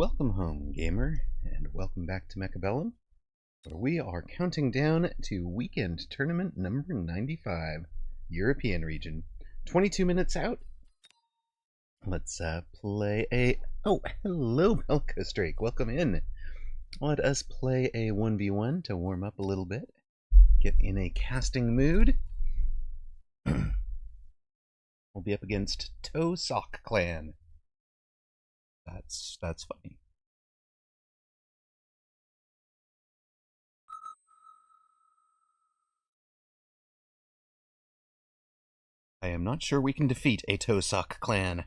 Welcome home, gamer, and welcome back to Mechabellum, where we are counting down to weekend tournament number 95, European region. 22 minutes out. Let's play a... Oh, hello, Belka Drake. Welcome in. Let us play a 1v1 to warm up a little bit. Get in a casting mood. We'll be up against Toe Sock Clan. That's funny. I am not sure we can defeat a Toe Sock Clan. I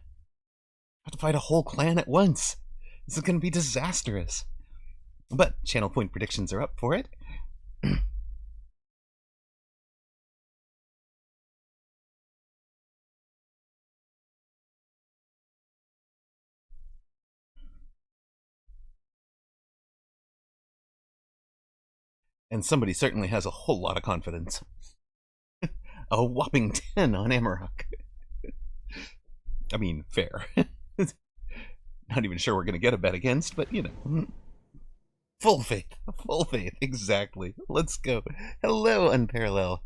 have to fight a whole clan at once. This is going to be disastrous. But channel point predictions are up for it. And somebody certainly has a whole lot of confidence. A whopping 10 on Amarok. I mean, fair. Not even sure we're going to get a bet against, but you know. Full faith, exactly. Let's go. Hello, Unparallel.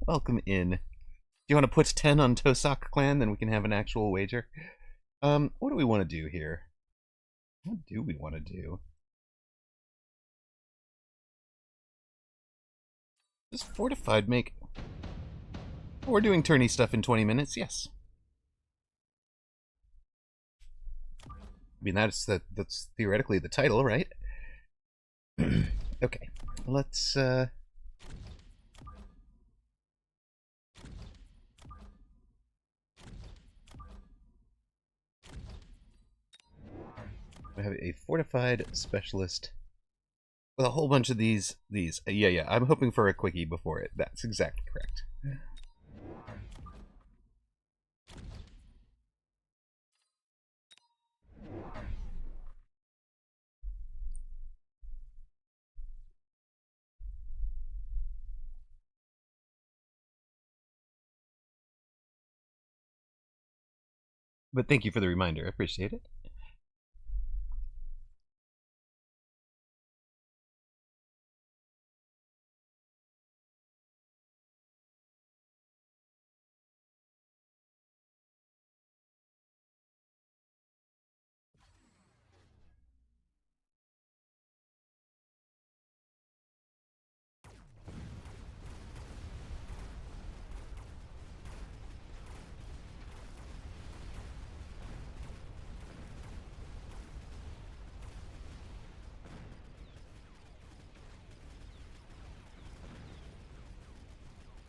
Welcome in. Do you want to put 10 on Tosak Clan, then we can have an actual wager? What do we want to do here? What do we want to do? Does Fortified make... Oh, we're doing tourney stuff in 20 minutes, yes. I mean, that's theoretically the title, right? Okay, let's we have a fortified specialist with a whole bunch of these. Yeah, I'm hoping for a quickie before it. That's exactly correct. But thank you for the reminder. I appreciate it.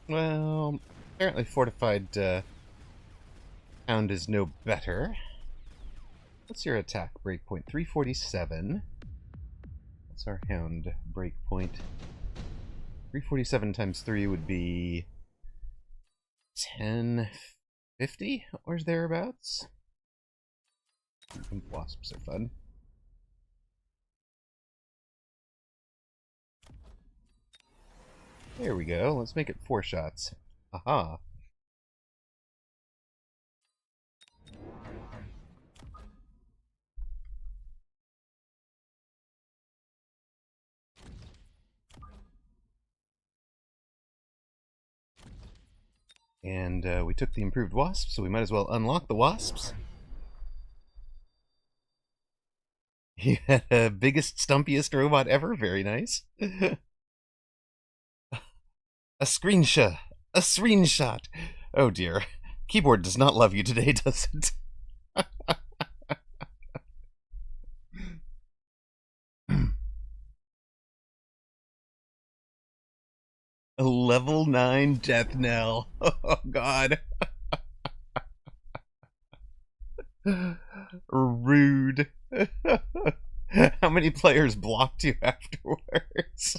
Well, apparently fortified hound is no better. What's your attack breakpoint? 347. What's our hound breakpoint? 347 times 3 would be 1050 or thereabouts. Wasps are fun. There we go. Let's make it 4 shots. Aha. And we took the improved wasp, so we might as well unlock the wasps. You had a biggest, stumpiest robot ever. Very nice. A screenshot. A screenshot. Oh dear. Keyboard does not love you today, does it? A level 9 death knell. Oh god. Rude. How many players blocked you afterwards?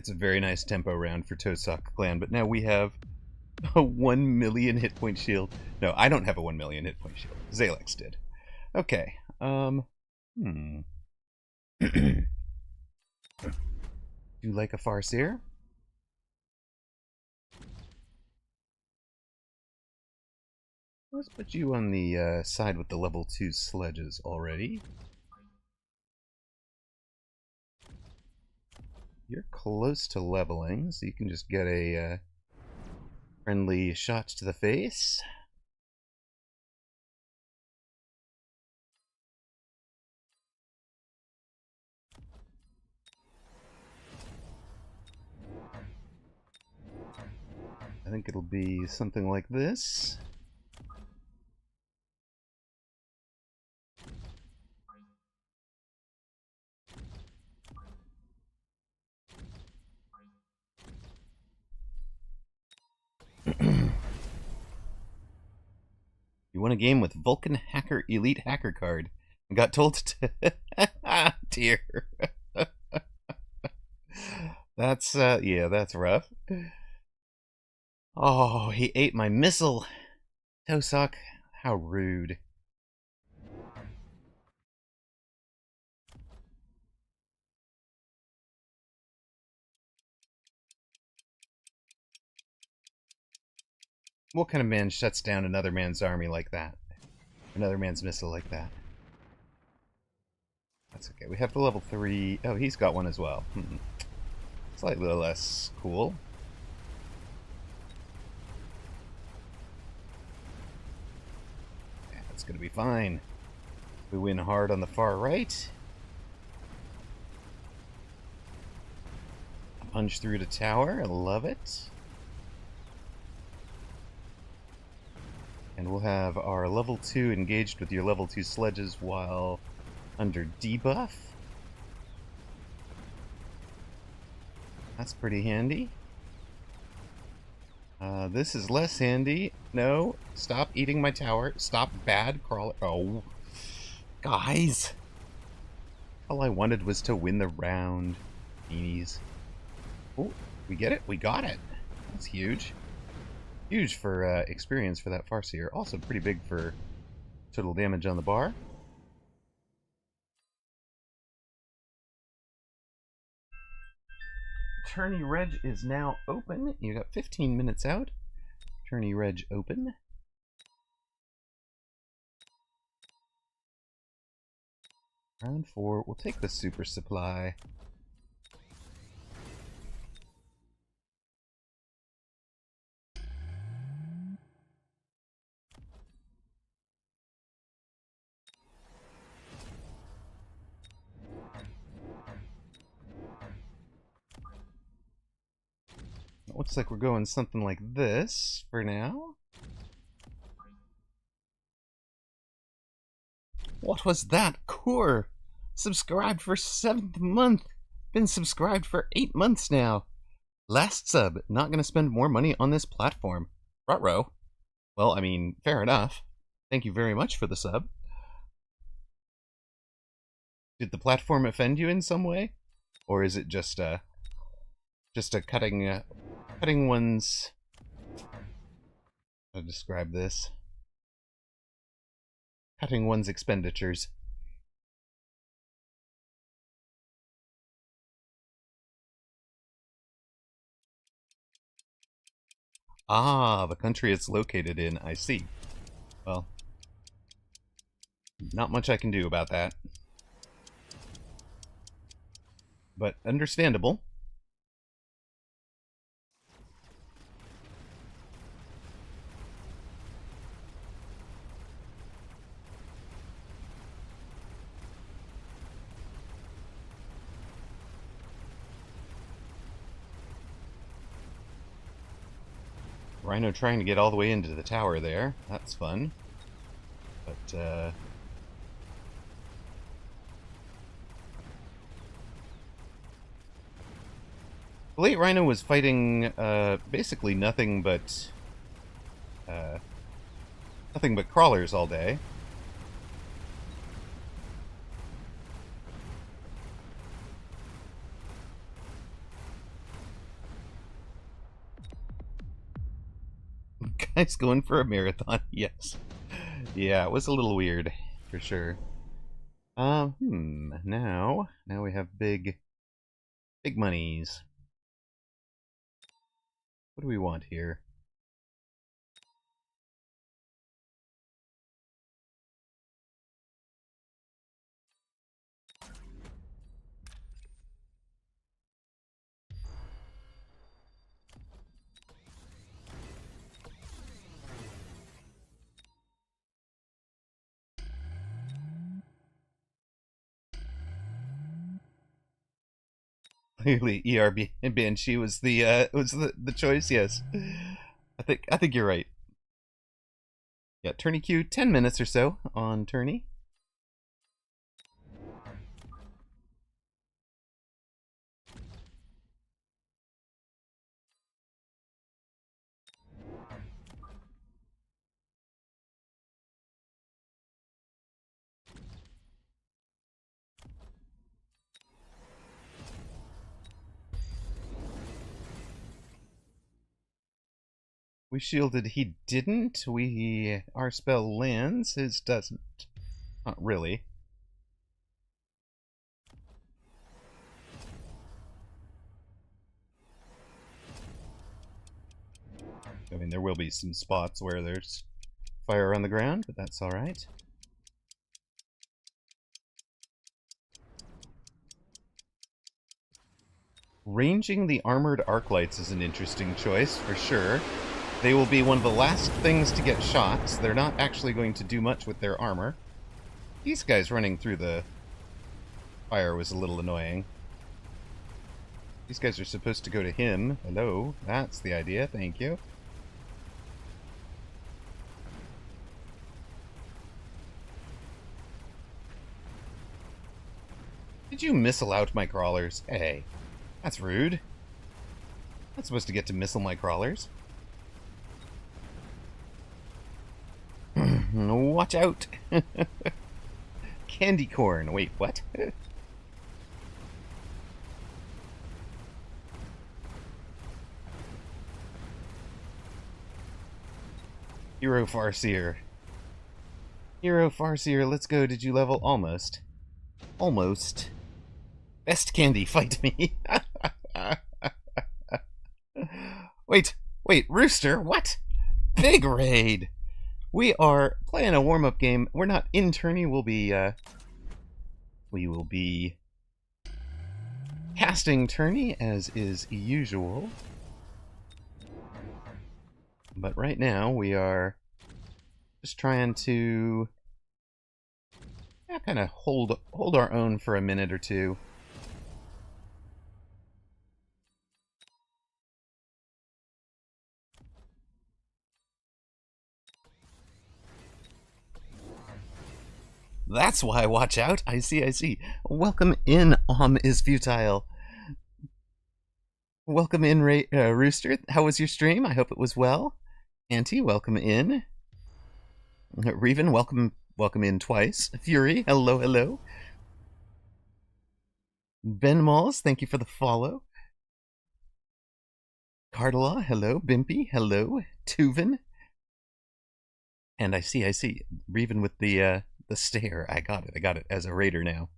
It's a very nice tempo round for Tosak clan, but now we have a 1 million hit point shield. No, I don't have a 1 million hit point shield. Zalex did. Okay. Do you like a Farseer? Let's put you on the side with the level 2 sledges already. You're close to leveling, so you can just get a friendly shot to the face. I think it'll be something like this. You won a game with Vulcan Hacker Elite Hacker card and got told to dear. That's yeah, that's rough. Oh, he ate my missile. Tosak, how rude. What kind of man shuts down another man's army like that? Another man's missile like that? That's okay. We have the level 3. Oh, he's got one as well. Slightly less cool. Yeah, that's going to be fine. We win hard on the far right. Punch through the tower. I love it. And we'll have our level 2 engaged with your level 2 sledges while under debuff. That's pretty handy. This is less handy. No, stop eating my tower. Stop, bad crawler. Oh, guys. All I wanted was to win the round. Meanies. Oh, we get it? We got it. That's huge. Huge for experience for that Farseer. Also pretty big for total damage on the bar. Tourney Reg is now open. You got 15 minutes out. Tourney Reg open. Round 4. We'll take the super supply. It looks like we're going something like this for now. What was that? Core! Subscribed for 7th month! Been subscribed for 8 months now! Last sub, not gonna spend more money on this platform. Ruh-roh. Well, I mean, fair enough. Thank you very much for the sub. Did the platform offend you in some way? Or is it just a cutting one's... How to describe this? Cutting one's expenditures. Ah, the country it's located in, I see. Well, not much I can do about that. But understandable. Rhino trying to get all the way into the tower there. That's fun. But, the late Rhino was fighting, basically nothing but crawlers all day. Nice going for a marathon, yes. Yeah, it was a little weird, for sure. Now we have big monies. What do we want here? Clearly, ERB and Banshee was the choice. Yes, I think you're right. Yeah, Tourney queue 10 minutes or so on Tourney. We shielded. He didn't. Our spell lands. His doesn't. Not really. I mean, there will be some spots where there's fire on the ground, but that's all right. Ranging the armored arc lights is an interesting choice for sure. They will be one of the last things to get shot. So they're not actually going to do much with their armor. These guys running through the fire was a little annoying. These guys are supposed to go to him. Hello, that's the idea. Thank you. Did you missile out my crawlers? Hey, that's rude. Not supposed to get to missile my crawlers. Watch out! Candy corn. Wait, what? Hero Farseer. Hero Farseer, let's go. Did you level? Almost. Almost. Best candy, fight me. Wait, Rooster, what? Big raid! We are playing a warm-up game. We're not in Tourney. We will be casting Tourney, as is usual. But right now, we are just trying to kind of hold our own for a minute or two. That's why, watch out. I see. Welcome in, is futile. Welcome in, Rooster. How was your stream? I hope it was well. Auntie, welcome in. Reven, welcome in twice. Fury, hello. Ben Malls, thank you for the follow. Cardalaw, hello. Bimpy, hello. Tuvin. And I see. Reven with the stare. I got it as a raider now.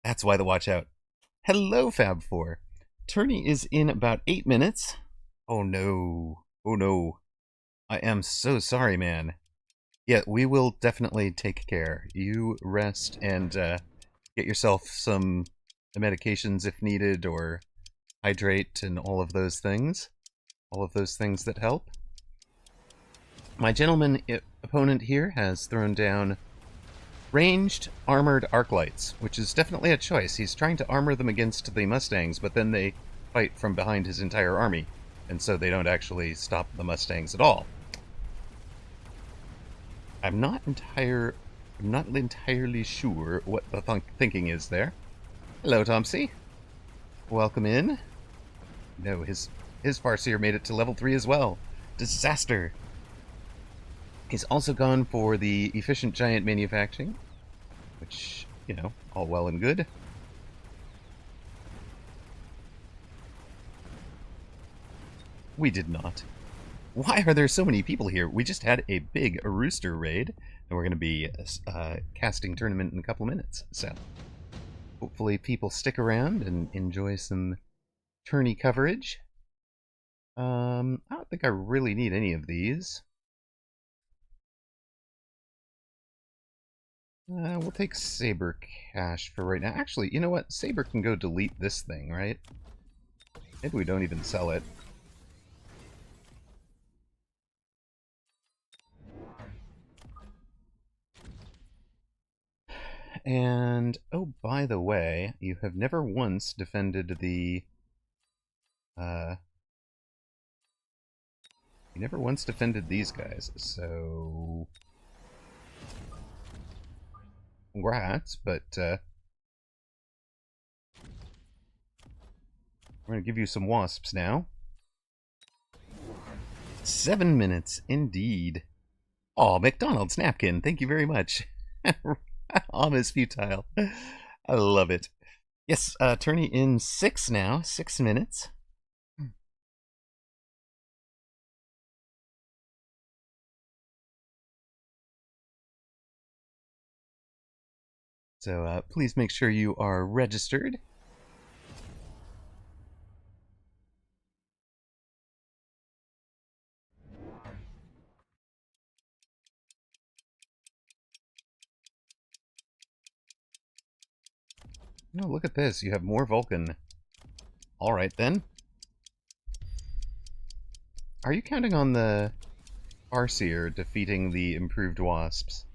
That's why the watch out. Hello, Fab4. Tourney is in about 8 minutes. Oh no. I am so sorry, man. Yeah, we will definitely take care. You rest and get yourself some medications if needed, or hydrate and all of those things. All of those things that help. My gentleman opponent here has thrown down ranged armored arc lights, which is definitely a choice. He's trying to armor them against the Mustangs, but then they fight from behind his entire army, and so they don't actually stop the Mustangs at all. I'm not entirely sure what the thinking is there. Hello, Tomsy. Welcome in. No, his Farseer made it to level 3 as well. Disaster. He's also gone for the efficient giant manufacturing, which, you know, all well and good. We did not. Why are there so many people here? We just had a big rooster raid, and we're going to be casting tournament in a couple of minutes. So hopefully people stick around and enjoy some tourney coverage. I don't think I really need any of these. We'll take Saber Cash for right now. Actually, you know what? Saber can go delete this thing, right? Maybe we don't even sell it. And, oh, by the way, you have never once defended the, you never once defended these guys, so congrats, but, we're gonna give you some wasps now. 7 minutes, indeed. Aw, McDonald's napkin, thank you very much. Almost futile. I love it. Yes, Tourney in 6 now. 6 minutes. So please make sure you are registered. No, look at this. You have more Vulcan. Alright then. Are you counting on the Farseer defeating the improved wasps?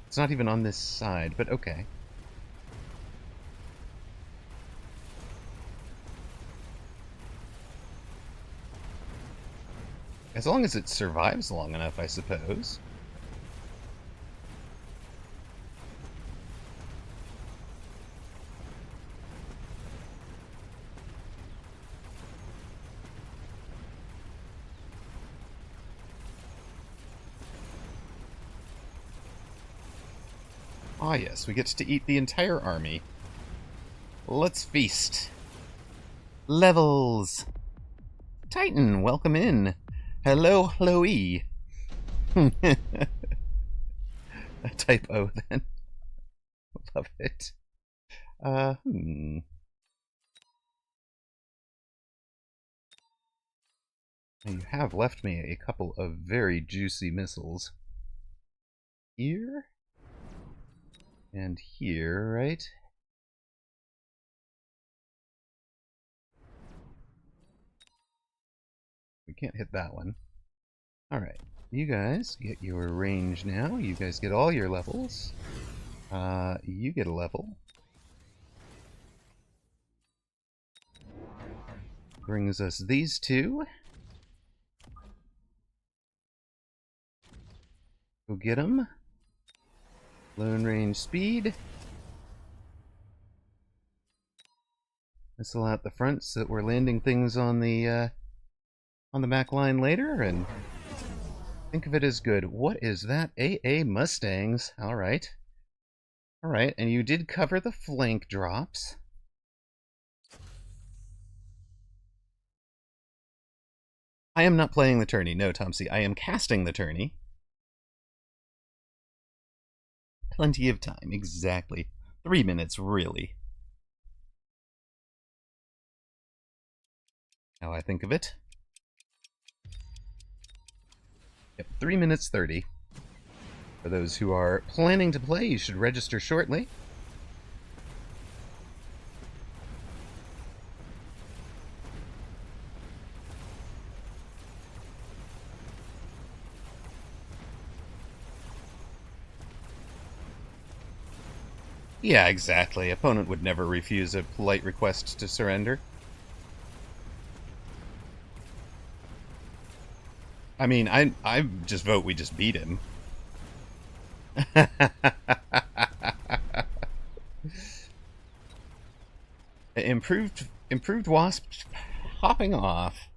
It's not even on this side, but okay. As long as it survives long enough, I suppose. Ah yes, we get to eat the entire army. Let's feast. Levels. Titan, welcome in. Hello, hello-y. A typo then. Love it. You have left me a couple of very juicy missiles. Here? And here, right? We can't hit that one. Alright, you guys get your range now. You guys get all your levels. You get a level. Brings us these two. Go get them. Lone range speed. Missile out the front so that we're landing things on the back line later, and think of it as good. What is that? AA Mustangs. Alright. Alright, and you did cover the flank drops. I am not playing the tourney, no, Tomsy. I am casting the tourney. Plenty of time, exactly. 3 minutes, really. How I think of it. Yep, 3 minutes 30. For those who are planning to play, you should register shortly. Yeah, exactly. Opponent would never refuse a polite request to surrender. I mean, I just vote we just beat him. Improved wasp hopping off.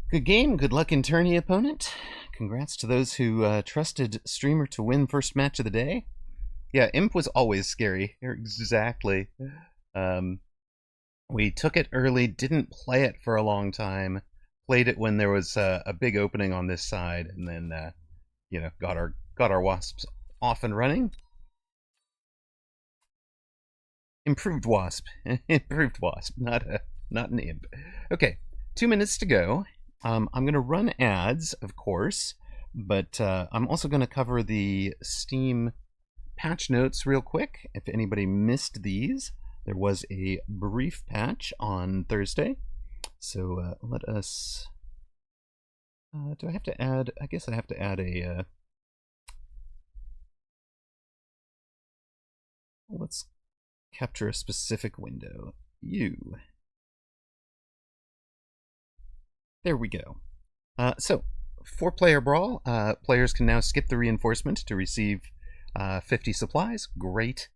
Good game. Good luck in tourney, opponent. Congrats to those who trusted streamer to win first match of the day. Yeah, Imp was always scary. Exactly. Um, we took it early, didn't play it for a long time, played it when there was a big opening on this side, and then got our wasps off and running. Improved wasp, improved wasp, not an imp. Okay, 2 minutes to go. I'm gonna run ads, of course, but I'm also gonna cover the Steam patch notes real quick. If anybody missed these, there was a brief patch on Thursday. So let us. Do I have to add? I guess I have to add a. Let's capture a specific window. You. There we go. So, 4-player brawl. Players can now skip the reinforcement to receive 50 supplies. Great.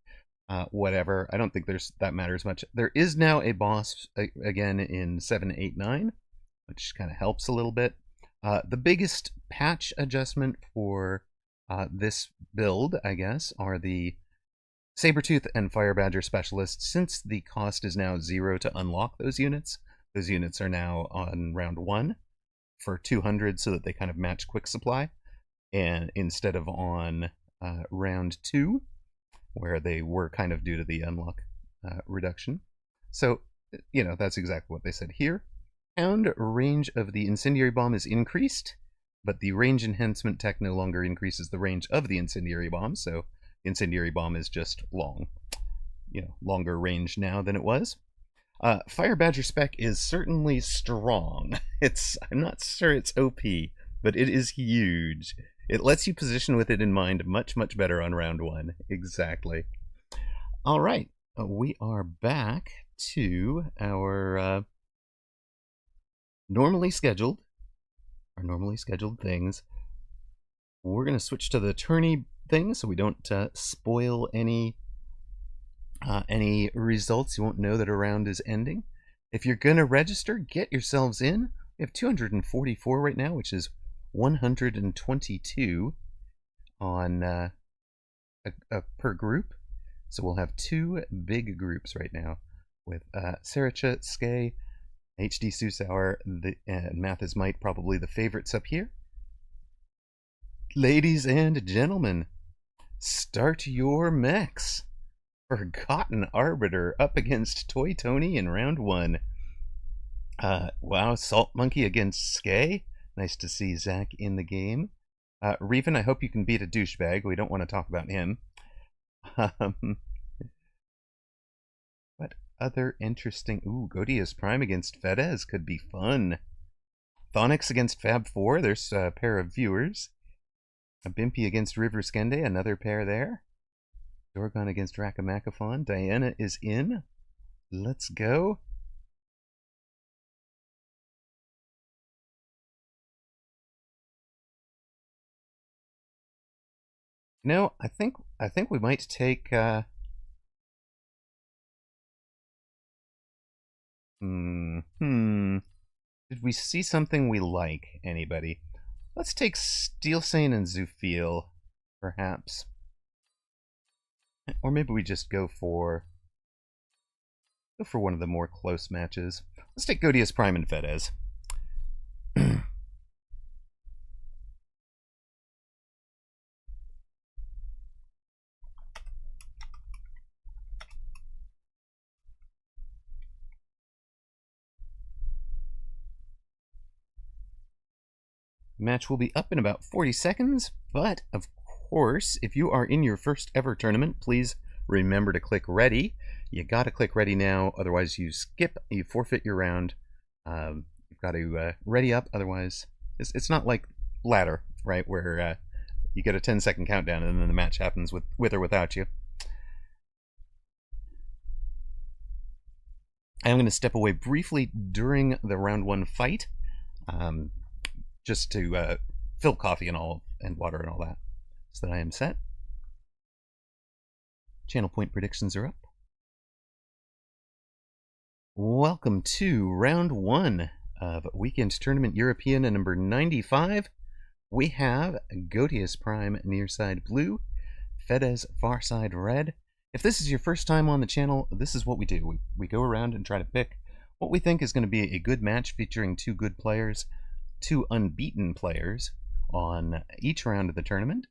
Whatever. I don't think that matters much. There is now a boss again in 789, which kind of helps a little bit. The biggest patch adjustment for this build, I guess, are the Sabertooth and Fire Badger specialists. Since the cost is now 0 to unlock those units are now on round 1 for 200, so that they kind of match quick supply, and instead of on round 2, where they were kind of due to the unlock reduction. So, that's exactly what they said here. And range of the incendiary bomb is increased, but the range enhancement tech no longer increases the range of the incendiary bomb, so the incendiary bomb is just longer range now than it was. Fire Badger spec is certainly strong. I'm not sure it's OP, but it is huge. It lets you position with it in mind much, much better on round 1. Exactly. All right, we are back to our normally scheduled things. We're going to switch to the tourney thing so we don't spoil any results. You won't know that a round is ending. If you're going to register, get yourselves in. We have 244 right now, which is 122 on per group. So we'll have 2 big groups right now with Saracha, Skay, HD Susauer, Math is Might, probably the favorites up here. Ladies and gentlemen, start your mechs. Forgotten Arbiter up against Toy Tony in round 1. Wow, Salt Monkey against Skay. Nice to see Zach in the game. Reven, I hope you can beat a douchebag. We don't want to talk about him. What other interesting... Ooh, Godia's Prime against Fedez could be fun. Thonix against Fab4. There's a pair of viewers. A Bimpy against River Skende. Another pair there. Dorgon against Rakamakaphon. Diana is in. Let's go. No, I think we might take Did we see something we like? Anybody? Let's take Steelsane and Zufil, perhaps. Or maybe we just go for one of the more close matches. Let's take Godia's Prime and Fedez. Match will be up in about 40 seconds, but of course, if you are in your first ever tournament, please remember to click ready. You gotta click ready now, otherwise you forfeit your round. You've got to ready up, otherwise it's not like ladder, right, where you get a 10-second countdown and then the match happens with or without you. I am going to step away briefly during the round 1 fight, just to fill coffee and water and all that, so that I am set. Channel point predictions are up. Welcome to round 1 of Weekend Tournament European number 95. We have Godia's Prime near side blue, Fedez Farside Red. If this is your first time on the channel, this is what we do. We go around and try to pick what we think is going to be a good match featuring two good players, two unbeaten players on each round of the tournament.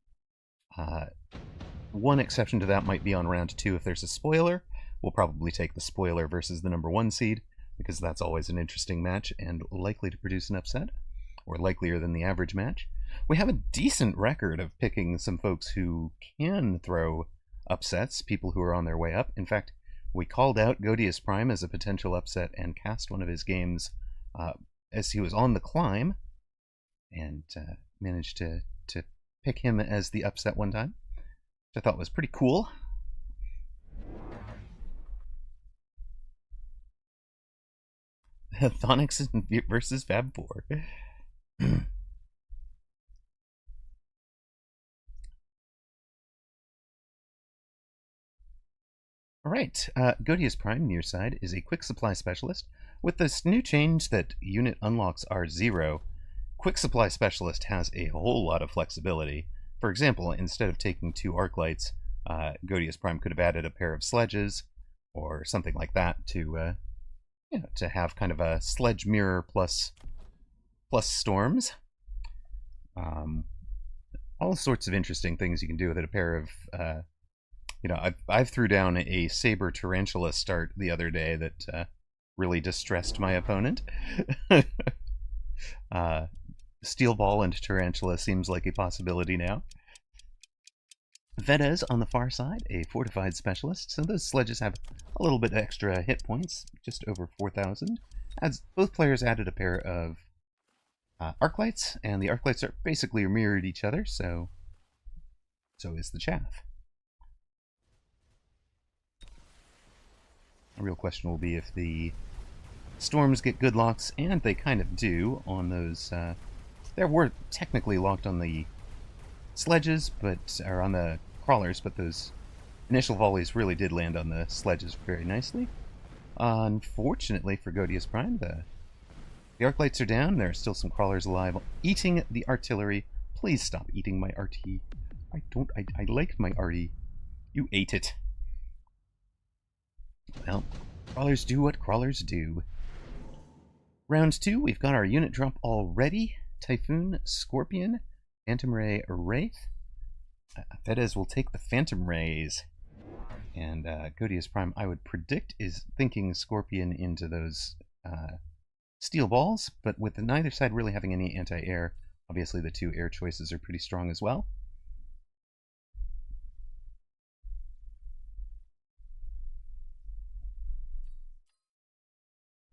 One exception to that might be on round 2 if there's a spoiler. We'll probably take the spoiler versus the number 1 seed, because that's always an interesting match and likely to produce an upset, or likelier than the average match. We have a decent record of picking some folks who can throw upsets, people who are on their way up. In fact, we called out Godius Prime as a potential upset and cast one of his games as he was on the climb, and managed to pick him as the upset one time, which I thought was pretty cool. Thonix versus Fab 4. Alright, Godius Prime, near side, is a quick supply specialist. With this new change that unit unlocks are 0, quick supply specialist has a whole lot of flexibility. For example, instead of taking 2 arc lights, Godius Prime could have added a pair of sledges, or something like that, to have kind of a sledge mirror plus storms. All sorts of interesting things you can do with it. A pair of I've threw down a saber tarantula start the other day that really distressed my opponent. Steel ball and tarantula seems like a possibility now. Fedez on the far side, a fortified specialist, so those sledges have a little bit extra hit points, just over 4,000. As both players added a pair of arc lights, and the arc lights are basically mirrored each other, so is the chaff. The real question will be if the storms get good locks, and they kind of do on those. They were technically locked on the sledges, or on the crawlers, but those initial volleys really did land on the sledges very nicely. Unfortunately for Godius Prime, the arc lights are down. There are still some crawlers alive, eating the artillery. Please stop eating my RT. I liked my RT. You ate it. Well, crawlers do what crawlers do. Round 2, we've got our unit drop already. Typhoon, Scorpion, Phantom Ray, Wraith. Fedez will take the Phantom Rays. And Godius Prime, I would predict, is thinking Scorpion into those steel balls, but with neither side really having any anti-air, obviously the 2 air choices are pretty strong as well.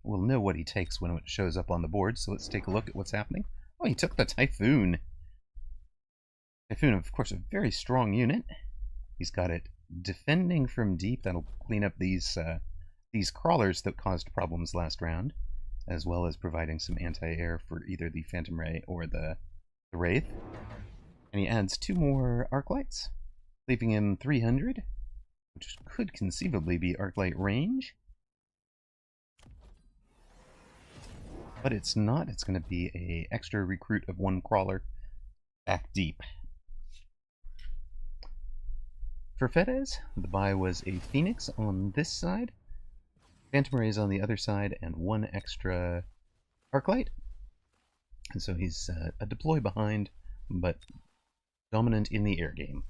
We'll know what he takes when it shows up on the board, so let's take a look at what's happening. Oh, he took the Typhoon. Typhoon, of course, a very strong unit. He's got it defending from deep. That'll clean up these crawlers that caused problems last round, as well as providing some anti-air for either the Phantom Ray or the Wraith. And he adds 2 more arc lights, leaving him 300, which could conceivably be arc light range. But it's not. It's going to be an extra recruit of 1 crawler back deep. For Fedez, the buy was a Phoenix on this side, Phantom Rays on the other side, and 1 extra arc light. And so he's a deploy behind, but dominant in the air game.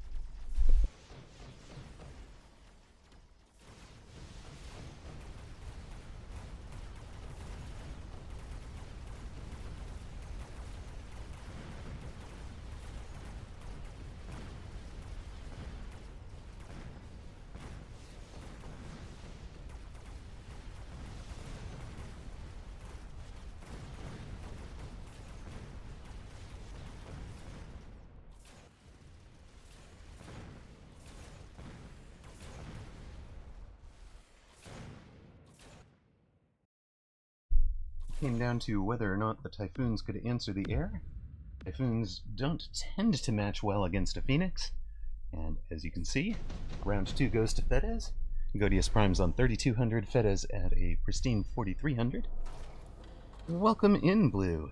Came down to whether or not the Typhoons could answer the air. Typhoons don't tend to match well against a Phoenix, and as you can see, round 2 goes to Fedez. Godius Prime's on 3,200, Fedez at a pristine 4,300. Welcome in, Blue.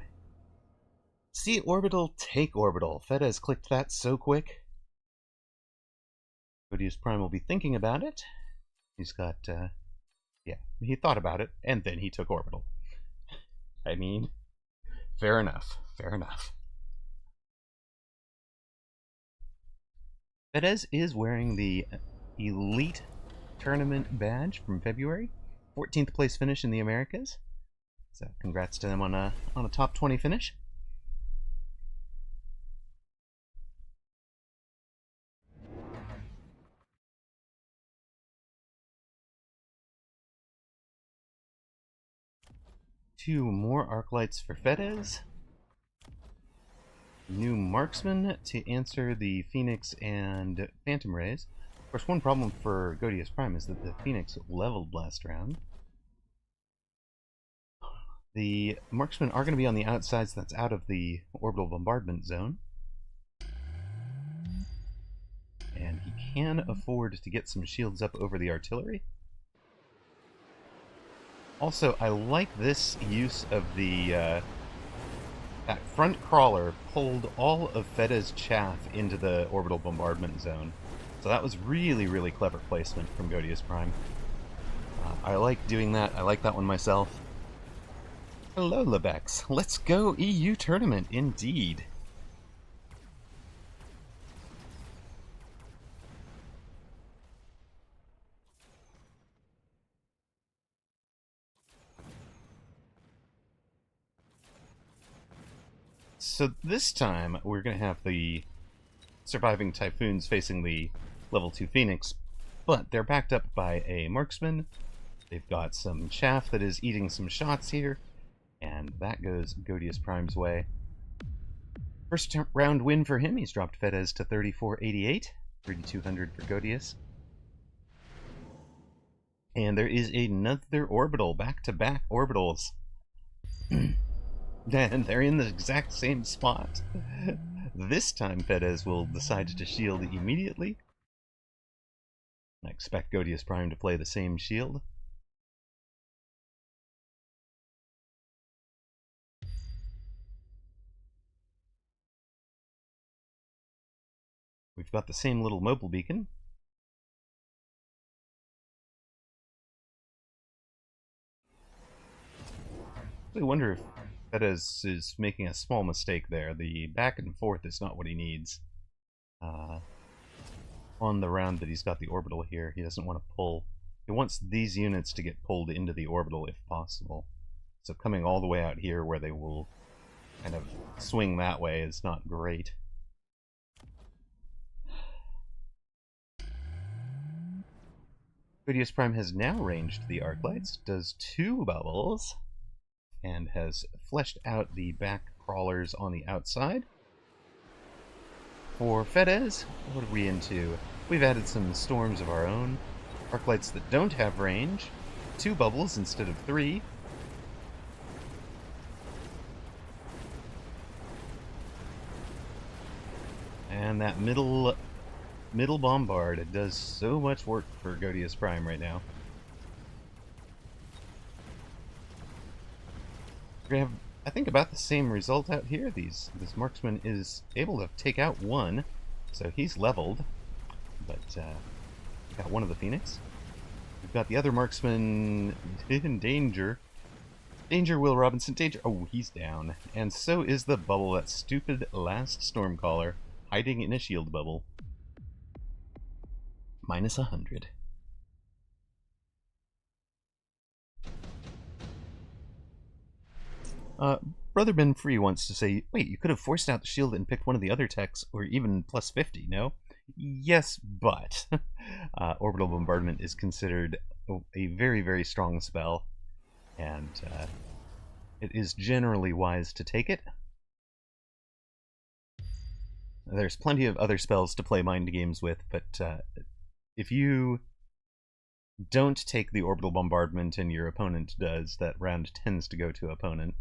See orbital, take orbital. Fedez clicked that so quick. Godius Prime will be thinking about it. He's got, yeah, he thought about it, and then he took orbital. I mean, fair enough, fair enough. Fedez is wearing the Elite Tournament badge from February. 14th place finish in the Americas. So congrats to them on a top 20 finish. Two more arc lights for Fedez. New marksman to answer the Phoenix and Phantom Rays. Of course, one problem for Godius Prime is that the Phoenix leveled last round. The marksmen are going to be on the outside, so that's out of the orbital bombardment zone. And he can afford to get some shields up over the artillery. Also, I like this use of the that front crawler pulled all of Fedez's chaff into the orbital bombardment zone. So that was really, really clever placement from Godius Prime. I like doing that. I like that one myself. Hello, Lebex. Let's go EU tournament, indeed. So this time, we're going to have the surviving Typhoons facing the level 2 Phoenix, but they're backed up by a marksman. They've got some chaff that is eating some shots here, and that goes Godius Prime's way. First round win for him. He's dropped Fedez to 3488, 3200 for Godius. And there is another orbital, back-to-back orbitals. And they're in the exact same spot. This time Fedez will decide to shield immediately. I expect Godius Prime to play the same shield. We've got the same little mobile beacon. I wonder if Fedez is making a small mistake there. The back and forth is not what he needs. On the round that he's got the orbital here, he doesn't want to pull. He wants these units to get pulled into the orbital if possible. So coming all the way out here where they will kind of swing that way is not great. Godius Prime has now ranged the arc lights, does 2 bubbles, and has fleshed out the back crawlers on the outside. For Fedez, what are we into? We've added some storms of our own. Arc lights that don't have range. 2 bubbles instead of 3. And that middle bombard does so much work for Godius Prime right now. We're going to have, I think, about the same result out here. This marksman is able to take out 1, so he's leveled. But we got one of the Phoenix. We've got the other marksman in danger. Danger, Will Robinson, danger. Oh, he's down. And so is the bubble, that stupid last Stormcaller, hiding in a shield bubble. Minus 100. Brother Ben Free wants to say, wait, you could have forced out the shield and picked one of the other techs, or even plus 50, no? Yes, but Orbital Bombardment is considered a very, very strong spell, and it is generally wise to take it. There's plenty of other spells to play mind games with, but if you don't take the Orbital Bombardment and your opponent does, that round tends to go to opponent.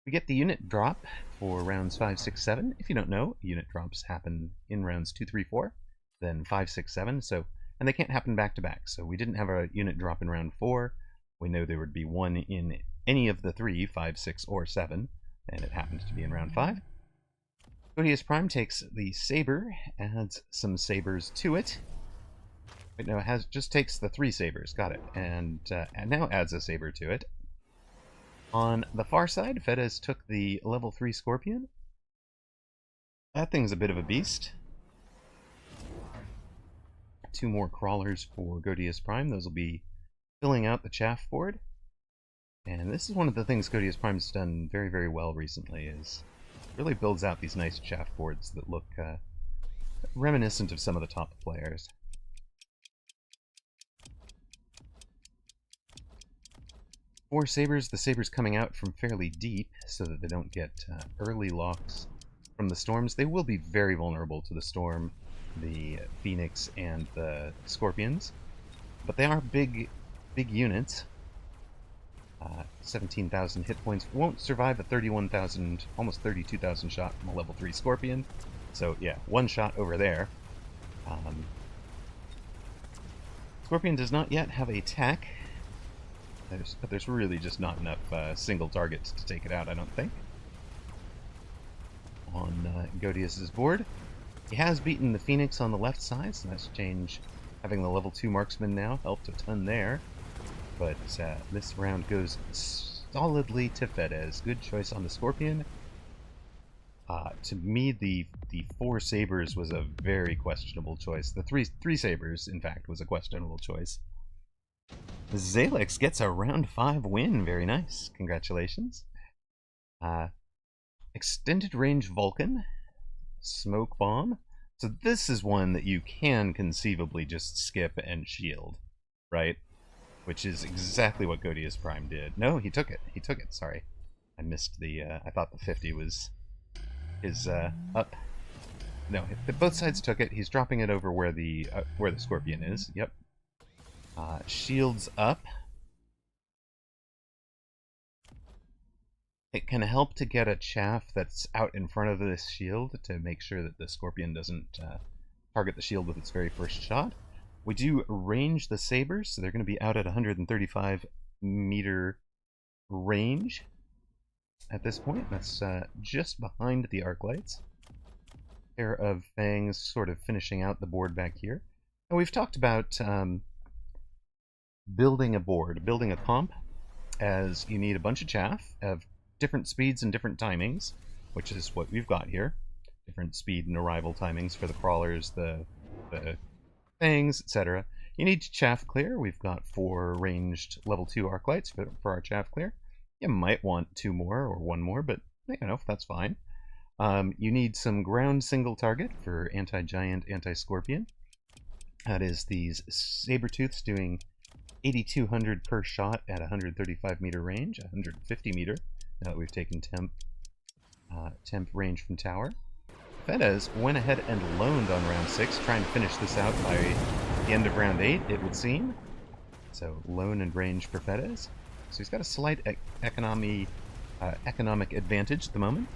We get the unit drop for rounds 5, 6, 7. If you don't know, unit drops happen in rounds 2, 3, 4, then 5, 6, 7. So, and they can't happen back to back. So we didn't have a unit drop in round 4. We know there would be one in any of the 3, 5, 6, or 7, and it happened to be in round 5. Godius Prime takes the saber, adds some sabers to it. Wait, no, it just takes the 3 sabers, got it, and now adds a saber to it. On the far side, Fedez took the level 3 Scorpion. That thing's a bit of a beast. 2 more crawlers for Godius Prime. Those will be filling out the chaff board. And this is one of the things Godius Prime's done very, very well recently, is really builds out these nice chaff boards that look reminiscent of some of the top players. For sabers, the sabers coming out from fairly deep so that they don't get early locks from the storms. They will be very vulnerable to the storm, the Phoenix, and the Scorpions, but they are big units. 17,000 hit points. Won't survive a 31,000, almost 32,000 shot from a level 3 Scorpion. So yeah, 1 shot over there. Scorpion does not yet have a attack. But there's really just not enough single targets to take it out, I don't think. On Godius's board, he has beaten the Phoenix on the left side, so that's change. Having the level 2 marksman now helped a ton there. But this round goes solidly to Fedez. Good choice on the Scorpion. To me, the 4 sabers was a very questionable choice. The three sabers, in fact, was a questionable choice. Zalex gets a round 5 win. Very nice. Congratulations. Extended range Vulcan. Smoke bomb. So this is one that you can conceivably just skip and shield, right? Which is exactly what Godius Prime did. No, he took it. He took it. Sorry. I missed the, I thought the 50 was his, up. No, both sides took it. He's dropping it over where the Scorpion is. Yep. Shields up. It can help to get a chaff that's out in front of this shield to make sure that the Scorpion doesn't target the shield with its very first shot. We do range the sabers, so they're going to be out at 135 meter range at this point. That's just behind the arc lights. Pair of fangs sort of finishing out the board back here. And we've talked about building a board, building a comp, as you need a bunch of chaff of different speeds and different timings, which is what we've got here. Different speed and arrival timings for the crawlers, the fangs, etc. You need chaff clear. We've got 4 ranged level 2 arc lights for our chaff clear. You might want 2 more or 1 more, but you know, that's fine. You need some ground single target for anti-giant, anti-scorpion. That is these saber-tooths doing 8,200 per shot at 135 meter range, 150 meter, now that we've taken temp range from tower. Fedez went ahead and loaned on round 6, trying to finish this out by the end of round 8, it would seem. So loan and range for Fedez. So he's got a slight economic advantage at the moment.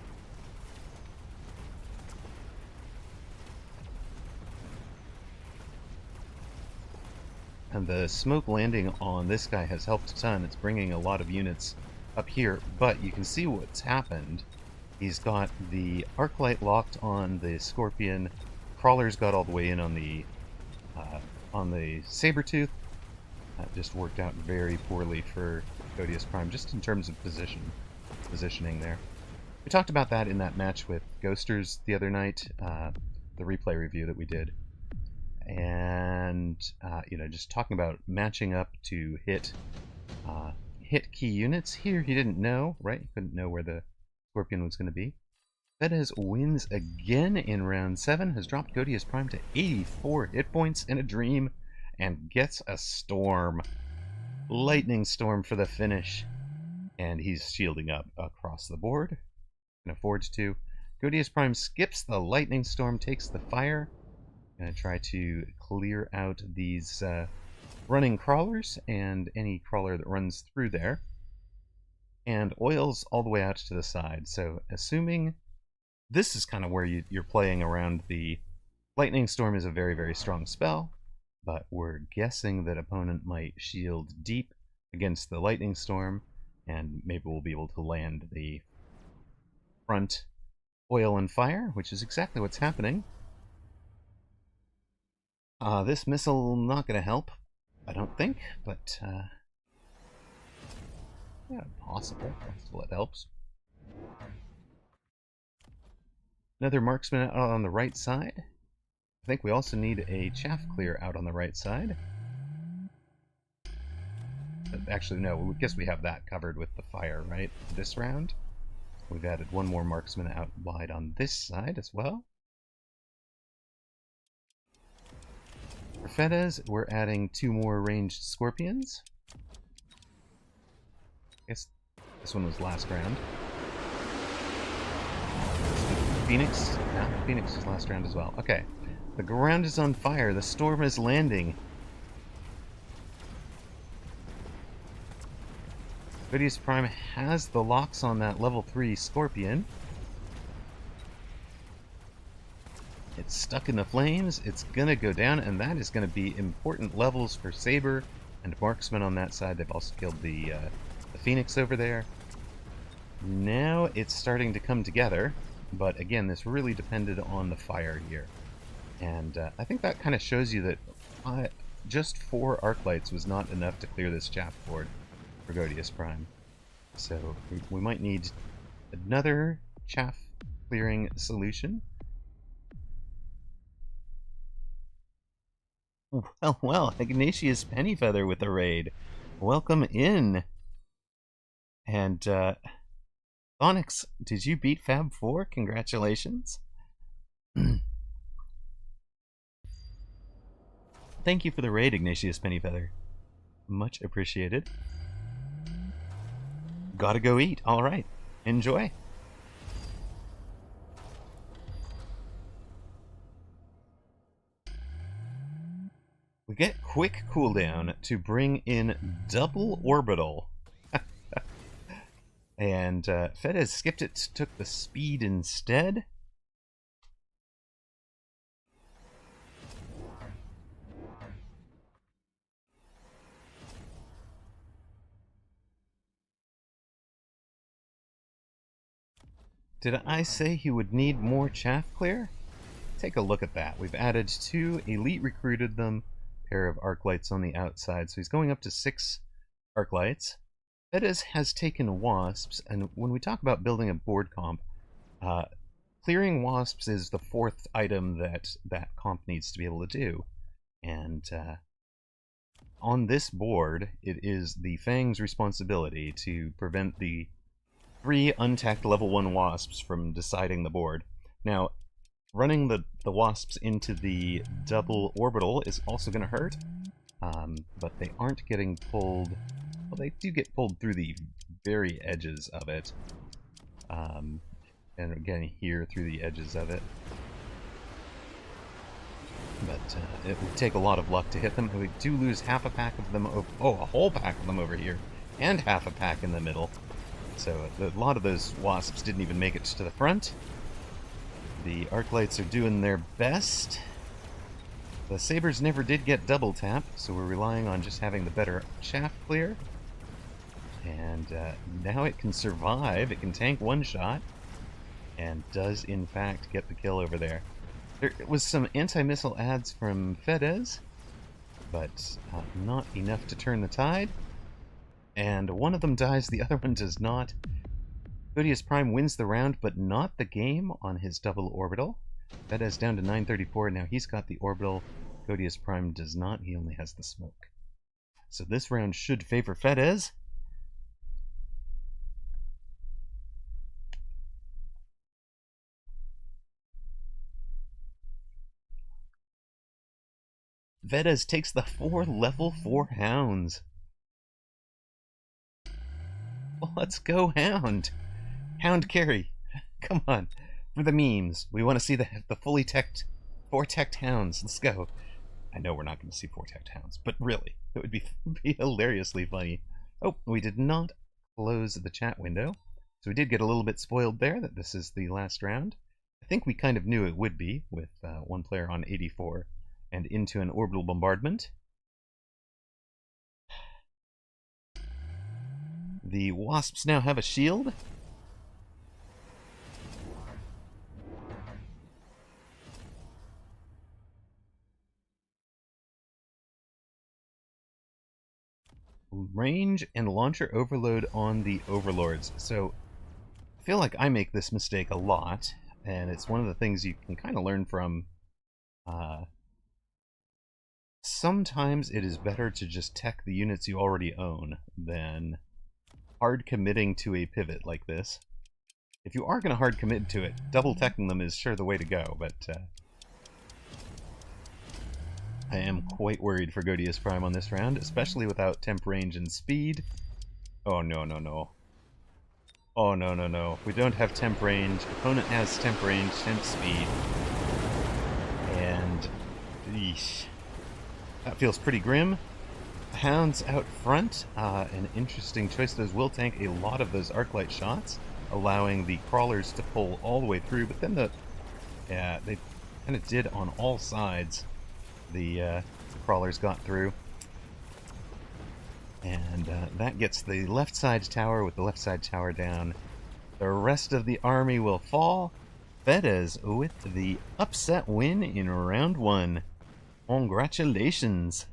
And the smoke landing on this guy has helped a ton. It's bringing a lot of units up here, but you can see what's happened. He's got the arc light locked on the Scorpion. Crawler's got all the way in on the Sabertooth. That just worked out very poorly for Godius Prime, just in terms of positioning there. We talked about that in that match with Ghosters the other night, the replay review that we did. And, you know, just talking about matching up to hit key units. Here he didn't know, right? He couldn't know where the Scorpion was going to be. Fedez wins again in round 7, has dropped Godius Prime to 84 hit points in a dream, and gets a storm. Lightning storm for the finish. And he's shielding up across the board. Can afford to. Godius Prime skips the lightning storm, takes the fire. Gonna try to clear out these running crawlers and any crawler that runs through there. And oils all the way out to the side. So assuming this is kind of where you're playing around the lightning storm is a very, very strong spell, but we're guessing that opponent might shield deep against the lightning storm, and maybe we'll be able to land the front oil and fire, which is exactly what's happening. This missile not going to help, I don't think, but yeah, possible. Possible it helps. Another marksman out on the right side. I think we also need a chaff clear out on the right side. But actually, no, I guess we have that covered with the fire, right? This round. We've added one more marksman out wide on this side as well. For Fedez, we're adding 2 more ranged scorpions. I guess this one was last round. Phoenix? No, Phoenix was last round as well. Okay. The ground is on fire. The storm is landing. Vidius Prime has the locks on that level 3 Scorpion. It's stuck in the flames. It's gonna go down, and that is gonna be important levels for Saber and Marksman on that side. They've also killed the Phoenix over there. Now it's starting to come together, but again, this really depended on the fire here. And I think that kind of shows you that just 4 Arclights was not enough to clear this chaff board for Godius Prime. So we might need another chaff clearing solution. Well, well, Ignatius Pennyfeather with the raid. Welcome in. And Onyx, did you beat Fab 4? Congratulations. Thank you for the raid, Ignatius Pennyfeather. Much appreciated. Gotta go eat. All right. Enjoy. We get quick cooldown to bring in double orbital. And Fedez skipped it, took the speed instead. Did I say he would need more chaff clear? Take a look at that. We've added 2 elite recruited them, pair of arc lights on the outside, so he's going up to 6 arc lights. Fedez has taken wasps, and when we talk about building a board comp, clearing wasps is the 4th item that that comp needs to be able to do. And on this board, it is the Fang's responsibility to prevent the 3 untacked level 1 wasps from deciding the board. Now, running the wasps into the double orbital is also going to hurt, but they aren't getting pulled. Well, they do get pulled through the very edges of it, and again here through the edges of it. But it would take a lot of luck to hit them. We do lose half a pack of them. Oh, a whole pack of them over here, and half a pack in the middle. So a lot of those wasps didn't even make it to the front. The Arclights are doing their best. The Sabers never did get double tap, so we're relying on just having the better chaff clear. And now it can survive. It can tank 1 shot, and does in fact get the kill over there. There was some anti-missile adds from Fedez, but not enough to turn the tide. And one of them dies, the other one does not. Godius Prime wins the round, but not the game on his double orbital. Fedez down to 934, now he's got the orbital. Godius Prime does not, he only has the smoke. So this round should favor Fedez. Fedez takes the 4 level 4 hounds. Well, let's go, Hound. Hound carry. Come on. For the memes. We want to see the fully teched, 4 teched hounds. Let's go. I know we're not going to see 4 teched hounds, but really, it would be hilariously funny. Oh, we did not close the chat window. So we did get a little bit spoiled there that this is the last round. I think we kind of knew it would be, with 1 player on 84 and into an orbital bombardment. The wasps now have a shield. range and launcher overload on the overlords. So I feel like I make this mistake a lot, and it's one of the things you can kind of learn from. Sometimes it is better to just tech the units you already own than hard committing to a pivot like this. If you are going to hard commit to it, double teching them is sure the way to go, but I am quite worried for Godius Prime on this round, especially without temp range and speed. Oh no, no, no. Oh no, no, no. We don't have temp range. Opponent has temp range, temp speed. And eesh. That feels pretty grim. Hounds out front, an interesting choice. Those will tank a lot of those arc light shots, allowing the crawlers to pull all the way through. But then they kind of did on all sides. The crawlers got through, and that gets the left side tower with the left side tower down. The rest of the army will fall. Fedez with the upset win in round 1. Congratulations.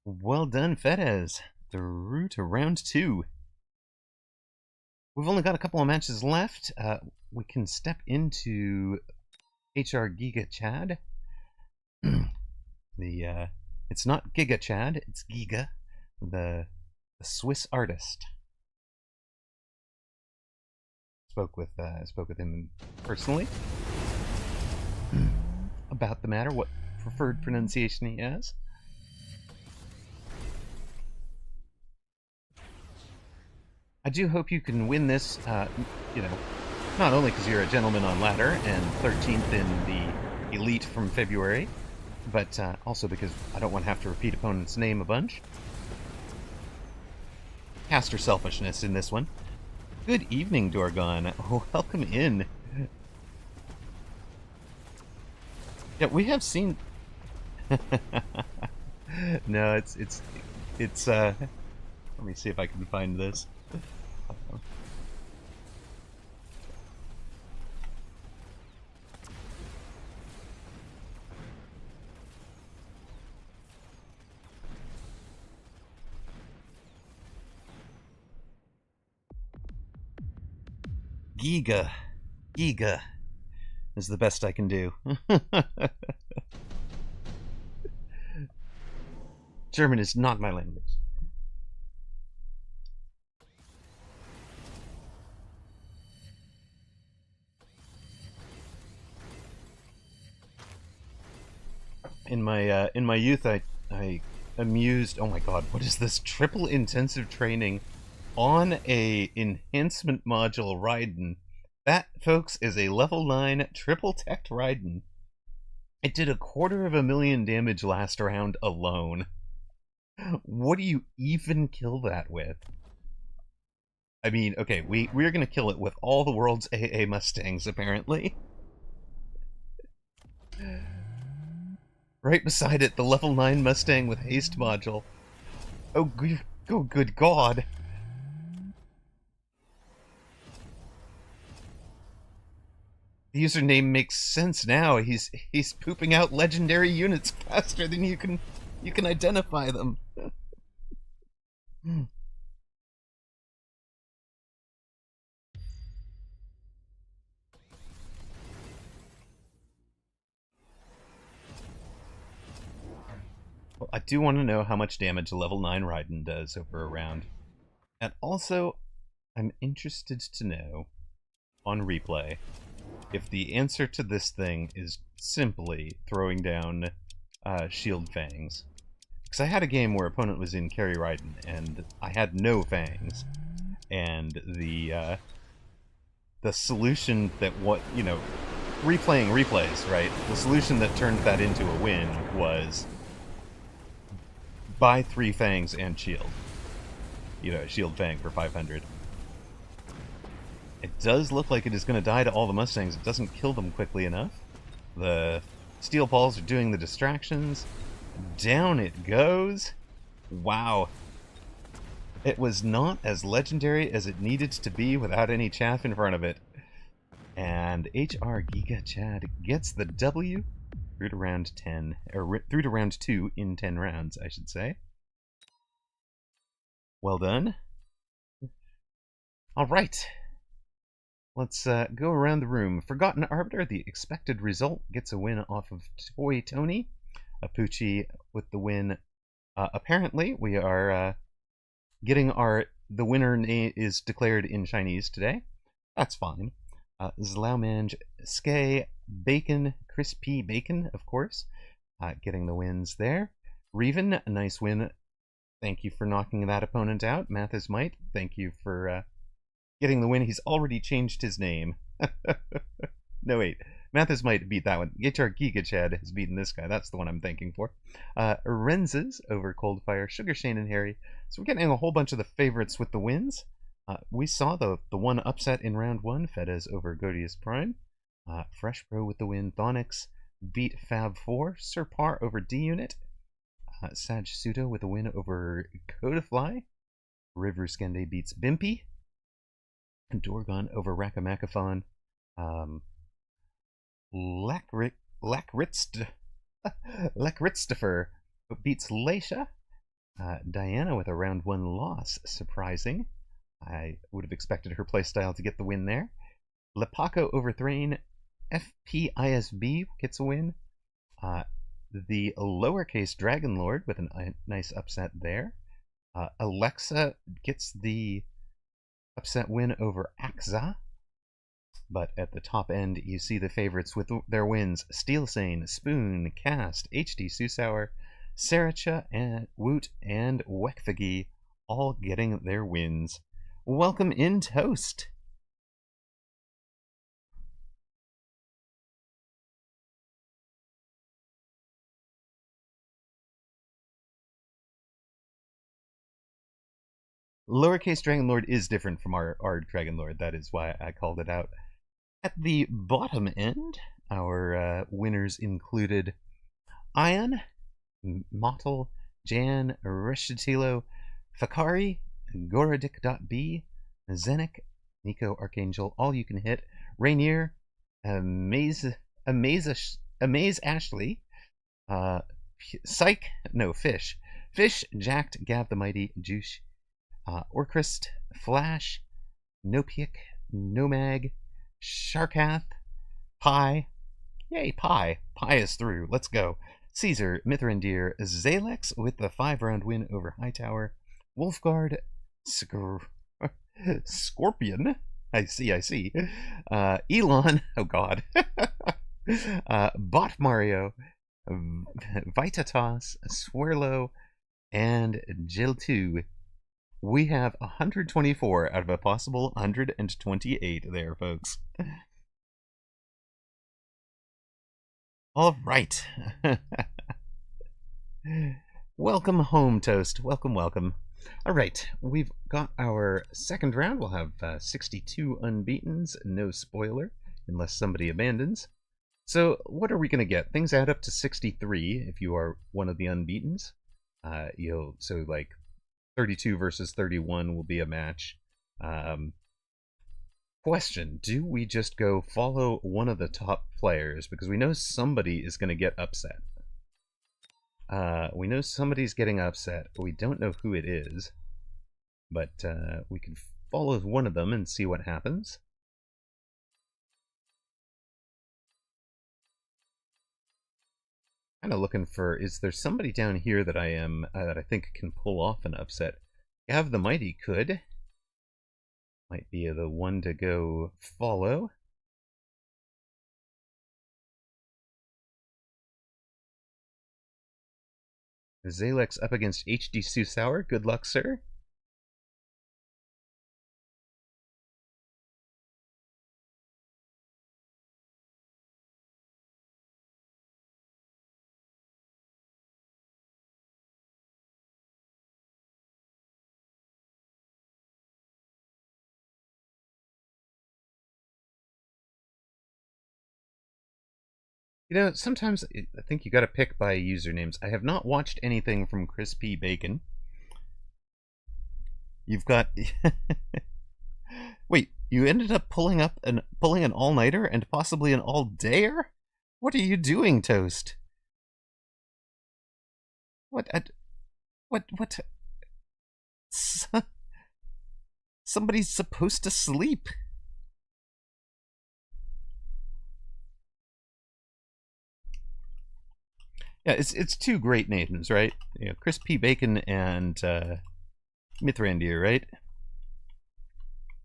Well done, Fedez. Through to round 2. We've only got a couple of matches left. We can step into HR Giga Chad. It's not Giga Chad, it's Giga, the Swiss artist. Spoke with him personally about the matter, what preferred pronunciation he has. I do hope you can win this, you know, not only because you're a gentleman on ladder and 13th in the Elite from February, but also because I don't want to have to repeat opponent's name a bunch. Caster selfishness in this one. Good evening, Dorgon. Welcome in. Yeah, we have seen... No, it's let me see if I can find this. Giga is the best I can do. German is not my language. In my youth, I amused. Oh my God, what is this? Triple intensive training on a enhancement module Raiden. That, folks, is a level 9 triple teched Raiden. It did 250,000 damage last round alone. What do you even kill that with? I mean, okay, we're gonna kill it with all the world's AA Mustangs, apparently. Right beside it, the level 9 Mustang with haste module. Oh, good God. The username makes sense now. He's pooping out legendary units faster than you can identify them. Well, I do want to know how much damage a level 9 Raiden does over a round. And also, I'm interested to know, on replay, if the answer to this thing is simply throwing down shield fangs. Because I had a game where opponent was in carry Raiden, and I had no fangs. And the solution that replaying replays, right? The solution that turned that into a win was buy 3 fangs and shield. You know, shield fang for 500. It does look like it is going to die to all the Mustangs. It doesn't kill them quickly enough. The steel balls are doing the distractions. Down it goes. Wow. It was not as legendary as it needed to be without any chaff in front of it. And HR Giga Chad gets the W through to round 10, or through to round 2 in 10 rounds, I should say. Well done. All right. Let's go around the room. Forgotten Arbiter, the expected result, gets a win off of Tourney. Apucci with the win. Apparently, we are getting the winner is declared in Chinese today. That's fine. Zlaumange, Skay, Bacon, Crispy Bacon, of course, getting the wins there. Reven, a nice win. Thank you for knocking that opponent out. Mathis Might, thank you for getting the win. He's already changed his name. No, wait. Mathis Might beat that one. HR Giga Chad has beaten this guy. That's the one I'm thanking for. Renzes over Coldfire, Sugar Shane and Harry. So we're getting a whole bunch of the favorites with the wins. We saw the one upset in round 1, Fedez over Godius Prime. Fresh Pro with the win. Thonix beat Fab 4. Sir Par over D-Unit. Saj Sudo with a win over Codifly. River Skende beats Bimpy. Dorgon over Rakamakathon. Lekritstifer beats Leisha. Diana with a round 1 loss. Surprising. I would have expected her playstyle to get the win there. Lepaco over Thrain. FPISB gets a win. The lowercase Dragon Lord with a nice upset there. Alexa gets the upset win over Akza. But at the top end, you see the favorites with their wins. Steel Sane, Spoon, Cast, HD Susauer, Saracha, and Woot, and Wekfagi all getting their wins. Welcome in, Toast! Lowercase Dragon Lord is different from our Dragon Lord. That is why I called it out. At the bottom end, our winners included Ion, Mottel, Jan, Reshetilo, Fakari, Gorodik.b, Zenik, Nico Archangel, All You Can Hit, Rainier, Amaze Ashley, Fish, Jacked, Gav the Mighty, Juice, Orcrist, Flash, Nopiak, Nomag, Sharkath, Pi. Yay, Pi. Pi is through. Let's go. Caesar, Mithrandir, Zalex with the 5-round win over Hightower. Wolfguard, Scorpion. I see. Elon. Oh, God. Bot Mario, Vitatos, Swirlo, and Jill2. We have 124 out of a possible 128 there, folks. All right. Welcome home, Toast. Welcome. All right, we've got our second round. We'll have 62 unbeatens, no spoiler, unless somebody abandons. So what are we going to get? Things add up to 63 if you are one of the unbeatens. So like 32 versus 31 will be a match. Question, do we just go follow one of the top players? Because we know somebody is going to get upset. We know somebody's getting upset. We don't know who it is. But we can follow one of them and see what happens. Kind of looking for, is there somebody down here that I think can pull off an upset? Gav the Mighty could. Might be the one to go follow. Zalex up against HD Susauer. Good luck, sir. You know, sometimes I think you gotta pick by usernames. I have not watched anything from Crispy Bacon. You've got... Wait, You ended up pulling an all-nighter and possibly an all-dayer? What are you doing, Toast? What? Somebody's supposed to sleep. Yeah, it's two great names, right? You know, Crispy Bacon and Mithrandir, right?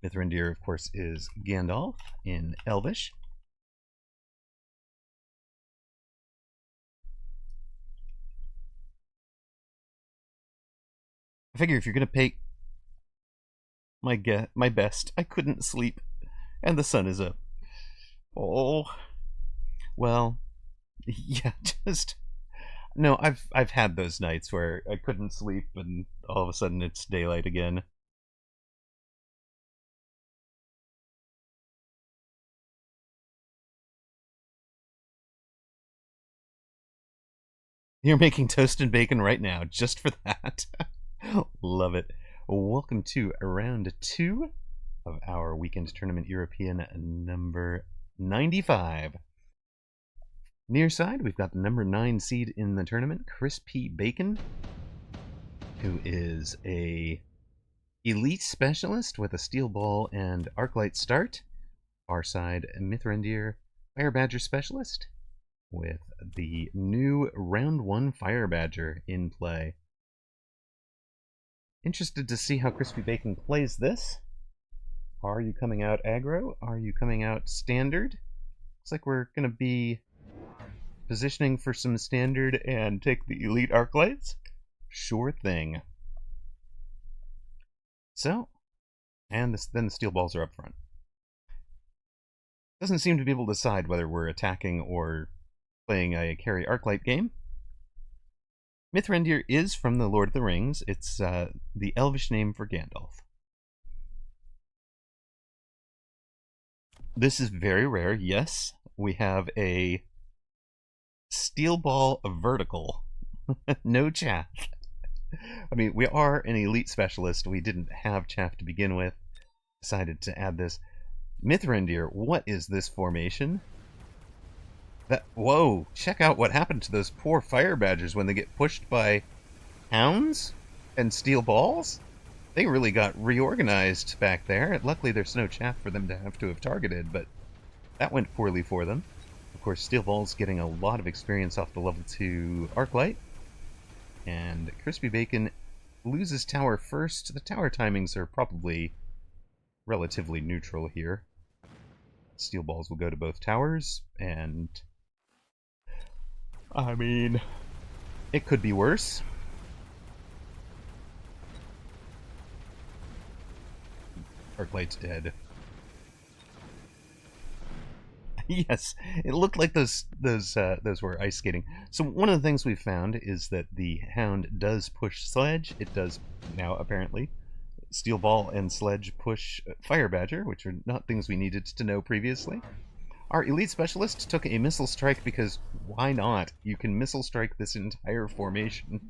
Mithrandir, of course, is Gandalf in Elvish. I figure if you're gonna pay my best, I couldn't sleep, and the sun is up. Oh, well, yeah, just no. I've had those nights where I couldn't sleep, and all of a sudden it's daylight again. You're making toast and bacon right now, just for that. Love it. Welcome to round 2 of our weekend tournament European number 95. Near side, we've got the number 9 seed in the tournament, Crispy Bacon, who is a elite specialist with a steel ball and arclight start. Far side, Mithrandir, Fire Badger specialist, with the new round 1 Fire Badger in play. Interested to see how Crispy Bacon plays this. Are you coming out aggro? Are you coming out standard? Looks like we're going to be positioning for some standard and take the elite arclights. Sure thing. So, and then the steel balls are up front. Doesn't seem to be able to decide whether we're attacking or playing a carry arclight game. Mithrandir is from the Lord of the Rings. It's the Elvish name for Gandalf. This is very rare. Yes, we have a steel ball vertical. No chaff. I mean, we are an elite specialist. We didn't have chaff to begin with. Decided to add this. Mithrandir, what is this formation? Whoa, check out what happened to those poor fire badgers when they get pushed by hounds and steel balls. They really got reorganized back there. Luckily there's no chaff for them to have targeted, but that went poorly for them. Of course, steel balls getting a lot of experience off the level 2 arclight, and Crispy Bacon loses tower first. The tower timings are probably relatively neutral here. Steel balls will go to both towers, and I mean, it could be worse. Arclight's dead. Yes, it looked like those were ice skating. So one of the things we've found is that the hound does push sledge. It does now, apparently. Steel ball and sledge push fire badger, which are not things we needed to know previously. Our elite specialist took a missile strike because why not? You can missile strike this entire formation.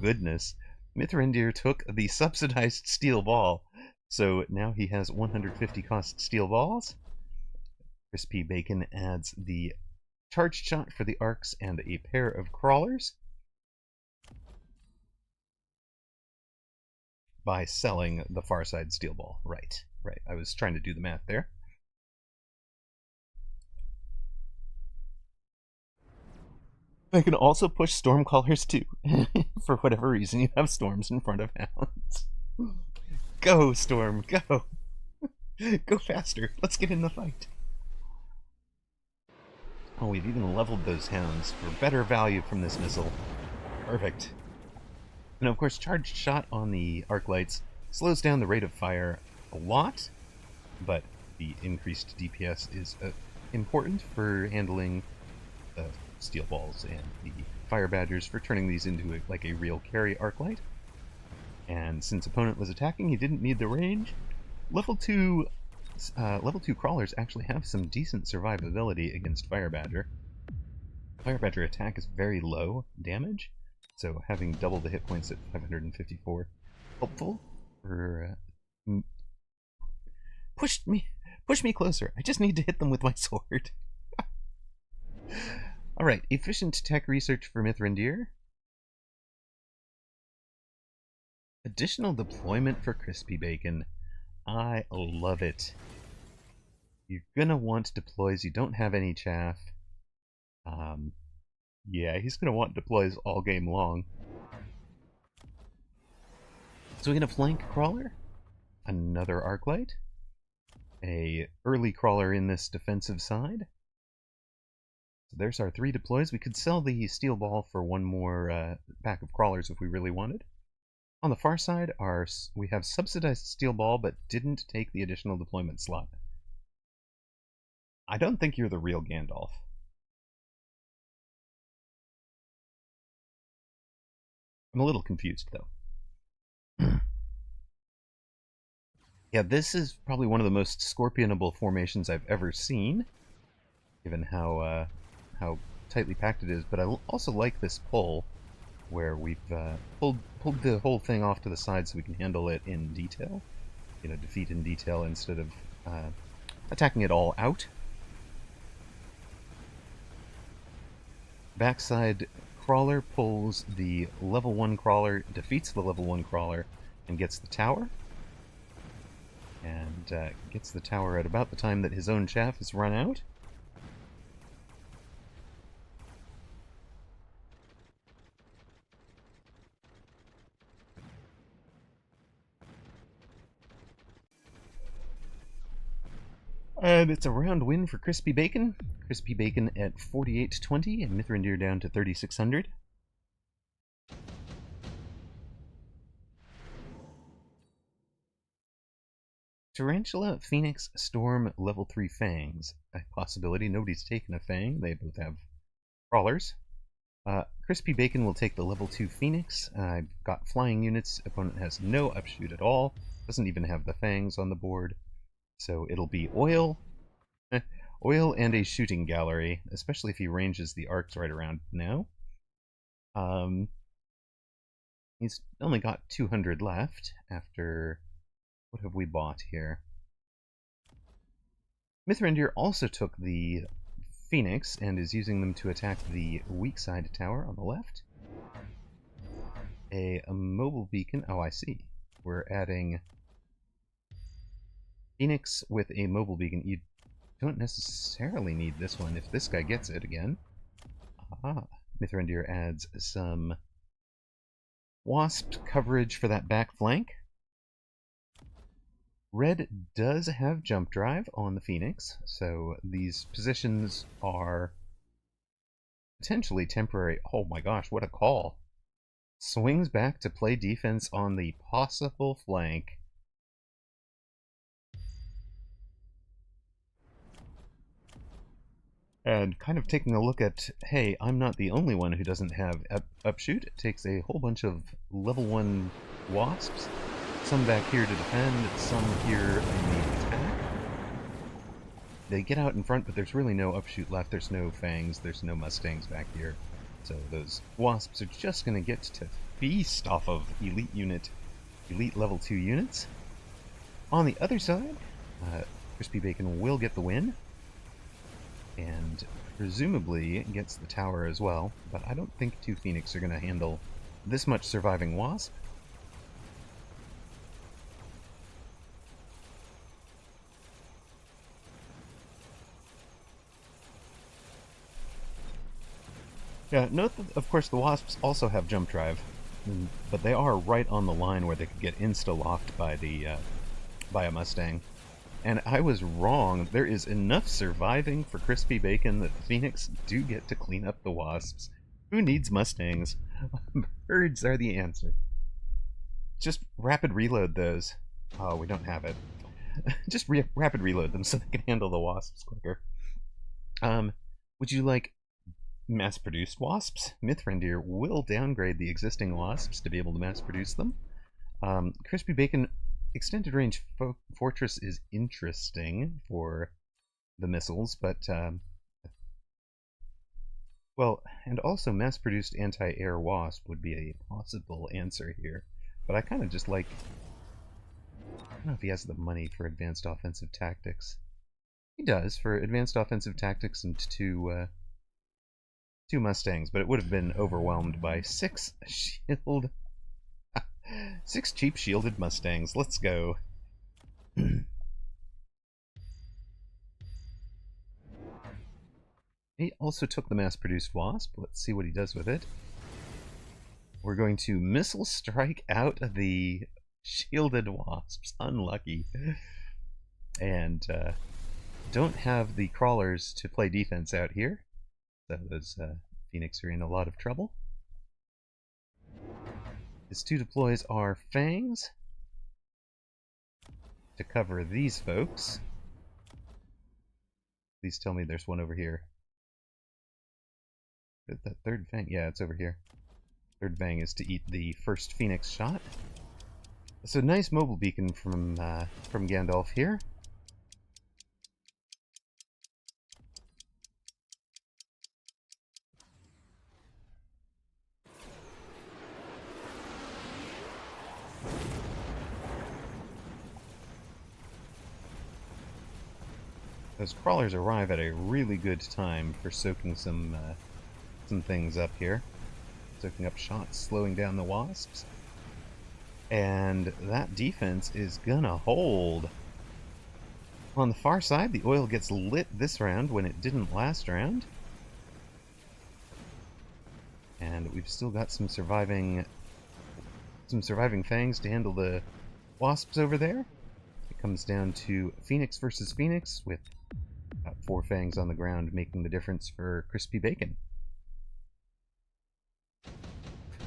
Goodness. Mithrandir took the subsidized steel ball, so now he has 150 cost steel balls. Crispy Bacon adds the charged shot for the arcs and a pair of crawlers by selling the far side steel ball. Right. I was trying to do the math there. They can also push storm callers too. For whatever reason, you have storms in front of hounds. Go, Storm, go! Go faster. Let's get in the fight. Oh, we've even leveled those hounds for better value from this missile. Perfect. And of course, charged shot on the arc lights slows down the rate of fire a lot, but the increased DPS is important for handling steel balls and the fire badgers, for turning these into like a real carry arc light. And since opponent was attacking, he didn't need the range. Level 2 crawlers actually have some decent survivability against fire badger. Fire badger attack is very low damage, so having double the hit points at 554 helpful for Push me closer. I just need to hit them with my sword. Alright, efficient tech research for Mithrandir. Additional deployment for Crispy Bacon. I love it. You're gonna want deploys. You don't have any chaff. Yeah, he's gonna want deploys all game long. So we get a flank crawler, another arclight, a early crawler in this defensive side. So there's our 3 deploys. We could sell the steel ball for one more pack of crawlers if we really wanted. On the far side, we have subsidized steel ball, but didn't take the additional deployment slot. I don't think you're the real Gandalf. I'm a little confused, though. Yeah, this is probably one of the most scorpionable formations I've ever seen, given how tightly packed it is. But I also like this pull, where we've pulled the whole thing off to the side so we can handle it in detail. You know, defeat in detail instead of attacking it all out. Backside crawler pulls the level 1 crawler, defeats the level 1 crawler, and gets the tower. And gets the tower at about the time that his own chaff is run out. And it's a round win for Crispy Bacon. Crispy Bacon at 4820 and Mithrandir down to 3600. Tarantula, Phoenix, Storm, level 3 Fangs. A possibility. Nobody's taken a Fang. They both have crawlers. Crispy Bacon will take the level 2 Phoenix. I've got flying units. Opponent has no upshoot at all. Doesn't even have the Fangs on the board. So it'll be oil. Oil and a shooting gallery, especially if he ranges the arcs right around now. He's only got 200 left after... What have we bought here? Mithrandir also took the Phoenix and is using them to attack the weak side tower on the left. A mobile beacon. Oh, I see. We're adding Phoenix with a mobile beacon. You don't necessarily need this one if this guy gets it again. Ah, Mithrandir adds some Wasp coverage for that back flank. Red does have jump drive on the Phoenix, so these positions are potentially temporary. Oh my gosh, what a call. Swings back to play defense on the possible flank. And kind of taking a look at, hey, I'm not the only one who doesn't have upshoot. It takes a whole bunch of level 1 Wasps. Some back here to defend, some here in the attack. They get out in front, but there's really no upshoot left. There's no Fangs, there's no Mustangs back here. So those Wasps are just going to get to feast off of elite level 2 units. On the other side, Crispy Bacon will get the win. And presumably gets the tower as well. But I don't think 2 Phoenix are going to handle this much surviving Wasp. Yeah, note that, of course, the Wasps also have jump drive, but they are right on the line where they could get insta-locked by a Mustang. And I was wrong. There is enough surviving for Crispy Bacon that the Phoenix do get to clean up the Wasps. Who needs Mustangs? Birds are the answer. Just rapid reload those. Oh, we don't have it. Just rapid reload them so they can handle the Wasps quicker. Would you like mass-produced Wasps? Mithrandir will downgrade the existing Wasps to be able to mass-produce them. Crispy Bacon extended range fortress is interesting for the missiles, but well, and also mass-produced anti-air Wasp would be a possible answer here. But I kind of just like don't know if he has the money for advanced offensive tactics. He does, for advanced offensive tactics and two Mustangs, but it would have been overwhelmed by 6 shield... 6 cheap shielded Mustangs. Let's go. He also took the mass-produced Wasp. Let's see what he does with it. We're going to missile strike out the shielded Wasps. Unlucky. And don't have the crawlers to play defense out here. So those Phoenix are in a lot of trouble. His 2 deploys are Fangs to cover these folks. Please tell me there's one over here. That third Fang? Yeah, it's over here. Third Fang is to eat the first Phoenix shot. So nice mobile beacon from Gandalf here. Those crawlers arrive at a really good time for soaking some things up here. Soaking up shots, slowing down the Wasps. And that defense is gonna hold. On the far side, the oil gets lit this round when it didn't last round. And we've still got some surviving Fangs to handle the Wasps over there. It comes down to Phoenix versus Phoenix, with about 4 Fangs on the ground making the difference for Crispy Bacon.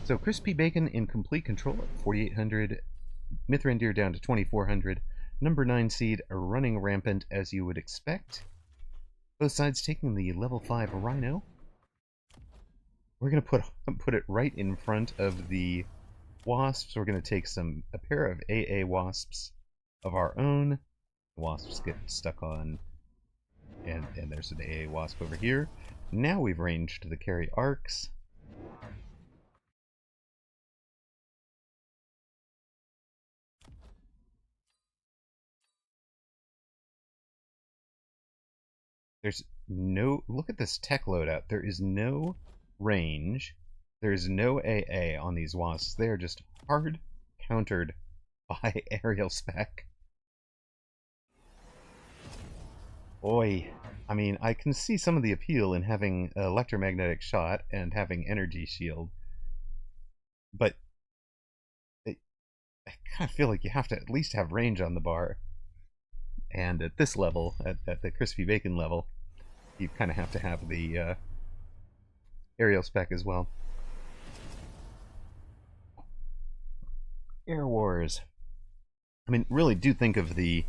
So Crispy Bacon in complete control at 4,800, Mithrandir down to 2,400, number 9 seed running rampant as you would expect. Both sides taking the level 5 Rhino. We're going to put it right in front of the Wasps. We're going to take a pair of AA Wasps of our own. The Wasps get stuck on, and there's an AA Wasp over here. Now we've ranged the carry arcs. There's no... Look at this tech loadout. There is no range. There is no AA on these Wasps. They are just hard countered by aerial spec. Boy. I mean, I can see some of the appeal in having electromagnetic shot and having energy shield. But I kind of feel like you have to at least have range on the bar. And at this level, at the Crispy Bacon level, you kind of have to have the aerial spec as well. Air Wars. I mean, really do think of the...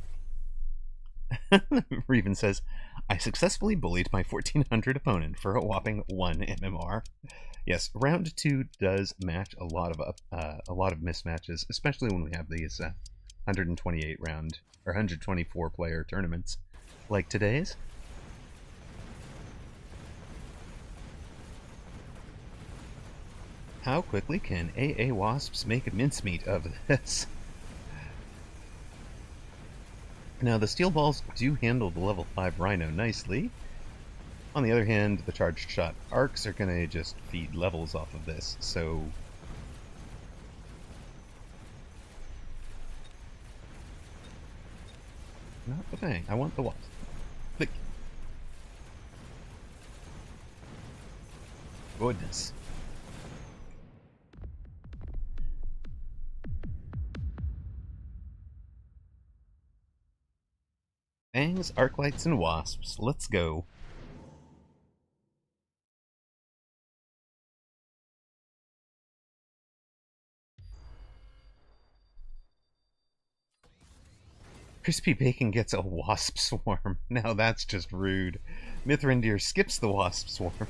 Reven says, I successfully bullied my 1400 opponent for a whopping 1 MMR. Yes, round 2 does match a lot of mismatches, especially when we have these 128 round or 124 player tournaments like today's. How quickly can AA Wasps make a mincemeat of this? Now, the steel balls do handle the level 5 Rhino nicely. On the other hand, the charged shot arcs are going to just feed levels off of this, so... Not the thing. I want the wasp. Click. Goodness. Fangs, Arclights, and Wasps. Let's go. Crispy Bacon gets a Wasp Swarm. Now that's just rude. Mithrandir skips the Wasp Swarm.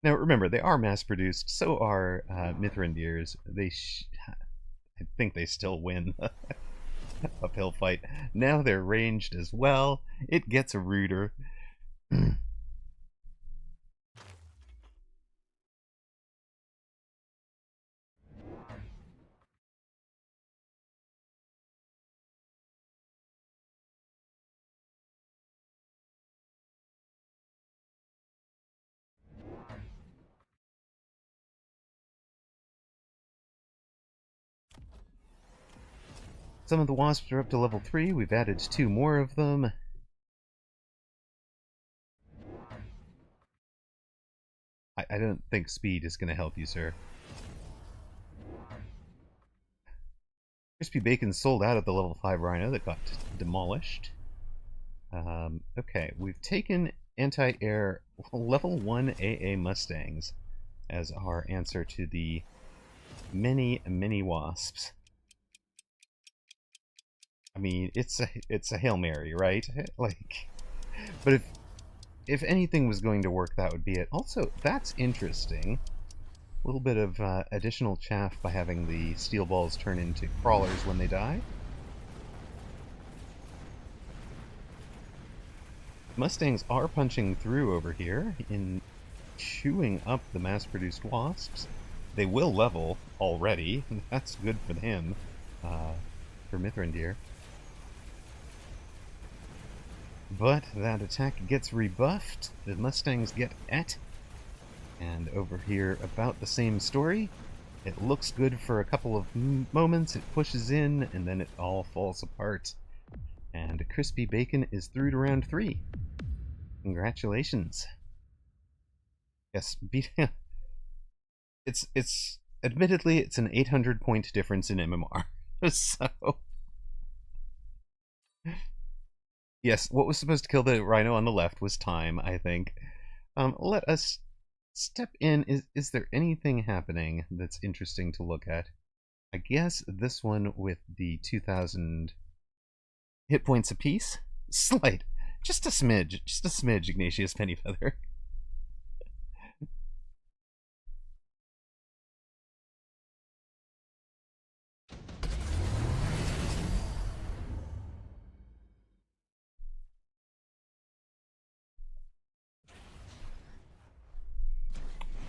Now remember, they are mass-produced. So are Mithrandirs. I think they still win. Uphill fight. Now they're ranged as well. It gets ruder. Some of the wasps are up to level 3. We've added 2 more of them. I don't think speed is going to help you, sir. Crispy Bacon sold out of the level 5 Rhino that got demolished. Okay, we've taken anti-air level 1 AA Mustangs as our answer to the many, many wasps. I mean, it's a Hail Mary, right? Like, but if anything was going to work, that would be it. Also, that's interesting. A little bit of additional chaff by having the steel balls turn into crawlers when they die. Mustangs are punching through over here in chewing up the mass-produced wasps. They will level already. That's good for them, for Mithrandir. But that attack gets rebuffed. The Mustangs get et. And over here, about the same story. It looks good for a couple of moments, it pushes in, and then it all falls apart. And Crispy Bacon is through to round 3. Congratulations. Yes, it's admittedly, it's an 800-point difference in MMR. So... Yes, what was supposed to kill the Rhino on the left was time, I think. Let us step in. Is there anything happening that's interesting to look at? I guess this one with the 2,000 hit points apiece. Slight. Just a smidge, Ignatius Pennyfeather.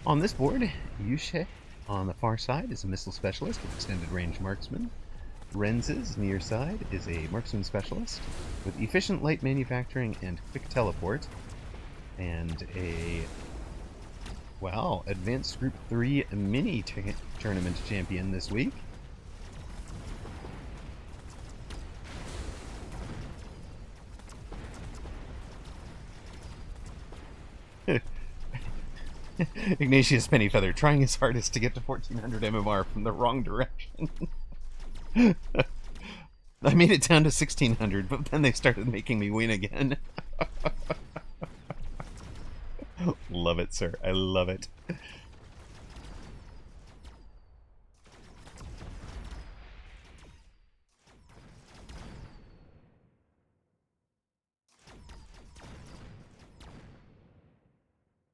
On this board, Yushe on the far side is a missile specialist with extended range marksman. Renz's near side is a marksman specialist with efficient light manufacturing and quick teleport. And a, wow, advanced group 3 mini tournament champion this week. Ignatius Pennyfeather trying his hardest to get to 1400 MMR from the wrong direction. I made it down to 1600, but then they started making me win again. Love it, sir. I love it.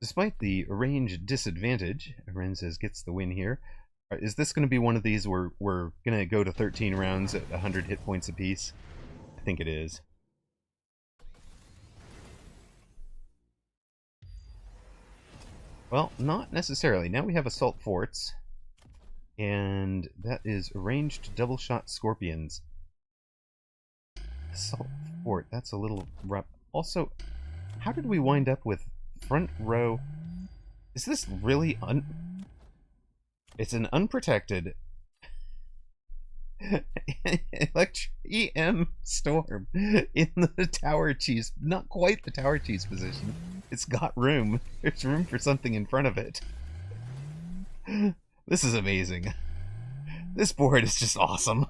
Despite the range disadvantage, Renzes gets the win here. Is this going to be one of these where we're going to go to 13 rounds at 100 hit points apiece? I think it is. Well, not necessarily. Now we have assault forts, and that is ranged double shot scorpions. Assault fort, that's a little rough. Also, how did we wind up with front row? Is this really it's an unprotected EM storm in the tower cheese, not quite the tower cheese position. It's got room. There's room for something in front of it. This is amazing. This board is just awesome.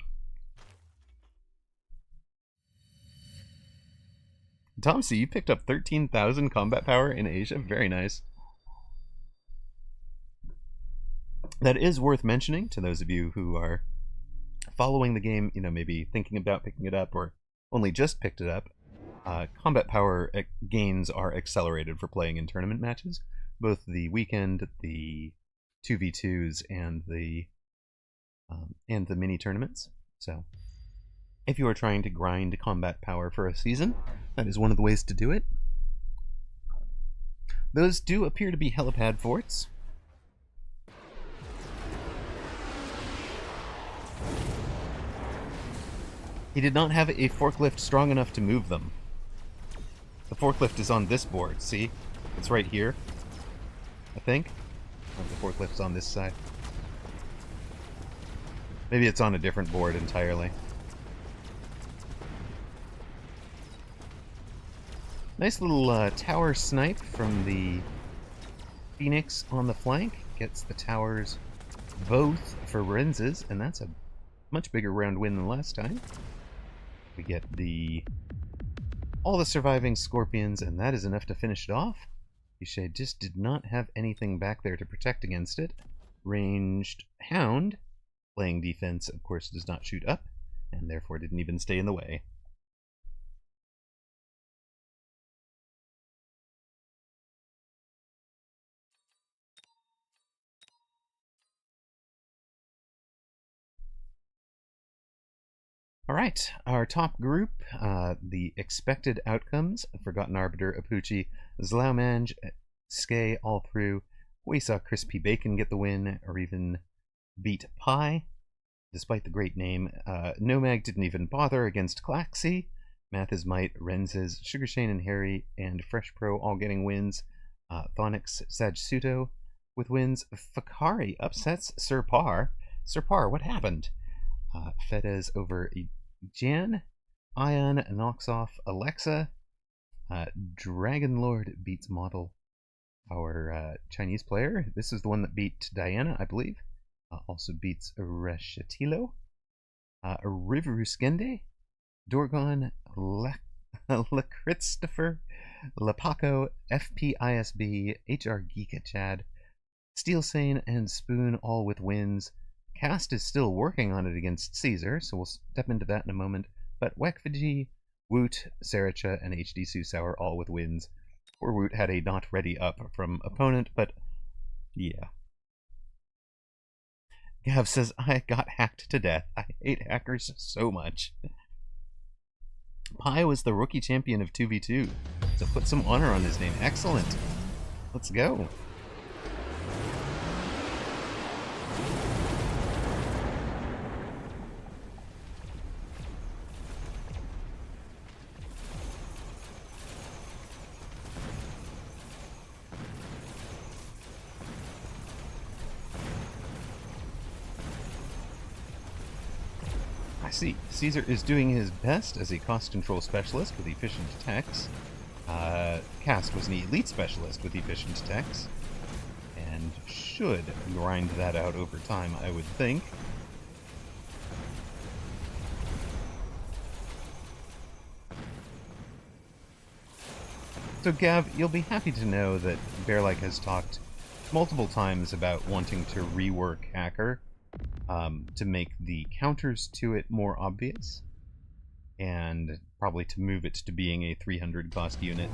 Tom C, you picked up 13,000 combat power in Asia. Very nice. That is worth mentioning to those of you who are following the game, you know, maybe thinking about picking it up or only just picked it up. Combat power gains are accelerated for playing in tournament matches. Both the weekend, the 2v2s, and the mini tournaments. So, if you are trying to grind combat power for a season, that is one of the ways to do it. Those do appear to be helipad forts. He did not have a forklift strong enough to move them. The forklift is on this board, see? It's right here, I think. Oh, the forklift's on this side. Maybe it's on a different board entirely. Nice little tower snipe from the Phoenix on the flank. Gets the towers both for Renz's, and that's a much bigger round win than last time. We get all the surviving Scorpions, and that is enough to finish it off. Guichet just did not have anything back there to protect against it. Ranged Hound, playing defense, of course, does not shoot up, and therefore didn't even stay in the way. Alright, our top group, the expected outcomes: Forgotten Arbiter, Apuchi, Zlaumange, Skay all through. We saw Crispy Bacon get the win, or even beat Pie, despite the great name. Nomag didn't even bother against Claxy. Math is Might, Renz's, Sugarshane and Harry, and Fresh Pro all getting wins. Thonix, Sajsuto with wins. Fakari upsets Sir Par. Sir Par, what happened? Fedez over Jan. Ion knocks off Alexa. Dragon Lord beats Model, our Chinese player. This is the one that beat Diana, I believe. Also beats Reshetilo. Riveruskende. Dorgon. Christopher. Lapaco. FPISB. HR Geeka Chad. Steel Sane and Spoon all with wins. Cast is still working on it against Caesar, so we'll step into that in a moment. But Wekfiji, Woot, Saracha, and HD Susauer all with wins. Poor Woot had a not ready up from opponent, but yeah. Gav says, I got hacked to death. I hate hackers so much. Pi was the rookie champion of 2v2, so put some honor on his name. Excellent. Let's go. I see. Caesar is doing his best as a cost control specialist with efficient techs. Cast was an elite specialist with efficient techs, and should grind that out over time, I would think. So Gav, you'll be happy to know that Bearlike has talked multiple times about wanting to rework Hacker to make the counters to it more obvious, and probably to move it to being a 300 cost unit.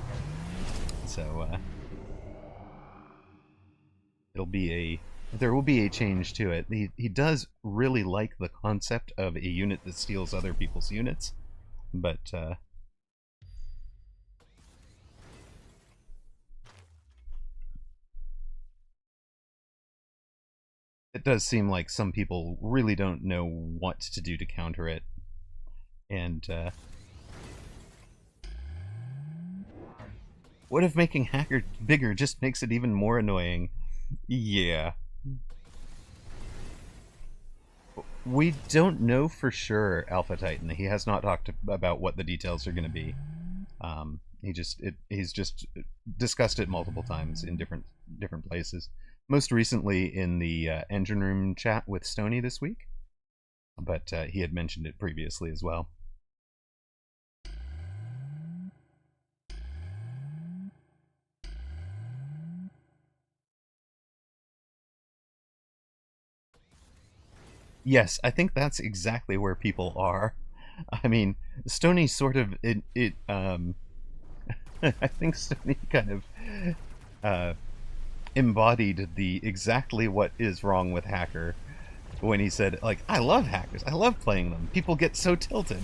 So there will be a change to it. He does really like the concept of a unit that steals other people's units, but it does seem like some people really don't know what to do to counter it. And what if making Hacker bigger just makes it even more annoying? Yeah. We don't know for sure, Alpha Titan. He has not talked about what the details are going to be. He's just discussed it multiple times in different places. Most recently in the engine room chat with Stoney this week, but he had mentioned it previously as well. Yes, I think that's exactly where people are. I mean, Stoney sort of I think Stoney kind of embodied the exactly what is wrong with Hacker when he said, like, I love hackers, I love playing them, people get so tilted.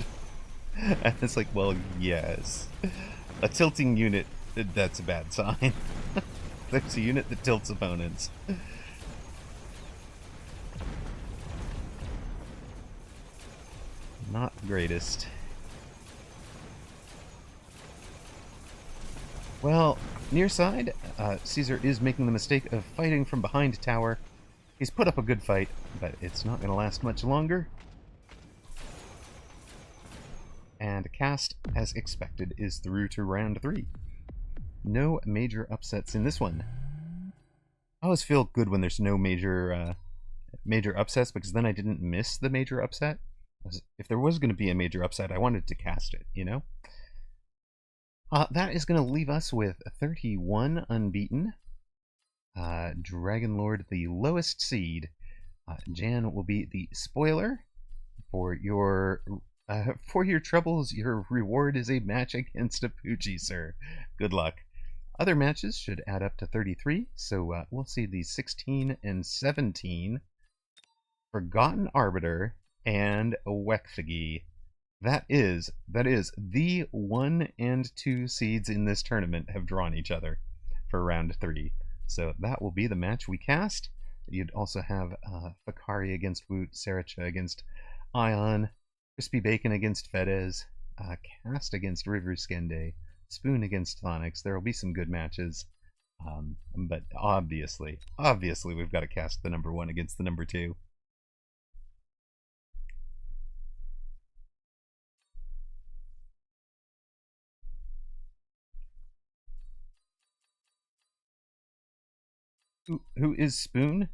And it's like, well, yes, a tilting unit, that's a bad sign. There's a unit that tilts opponents. Not the greatest. Well, near side, Caesar is making the mistake of fighting from behind tower. He's put up a good fight, but it's not going to last much longer. And Cast, as expected, is through to round 3. no major upsets in this one. I always feel good when there's no major upsets, because then I didn't miss the major upset. If there was going to be a major upset, I wanted to cast it, you know? That is going to leave us with 31 unbeaten. Dragon Lord, the lowest seed. Jan will be the spoiler. For your troubles, your reward is a match against a Poochie, sir. Good luck. Other matches should add up to 33, so we'll see the 16 and 17. Forgotten Arbiter and Wekfigi. That is the 1 and 2 seeds in this tournament have drawn each other for round 3. So that will be the match we cast. You'd also have Fakari against Woot, Saracha against Ion, Crispy Bacon against Fedez, Cast against River Skende, Spoon against Thonix. There will be some good matches, but obviously we've got to cast the number 1 against the number 2. Who is Spoon?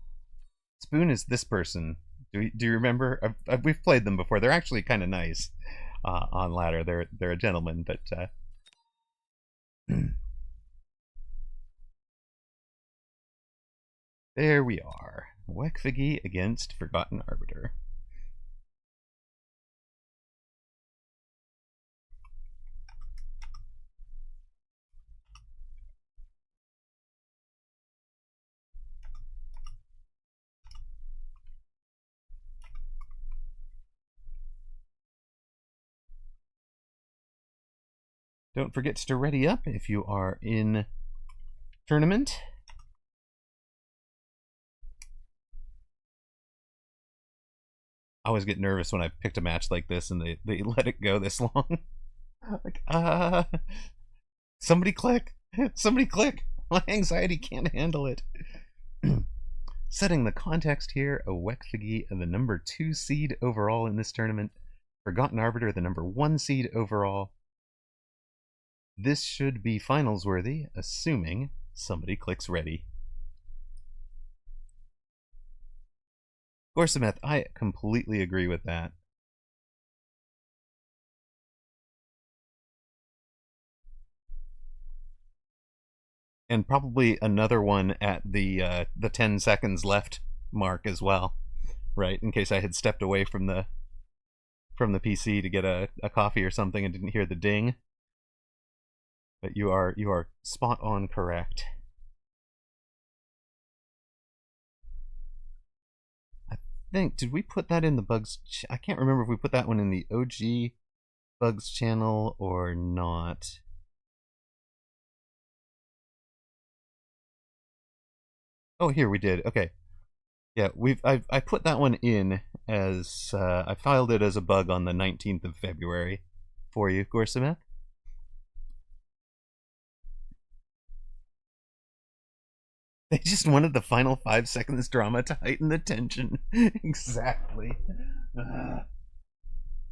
Spoon is this person. Do you remember? We've played them before. They're actually kind of nice on ladder. They're a gentleman, but there we are. Wekfigi against Forgotten Arbiter. Don't forget to ready up if you are in tournament. I always get nervous when I picked a match like this and they let it go this long. Like, somebody click. Somebody click. My anxiety can't handle it. Setting the context here, Wekfigi, the number 2 seed overall in this tournament. Forgotten Arbiter, the number 1 seed overall. This should be finals worthy, assuming somebody clicks ready. Gorsameth, I completely agree with that. And probably another one at the 10 seconds left mark as well, right? In case I had stepped away from the PC to get a coffee or something and didn't hear the ding. But you are spot on correct. I think, did we put that in the Bugs? I can't remember if we put that one in the OG Bugs channel or not. Oh, here we did. Okay, yeah, I put that one in as I filed it as a bug on the 19th of February for you, Gorsameth. They just wanted the final 5 seconds drama to heighten the tension. Exactly.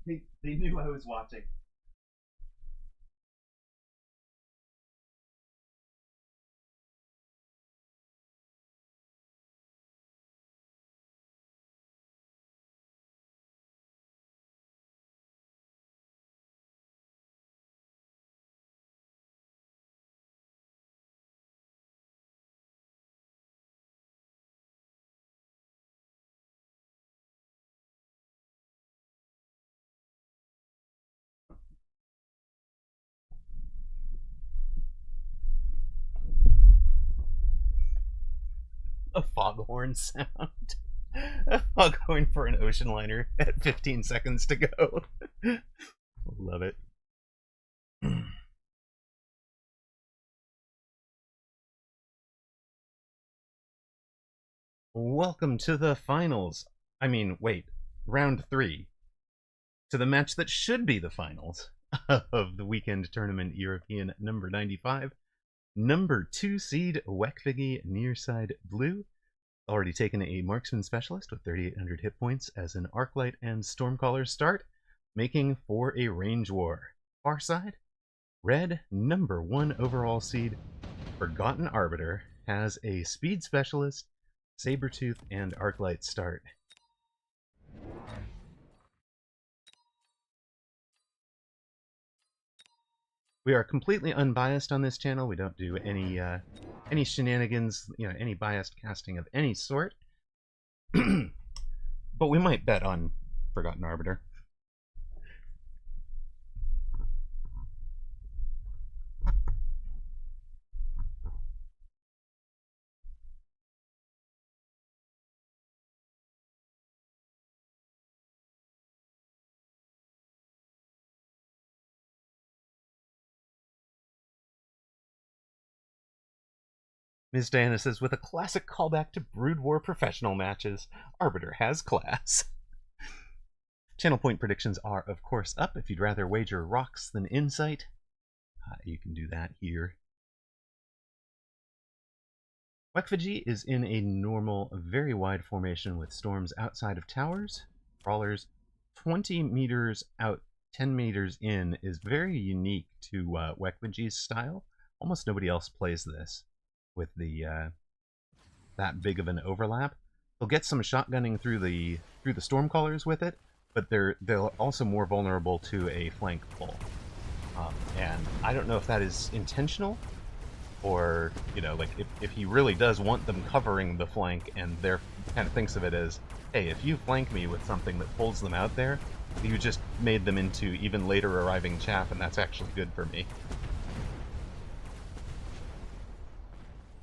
They knew I was watching. A foghorn sound. A foghorn for an ocean liner at 15 seconds to go. Love it. Welcome to the finals. I mean, wait, round 3. To the match that should be the finals of the weekend tournament European number 95. Number 2 seed Wekfigi Nearside Blue. Already taken a marksman specialist with 3,800 hit points as an Arclight and Stormcaller start, making for a range war. Far side, Red, number 1 overall seed, Forgotten Arbiter, has a Speed Specialist, Sabretooth, and Arclight start. We are completely unbiased on this channel. We don't do any shenanigans, any biased casting of any sort. But we might bet on Forgotten Arbiter. Ms. Diana says, with a classic callback to Brood War professional matches, Arbiter has class. Channel point predictions are, of course, up. If you'd rather wager rocks than insight, you can do that here. Wekfiji is in a normal, very wide formation with storms outside of towers. Crawlers 20 meters out, 10 meters in is very unique to Wekfiji's style. Almost nobody else plays this with the that big of an overlap. They'll get some shotgunning through the Stormcallers with it, but they're also more vulnerable to a flank pull. And I don't know if that is intentional, or like if he really does want them covering the flank, and they're kind of thinks of it as, hey, if you flank me with something that pulls them out there, you just made them into even later arriving chaff, and that's actually good for me.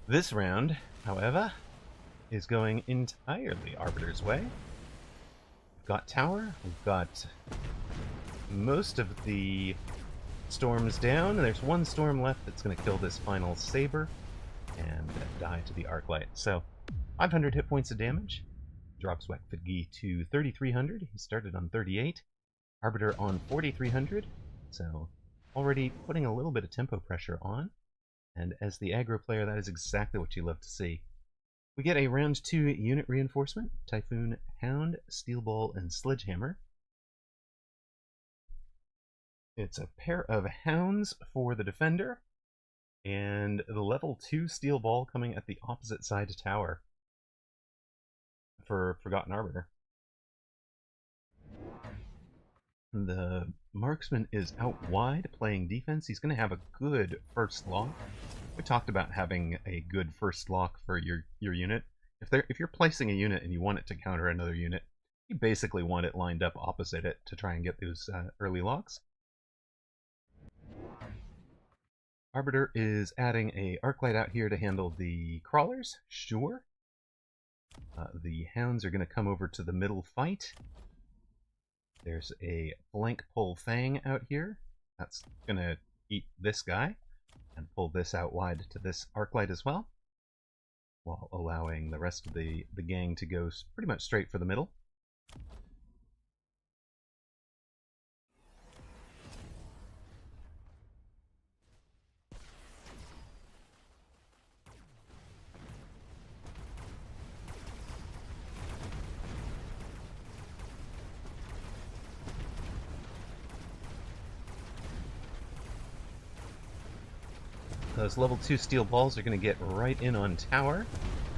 This round, however, is going entirely Arbiter's way. We've got tower, we've got most of the storms down, and there's one storm left that's going to kill this final saber and die to the Arclight. So 500 hit points of damage, drops Wekfiji to 3,300. He started on 38. Arbiter on 4,300, so already putting a little bit of tempo pressure on. And as the aggro player, that is exactly what you love to see. We get a round 2 unit reinforcement: Typhoon, Hound, Steel Ball, and Sledgehammer. It's a pair of Hounds for the Defender, and the level 2 Steel Ball coming at the opposite side tower for Forgotten Arbiter. The marksman is out wide playing defense. He's going to have a good first lock. We talked about having a good first lock for your unit. If you're placing a unit and you want it to counter another unit, you basically want it lined up opposite it to try and get those early locks. Arbiter is adding a Arclight out here to handle the crawlers. Sure. The Hounds are going to come over to the middle fight. There's a flank pull Fang out here. That's going to eat this guy and pull this out wide to this Arclight as well, while allowing the rest of the gang to go pretty much straight for the middle. Those level 2 steel balls are going to get right in on tower,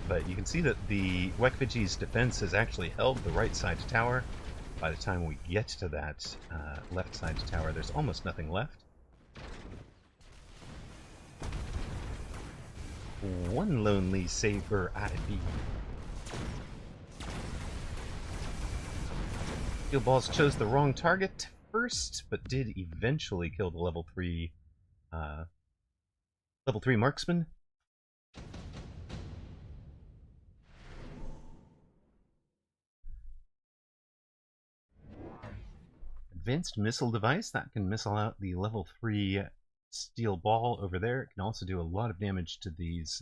but you can see that the Wekfiji's defense has actually held the right side tower. By the time we get to that left side tower, there's almost nothing left. One lonely saber out of B. Steel balls chose the wrong target first, but did eventually kill the level 3 marksman. Advanced missile device that can missile out the level 3 steel ball over there. It can also do a lot of damage to these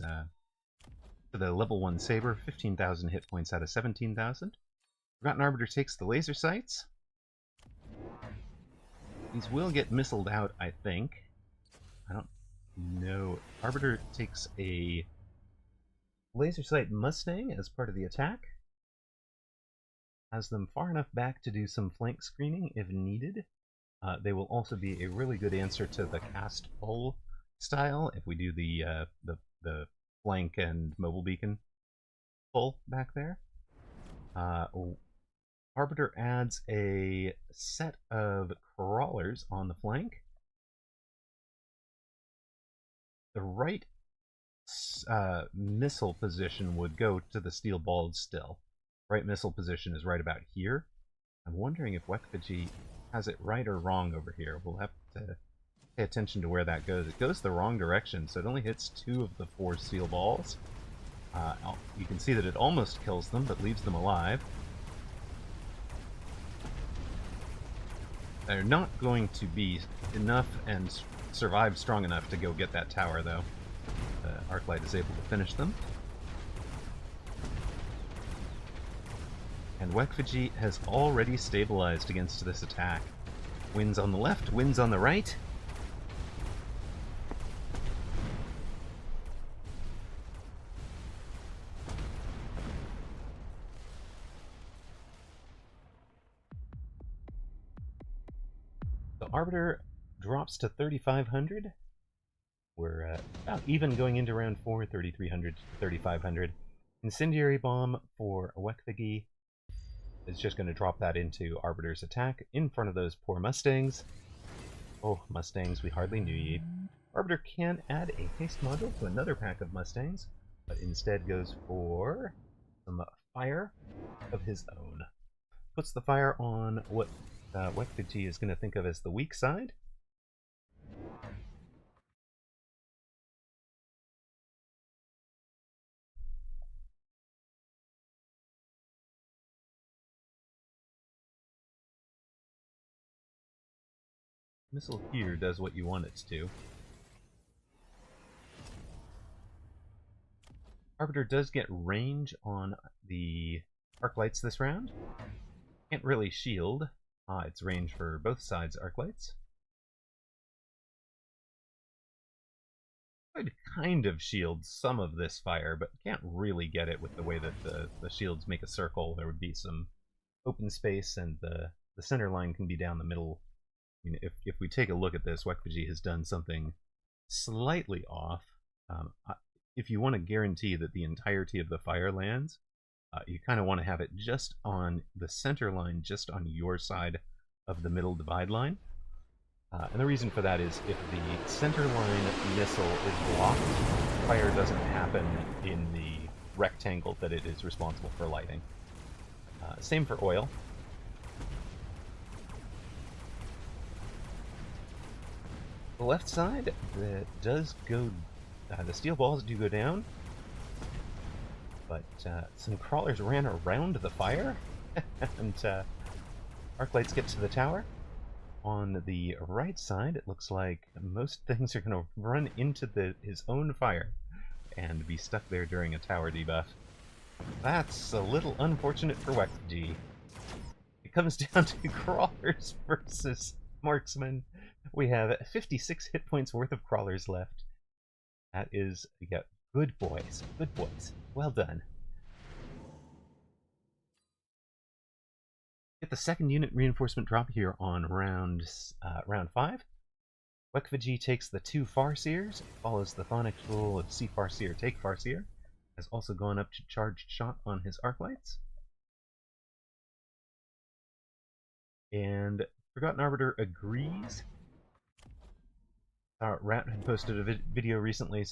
to the level 1 saber. 15,000 hit points out of 17,000. Forgotten Arbiter takes the laser sights. These will get missiled out, I think. I don't know. Arbiter takes a laser sight Mustang as part of the attack. Has them far enough back to do some flank screening if needed. They will also be a really good answer to the cast pull style if we do the flank and mobile beacon pull back there. Arbiter adds a set of crawlers on the flank. The right missile position would go to the steel balls still. Right missile position is right about here. I'm wondering if Wekfiji has it right or wrong over here. We'll have to pay attention to where that goes. It goes the wrong direction, so it only hits 2 of the 4 steel balls. You can see that it almost kills them, but leaves them alive. They're not going to be enough and survive strong enough to go get that tower, though. The Arclight is able to finish them. And Wekfiji has already stabilized against this attack. Wins on the left, wins on the right. The Arbiter drops to 3,500. We're about even going into round 4, 3,300 to 3,500. Incendiary Bomb for Wekfiji is just going to drop that into Arbiter's attack in front of those poor Mustangs. Oh, Mustangs, we hardly knew ye. Arbiter can add a haste module to another pack of Mustangs, but instead goes for some fire of his own. Puts the fire on what Wekfiji is going to think of as the weak side. Missile here does what you want it to. Arbiter does get range on the Arclights this round. Can't really shield. It's range for both sides Arclights. Could kind of shield some of this fire, but can't really get it with the way that the shields make a circle. There would be some open space, and the center line can be down the middle. I mean, if we take a look at this, Wekfiji has done something slightly off. If you want to guarantee that the entirety of the fire lands, you kind of want to have it just on the center line, just on your side of the middle divide line. And the reason for that is if the center line missile is blocked, fire doesn't happen in the rectangle that it is responsible for lighting. Same for oil. The left side, that does go, the steel balls do go down, but some crawlers ran around the fire, and Arclights get to the tower. On the right side, it looks like most things are going to run into his own fire and be stuck there during a tower debuff. That's a little unfortunate for Wekfiji. It comes down to crawlers versus marksmen. We have 56 hit points worth of crawlers left. That is, yeah, good boys. Good boys. Well done. Get the second unit reinforcement drop here on round 5. Wekfiji takes the 2 Farseers, follows the Thonic rule of see Farseer, take Farseer. Has also gone up to charged shot on his Arclights. And Forgotten Arbiter agrees. Rat had posted a video recently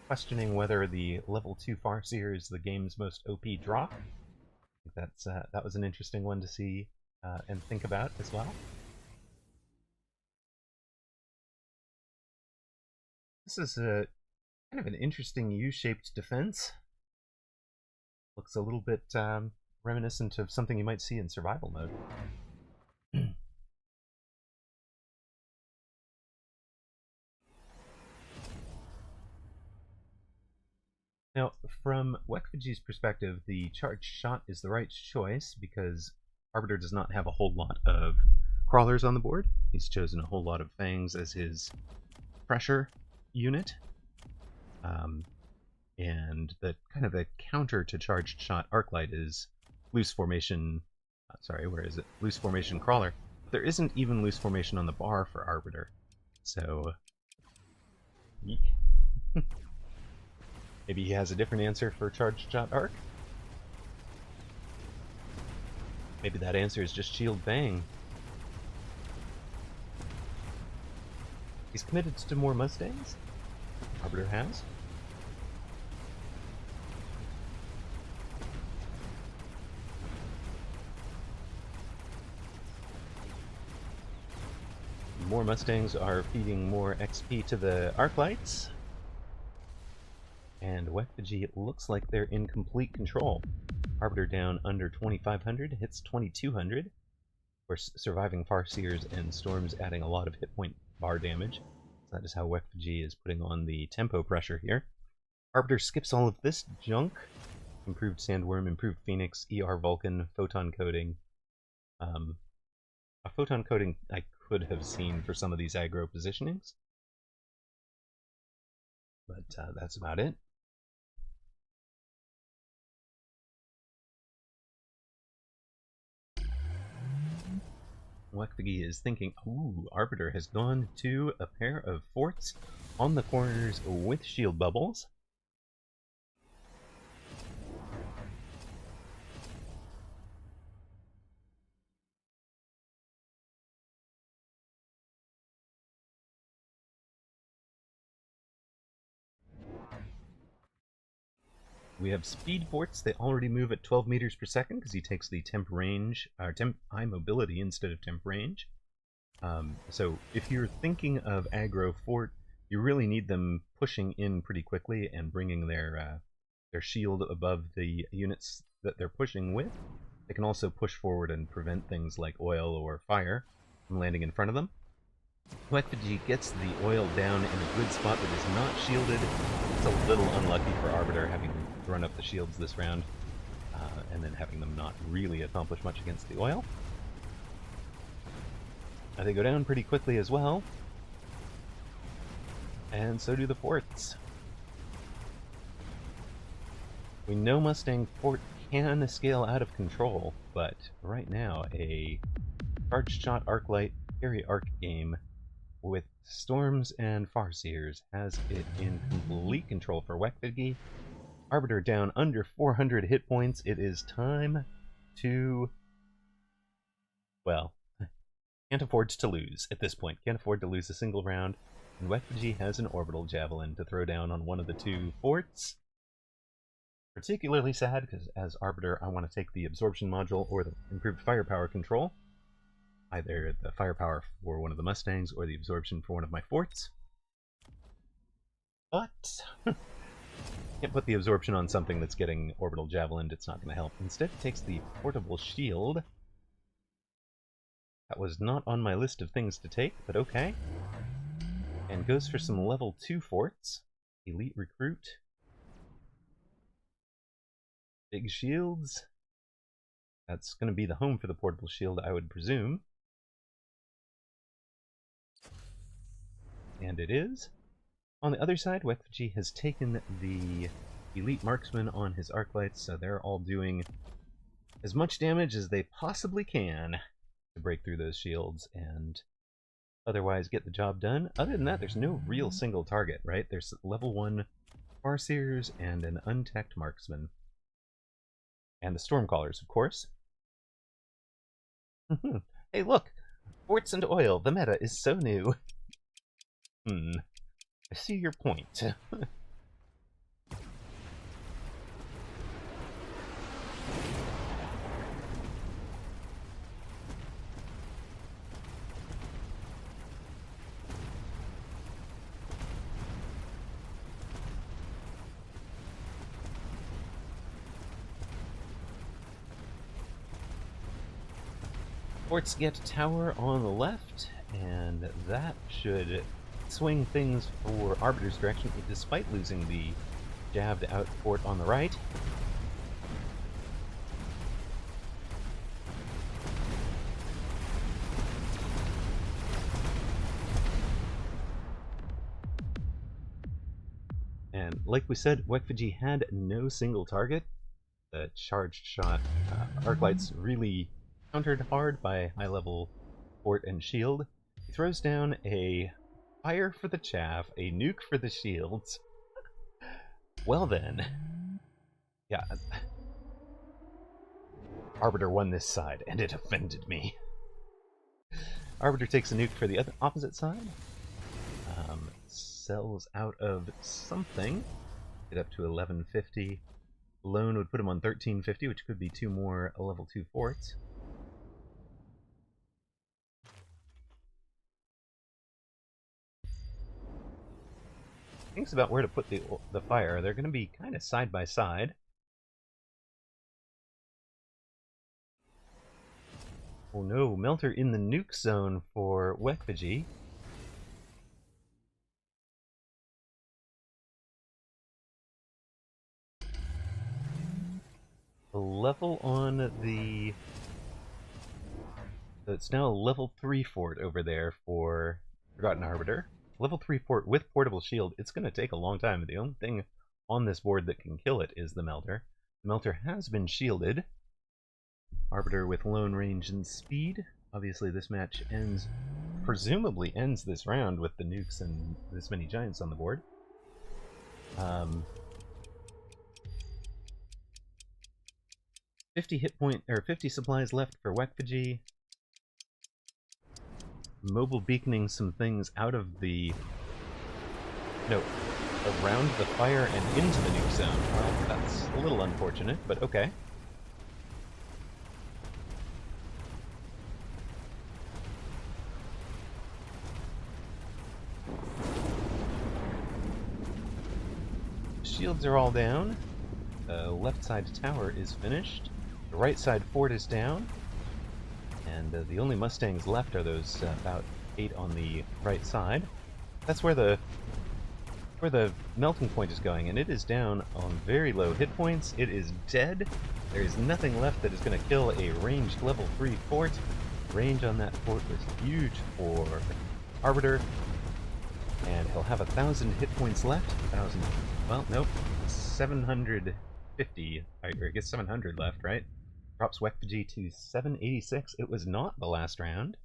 questioning whether the level 2 Farseer is the game's most OP drop. I think that was an interesting one to see and think about as well. This is a kind of an interesting U-shaped defense. Looks a little bit reminiscent of something you might see in survival mode. Now, from Wekfiji's perspective, the charged shot is the right choice because Arbiter does not have a whole lot of crawlers on the board. He's chosen a whole lot of Fangs as his pressure unit. And the kind of the counter to charged shot Arclight is loose formation. Sorry, where is it? Loose formation crawler. There isn't even loose formation on the bar for Arbiter, so eek. Maybe he has a different answer for Charged Shot Arc? Maybe that answer is just Shield Bang. He's committed to more Mustangs? Arbiter has. More Mustangs are feeding more XP to the Arclights. And Wekfiji looks like they're in complete control. Arbiter down under 2,500, hits 2,200. Of course, surviving Farseers and Storms adding a lot of hit point bar damage. So that is how Wekfiji is putting on the tempo pressure here. Arbiter skips all of this junk. Improved Sandworm, improved Phoenix, ER Vulcan, Photon Coating. A Photon Coating I could have seen for some of these aggro positionings. But that's about it. Wekfiji is thinking, ooh, Arbiter has gone to a pair of forts on the corners with shield bubbles. We have speed forts. They already move at 12 meters per second because he takes the temp range, or temp high mobility instead of temp range. So if you're thinking of aggro fort, you really need them pushing in pretty quickly and bringing their shield above the units that they're pushing with. They can also push forward and prevent things like oil or fire from landing in front of them. Wekfiji gets the oil down in a good spot that is not shielded. It's a little unlucky for Arbiter having run up the shields this round, and then having them not really accomplish much against the oil. They go down pretty quickly as well, and so do the forts. We know Mustang Fort can scale out of control, but right now a Charged Shot Arclight Carry Arc game with Storms and Farseers has it in complete control for Wekfiji. Arbiter down under 400 hit points. It is time to... well, can't afford to lose at this point. Can't afford to lose a single round. And Wekfiji has an Orbital Javelin to throw down on one of the two forts. Particularly sad, because as Arbiter, I want to take the Absorption Module or the Improved Firepower Control. Either the Firepower for one of the Mustangs or the Absorption for one of my forts. But... can't put the Absorption on something that's getting Orbital Javelin. It's not going to help. Instead, it takes the Portable Shield. That was not on my list of things to take, but okay. And goes for some level 2 forts. Elite Recruit. Big Shields. That's going to be the home for the Portable Shield, I would presume. And it is. On the other side, Wekfiji has taken the Elite Marksman on his Arclights, so they're all doing as much damage as they possibly can to break through those shields and otherwise get the job done. Other than that, there's no real single target, right? There's level 1 Farseers and an untech Marksman. And the Stormcallers, of course. Hey, look! Forts and oil. The meta is so new. I see your point. Forts get tower on the left, and that should swing things for Arbiter's direction, despite losing the jabbed out fort on the right. And like we said, Wekfiji had no single target. The Charged Shot Arclights really countered hard by high-level fort and shield. He throws down a fire for the chaff, a nuke for the shields. Well then. Yeah. Arbiter won this side, and it offended me. Arbiter takes a nuke for the opposite side. Sells out of something. Get up to 1150. Lone would put him on 1350, which could be 2 more level 2 forts. Thinks about where to put the fire. They're going to be kind of side by side. Oh no, Melter in the nuke zone for Wekfiji. A level on the... So it's now a level 3 fort over there for Forgotten Arbiter. Level 3 fort with portable shield. It's going to take a long time. The only thing on this board that can kill it is the Melter. The Melter has been shielded. Arbiter with lone range and speed. Obviously this match presumably ends this round with the nukes and this many giants on the board. 50 supplies left for Wekfiji. Mobile beaconing some things out of the... No, around the fire and into the nuke zone. Well, that's a little unfortunate, but okay. Shields are all down. The left side tower is finished. The right side fort is down. And the only Mustangs left are those about 8 on the right side. That's where the melting point is going, and it is down on very low hit points. It is dead. There is nothing left that is going to kill a ranged level 3 fort. Range on that fort was huge for Arbiter. And he'll have 1,000 hit points left. 1,000. Well, nope. 750. I guess 700 left, right? Drops Wekfiji to 786. It was not the last round.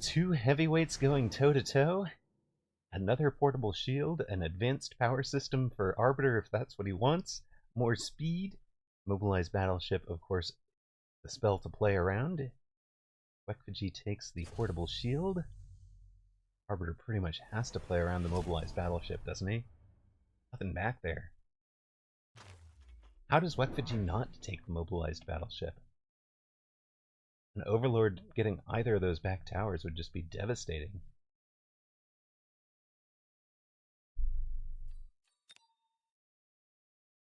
2 heavyweights going toe-to-toe. Another portable shield. An advanced power system for Arbiter if that's what he wants. More speed. Mobilized battleship, of course, the spell to play around. Wekfiji takes the portable shield. Arbiter pretty much has to play around the mobilized battleship, doesn't he? Nothing back there. How does Wekfiji not take the mobilized battleship? An Overlord getting either of those back towers would just be devastating.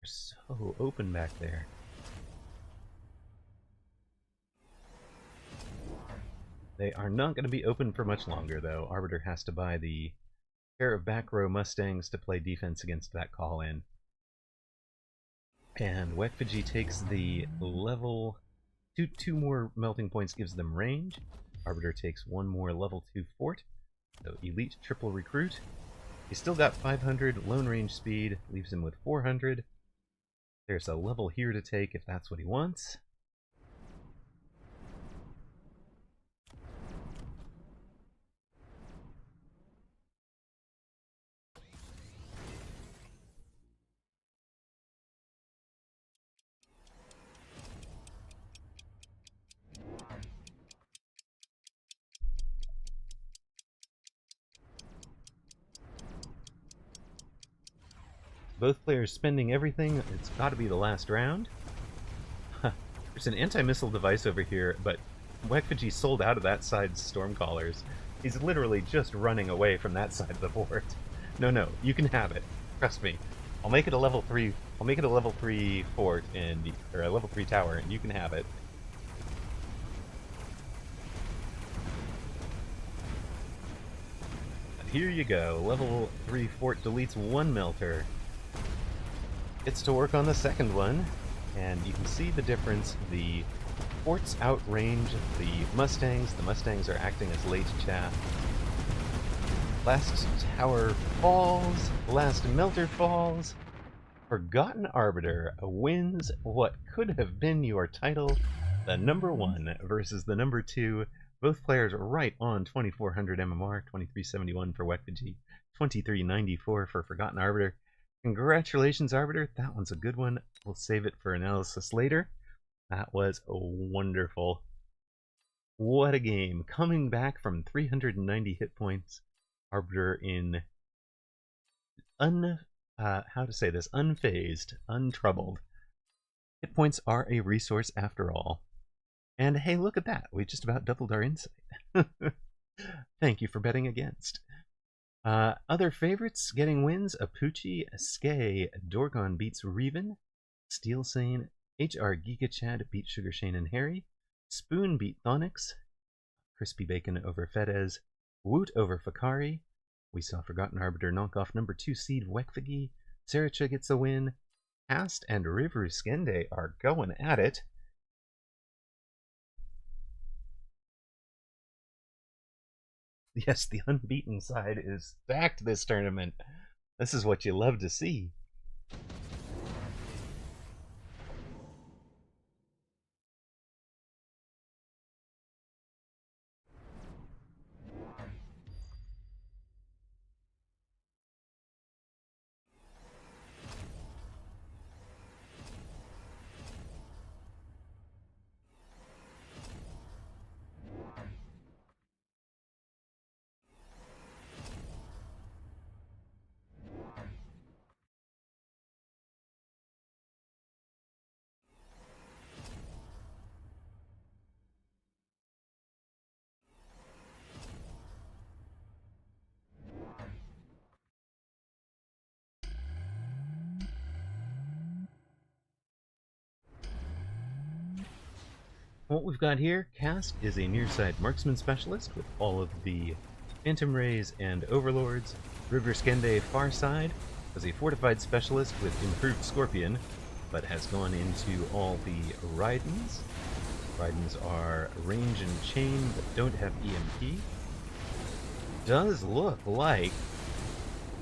They're so open back there. They are not going to be open for much longer, though. Arbiter has to buy the pair of back row Mustangs to play defense against that call-in. And Wekfiji takes the level... Two more melting points gives them range. Arbiter takes 1 more level 2 fort. So elite triple recruit. He's still got 500 lone range speed, leaves him with 400. There's a level here to take if that's what he wants. Both players spending everything. It's got to be the last round. There's an anti-missile device over here, but Wekfiji sold out of that side's Stormcallers. He's literally just running away from that side of the board. No, you can have it. Trust me. I'll make it a level 3. I'll make it a level 3 fort or a level 3 tower, and you can have it. And here you go. Level 3 fort deletes 1 melter. Gets to work on the second one, and you can see the difference. The forts outrange the Mustangs. The Mustangs are acting as late chaff. Last tower falls. Last melter falls. Forgotten Arbiter wins what could have been your title The number 1 versus the number 2. Both players are right on 2400 MMR, 2371 for Wekpiji, 2394 for Forgotten Arbiter. Congratulations, Arbiter. That one's a good one. We'll save it for analysis later. That was wonderful. What a game. Coming back from 390 hit points. Arbiter in unfazed, untroubled. Hit points are a resource after all. And hey, look at that. We just about doubled our insight. Thank you for betting against. Other favorites getting wins: Apuchi, Skay, Dorgon beats Reven, Steel Sane, HR Giga Chad beat Sugar Shane and Harry, Spoon beat Thonix, Crispy Bacon over Fedez, Woot over Fakari. We saw Forgotten Arbiter knock off number 2 seed Wekfigi. Saracha gets a win. Ast and River Skende are going at it. Yes, the unbeaten side is stacked this tournament. This is what you love to see. What we've got here, Cast is a nearside marksman specialist with all of the Phantom Rays and Overlords. River Skende far side was a fortified specialist with improved Scorpion, but has gone into all the Raidens. Raidens are range and chain, but don't have EMP. Does look like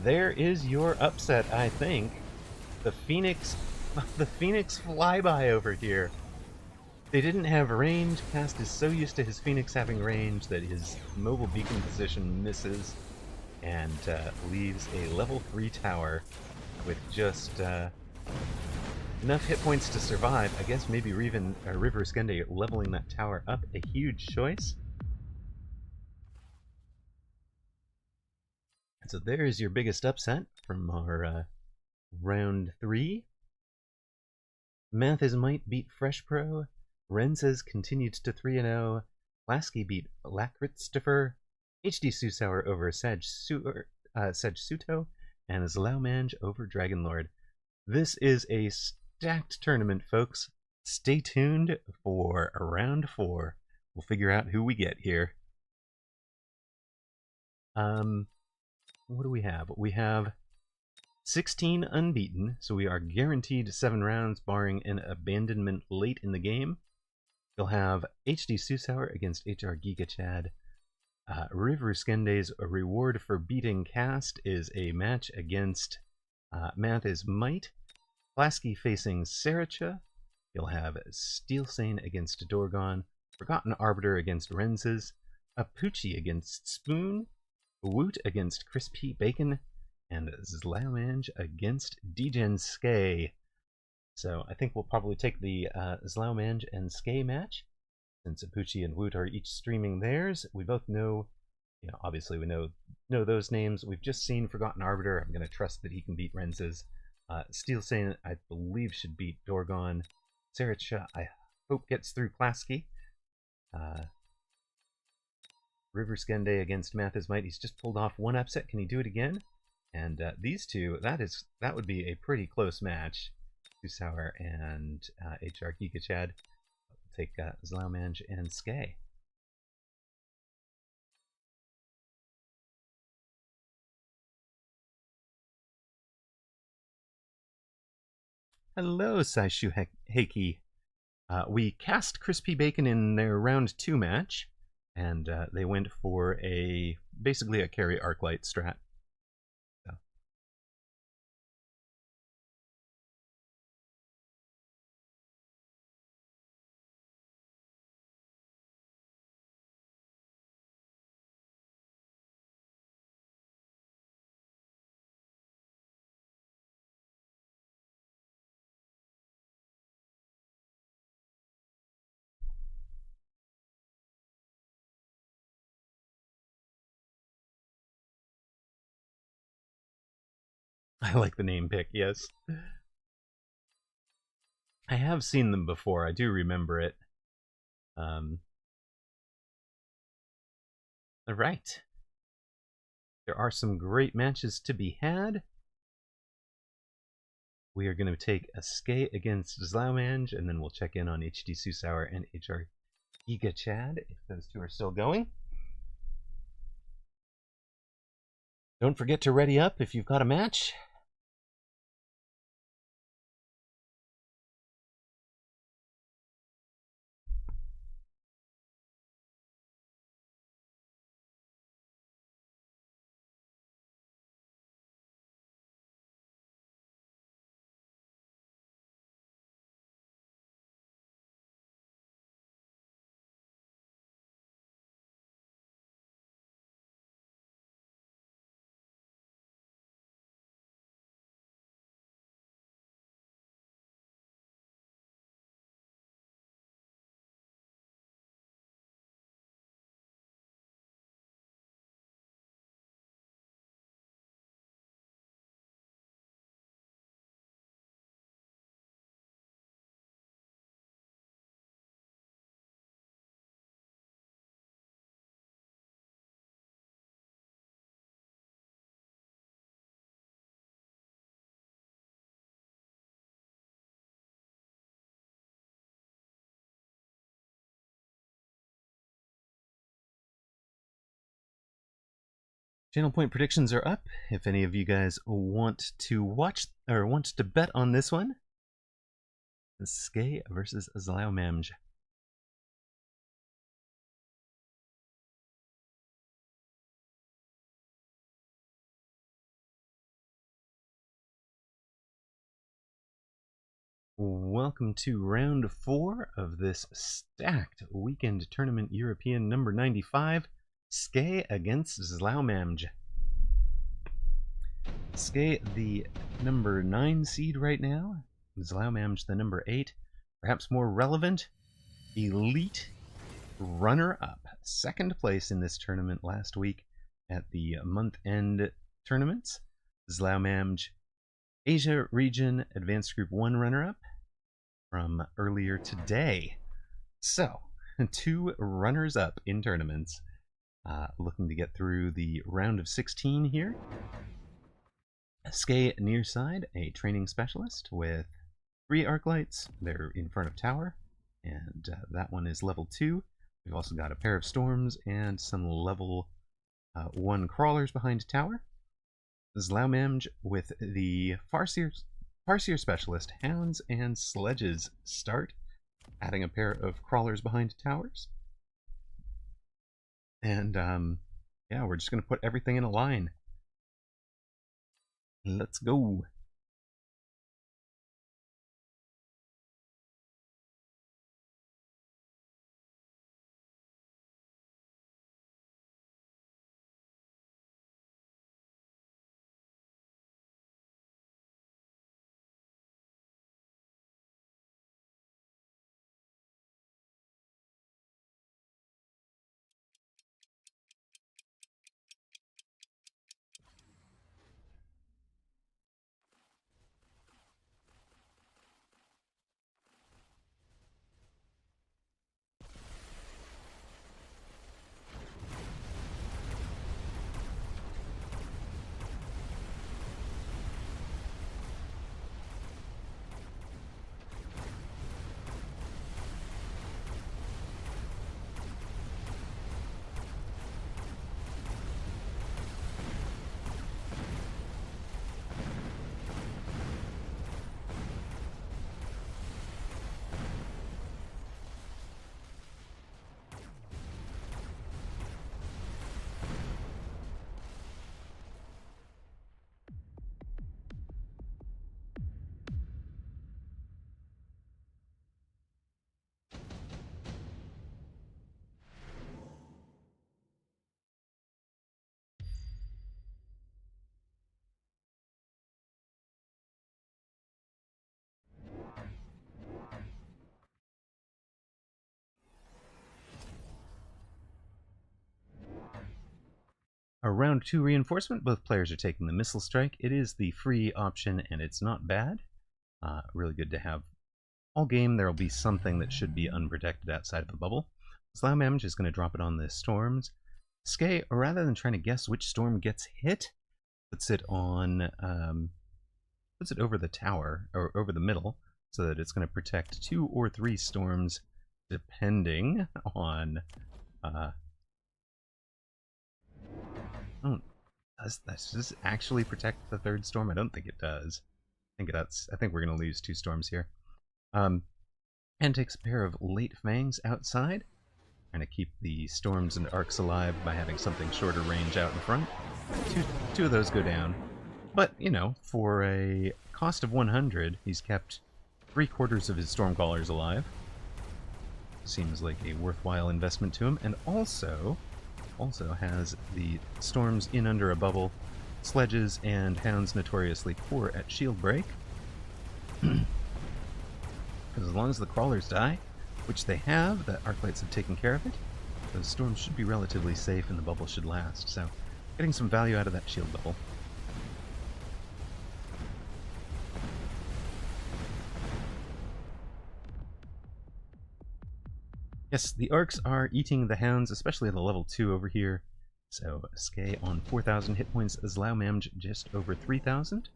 there is your upset, I think. The Phoenix flyby over here. They didn't have range. Cast is so used to his Phoenix having range that his mobile beacon position misses and leaves a level 3 tower with just enough hit points to survive. I guess maybe River Skende leveling that tower up, a huge choice. So there's your biggest upset from our round 3. Math is Might beat Fresh Pro. Renzes continued to 3-0. Lasky beat Lakritstifer. HD Susauer over Saj Suto. And Zlaumange over Dragonlord. This is a stacked tournament, folks. Stay tuned for round 4. We'll figure out who we get here. What do we have? We have 16 unbeaten, so we are guaranteed 7 rounds, barring an abandonment late in the game. You'll have HD Susauer against HR Giga Chad. River Skende's reward for beating Cast is a match against Math is Might. Lasky facing Saracha. You'll have Steel Sane against Dorgon. Forgotten Arbiter against Renzes. Apuchi against Spoon. Woot against Crispy Bacon. And Zlaumange against Degen Skay. So I think we'll probably take the Zlaumange and Skay match, since Apuchi and Woot are each streaming theirs. We both know, obviously we know those names. We've just seen Forgotten Arbiter. I'm going to trust that he can beat Renzes. Steel Sane, I believe, should beat Dorgon. Saracha, I hope, gets through Klasky. River Skende against Math is Might. He's just pulled off one upset. Can he do it again? And these two, that would be a pretty close match. Susauer and HR Giga Chad. We'll take Zlaumange and Skay. Hello, Saishu Heiki. We cast Crispy Bacon in their round 2 match, and they went for basically a carry Arclight strat. I like the name pick, yes. I have seen them before. I do remember it. All right. There are some great matches to be had. We are going to take a skate against Zlaumange, and then we'll check in on HD Susauer and HR Giga Chad if those two are still going. Don't forget to ready up if you've got a match. Channel point predictions are up. If any of you guys want to watch or want to bet on this one, Skay versus Zlaumange. Welcome to round 4 of this stacked weekend tournament European number 95, Skay against Zlaumange. Skay, the number 9 seed right now, Zlaumange, the number 8. Perhaps more relevant, elite runner-up, second place in this tournament last week at the month-end tournaments. Zlaumange, Asia region advanced group 1 runner-up from earlier today. So, 2 runners-up in tournaments, looking to get through the round of 16 here. Skay near side, a training specialist with 3 arc lights. They're in front of tower, and that one is level 2. We've also got a pair of storms and some level 1 crawlers behind tower. Zlaumange with the Farseer specialist, hounds and sledges start, adding a pair of crawlers behind towers. And yeah, we're just going to put everything in a line. Let's go. A round 2 reinforcement, both players are taking the missile strike. It is the free option, and it's not bad. Really good to have. All game, there will be something that should be unprotected outside of the bubble. Slaumamge is going to drop it on the storms. Skay, rather than trying to guess which storm gets hit, puts it on, puts it over the tower, or over the middle, so that it's going to protect 2 or 3 storms, depending on, oh, does this actually protect the 3rd storm? I don't think it does. I think we're going to lose 2 storms here. And takes a pair of late fangs outside, trying to keep the storms and arcs alive by having something shorter range out in front. Two of those go down. But, you know, for a cost of 100, he's kept 3/4 of his Stormcallers alive. Seems like a worthwhile investment to him. And also has the storms in under a bubble. Sledges and hounds notoriously poor at shield break. Because as long as the crawlers die, which they have, the Arclights have taken care of it, those storms should be relatively safe and the bubble should last. So, getting some value out of that shield bubble. Yes, the Arcs are eating the hounds, especially at the level 2 over here. So, Skay on 4,000 hit points, Slaumamge just over 3,000.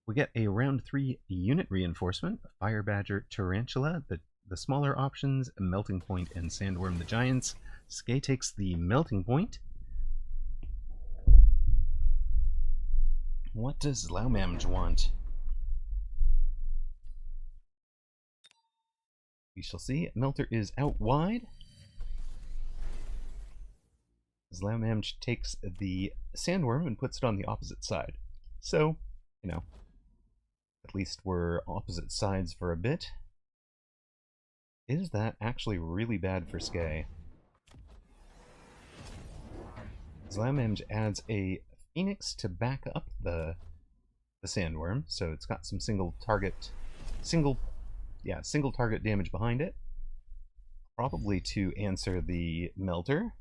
We get a round 3 unit reinforcement, Fire Badger, Tarantula, the smaller options, Melting Point, and Sandworm the Giants. Skay takes the Melting Point. What does Slaumamge want? We shall see. Melter is out wide. Slaumamge takes the Sandworm and puts it on the opposite side. So, you know, at least we're opposite sides for a bit. Is that actually really bad for Skay? Slaumamge adds a Phoenix to back up the Sandworm, so it's got some single target damage behind it. Probably to answer the Melter.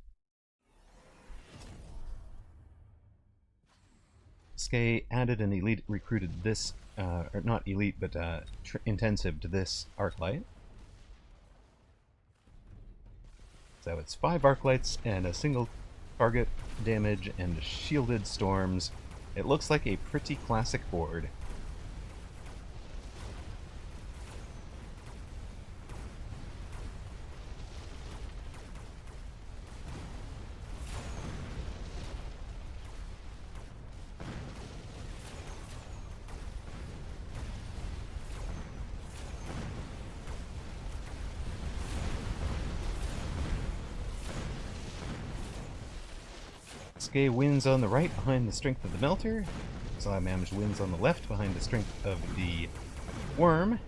Skay added an elite, recruited this, or not elite, but intensive to this Arclight. So it's 5 Arclights and a single target damage and shielded storms. It looks like a pretty classic board. Skay wins on the right behind the strength of the Melter. Slaumamge wins on the left behind the strength of the Worm.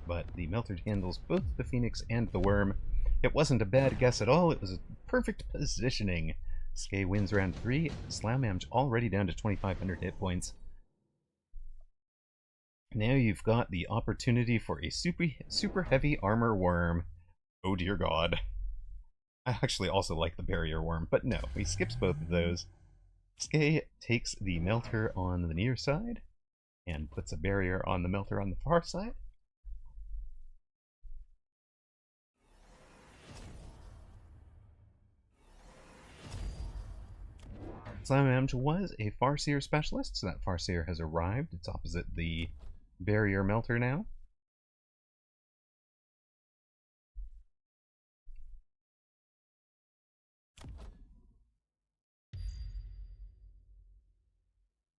But the Melter handles both the Phoenix and the Worm. It wasn't a bad guess at all. It was a perfect positioning. Skay wins round 3. Slaumamge already down to 2,500 hit points. Now you've got the opportunity for a super heavy armor Worm. Oh dear god. I actually also like the Barrier Worm, but no, he skips both of those. Skay takes the Melter on the near side, and puts a barrier on the Melter on the far side. Slaumamge was a Farseer specialist, so that Farseer has arrived. It's opposite the Barrier Melter now.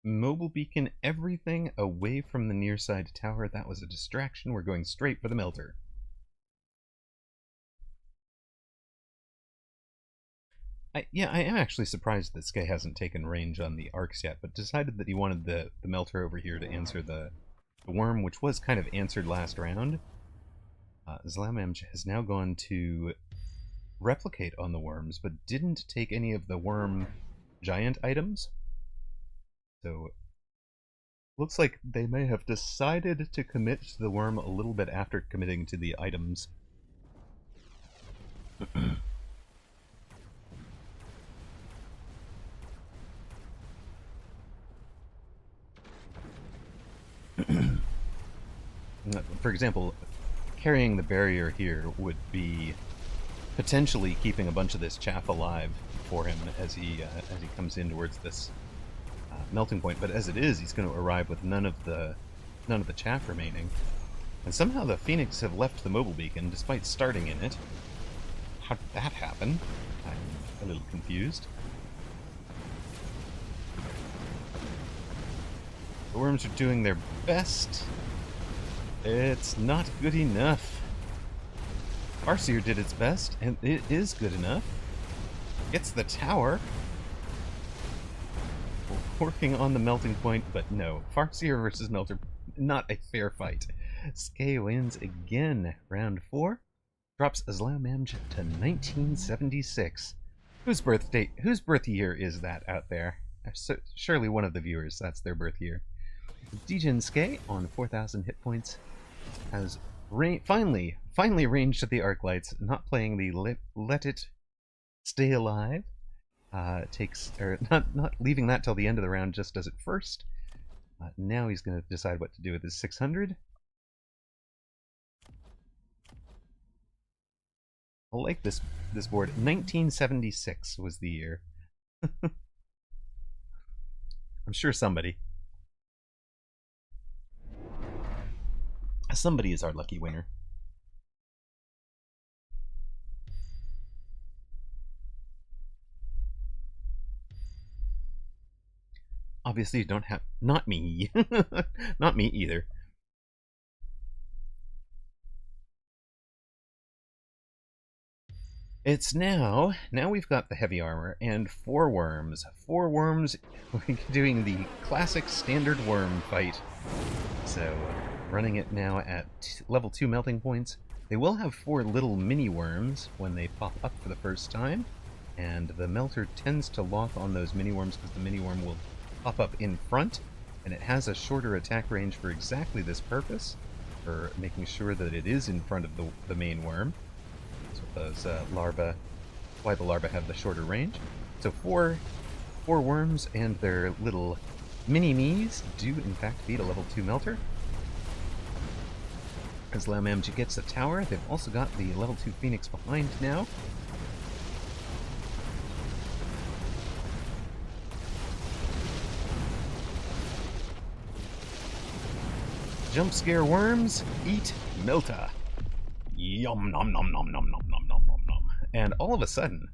Mobile beacon everything away from the near side tower. That was a distraction. We're going straight for the Melter. I am actually surprised that Skay hasn't taken range on the arcs yet, but decided that he wanted the Melter over here to answer the Worm, which was kind of answered last round. Slaumamge has now gone to replicate on the Worms, but didn't take any of the Worm giant items. So, looks like they may have decided to commit to the Worm a little bit after committing to the items. For example, carrying the barrier here would be potentially keeping a bunch of this chaff alive for him as he comes in towards this melting point. But as it is, he's going to arrive with none of the chaff remaining. And somehow the Phoenix have left the mobile beacon despite starting in it. How did that happen? I'm a little confused. The worms are doing their best. It's not good enough. Farseer did its best, and it is good enough. Gets the tower. Working on the melting point, but no. Farseer versus Melter, not a fair fight. Skay wins again. Round 4. Drops Azlaumamj to 1976. Whose birth year is that out there? Surely one of the viewers, that's their birth year. Degen Skay, on 4,000 hit points, has finally ranged the arc lights, not playing the let it stay alive. Not leaving that till the end of the round, just does it first. Now he's going to decide what to do with his 600. I like this board. 1976 was the year. I'm sure somebody is our lucky winner. Obviously, you don't have... Not me. Not me either. It's now we've got the heavy armor and 4 worms. 4 worms, we're doing the classic standard worm fight. So, running it now at level 2 melting points. They will have 4 little mini worms when they pop up for the first time. And the melter tends to lock on those mini worms because the mini worm will pop up in front, and it has a shorter attack range for exactly this purpose, for making sure that it is in front of the main worm. So those larvae, why the larvae have the shorter range. So 4 worms and their little mini-me's do in fact beat a level 2 melter. Azlaumamj gets the tower. They've also got the level 2 Phoenix behind now. Jump scare worms, eat Melta. Yum nom nom nom nom nom nom nom nom nom. And all of a sudden,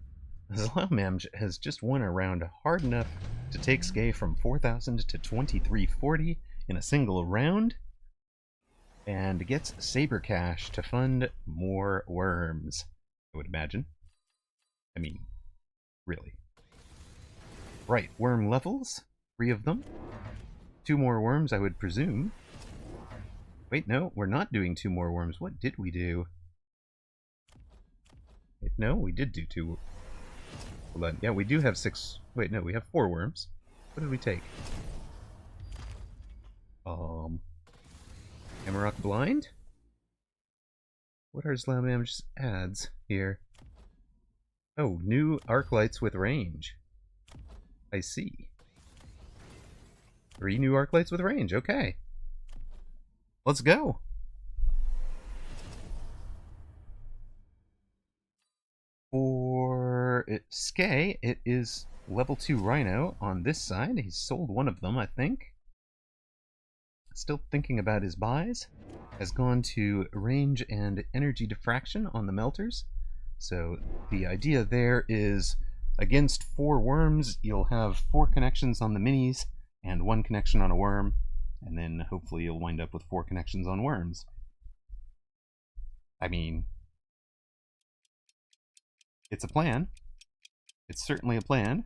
Azlaumamj has just won a round hard enough to take Skay from 4,000 to 2340 in a single round, and gets Saber Cash to fund more worms, I would imagine. I mean, really. Right, worm levels, 3 of them. 2 more worms, I would presume. Wait, no, we're not doing 2 more worms. What did we do? Wait, no, we did do 2. Hold on. Yeah, we do have 6. Wait, no, we have 4 worms. What did we take? Amarok Blind? What are Azlaumamj's adds here? Oh, new arc lights with range. I see. 3 new arc lights with range, okay. Let's go. For Skay, it is level 2 Rhino on this side. He's sold one of them, I think. Still thinking about his buys. Has gone to range and energy diffraction on the melters. So the idea there is against 4 worms, you'll have 4 connections on the minis and 1 connection on a worm. And then hopefully you'll wind up with 4 connections on worms. I mean, it's a plan. It's certainly a plan.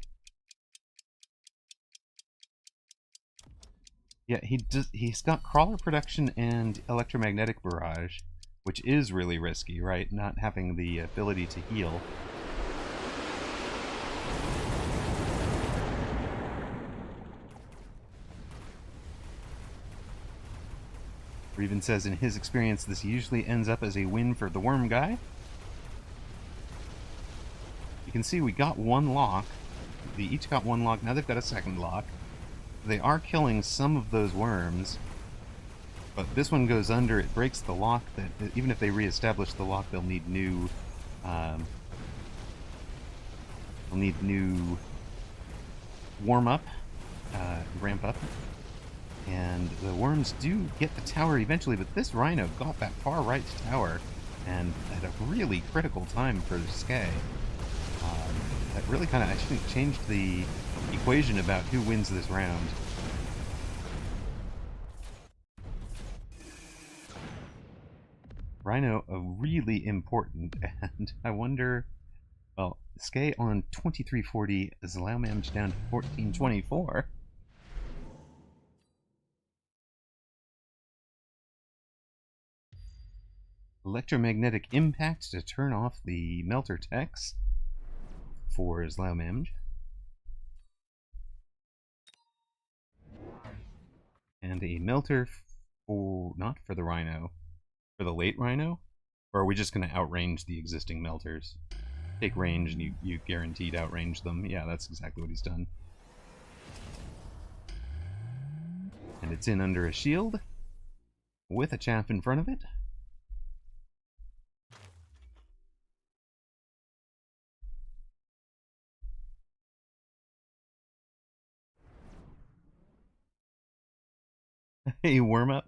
Yeah, he's got crawler production and electromagnetic barrage, which is really risky, right? Not having the ability to heal. Reven says in his experience this usually ends up as a win for the worm guy. You can see we got 1 lock. They each got 1 lock, now they've got a second lock. They are killing some of those worms. But this one goes under, it breaks the lock. That even if they reestablish the lock, they'll need new warm up, ramp up. And the worms do get the tower eventually, but this rhino got that far right tower, and at a really critical time for Skay. That really kind of, I think, changed the equation about who wins this round. Rhino, really important, and I wonder, well, Skay on 2340, Zlaumamj down to 1424. Electromagnetic impact to turn off the melter techs for Zlaumamj. And a melter for, not for the rhino, for the late rhino? Or are we just going to outrange the existing melters? Take range and you guaranteed outrange them. Yeah, that's exactly what he's done. And it's in under a shield with a chaff in front of it. A worm up.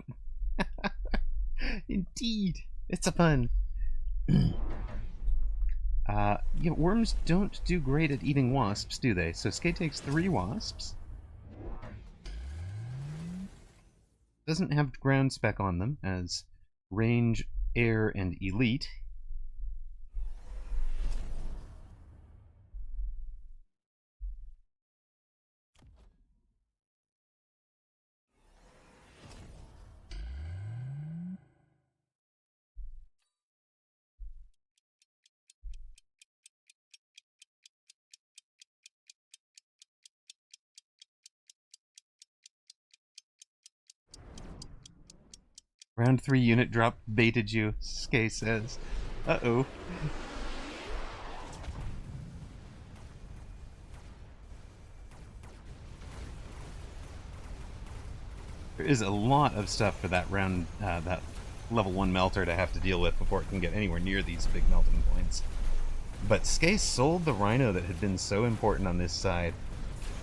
Indeed, it's a pun. Worms don't do great at eating wasps, do they? So Skay takes 3 wasps. Doesn't have ground spec on them as range, air, and elite. Round 3 unit drop baited you, Skay says. Uh-oh. There is a lot of stuff for that round, that level 1 melter to have to deal with before it can get anywhere near these big melting points. But Skay sold the rhino that had been so important on this side,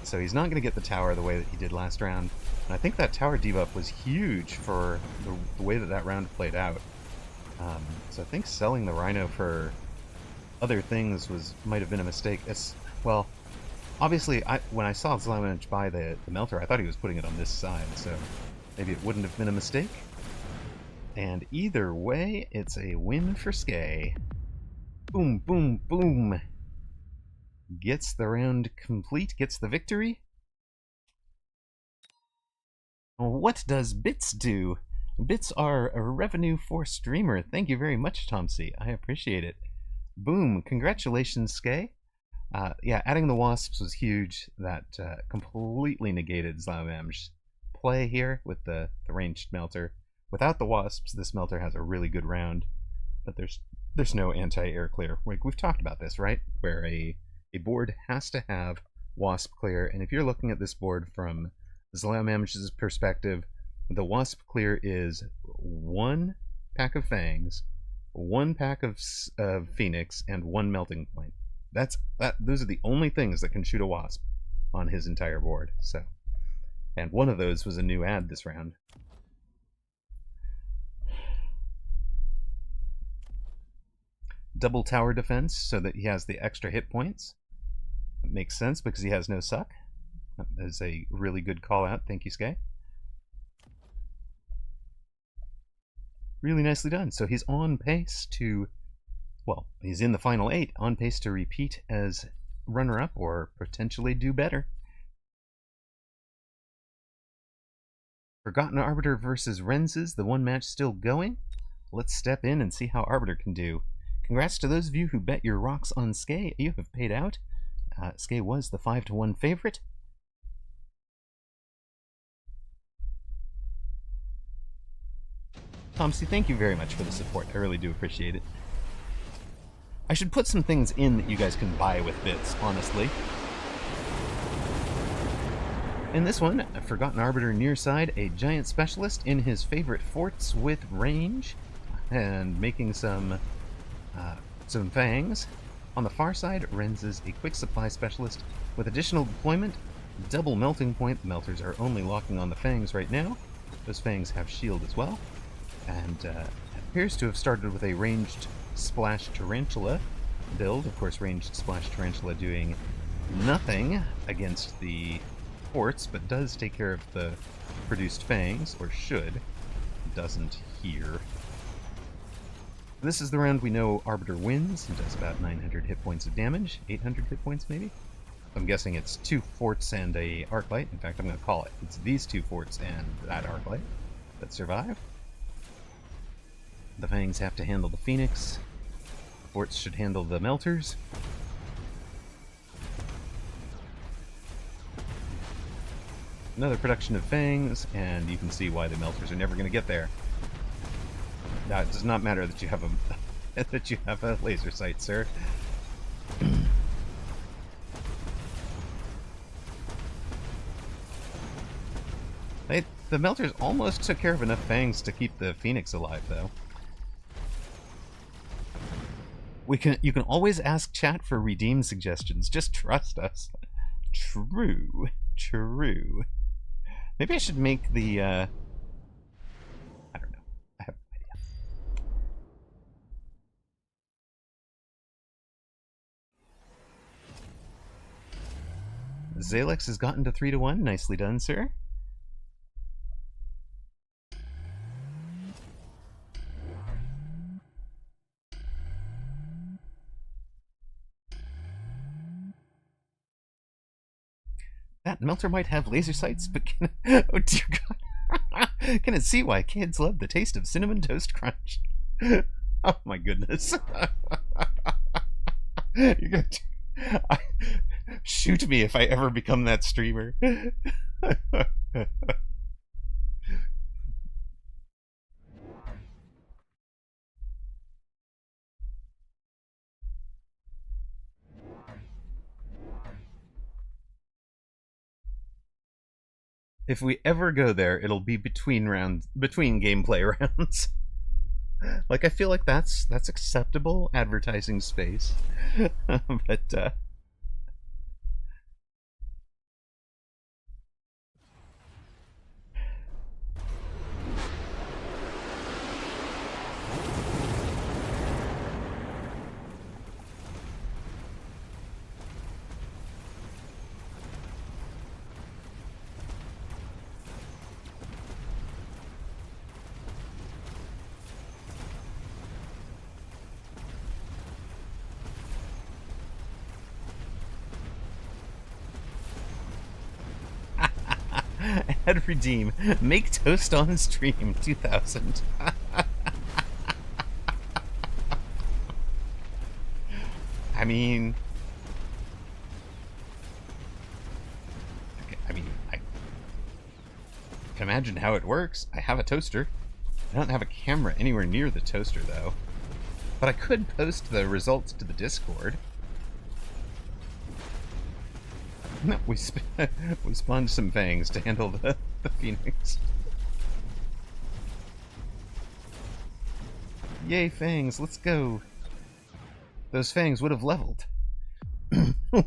so he's not going to get the tower the way that he did last round. And I think that tower debuff was huge for the way that that round played out. So I think selling the rhino for other things might have been a mistake. Well, obviously, when I saw Zlaumamj buy the melter, I thought he was putting it on this side, so maybe it wouldn't have been a mistake. And either way, it's a win for Skay. Boom, boom, boom. Gets the round complete, gets the victory. What does bits do? Bits are a revenue for streamer. Thank you very much, Tomsy. I appreciate it. Boom. Congratulations, Skay. Yeah, adding the wasps was huge. That completely negated Zlaumamj's play here with the ranged melter. Without the wasps, this melter has a really good round, but there's no anti-air clear. We've talked about this, right? Where a board has to have wasp clear, and if you're looking at this board from Zlaumamj's perspective, the wasp clear is 1 pack of fangs, 1 pack of phoenix, and 1 melting point. Those are the only things that can shoot a wasp on his entire board. So, and one of those was a new add this round. Double tower defense so that he has the extra hit points. It makes sense because he has no suck. That is a really good call out. Thank you, Skay. Really nicely done. So he's on pace to, well, he's in the final 8, on pace to repeat as runner-up or potentially do better. Forgotten Arbiter versus Renzes, the one match still going. Let's step in and see how Arbiter can do. Congrats to those of you who bet your rocks on Skay. You have paid out. Skay was the 5-1 favorite. Tomsy, thank you very much for the support. I really do appreciate it. I should put some things in that you guys can buy with bits, honestly. In this one, a Forgotten Arbiter near side, a giant specialist in his favorite forts with range, and making some fangs. On the far side, Renz is a quick supply specialist with additional deployment, double melting point. The melters are only locking on the fangs right now. Those fangs have shield as well, and appears to have started with a ranged splash tarantula build. Of course, ranged splash tarantula doing nothing against the forts, but does take care of the produced fangs, or should. Doesn't here. This is the round we know Arbiter wins. He does about 900 hit points of damage. 800 hit points, maybe? I'm guessing it's 2 forts and a arclight. In fact, I'm going to call it. It's these 2 forts and that arclight that survive. The fangs have to handle the phoenix. The forts should handle the melters. Another production of fangs, and you can see why the melters are never going to get there. Now, it does not matter that you have a laser sight, sir. The melters almost took care of enough fangs to keep the phoenix alive, though. You can always ask chat for redeem suggestions. Just trust us. True. Maybe I should make the, I don't know. I have no idea. Zalex has gotten to 3-1. Nicely done, sir. That melter might have laser sights, but oh dear God. Can it see why kids love the taste of Cinnamon Toast Crunch? Oh my goodness. You're gonna shoot me if I ever become that streamer. If we ever go there, it'll be between gameplay rounds. Like, I feel like that's acceptable advertising space. But add redeem. Make toast on stream 2000. I mean, I can imagine how it works. I have a toaster. I don't have a camera anywhere near the toaster, though. But I could post the results to the Discord. No, we spawned some fangs to handle the phoenix. Yay, fangs! Let's go. Those fangs would have leveled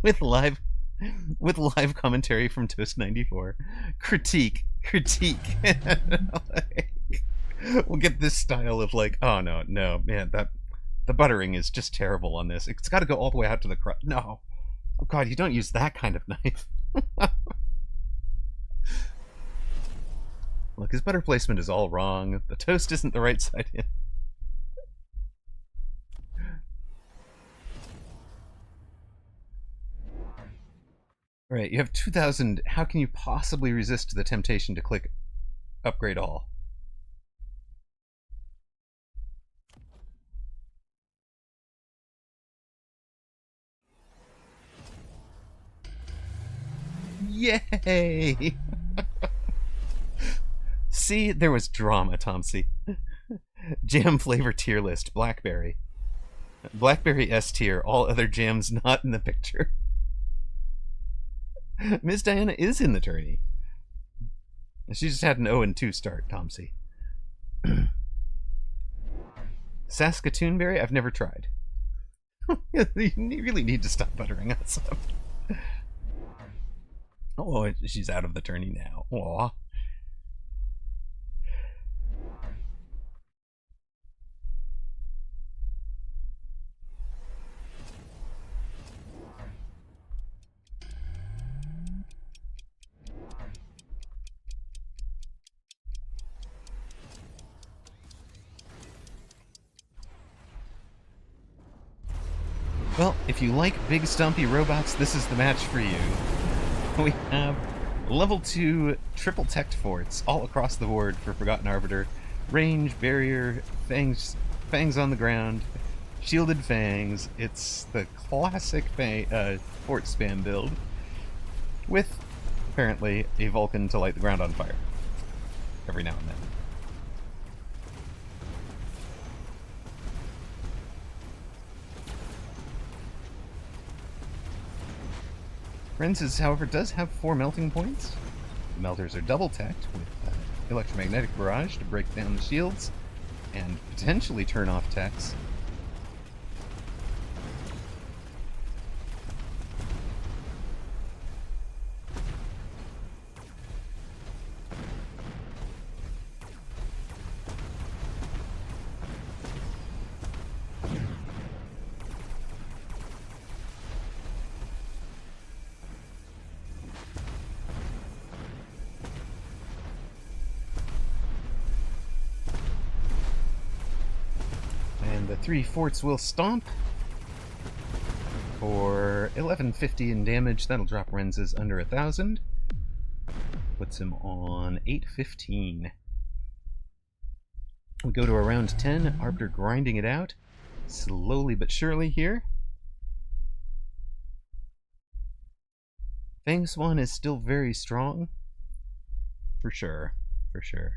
with live commentary from Toast94. Critique. We'll get this style of like, oh no, man, the buttering is just terrible on this. It's got to go all the way out to the crust. No. Oh god, you don't use that kind of knife. Look, his butter placement is all wrong. The toast isn't the right side in. Alright, you have 2000. How can you possibly resist the temptation to click upgrade all? Yay! See, there was drama, Tomsy. Jam flavor tier list, blackberry. Blackberry S tier, all other jams not in the picture. Miss Diana is in the tourney. She just had an 0-2 start, Tomsy. Saskatoonberry, I've never tried. You really need to stop buttering us up. Oh, she's out of the tourney now. Aw. Well, if you like big stompy robots, this is the match for you. We have level 2 triple tech forts all across the board for Forgotten Arbiter. Range, barrier, fangs on the ground, shielded fangs. It's the classic fort spam build with, apparently, a Vulcan to light the ground on fire every now and then. Renses, however, does have 4 melting points. The melters are double-teched with electromagnetic barrage to break down the shields and potentially turn off techs. The 3 forts will stomp for 1150 in damage. That'll drop Renses under 1,000. Puts him on 815. We go to around 10. Arbiter grinding it out, slowly but surely here. Fang Swan is still very strong. For sure. For sure.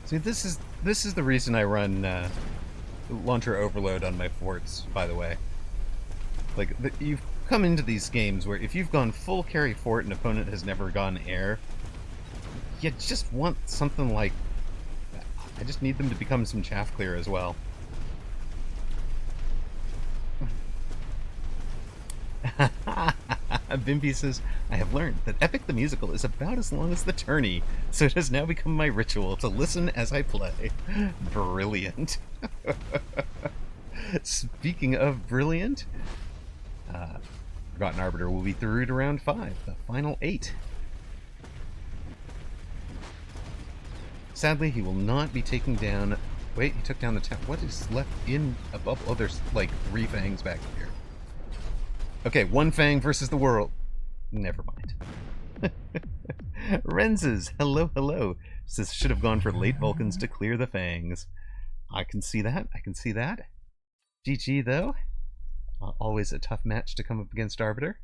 See, this is the reason I run launcher overload on my forts, by the way. Like, you've come into these games where if you've gone full carry fort and opponent has never gone air, you just want something like... I just need them to become some chaff clear as well. Bimby says, I have learned that Epic the Musical is about as long as the tourney, so it has now become my ritual to listen as I play. Brilliant. Speaking of brilliant, Forgotten Arbiter will be through to round 5, the final 8. Sadly, he will not be taking down Wait, he took down the town. What is left in a bubble? Oh, there's like 3 fangs back here. Okay, 1 fang versus the world. Never mind. Renzes, hello, hello. Says should have gone for late Vulcans to clear the fangs. I can see that. I can see that. GG though. Always a tough match to come up against Arbiter.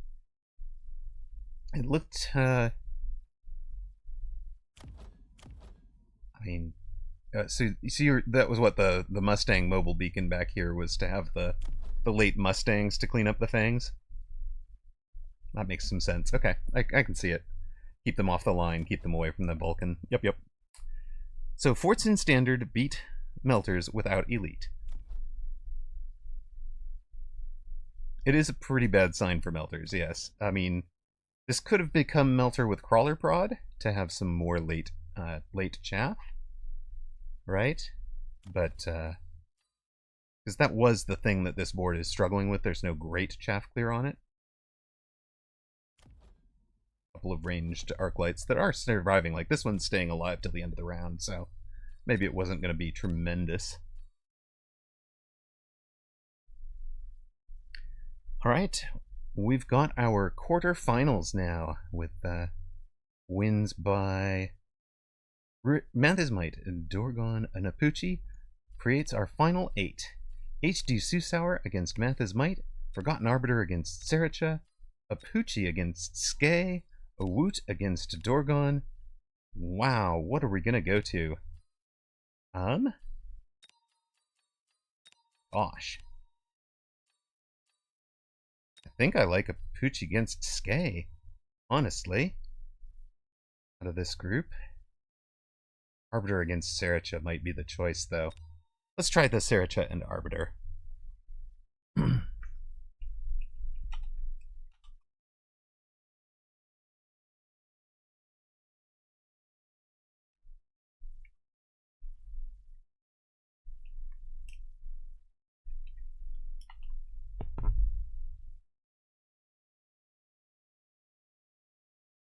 It looked. I mean, so that was what the Mustang mobile beacon back here was, to have the late Mustangs to clean up the fangs. That makes some sense. Okay, I can see it. Keep them off the line. Keep them away from the Vulcan. Yep, yep. So Forts in Standard beat Melters without Elite. It is a pretty bad sign for Melters, yes. I mean, this could have become Melter with Crawler Prod to have some more late chaff, right? But because that was the thing that this board is struggling with. There's no great chaff clear on it. A couple of ranged arc lights that are surviving. Like this one's staying alive till the end of the round, so maybe it wasn't going to be tremendous. All right, we've got our quarterfinals now with wins by Manthismite and Dorgon Anapuchi. Creates our final 8. HD Susauer against Manthismite, Forgotten Arbiter against Sericha, Apuchi against Skay, Awut against Dorgon. Wow, what are we gonna go to? Gosh. I think I like Apuchi against Skay, honestly. Out of this group. Arbiter against Sericha might be the choice, though. Let's try the Sericha and Arbiter.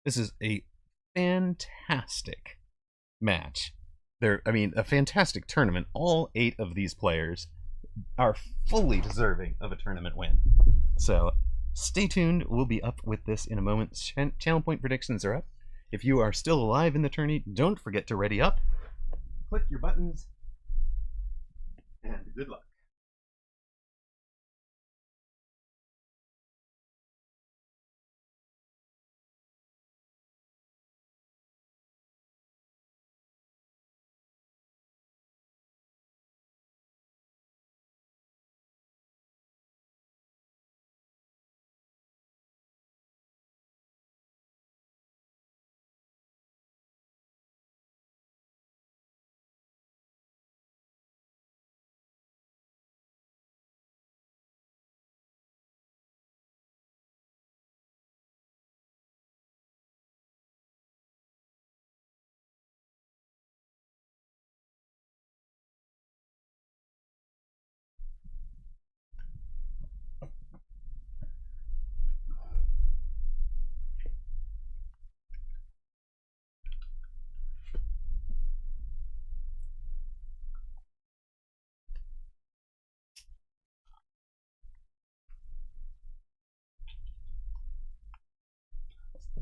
This is a fantastic match. I mean, a fantastic tournament. All 8 of these players are fully deserving of a tournament win. So stay tuned. We'll be up with this in a moment. Channel point predictions are up. If you are still alive in the tourney, don't forget to ready up. Click your buttons. And good luck.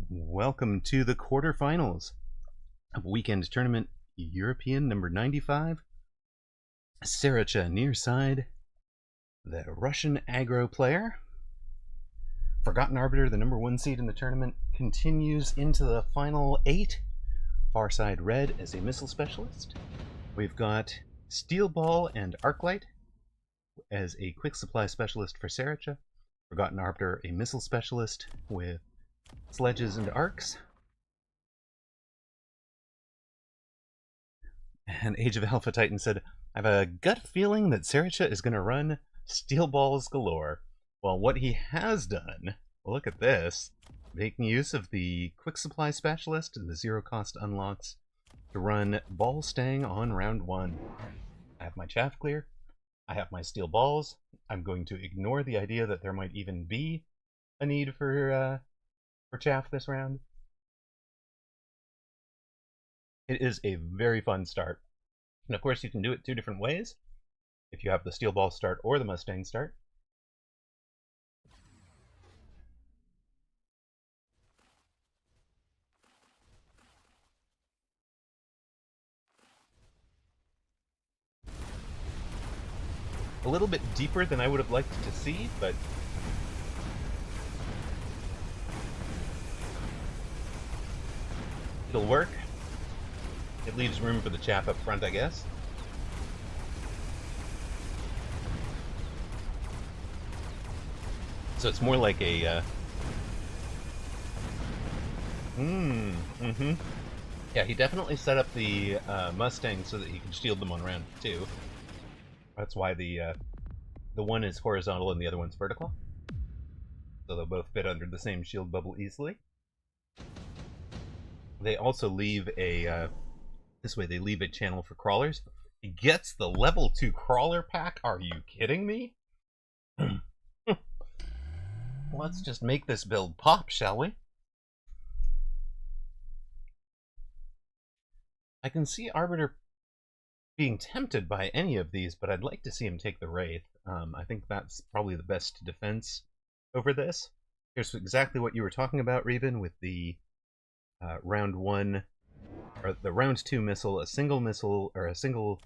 Welcome to the quarterfinals of Weekend Tournament European number 95. Sericha near side, the Russian aggro player. Forgotten Arbiter, the number 1 seed in the tournament, continues into the final 8. Far side red as a missile specialist. We've got Steel Ball and Arclight as a quick supply specialist for Sericha. Forgotten Arbiter, a missile specialist with sledges and arcs. And Age of Alpha Titan said, I have a gut feeling that Sericha is going to run Steel Balls galore. Well, what he has done, look at this, making use of the quick supply specialist and the 0 cost unlocks to run Ball Stang on round 1. I have my chaff clear. I have my steel balls. I'm going to ignore the idea that there might even be a need for chaff this round. It is a very fun start. And of course, you can do it two different ways, if you have the Steel Ball start or the Mustang start. A little bit deeper than I would have liked to see, but it'll work. It leaves room for the chap up front, I guess. So it's more like a Yeah, he definitely set up the Mustang so that he could shield them on round 2. That's why the one is horizontal and the other one's vertical. So they'll both fit under the same shield bubble easily. They also leave a, this way they leave a channel for crawlers. He gets the level 2 crawler pack? Are you kidding me? Let's just make this build pop, shall we? I can see Arbiter being tempted by any of these, but I'd like to see him take the Wraith. I think that's probably the best defense over this. Here's exactly what you were talking about, Reven, with the round 1, or the round 2 missile, a single missile, or a single,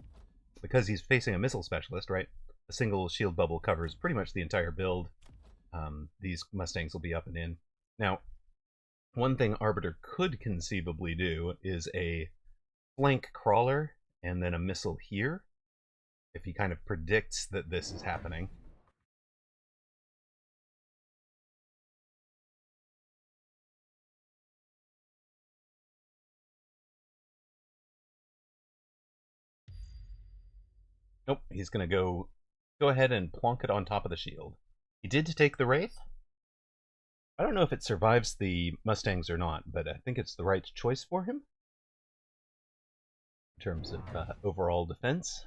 because he's facing a missile specialist, right? A single shield bubble covers pretty much the entire build. These Mustangs will be up and in. Now, one thing Arbiter could conceivably do is a flank crawler and then a missile here, if he kind of predicts that this is happening. Nope, he's going to go ahead and plonk it on top of the shield. He did take the Wraith. I don't know if it survives the Mustangs or not, but I think it's the right choice for him in terms of overall defense.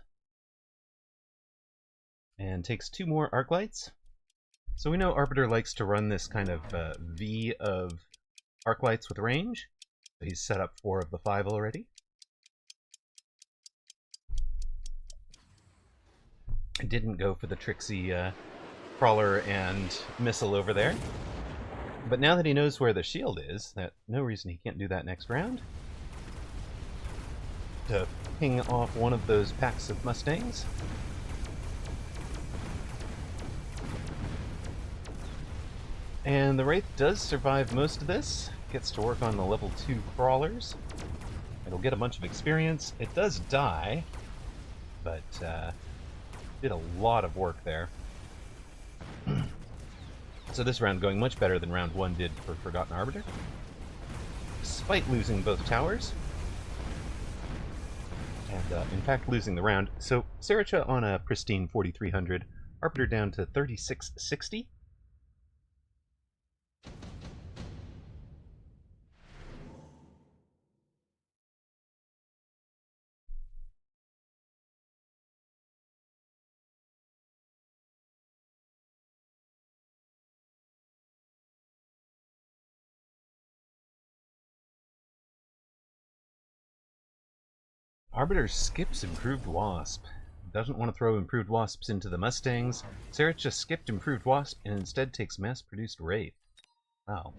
And takes 2 more arc lights. So we know Arbiter likes to run this kind of V of arc lights with range. So he's set up 4 of the 5 already. I didn't go for the tricksy crawler and missile over there. But now that he knows where the shield is, that no reason he can't do that next round. To ping off one of those packs of Mustangs. And the Wraith does survive most of this. Gets to work on the level 2 crawlers. It'll get a bunch of experience. It does die, but did a lot of work there. So this round going much better than round 1 did for Forgotten Arbiter, despite losing both towers. And in fact losing the round. So Sericha on a pristine 4300, Arbiter down to 3660. Arbiter skips Improved Wasp. Doesn't want to throw Improved Wasps into the Mustangs. Serich just skipped Improved Wasp and instead takes mass-produced Wraith. Wow.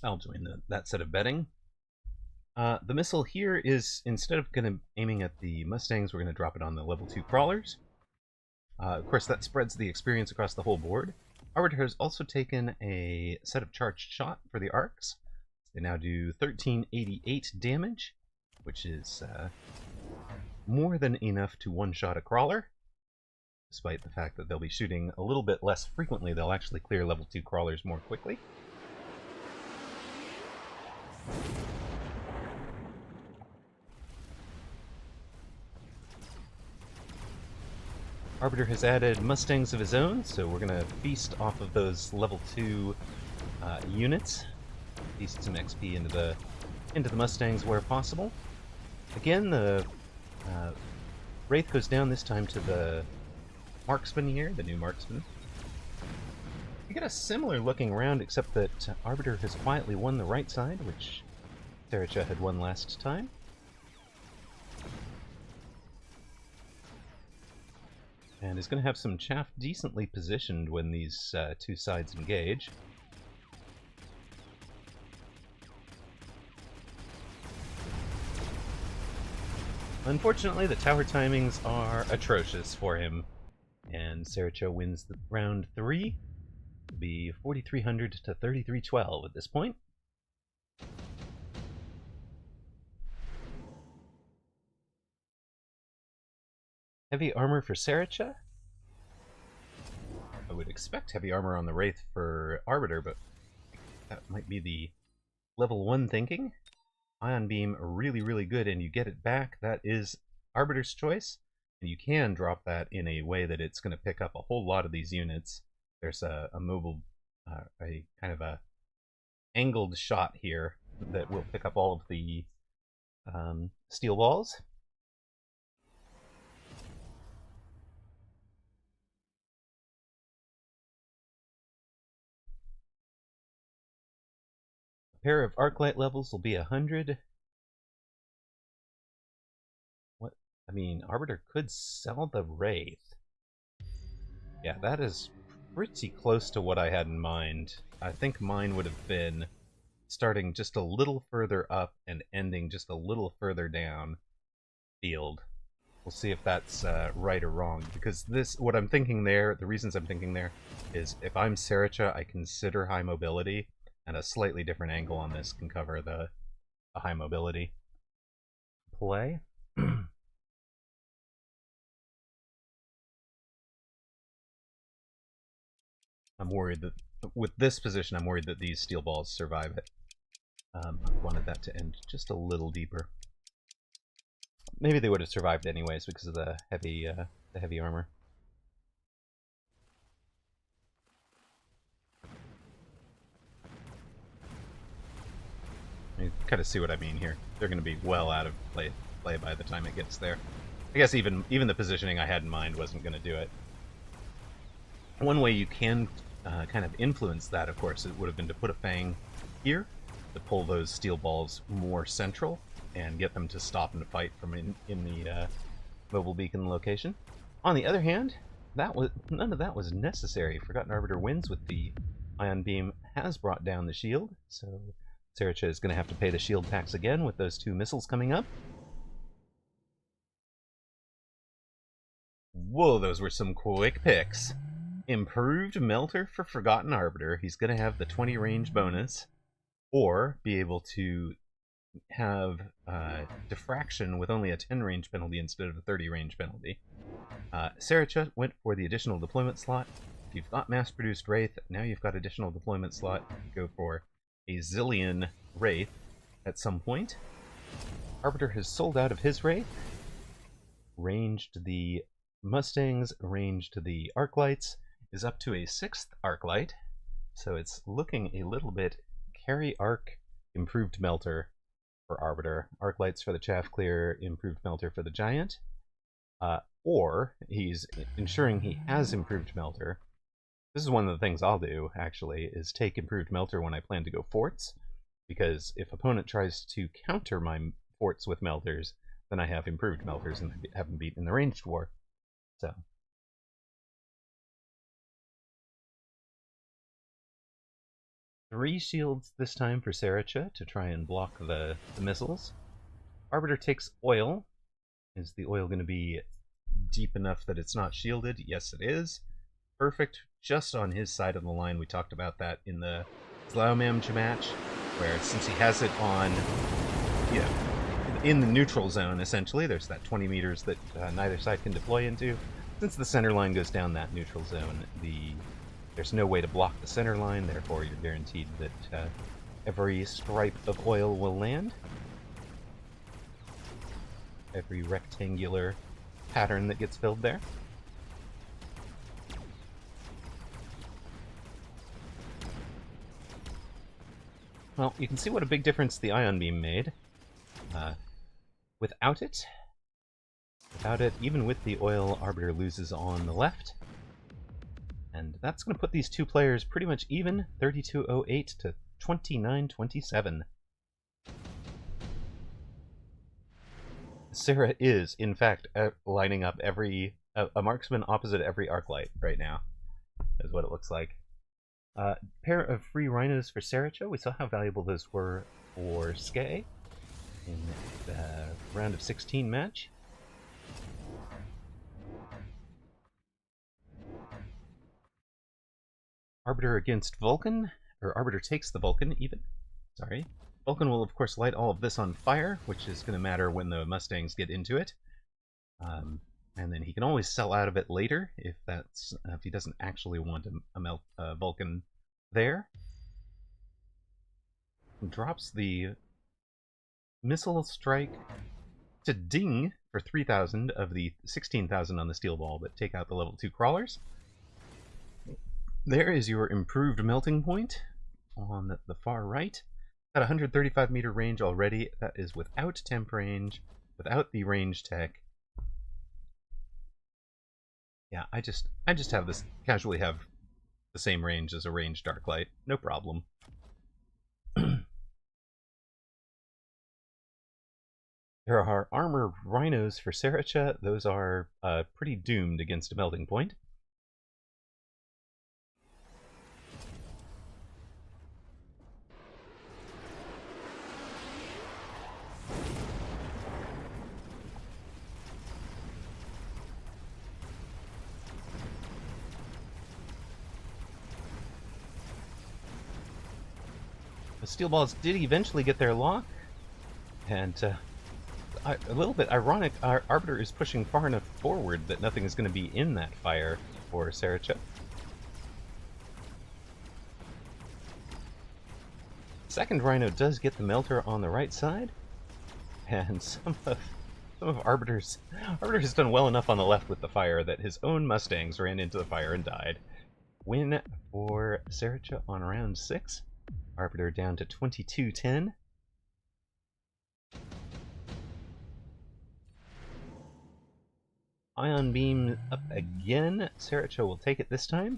I'll join that set of betting. The missile here is, instead of aiming at the Mustangs, we're going to drop it on the level 2 crawlers. Of course, that spreads the experience across the whole board. Arbiter has also taken a set of charged shot for the arcs. They now do 1388 damage, which is more than enough to one-shot a crawler. Despite the fact that they'll be shooting a little bit less frequently, they'll actually clear level 2 crawlers more quickly. Arbiter has added Mustangs of his own, so we're going to feast off of those level 2 units. Feast some XP into the Mustangs where possible. Again, the Wraith goes down this time to the Marksman here, the new Marksman. You get a similar looking round, except that Arbiter has quietly won the right side, which Sericha had won last time. And is going to have some chaff decently positioned when these two sides engage. Unfortunately, the tower timings are atrocious for him, and Sericha wins the round 3. It'll be 4,300 to 3,312 at this point. Heavy armor for Sericha. I would expect heavy armor on the Wraith for Arbiter, but that might be the level 1 thinking. Ion Beam really, really good, and you get it back. That is Arbiter's choice, and you can drop that in a way that it's going to pick up a whole lot of these units. There's a mobile, a kind of a angled shot here that will pick up all of the steel balls. Pair of Arclight levels will be 100. What? I mean, Arbiter could sell the Wraith. Yeah, that is pretty close to what I had in mind. I think mine would have been starting just a little further up and ending just a little further down field. We'll see if that's right or wrong, because what I'm thinking there, the reasons I'm thinking there, is if I'm Sericha, I consider high mobility, and a slightly different angle on this can cover the high mobility play. I'm worried that with this position, I'm worried that these steel balls survive it. I wanted that to end just a little deeper. Maybe they would have survived anyways because of the heavy armor. You kind of see what I mean here. They're going to be well out of play by the time it gets there. I guess even the positioning I had in mind wasn't going to do it. One way you can kind of influence that, of course, it would have been to put a Fang here to pull those steel balls more central and get them to stop and fight from in the mobile beacon location. On the other hand, none of that was necessary. Forgotten Arbiter wins with the Ion Beam has brought down the shield, so Sericha is going to have to pay the shield tax again with those two missiles coming up. Whoa, those were some quick picks. Improved Melter for Forgotten Arbiter. He's going to have the 20 range bonus, or be able to have Diffraction with only a 10 range penalty instead of a 30 range penalty. Sericha went for the additional deployment slot. If you've got mass-produced Wraith, now you've got additional deployment slot. Go for a zillion Wraith at some point. Arbiter has sold out of his Wraith. Ranged the Mustangs, ranged the Arclights, is up to a 6th Arclight, so it's looking a little bit carry arc, improved melter for Arbiter, Arclights for the chaff clear, improved melter for the Giant, or he's ensuring he has improved melter. This is one of the things I'll do, actually, is take improved melter when I plan to go forts, because if opponent tries to counter my forts with melters, then I have improved melters and have them beat in the ranged war. So 3 shields this time for Sericha to try and block the missiles. Arbiter takes oil. Is the oil going to be deep enough that it's not shielded? Yes, it is. Perfect. Just on his side of the line. We talked about that in the Slaumamj match, where since he has it on, in the neutral zone, essentially, there's that 20 meters that neither side can deploy into. Since the center line goes down that neutral zone, there's no way to block the center line, therefore you're guaranteed that every stripe of oil will land. Every rectangular pattern that gets filled there. Well, you can see what a big difference the Ion Beam made. Without it, even with the oil, Arbiter loses on the left. And that's going to put these two players pretty much even, 3208 to 2927. Sarah is, in fact, lining up a marksman opposite every arc light right now, is what it looks like. Pair of free rhinos for Saracho. We saw how valuable those were for Skye in the round of 16 match. Arbiter against Vulcan, or Arbiter takes the Vulcan, even. Sorry. Vulcan will, of course, light all of this on fire, which is going to matter when the Mustangs get into it. And then he can always sell out of it later if he doesn't actually want a Vulcan there. Drops the missile strike to ding for 3,000 of the 16,000 on the steel ball, but take out the level 2 crawlers. There is your improved melting point on the far right. At 135 meter range already. That is without temp range, without the range tech. Yeah, I just have this casually have the same range as a ranged dark light. No problem. There are armor rhinos for Saracha. Those are pretty doomed against a melting point. The steel balls did eventually get their lock, and a little bit ironic, our Arbiter is pushing far enough forward that nothing is going to be in that fire for Saracha. Second Rhino does get the melter on the right side, and some of Arbiter's has done well enough on the left with the fire that his own Mustangs ran into the fire and died. Win for Saracha on round 6. Arbiter down to 22-10. Ion Beam up again. Saracha will take it this time.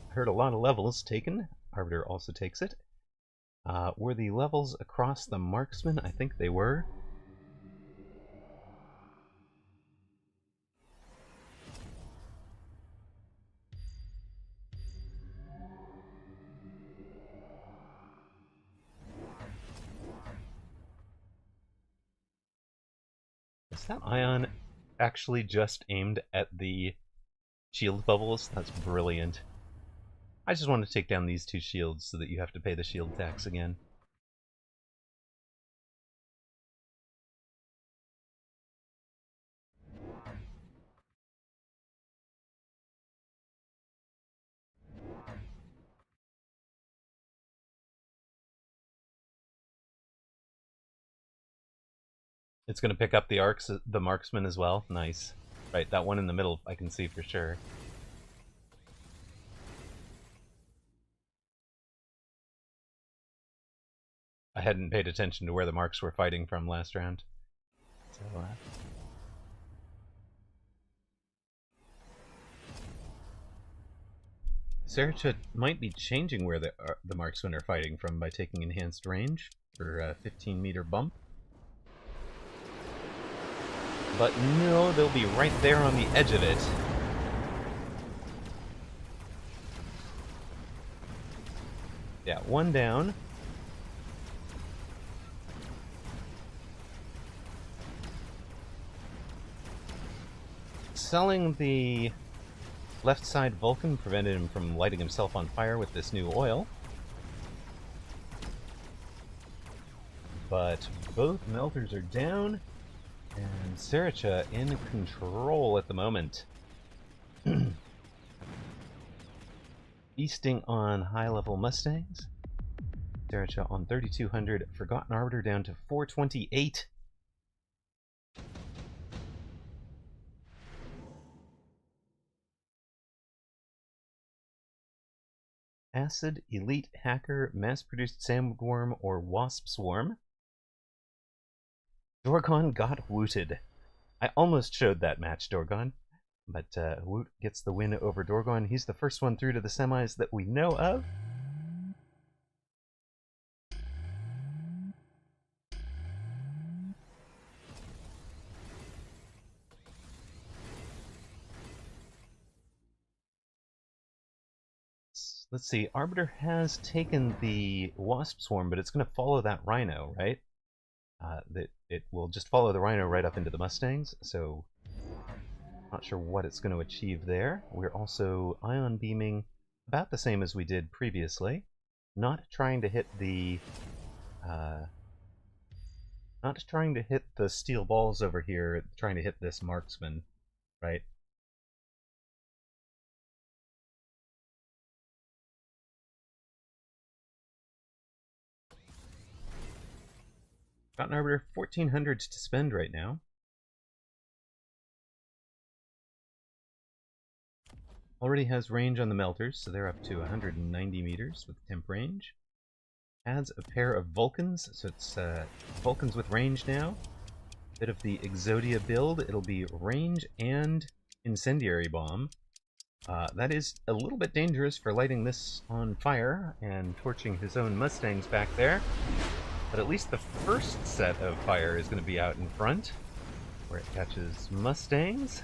Heard a lot of levels taken. Arbiter also takes it. Were the levels across the marksman? I think they were. Is that ion actually just aimed at the shield bubbles? That's brilliant. I just want to take down these two shields so that you have to pay the shield tax again. It's going to pick up the marksman as well. Nice. Right, that one in the middle I can see for sure. I hadn't paid attention to where the marks were fighting from last round. So, Saracha might be changing where the marksmen are fighting from by taking enhanced range for a 15-meter bump. But no, they'll be right there on the edge of it. Yeah, one down. Selling the left side Vulcan prevented him from lighting himself on fire with this new oil. But both melters are down. And Saracha in control at the moment. Feasting on high-level Mustangs. Saracha on 3,200. Forgotten Arbiter down to 428. Acid, Elite, Hacker, Mass-Produced Sandworm, or Wasp Swarm. Dorgon got wooted. I almost showed that match, Dorgon. But Woot gets the win over Dorgon. He's the first one through to the semis that we know of. Let's see. Arbiter has taken the Wasp Swarm, but it's going to follow that Rhino, right? It will just follow the Rhino right up into the Mustangs, so not sure what it's going to achieve there. We're also ion beaming about the same as we did previously. Not trying to hit the steel balls over here, trying to hit this marksman, right? Got an Arbiter 1400 to spend right now. Already has range on the melters, so they're up to 190 meters with temp range. Adds a pair of Vulcans, so it's Vulcans with range now. Bit of the Exodia build. It'll be range and incendiary bomb. That is a little bit dangerous for lighting this on fire and torching his own Mustangs back there. But at least the first set of fire is going to be out in front, where it catches Mustangs.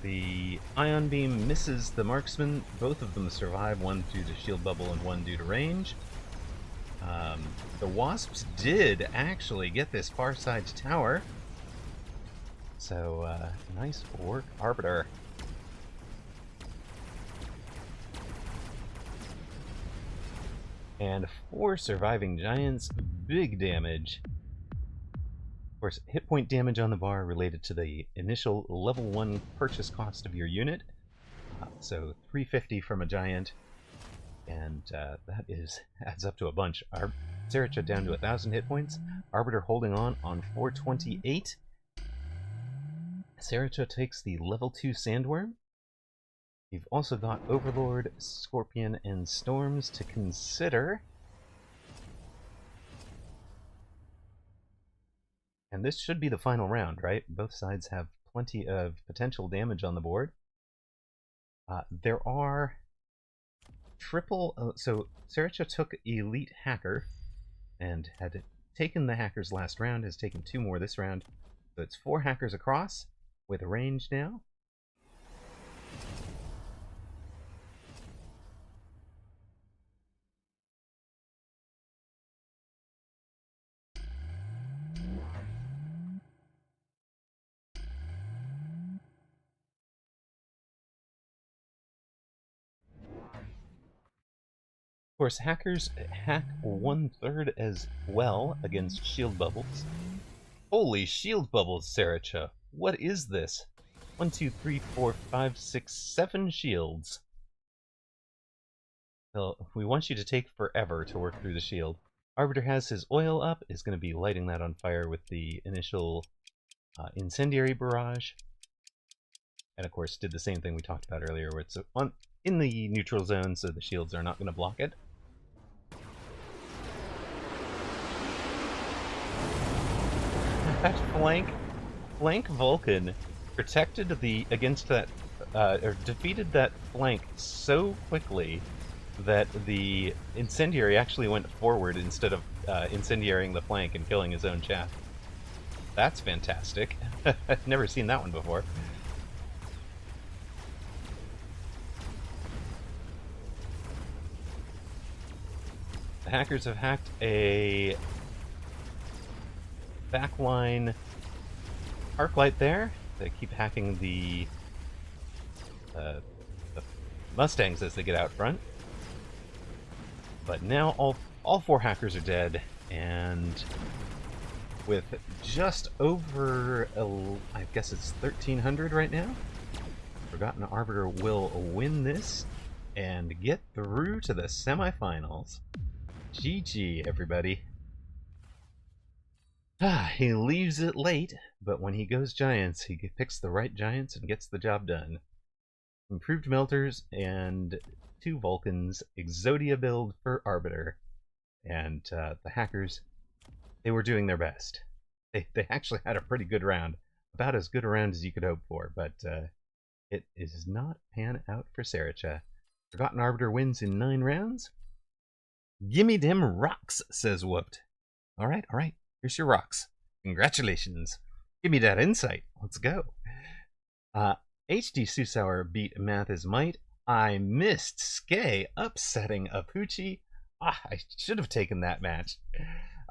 The ion beam misses the marksman. Both of them survive, one due to shield bubble and one due to range. The Wasps did actually get this far side tower. So, nice work, Arbiter. And 4 surviving giants, big damage. Of course, hit point damage on the bar related to the initial level 1 purchase cost of your unit. So 350 from a giant, and that adds up to a bunch. Our Sericha down to 1,000 hit points. Arbiter holding on 428. Sericha takes the level 2 Sandworm. You've also got Overlord, Scorpion, and Storms to consider. And this should be the final round, right? Both sides have plenty of potential damage on the board. There are triple... so Sericha took Elite Hacker and had taken the Hackers last round, has taken 2 more this round. So it's 4 Hackers across with range now. Of course, Hackers hack 1/3 as well against shield bubbles. Holy shield bubbles, Sericha! What is this? 1, 2, 3, 4, 5, 6, 7 shields. Well, we want you to take forever to work through the shield. Arbiter has his oil up, is going to be lighting that on fire with the initial incendiary barrage. And of course, did the same thing we talked about earlier, where it's in the neutral zone, so the shields are not going to block it. That flank Vulcan protected against that, or defeated that flank so quickly that the incendiary actually went forward instead of incendiaring the flank and killing his own chaff. That's fantastic. I've never seen that one before. The Hackers have hacked a backline arc light there. They keep hacking the Mustangs as they get out front. But now all 4 Hackers are dead, and with just over, I guess it's 1,300 right now, Forgotten Arbiter will win this and get through to the semifinals. GG, everybody. He leaves it late, but when he goes Giants, he picks the right Giants and gets the job done. improved melters, and 2 Vulcans, Exodia build for Arbiter. And the hackers, they were doing their best. They actually had a pretty good round. About as good a round as you could hope for, but it is not pan out for Saricha. Forgotten Arbiter wins in 9 rounds. Gimme them rocks, says Whooped. Alright, here's your rocks. Congratulations. Give me that insight. Let's go. HD Susauer beat Math is Might. I missed Skay upsetting Apuchi. I should have taken that match.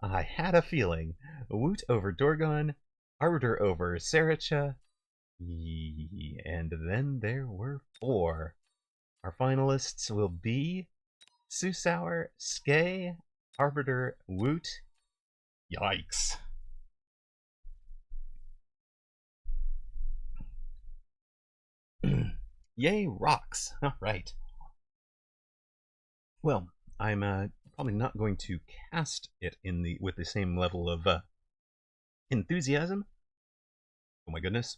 I had a feeling. Woot over Dorgon, Arbiter over Saricha, and then there were 4. Our finalists will be Susauer, Skay, Arbiter, Woot. Yikes. Yay, rocks. All right. Well, I'm probably not going to cast it with the same level of enthusiasm. Oh my goodness.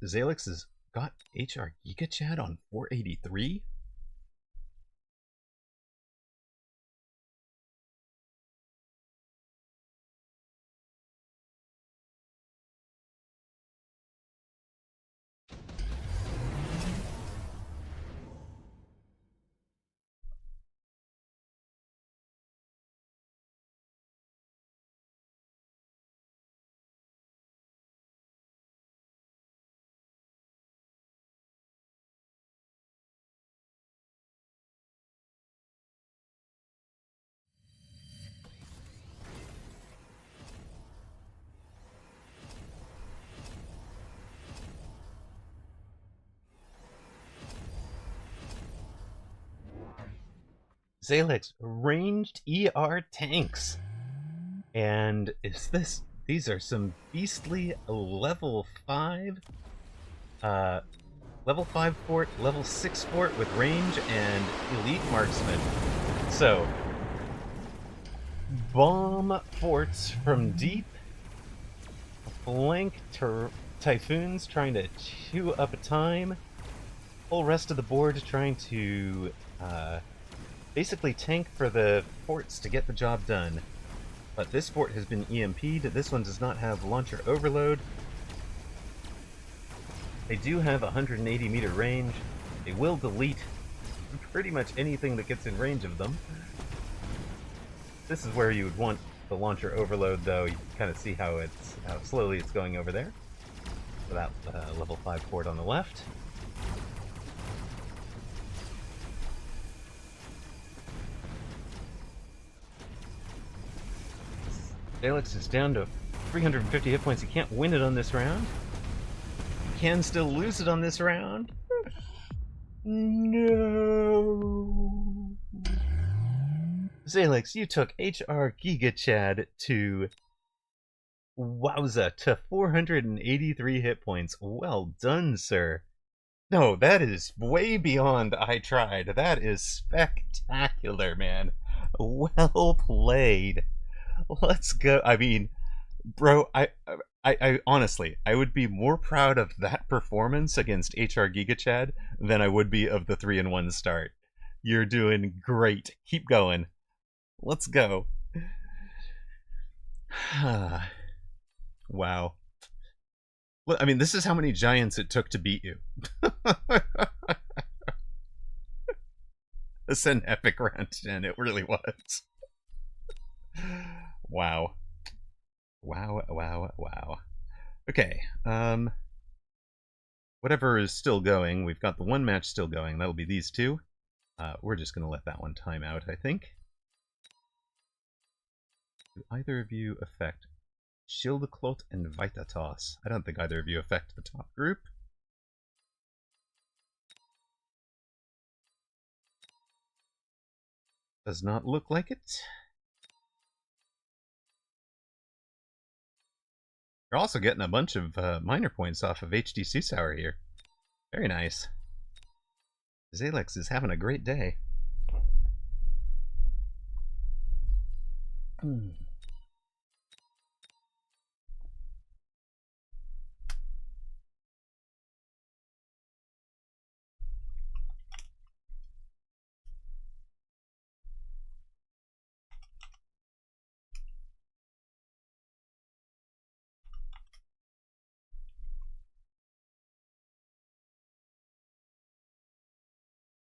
Zalix has got HR Giga Chad on 483. Zalix ranged ER tanks. And these are some beastly level 5 fort, level 6 fort with range and elite marksman. So bomb forts from deep, flank typhoons trying to chew up a time, whole rest of the board trying to basically tank for the forts to get the job done. But this fort has been EMP'd. This one does not have launcher overload. They do have 180 meter range. They will delete pretty much anything that gets in range of them. This is where you would want the launcher overload, though. You can kind of see how slowly it's going over there. So that level 5 fort on the left. Alex is down to 350 hit points. He can't win it on this round. He can still lose it on this round. No. Zalix, you took HR Giga Chad to wowza, to 483 hit points. Well done, sir. No, that is way beyond I tried. That is spectacular, man. Well played. Let's go. I mean, bro, I honestly, I would be more proud of that performance against HR Giga Chad than I would be of the 3-1 start. You're doing great. Keep going. Let's go. Wow. Well, I mean, this is how many giants it took to beat you. It's an epic round 10. It really was. Wow. Wow. Okay. Whatever is still going, we've got the one match still going. That'll be these two. We're just going to let that one time out, I think. Do either of you affect Schildklot and Vitatos? I don't think either of you affect the top group. Does not look like it. You're also getting a bunch of minor points off of HD Susauer here. Very nice. Zalix is having a great day.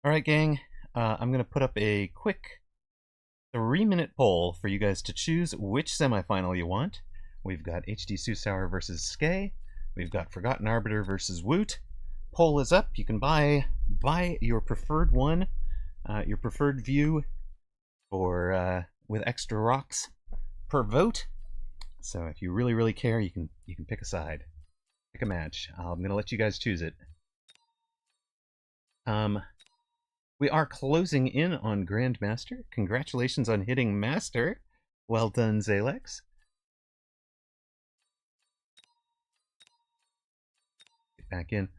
All right, gang. I'm going to put up a quick 3-minute poll for you guys to choose which semifinal you want. We've got HD Susauer versus Skay. We've got Forgotten Arbiter versus Woot. Poll is up. You can buy your preferred one, your preferred view, for with extra rocks per vote. So if you really care, you can pick a side, pick a match. I'm gonna let you guys choose it. We are closing in on Grandmaster. Congratulations on hitting Master. Well done, Zalex. Get back in.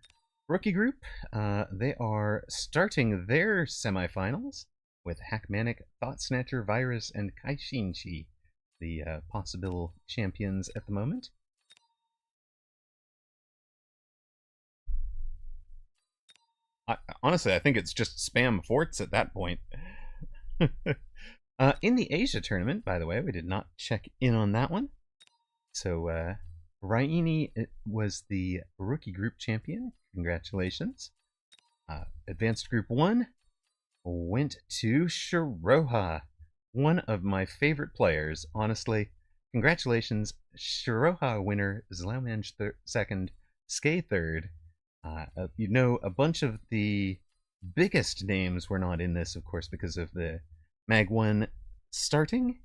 Rookie group, they are starting their semifinals with Hackmanic, Thought Snatcher, Virus, and Kaishinchi, the possible champions at the moment. Honestly, I think it's just spam forts at that point. In the Asia tournament, by the way, we did not check in on that one. So, Raini was the rookie group champion. Congratulations. Advanced Group 1 went to Shiroha, one of my favorite players, honestly. Congratulations, Shiroha winner, Zlaumange second, Skay third. You know, a bunch of the biggest names were not in this, of course, because of the Mag 1 starting.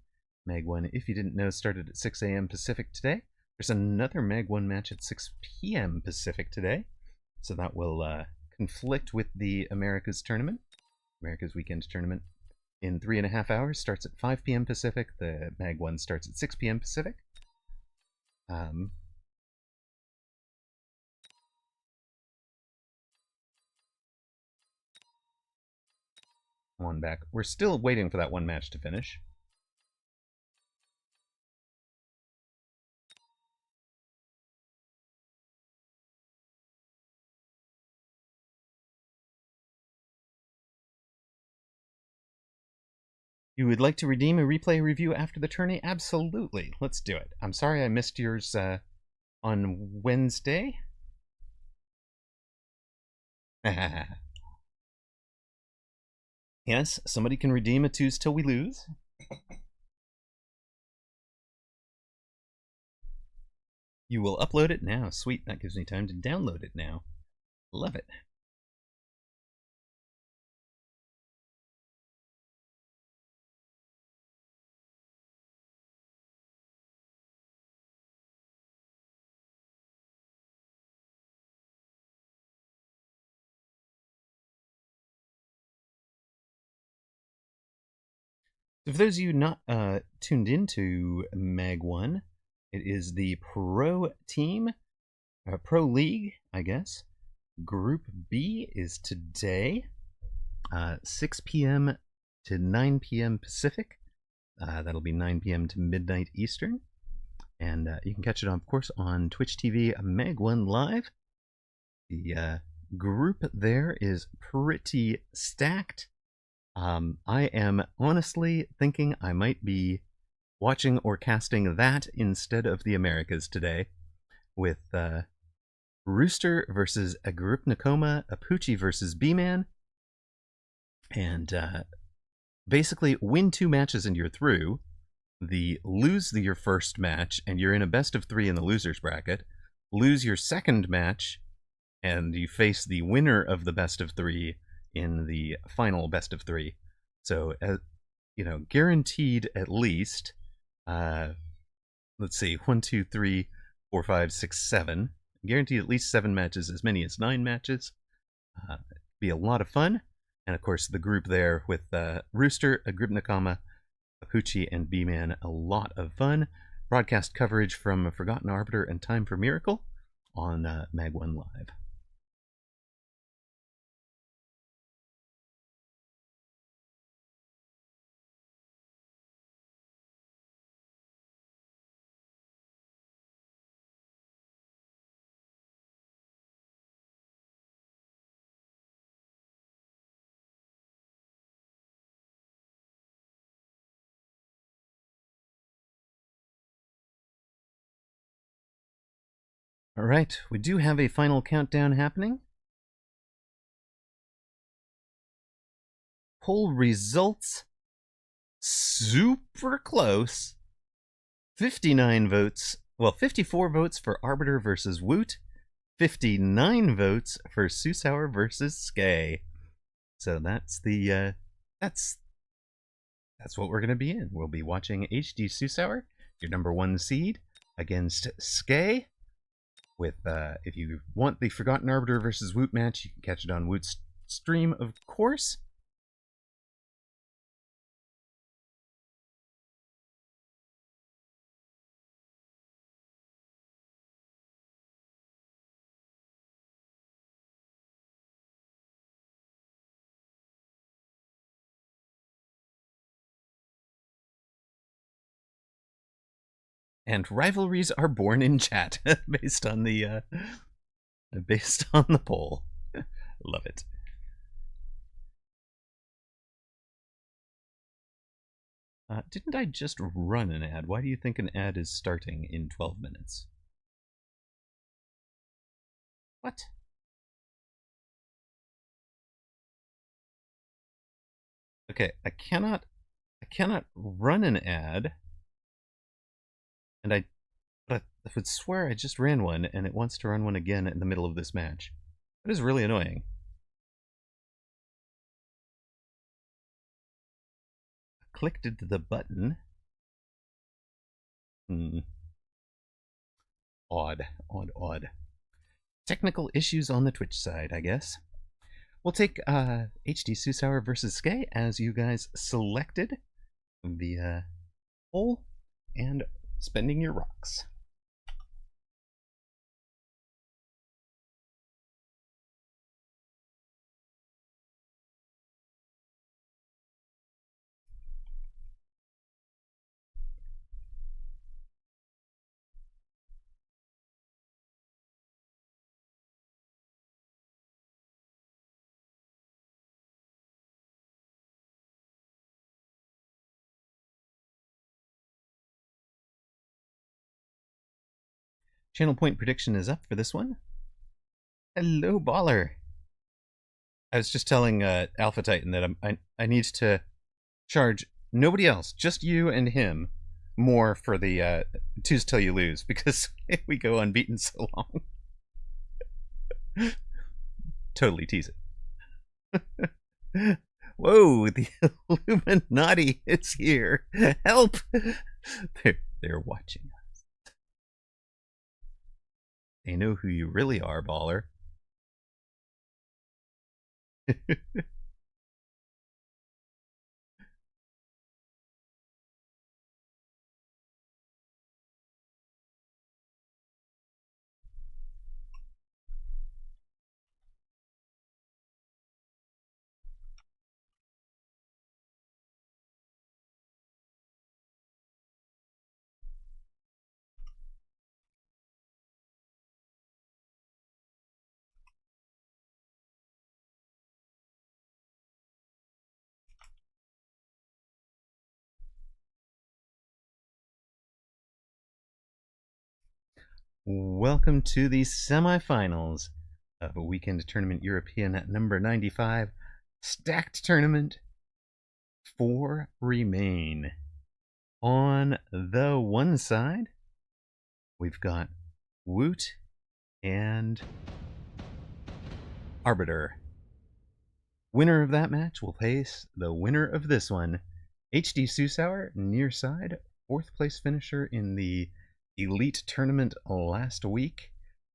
Mag 1, if you didn't know, started at 6 a.m. Pacific today. There's another Mag 1 match at 6 p.m. Pacific today, so that will conflict with the Americas tournament. America's Weekend tournament in 3.5 hours starts at 5 p.m. Pacific. The Mag 1 starts at 6 p.m. Pacific. One back. We're still waiting for that one match to finish. You would like to redeem a replay review after the tourney? Absolutely. Let's do it. I'm sorry I missed yours on Wednesday. Yes, somebody can redeem a twos till we lose. You will upload it now. Sweet, that gives me time to download it now. Love it. So for those of you not tuned into Mag 1, it is the Pro Team, Pro League, I guess. Group B is today, 6 p.m. to 9 p.m. Pacific. That'll be 9 p.m. to midnight Eastern. And you can catch it, of course, on Twitch TV Mag 1 Live. The group there is pretty stacked. I am honestly thinking I might be watching or casting that instead of the Americas today, with Rooster versus Agrup Nakoma, Apuchi versus B-Man, and basically win 2 matches and you're through. Lose your first match and you're in a best of 3 in the losers bracket. Lose your second match and you face the winner of the best of 3 in the final best of 3. So, you know, guaranteed at least, let's see, 1, 2, 3, 4, 5, 6, 7. Guaranteed at least 7 matches, as many as 9 matches. Be a lot of fun. And of course, the group there with Rooster, Agrup Nakama, Apuchi, and B-Man, a lot of fun. Broadcast coverage from Forgotten Arbiter and Time for Miracle on Mag 1 Live. All right, we do have a final countdown happening. Poll results super close. 59 votes. Well, 54 votes for Arbiter versus Woot. 59 votes for Susauer versus Skay. So that's the that's what we're gonna be in. We'll be watching HD Susauer, your number 1 seed, against Skay. With if you want the Forgotten Arbiter versus Woot match, you can catch it on Woot's stream, of course. And rivalries are born in chat based on the poll. Love it. Didn't I just run an ad? Why do you think an ad is starting in 12 minutes? What? Okay, I cannot run an ad. And I would swear I just ran one, and it wants to run one again in the middle of this match. That is really annoying. I clicked into the button. Odd. Technical issues on the Twitch side, I guess. We'll take HD Susauer versus Skay, as you guys selected the poll, and spending your rocks. Channel point prediction is up for this one. Hello, baller. I was just telling Alpha Titan that I need to charge nobody else, just you and him, more for the twos till you lose, because we go unbeaten so long. Totally tease it. Whoa, the Illuminati is here. Help! They're watching us. They know who you really are, baller. Welcome to the semifinals of a weekend tournament European at number 95. Stacked tournament. 4 remain. On the one side, we've got Woot and Arbiter. Winner of that match will face the winner of this one, HD Susauer, near side, 4th place finisher in the Elite Tournament last week.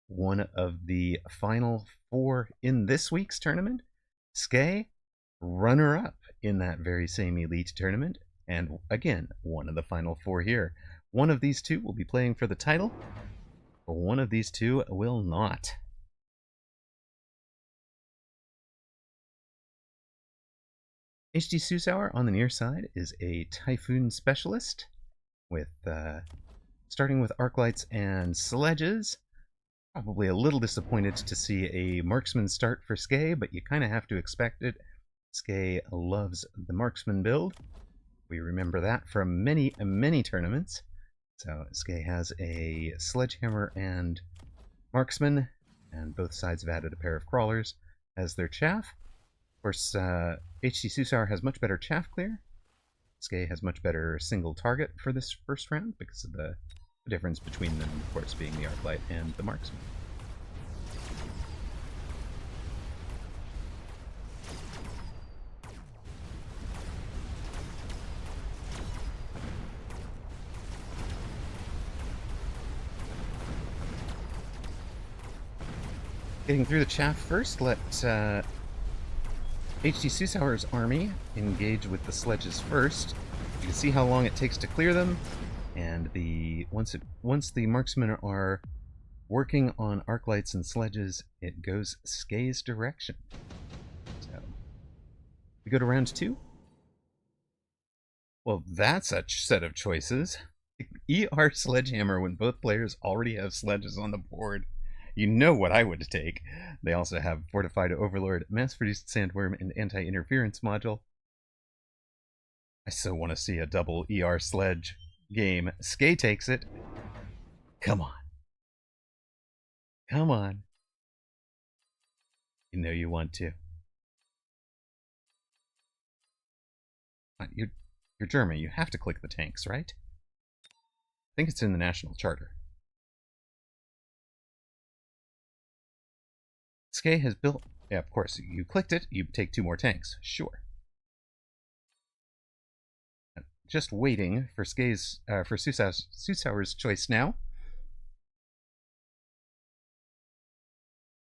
One of the final 4 in this week's tournament. Skay, runner-up in that very same Elite Tournament. And again, one of the final 4 here. One of these two will be playing for the title. One of these two will not. HD Susauer on the near side is a Typhoon specialist with starting with arc lights and sledges. Probably a little disappointed to see a marksman start for Skay, but you kind of have to expect it. Skay loves the marksman build. We remember that from many, many tournaments. So Skay has a sledgehammer and marksman, and both sides have added a pair of crawlers as their chaff. course, HT Susar has much better chaff clear. Skay has much better single target for this first round because of the difference between them, of course, being the Arclight and the Marksman. Getting through the chaff first, let HT Susauer's army engage with the sledges first. You can see how long it takes to clear them, and once the marksmen are working on arclights and sledges, it goes Skay's direction. So we go to round 2. Well, that's a set of choices. ER Sledgehammer when both players already have sledges on the board. You know what I would take. They also have Fortified Overlord, Mass-Produced Sandworm, and Anti-Interference module. I so want to see a double ER Sledge game. Skay takes it. Come on. Come on. You know you want to. You're German. You have to click the tanks, right? I think it's in the National Charter. Skay has built... Yeah, of course. You clicked it, you take 2 more tanks. Sure. Just waiting for Skay's... for Susauer's choice now.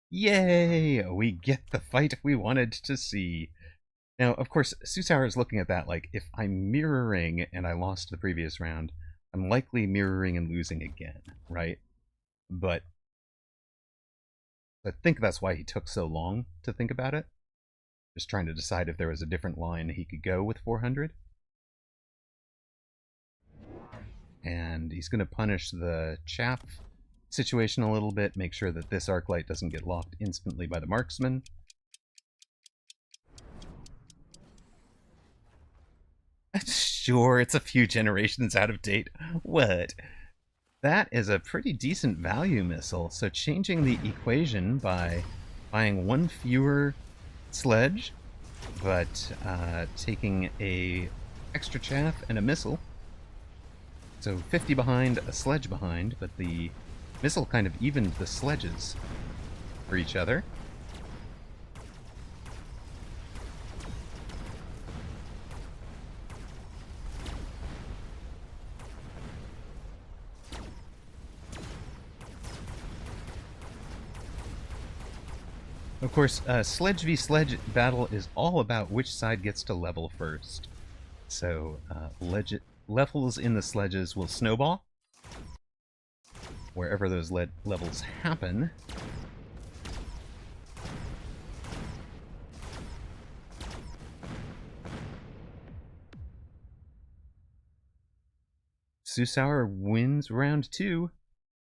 Yay! We get the fight we wanted to see. Now, of course, Susauer is looking at that like, if I'm mirroring and I lost the previous round, I'm likely mirroring and losing again, right? But I think that's why he took so long to think about it. Just trying to decide if there was a different line he could go with 400. And he's going to punish the chaff situation a little bit, make sure that this Arclight doesn't get locked instantly by the marksman. Sure, it's a few generations out of date. What? That is a pretty decent value missile, so changing the equation by buying 1 fewer sledge, but taking a extra chaff and a missile. So 50 behind, a sledge behind, but the missile kind of evened the sledges for each other. Of course, sledge v sledge battle is all about which side gets to level first. So, levels in the sledges will snowball wherever those levels happen. Susauer wins round 2.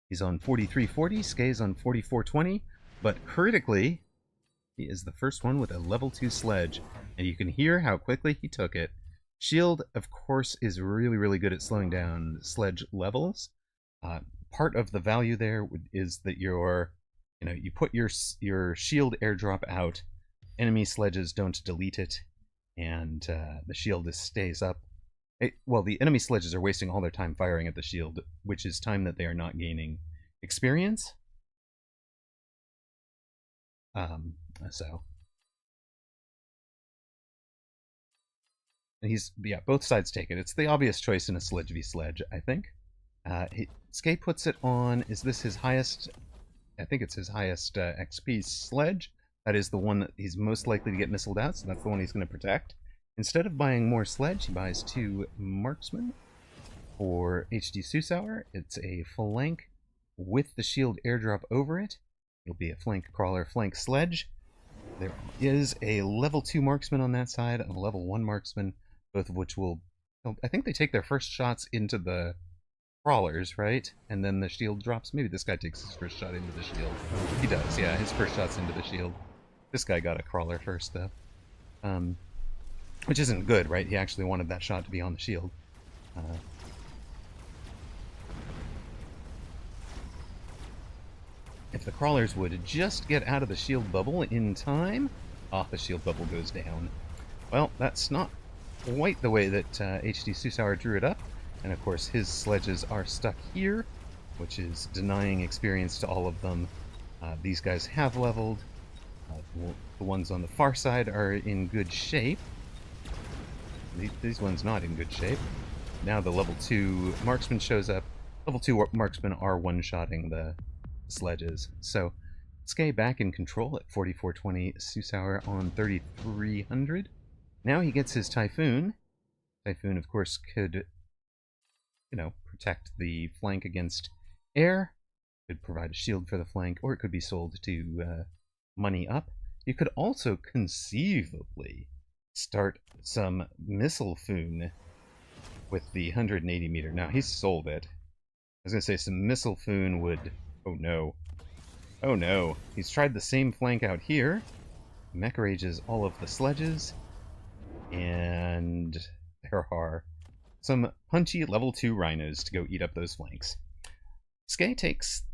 He's on 4340, Skay's on 4420, but critically, he is the first one with a level 2 sledge, and you can hear how quickly he took it. Shield, of course, is really, really good at slowing down sledge levels. Part of the value there is that you put your shield airdrop out, enemy sledges don't delete it, and the shield stays up. Well, the enemy sledges are wasting all their time firing at the shield, which is time that they are not gaining experience. And both sides take it. It's the obvious choice in a sledge v sledge, I think. Skay puts it on, is this his highest? I think it's his highest XP sledge. That is the one that he's most likely to get missiled out, so that's the one he's going to protect. Instead of buying more sledge, he buys 2 marksmen. For HT Susauer, it's a flank with the shield airdrop over it. It'll be a flank crawler, flank sledge. There is a level 2 marksman on that side and a level 1 marksman, both of which will... I think they take their first shots into the crawlers, right? And then the shield drops. Maybe this guy takes his first shot into the shield. He does, yeah. His first shot's into the shield. This guy got a crawler first, though. Which isn't good, right? He actually wanted that shot to be on the shield. If the crawlers would just get out of the shield bubble in time, Ah, the shield bubble goes down. Well, that's not quite the way that HD Susauer drew it up. And of course, his sledges are stuck here, which is denying experience to all of them. These guys have leveled. The ones on the far side are in good shape. These ones not in good shape. Now the level 2 marksman shows up. Level 2 marksmen are one-shotting the sledges. So, Skye back in control at 4420, Susauer on 3300. Now he gets his Typhoon. Typhoon, of course, could, protect the flank against air. Could provide a shield for the flank, or it could be sold to money up. You could also conceivably start some Missile Foon with the 180 meter. Now, he's sold it. I was going to say some Missile Foon would... Oh no. Oh no. He's tried the same flank out here. Mech rages all of the sledges. And there are some punchy level 2 rhinos to go eat up those flanks. Skye takes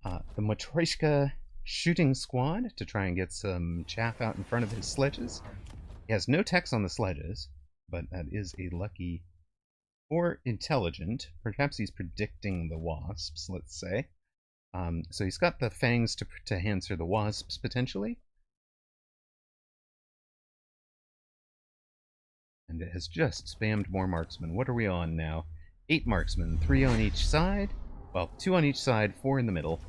the Matryoshka shooting squad to try and get some chaff out in front of his sledges. He has no techs on the sledges, but that is a lucky or intelligent. Perhaps he's predicting the wasps, let's say. So he's got the fangs to answer the wasps, potentially. And it has just spammed more marksmen. What are we on now? 8 marksmen, 3 on each side. Well, 2 on each side, 4 in the middle.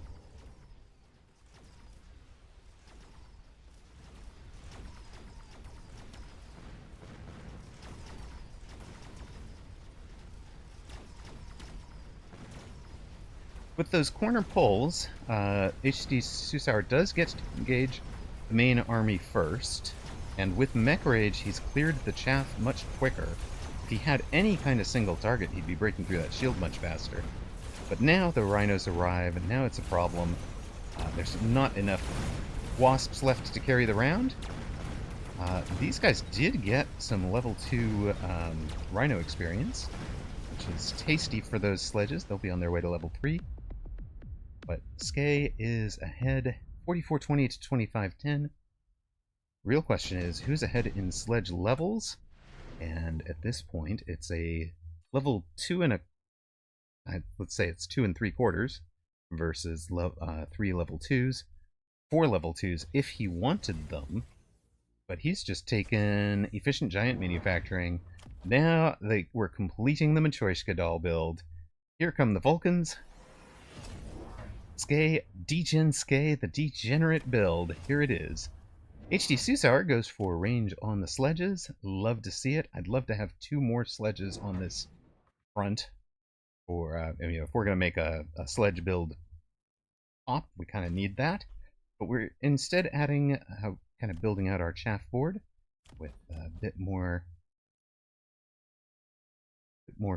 With those corner pulls, HD Susauer does get to engage the main army first, and with Mech Rage, he's cleared the chaff much quicker. If he had any kind of single target, he'd be breaking through that shield much faster. But now the rhinos arrive, and now it's a problem. There's not enough wasps left to carry the round. These guys did get some level 2 rhino experience, which is tasty for those sledges. They'll be on their way to level 3. But Skye is ahead, 4420 to 2510. Real question is, who's ahead in sledge levels? And at this point, it's a level 2 and let's say it's 2 3/4 versus 3 level 2s, 4 level 2s if he wanted them. But he's just taken Efficient Giant Manufacturing. Now we're completing the Matryoshka doll build. Here come the Vulcans. Skye, Degen Skye, the degenerate build. Here it is. HD Susauer goes for range on the sledges. Love to see it. I'd love to have 2 more sledges on this front. Or, if we're going to make a sledge build pop, we kind of need that. But we're instead adding, kind of building out our chaff board with a bit more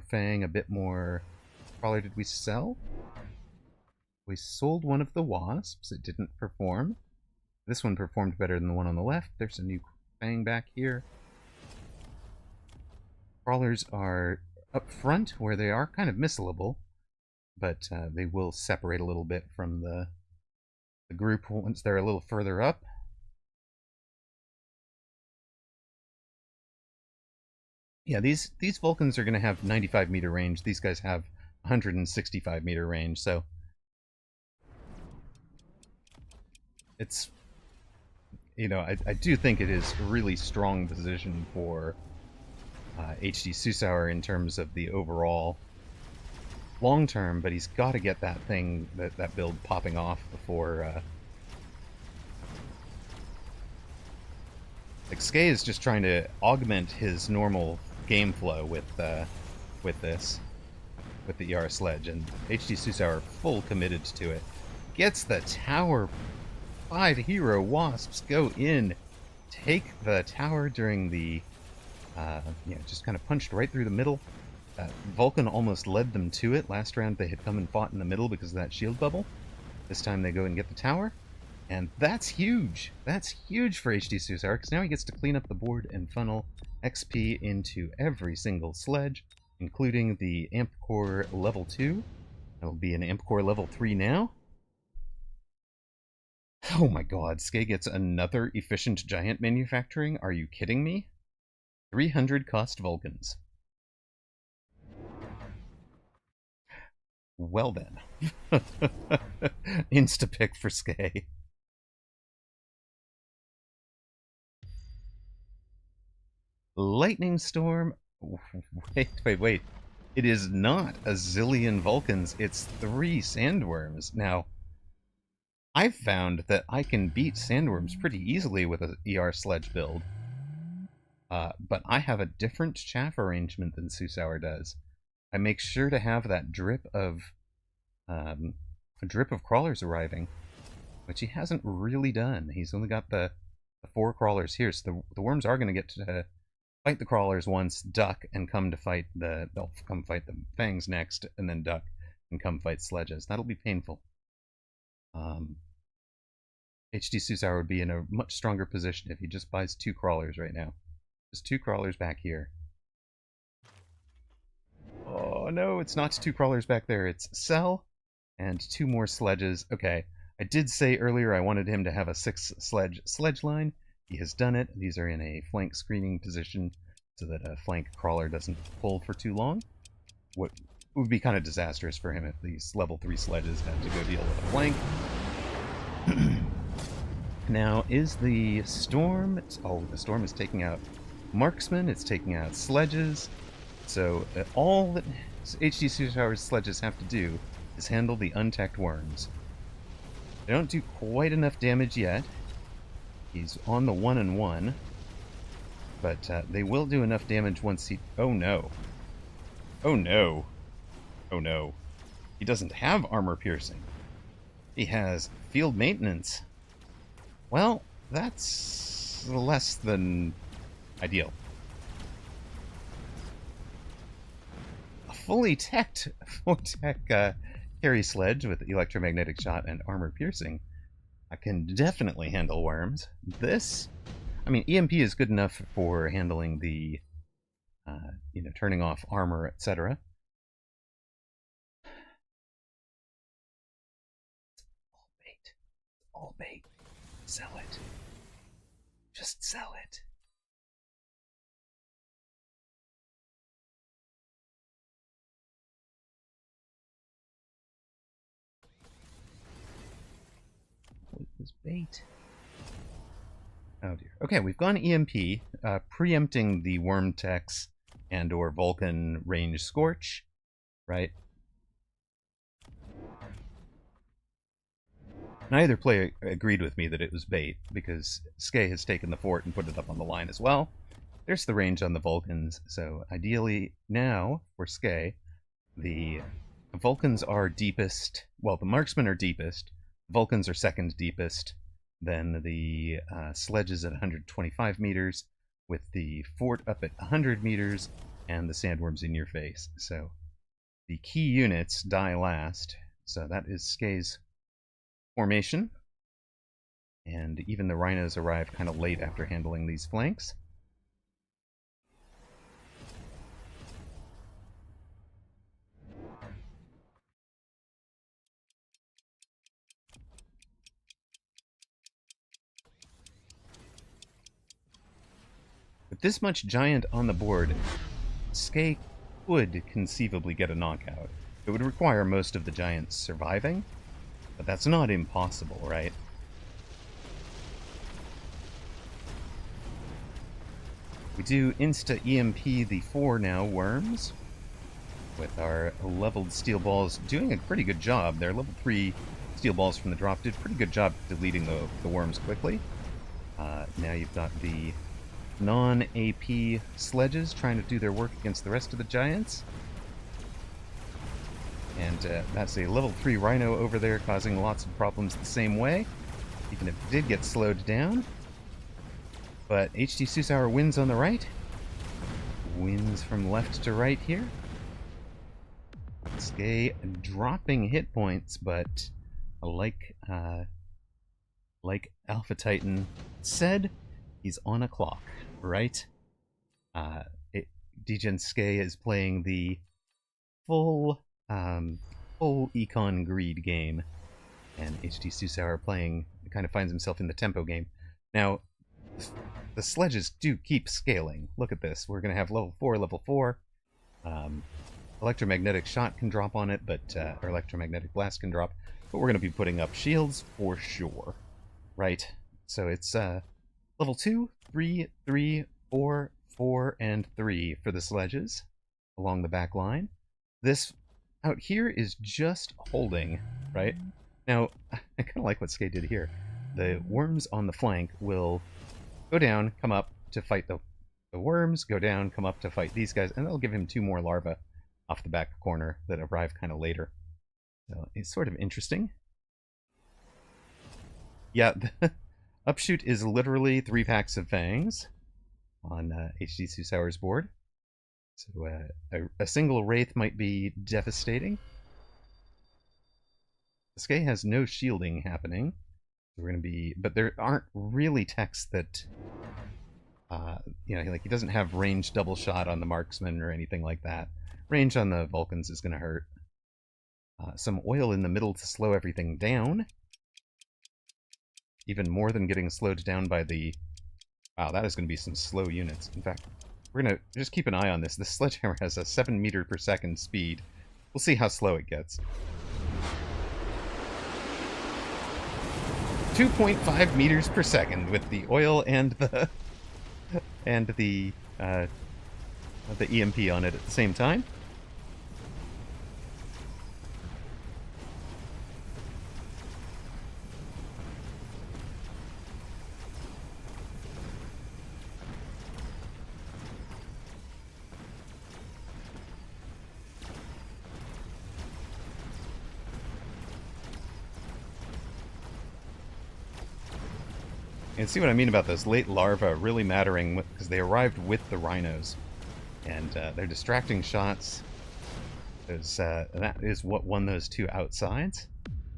fang, a bit more... What crawler did we sell? We sold one of the wasps. It didn't perform. This one performed better than the one on the left. There's a new fang back here. Crawlers are up front, where they are kind of missile-able, but they will separate a little bit from the group once they're a little further up. Yeah, these Vulcans are going to have 95 meter range. These guys have 165 meter range, so it's, I do think it is a really strong position for HD Susauer in terms of the overall long term, but he's got to get that thing, that build popping off before... Like, Skye is just trying to augment his normal game flow with this, with the ER sledge, and HD Susauer full committed to it. Gets the tower. 5 hero wasps go in, take the tower during the, just kind of punched right through the middle. Vulcan almost led them to it. Last round they had come and fought in the middle because of that shield bubble. This time they go and get the tower. And that's huge. That's huge for HD Susauer, because now he gets to clean up the board and funnel XP into every single sledge, including the Amp Core level 2. That'll be an Amp Core level 3 now. Oh my god, Skay gets another efficient giant manufacturing? Are you kidding me? 300 cost Vulcans. Well then. Insta-pick for Skay. Lightning Storm. Wait. It is not a zillion Vulcans, it's 3 Sandworms. Now, I've found that I can beat Sandworms pretty easily with an ER Sledge build. But I have a different chaff arrangement than Susauer does. I make sure to have that drip of crawlers arriving, which he hasn't really done. He's only got the 4 crawlers here, so the worms are going to get to fight the crawlers once, duck, and come to fight they'll come fight the fangs next, and then duck and come fight sledges. That'll be painful. HD Susauer would be in a much stronger position if he just buys 2 crawlers right now. Just 2 crawlers back here. Oh no, it's not 2 crawlers back there. It's Cell and 2 more sledges. Okay, I did say earlier I wanted him to have a 6 sledge line. He has done it. These are in a flank screening position so that a flank crawler doesn't pull for too long. What would be kind of disastrous for him if these level 3 sledges had to go deal with a flank. Now, is the storm... Oh, the storm is taking out marksmen, it's taking out sledges. So all that HD Susauer's sledges have to do is handle the untacked worms. They don't do quite enough damage yet. He's on the 1-1. But they will do enough damage once he... Oh no. Oh no. Oh no. He doesn't have armor piercing. He has field maintenance. Well, that's less than ideal. A fully teched carry sledge with electromagnetic shot and armor piercing. I can definitely handle worms. This, I mean, EMP is good enough for handling the, turning off armor, etc. All bait. All bait. Sell it. Just sell it. What was bait? Oh dear. Okay, we've gone EMP, preempting the worm techs and or Vulcan range Scorch, right? Neither player agreed with me that it was bait, because Skay has taken the fort and put it up on the line as well. There's the range on the Vulcans, so ideally now, for Skay, the Vulcans are deepest, well, the marksmen are deepest, Vulcans are second deepest, then the sledges at 125 meters, with the fort up at 100 meters, and the sandworms in your face. So the key units die last, so that is Skay's formation. And even the rhinos arrive kind of late after handling these flanks. With this much giant on the board, Skay could conceivably get a knockout. It would require most of the giants surviving, but that's not impossible, right? We do insta-EMP the 4 now worms, with our leveled steel balls doing a pretty good job. Their level 3 steel balls from the drop did a pretty good job deleting the worms quickly. Now you've got the non-AP sledges trying to do their work against the rest of the giants. And that's a level 3 rhino over there causing lots of problems the same way, even if it did get slowed down. But HD Susauer wins on the right. Wins from left to right here. Skay dropping hit points, but like Alpha Titan said, he's on a clock, right? Degen Skay is playing the full econ greed game, and HD Susauer playing kind of finds himself in the tempo game. Now, the sledges do keep scaling. Look at this. We're going to have level 4, level 4. Electromagnetic shot can drop on it, but or electromagnetic blast can drop. But we're going to be putting up shields for sure. Right? So it's level 2, 3, 3, 4, 4, and 3 for the sledges along the back line. This out here is just holding, right? Now, I kind of like what Skate did here. The worms on the flank will go down, come up to fight the worms, go down, come up to fight these guys, and that'll give him 2 more larvae off the back corner that arrive kind of later. So it's sort of interesting. Yeah, the upshoot is literally 3 packs of fangs on HD Susaur's board. So a single Wraith might be devastating. Skye has no shielding happening. We're going to be... But there aren't really techs that... you know, like he doesn't have range double shot on the marksman or anything like that. Range on the Vulcans is going to hurt. Some oil in the middle to slow everything down. Even more than getting slowed down by the... Wow, that is going to be some slow units. In fact, we're going to just keep an eye on this. This sledgehammer has a 7 meter per second speed. We'll see how slow it gets. 2.5 meters per second with the oil and the EMP on it at the same time. And see what I mean about those late larvae really mattering, because they arrived with the rhinos. And they're distracting shots. That is what won those 2 outsides.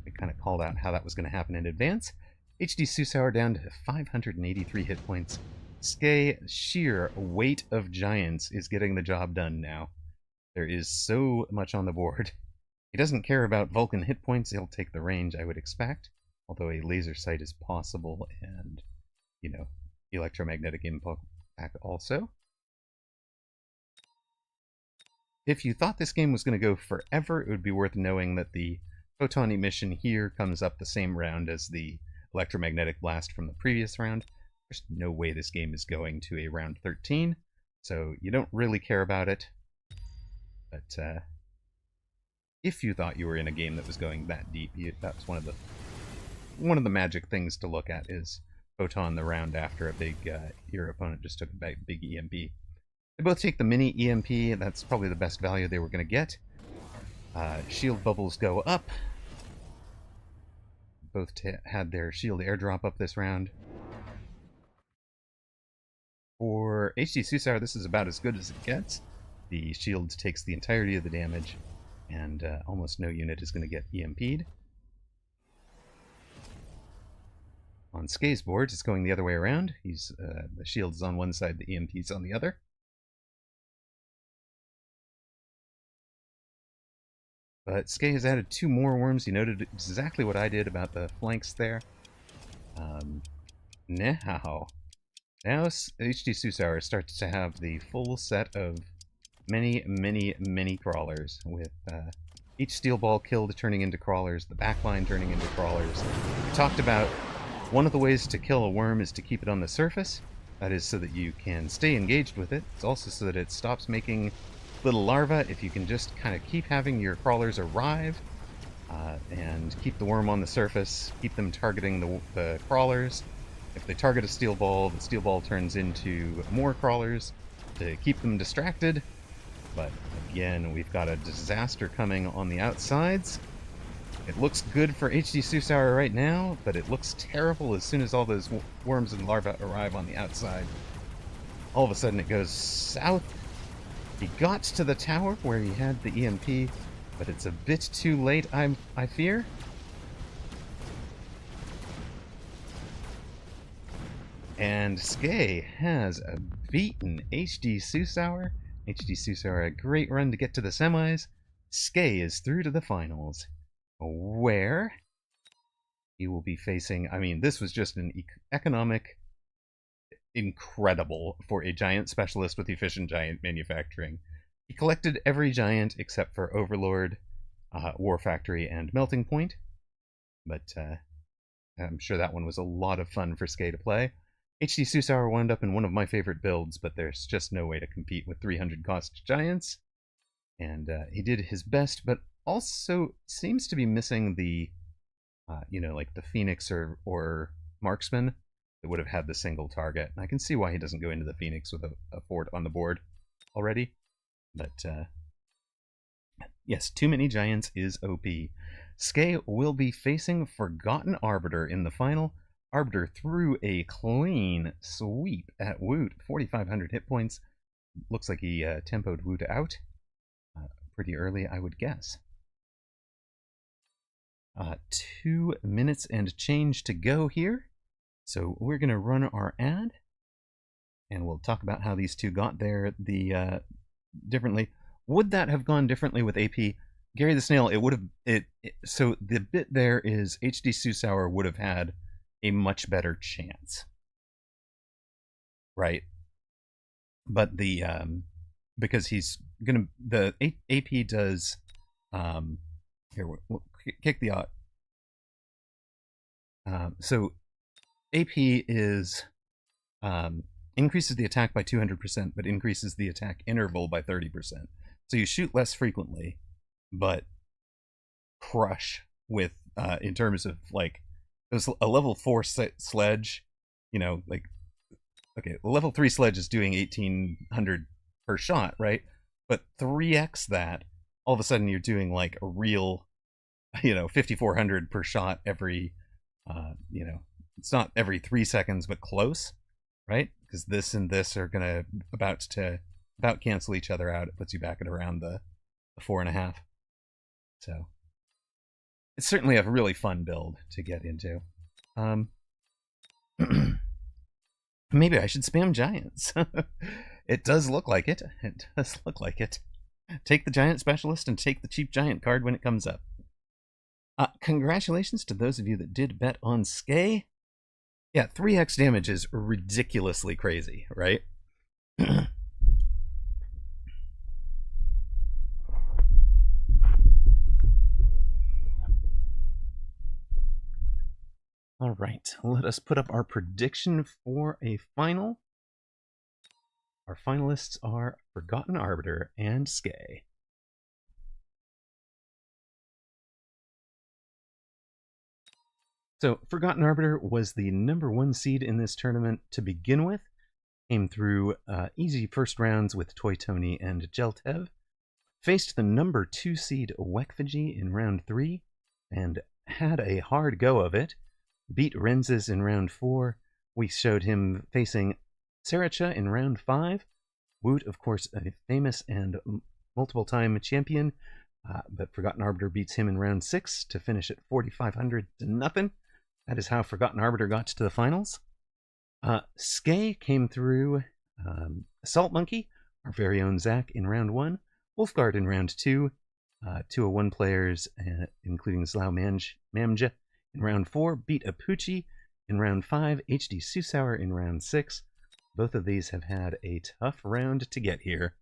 We kind of called out how that was going to happen in advance. HD Susaur down to 583 hit points. Skye, sheer weight of giants, is getting the job done now. There is so much on the board. He doesn't care about Vulcan hit points. He'll take the range, I would expect. Although a laser sight is possible, and, you know, electromagnetic impact also. If you thought this game was going to go forever, it would be worth knowing that the photon emission here comes up the same round as the electromagnetic blast from the previous round. There's no way this game is going to a round 13, so you don't really care about it. But if you thought you were in a game that was going that deep, that's one of the magic things to look at is photon the round after a big your opponent just took a big EMP. They both take the mini EMP. That's probably the best value they were going to get. Shield bubbles go up. Both had their shield airdrop up this round. For HD Susaur, this is about as good as it gets. The shield takes the entirety of the damage, and almost no unit is going to get EMP'd. On Skye's board, it's going the other way around. The shield is on one side, the EMP's on the other. But Skye has added 2 more worms. He noted exactly what I did about the flanks there. Now HD Susaur starts to have the full set of many crawlers, with each steel ball killed turning into crawlers, the backline turning into crawlers. We talked about one of the ways to kill a worm is to keep it on the surface. That is so that you can stay engaged with it. It's also so that it stops making little larvae. If you can just kind of keep having your crawlers arrive and keep the worm on the surface, keep them targeting the crawlers. If they target a steel ball, the steel ball turns into more crawlers to keep them distracted. But again, we've got a disaster coming on the outsides. It looks good for HD Susaur right now, but it looks terrible as soon as all those worms and larvae arrive on the outside. All of a sudden it goes south. He got to the tower where he had the EMP, but it's a bit too late, I fear. And Skye has beaten HD Susaur. HD Susaur a great run to get to the semis. Skye is through to the finals, where He will be facing, I mean, this was just an economic incredible for a giant specialist with efficient giant manufacturing. He collected every giant except for Overlord, War Factory, and Melting Point. But I'm sure that one was a lot of fun for Skay to play. HD Susauer wound up in one of my favorite builds, but there's just no way to compete with 300 cost giants. And he did his best, but also seems to be missing the, like the Phoenix or Marksman that would have had the single target. And I can see why he doesn't go into the Phoenix with a fort on the board already. But yes, too many giants is OP. Skay will be facing Forgotten Arbiter in the final. Arbiter threw a clean sweep at Woot, 4,500 hit points. Looks like he tempoed Woot out pretty early, I would guess. 2 minutes and change to go here. So we're going to run our ad, and we'll talk about how these two got there differently. Would that have gone differently with AP? Gary the Snail, it would have... So the bit there is HD Susauer would have had a much better chance. Right? But the... because he's going to... The AP does... here, we'll kick the... so AP is... increases the attack by 200%, but increases the attack interval by 30%. So you shoot less frequently, but crush with, in terms of, like, there's a level 4 sledge, like, okay, a level 3 sledge is doing 1,800 per shot, right? But 3x that, all of a sudden you're doing, like, a real, 5,400 per shot every, it's not every 3 seconds, but close, right? Because this and this are gonna about cancel each other out. It puts you back at around the 4.5. So it's certainly a really fun build to get into. Maybe I should spam giants. It does look like it. It does look like it. Take the giant specialist and take the cheap giant card when it comes up. Congratulations to those of you that did bet on Skay. Yeah, 3x damage is ridiculously crazy, right? All right, let us put up our prediction for a final. Our finalists are Forgotten Arbiter and Skay. So, Forgotten Arbiter was the #1 seed in this tournament to begin with. Came through easy first rounds with Toy Tony and Jeltev. Faced the #2 seed Wekfiji in round 3 and had a hard go of it. Beat Renzes in round 4. We showed him facing Saracha in round 5. Woot, of course, a famous and multiple-time champion, but Forgotten Arbiter beats him in round 6 to finish at 4,500 to nothing. That is how Forgotten Arbiter got to the finals. Skay came through Assault Monkey, our very own Zach, in round 1. Wolfguard in round 2. 201 players, including Slough Mamja, in round 4. Beat Apuchi in round 5. HD Susauer in round 6. Both of these have had a tough round to get here.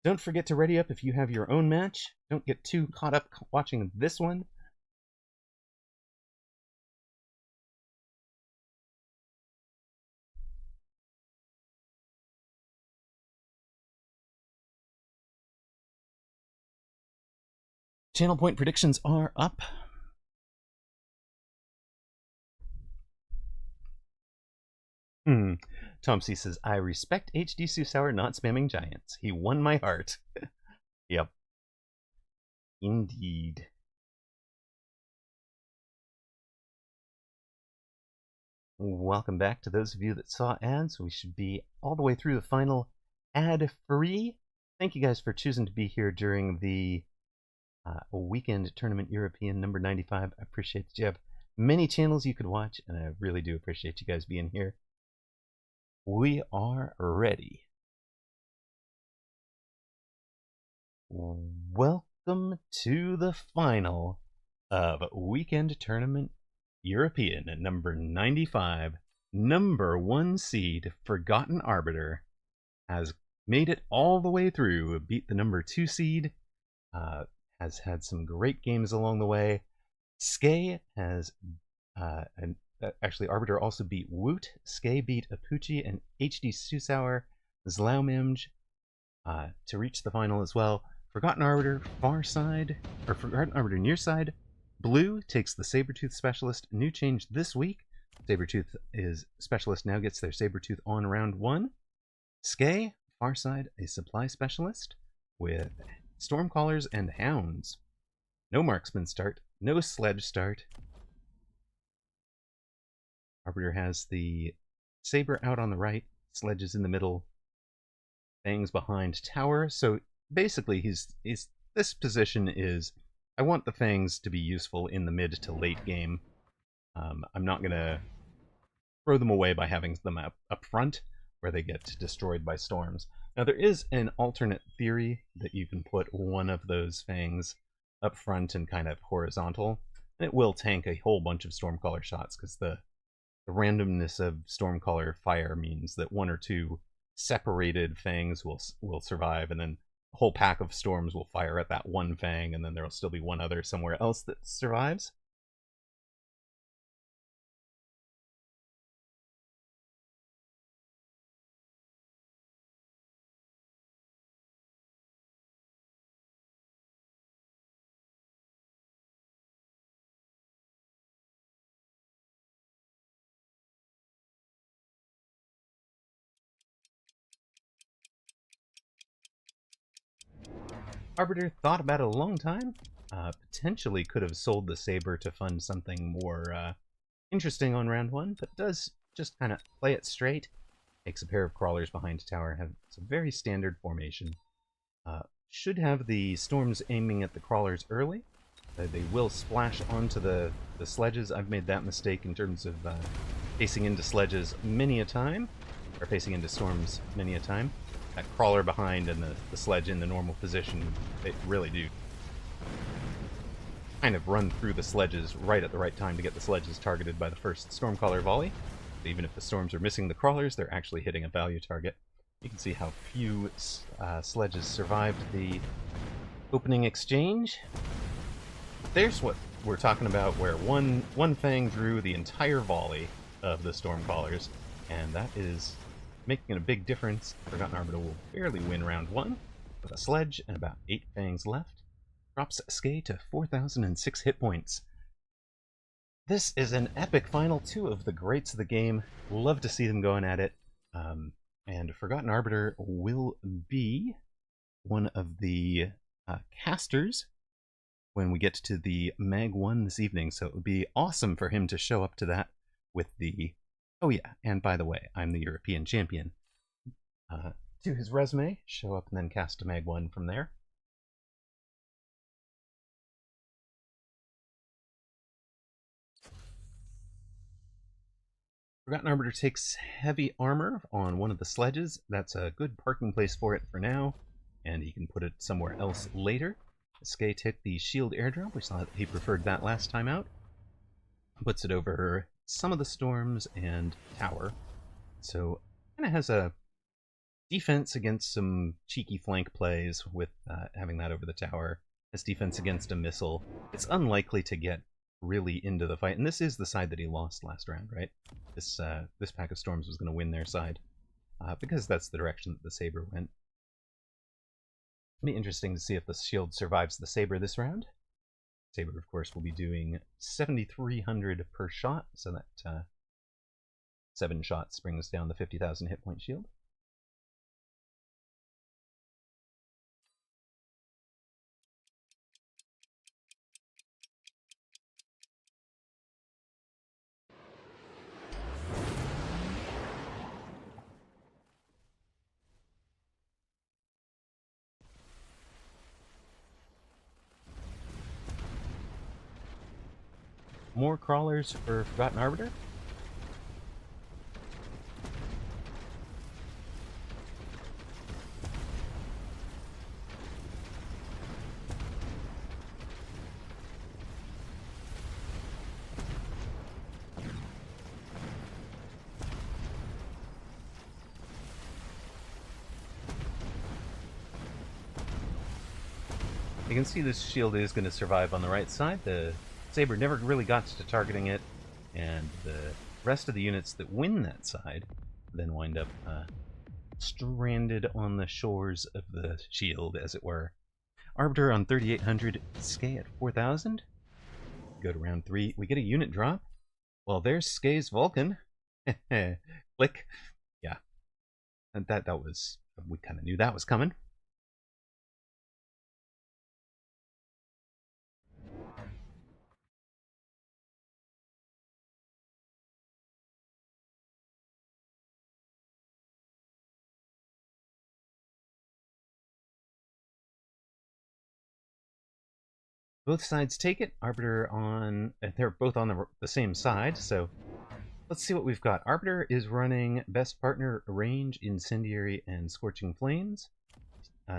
Don't forget to ready up if you have your own match. Don't get too caught up watching this one. Channel point predictions are up. Tom C says, I respect HD Susauer not spamming giants. He won my heart. Yep. Indeed. Welcome back to those of you that saw ads. We should be all the way through the final ad-free. Thank you guys for choosing to be here during the weekend tournament European number 95. I appreciate that you have many channels you could watch, and I really do appreciate you guys being here. We are ready. Welcome to the final of weekend tournament European at number 95, number 1 seed, Forgotten Arbiter, has made it all the way through, beat the number 2 seed, has had some great games along the way. Skay has, actually, Arbiter also beat Woot. Skay beat Apuchi and HD Susauer, Zlaumimj, to reach the final as well. Forgotten Arbiter Forgotten Arbiter near side. Blue takes the Sabretooth Specialist. New change this week. Sabretooth is Specialist now gets their Sabretooth on round 1. Skay, far side, a Supply Specialist with Stormcallers and Hounds. No Marksman start, no Sledge start. Arbiter has the Saber out on the right, Sledge is in the middle, Fangs behind Tower. So basically, this position is, I want the Fangs to be useful in the mid to late game. I'm not going to throw them away by having them up front, where they get destroyed by storms. Now, there is an alternate theory that you can put one of those Fangs up front and kind of horizontal, and it will tank a whole bunch of Stormcaller shots, because the randomness of Stormcaller fire means that one or two separated Fangs will survive, and then a whole pack of Storms will fire at that one Fang, and then there'll still be one other somewhere else that survives. Arbiter thought about it a long time. Potentially could have sold the Saber to fund something more interesting on round 1, but does just kind of play it straight. Takes a pair of Crawlers behind Tower. It's a very standard formation. Should have the Storms aiming at the Crawlers early. They will splash onto the Sledges. I've made that mistake in terms of facing into Sledges many a time, or facing into Storms many a time. That Crawler behind and the Sledge in the normal position, they really do kind of run through the Sledges right at the right time to get the Sledges targeted by the first Stormcaller volley. But even if the Storms are missing the Crawlers, they're actually hitting a value target. You can see how few Sledges survived the opening exchange. There's what we're talking about, where one Fang drew the entire volley of the Stormcallers, and that is making a big difference. Forgotten Arbiter will barely win round 1 with a Sledge and about 8 Fangs left. Drops Skay to 4,006 hit points. This is an epic final. 2 of the greats of the game. Love to see them going at it. And Forgotten Arbiter will be one of the casters when we get to the Mag 1 this evening. So it would be awesome for him to show up to that with the... Oh yeah, and by the way, I'm the European champion. To his resume, show up and then cast a Mag 1 from there. Forgotten Arbiter takes heavy armor on one of the Sledges. That's a good parking place for it for now, and he can put it somewhere else later. Skay took the shield airdrop. We saw that he preferred that last time out. Puts it over some of the Storms and Tower. So kind of has a defense against some cheeky flank plays with having that over the Tower. Has defense against a missile. It's unlikely to get really into the fight, and this is the side that he lost last round, right? This pack of Storms was going to win their side, because that's the direction that the Saber went. It'll be interesting to see if the shield survives the Saber this round. Saber, of course, will be doing 7,300 per shot, so that 7 shots brings down the 50,000 hit point shield. More Crawlers for Forgotten Arbiter. You can see this shield is going to survive on the right side. The Saber never really got to targeting it, and the rest of the units that win that side then wind up stranded on the shores of the shield, as it were. Arbiter on 3,800, Skay at 4,000. Go to round 3. We get a unit drop. Well, there's Skay's Vulcan. Click. Yeah. And that was... we kind of knew that was coming. Both sides take it. Arbiter on... they're both on the same side, so let's see what we've got. Arbiter is running Best Partner, Range, Incendiary, and Scorching Flames.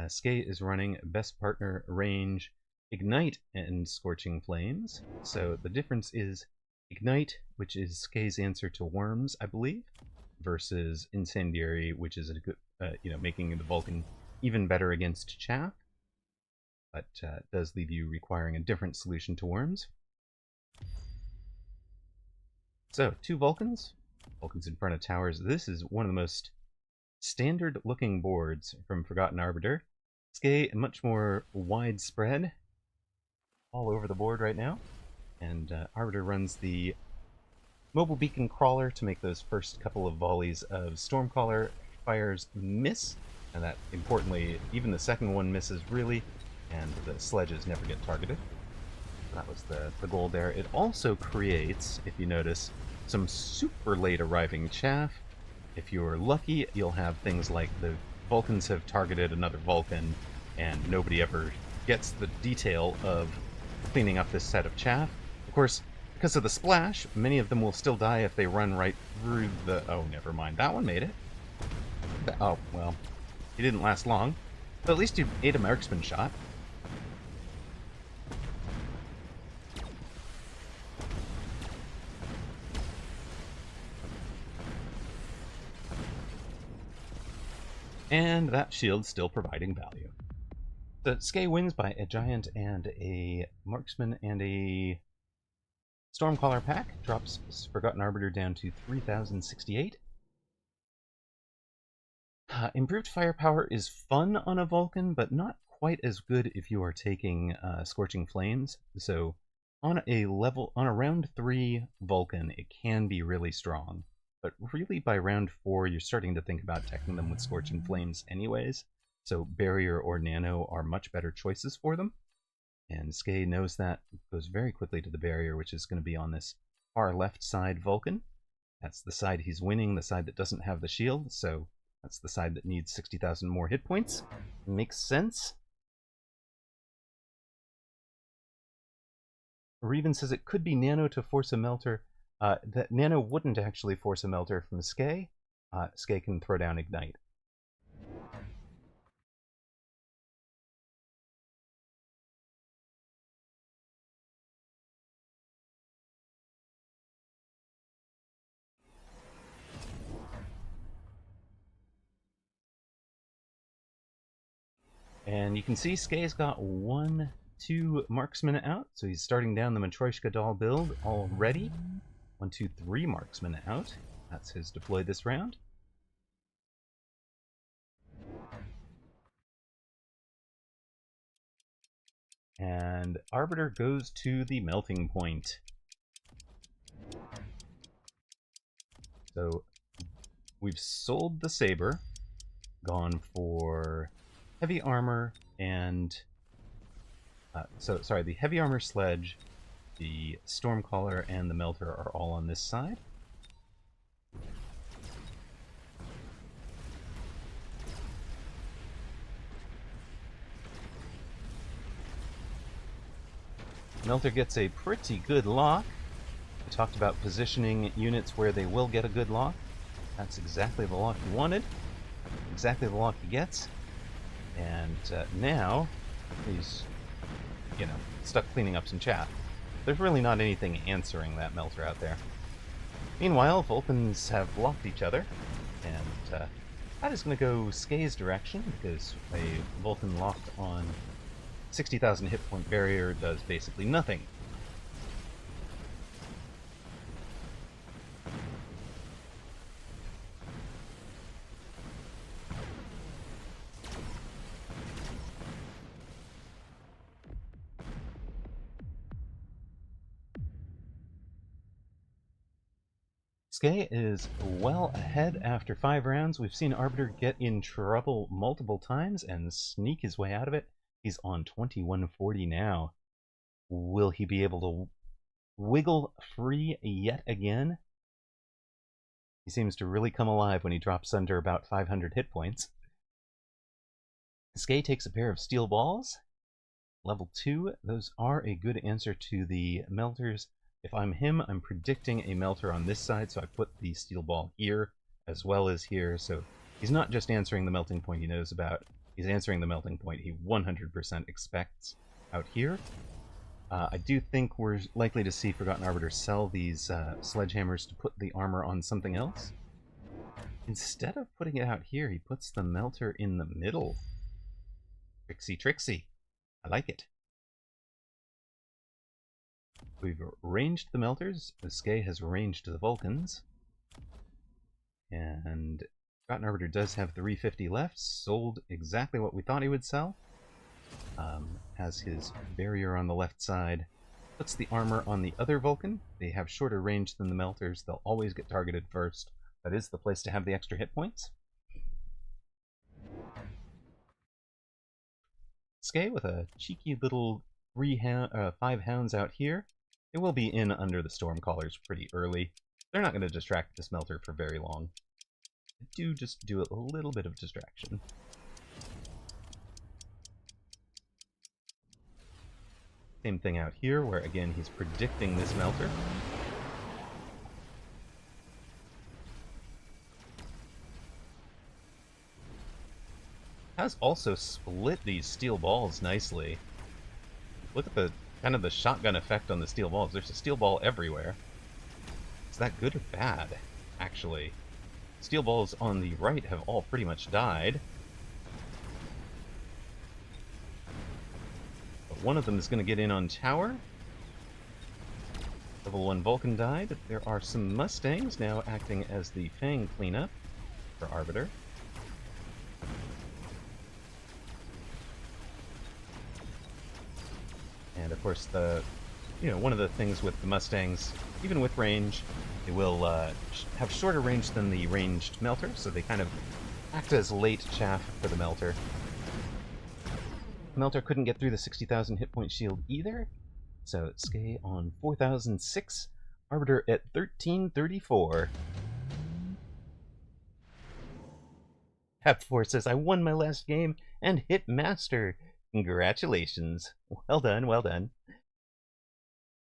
Skay is running Best Partner, Range, Ignite, and Scorching Flames. So the difference is Ignite, which is Skay's answer to Worms, I believe, versus Incendiary, which is a good, making the Vulcan even better against chaff, but does leave you requiring a different solution to Worms. So, 2 Vulcans. Vulcans in front of towers. This is one of the most standard-looking boards from Forgotten Arbiter. Skay, much more widespread, all over the board right now. And Arbiter runs the Mobile Beacon Crawler to make those first couple of volleys of Stormcaller fires miss. And that, importantly, even the second one misses, really, and the sledges never get targeted. That was the goal there. It also creates, if you notice, some super late arriving chaff. If you're lucky, you'll have things like the Vulcans have targeted another Vulcan, and nobody ever gets the detail of cleaning up this set of chaff. Of course, because of the splash, many of them will still die if they run right through the... oh, never mind. That one made it. Oh, well, he didn't last long. But at least you ate a marksman shot. And that shield's still providing value. The Skay wins by a Giant and a Marksman and a Stormcaller pack. Drops Forgotten Arbiter down to 3,068. Improved firepower is fun on a Vulcan, but not quite as good if you are taking Scorching Flames. So on a round 3 Vulcan, it can be really strong. But really, by round 4, you're starting to think about teching them with Scorching Flames anyways. So Barrier or Nano are much better choices for them. And Skay knows that, goes very quickly to the Barrier, which is going to be on this far left side Vulcan. That's the side he's winning, the side that doesn't have the shield, so that's the side that needs 60,000 more hit points. Makes sense. Reven says it could be Nano to force a Melter. That Nano wouldn't actually force a Melter from Skay. Skay can throw down Ignite. And you can see Skay's got 1-2 Marksmen out, so he's starting down the Matryoshka doll build already. 1-2-3 Marksmen out. That's his deploy this round. And Arbiter goes to the melting point. So we've sold the Saber, gone for heavy armor and the heavy armor sledge, the Stormcaller, and the Melter are all on this side. Melter gets a pretty good lock. We talked about positioning units where they will get a good lock. That's exactly the lock he wanted. Exactly the lock he gets. And now he's, stuck cleaning up some chaff. There's really not anything answering that Melter out there. Meanwhile, Vulcans have blocked each other, and that is going to go Skay's direction, because a Vulcan locked on 60,000 hit point barrier does basically nothing. Skay is well ahead after 5 rounds. We've seen Arbiter get in trouble multiple times and sneak his way out of it. He's on 2140 now. Will he be able to wiggle free yet again? He seems to really come alive when he drops under about 500 hit points. Skay takes a pair of steel balls. Level 2, those are a good answer to the melters. If I'm him, I'm predicting a melter on this side, so I put the steel ball here as well as here. So he's not just answering the melting point he knows about, he's answering the melting point he 100% expects out here. I do think we're likely to see Forgotten Arbiter sell these sledgehammers to put the armor on something else. Instead of putting it out here, he puts the melter in the middle. Tricksy, tricksy. I like it. We've ranged the melters. Skay has ranged the Vulcans. And Forgotten Arbiter does have 350 left. Sold exactly what we thought he would sell. Has his barrier on the left side. Puts the armor on the other Vulcan. They have shorter range than the melters. They'll always get targeted first. That is the place to have the extra hit points. Skay with a cheeky little 5 hounds out here. It will be in under the Stormcallers pretty early. They're not going to distract this melter for very long. Do just do a little bit of distraction. Same thing out here, where again he's predicting this melter. Has also split these steel balls nicely. Look at the kind of the shotgun effect on the steel balls. There's a steel ball everywhere. Is that good or bad, actually? Steel balls on the right have all pretty much died. But one of them is going to get in on tower. Level 1 Vulcan died. There are some Mustangs now acting as the Fang cleanup for Arbiter. And of course, one of the things with the Mustangs, even with range, they will have shorter range than the ranged melter, so they kind of act as late chaff for the melter. The melter couldn't get through the 60,000 hit point shield either, so Skay on 4,006, Arbiter at 1,334. Hep4 says, I won my last game and hit master. Congratulations. Well done, well done.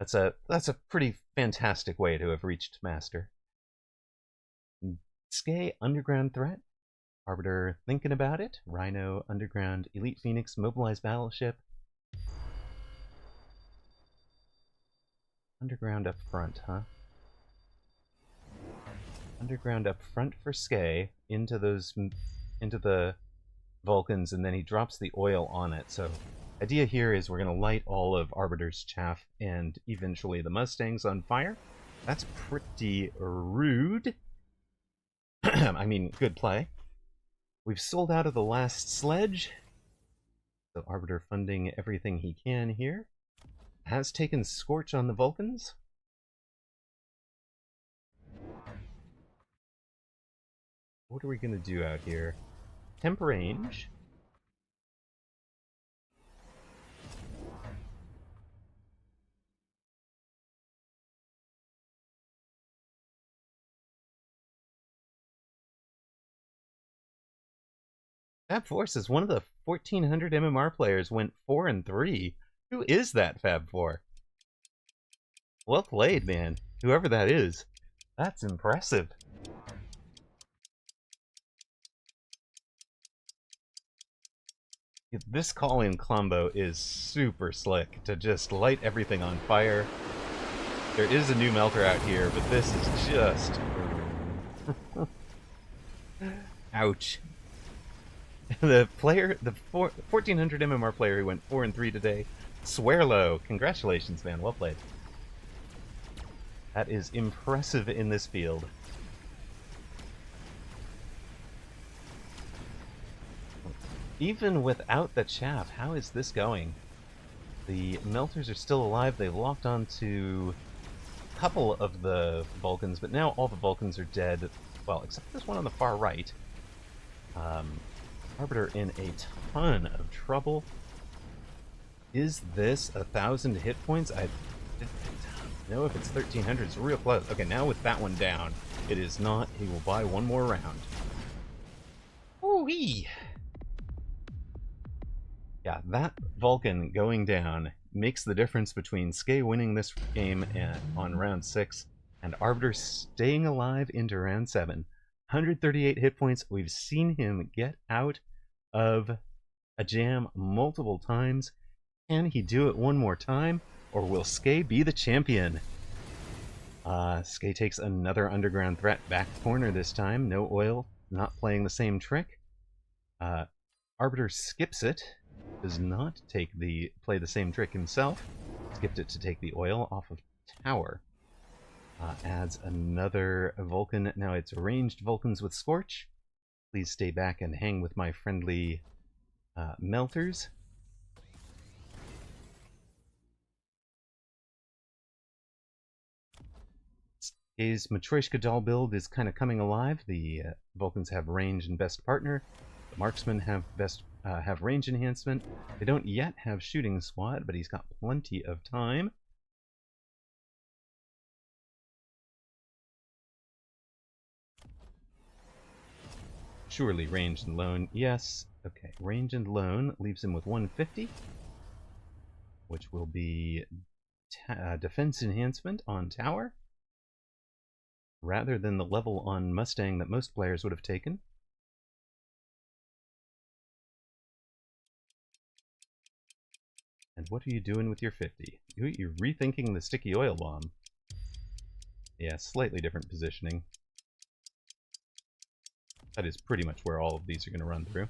That's a pretty fantastic way to have reached master. Skay underground threat. Arbiter thinking about it. Rhino underground Elite Phoenix mobilized battleship. Underground up front, huh? Underground up front for Skay into the Vulcans, and then he drops the oil on it. So idea here is we're going to light all of Arbiter's chaff and eventually the Mustangs on fire. That's pretty rude. I mean, good play. We've sold out of the last sledge. So Arbiter funding everything he can here. Has taken Scorch on the Vulcans. What are we going to do out here? Temp range. Fab Four says one of the 1400 MMR players went 4-3. Who is that, Fab Four? Well played, man. Whoever that is. That's impressive. This call-in combo is super slick to just light everything on fire. There is a new melter out here, but this is just... Ouch. the 1400 MMR player who went 4-3 today, Swearlow. Congratulations, man. Well played. That is impressive in this field. Even without the chaff, how is this going? The Melters are still alive. They locked onto a couple of the Vulcans, but now all the Vulcans are dead. Well, except this one on the far right. Arbiter in a ton of trouble. Is this 1,000 hit points? I don't know if it's 1,300. It's real close. Okay, now with that one down, it is not. He will buy one more round. Ooh-wee! Yeah, that Vulcan going down makes the difference between Skay winning this game on round 6 and Arbiter staying alive into round 7. 138 hit points. We've seen him get out of a jam multiple times. Can he do it one more time, or will Skay be the champion? Skay takes another underground threat back corner this time. No oil, not playing the same trick. Arbiter skips it. Does not play the same trick himself. Skipped it to take the oil off of tower. Adds another Vulcan. Now it's ranged Vulcans with Scorch. Please stay back and hang with my friendly Melters. Skay's Matryoshka doll build is kind of coming alive. The Vulcans have range and best partner. The Marksmen have have range enhancement. They don't yet have shooting squad, but he's got plenty of time. Surely range and lone. Yes. Okay, range and lone leaves him with 150, which will be defense enhancement on tower, rather than the level on Mustang that most players would have taken. And what are you doing with your 50? You're rethinking the sticky oil bomb. Yeah, slightly different positioning. That is pretty much where all of these are going to run through.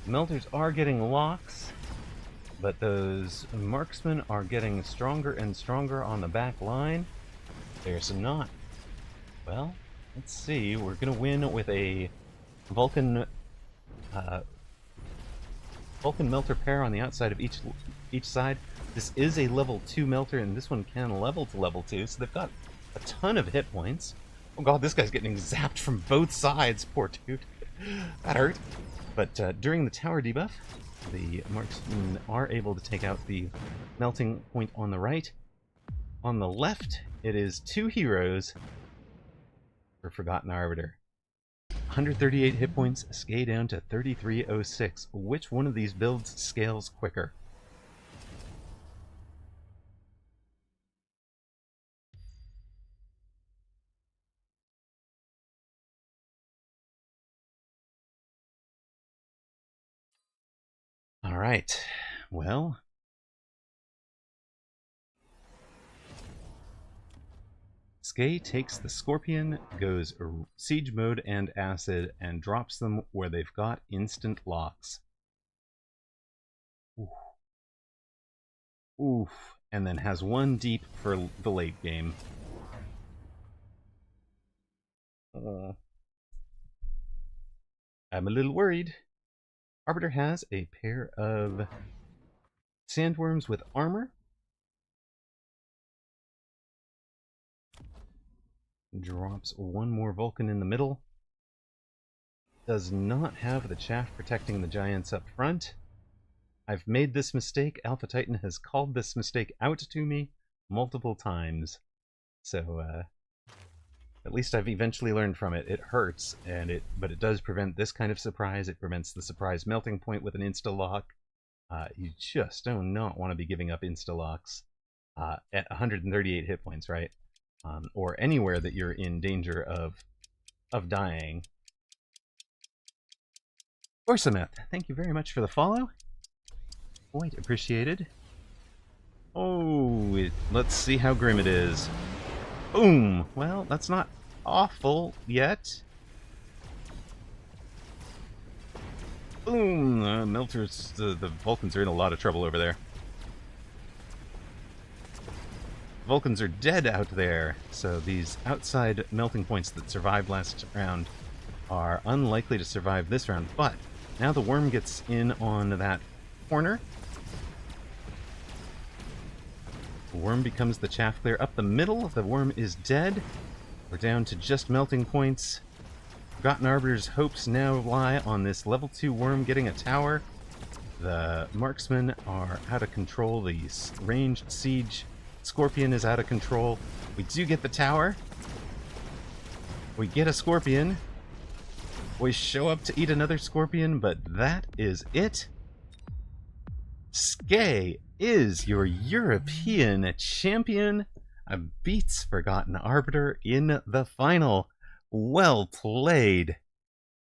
Melters are getting locks, but those marksmen are getting stronger and stronger on the back line. There's not. Well, let's see. We're gonna win with a Vulcan Vulcan melter pair on the outside of each side. This is a level 2 melter, and this one can level to level 2, so they've got a ton of hit points. Oh god, this guy's getting zapped from both sides. Poor dude. That hurt. But during the tower debuff, the marksmen are able to take out the melting point on the right. On the left, it is 2 heroes for Forgotten Arbiter. 138 hit points, Skay down to 3306. Which one of these builds scales quicker? All right, well, Skay takes the Scorpion, goes Siege Mode and Acid, and drops them where they've got instant locks. Oof. Oof. And then has one deep for the late game. I'm a little worried. Arbiter has a pair of Sandworms with armor. Drops one more Vulcan in the middle. Does not have the chaff protecting the giants up front. I've made this mistake. Alpha Titan has called this mistake out to me multiple times. So, At least I've eventually learned from it. It hurts, but it does prevent this kind of surprise. It prevents the surprise melting point with an insta-lock. You just do not want to be giving up insta-locks at 138 hit points, right? Or anywhere that you're in danger of dying. Orsameth, thank you very much for the follow. Quite appreciated. Oh, let's see how grim it is. Boom! Well, that's not awful yet. Boom! The Vulcans are in a lot of trouble over there. Vulcans are dead out there, so these outside melting points that survived last round are unlikely to survive this round, but now the worm gets in on that corner. The worm becomes the chaff clear up the middle. The worm is dead. We're down to just melting points. Forgotten Arbiter's hopes now lie on this level 2 worm getting a tower. The marksmen are out of control. The ranged siege scorpion is out of control. We do get the tower. We get a scorpion. We show up to eat another scorpion, but that is it. Skay is your European champion. Beats Forgotten Arbiter in the final. Well played.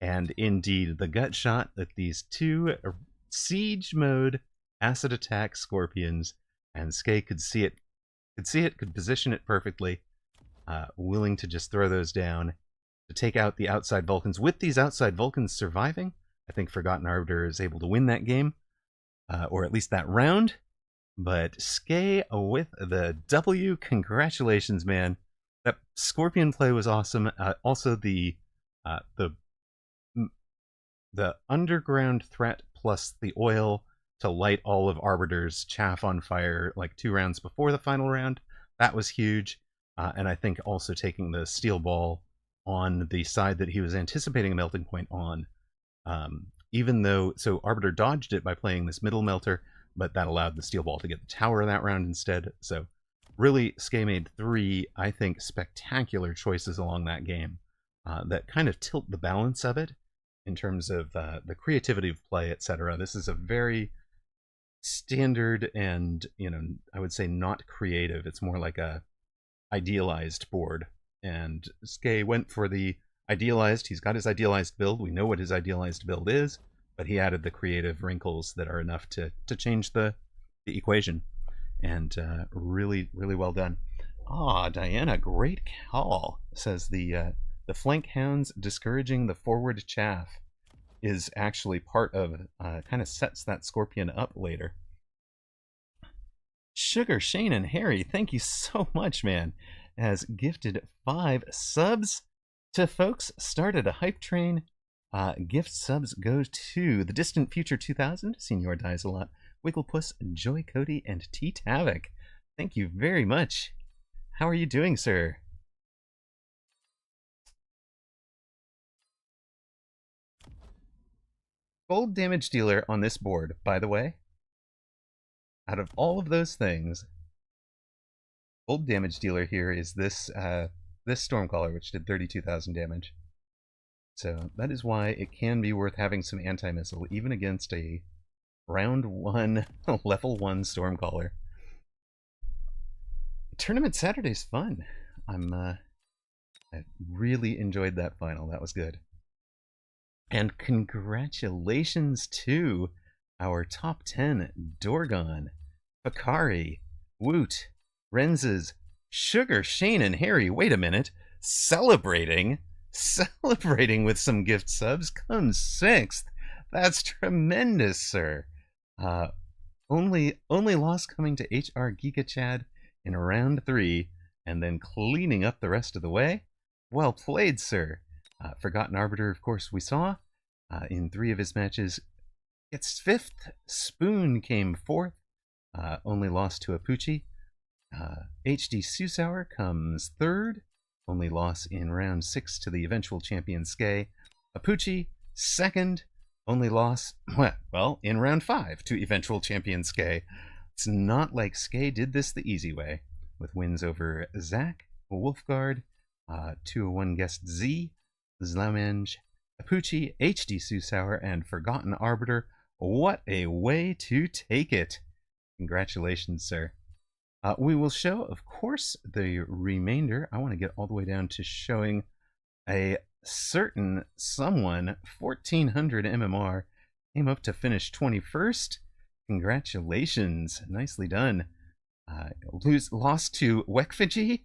And indeed, the gut shot that these two siege mode acid attack scorpions, and Skay could see it, could position it perfectly, willing to just throw those down to take out the outside Vulcans. With these outside Vulcans surviving, I think Forgotten Arbiter is able to win that game, or at least that round. But Skay with the W. Congratulations, man. That scorpion play was awesome. Also, the underground threat plus the oil to light all of Arbiter's chaff on fire like 2 rounds before the final round, that was huge. And I think also taking the steel ball on the side that he was anticipating a melting point on, even though, so Arbiter dodged it by playing this middle melter, but that allowed the steel ball to get the tower that round instead. So really, Skay made 3, I think, spectacular choices along that game that kind of tilt the balance of it in terms of the creativity of play, etc. This is a very standard and, I would say not creative. It's more like a idealized board. And Skay went for the idealized. He's got his idealized build. We know what his idealized build is, but he added the creative wrinkles that are enough to change the equation. And really, really well done. Diana, great call. Says the flank hounds discouraging the forward chaff is actually part of, kind of sets that scorpion up later. Sugar, Shane, and Harry, thank you so much, man. Has gifted 5 subs to folks. Started a hype train. Gift subs go to The Distant Future 2000, Senior Dies a Lot, Wigglepuss, Joy Cody, and T Tavik. Thank you very much. How are you doing, sir? Gold damage dealer on this board, by the way. Out of all of those things, gold damage dealer here is this Stormcaller, which did 32,000 damage. So that is why it can be worth having some anti-missile, even against a round 1, level 1 Stormcaller. Tournament Saturday's fun. I really enjoyed that final. That was good. And congratulations to our top 10 Dorgon, Bakari, Woot, Renzes, Sugar, Shane, and Harry. Wait a minute. Celebrating with some gift subs comes 6th. That's tremendous, sir. Only loss coming to HR Giga Chad in round 3, and then cleaning up the rest of the way. Well played, sir. Forgotten Arbiter, of course, we saw in 3 of his matches. Gets 5th. Spoon came 4th. Only lost to Apucci. HD Susauer comes 3rd. Only loss in round 6 to the eventual champion Skay. Apucci, 2nd. Only loss, well, in round 5 to eventual champion Skay. It's not like Skay did this the easy way, with wins over Zach, Wolfguard, 201 Guest Z, Zlamenge, Apuchi, HD Susauer, and Forgotten Arbiter. What a way to take it! Congratulations, sir. We will show, of course, the remainder. I want to get all the way down to showing a certain someone, 1400 MMR, came up to finish 21st. Congratulations. Nicely done. Lost to Wekfiji,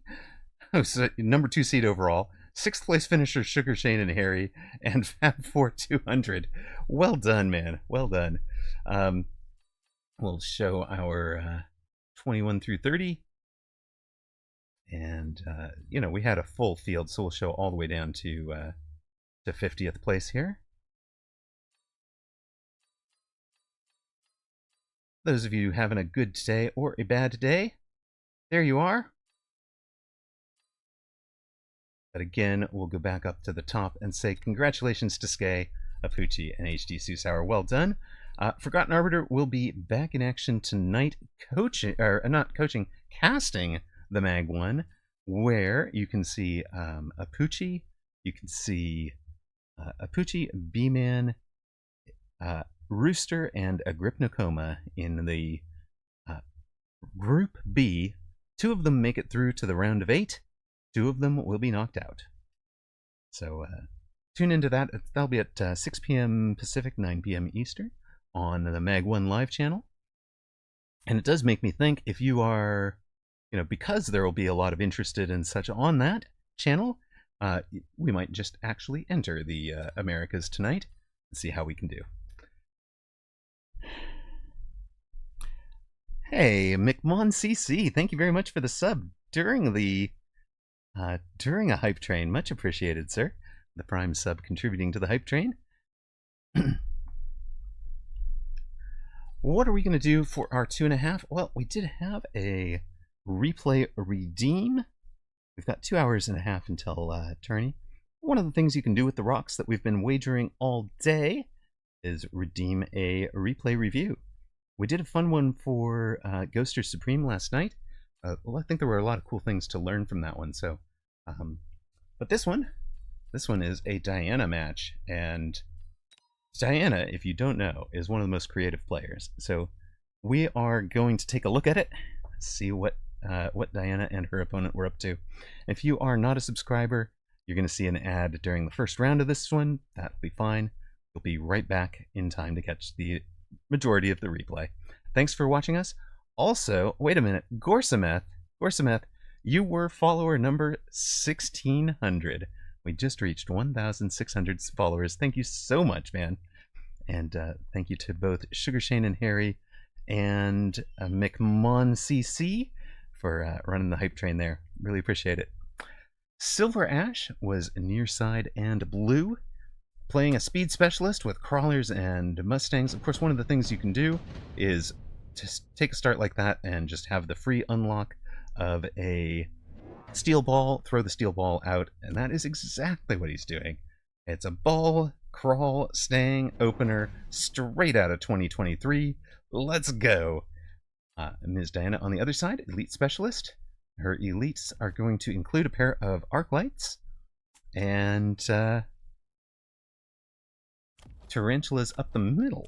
so number 2 seed overall. 6th place finisher Sugar Shane and Harry, and Fab4 200. Well done, man. Well done. We'll show our 21 through 30. And, we had a full field, so we'll show all the way down to 50th place here. Those of you having a good day or a bad day, there you are. But again, we'll go back up to the top and say congratulations to Skay, Apuchi, and HD Susauer. Well done. Forgotten Arbiter will be back in action tonight, casting the Mag 1, where you can see Apuchi, you can see Apuchi, B-Man, Rooster, and Agrypnocoma in the Group B. 2 of them make it through to the round of 8. 2 of them will be knocked out. So tune into that. That'll be at 6 p.m. Pacific, 9 p.m. Eastern on the Mag 1 live channel. And it does make me think, if you are, because there will be a lot of interested and such on that channel, we might just actually enter the Americas tonight and see how we can do. Hey, McMon CC, thank you very much for the sub during a hype train. Much appreciated, sir. The Prime sub contributing to the hype train. What are we going to do for our 2.5? Well, we did have a replay redeem. We've got 2 hours and a half until Tourney. One of the things you can do with the rocks that we've been wagering all day is redeem a replay review. We did a fun one for Ghoster Supreme last night. Well, I think there were a lot of cool things to learn from that one. So, but this one is a Diana match, and Diana, if you don't know, is one of the most creative players. So, we are going to take a look at it, see what Diana and her opponent were up to. If you are not a subscriber, you're going to see an ad during the first round of this one. That'll be fine. You'll be right back in time to catch the majority of the replay. Thanks for watching us. Also, wait a minute, Gorsameth, you were follower number 1600. We just reached 1,600 followers. Thank you so much, man. And thank you to both Sugar Shane and Harry and McMon CC for running the hype train there. Really appreciate it. Silver Ash was near side and blue, playing a speed specialist with crawlers and mustangs. Of course, one of the things you can do is just take a start like that and just have the free unlock of a steel ball, throw the steel ball out, and that is exactly what he's doing. It's a ball, crawl, stang, opener, straight out of 2023. Let's go. Ms. Diana on the other side, elite specialist. Her elites are going to include a pair of arc lights and tarantulas up the middle.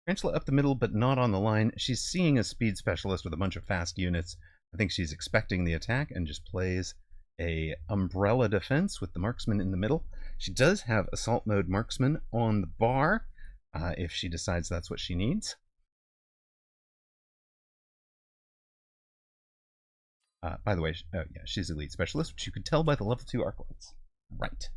Tarantula up the middle, but not on the line. She's seeing a speed specialist with a bunch of fast units. I think she's expecting the attack and just plays a umbrella defense with the marksman in the middle. She does have assault mode marksman on the bar if she decides that's what she needs. By the way, yeah, she's elite specialist, which you could tell by the level 2 arc lights. Right.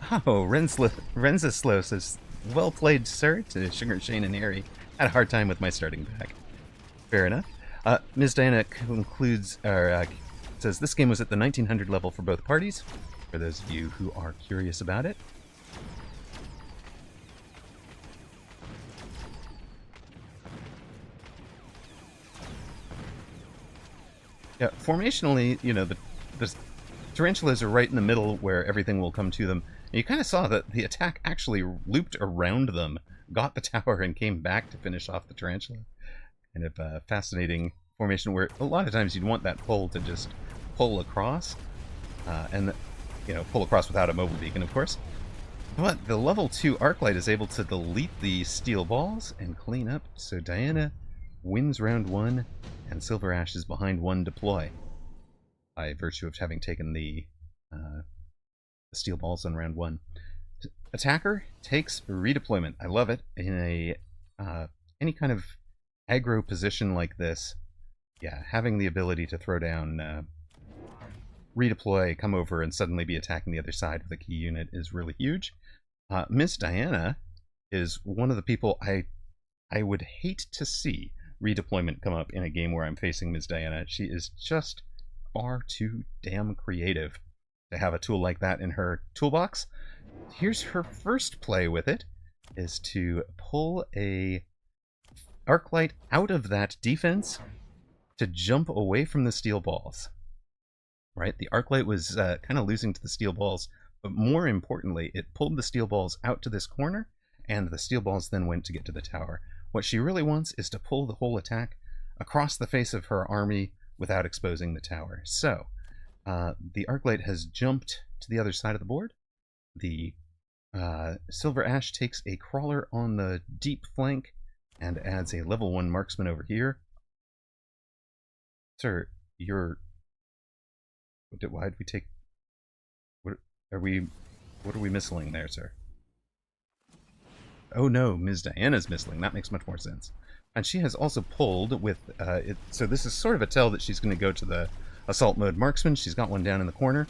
Oh, Renzaslo says, well played, sir, to Sugar Shane and Harry. Had a hard time with my starting pack. Fair enough. Ms. Diana concludes, says, this game was at the 1900 level for both parties, for those of you who are curious about it. Yeah, formationally, the Tarantulas are right in the middle where everything will come to them. And you kind of saw that the attack actually looped around them, got the tower, and came back to finish off the tarantula. Kind of a fascinating formation where a lot of times you'd want that pull to just pull across, and pull across without a mobile beacon, of course. But the level 2 Arclight is able to delete the steel balls and clean up, so Diana wins round 1, and Silver Ash is behind 1 deploy, by virtue of having taken the steel balls on round 1. Attacker takes redeployment. I love it. In a any kind of aggro position like this, yeah, having the ability to throw down, redeploy, come over, and suddenly be attacking the other side with a key unit is really huge. Miss Diana is one of the people I would hate to see redeployment come up in a game where I'm facing Miss Diana. She is just far too damn creative to have a tool like that in her toolbox. Here's her first play with it, is to pull a Arclight out of that defense to jump away from the steel balls. Right? The Arclight was kind of losing to the steel balls, but more importantly, it pulled the steel balls out to this corner, and the steel balls then went to get to the tower. What she really wants is to pull the whole attack across the face of her army without exposing the tower. So, the Arclight has jumped to the other side of the board. The Silver Ash takes a crawler on the deep flank and adds a level 1 marksman over here. Sir, why did we take... What are we missling there, sir? Oh no, Ms. Diana's missling. That makes much more sense. And she has also pulled with... so this is sort of a tell that she's going to go to the assault mode marksman. She's got one down in the corner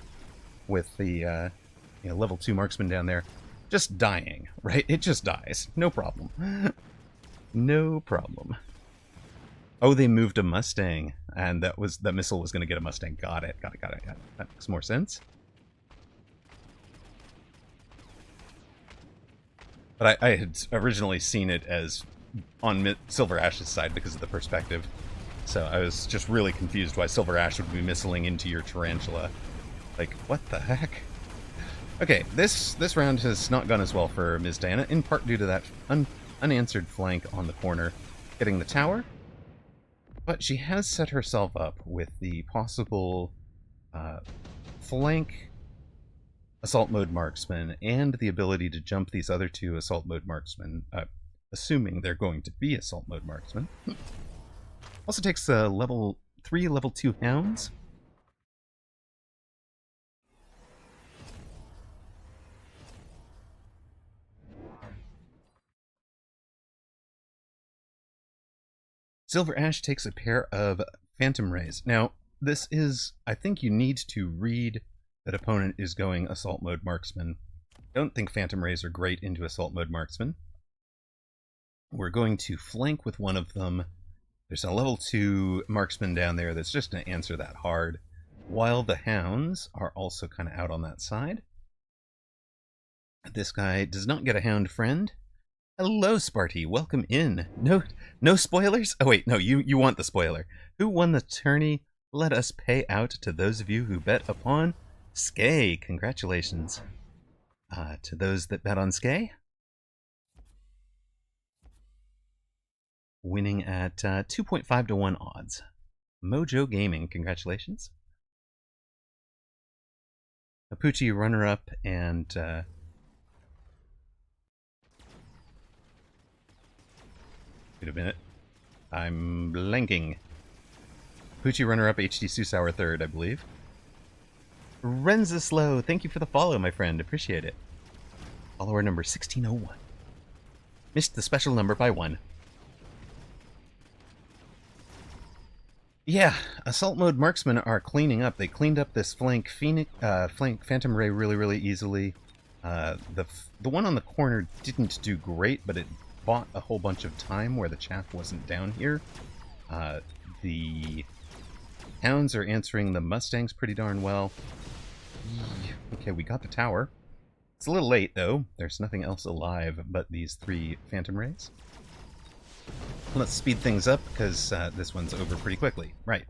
with the level 2 marksman down there. Just dying, right? It just dies. No problem. No problem. Oh, they moved a Mustang, and that missile was going to get a Mustang. Got it. That makes more sense. But I had originally seen it as on Silver Ash's side because of the perspective. So I was just really confused why Silver Ash would be missiling into your tarantula. Like, what the heck? Okay, this round has not gone as well for Ms. Diana, in part due to that unanswered flank on the corner getting the tower. But she has set herself up with the possible flank assault mode marksman and the ability to jump these other 2 assault mode marksmen, assuming they're going to be assault mode marksmen. Also takes level 3, level 2 hounds. Silver Ash takes a pair of Phantom Rays. Now, this is... I think you need to read that opponent is going Assault Mode Marksman. I don't think Phantom Rays are great into Assault Mode Marksman. We're going to flank with one of them. There's a level 2 Marksman down there that's just going to answer that hard, while the Hounds are also kind of out on that side. This guy does not get a Hound friend. Hello, Sparty. Welcome in. No spoilers? Oh, wait. No, you want the spoiler. Who won the tourney? Let us pay out to those of you who bet upon Skay. Congratulations to those that bet on Skay. Winning at 2.5 to 1 odds. Mojo Gaming. Congratulations. Apuchi runner-up and... Wait a minute. I'm blanking. Poochie runner-up, HD Susauer third, I believe. Renzaslow, thank you for the follow, my friend. Appreciate it. Follower number 1601. Missed the special number by 1. Yeah, Assault Mode Marksmen are cleaning up. They cleaned up this flank Phantom Ray really easily. The one on the corner didn't do great, but it bought a whole bunch of time where the chaff wasn't down here. The Hounds are answering the Mustangs pretty darn well. Okay, we got the tower. It's a little late, though. There's nothing else alive but these 3 Phantom Rays. Let's speed things up, because this one's over pretty quickly. Right.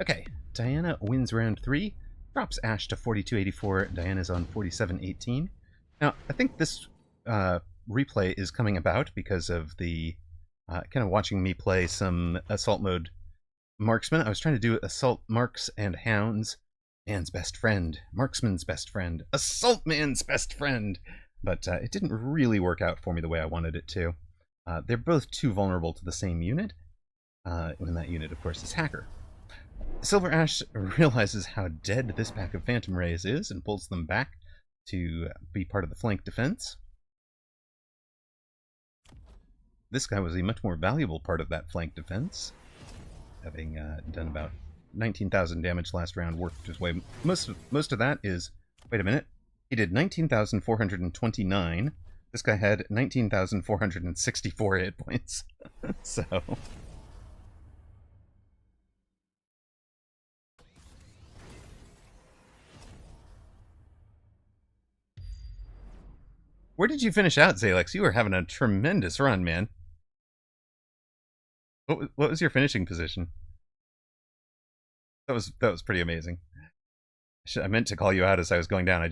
Okay, Diana wins round 3. drops Ash to 4284. Diana's on 4718. Now, I think this replay is coming about because of the kind of watching me play some Assault Mode Marksman. I was trying to do Assault Marks and Hounds, man's best friend, Marksman's best friend, Assault Man's best friend, but it didn't really work out for me the way I wanted it to. They're both too vulnerable to the same unit, when that unit, of course, is Hacker. Silver Ash realizes how dead this pack of Phantom Rays is and pulls them back to be part of the flank defense. This guy was a much more valuable part of that flank defense, having done about 19,000 damage last round, worked his way. Most of that is... Wait a minute. He did 19,429. This guy had 19,464 hit points. So... Where did you finish out, Zalex? You were having a tremendous run, man. What was your finishing position? That was pretty amazing. I meant to call you out as I was going down.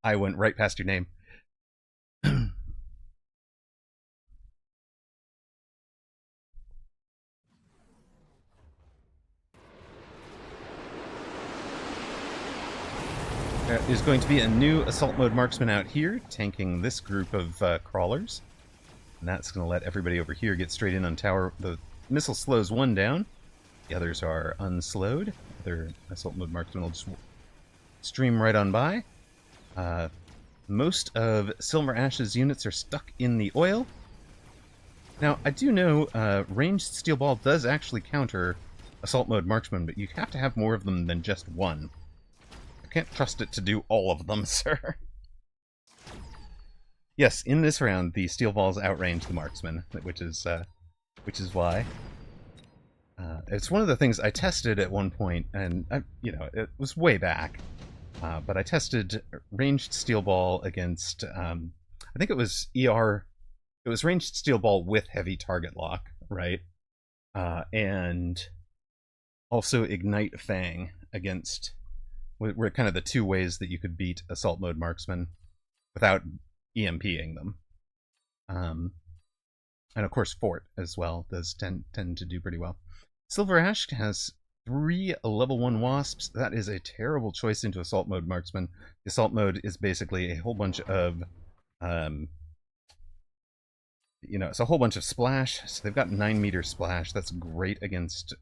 I went right past your name. There's going to be a new Assault Mode Marksman out here, tanking this group of crawlers. And that's going to let everybody over here get straight in on tower. The missile slows one down. The others are unslowed. Other Assault Mode Marksman will just stream right on by. Most of Silver Ash's units are stuck in the oil. Now, I do know ranged Steel Ball does actually counter Assault Mode Marksman, but you have to have more of them than just one. Can't trust it to do all of them, sir. Yes, in this round, the steel balls outrange the marksman, which is why. It's one of the things I tested at one point, and it was way back. But I tested ranged steel ball against, I think it was ER. It was ranged steel ball with heavy target lock, right? And also ignite Fang against. Were kind of the two ways that you could beat Assault Mode Marksman without EMPing them. And of course Fort as well does tend to do pretty well. Silver Ash has 3 level 1 Wasps. That is a terrible choice into Assault Mode Marksman. The Assault Mode is basically a whole bunch of... it's a whole bunch of splash. So they've got 9-meter splash. That's great against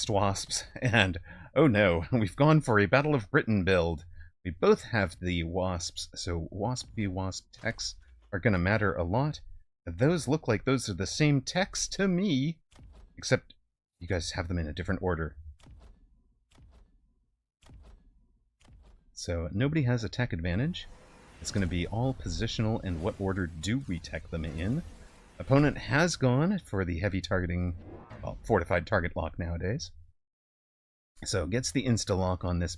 Wasps. And... oh no, we've gone for a Battle of Britain build. We both have the Wasps, so Wasp v Wasp techs are going to matter a lot. Those look like those are the same techs to me, except you guys have them in a different order. So nobody has a tech advantage. It's going to be all positional and what order do we tech them in. Opponent has gone for the heavy targeting, well, fortified target lock nowadays. So gets the insta lock on this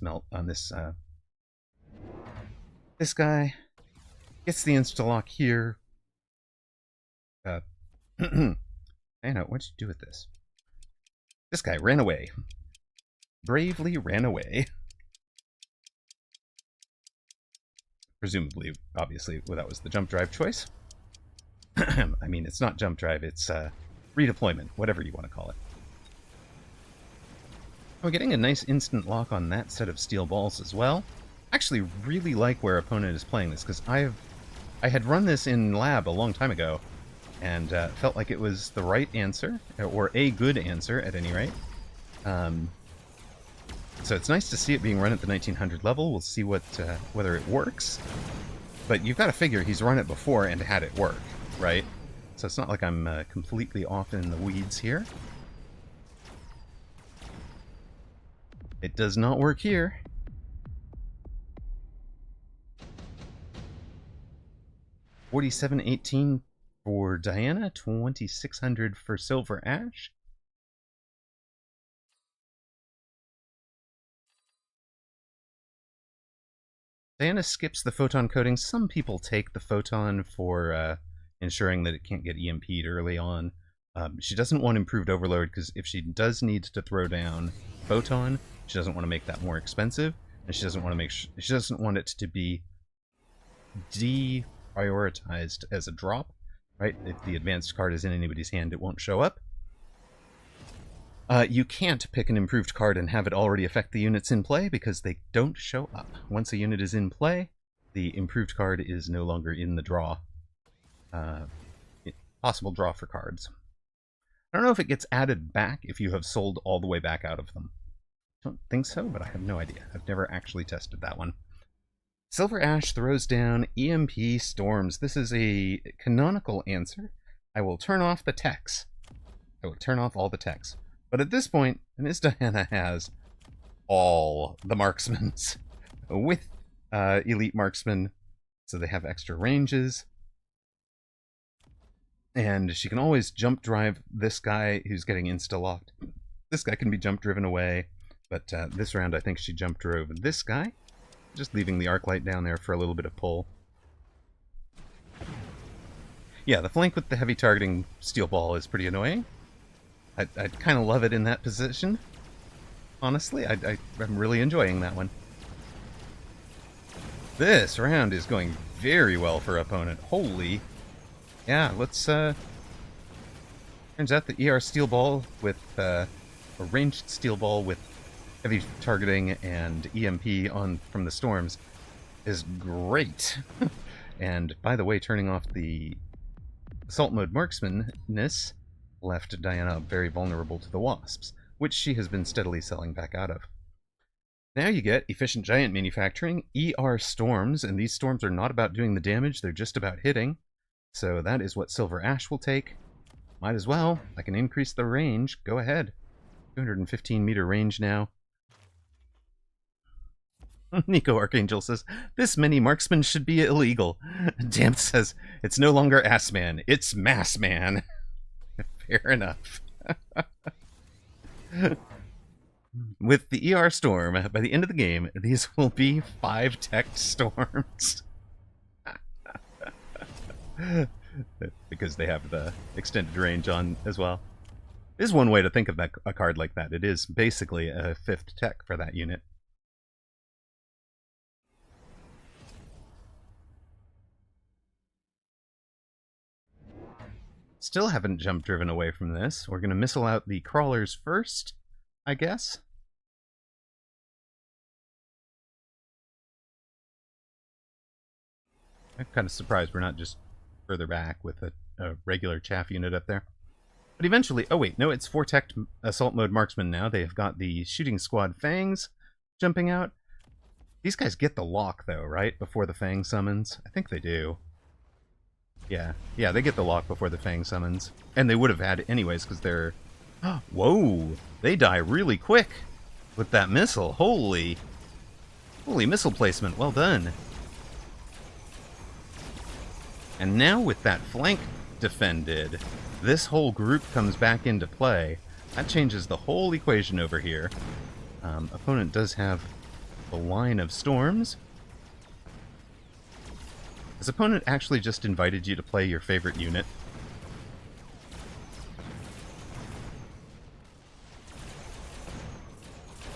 this guy gets the insta lock here. Anna, what'd you do with this? This guy ran away. Bravely ran away. Presumably, obviously, well, that was the jump drive choice. I mean, it's not jump drive, it's redeployment, whatever you want to call it. We're getting a nice instant lock on that set of steel balls as well. I actually really like where opponent is playing this, because I had run this in lab a long time ago, and felt like it was the right answer, or a good answer at any rate. So it's nice to see it being run at the 1900 level. We'll see whether it works. But you've got to figure he's run it before and had it work, right? So it's not like I'm completely off in the weeds here. It does not work here. $47.18 for Diana, $2,600 for Silver Ash. Diana skips the photon coating. Some people take the photon for ensuring that it can't get EMP'd early on. She doesn't want improved overload, because if she does need to throw down photon, She doesn't want to make that more expensive, and she doesn't want to she doesn't want it to be deprioritized as a drop, right? If the advanced card is in anybody's hand, it won't show up. You can't pick an improved card and have it already affect the units in play because they don't show up. Once a unit is in play, the improved card is no longer in the draw. Possible draw for cards. I don't know if it gets added back if you have sold all the way back out of them. I don't think so, but I have no idea. I've never actually tested that one. Silver Ash throws down EMP Storms. This is a canonical answer. I will turn off the techs. I will turn off all the techs. But at this point, Ms. Diana has all the marksmans with elite marksmen, so they have extra ranges. And she can always jump drive this guy who's getting insta-locked. This guy can be jump driven away, but this round I think she jump drove this guy, just leaving the arc light down there for a little bit of pull. Yeah, the flank with the heavy targeting steel ball is pretty annoying. I'd kind of love it in that position. Honestly, I'm really enjoying that one. This round is going very well for opponent. Holy... Yeah, let's, turns out the ER steel ball with, a ranged steel ball with heavy targeting and EMP on from the storms is great. And, by the way, turning off the assault mode marksmanness left Diana very vulnerable to the wasps, which she has been steadily selling back out of. Now you get efficient giant manufacturing, ER storms, and these storms are not about doing the damage, they're just about hitting. So that is what Silver Ash will take. Might as well. I can increase the range. Go ahead. 215 meter range now. Nico Archangel says, this many marksmen should be illegal. Damp says, it's no longer Ass Man, it's Mass Man. Fair enough. With the ER Storm, by the end of the game, these will be 5 tech storms. Because they have the extended range on as well. Is one way to think of a card like that. It is basically a 5th tech for that unit. Still haven't jump driven away from this. We're going to missile out the crawlers first, I guess. I'm kind of surprised we're not just further back with a regular chaff unit up there. But eventually... Oh wait, no, it's 4 tech assault mode marksman now. They've got the shooting squad fangs jumping out. These guys get the lock though, right? Before the fang summons? I think they do. Yeah, they get the lock before the fang summons. And they would have had it anyways, because they're... Whoa! They die really quick with that missile. Holy missile placement. Well done. And now with that flank defended, this whole group comes back into play. That changes the whole equation over here. Opponent does have a line of storms. Has opponent actually just invited you to play your favorite unit?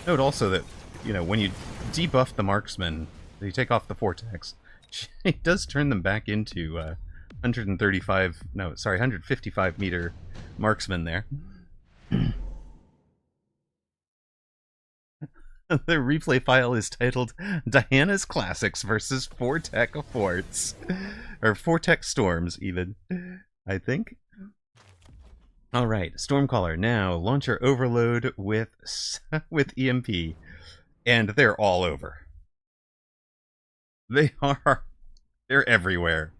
Note also that, you know, when you debuff the marksman, you take off the vortex, it does turn them back into 155 meter marksman there. The replay file is titled Diana's Classics versus 4 Tech Forts. Or 4 Tech Storms, even, I think. Alright, Stormcaller. Now, launcher overload with EMP. And they're all over. They're everywhere.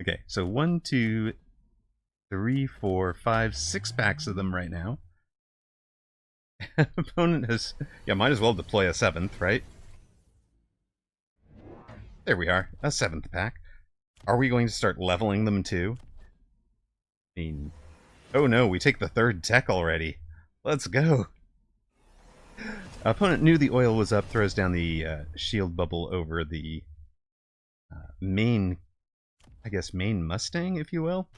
Okay, so 1, 2, 3, 4, 5, 6 packs of them right now. Opponent has... Yeah, might as well deploy a 7th, right? There we are, a 7th pack. Are we going to start leveling them too? I mean... Oh no, we take the 3rd tech already. Let's go. Opponent knew the oil was up, throws down the shield bubble over the main... I guess main Mustang, if you will.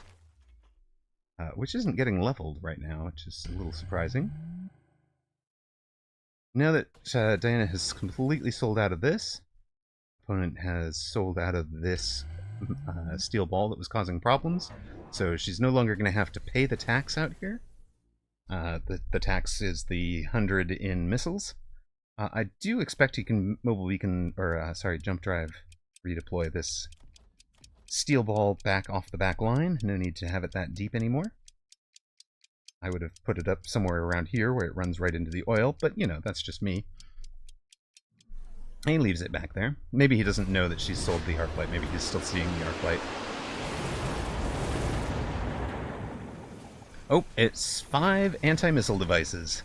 Which isn't getting leveled right now, which is a little surprising. Now that Diana has completely sold out of this, opponent has sold out of this steel ball that was causing problems, so she's no longer going to have to pay the tax out here. The tax is the 100 in missiles. I do expect he can mobile beacon, or jump drive, redeploy this steel ball back off the back line. No need to have it that deep anymore. I would have put it up somewhere around here where it runs right into the oil, but you know, that's just me. He leaves it back there. Maybe he doesn't know that she's sold the arc light. Maybe he's still seeing the arc light. Oh, it's 5 anti-missile devices.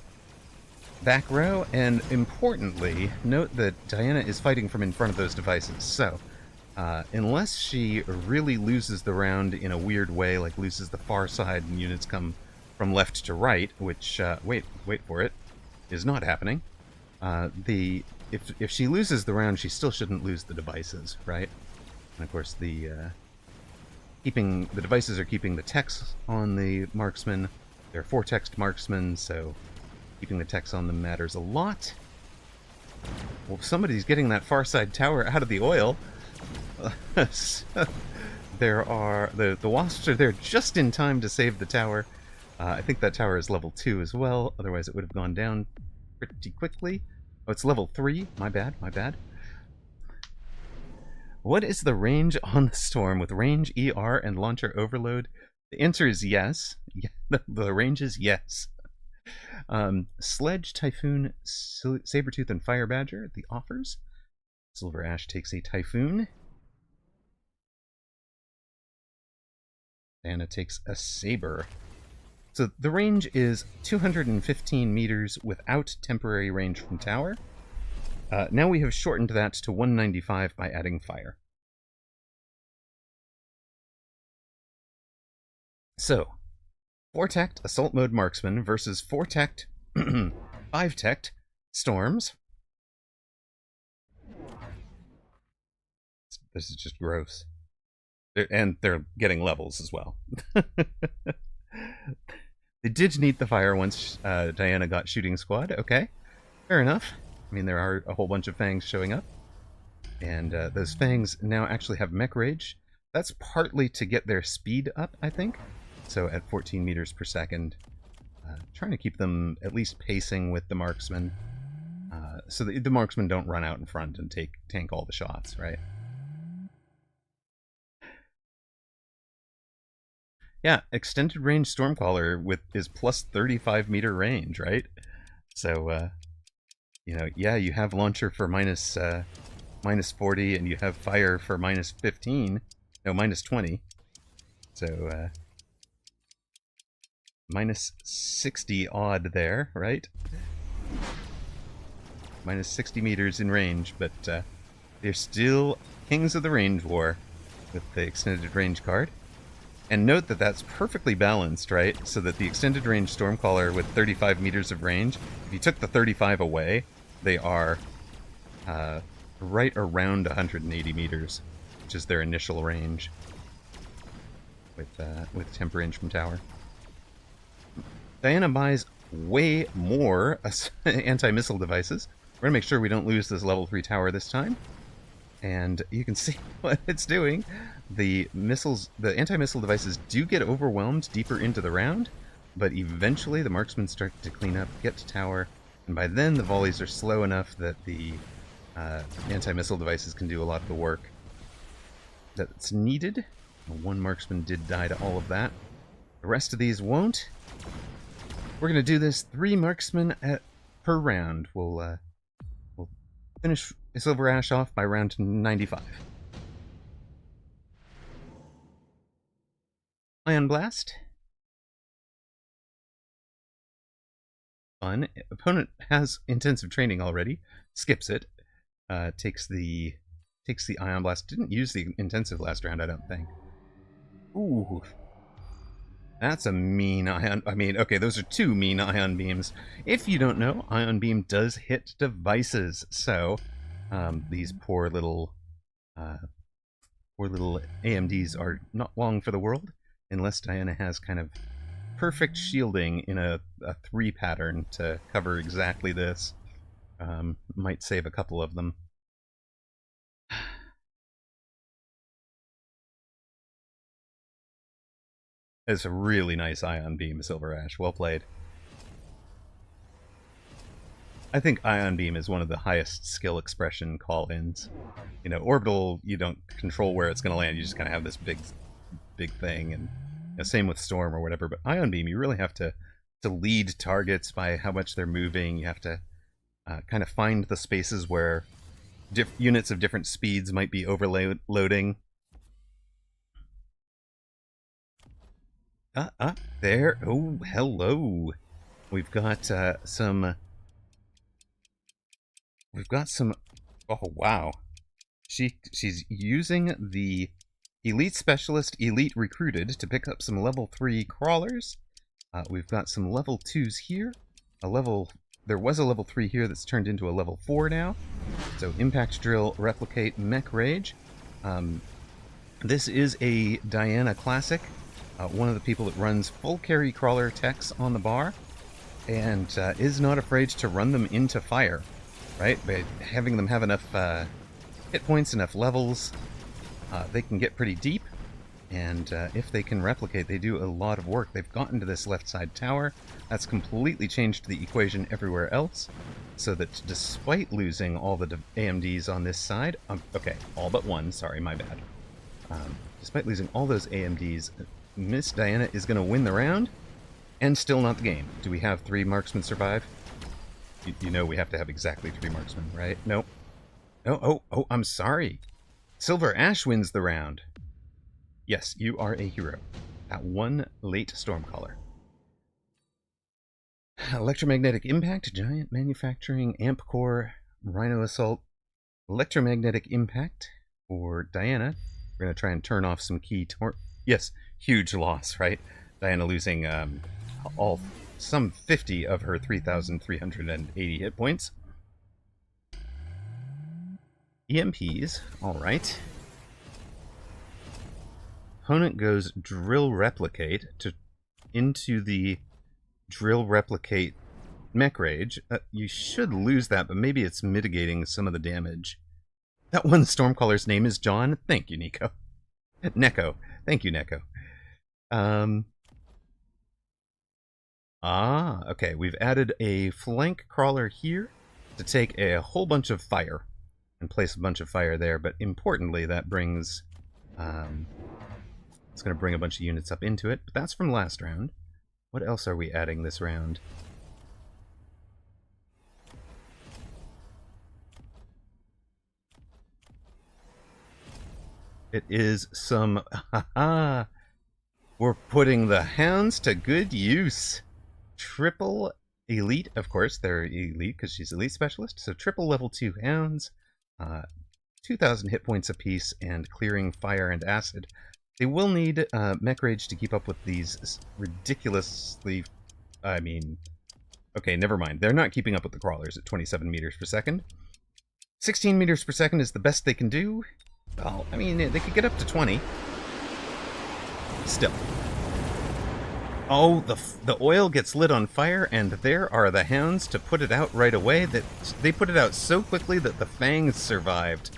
Back row, and importantly, note that Diana is fighting from in front of those devices. So, unless she really loses the round in a weird way, like loses the far side and units come from left to right, which, wait for it, is not happening. If she loses the round, she still shouldn't lose the devices, right? And of course, the devices are keeping the techs on the marksman. They're 4-teched marksmen, so keeping the techs on them matters a lot. Well, somebody's getting that far side tower out of the oil. There are the wasps are there just in time to save the tower. I think that tower is level 2 as well, otherwise it would have gone down pretty quickly. Oh, it's level 3. My bad. What is the range on the Storm with range, ER, and launcher overload? The answer is yes. The range is yes. Sledge, Typhoon, Sabretooth, and Fire Badger, the offers. Silver Ash takes a Typhoon. Diana takes a Saber. So the range is 215 meters without temporary range from tower. Now we have shortened that to 195 by adding fire. So, 4-teched assault mode marksman versus 4-teched, 5-teched storms. This is just gross. And they're getting levels as well. They did need the fire once Diana got shooting squad. Okay, fair enough. I mean, there are a whole bunch of fangs showing up. And those fangs now actually have mech rage. That's partly to get their speed up, I think. So at 14 meters per second. Trying to keep them at least pacing with the marksmen. So that the marksmen don't run out in front and tank all the shots, right? Yeah, extended range Stormcaller is plus 35 meter range, right? So, you know, yeah, you have launcher for minus 40, and you have fire for minus 15. No, minus 20. So, minus 60 odd there, right? Minus 60 meters in range, but they're still kings of the range war with the extended range card. And note that that's perfectly balanced, right? So that the extended range Stormcaller with 35 meters of range, if you took the 35 away, they are right around 180 meters, which is their initial range with temp range from tower. Diana buys way more anti-missile devices. We're going to make sure we don't lose this level 3 tower this time. And you can see what it's doing. The anti-missile devices do get overwhelmed deeper into the round, but eventually the marksmen start to clean up, get to tower, and by then the volleys are slow enough that the anti-missile devices can do a lot of the work that's needed. One marksman did die to all of that. The rest of these won't. We're going to do this 3 marksmen per round. We'll finish Silver Ash off by round 95. Ion Blast. Fun. Opponent has intensive training already. Skips it. Takes the Ion Blast. Didn't use the intensive last round, I don't think. Ooh. That's a mean ion. I mean, okay, those are 2 mean ion beams. If you don't know, ion beam does hit devices. So, these poor little AMDs are not long for the world, unless Diana has kind of perfect shielding in a 3 pattern to cover exactly this. Might save a couple of them. It's a really nice Ion Beam, Silver Ash. Well played. I think Ion Beam is one of the highest skill expression call-ins. You know, Orbital, you don't control where it's going to land. You just kind of have this big thing. And you know, same with Storm or whatever. But Ion Beam, you really have to lead targets by how much they're moving. You have to kind of find the spaces where units of different speeds might be overloading. There. Oh, hello. We've got some... We've got some... Oh, wow. She's using the Elite Specialist Elite Recruited to pick up some level 3 crawlers. We've got some level 2s here. There was a level 3 here that's turned into a level 4 now. So Impact Drill, Replicate, Mech Rage. This is a Diana Classic. One of the people that runs full carry crawler techs on the bar. And is not afraid to run them into fire. Right? By having them have enough hit points, enough levels, they can get pretty deep. And if they can replicate, they do a lot of work. They've gotten to this left side tower. That's completely changed the equation everywhere else. So that despite losing all the AMDs on this side... okay, all but one. Sorry, my bad. Despite losing all those AMDs, Miss Diana is going to win the round. And still not the game. Do we have 3 marksmen survive? You know we have to have exactly 3 marksmen, right? Nope. Oh, I'm sorry. Silver Ash wins the round. Yes, you are a hero. That one late Stormcaller. Electromagnetic Impact, Giant Manufacturing, Amp Core, Rhino Assault. Electromagnetic Impact for Diana. We're going to try and turn off some key... Yes, huge loss, right? Diana losing some 50 of her 3,380 hit points. EMPs, alright. Opponent goes Drill Replicate into the Drill Replicate Mech Rage. You should lose that, but maybe it's mitigating some of the damage. That one Stormcaller's name is John. Thank you, Nico. Neko. Thank you, Neko. Okay. We've added a flank crawler here to take a whole bunch of fire and place a bunch of fire there, but importantly, that brings... it's going to bring a bunch of units up into it, but that's from last round. What else are we adding this round? It is some... We're putting the hounds to good use. Triple elite, of course, they're elite because she's elite specialist, so triple level 2 hounds, 2,000 hit points apiece, and clearing fire and acid. They will need Mech Rage to keep up with these ridiculously... I mean... Okay, never mind. They're not keeping up with the crawlers at 27 meters per second. 16 meters per second is the best they can do. Well, I mean, they could get up to 20. Still. Oh, the oil gets lit on fire, and there are the hounds to put it out right away. They put it out so quickly that the fangs survived.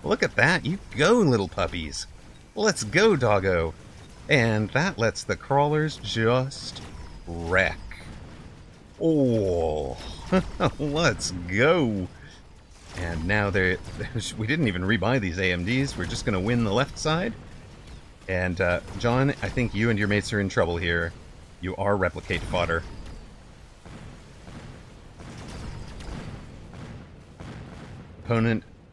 Look at that. You go, little puppies. Let's go, doggo. And that lets the crawlers just wreck. Oh, let's go. And now we didn't even rebuy these AMDs. We're just going to win the left side. And, John, I think you and your mates are in trouble here. You are replicate fodder.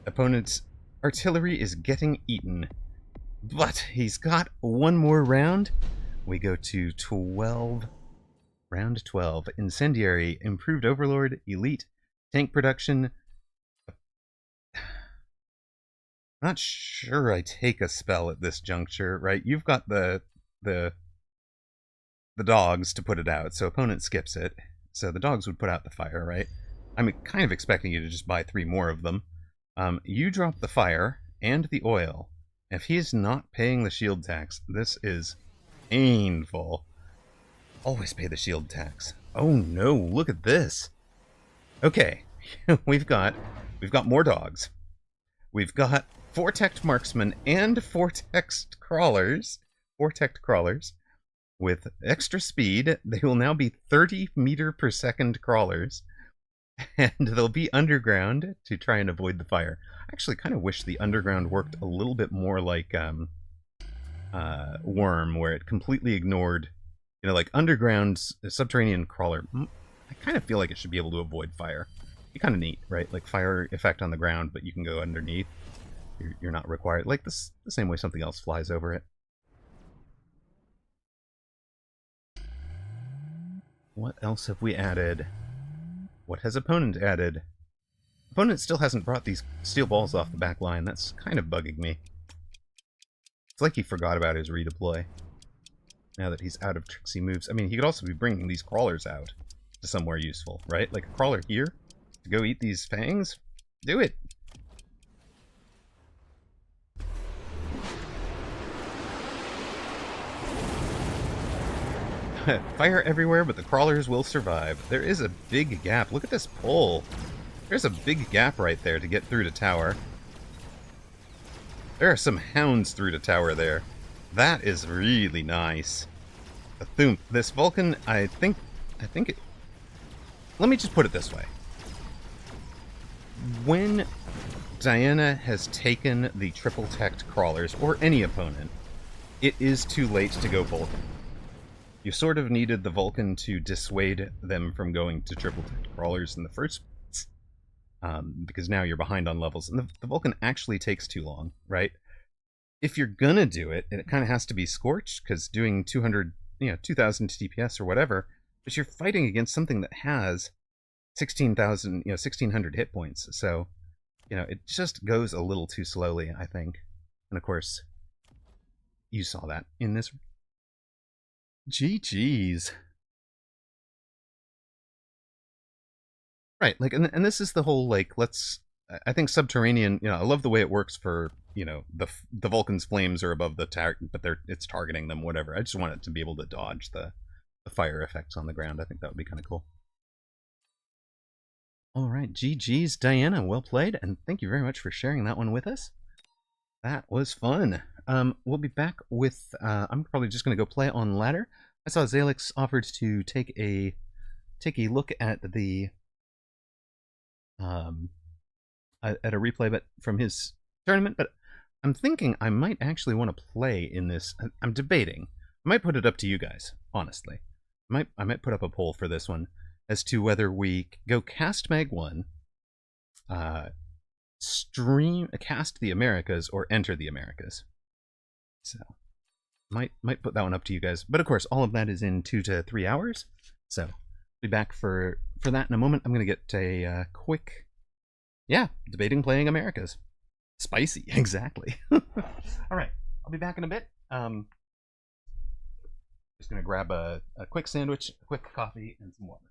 Opponent's artillery is getting eaten. But he's got one more round. We go to 12. Round 12. Incendiary, Improved Overlord, Elite, Tank Production. Not sure I take a spell at this juncture, right? You've got the dogs to put it out, so opponent skips it. So the dogs would put out the fire, right? I'm kind of expecting you to just buy 3 more of them. You drop the fire and the oil. If he's not paying the shield tax, this is painful. Always pay the shield tax. Oh no, look at this. Okay, we've got more dogs. We've got 4-tech marksmen and 4-tech crawlers. 4-tech crawlers with extra speed. They will now be 30-meter-per-second crawlers, and they'll be underground to try and avoid the fire. I actually kind of wish the underground worked a little bit more like Worm, where it completely ignored, like underground subterranean crawler. I kind of feel like it should be able to avoid fire. Be kind of neat, right? Like fire effect on the ground, but you can go underneath. You're not required. Like this, the same way something else flies over it. What else have we added? What has Opponent added? Opponent still hasn't brought these steel balls off the back line. That's kind of bugging me. It's like he forgot about his redeploy. Now that he's out of tricksy moves. I mean, he could also be bringing these crawlers out to somewhere useful, right? Like a crawler here to go eat these fangs? Do it! Fire everywhere, but the crawlers will survive. There is a big gap. Look at this pole. There's a big gap right there to get through to tower. There are some hounds through to tower there. That is really nice. Thump. This Vulcan, I think it... Let me just put it this way. When Diana has taken the triple-teched crawlers, or any opponent, it is too late to go Vulcan. You sort of needed the Vulcan to dissuade them from going to triple-teched crawlers in the first place. Because now you're behind on levels. And the Vulcan actually takes too long, right? If you're gonna do it, it kind of has to be Scorched, because doing 200, 2,000 TPS or whatever, but you're fighting against something that has 16,000, 1,600 hit points. So, it just goes a little too slowly, I think. And of course, you saw that in this. GG's. Right, like, and this is the whole, like, I think Subterranean, I love the way it works for, the Vulcan's flames are above the target, but it's targeting them, whatever. I just want it to be able to dodge the fire effects on the ground. I think that would be kind of cool. Alright, GG's, Diana, well played, and thank you very much for sharing that one with us. That was fun. We'll be back with, I'm probably just going to go play on ladder. I saw Zalix offered to take a look at the, at a replay but from his tournament, but I'm thinking I might actually want to play in this. I'm debating. I might put it up to you guys, honestly. I might put up a poll for this one as to whether we go cast Mag 1, cast the Americas, or enter the Americas. So, might put that one up to you guys. But of course, all of that is in 2 to 3 hours. So, be back for that in a moment. I'm going to get a quick, debating playing Americas. Spicy, exactly. All right, I'll be back in a bit. Just going to grab a quick sandwich, a quick coffee, and some water.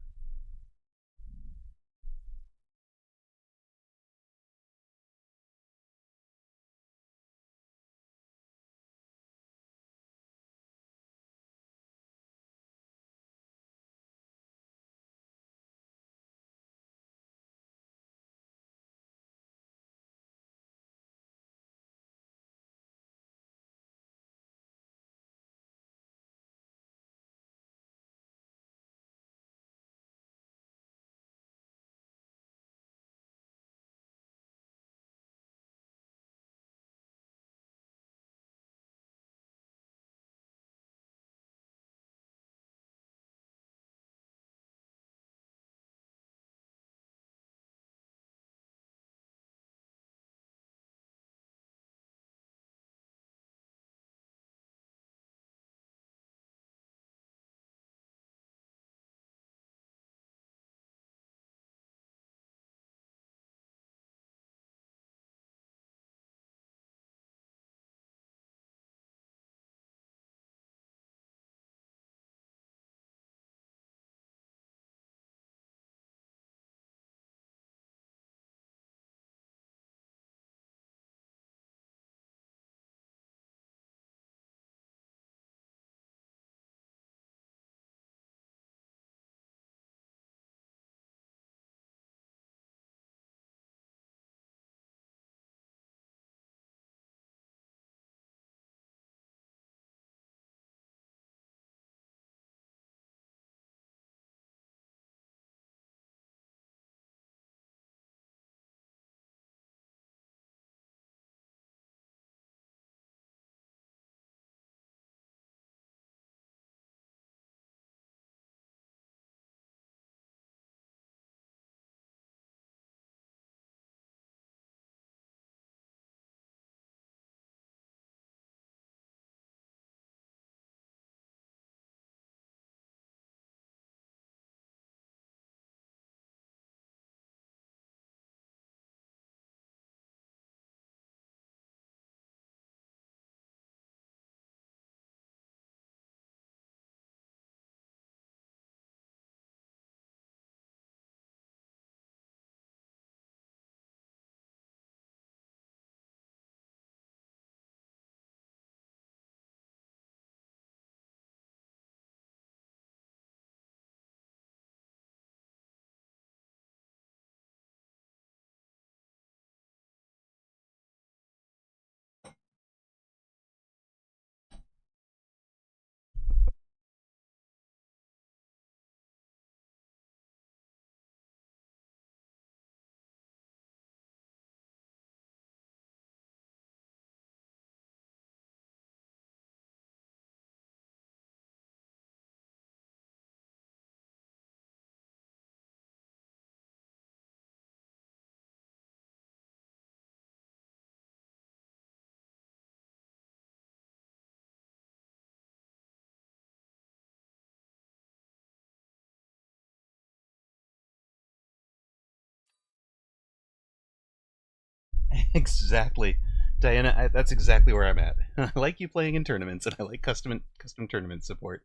Exactly. Diana, that's exactly where I'm at. I like you playing in tournaments, and I like custom tournament support.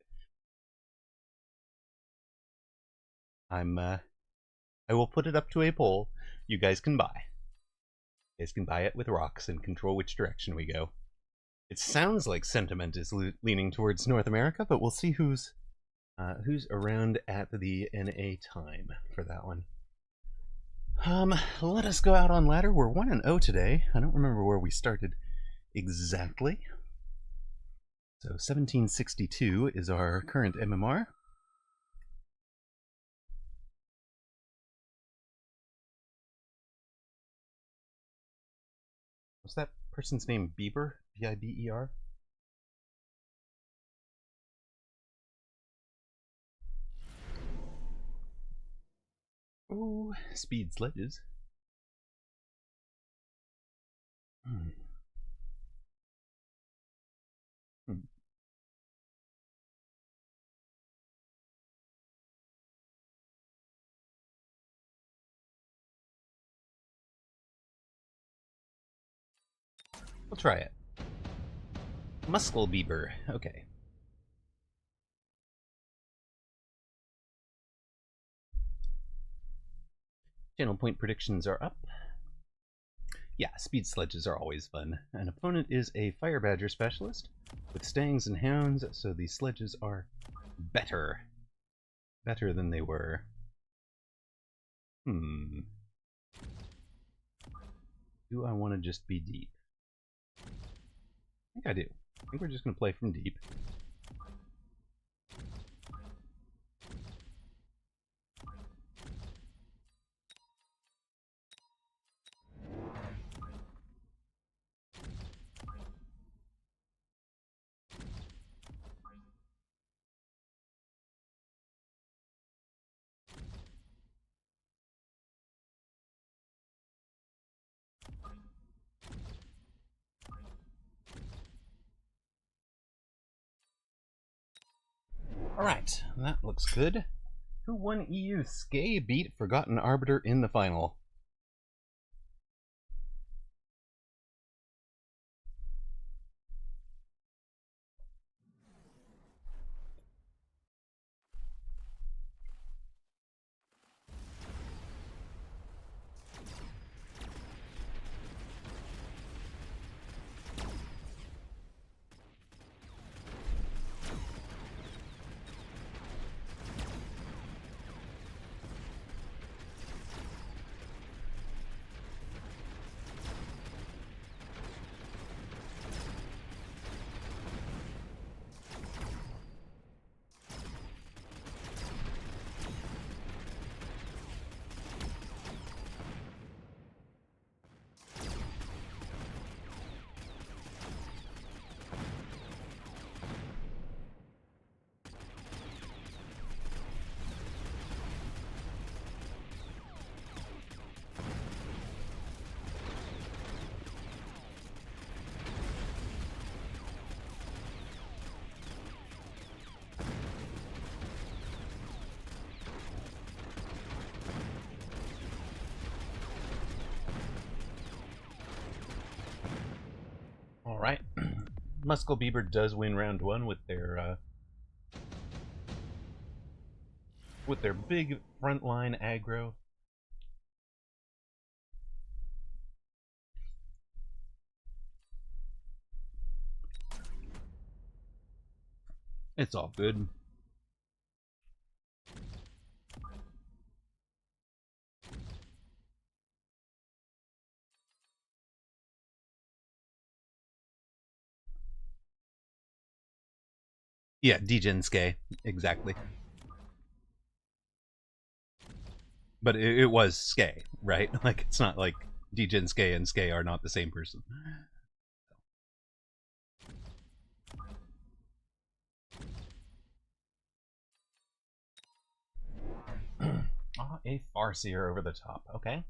I will put it up to a poll. You guys can buy. You guys can buy it with rocks and control which direction we go. It sounds like sentiment is leaning towards North America, but we'll see who's around at the NA time for that one. Let us go out on ladder. We're 1-0 today. I don't remember where we started exactly. So 1762 is our current MMR. Was that person's name Bieber? B-I-B-E-R? Oh, speed sledges. Hmm. We'll try it. Muscle Bieber. Okay. Channel point predictions are up. Yeah, speed sledges are always fun. An opponent is a Fire Badger specialist with Stangs and Hounds, so the sledges are better. Better than they were. Do I want to just be deep? I think I do. I think we're just going to play from deep. Alright, that looks good. Who won EU? Skay beat Forgotten Arbiter in the final. Alright. Muscle Bieber does win round one with their big frontline aggro. It's all good. Yeah, Degen Skay. Exactly. But it was Skay, right? Like, it's not like Degen Skay and Skay are not the same person. A Farseer over the top. Okay.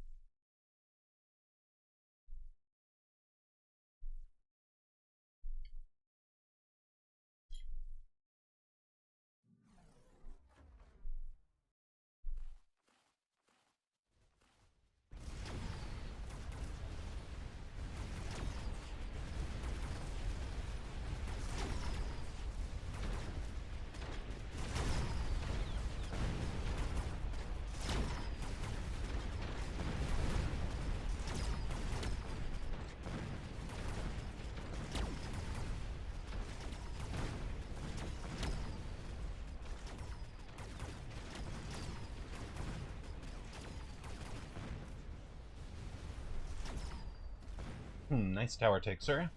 Nice tower take, sir.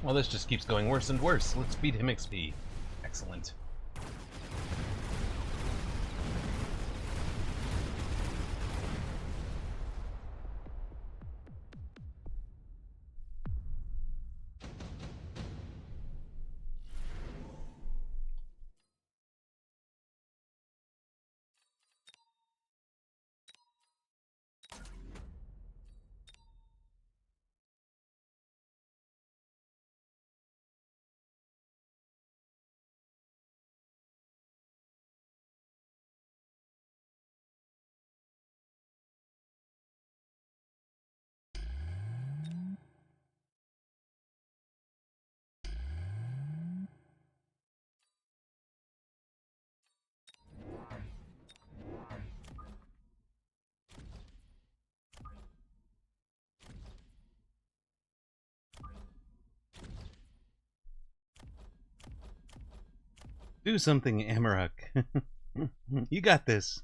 Well, this just keeps going worse and worse. Let's feed him XP. Excellent. Do something, Amarok. You got this.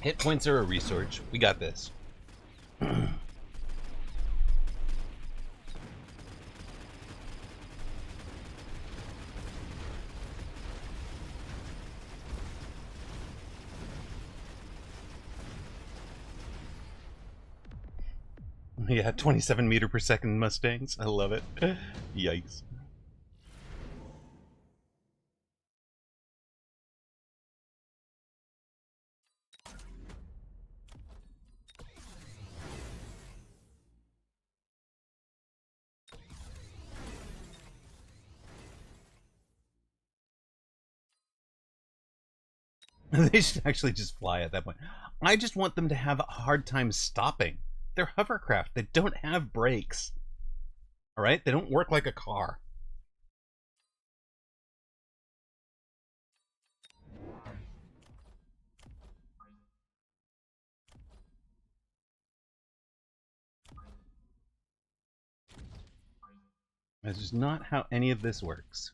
Hit points are a resource. We got this. Yeah, 27 meter per second Mustangs. I love it. Yikes. They should actually just fly at that point. I just want them to have a hard time stopping. They're hovercraft. They don't have brakes. All right? They don't work like a car. That's just not how any of this works.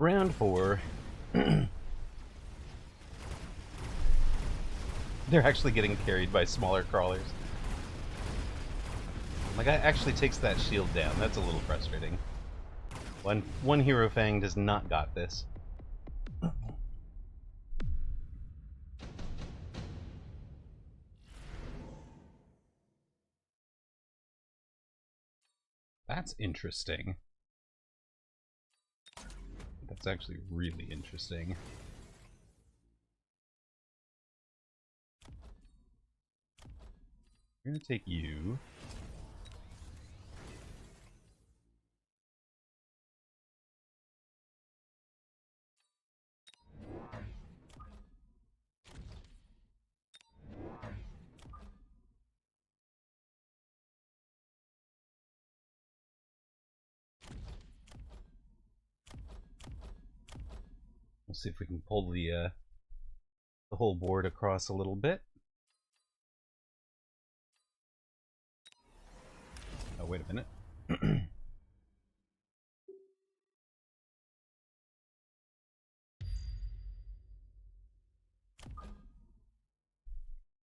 Round 4. They're actually getting carried by smaller crawlers. My guy actually takes that shield down. That's a little frustrating. One Hero Fang does not got this. That's interesting. That's actually really interesting. We're gonna take you. Let's see if we can pull the whole board across a little bit. Oh, wait a minute.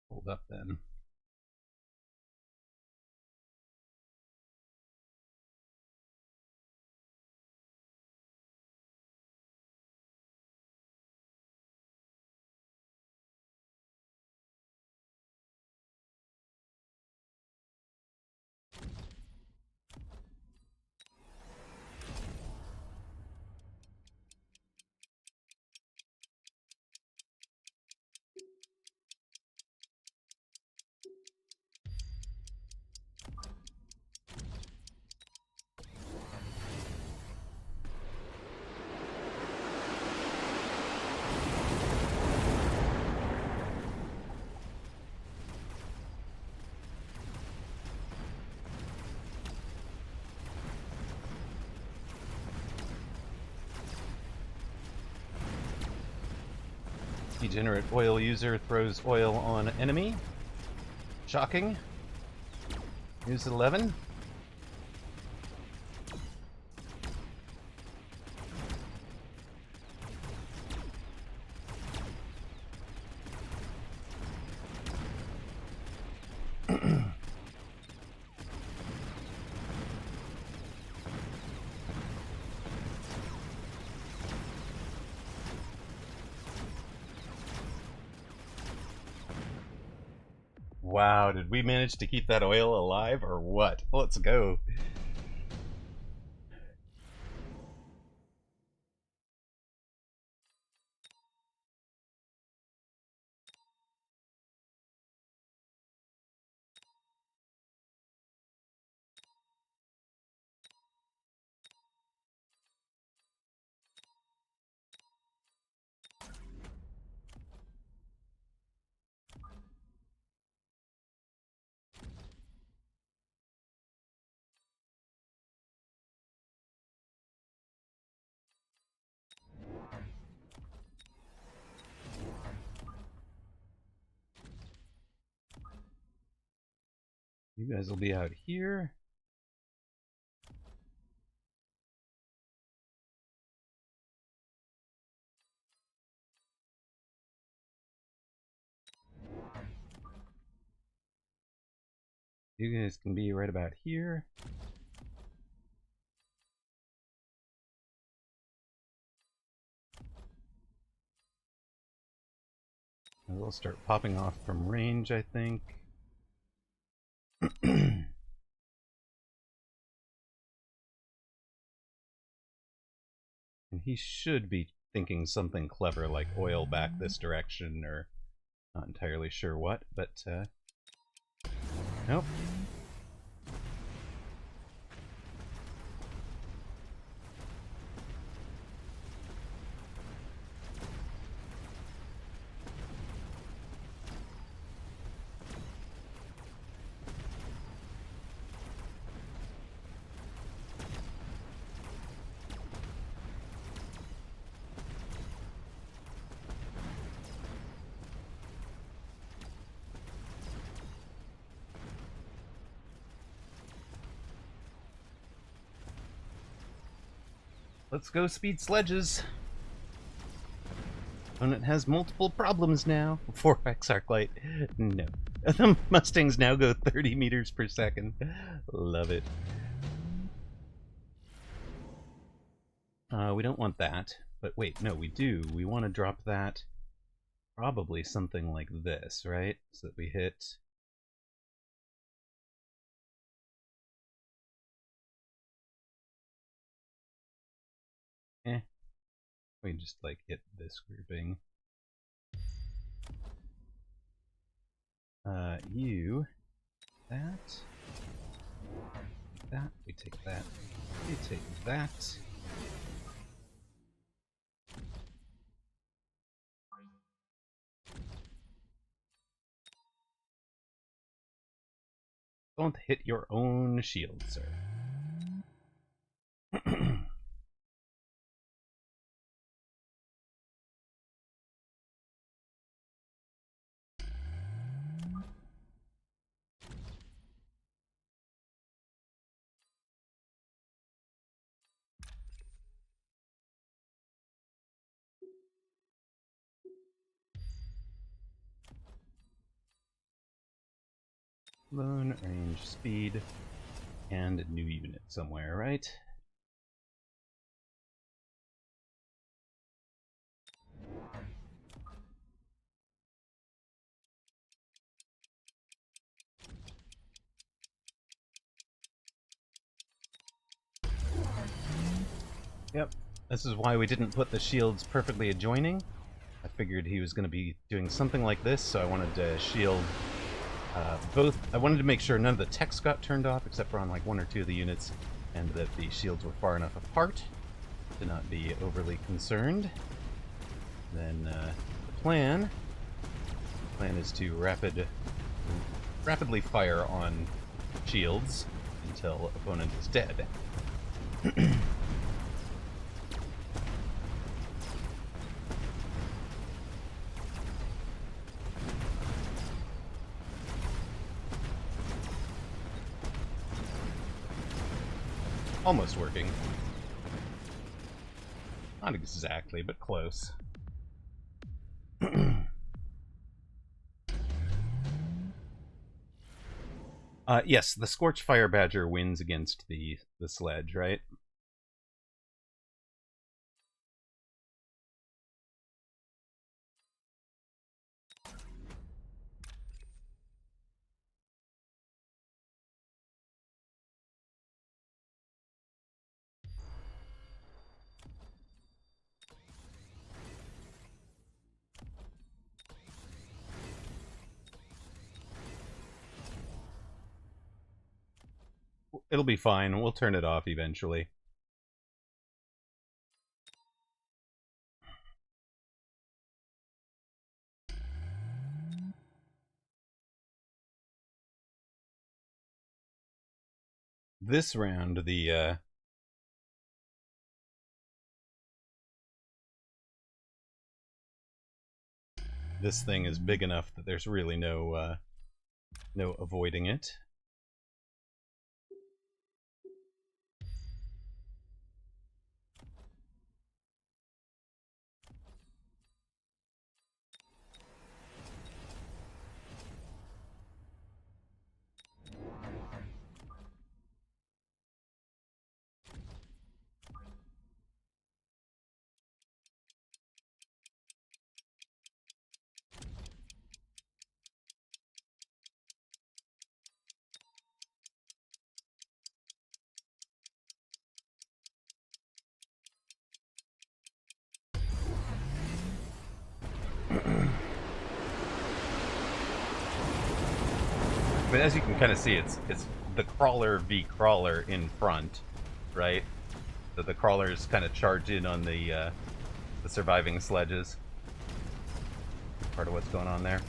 Hold up then. Degenerate oil user throws oil on enemy. Shocking. Use 11. Wow, did we manage to keep that oil alive or what? Let's go. You guys will be out here. You guys can be right about here. They'll start popping off from range, I think. And he should be thinking something clever like oil back this direction, or not entirely sure what, but nope. Let's go speed sledges. Opponent has multiple problems now. 4x arc light. No. The Mustangs now go 30 meters per second. Love it. We don't want that. But wait, no, we do. We want to drop that probably something like this, right? So that we hit... we can just, like, hit this grouping. You... that. That. We take that. We take that. Don't hit your own shield, sir. Loan, range, speed, and a new unit somewhere, right? Yep. This is why we didn't put the shields perfectly adjoining. I figured he was going to be doing something like this, so I wanted to shield both. I wanted to make sure none of the text got turned off, except for on like one or two of the units, and that the shields were far enough apart to not be overly concerned. Then the plan is to rapidly fire on shields until opponent is dead. Almost working. Not exactly, but close. Yes, the Scorch Fire Badger wins against the sledge, right? It'll be fine. We'll turn it off eventually. This round, this thing is big enough that there's really no avoiding it. But as you can kind of see, it's the crawler v crawler in front, right? So the crawlers kind of charge in on the surviving sledges. Part of what's going on there.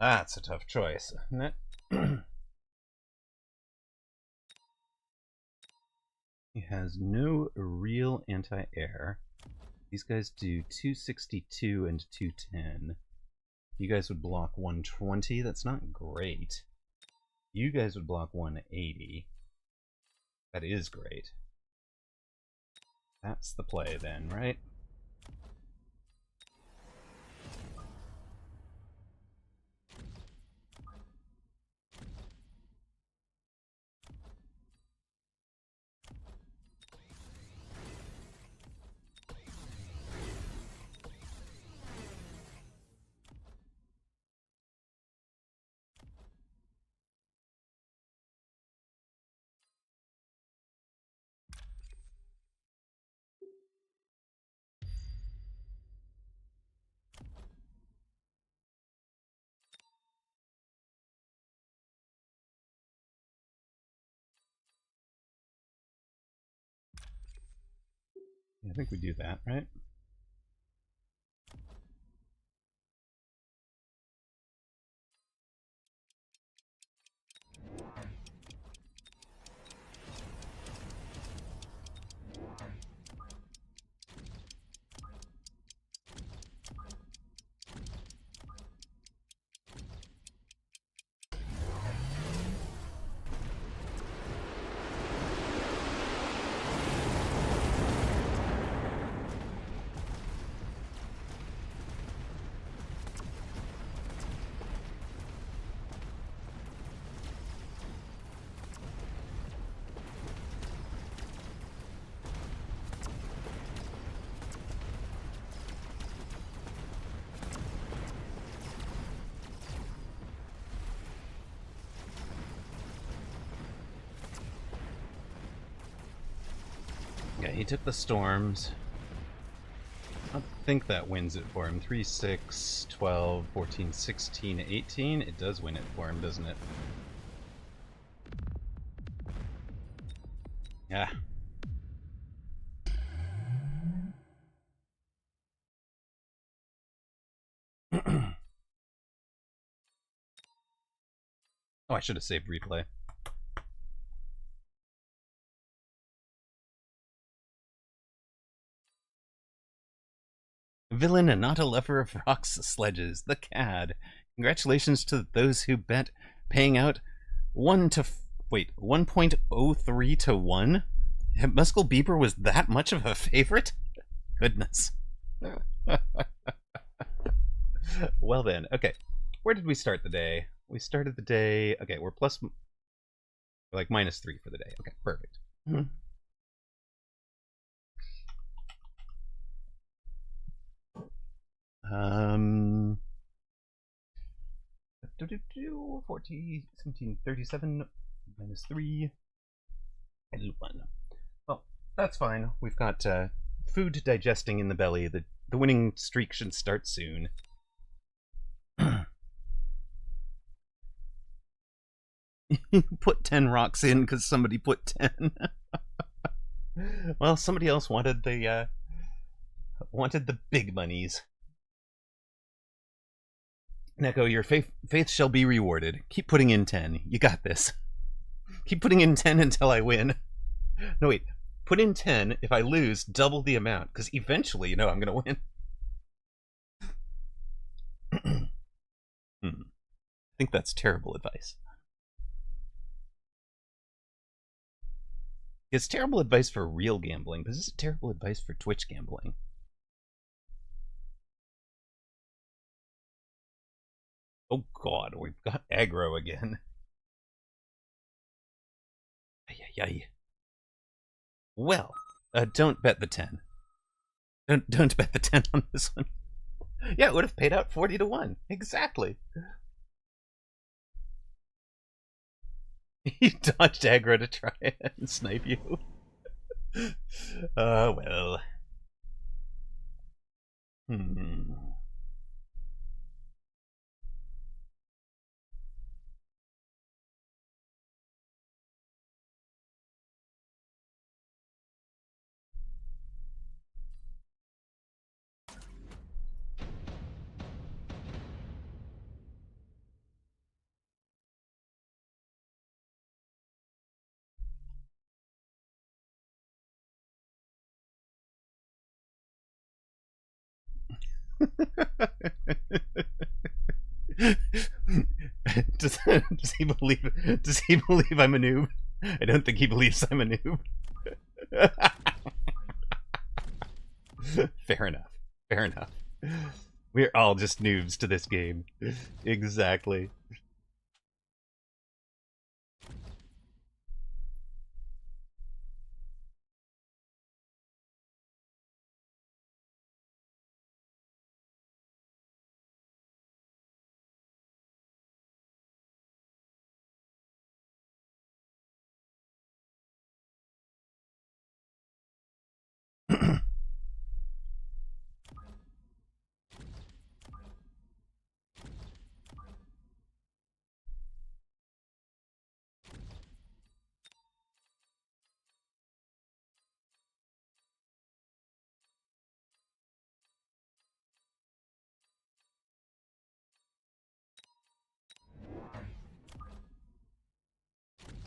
That's a tough choice, isn't it? He has no real anti-air. These guys do 262 and 210. You guys would block 120. That's not great. You guys would block 180. That is great. That's the play then, right? I think we do that, right? Yeah, he took the storms. I think that wins it for him. 3, 6, 12, 14, 16, 18. It does win it for him, doesn't it? Yeah. Oh, I should have saved replay. Villain and not a lover of rocks sledges, the CAD. Congratulations to those who bet, paying out 1.03 to 1? Muscle Beeper was that much of a favorite? Goodness. Well then, okay. Where did we start the day? We started the day... Okay, we're like -3 for the day. Okay, perfect. Mm-hmm. 40, 17, 37, -3, and 1. Well, that's fine. We've got food digesting in the belly. The winning streak should start soon. You put 10 rocks in because somebody put 10. Well, somebody else wanted the big monies. Neko, your faith shall be rewarded. Keep putting in 10. You got this. Keep putting in 10 until I win. No, wait. Put in 10. If I lose, double the amount. Because eventually, you know, I'm going to win. I think that's terrible advice. It's terrible advice for real gambling, but this is terrible advice for Twitch gambling. Oh god, we've got aggro again. Ay. Well, don't bet the 10. Don't bet the 10 on this one. Yeah, it would have paid out 40 to 1. Exactly. He dodged aggro to try and snipe you. Well. Does he believe? Does he believe I'm a noob? I don't think he believes I'm a noob. Fair enough. Fair enough. We're all just noobs to this game. Exactly.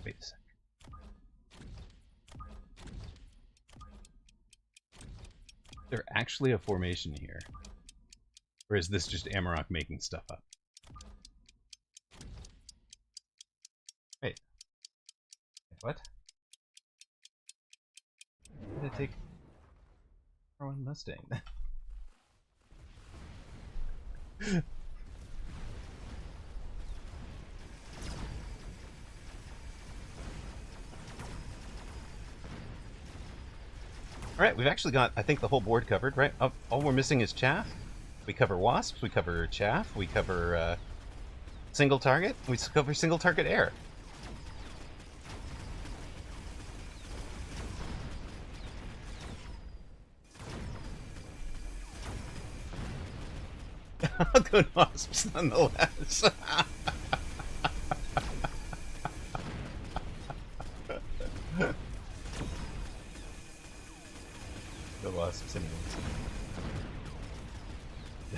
Wait a sec. Is there actually a formation here? Or is this just Amarok making stuff up? Wait. What? Why did I take R1 Mustang? Alright, we've actually got, I think, the whole board covered, right? All we're missing is chaff. We cover wasps, we cover chaff, we cover single target, we cover single target air. Good wasps, nonetheless. The wasps, anyways.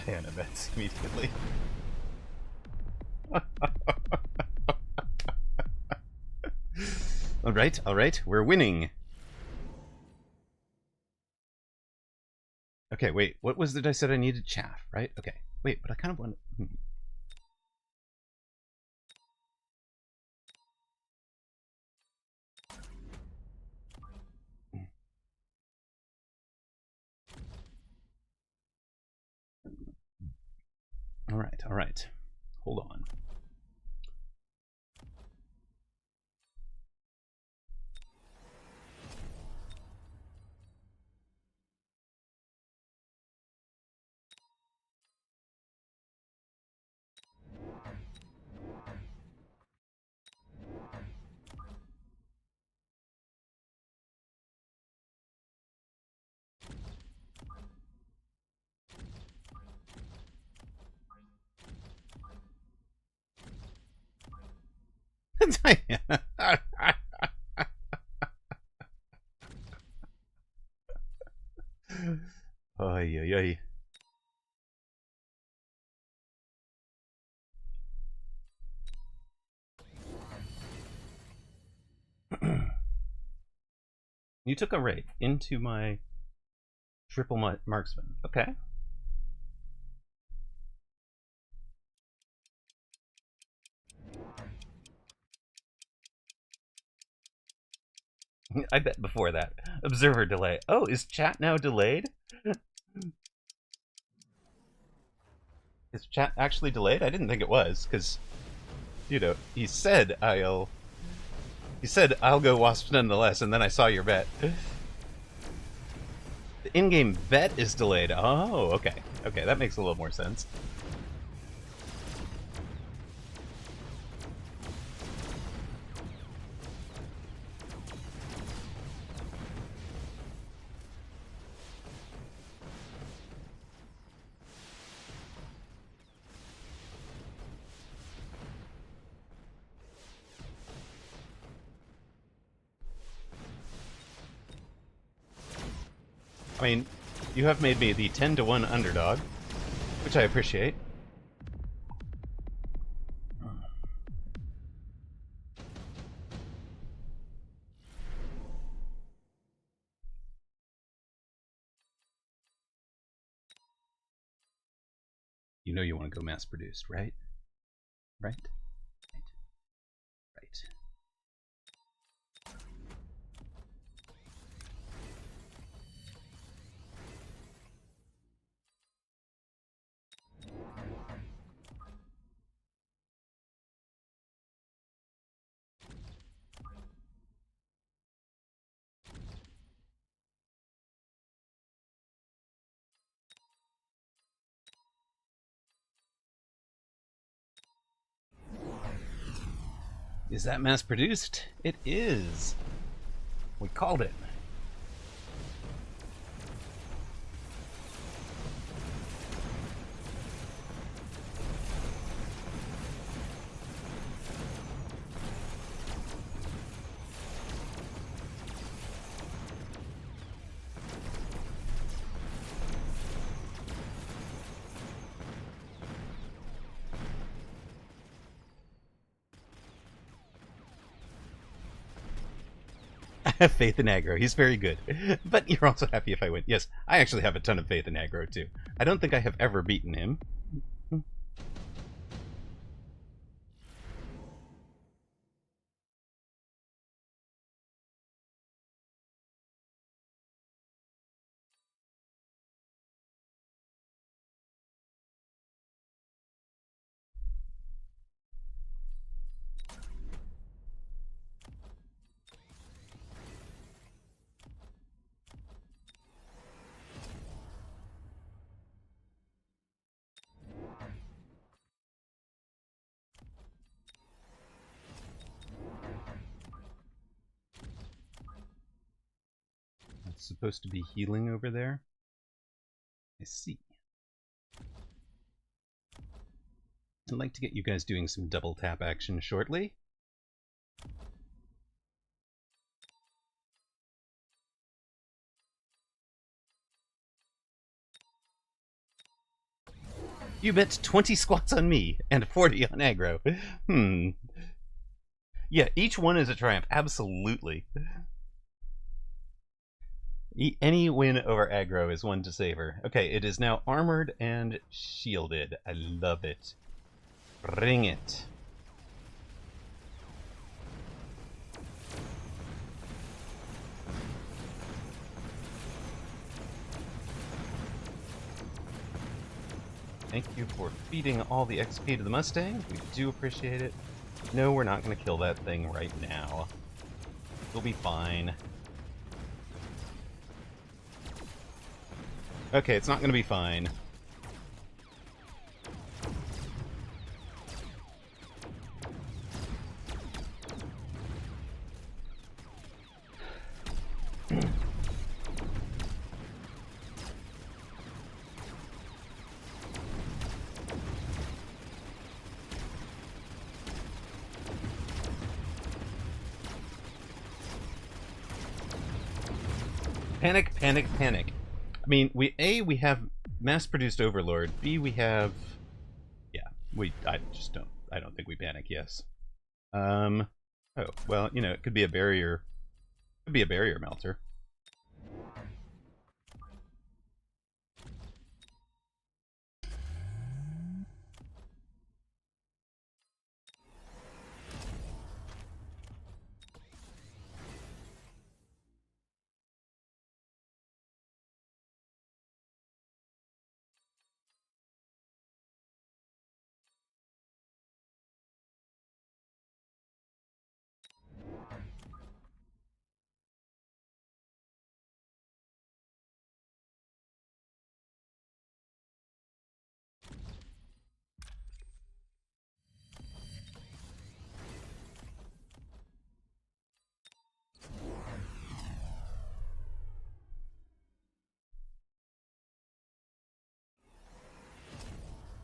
Diana bets immediately. Alright, we're winning. Okay, wait, what was it I said I needed? Chaff, right? Okay, wait, but I kind of want to... Alright. Hold on. Ay, ay, ay. You took a raid into my triple marksman. Okay. I bet before that. Observer delay. Oh, is chat now delayed? Is chat actually delayed? I didn't think it was, because, you know, he said I'll go wasps nonetheless, and then I saw your bet. The in-game bet is delayed. Oh, okay. Okay, that makes a little more sense. I mean, you have made me the 10-to-1 underdog, which I appreciate. You know you want to go mass-produced, right? Right? Right. Is that mass-produced? It is. We called it. I have faith in aggro. He's very good. But you're also happy if I win. Yes, I actually have a ton of faith in aggro, too. I don't think I have ever beaten him. It's supposed to be healing over there. I see. I'd like to get you guys doing some double tap action shortly. You bet 20 squats on me and 40 on aggro. Yeah, each one is a triumph. Absolutely. Any win over aggro is one to savor. Okay, it is now armored and shielded. I love it. Bring it. Thank you for feeding all the XP to the Mustang. We do appreciate it. No, we're not going to kill that thing right now. We'll be fine. Okay, it's not going to be fine. Panic, panic, panic. I mean, we have mass-produced Overlord. B, we have... Yeah, I don't think we panic, yes. Oh, well, you know, it could be a barrier... Could be a barrier melter.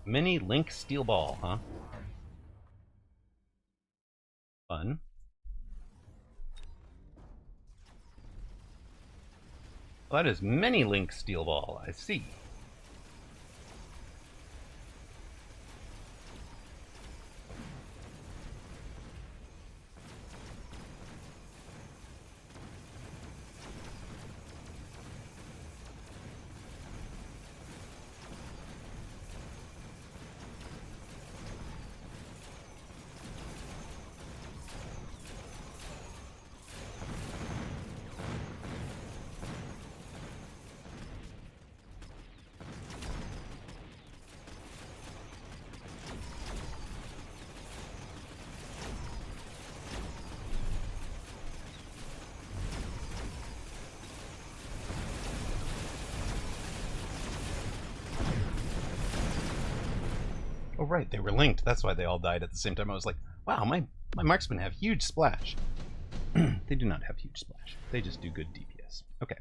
Mini Link Steel Ball, huh? Fun. Well, that is Mini Link Steel Ball, I see. right, they were linked. That's why they all died at the same time. I was like, wow, my marksmen have huge splash. They do not have huge splash. They just do good DPS. Okay.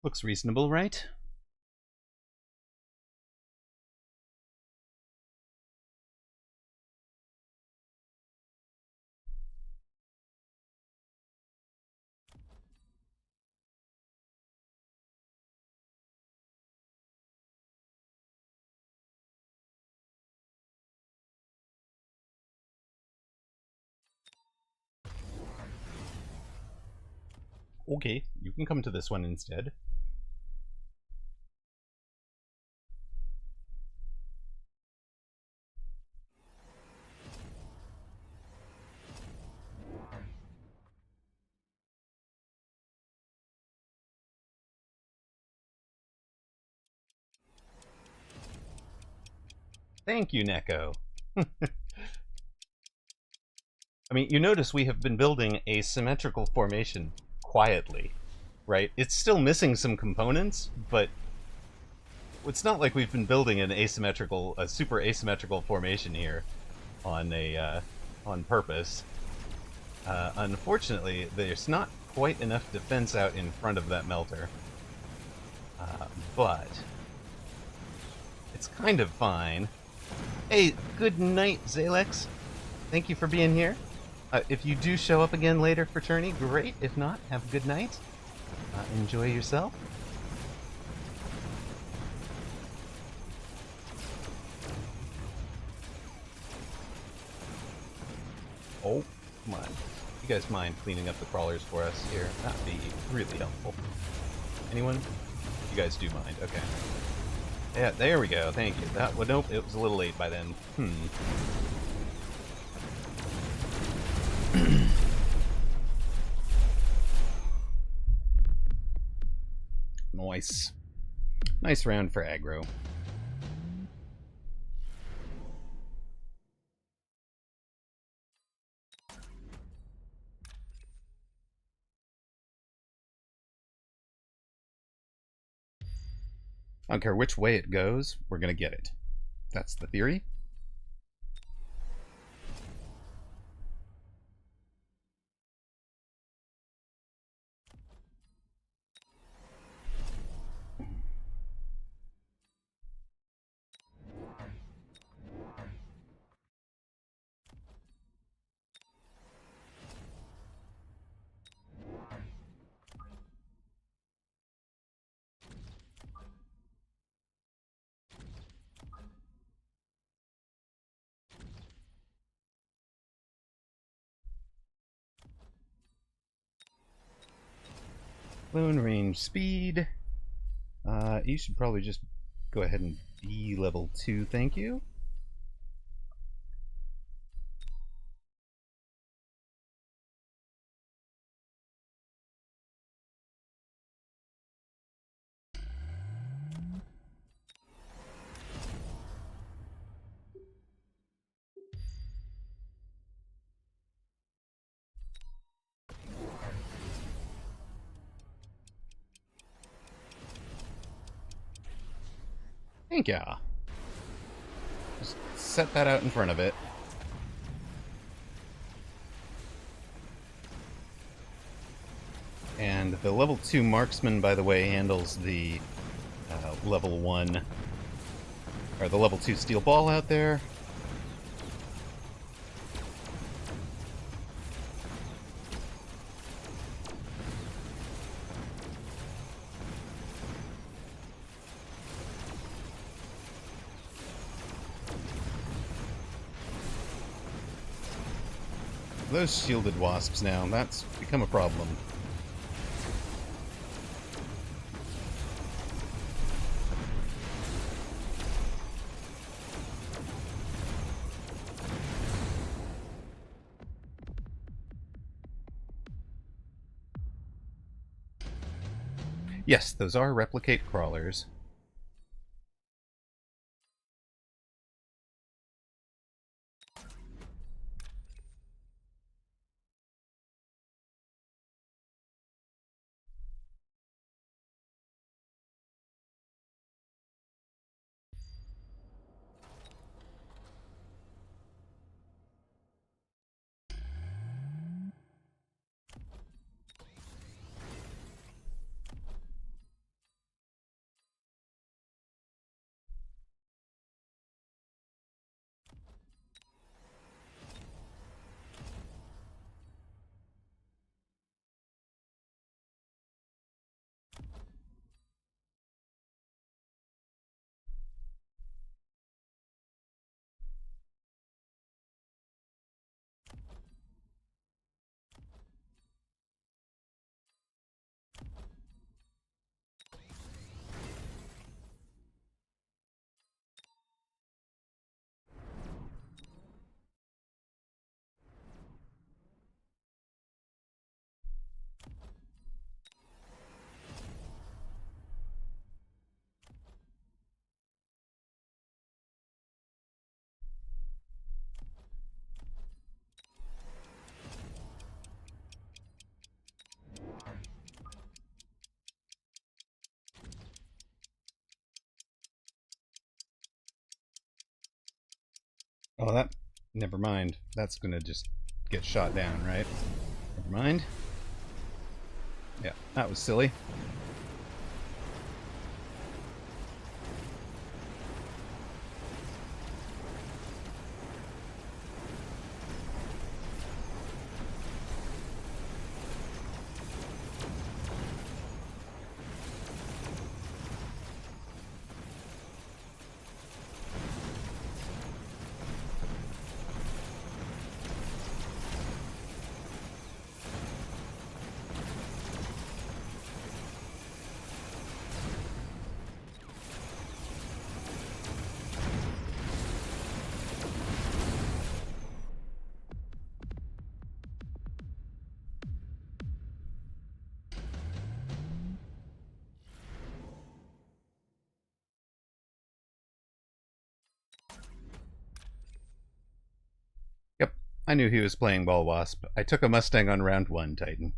Looks reasonable, right? Okay, you can come to this one instead. Thank you, Neko. I mean, you notice we have been building a symmetrical formation quietly, right? It's still missing some components, but it's not like we've been building a super asymmetrical formation here on purpose. Unfortunately, there's not quite enough defense out in front of that melter. But it's kind of fine. Hey, good night, Zalex. Thank you for being here. If you do show up again later for Tourney, great. If not, have a good night. Enjoy yourself. Oh, come on. You guys mind cleaning up the crawlers for us here? That'd be really helpful. Anyone? You guys do mind. Okay. Yeah, there we go. Thank you. Well, nope, it was a little late by then. Nice. Nice round for aggro. I don't care which way it goes, we're gonna get it. That's the theory. Clone range speed. You should probably just go ahead and be level 2, thank you. Thank ya. Just set that out in front of it. And the level 2 marksman, by the way, handles the level 1, or the level 2 steel ball out there. Those shielded wasps now, that's become a problem. Yes, those are replicate crawlers. Oh, that... Never mind. That's gonna just get shot down, right? Never mind. Yeah, that was silly. Yep, I knew he was playing Ball Wasp. I took a Mustang on round 1, Titan.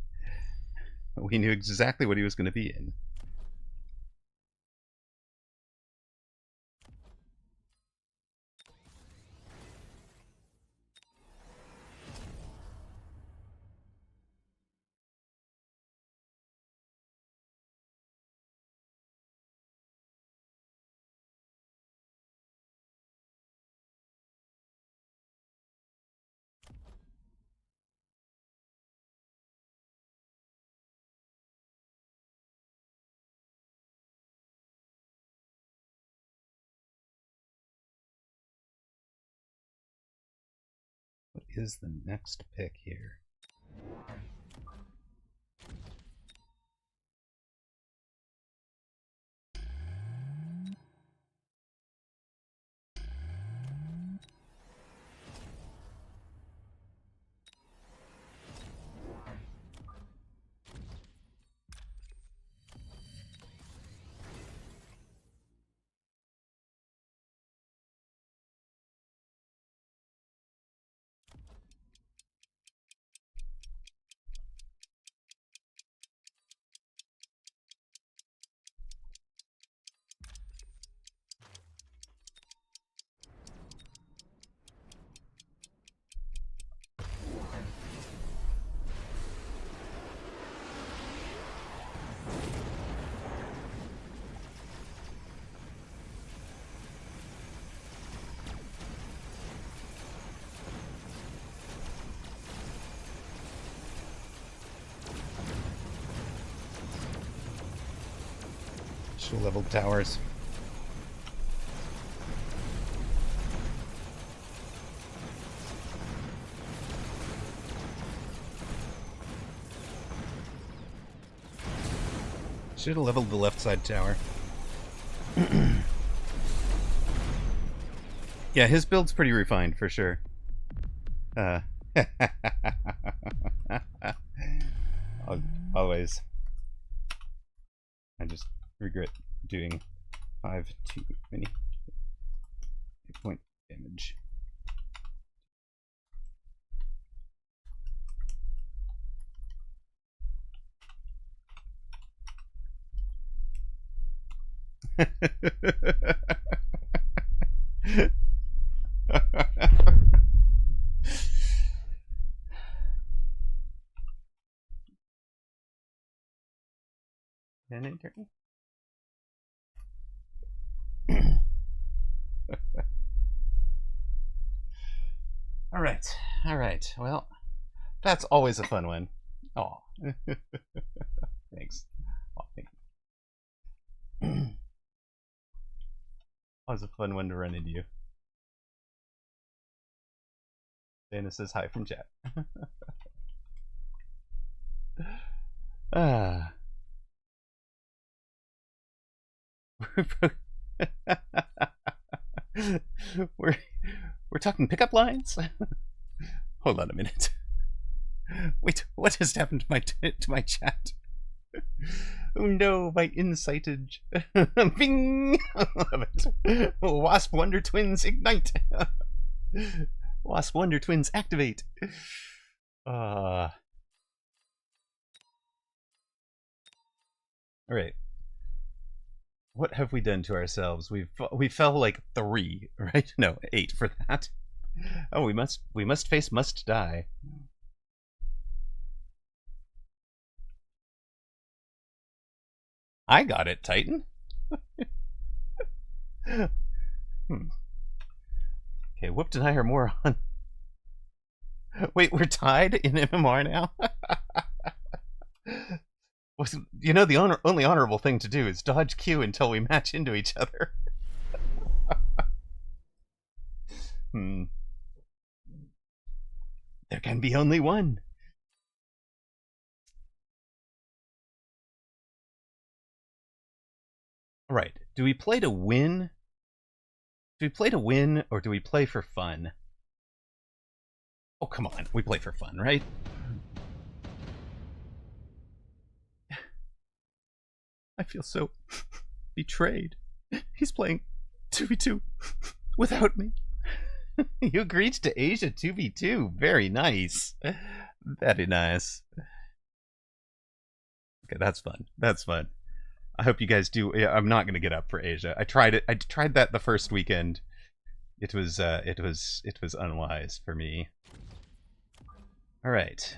We knew exactly what he was going to be in. What is the next pick here? Should have leveled towers. Should have leveled the left side tower. Yeah, his build's pretty refined for sure. Always. I just regret doing 5 too many hit point damage. All right. Well, that's always a fun one. Oh, thanks. Oh, thank you. Always a fun one to run into you. Dana says hi from chat. we're we're talking pickup lines. Hold on a minute. Wait, what has happened to my chat? Oh no, my insightage. Bing! I love it. Wasp Wonder Twins ignite. Wasp Wonder Twins activate. All right. What have we done to ourselves? We fell like 3, right? No, 8 for that. Oh, we must face must die. I got it, Titan. Okay, Whooped and I are more on. Wait, we're tied in MMR now? You know, the only honorable thing to do is dodge Q until we match into each other. There can be only one. Right. Do we play to win? Do we play to win, or do we play for fun? Oh, come on. We play for fun, right? I feel so betrayed. He's playing 2v2 without me. You agreed to Asia 2v2. Very nice. Very nice. Okay, that's fun. That's fun. I hope you guys do. Yeah, I'm not going to get up for Asia. I tried it. I tried that the first weekend. It was unwise for me. All right.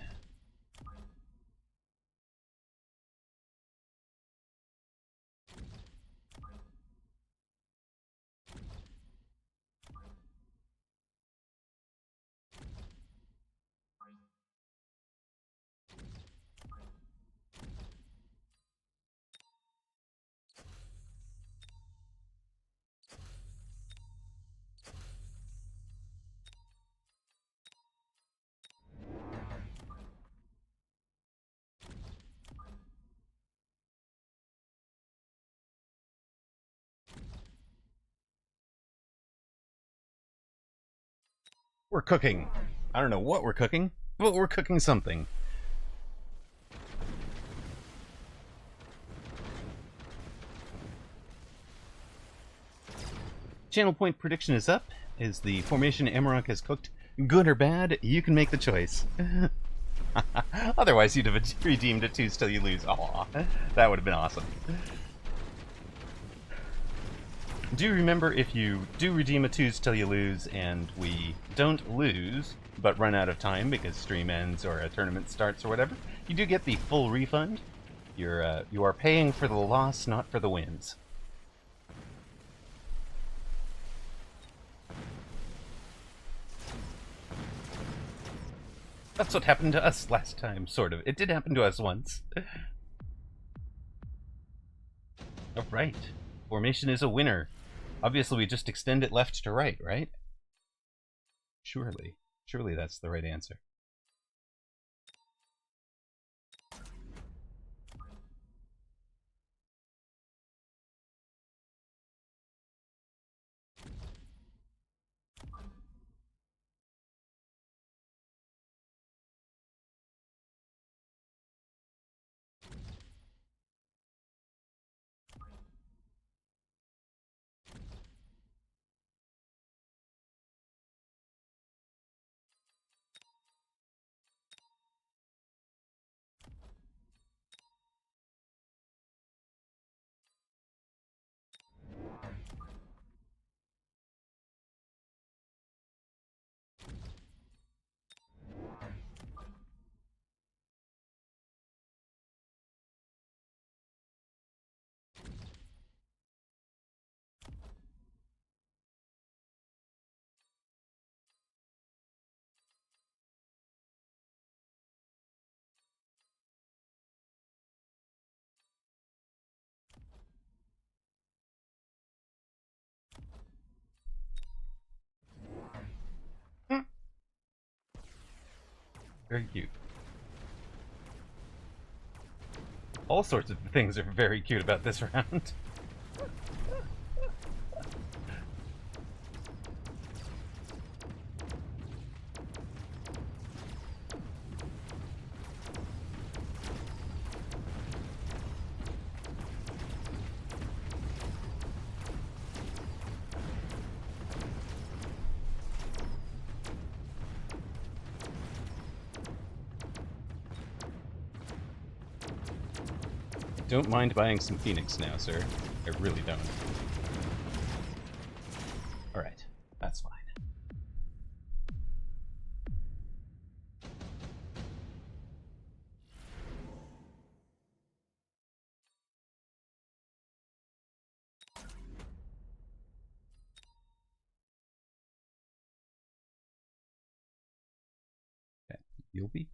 We're cooking. I don't know what we're cooking, but we're cooking something. Channel point prediction is up. Is the formation Amarok has cooked good or bad? You can make the choice. Otherwise, you'd have redeemed a 2s till you lose. Aw, that would have been awesome. Do remember, if you do redeem a 2s till you lose, and we don't lose, but run out of time because stream ends or a tournament starts or whatever, you do get the full refund. You are paying for the loss, not for the wins. That's what happened to us last time, sort of. It did happen to us once. Alright. Formation is a winner. Obviously, we just extend it left to right, right? Surely. Surely that's the right answer. Very cute. All sorts of things are very cute about this round. Don't mind buying some Phoenix now, sir. I really don't. Alright, that's fine. Okay, you'll be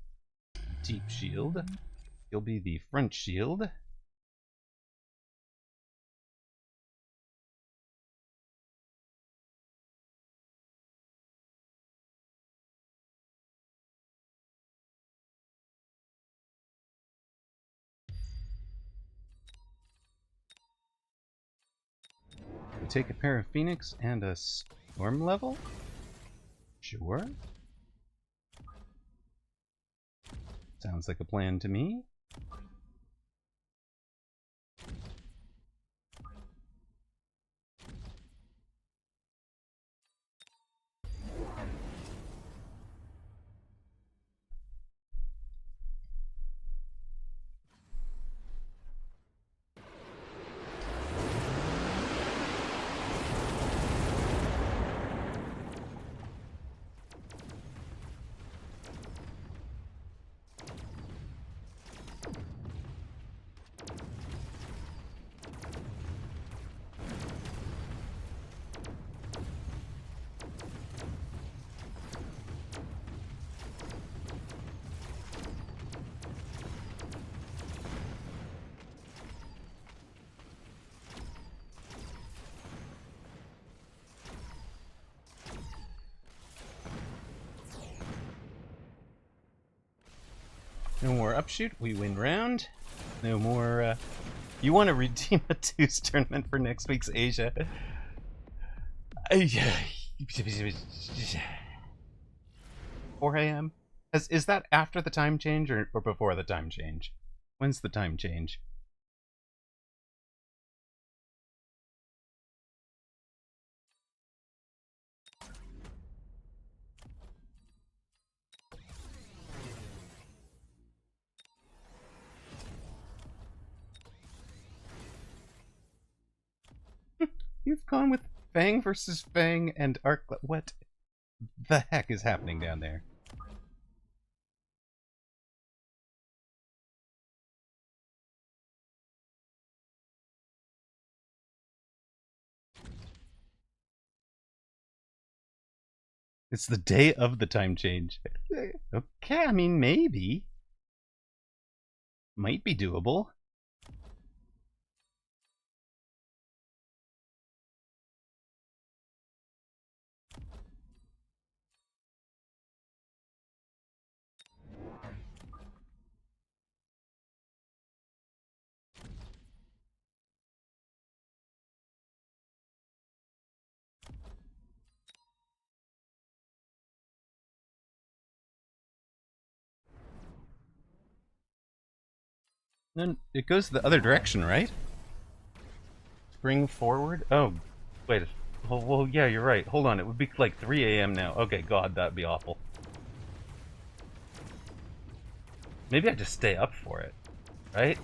deep shield. You'll be the front shield. We take a pair of Phoenix and a Storm level? Sure. Sounds like a plan to me. No more upshoot, we win round. No more, you want to redeem a twos tournament for next week's Asia. 4 a.m.? Is that after the time change or before the time change? When's the time change? You've gone with Fang versus Fang and Arc. What the heck is happening down there? It's the day of the time change. Okay, I mean, maybe. Might be doable. Then it goes the other direction, right? Spring forward? Oh, wait. Well, yeah, you're right. Hold on, it would be like 3 a.m. now. Okay, God, that'd be awful. Maybe I just stay up for it, right?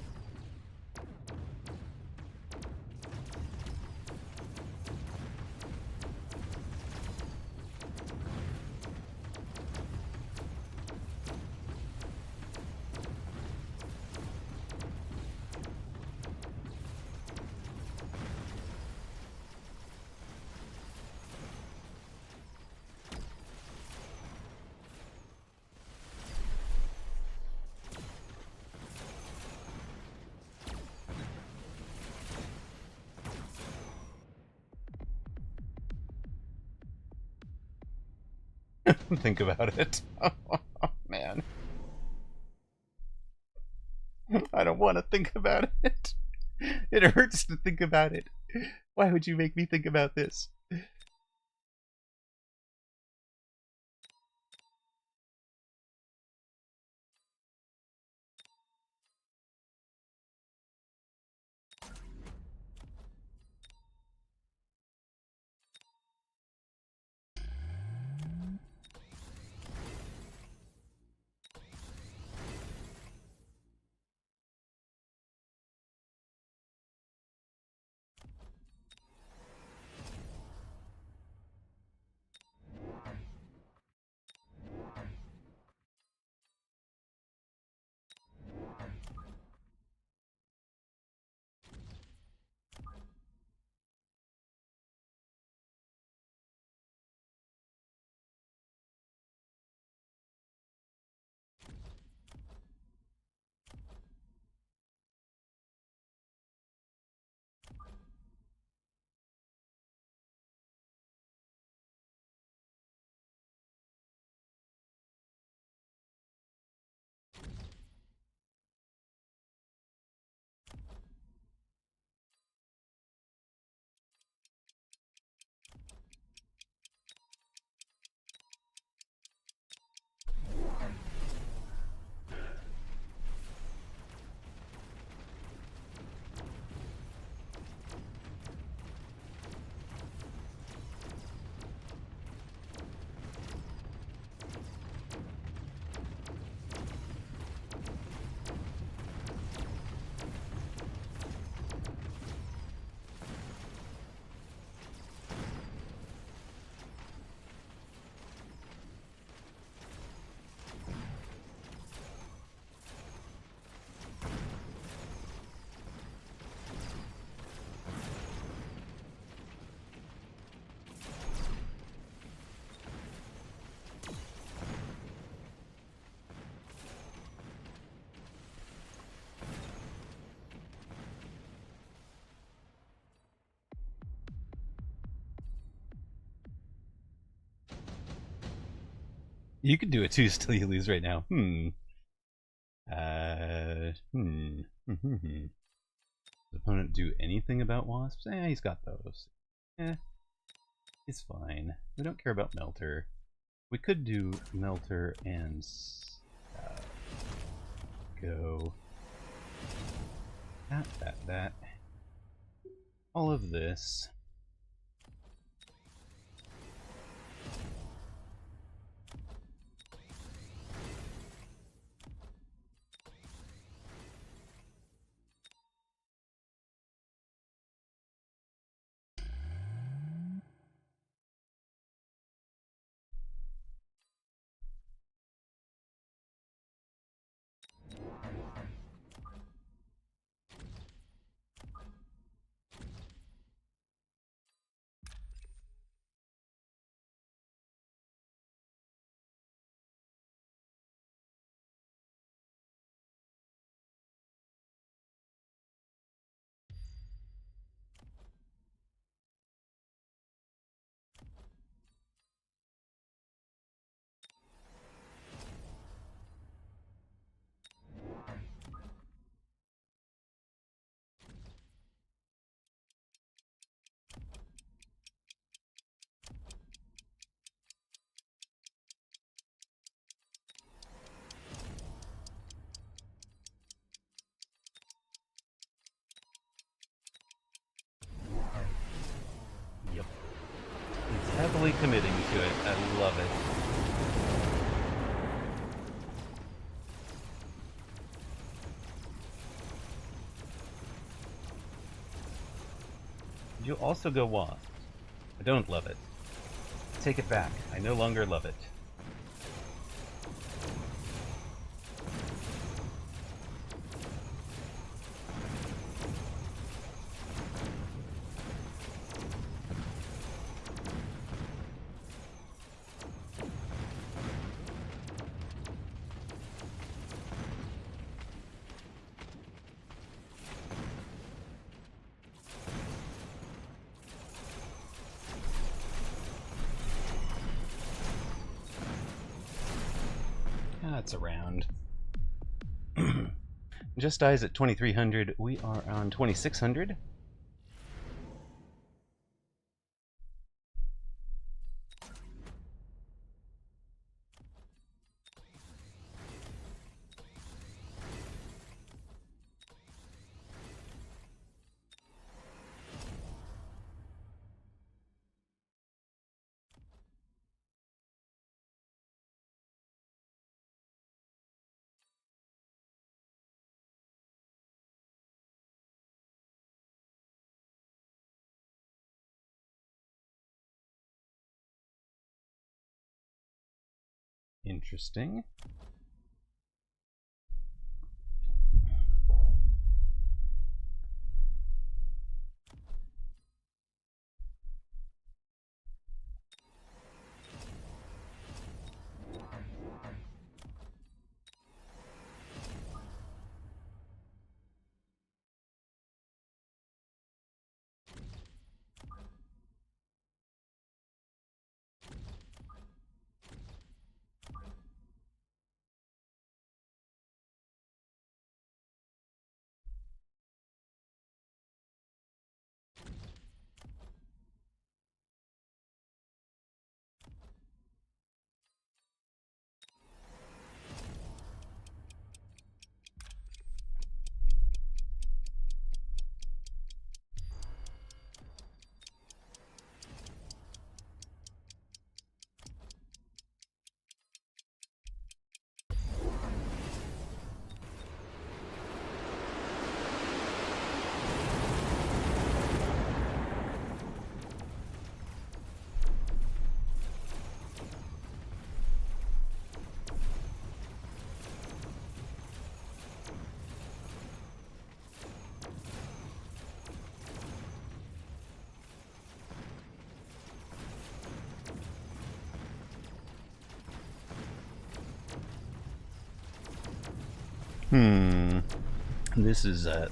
Think about it. Oh, man. I don't want to think about it. It hurts to think about it. Why would you make me think about this? You could do it too, still you lose right now. Does opponent do anything about wasps? He's got those. It's fine. We don't care about Melter. We could do Melter and go that. All of this. Heavily committing to it. I love it. You also go wasp. I don't love it. Take it back. I no longer love it. That's around. just eyes at 2300. We are on 2600. Interesting.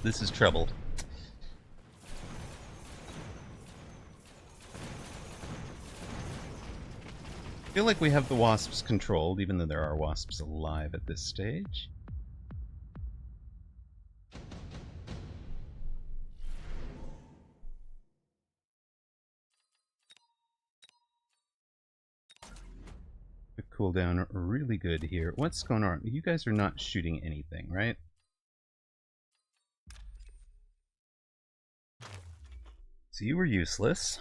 This is trouble. I feel like we have the wasps controlled, even though there are wasps alive at this stage. The cooldown really good here. What's going on? You guys are not shooting anything, right? So you were useless.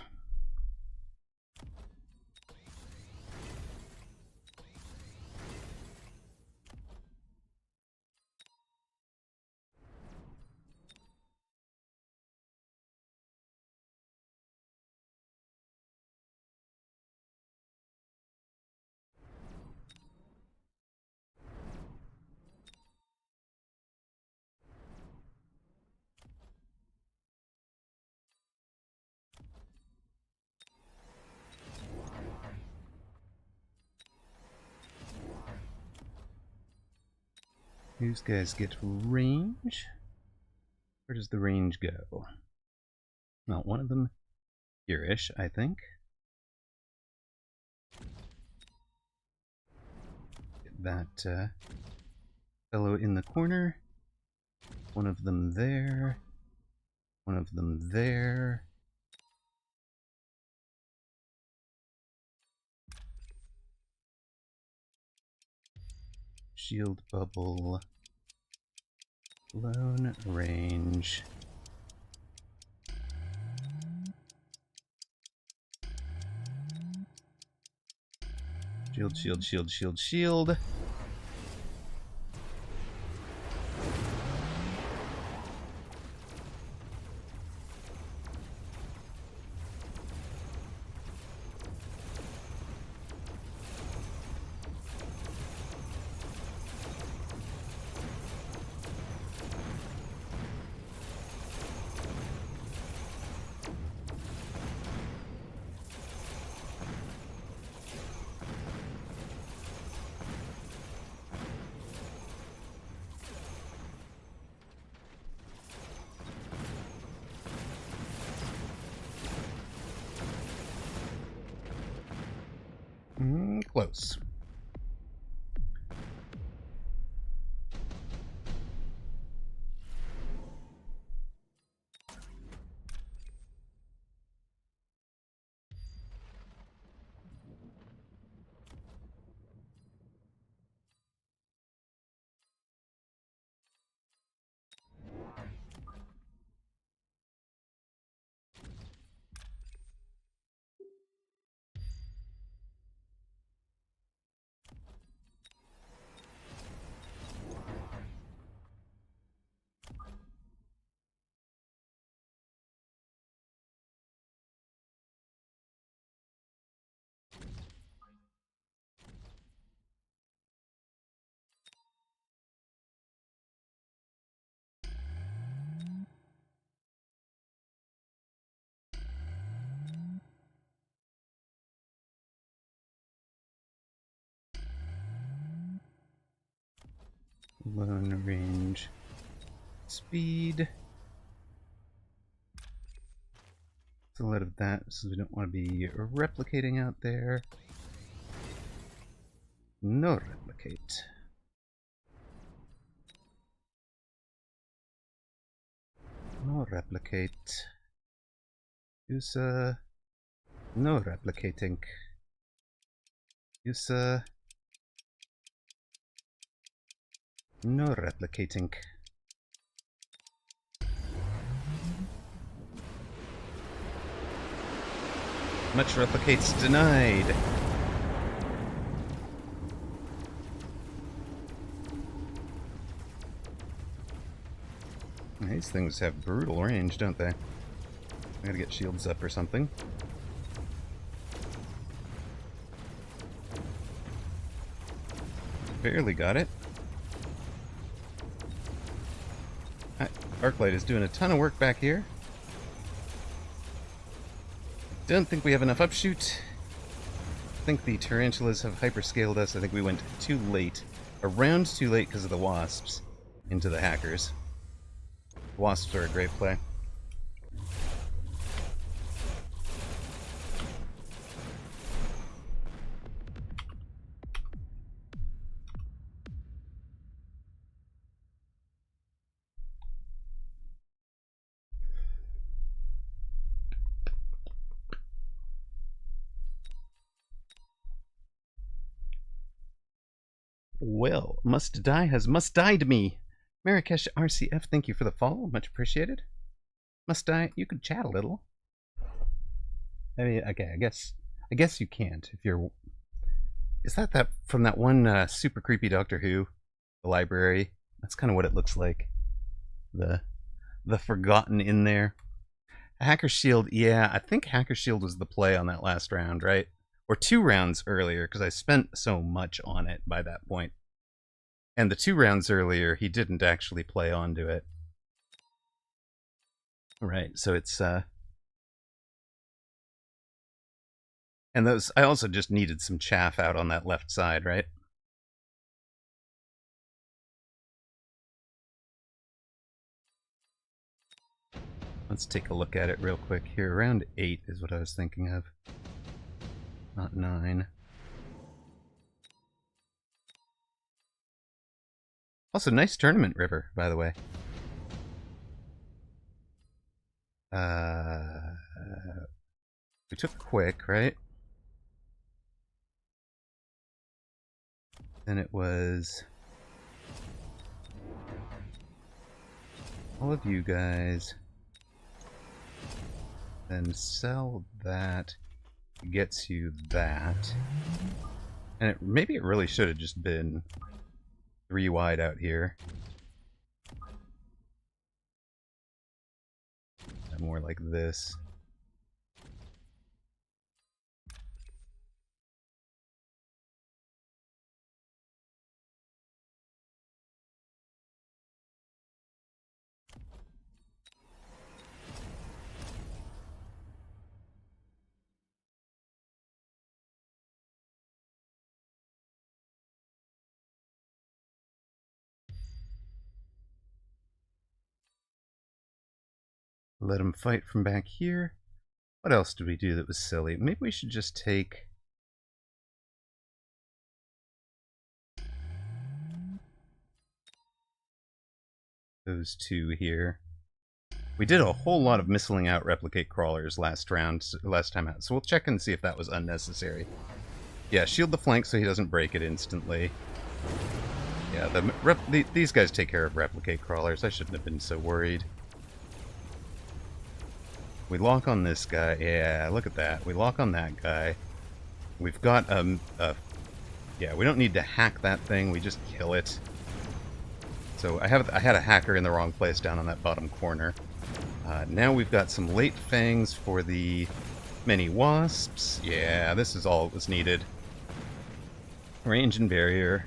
These guys get range. Where does the range go? Well, one of them here-ish, I think. Get that fellow in the corner. One of them there. One of them there. Shield bubble. Lone range. Shield, shield, shield, shield, shield. Close. Long range speed. A lot of that, so we don't want to be replicating out there. No replicate. No replicate. Use no replicating. Use no replicating. Much replicates denied. These things have brutal range, don't they? I gotta get shields up or something. Barely got it. Arclight is doing a ton of work back here. Don't think we have enough upshoot. I think the tarantulas have hyperscaled us. I think we went too late. Around too late because of the wasps into the hackers. Wasps are a great play. Well, Must Die has must-died me. Marrakesh RCF, thank you for the follow. Much appreciated. Must Die, you could chat a little. I mean, okay, I guess you can't if you're... Is that from that one super creepy Doctor Who? The library? That's kind of what it looks like. The Forgotten in there. Hacker Shield, yeah, I think Hacker Shield was the play on that last round, right? Or 2 rounds earlier, because I spent so much on it by that point. And the 2 rounds earlier, he didn't actually play onto it. Right, so it's, And those, I also just needed some chaff out on that left side, right? Let's take a look at it real quick here. Around 8 is what I was thinking of. Not 9. Also, nice tournament river, by the way. We took quick, right? Then it was all of you guys. Then sell that. Gets you that. And maybe it really should have just been 3 wide out here. More like this. Let him fight from back here. What else did we do that was silly? Maybe we should just take... those 2 here. We did a whole lot of missling out replicate crawlers last time out, so we'll check and see if that was unnecessary. Yeah, shield the flank so he doesn't break it instantly. Yeah, these guys take care of replicate crawlers. I shouldn't have been so worried. We lock on this guy. Yeah, look at that. We lock on that guy. We've got yeah, we don't need to hack that thing. We just kill it. So I had a hacker in the wrong place down on that bottom corner. Now we've got some late fangs for the many wasps. Yeah, this is all that was needed. Range and barrier.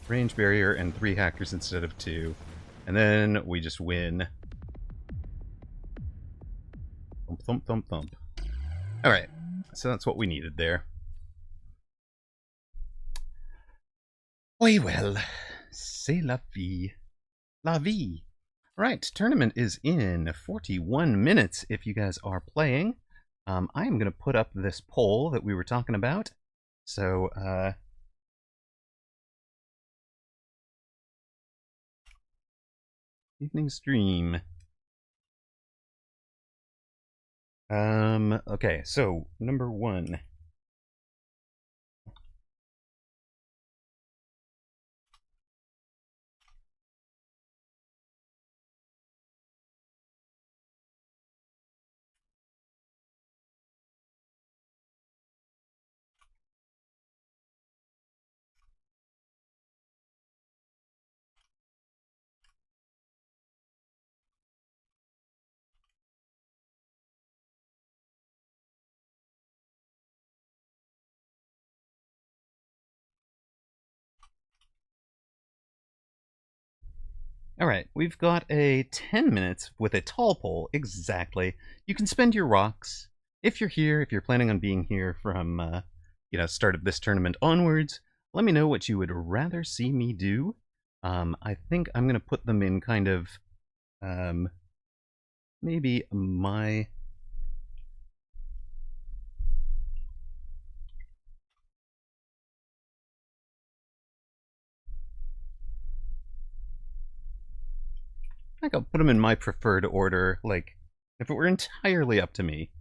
Range barrier and 3 hackers instead of 2. And then we just win. Thump, thump, thump, thump. Alright, so that's what we needed there. Oui, well, c'est la vie. La vie. Right, tournament is in 41 minutes if you guys are playing. I am going to put up this poll that we were talking about. So, evening stream. Okay, so number one. All right, we've got a 10 minutes with a tall pole, exactly. You can spend your rocks. If you're here, if you're planning on being here from, start of this tournament onwards, let me know what you would rather see me do. I think I'm going to put them in kind of, maybe my... I think I'll put them in my preferred order. Like, if it were entirely up to me,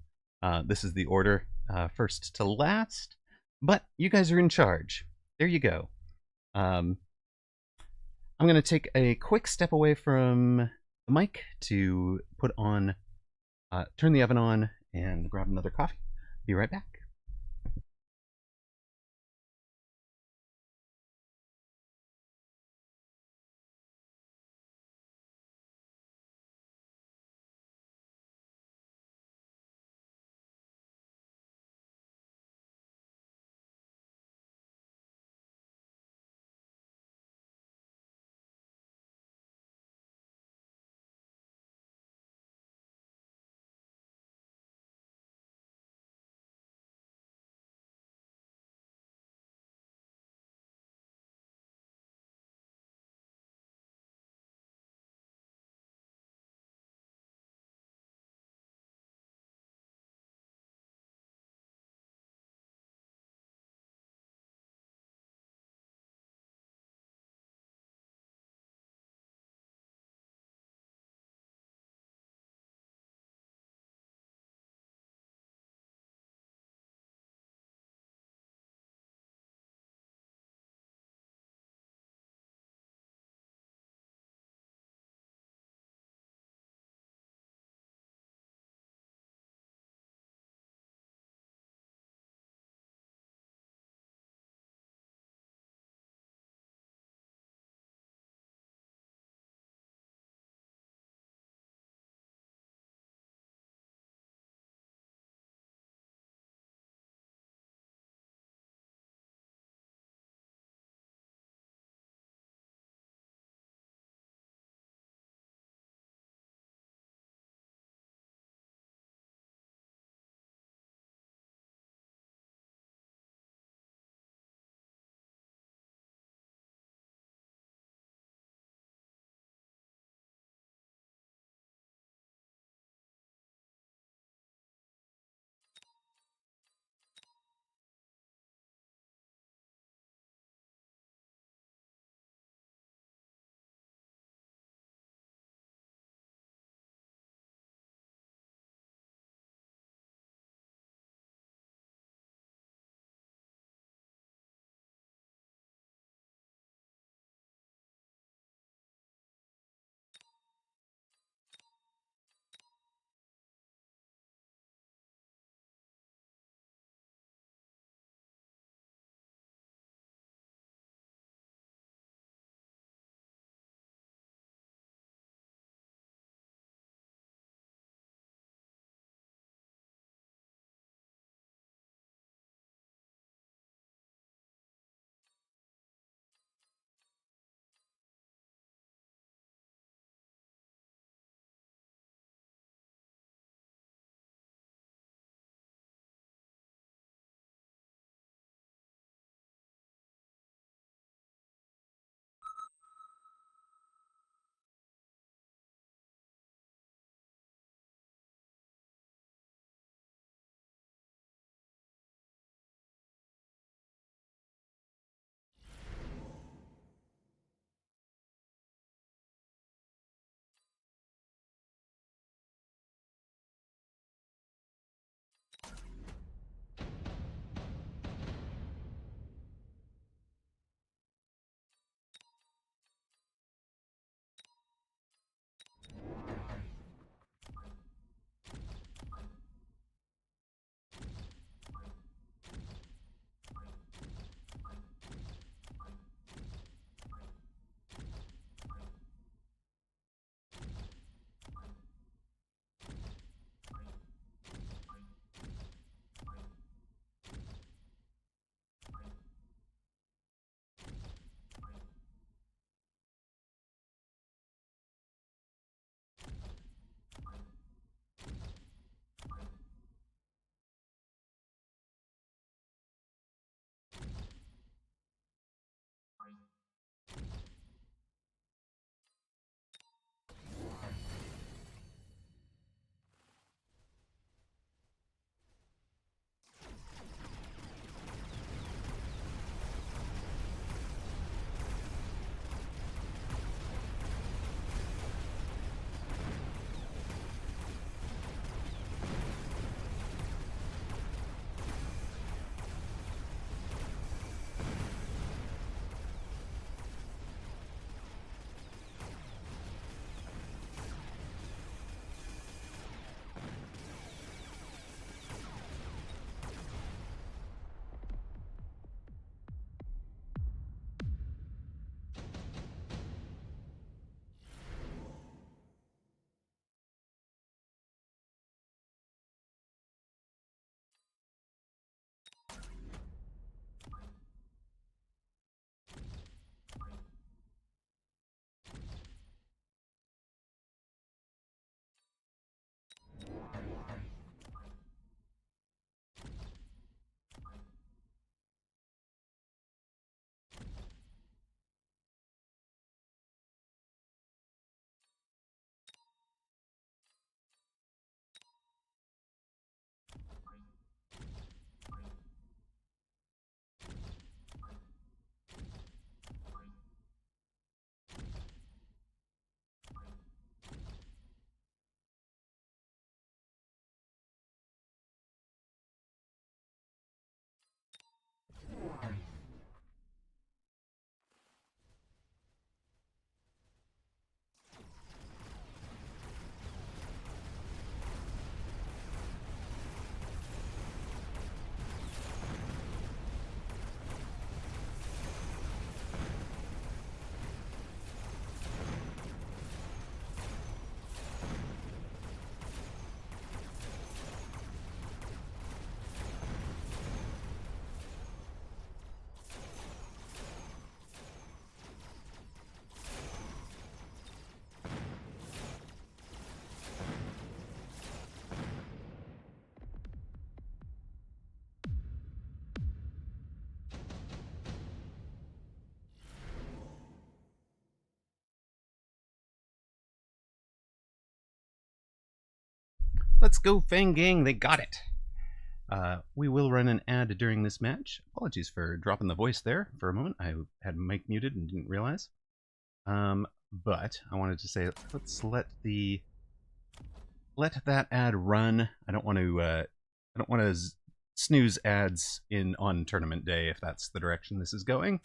this is the order, first to last. But you guys are in charge. There you go. I'm going to take a quick step away from the mic to put on, turn the oven on, and grab another coffee. Be right back. Let's go, Fang Gang. They got it. We will run an ad during this match. Apologies for dropping the voice there for a moment. I had mic muted and didn't realize. But I wanted to say, let's let that ad run. I don't want to snooze ads on tournament day if that's the direction this is going.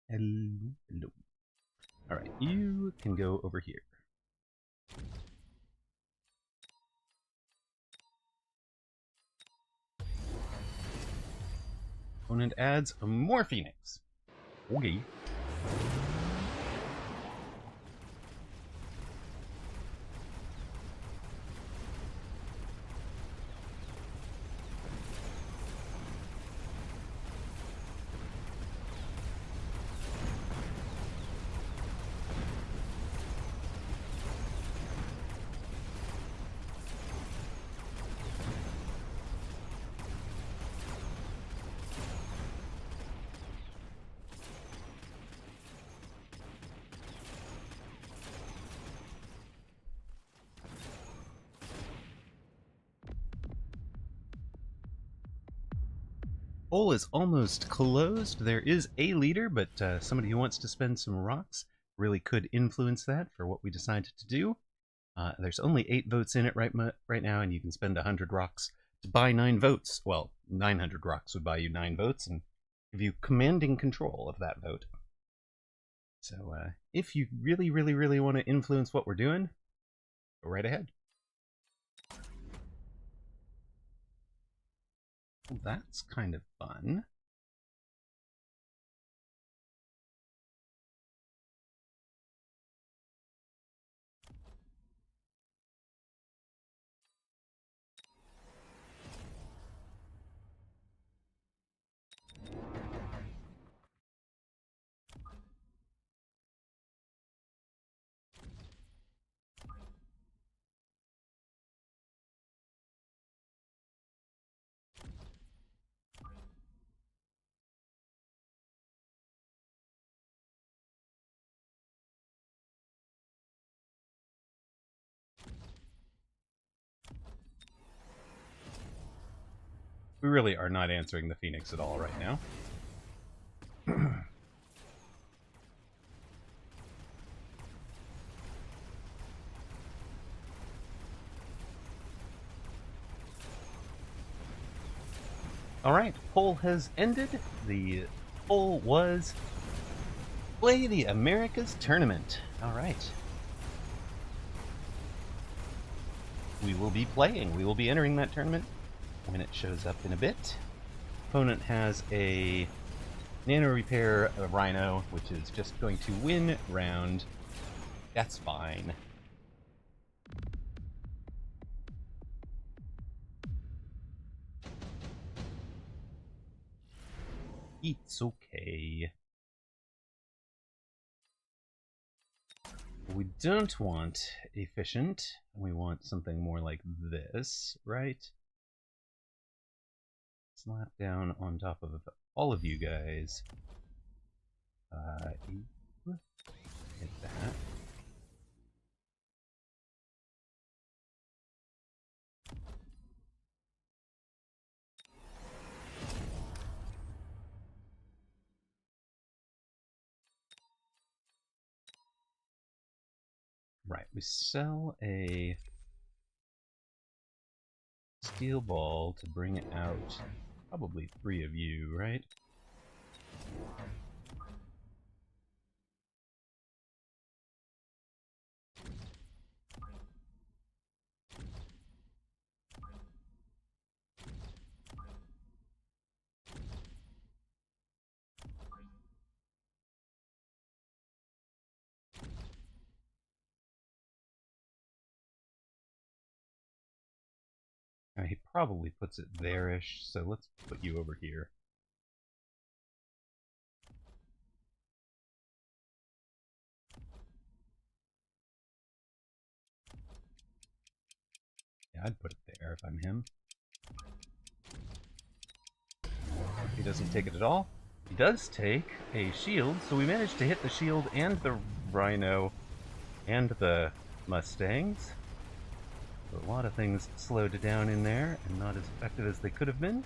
Hello. All right, you can go over here. Opponent adds more Phoenix. Okay. Poll is almost closed. There is a leader, but somebody who wants to spend some rocks really could influence that for what we decided to do. There's only 8 votes in it right now, and you can spend 100 rocks to buy 9 votes. Well, 900 rocks would buy you 9 votes and give you commanding control of that vote. So if you really, really, really want to influence what we're doing, go right ahead. Well, that's kind of fun. We really are not answering the Phoenix at all right now. Alright, poll has ended. The poll was play the Americas Tournament. Alright. We will be playing. We will be entering that tournament when it shows up in a bit. Opponent has a Nano Repair Rhino, which is just going to win round. That's fine. It's okay. We don't want efficient. We want something more like this, right? Slap down on top of all of you guys. Hit that. Right, we sell a steel ball to bring out probably 3 of you, right? He probably puts it there-ish, so let's put you over here. Yeah, I'd put it there if I'm him. doesn't take it at all. He does take a shield, so we managed to hit the shield and the Rhino and the Mustangs. So a lot of things slowed down in there and not as effective as they could have been.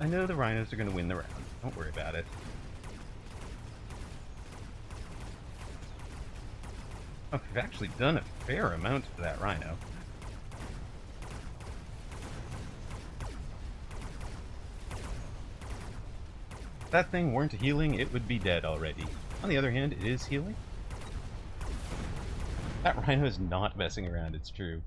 I know the Rhinos are going to win the round. Don't worry about it. Oh, we've actually done a fair amount to that Rhino. If that thing weren't healing, it would be dead already. On the other hand, it is healing. That Rhino is not messing around, it's true.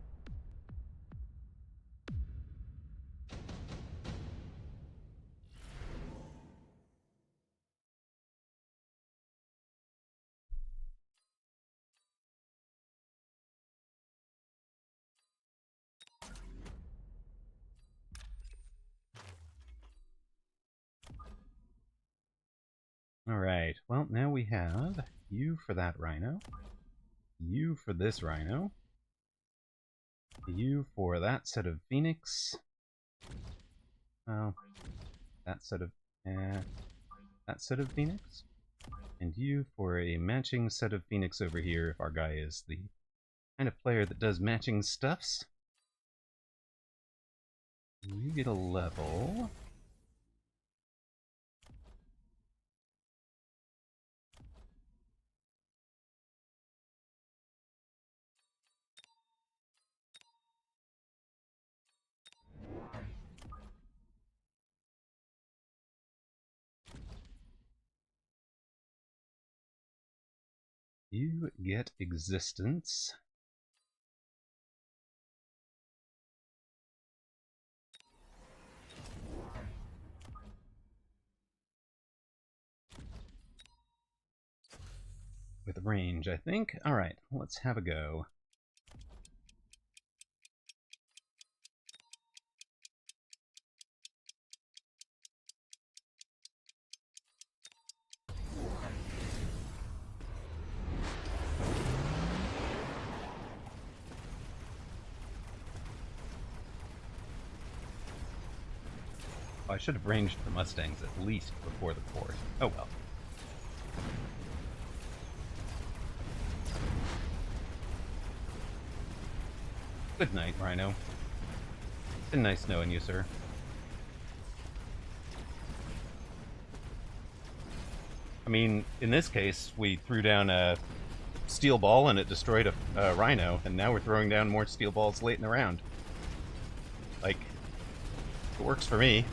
Alright, well, now we have you for that Rhino, you for this Rhino, you for that set of Phoenix, well, that set of Phoenix, and you for a matching set of Phoenix over here if our guy is the kind of player that does matching stuffs. You get a level. You get existence. With range, I think. Alright, let's have a go. Oh, I should have ranged the Mustangs at least before the port. Oh well. Good night, Rhino. Been nice knowing you, sir. I mean, in this case, we threw down a steel ball and it destroyed a Rhino, and now we're throwing down more steel balls late in the round. Like, it works for me.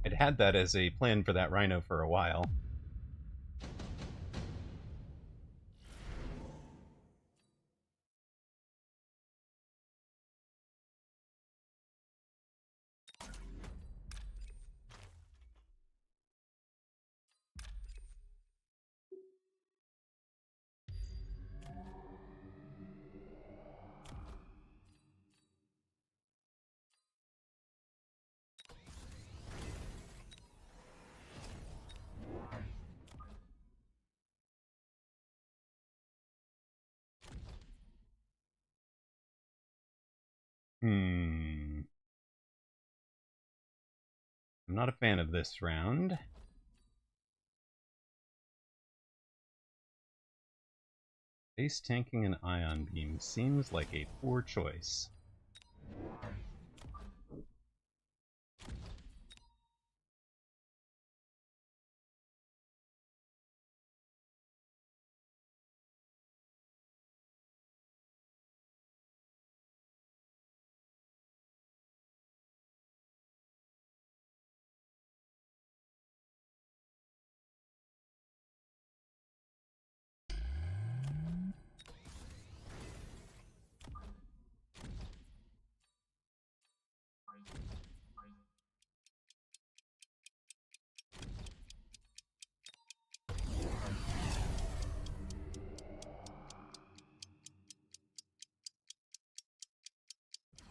I'd had that as a plan for that Rhino for a while. I'm not a fan of this round. Base tanking an ion beam seems like a poor choice.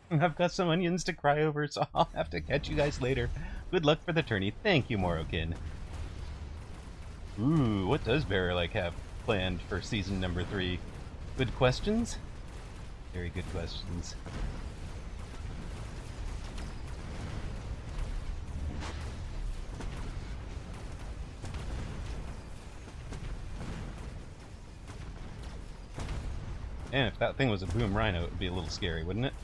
I've got some onions to cry over, so I'll have to catch you guys later. Good luck for the tourney. Thank you, Morokin. Ooh, what does Bear like have planned for season number 3? Good questions? Very good questions. And if that thing was a boom rhino, it would be a little scary, wouldn't it?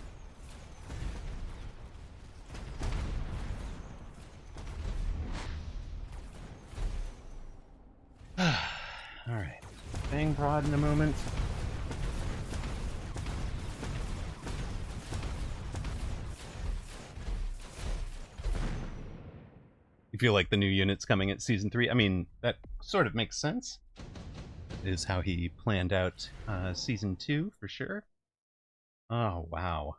Alright. Bang prod in a moment. You feel like the new unit's coming at season 3? I mean, that sort of makes sense. Is how he planned out season 2 for sure. Oh, wow.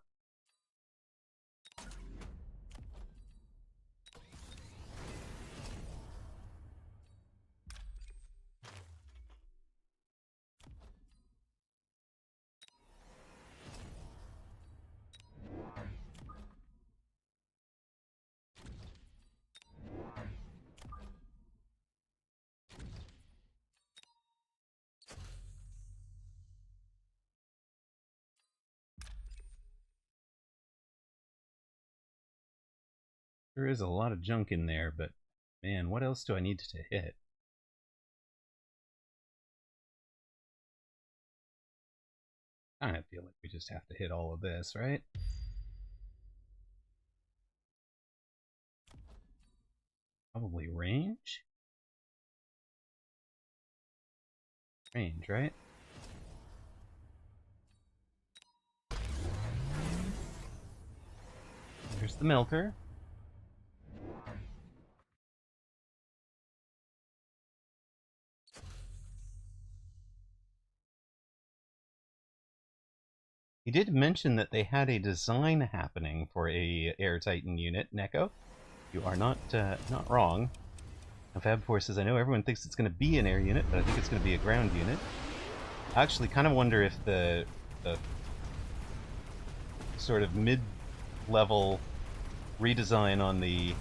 There is a lot of junk in there, but man, what else do I need to hit? I kind of feel like we just have to hit all of this, right? Probably range? Range, right? There's the milker. He did mention that they had a design happening for a Air Titan unit, Neko. You are not wrong. Now, Fab Force says, I know everyone thinks it's going to be an air unit, but I think it's going to be a ground unit. I actually kind of wonder if the sort of mid-level redesign on the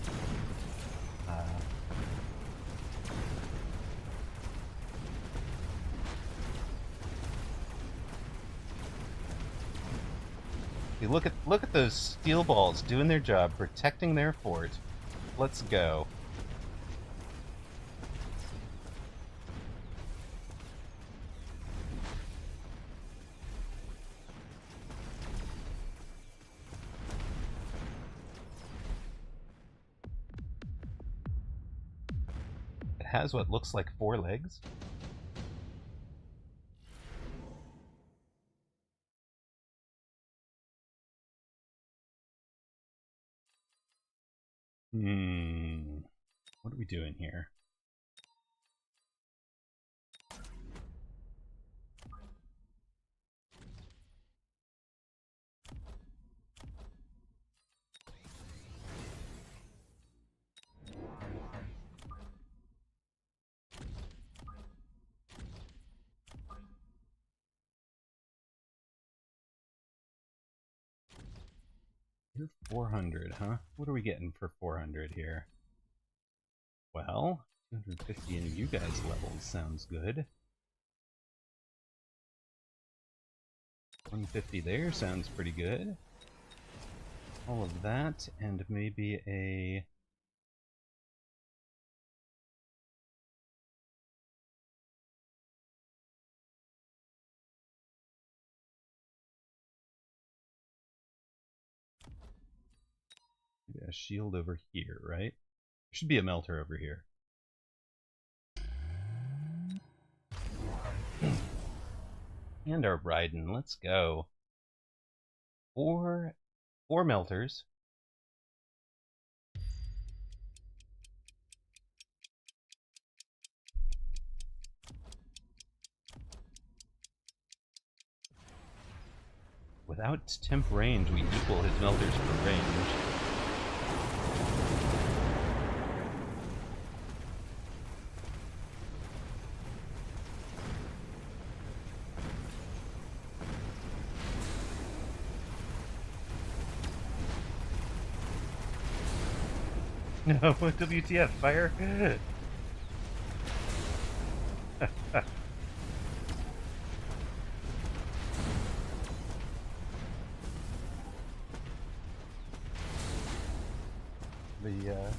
look at those steel balls doing their job, protecting their fort. Let's go. It has what looks like 4 legs. What are we doing here? You're 400, huh? What are we getting for 400 here? Well, 250 in you guys' levels sounds good. 150 there sounds pretty good. All of that, and maybe a... maybe a shield over here, right? There should be a melter over here. And our Raiden, let's go. Four melters. Without temp range, we equal his melters for range. No, WTF, fire? The, oh,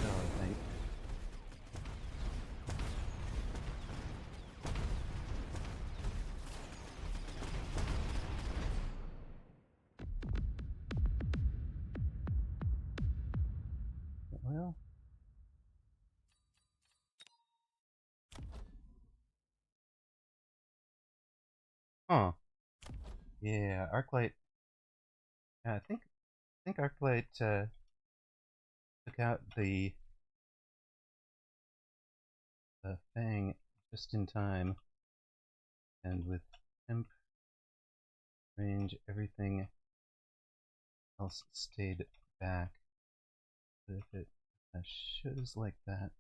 I think. Well. Huh. Yeah, Arclight. I think Arclight took out the Fang just in time, and with temp range, everything else stayed back. But if it shows like that,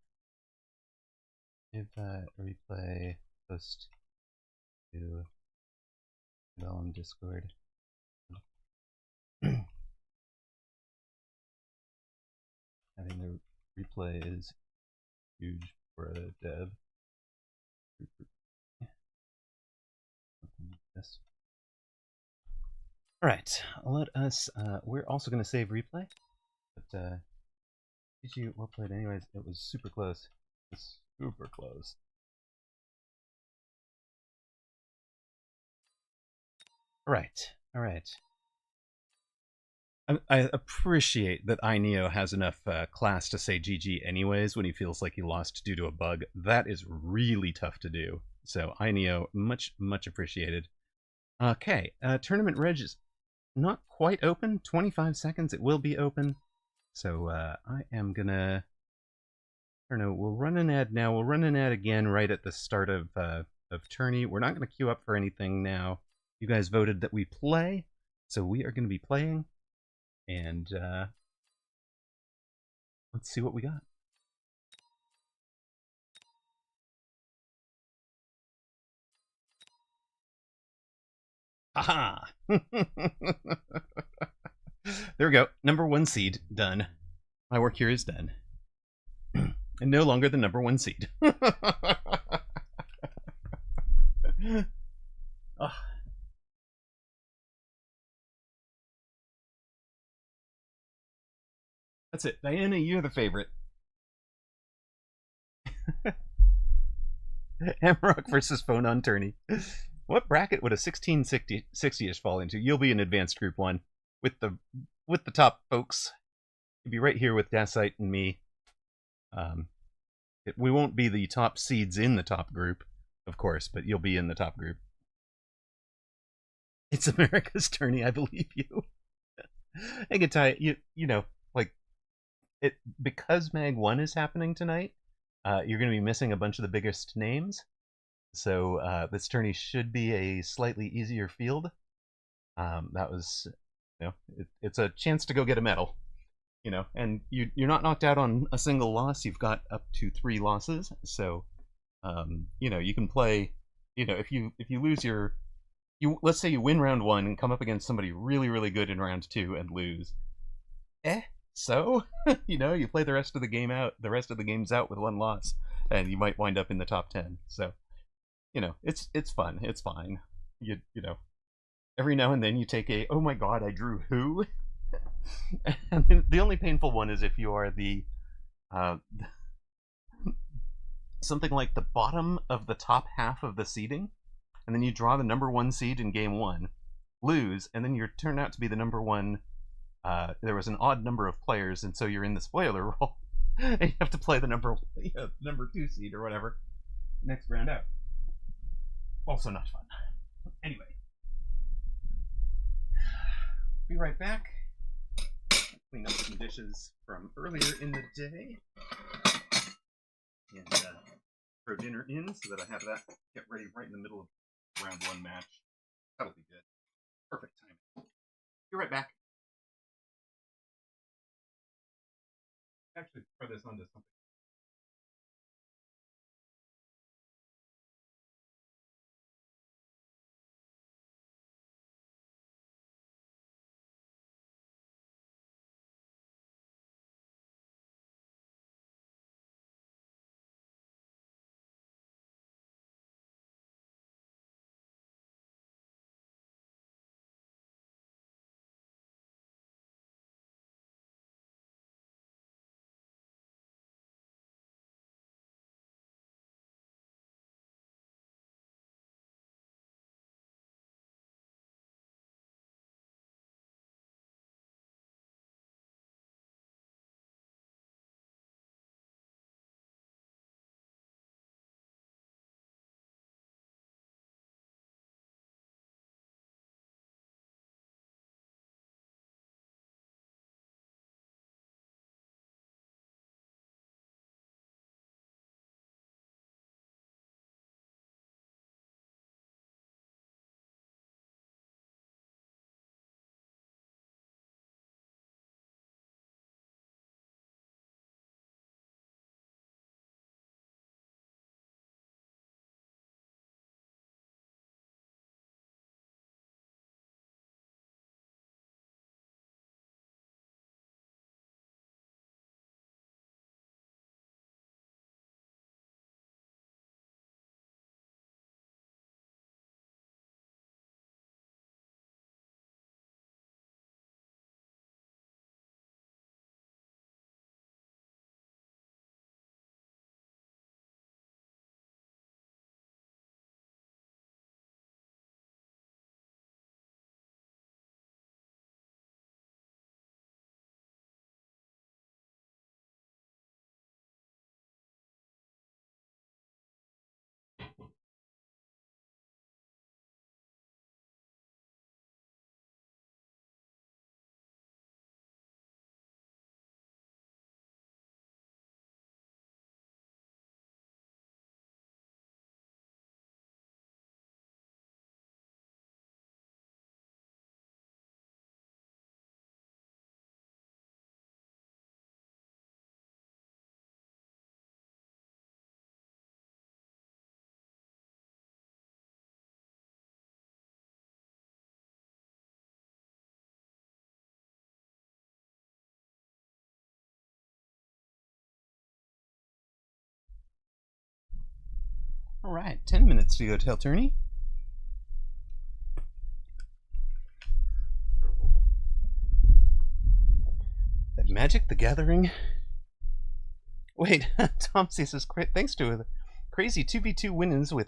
if replay post to on Discord. Having the replay is huge for a dev. Yes. All right, let us. We're also going to save replay, but GG, well played. Anyways, it was super close. It was super close. All right, all right. I appreciate that INEO has enough class to say GG anyways when he feels like he lost due to a bug. That is really tough to do. So INEO, much appreciated. Okay, tournament reg is not quite open. 25 seconds, it will be open. So I am gonna. I don't know. We'll run an ad now. We'll run an ad again right at the start of Tourney. We're not gonna queue up for anything now. You guys voted that we play, so we are gonna be playing. And let's see what we got. Haha! There we go. Number 1 seed, done. My work here is done. And no longer the number 1 seed. Oh. That's it. Diana, you're the favorite. Amarok versus Phone on Tourney. What bracket would a 1660-ish fall into? You'll be in advanced group 1 with the top folks. You'll be right here with Dasite and me. We won't be the top seeds in the top group, of course, but you'll be in the top group. It's America's Tourney, I believe you. Hey, Gatai, you know, like, it because Mag 1 is happening tonight, you're going to be missing a bunch of the biggest names. So this tourney should be a slightly easier field. That was, you know, it's a chance to go get a medal, you know, and you're not knocked out on a single loss. You've got up to 3 losses. So, you know, you can play, you know, if you lose let's say you win round 1 and come up against somebody really good in round 2 and lose. So, you know, you play the rest of the games out with 1 loss, and you might wind up in the top 10. So, you know, it's fun. It's fine. You know, every now and then you take a, oh my god, I drew who? And the only painful one is if you are the something like the bottom of the top half of the seeding, and then you draw the number 1 seed in game 1, lose, and then you turn out to be the number 1. There was an odd number of players, and so you're in the spoiler role, and you have to play the number 2 seed or whatever next round out. Also not fun. Anyway, be right back. Clean up some dishes from earlier in the day, and throw dinner in so that I have that get ready right in the middle of round 1 match. That'll be good. Perfect timing. Be right back. Actually, throw this onto something. Alright, 10 minutes to go till Tourney. Magic the Gathering. Wait, Tom says, thanks to a crazy 2v2 wins with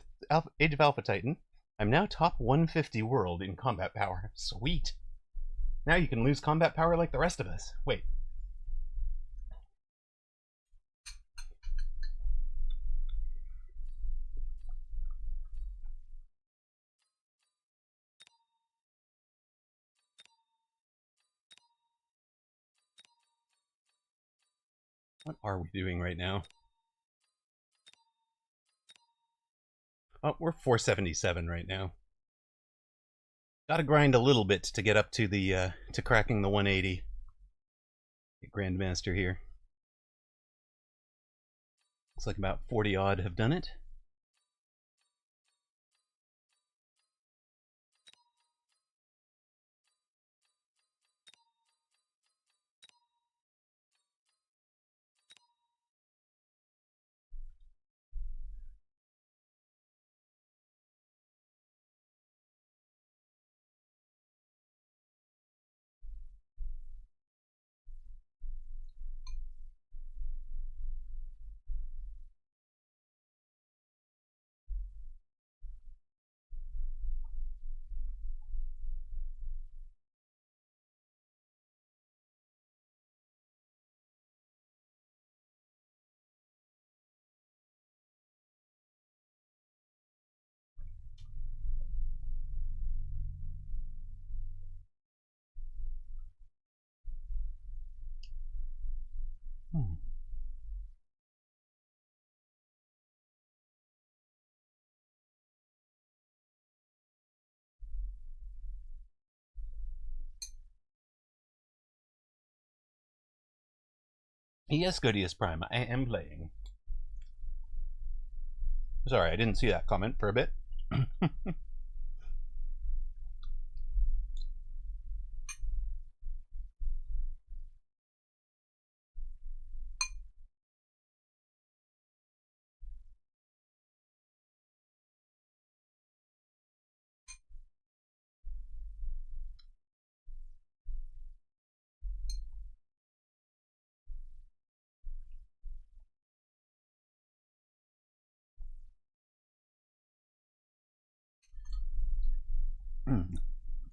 Age of Alpha Titan, I'm now top 150 world in combat power. Sweet. Now you can lose combat power like the rest of us. Wait. What are we doing right now? Oh, we're 477 right now. Gotta grind a little bit to get up to the to cracking the 180. Grandmaster here. Looks like about 40 odd have done it. Yes, Godius Prime, I am playing. Sorry, I didn't see that comment for a bit.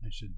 I should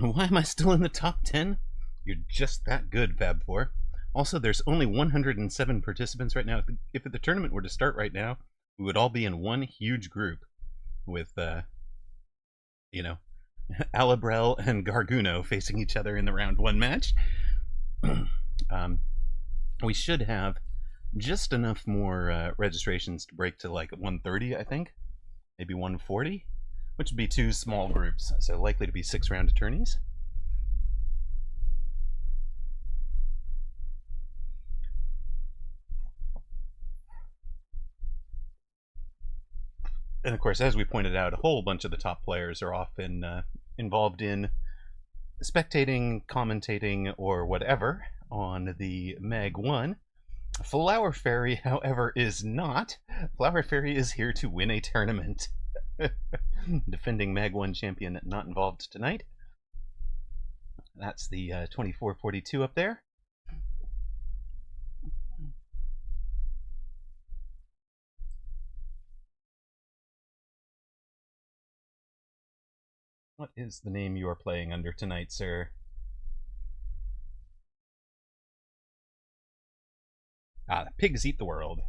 Why am I still in the top 10? You're just that good, Fab4. Also, there's only 107 participants right now. If the tournament were to start right now, we would all be in one huge group with, you know, Alabrel and Garguno facing each other in the round 1 match. We should have just enough more registrations to break to like 130, I think. Maybe 140. Which would be 2 small groups, so likely to be 6 round attorneys. And of course, as we pointed out, a whole bunch of the top players are often involved in spectating, commentating, or whatever on the Mag 1. Flower Fairy, however, is not. Flower Fairy is here to win a tournament. Defending Mag 1 champion not involved tonight. That's the 2442 up there. What is the name you are playing under tonight, sir? Ah, the pigs eat the world.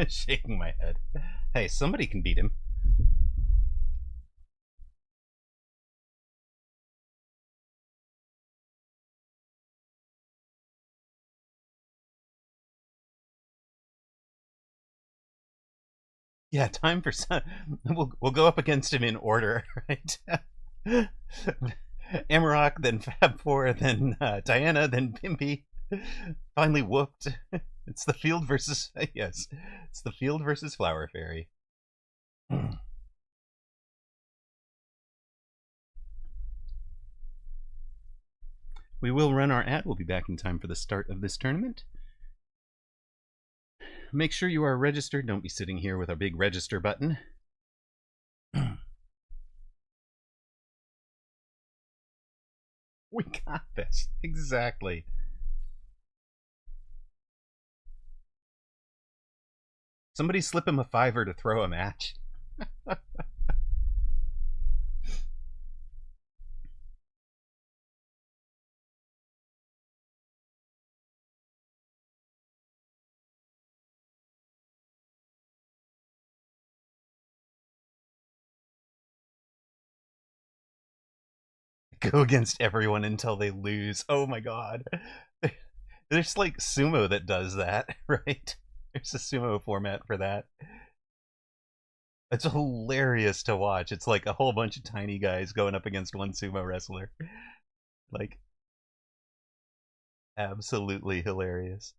Shaking my head. Hey, somebody can beat him. Yeah, time for some. We'll go up against him in order, right? Amarok, then Fab Four, then Diana, then Pimpy. Finally whooped. It's the field versus yes, it's the field versus Flower Fairy. We will run our ad. We'll be back in time for the start of this tournament. Make sure you are registered. Don't be sitting here with our big register button. We got this. Exactly. Somebody slip him a $5 to throw a match. Go against everyone until they lose. Oh my god. There's like sumo that does that, right? There's a sumo format for that. It's hilarious to watch. It's like a whole bunch of tiny guys going up against one sumo wrestler. Like, absolutely hilarious.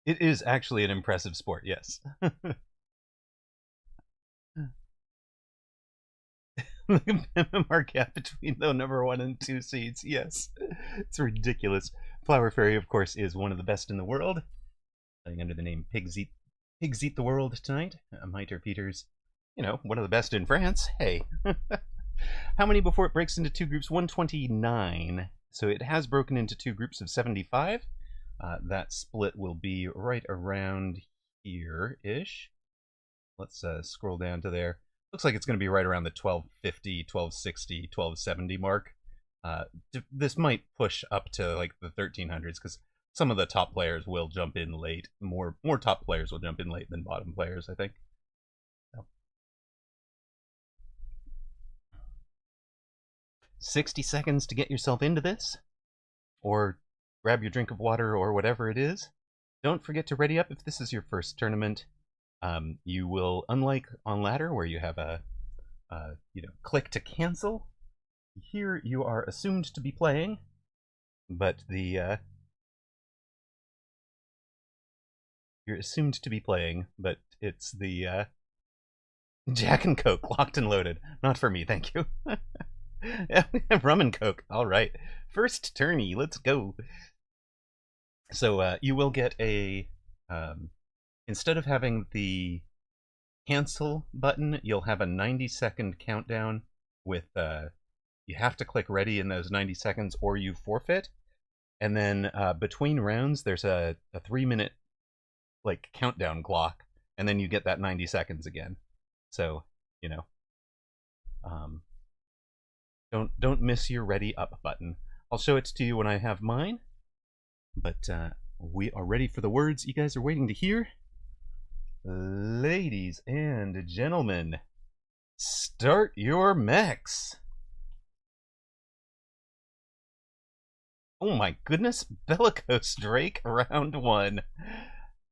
It is actually an impressive sport, yes. The MMR gap between the number 1 and 2 seeds, yes. It's ridiculous. Flower Fairy, of course, is one of the best in the world. Playing under the name Pigs Eat the World tonight. Miter Peters, you know, one of the best in France. Hey. How many before it breaks into 2 groups? 129. So it has broken into 2 groups of 75. That split will be right around here-ish. Let's scroll down to there. Looks like it's going to be right around the 1250, 1260, 1270 mark. This might push up to like the 1300s because some of the top players will jump in late. More top players will jump in late than bottom players, I think. So. 60 seconds to get yourself into this, or grab your drink of water or whatever it is. Don't forget to ready up if this is your first tournament. You will, unlike on ladder where you have a click to cancel, here you are assumed to be playing, but you're assumed to be playing, but it's the Jack and Coke, locked and loaded. Not for me, thank you. Rum and Coke, alright. First tourney, let's go. So you will get a instead of having the cancel button, you'll have a 90-second countdown with you have to click ready in those 90 seconds or you forfeit. And then between rounds, there's a 3-minute like countdown clock, and then you get that 90 seconds again. So, you know, don't miss your ready up button. I'll show it to you when I have mine. But we are ready for the words you guys are waiting to hear. Ladies and gentlemen, start your mechs. Oh my goodness, Bellicose Drake, round 1.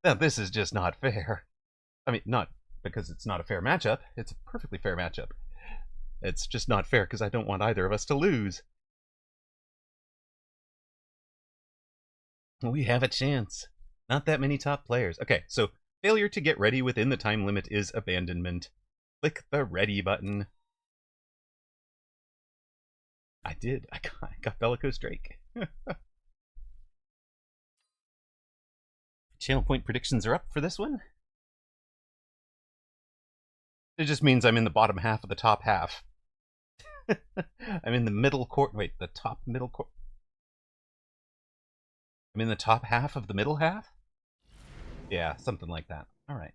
Now this is just not fair. I mean, not because it's not a fair matchup. It's a perfectly fair matchup. It's just not fair because I don't want either of us to lose. We have a chance. Not that many top players. Okay, so failure to get ready within the time limit is abandonment. Click the ready button. I did. I got Bellicose Drake. channel point predictions are up for this one. It just means I'm in the bottom half of the top half. I'm in the middle court. Wait, the top middle court. I'm in the top half of the middle half? Yeah, something like that. All right.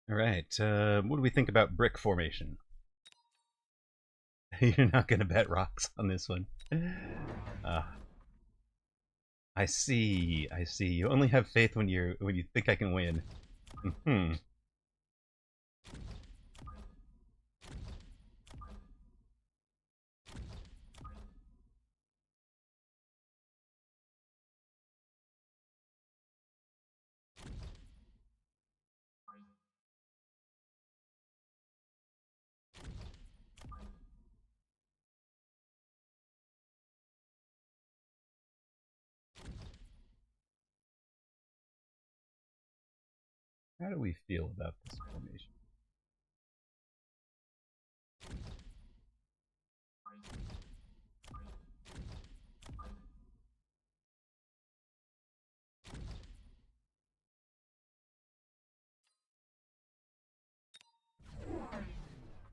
All right. What do we think about brick formation? You're not going to bet rocks on this one. I see. I see. You only have faith when you think I can win. Hmm. How do we feel about this formation?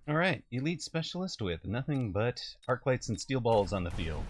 All right, elite specialist with nothing but arc lights and steel balls on the field.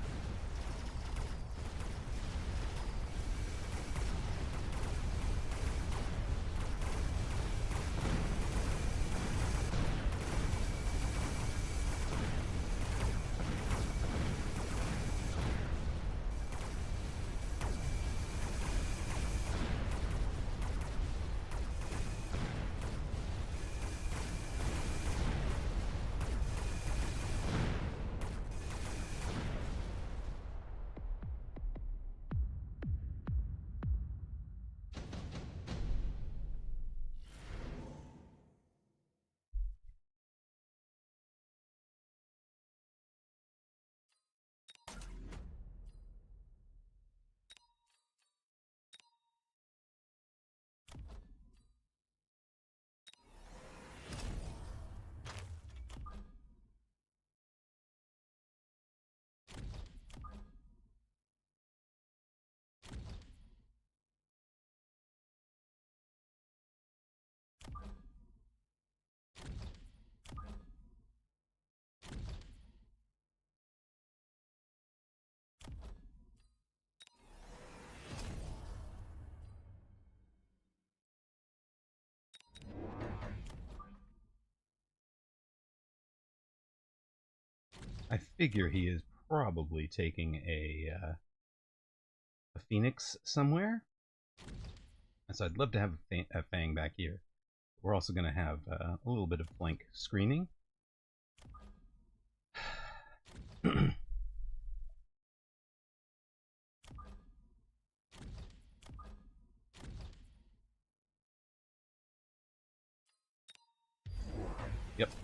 I figure he is probably taking a phoenix somewhere. So I'd love to have a Fang back here. We're also going to have a little bit of flank screening. Yep,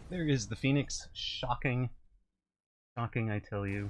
there is the Phoenix. Shocking. Shocking, I tell you.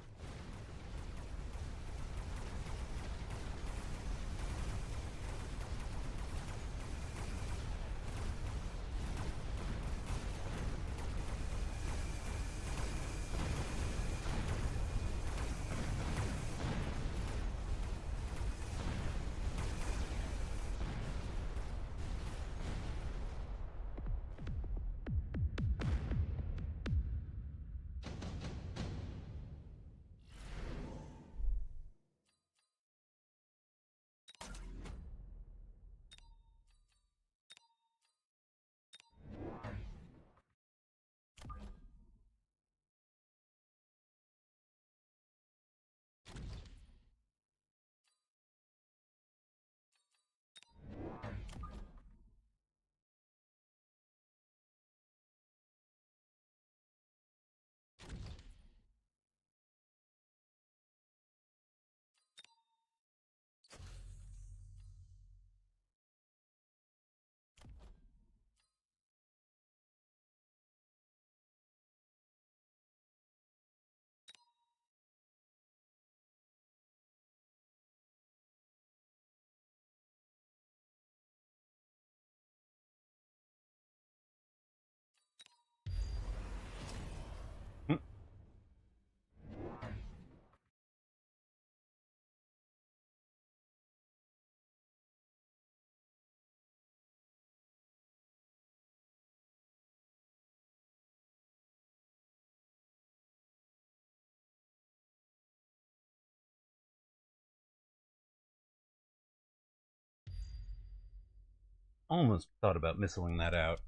almost thought about missiling that out.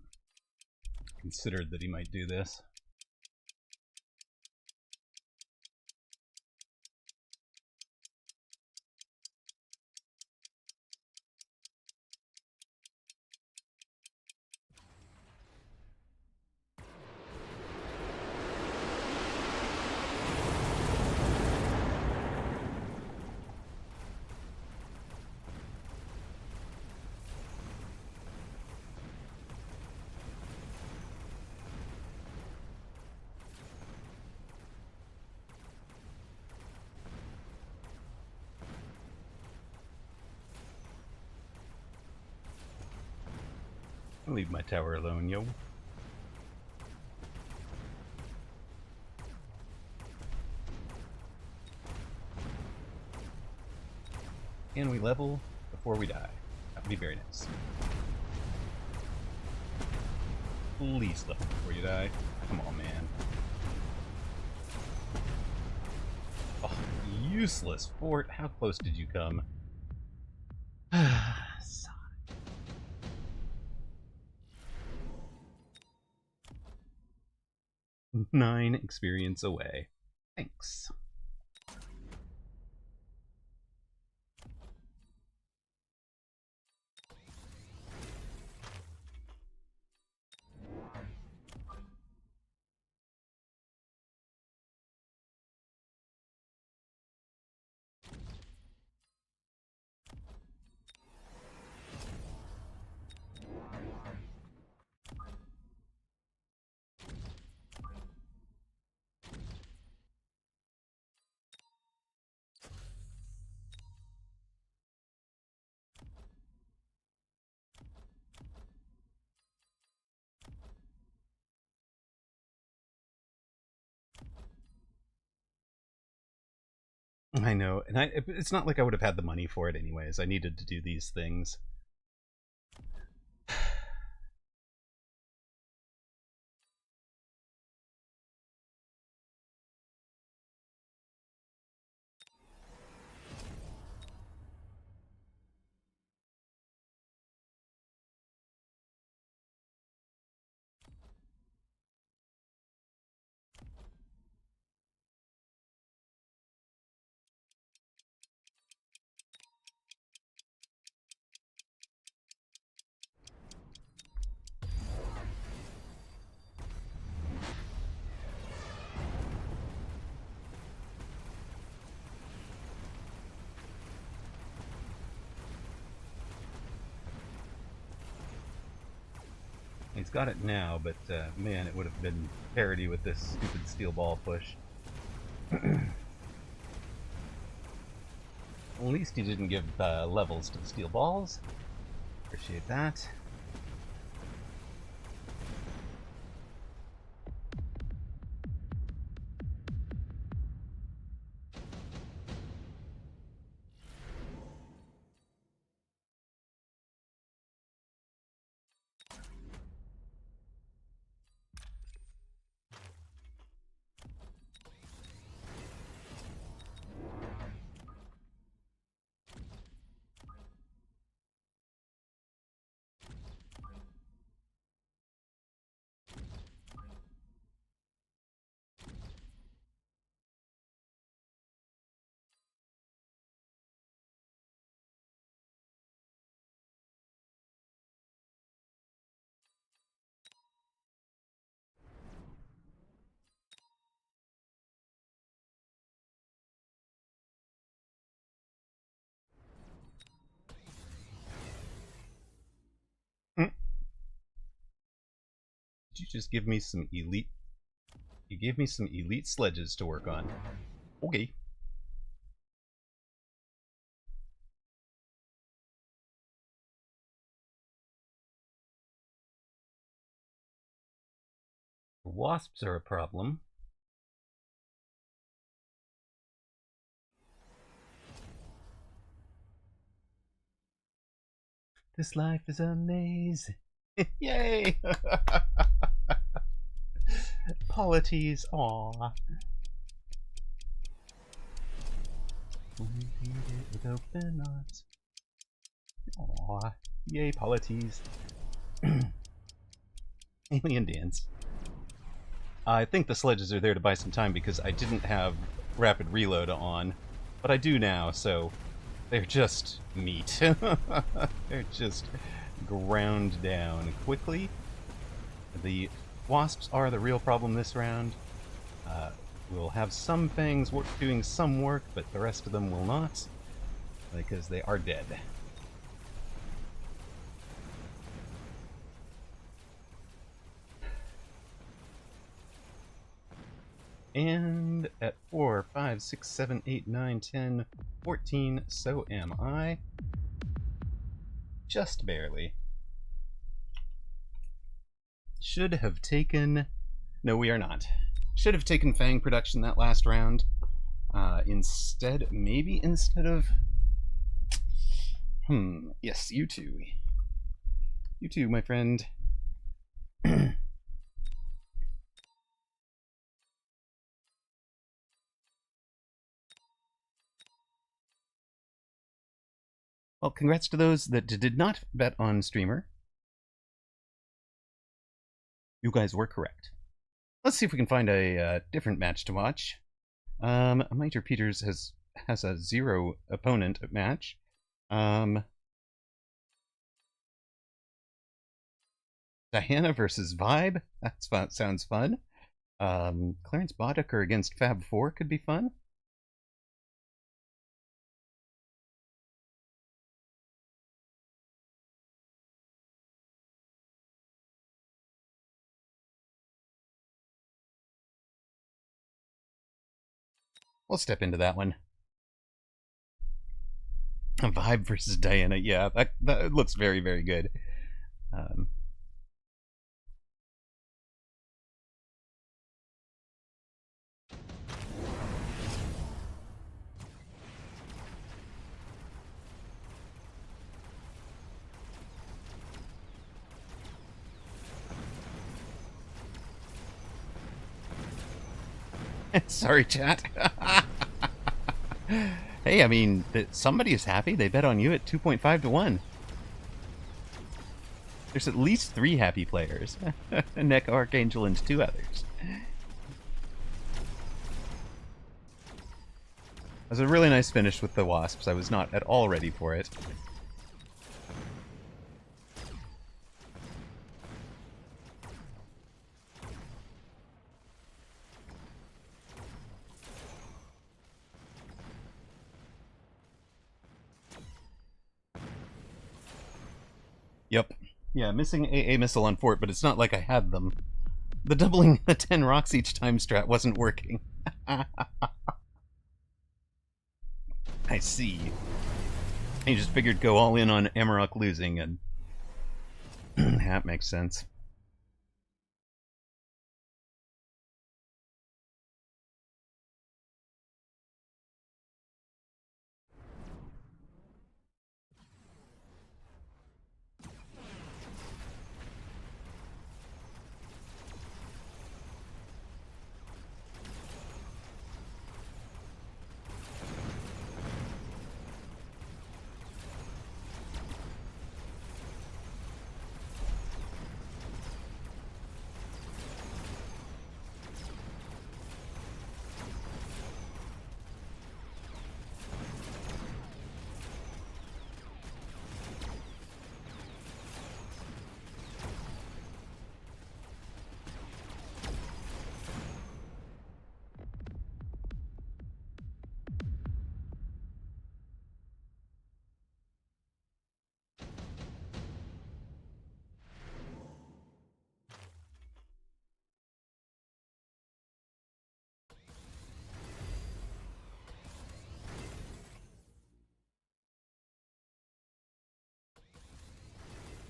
Considered that he might do this. I'll leave my tower alone, yo. Can we level before we die? That would be very nice. Please level before you die. Come on, man. Oh, useless fort. How close did you come? 9 experience away. Thanks. I know, and it's not like I would have had the money for it anyways. I needed to do these things. He's got it now, but man, it would have been parity with this stupid steel ball push. At least he didn't give levels to the steel balls. Appreciate that. Did you just give me some elite? You gave me some elite sledges to work on. Okay. Wasps are a problem. This life is amazing. Yay! Polities, aww. We read it with open arms. Aww. Yay, polities. Alien dance. I think the sledges are there to buy some time because I didn't have rapid reload on, but I do now, so they're just meat. They're just ground down quickly. The wasps are the real problem this round. We'll have some fangs doing some work, but the rest of them will not, because they are dead. And at 4, 5, 6, 7, 8, 9, 10, 14, so am I. Just barely. Should have taken... No, we are not. Should have taken Fang production that last round. Maybe instead of... Yes, you two. You too, my friend. Well, congrats to those that did not bet on Streamer. You guys were correct. Let's see if we can find a different match to watch. Miter Peters has a 0 opponent match. Diana versus Vibe. That's fun. Sounds fun. Clarence Boddicker against Fab 4 could be fun. We'll step into that one. Vibe versus Diana. Yeah, that looks very, very good. Sorry, chat. Hey, I mean, somebody is happy. They bet on you at 2.5 to 1. There's at least 3 happy players. Neck Archangel and 2 others. It was a really nice finish with the Wasps. I was not at all ready for it. Yep. Yeah, missing AA missile on fort, but it's not like I had them. The doubling the 10 rocks each time strat wasn't working. I see. He just figured go all in on Amarok losing, and that makes sense.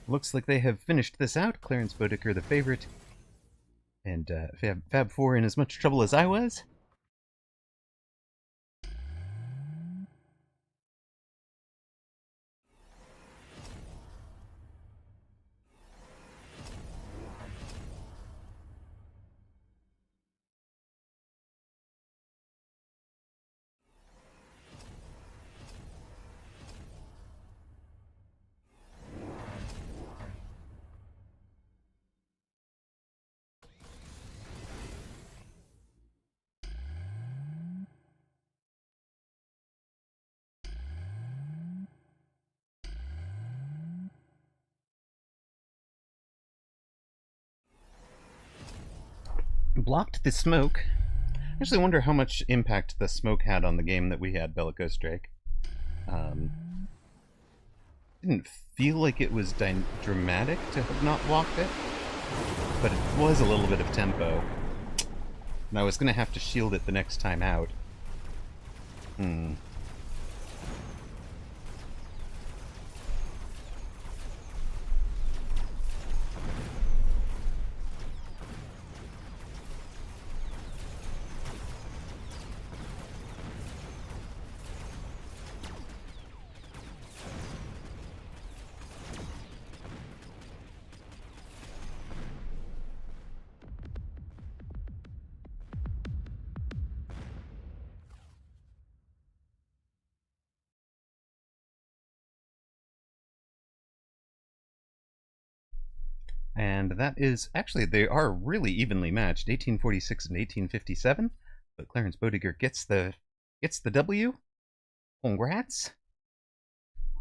Looks like they have finished this out. Clarence Bodicker, the favorite. And Fab 4 in as much trouble as I was. blocked the smoke. I actually wonder how much impact the smoke had on the game that we had, Bellicose Drake. Didn't feel like it was dramatic to have not blocked it, but it was a little bit of tempo. And I was going to have to shield it the next time out. And that is, actually, they are really evenly matched, 1846 and 1857. But Clarence Bodiger gets the W. Congrats.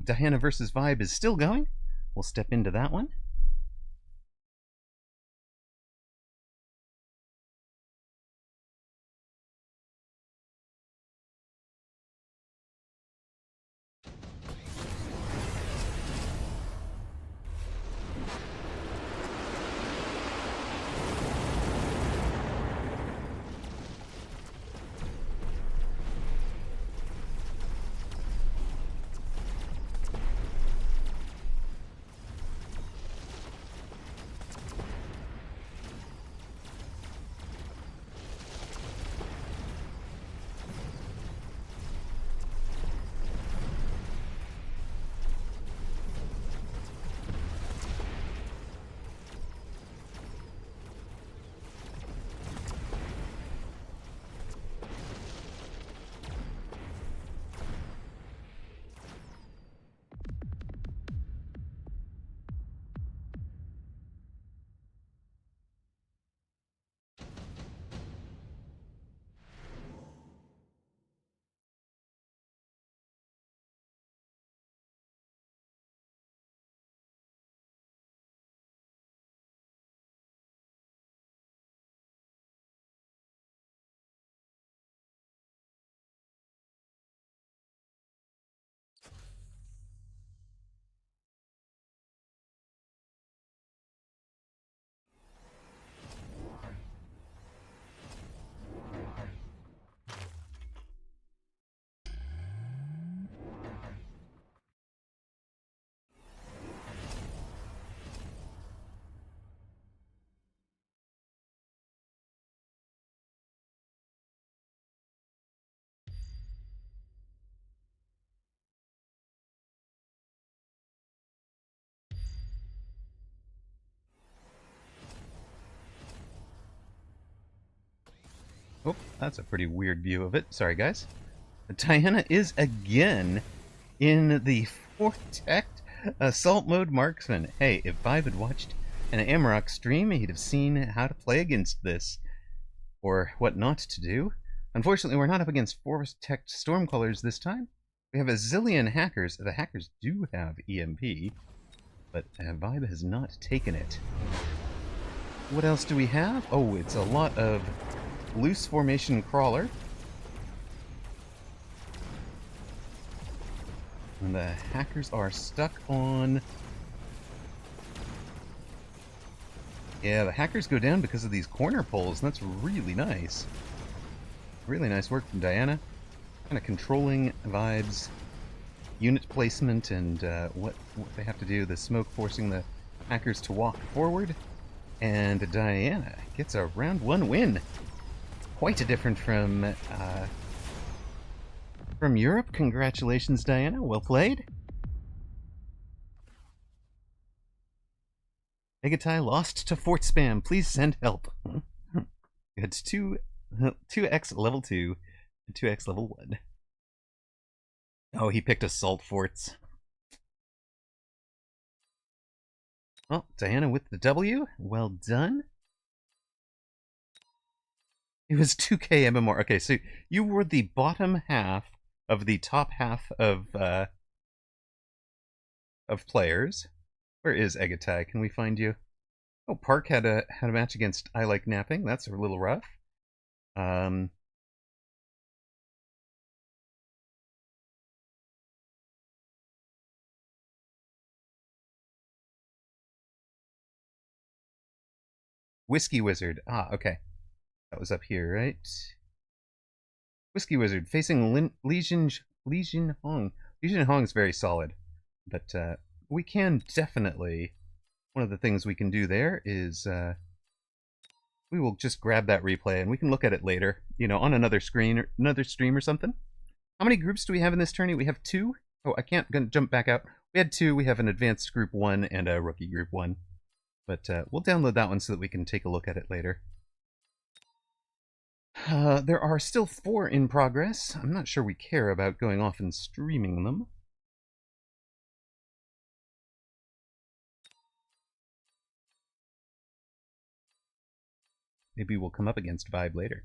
Diana versus Vibe is still going. We'll step into that one. Oh, that's a pretty weird view of it. Sorry, guys. Diana is again in the Vortex Assault Mode Marksman. Hey, if Vibe had watched an Amarok stream, he'd have seen how to play against this, or what not to do. Unfortunately, we're not up against Vortex Stormcallers this time. We have a zillion hackers. The hackers do have EMP, but Vibe has not taken it. What else do we have? Oh, it's a lot of loose formation crawler. And the hackers are stuck on... Yeah, the hackers go down because of these corner poles, and that's really nice. Really nice work from Diana. Kind of controlling Vibe's unit placement and what they have to do. The smoke forcing the hackers to walk forward. And Diana gets a round 1 win. Quite different from Europe. Congratulations, Diana. Well played. Egatai lost to Fort Spam. Please send help. It's 2x level 2 and 2x level 1. Oh, he picked Assault Forts. Well, Diana with the W. Well done. It was 2k MMR. Okay, so you were the bottom half of the top half of players. Where is Egatai? Can we find you? Oh, Park had a match against I Like Napping. That's a little rough. Whiskey Wizard. Ah, okay. That was up here, right? Whiskey Wizard facing Legion Hong. Legion Hong is very solid, but we can definitely. One of the things we can do there is we will just grab that replay and we can look at it later. You know, on another screen or another stream or something. How many groups do we have in this tourney? We have 2. Oh, I can't jump back out. We had 2. We have an advanced group 1 and a rookie group 1. But we'll download that one so that we can take a look at it later. There are still 4 in progress. I'm not sure we care about going off and streaming them. Maybe we'll come up against Vibe later.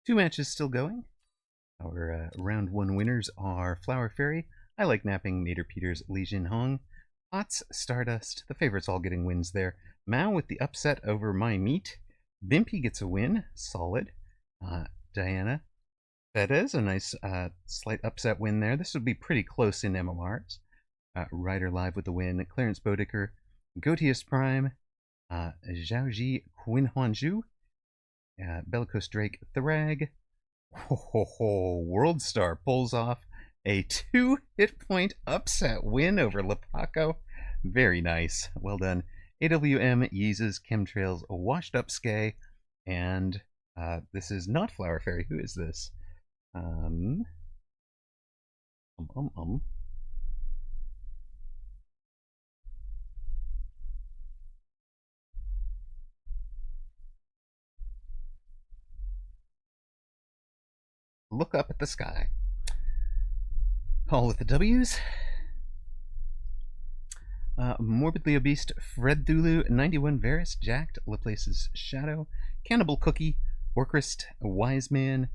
Two matches still going. Our round 1 winners are Flower Fairy, I Like Napping, Mater Peters, Legion Hong, Potts, Stardust, the favorites all getting wins there. Mao with the upset over My Meat. Bimpy gets a win, solid. Diana Fedez, a nice slight upset win there. This would be pretty close in MMRs. Ryder Live with the win. Clarence Bodicker, Gotius Prime, Zhaoji Quinhuanju, Bellicose Drake Thrag. World Star pulls off a 2 hit point upset win over Lepaco. Very nice. Well done. AWM, Yeezes, Chemtrails, Washed Up Skay, and this is not Flower Fairy. Who is this? Look up at the sky. All with the W's. Morbidly Obese, Fred Thulu, 91 Varus, Jacked, Laplace's Shadow, Cannibal Cookie, Orcrist, Wise Man,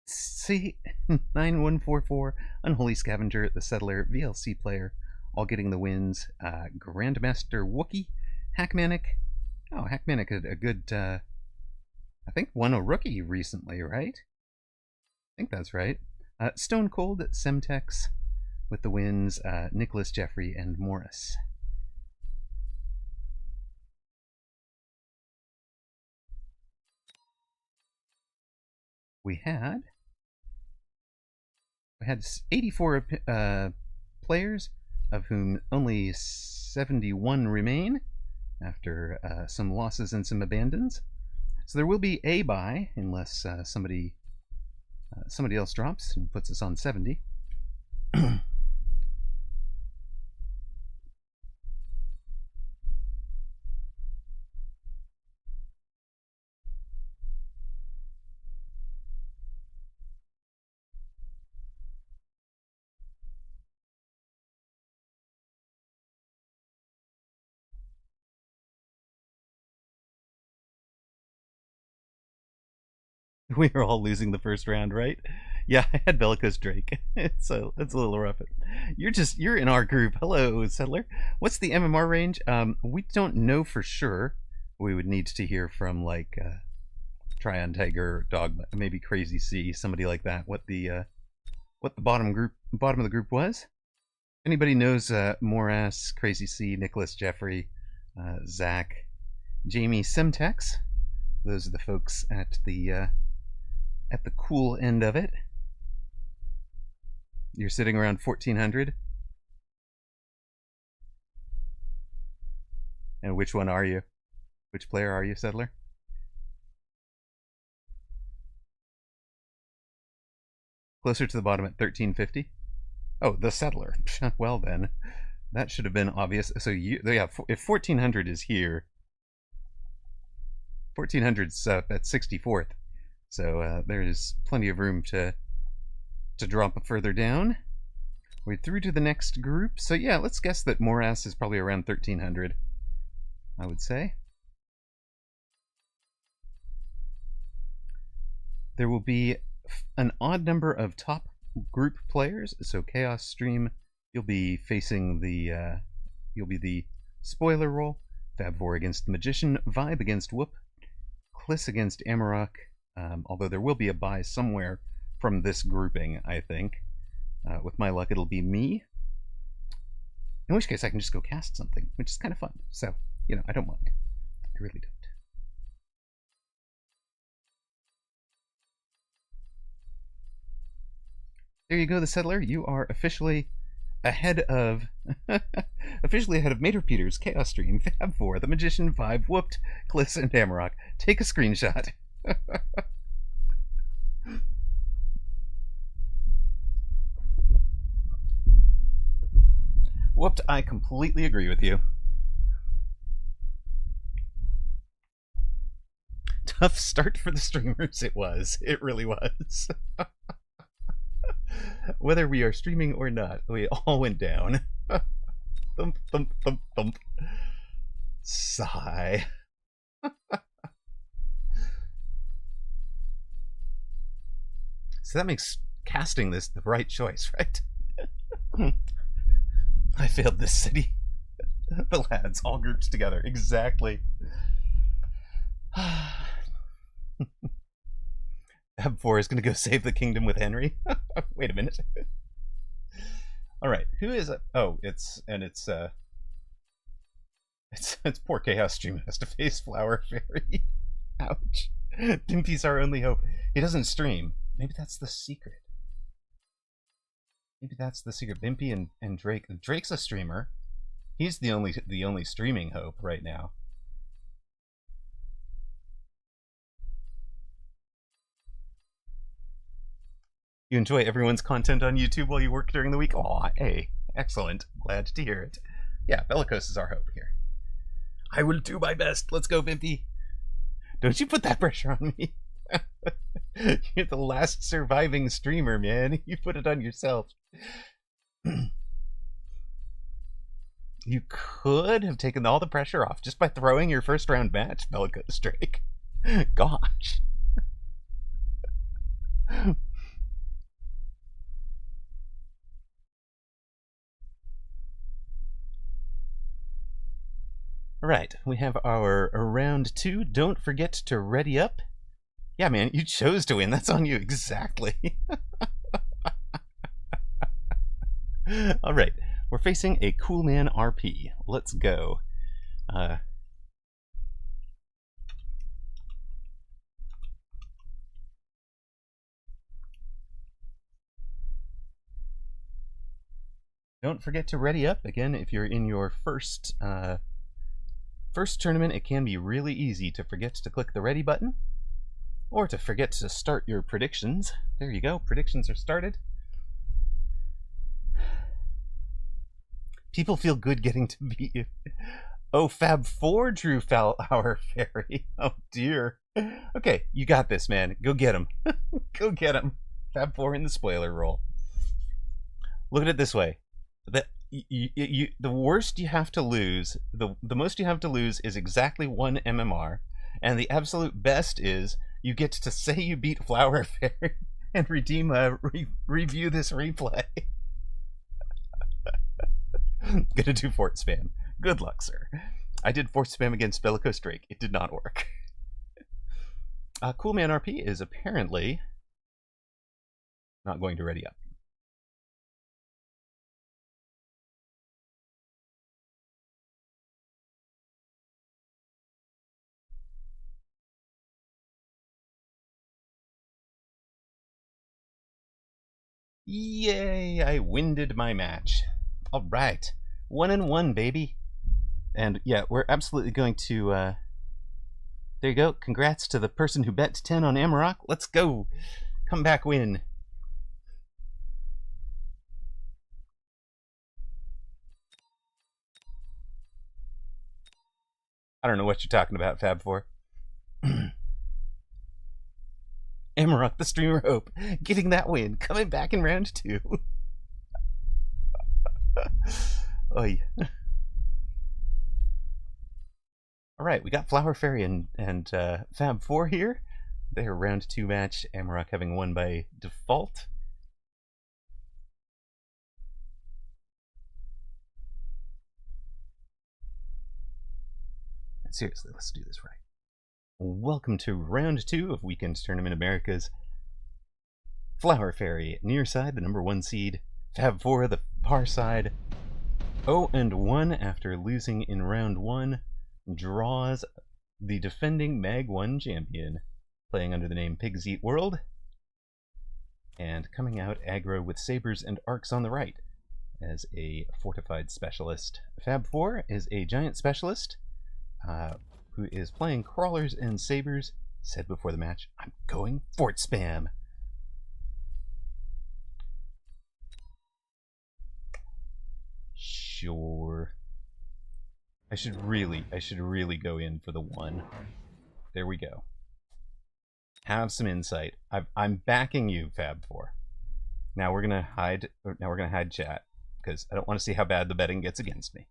C9144, Unholy Scavenger, The Settler, VLC Player, all getting the wins. Grandmaster Wookie, Hackmanic. Oh, Hackmanic had a good, I think won a rookie recently, right? I think that's right. Stone Cold, Semtex with the wins, Nicholas, Jeffrey, and Morris. we had 84 players, of whom only 71 remain after some losses and some abandons. So there will be a bye unless somebody else drops and puts us on 70. We are all losing the first round, right? Yeah, I had Bellicose Drake. It's a little rough. You're in our group. Hello, Settler. What's the MMR range? We don't know for sure. We would need to hear from like Tryon Tiger, Dog, maybe Crazy C, somebody like that. What the bottom of the group was? Anybody knows Morass, Crazy C, Nicholas, Jeffrey, Zach, Jamie, Semtex? Those are the folks at the cool end of it. You're sitting around 1400. And which one are you? Which player are you, Settler? Closer to the bottom at 1350. Oh, the Settler. Well then, that should have been obvious. So yeah, if 1400 is here, 1400's at 64th. So there's plenty of room to drop further down. We're through to the next group. So yeah, let's guess that Morass is probably around 1300, I would say. There will be an odd number of top group players. So Chaos Stream, you'll be facing the you'll be the spoiler role. Fab4 against the Magician, Vibe against Whoop, Kliss against Amarok. Although there will be a bye somewhere from this grouping, I think. With my luck, it'll be me. In which case, I can just go cast something, which is kind of fun. So, you know, I don't mind. I really don't. There you go, the Settler. You are officially ahead of Mater Peters, Chaos Stream, Fab4, the Magician, Vibe, Whooped, Kliss, and Amarok. Take a screenshot. Whooped, I completely agree with you. Tough start for the streamers, it was. It really was. Whether we are streaming or not, we all went down. Thump, thump, thump, thump. Sigh. So that makes casting this the right choice, right? I failed this city. The lads all grouped together. Exactly. Fab4 is going to go save the kingdom with Henry. Wait a minute. All right, who is it? Oh, it's poor Chaos Stream has to face Flower Fairy. Ouch. Dimpy's our only hope. He doesn't stream. Maybe that's the secret. Maybe that's the secret. Bimpy and Drake. Drake's a streamer. He's the only streaming hope right now. You enjoy everyone's content on YouTube while you work during the week? Aw, hey, excellent. Glad to hear it. Yeah, Bellicose is our hope here. I will do my best. Let's go, Bimpy. Don't you put that pressure on me. You're the last surviving streamer, man. You put it on yourself. You could have taken all the pressure off just by throwing your first round match, Bellicose Drake. Gosh. Right, we have our round 2. Don't forget to ready up. Yeah, man, you chose to win. That's on you, exactly. All right, we're facing a Cool Man RP. Let's go. Don't forget to ready up. Again, if you're in your first tournament, it can be really easy to forget to click the ready button, or to forget to start your predictions. There you go, predictions are started. People feel good getting to beat you. Oh, Fab 4 drew Flower Fairy. Oh dear. Okay, you got this, man. Go get him. Go get him. Fab 4 in the spoiler roll. Look at it this way. The worst you have to lose, the most you have to lose is exactly 1 MMR, and the absolute best is you get to say you beat Flower Fairy and redeem review this replay. Gonna do fort spam. Good luck, sir. I did fort spam against Bellicose Drake. It did not work. Cool Man RP is apparently not going to ready up. Yay! I winded my match. All right, 1-1, baby. And yeah, we're absolutely going to. There you go. Congrats to the person who bet 10 on Amarok. Let's go. Come back win. I don't know what you're talking about, Fab 4. Amarok, the streamer hope, getting that win, coming back in round 2. Oy. Alright, we got Flower Fairy and Fab 4 here. Their round 2 match, Amarok having won by default. Seriously, let's do this right. Welcome to round 2 of Weekend Tournament Americas. Flower Fairy, near side, the number 1 seed. Fab 4, the far side. 0-1 after losing in round 1. Draws the defending Mag 1 champion, playing under the name Pigs Eat World. And coming out aggro with sabers and arcs on the right as a fortified specialist. Fab 4 is a giant specialist. Who is playing crawlers and sabers, said before the match, I'm going fort spam. Sure. I should really go in for the 1. There we go. Have some insight. I'm backing you, Fab 4. Now we're gonna hide chat, because I don't want to see how bad the betting gets against me.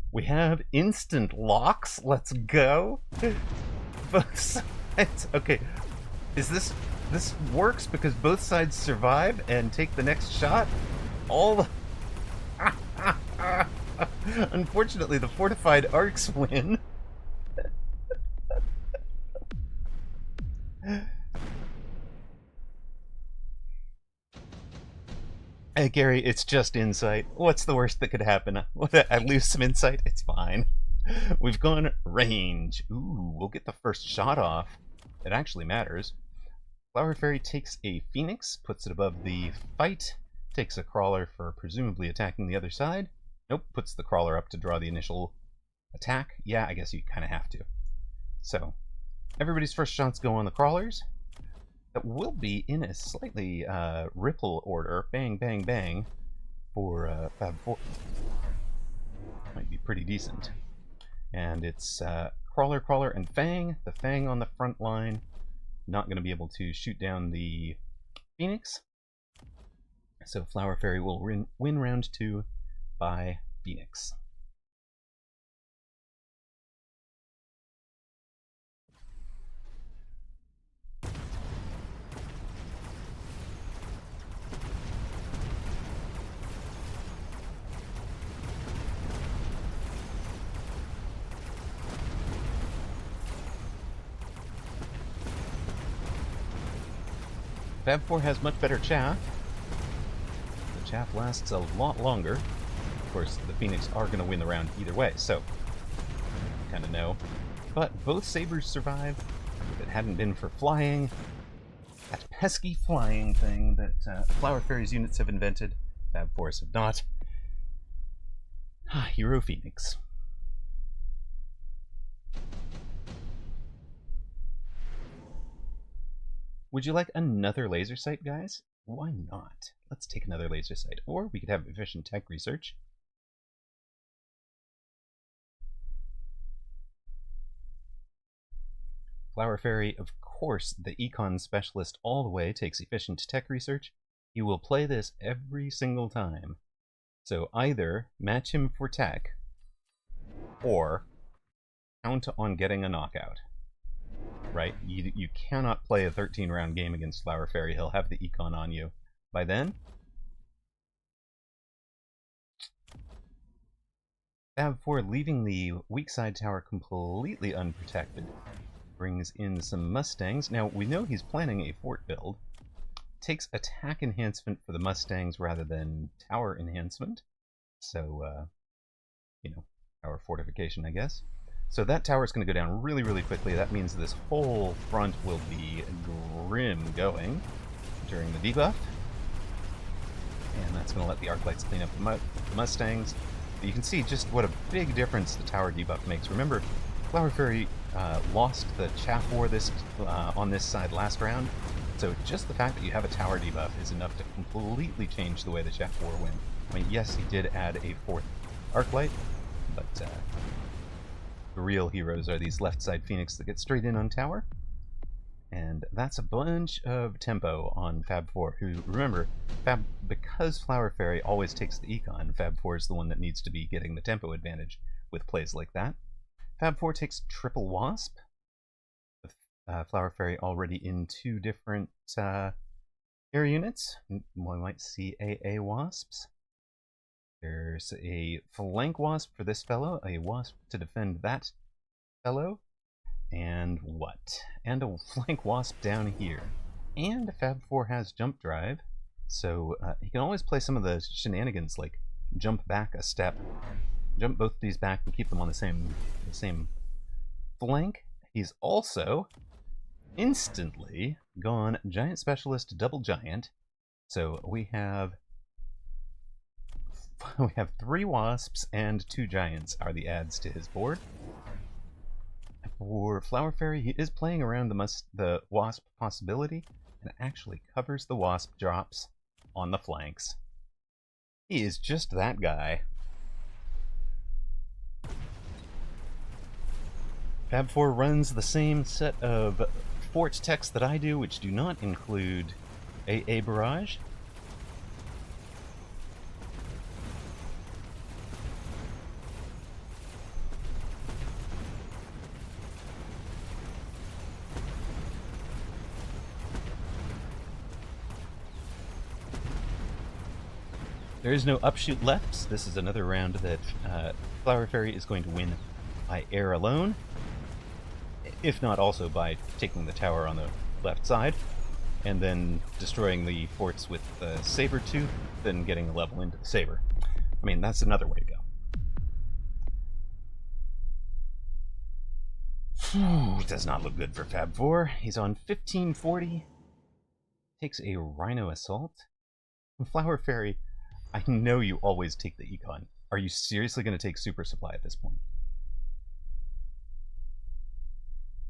We have instant locks. Let's go. Both sides. Okay. Is this works because both sides survive and take the next shot? Unfortunately, the fortified arcs win. Hey Gary, it's just insight. What's the worst that could happen? I lose some insight? It's fine. We've gone range. Ooh, we'll get the first shot off. It actually matters. Flower Fairy takes a Phoenix, puts it above the fight, takes a crawler for presumably attacking the other side. Nope, puts the crawler up to draw the initial attack. Yeah, I guess you kind of have to. So, everybody's first shots go on the crawlers. That will be in a slightly ripple order. Bang, bang, bang for Fab 4. Might be pretty decent. And it's Crawler, Crawler, and Fang. The Fang on the front line. Not going to be able to shoot down the Phoenix. So Flower Fairy will win round 2 by Phoenix. Fab 4 has much better chaff. The chaff lasts a lot longer. Of course, the Phoenix are going to win the round either way, so kind of know. But both sabers survive. If it hadn't been for flying, That pesky flying thing that Flower Fairy's units have invented, Fab Force have not. Hero Phoenix. Would you like another laser sight, guys? Why not? Let's take another laser sight. Or we could have efficient tech research. Flower Fairy, of course, the econ specialist all the way, takes efficient tech research. He will play this every single time. So either match him for tech, or count on getting a knockout. Right? You cannot play a 13-round game against Flower Fairy. He'll have the econ on you. By then, Fab 4 leaving the weak side tower completely unprotected brings in some Mustangs. Now, we know he's planning a fort build. Takes attack enhancement for the Mustangs rather than tower enhancement. So, you know, tower fortification, I guess. So that tower is going to go down really, really quickly. That means this whole front will be grim going during the debuff. And that's going to let the arc lights clean up the Mustangs. But you can see just what a big difference the tower debuff makes. Remember, Flower Fairy lost the chaff war on this side last round. So just the fact that you have a tower debuff is enough to completely change the way the chaff war went. I mean, yes, he did add a 4th arc light, but the real heroes are these left side Phoenix that get straight in on tower. And that's a bunch of tempo on Fab 4, who, remember, because Flower Fairy always takes the econ, Fab 4 is the one that needs to be getting the tempo advantage with plays like that. Fab 4 takes triple Wasp, with Flower Fairy already in 2 different air units. One might see AA Wasps. There's a flank Wasp for this fellow, a Wasp to defend that fellow. And what? And a flank Wasp down here. And Fab 4 has jump drive, so he can always play some of the shenanigans, like jump back a step, jump both these back and keep them on the same flank. He's also instantly gone Giant Specialist double Giant, so we have 3 Wasps and 2 Giants are the adds to his board. For Flower Fairy, he is playing around the Wasp possibility and actually covers the Wasp drops on the flanks. He is just that guy. Fab 4 runs the same set of fort techs that I do, which do not include AA Barrage. There is no upshoot left. This is another round that Flower Fairy is going to win by air alone, if not also by taking the tower on the left side, and then destroying the forts with the Saber Tooth, then getting a level into the Saber. I mean, that's another way to go. It does not look good for Fab 4. He's on 1540. Takes a Rhino Assault. Flower Fairy, I know you always take the econ. Are you seriously going to take Super Supply at this point?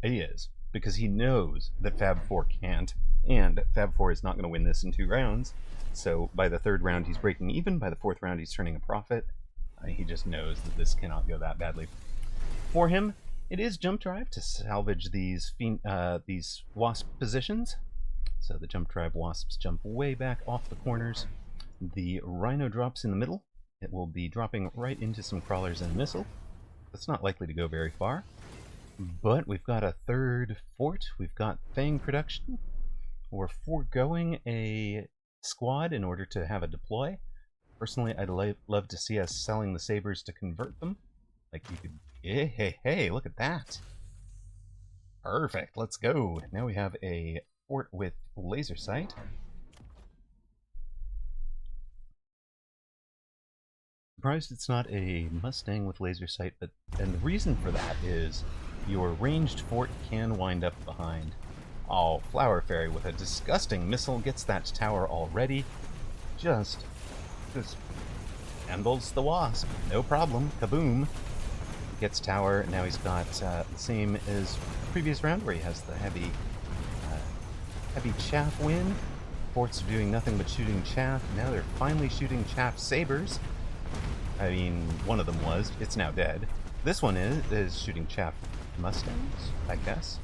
He is, because he knows that Fab 4 can't, and Fab 4 is not going to win this in 2 rounds. So by the 3rd round he's breaking even, by the 4th round he's turning a profit. He just knows that this cannot go that badly. For him, it is jump drive to salvage these Wasp positions. So the jump drive Wasps jump way back off the corners. The Rhino drops in the middle. It will be dropping right into some crawlers and a missile. It's not likely to go very far. But we've got a 3rd fort. We've got Fang production. We're foregoing a squad in order to have a deploy. Personally, I'd love to see us selling the Sabers to convert them. Like you could... Hey, look at that. Perfect, let's go. Now we have a fort with laser sight. Surprised it's not a Mustang with laser sight, and the reason for that is your ranged fort can wind up behind Oh, Flower Fairy with a disgusting missile gets that tower already. Just handles the Wasp. No problem. Kaboom. Gets tower. Now he's got the same as previous round where he has the heavy chaff win. Forts are doing nothing but shooting chaff. Now they're finally shooting chaff sabers. I mean, one of them was. It's now dead. This one is shooting chaff mustangs, I guess.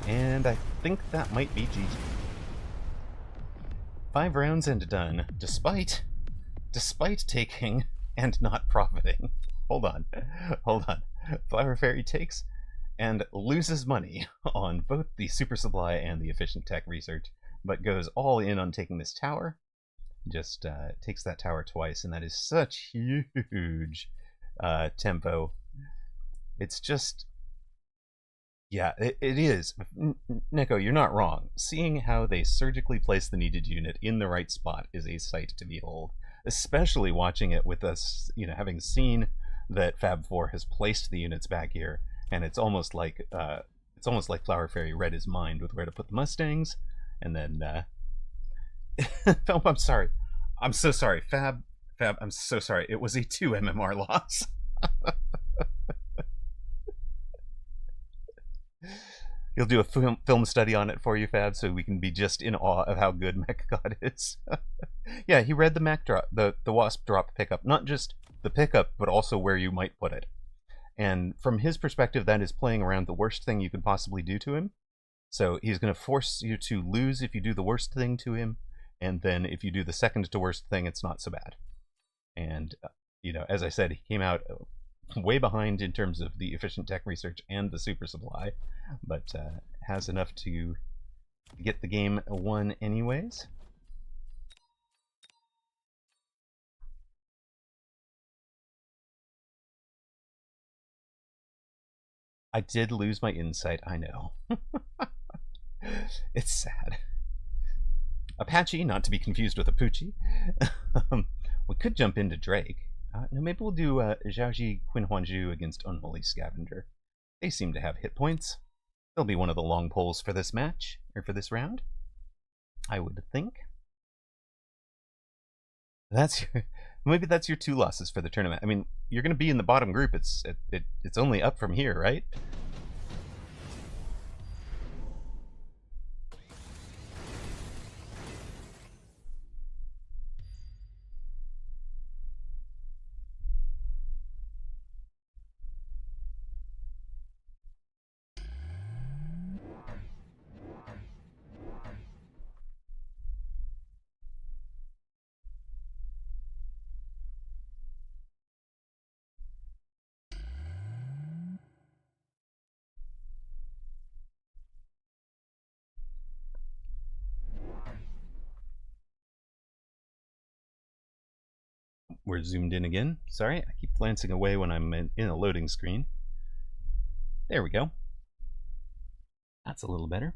And I think that might be GG. 5 rounds and done, despite taking and not profiting. Hold on. Flower Fairy takes and loses money on both the super supply and the efficient tech research, but goes all in on taking this tower. Just takes that tower twice, and that is such huge tempo. It's just... Yeah, it is. Neko, you're not wrong. Seeing how they surgically place the needed unit in the right spot is a sight to behold. Especially watching it with us, having seen that Fab 4 has placed the units back here, and it's almost like Flower Fairy read his mind with where to put the Mustangs, and then oh, I'm sorry. I'm so sorry. Fab, I'm so sorry. It was a 2 MMR loss. He'll do a film study on it for you, Fab, so we can be just in awe of how good Mechagod is. Yeah, he read the Mech drop, the Wasp drop pickup. Not just the pickup, but also where you might put it. And from his perspective, that is playing around the worst thing you could possibly do to him. So he's going to force you to lose if you do the worst thing to him, and then if you do the second to worst thing, it's not so bad. And, as I said, he came out way behind in terms of the efficient tech research and the super supply, but has enough to get the game won anyways. I did lose my insight, I know. It's sad. Apache, not to be confused with Apuchi. We could jump into Drake. No, maybe we'll do Zhaoji Qinhuanzhu against Unholy Scavenger. They seem to have hit points. They'll be one of the long poles for this match, or for this round, I would think. Maybe that's your 2 losses for the tournament. I mean, you're going to be in the bottom group. It's only up from here, right? We're zoomed in again. Sorry, I keep glancing away when I'm in a loading screen. There we go. That's a little better.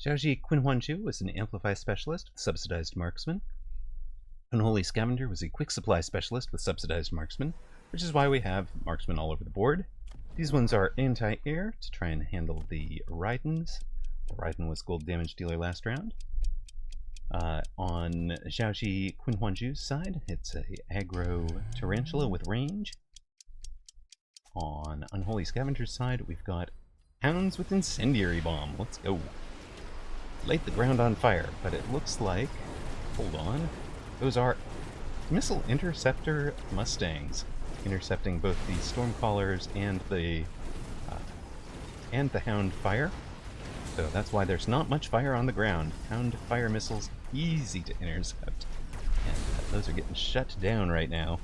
Xiaoji Qinhuanju was an Amplify Specialist with Subsidized Marksman. Unholy Scavenger was a Quick Supply Specialist with Subsidized Marksman, which is why we have Marksman all over the board. These ones are anti-air to try and handle the Raidens. The Raiden was gold damage dealer last round. On Xiaoji Qinhuanju's side, it's a aggro Tarantula with range. On Unholy Scavenger's side, we've got Hounds with Incendiary Bomb. Let's go. Light the ground on fire, but it looks like... Hold on. Those are Missile Interceptor Mustangs, intercepting both the Stormcallers and the Hound fire. So that's why there's not much fire on the ground. Hound fire missiles, easy to intercept. And those are getting shut down right now.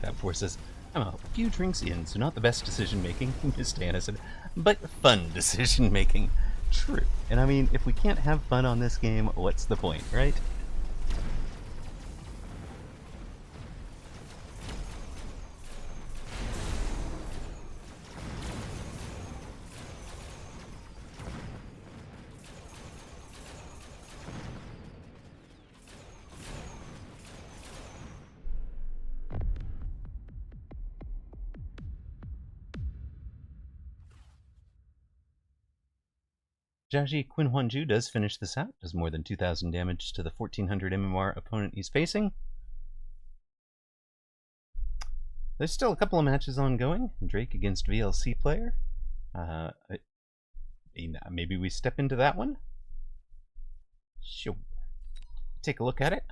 That forces. I'm a few drinks in, so not the best decision making, Miss Dana said, but fun decision making. True. And I mean, if we can't have fun on this game, what's the point, right? Jiaji Qinhuanju does finish this out, does more than 2,000 damage to the 1,400 MMR opponent he's facing. There's still a couple of matches ongoing. Drake against VLC player. Maybe we step into that one? Sure. Take a look at it.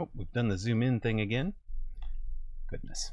Oh, we've done the zoom in thing again. Goodness.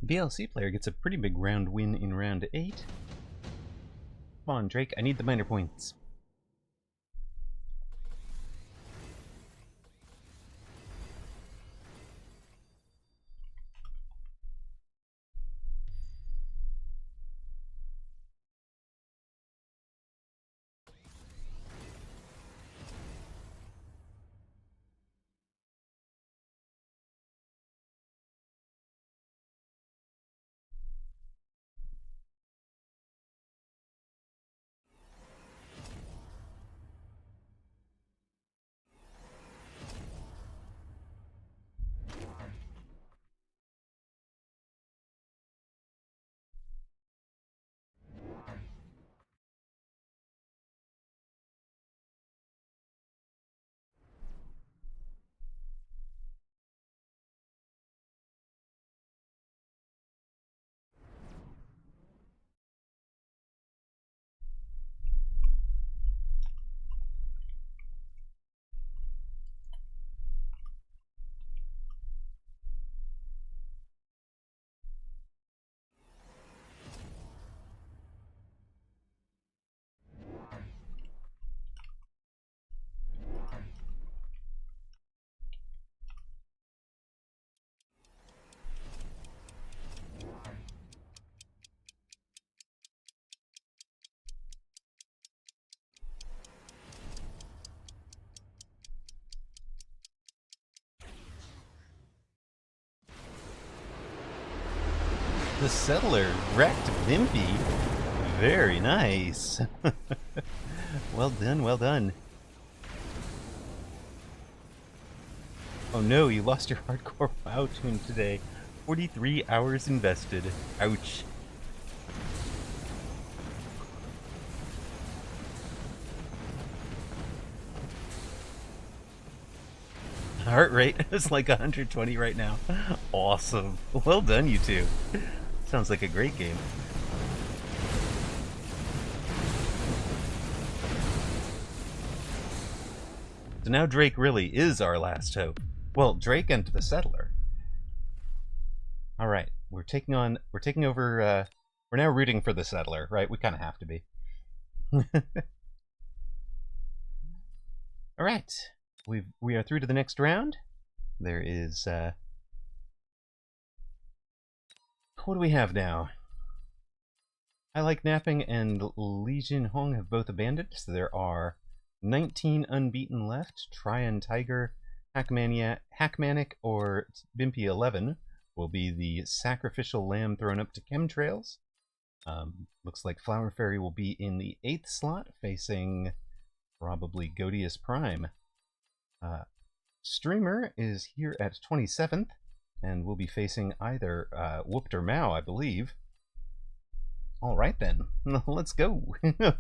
VLC player gets a pretty big round win in round 8. Come on, Drake, I need the minor points. The Settler wrecked Vimpy. Very nice. Well done, well done. Oh no, you lost your hardcore WoW tune today. 43 hours invested. Ouch. Heart rate is like 120 right now. Awesome. Well done, you two. Sounds like a great game. So now Drake really is our last hope. Well, Drake and the Settler. All right, we're taking over. We're now rooting for the Settler, right? We kind of have to be. All right, we are through to the next round. There is. What do we have now? I Like Napping and Li Jin Hong have both abandoned, so there are 19 unbeaten left. Tryon Tiger, Hackmanic, or Bimpy 11 will be the sacrificial lamb thrown up to chemtrails. Looks like Flower Fairy will be in the 8th slot, facing probably Godius Prime. Streamer is here at 27th, and we'll be facing either Whooped or Mao, I believe. All right then, let's go. A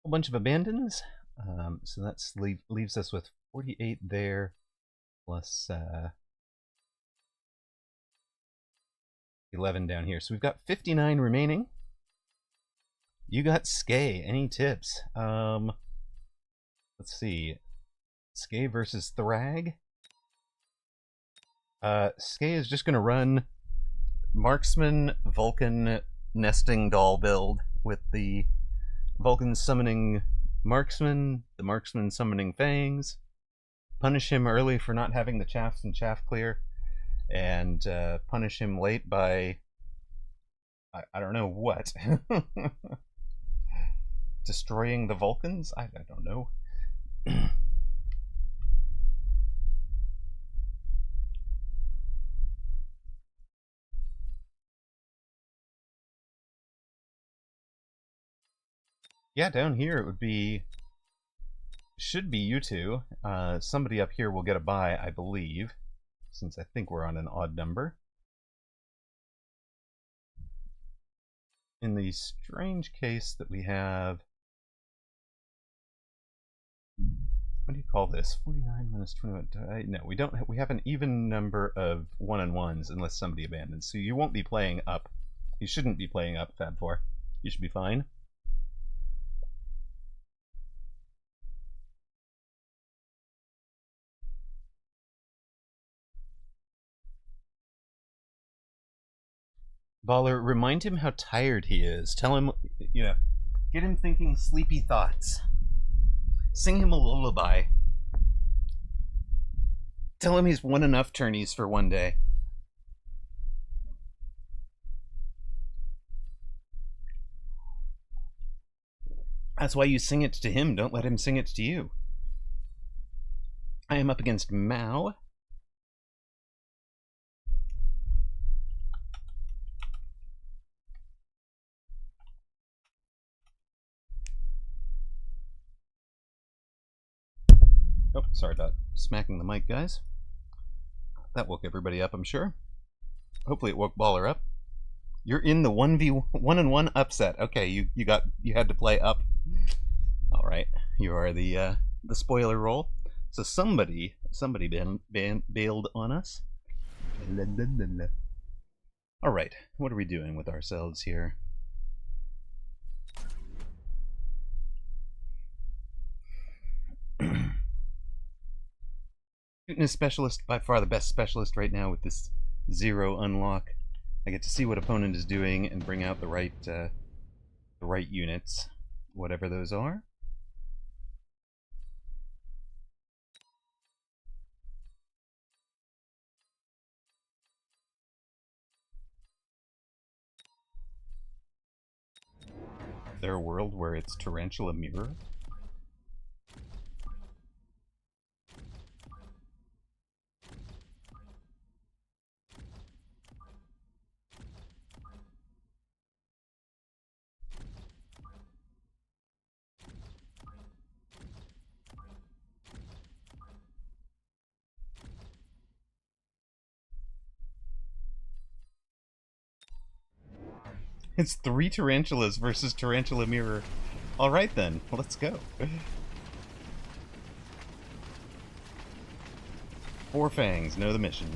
bunch of abandons, so that leaves us with 48 there, plus 11 down here. So we've got 59 remaining. You got Skay. Any tips? Let's see. Skay versus Thrag. Skay is just going to run Marksman, Vulcan, Nesting Doll build with the Vulcan summoning Marksman, the Marksman summoning Fangs, punish him early for not having the Chaffs and Chaff clear, and punish him late by I don't know what. Destroying the Vulcans? I don't know. Yeah, down here it would be... should be you two. Somebody up here will get a bye, I believe, since I think we're on an odd number. In the strange case that we have... what do you call this? 49 minus 21... no, we don't. We have an even number of 1-on-1s unless somebody abandons. So you won't be playing up. You shouldn't be playing up, Fab4. You should be fine. Baller, remind him how tired he is. Tell him, get him thinking sleepy thoughts. Sing him a lullaby. Tell him he's won enough tourneys for one day. That's why you sing it to him. Don't let him sing it to you. I am up against Mao. Oh, sorry about smacking the mic, guys. That woke everybody up, I'm sure. Hopefully it woke Baller up. You're in the 1v1 upset. Okay, you had to play up. All right, you are the spoiler role. So somebody bailed on us. All right, what are we doing with ourselves here? Fitness specialist, by far the best specialist right now with this 0 unlock. I get to see what opponent is doing and bring out the right units, whatever those are. Is there a world where it's Tarantula Mirror? It's 3 tarantulas versus Tarantula Mirror. Alright then, let's go. 4 fangs, know the mission.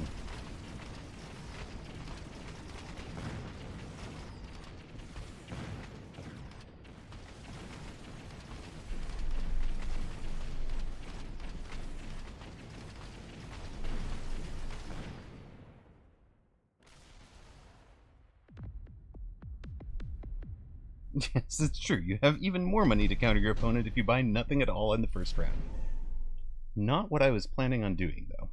Yes, it's true. You have even more money to counter your opponent if you buy nothing at all in the first round. Not what I was planning on doing, though.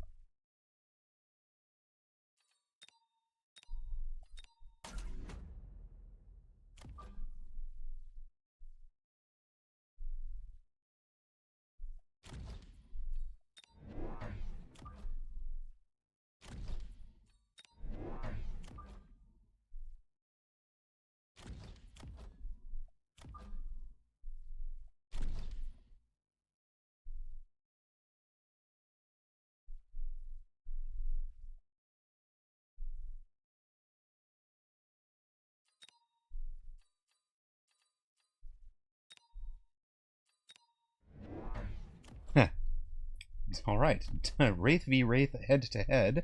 Heh. Alright, Wraith v Wraith head to head.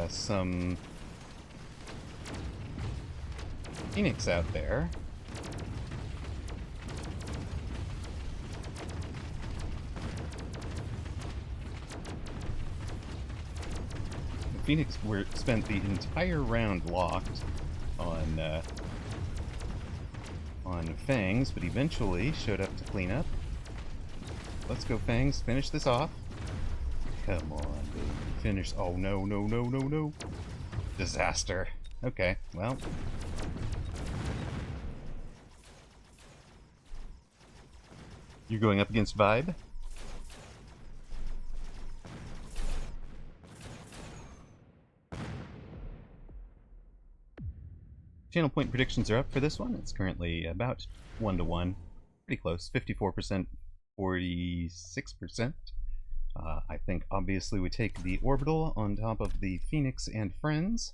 Some Phoenix out there. Phoenix spent the entire round locked on Fangs, but eventually showed up to clean up. Let's go, Fangs. Finish this off. Come on, baby. Finish. Oh, no, no, no, no, no. Disaster. Okay, well. You're going up against Vibe? Channel point predictions are up for this one. It's currently about 1-1. Pretty close. 54%, 46%. I think obviously we take the Orbital on top of the Phoenix and Friends.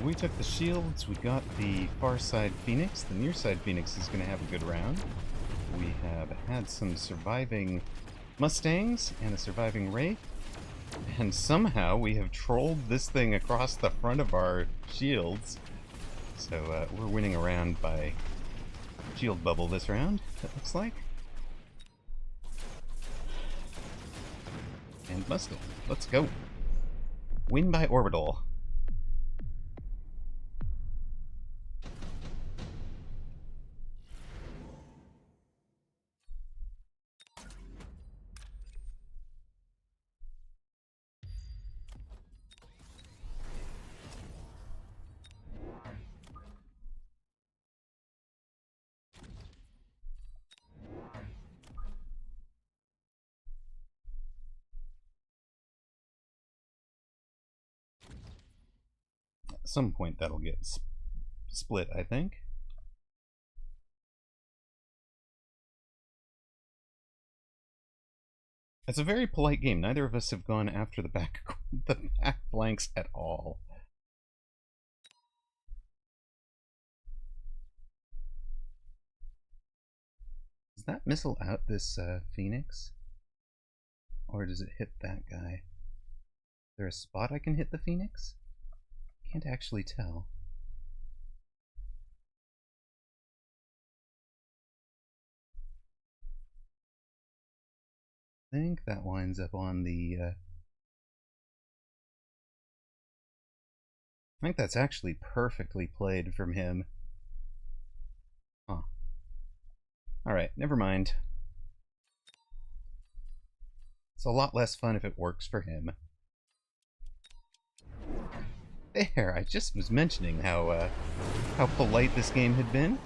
We took the shields, we got the far side Phoenix. The near side Phoenix is going to have a good round. We have had some surviving Mustangs and a surviving Wraith. And somehow we have trolled this thing across the front of our shields. So we're winning a round by shield bubble this round, it looks like. And Mustang, let's go. Win by orbital. At some point that'll get split, I think. It's a very polite game. Neither of us have gone after the back flanks at all. Does that missile out this Phoenix? Or does it hit that guy? Is there a spot I can hit the Phoenix? Can't actually tell. I think that winds up on the... I think that's actually perfectly played from him. Huh. Alright, never mind. It's a lot less fun if it works for him. There, I just was mentioning how polite this game had been.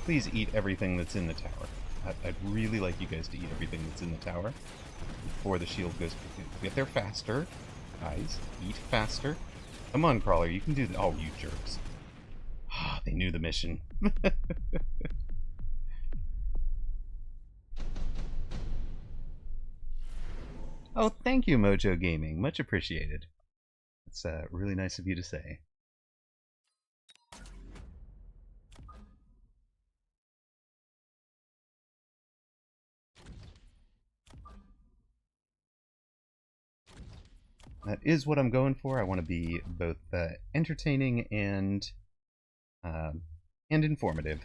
Please eat everything that's in the tower. I'd really like you guys to eat everything that's in the tower before the shield goes. Get there faster. Guys, eat faster. Come on, Crawler, you can do that. Oh, you jerks. They knew the mission. Oh, thank you, Mojo Gaming. Much appreciated. It's really nice of you to say. That is what I'm going for. I want to be both entertaining and informative.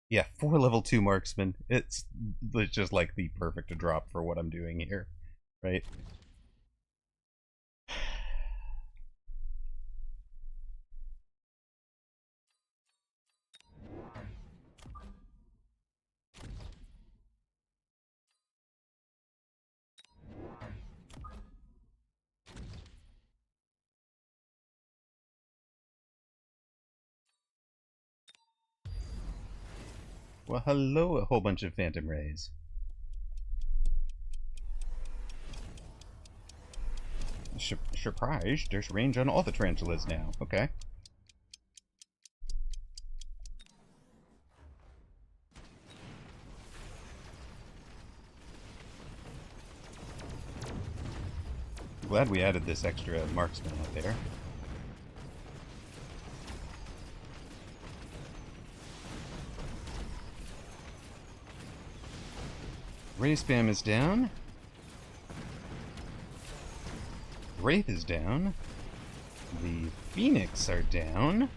Yeah, 4 level 2 marksman. It's just like the perfect drop for what I'm doing here, right? Well, hello, a whole bunch of phantom rays. Surprise, there's range on all the tarantulas now. Okay. Glad we added this extra marksman out there. Ray spam is down. Wraith is down. The Phoenix are down.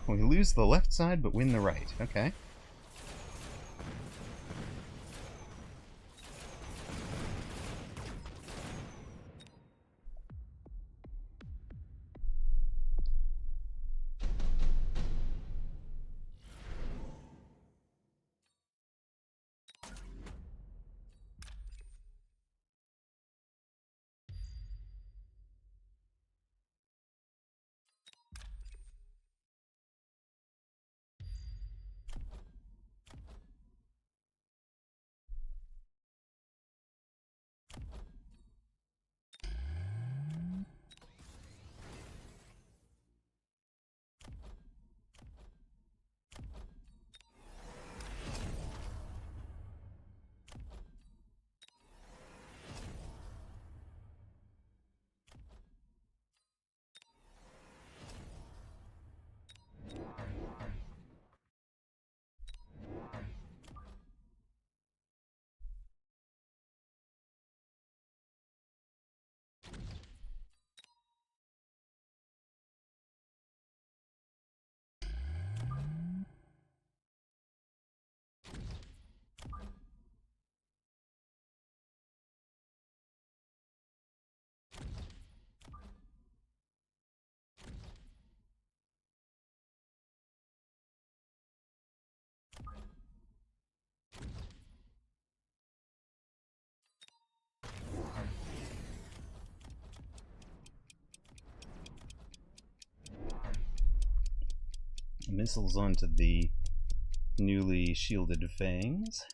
We lose the left side but win the right. Okay. Missiles onto the newly shielded fangs.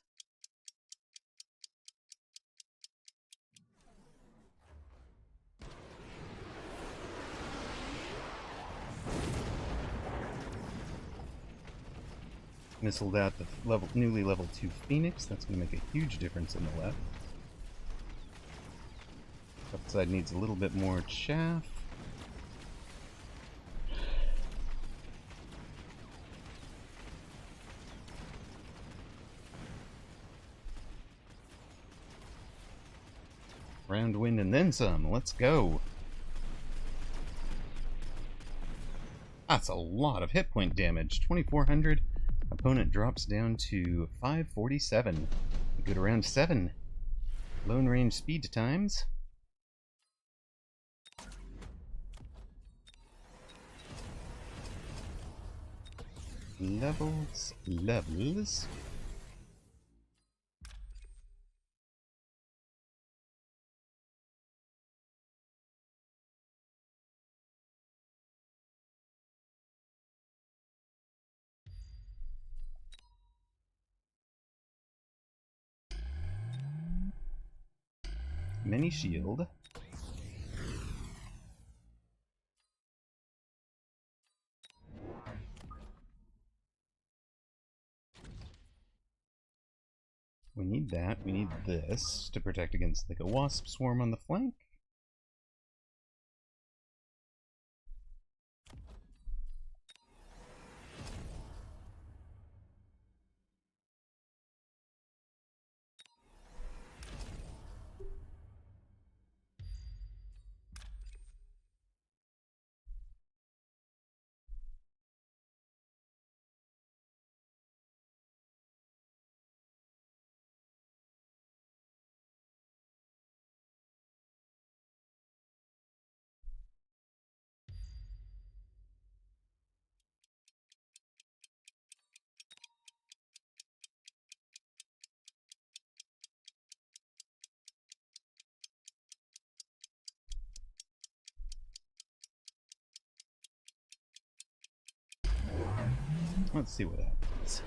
Missiled out the newly level 2 Phoenix. That's going to make a huge difference in the left. Left side needs a little bit more chaff. Round wind and then some. Let's go. That's a lot of hit point damage. 2,400. Opponent drops down to 547. A good around 7. Lone range speed times. Levels. Mini shield. We need that. We need this to protect against like a wasp swarm on the flank. Let's see what happens.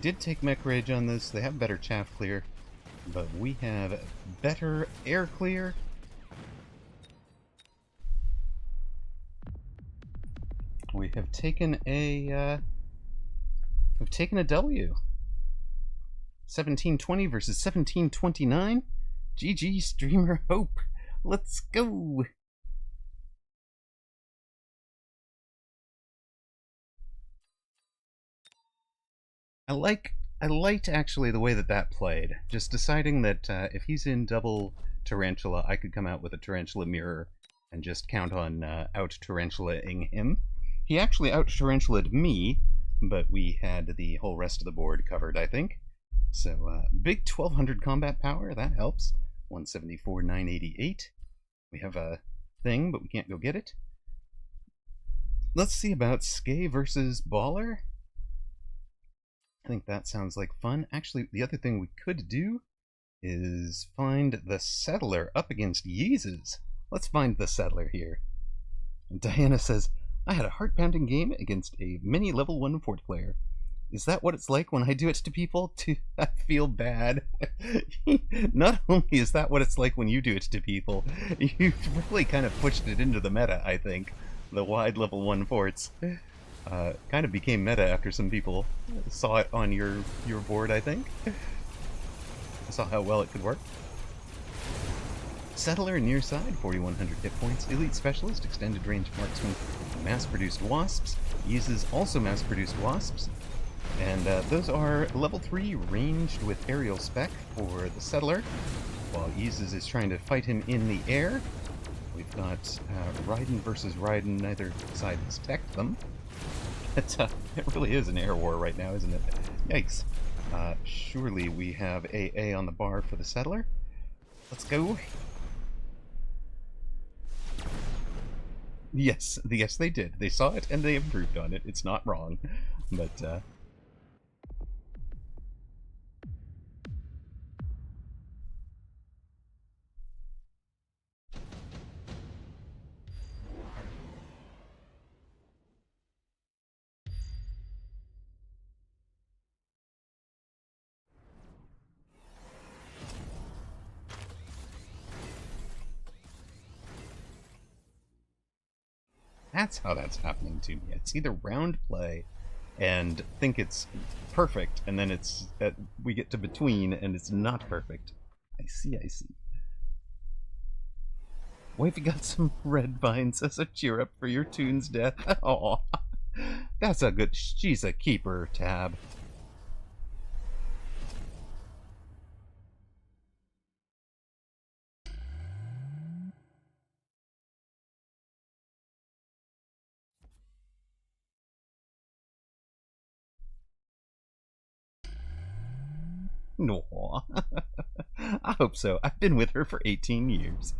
Did take mech rage on this. They have better chaff clear, but we have better air clear. We have taken a W. 1720 versus 1729. GG Streamer Hope. Let's go. I liked actually the way that played. Just deciding that if he's in double Tarantula, I could come out with a Tarantula mirror and just count on out-Tarantula-ing him. He actually out-Tarantula'd me, but we had the whole rest of the board covered, I think. So, big 1200 combat power, that helps. 174, 988. We have a thing, but we can't go get it. Let's see about Skay versus Baller. I think that sounds like fun. Actually, the other thing we could do is find the Settler up against Yeez's. Let's find the Settler here. And Diana says, I had a heart-pounding game against a mini level 1 fort player. Is that what it's like when I do it to people? I feel bad. Not only is that what it's like when you do it to people, you've really kind of pushed it into the meta, I think. The wide level 1 forts. Kind of became meta after some people saw it on your board, I think. Saw how well it could work. Settler near side, 4,100 hit points. Elite Specialist, extended range marksman, mass-produced wasps. Uses also mass-produced wasps. And those are level 3 ranged with aerial spec for the Settler, while Yeez's is trying to fight him in the air. We've got Raiden versus Raiden, neither side has teched them. It really is an air war right now, isn't it? Yikes. Surely we have AA on the bar for the Settler. Let's go. Yes, yes, they did. They saw it and they improved on it. It's not wrong, but that's how that's happening to me. It's either round play and think it's perfect, and then it's we get to between and it's not perfect. I see, I see. Wifey got some red vines as a cheer up for your tune's death. Oh, that's a good. She's a keeper, Tab. No, I hope so. I've been with her for 18 years.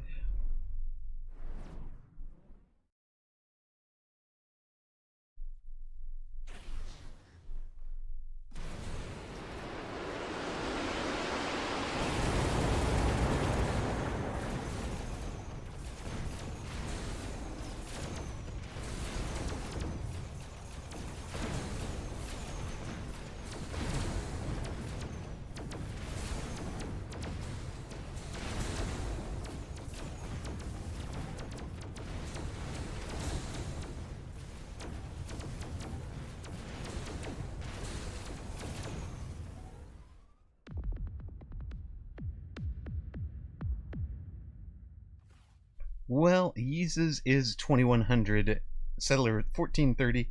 Well, Yeezus is 2100, Settler 1430.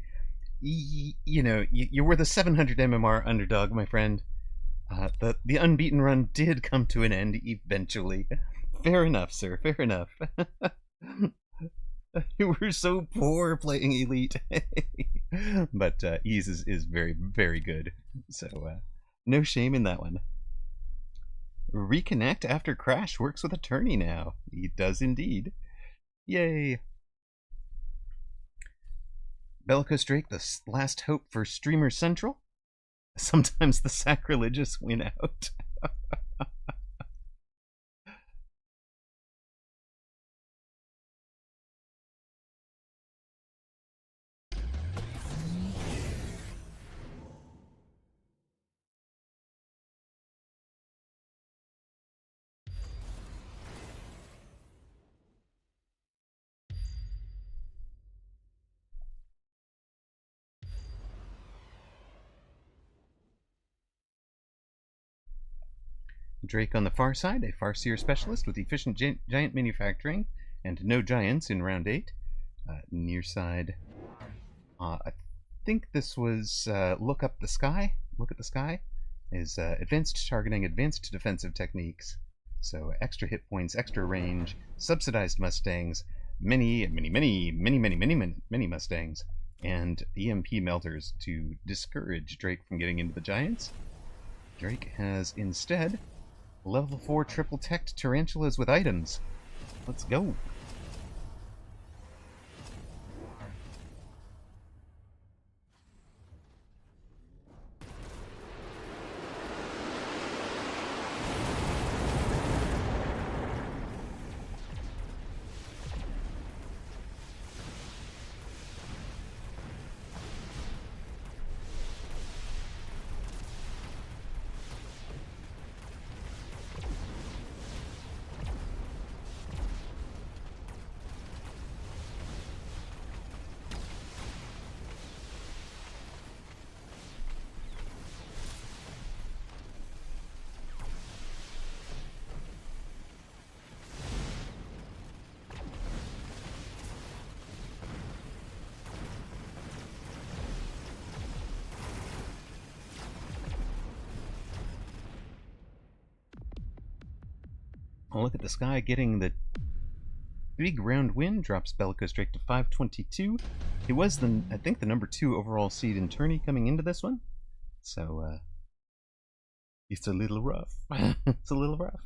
You know, you were the 700 MMR underdog, my friend. The unbeaten run did come to an end eventually. Fair enough, sir. Fair enough. You were so poor playing Elite. But Yeezus is very, very good. So, no shame in that one. Reconnect after crash works with a tourney now. He does indeed. Yay! Bellicose Drake, the last hope for Streamer Central. Sometimes the sacrilegious win out. Drake on the far side, a Farseer specialist with efficient giant manufacturing and no giants in round 8. Near side, I think this was look up the sky. Look at the sky is advanced targeting, advanced defensive techniques. So extra hit points, extra range, subsidized Mustangs, many Mustangs, and EMP melters to discourage Drake from getting into the giants. Drake has instead level 4 triple teched tarantulas with items. Let's go. Oh, look at the sky getting the big round win. Drops Bellicose Drake to 522. He was, I think, the number 2 overall seed in Tourney coming into this one. So, it's a little rough. It's a little rough.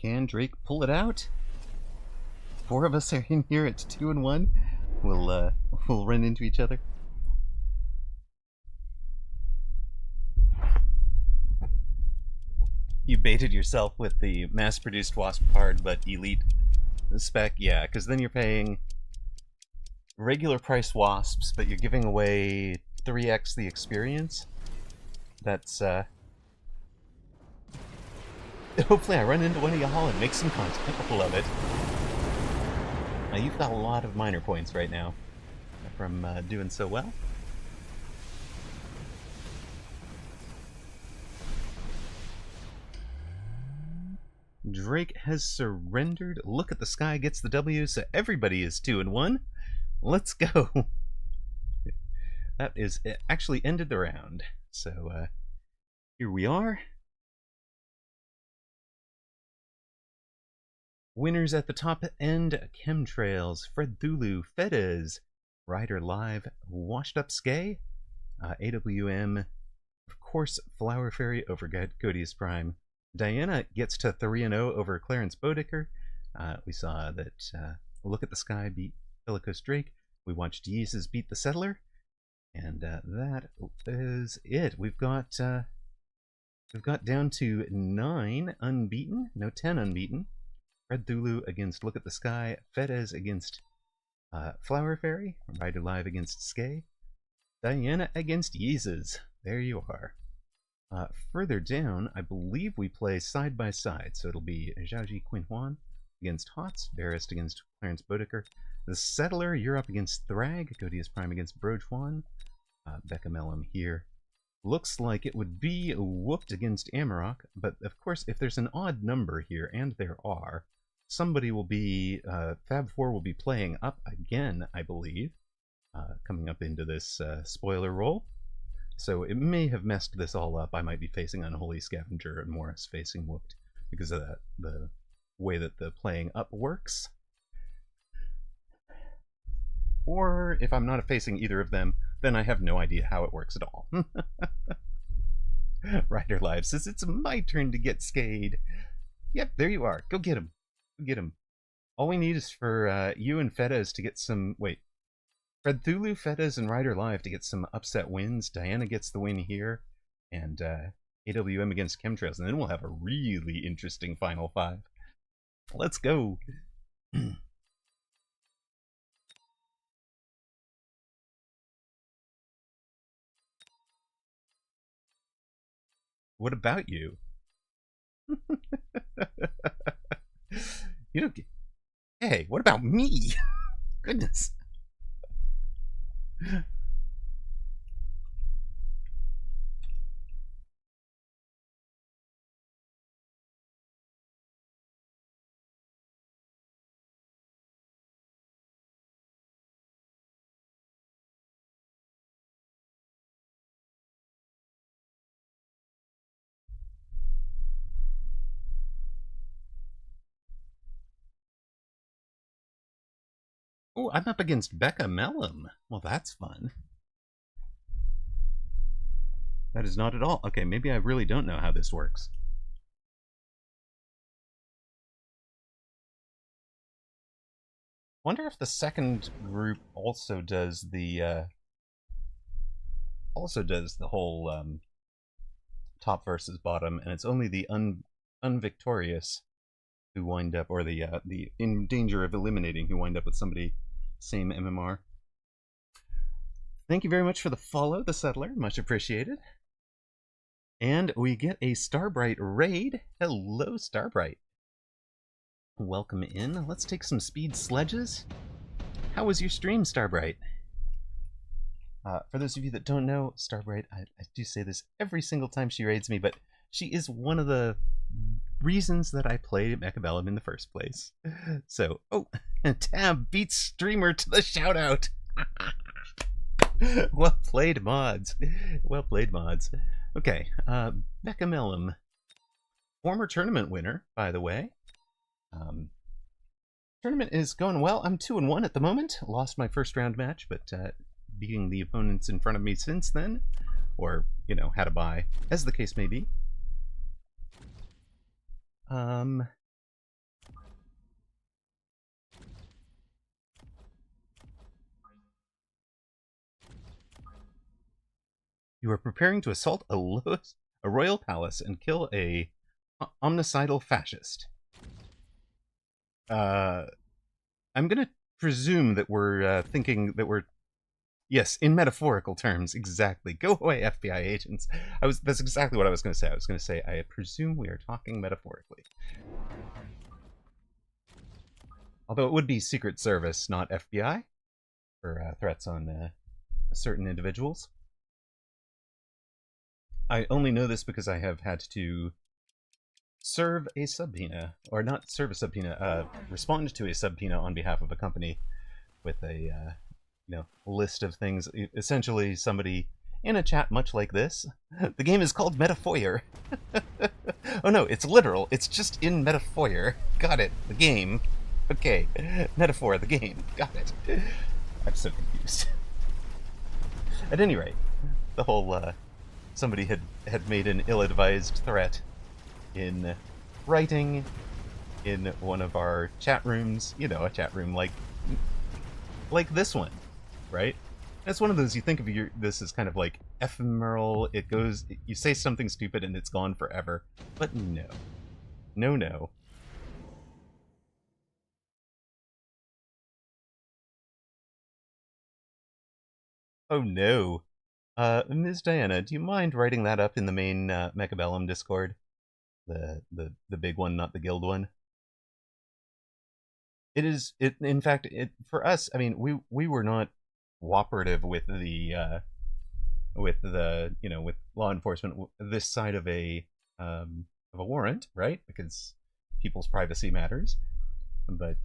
Can Drake pull it out? 4 of us are in here at 2 and 1. We'll run into each other. You baited yourself with the mass-produced Wasp card, but Elite spec, yeah, because then you're paying regular price Wasps, but you're giving away 3x the experience. That's, hopefully I run into one of y'all and make some content. I love it. You've got a lot of minor points right now from doing so well. Drake has surrendered. Look at the Sky gets the W, so everybody is 2 and 1. Let's go. That is actually ended the round. So here we are. Winners at the top end: Chemtrails, Fred Thulu, Fedez, Rider Live, Washed Up Skay, AWM, of course, Flower Fairy over Godius Prime. Diana gets to 3-0 over Clarence Bodecker. We saw that Look at the Sky beat Bellicose Drake. We watched Yeezus beat the Settler. And that is it. We've got down to 9 unbeaten. No, 10 unbeaten. Red Thulu against Look at the Sky. Fedez against Flower Fairy. Rider Live against Skay. Diana against Yeezus. There you are. Further down, I believe we play side by side. So it'll be Zhaoji Quinn Huan against Hots. Barist against Clarence Bodecker. The Settler, you're up against Thrag. Godius Prime against Broj Juan. Becca Mellum here. Looks like it would be Whooped against Amarok, but of course, if there's an odd number here, and there are, somebody will be, Fab4 will be playing up again, I believe, coming up into this spoiler roll. So it may have messed this all up. I might be facing Unholy Scavenger and Morris facing Whooped because of that, the way that the playing up works. Or if I'm not facing either of them, then I have no idea how it works at all. Rider Live says, it's my turn to get Skade. Yep, there you are. Go get him. Go get him. All we need is for you and Fedez to get some... Wait. Fred Thulu, Fedez, and Rider Live to get some upset wins. Diana gets the win here. And AWM against Chemtrails. And then we'll have a really interesting Final 5. Let's go. What about you? You don't get... Hey, what about me? Goodness. Oh, I'm up against Becca Mellum. Well, that's fun. That is not at all. Okay, maybe I really don't know how this works. Wonder if the second group also does the whole top versus bottom, and it's only the unvictorious who wind up, or the in danger of eliminating, who wind up with somebody same MMR. Thank you very much for the follow, the Settler. Much appreciated. And we get a Starbright raid. Hello, Starbright. Welcome in. Let's take some speed sledges. How was your stream, Starbright? For those of you that don't know, Starbright, I do say this every single time she raids me, but she is one of the reasons that I played Mechabellum in the first place. So, oh, Tab beats streamer to the shout out. Well played, mods. Well played, mods. Okay, Mechabellum, former tournament winner, by the way. Tournament is going well. I'm 2-1 at the moment. Lost my first round match, but beating the opponents in front of me since then, or, you know, had a bye, as the case may be. You are preparing to assault a royal palace and kill a omnicidal fascist. I'm gonna presume that we're thinking that we're... Yes, in metaphorical terms, exactly. Go away, FBI agents. That's exactly what I was going to say. I was going to say, I presume we are talking metaphorically. Although it would be Secret Service, not FBI, for threats on certain individuals. I only know this because I have had to serve a subpoena, or not serve a subpoena, respond to a subpoena on behalf of a company with a list of things. Essentially, somebody in a chat much like this. The game is called Metafoyer. Oh no, it's literal. It's just in Metafoyer. Got it. The game. Okay. Metaphor, the game. Got it. I'm so confused. At any rate, the whole, somebody had made an ill-advised threat in writing in one of our chat rooms. You know, a chat room like this one, right? That's one of those, you think of this as kind of like ephemeral. It goes, you say something stupid and it's gone forever. But no. No. Oh no. Ms. Diana, do you mind writing that up in the main Mechabellum Discord? The big one, not the guild one. It is, in fact, for us, I mean, we were not cooperative with the with law enforcement this side of a warrant, right? Because people's privacy matters. But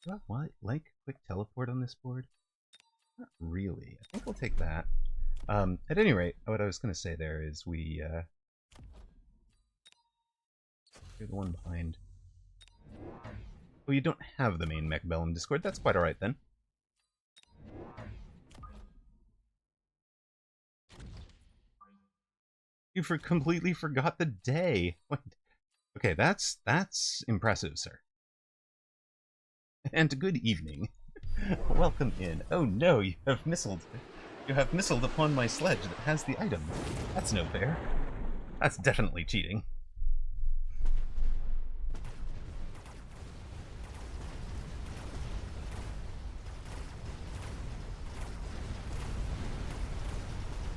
do I like quick teleport on this board? Not really. I think we'll take that. At any rate, what I was going to say there is you're the one behind. Oh, you don't have the main Mechabellum Discord. That's quite alright then. You completely forgot the day. What? Okay, that's impressive, sir. And good evening. Welcome in. Oh no, you have missiled. You have missiled upon my sledge that has the item. That's no fair. That's definitely cheating.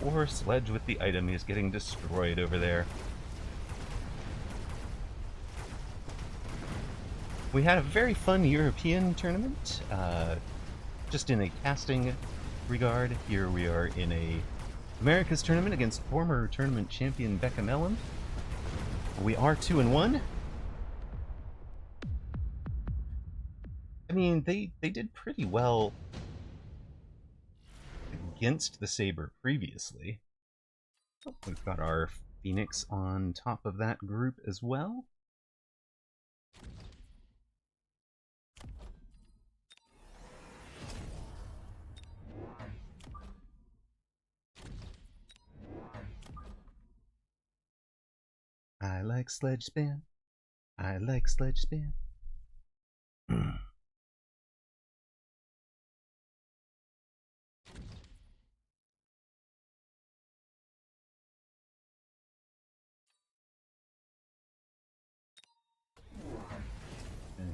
Poor sledge with the item is getting destroyed over there. We had a very fun European tournament, just in a casting regard. Here we are in a America's tournament against former tournament champion Becca Mellon. We are 2-1. I mean, they did pretty well against the Saber previously. We've got our Phoenix on top of that group as well. I like sledge spin. I like sledge spin.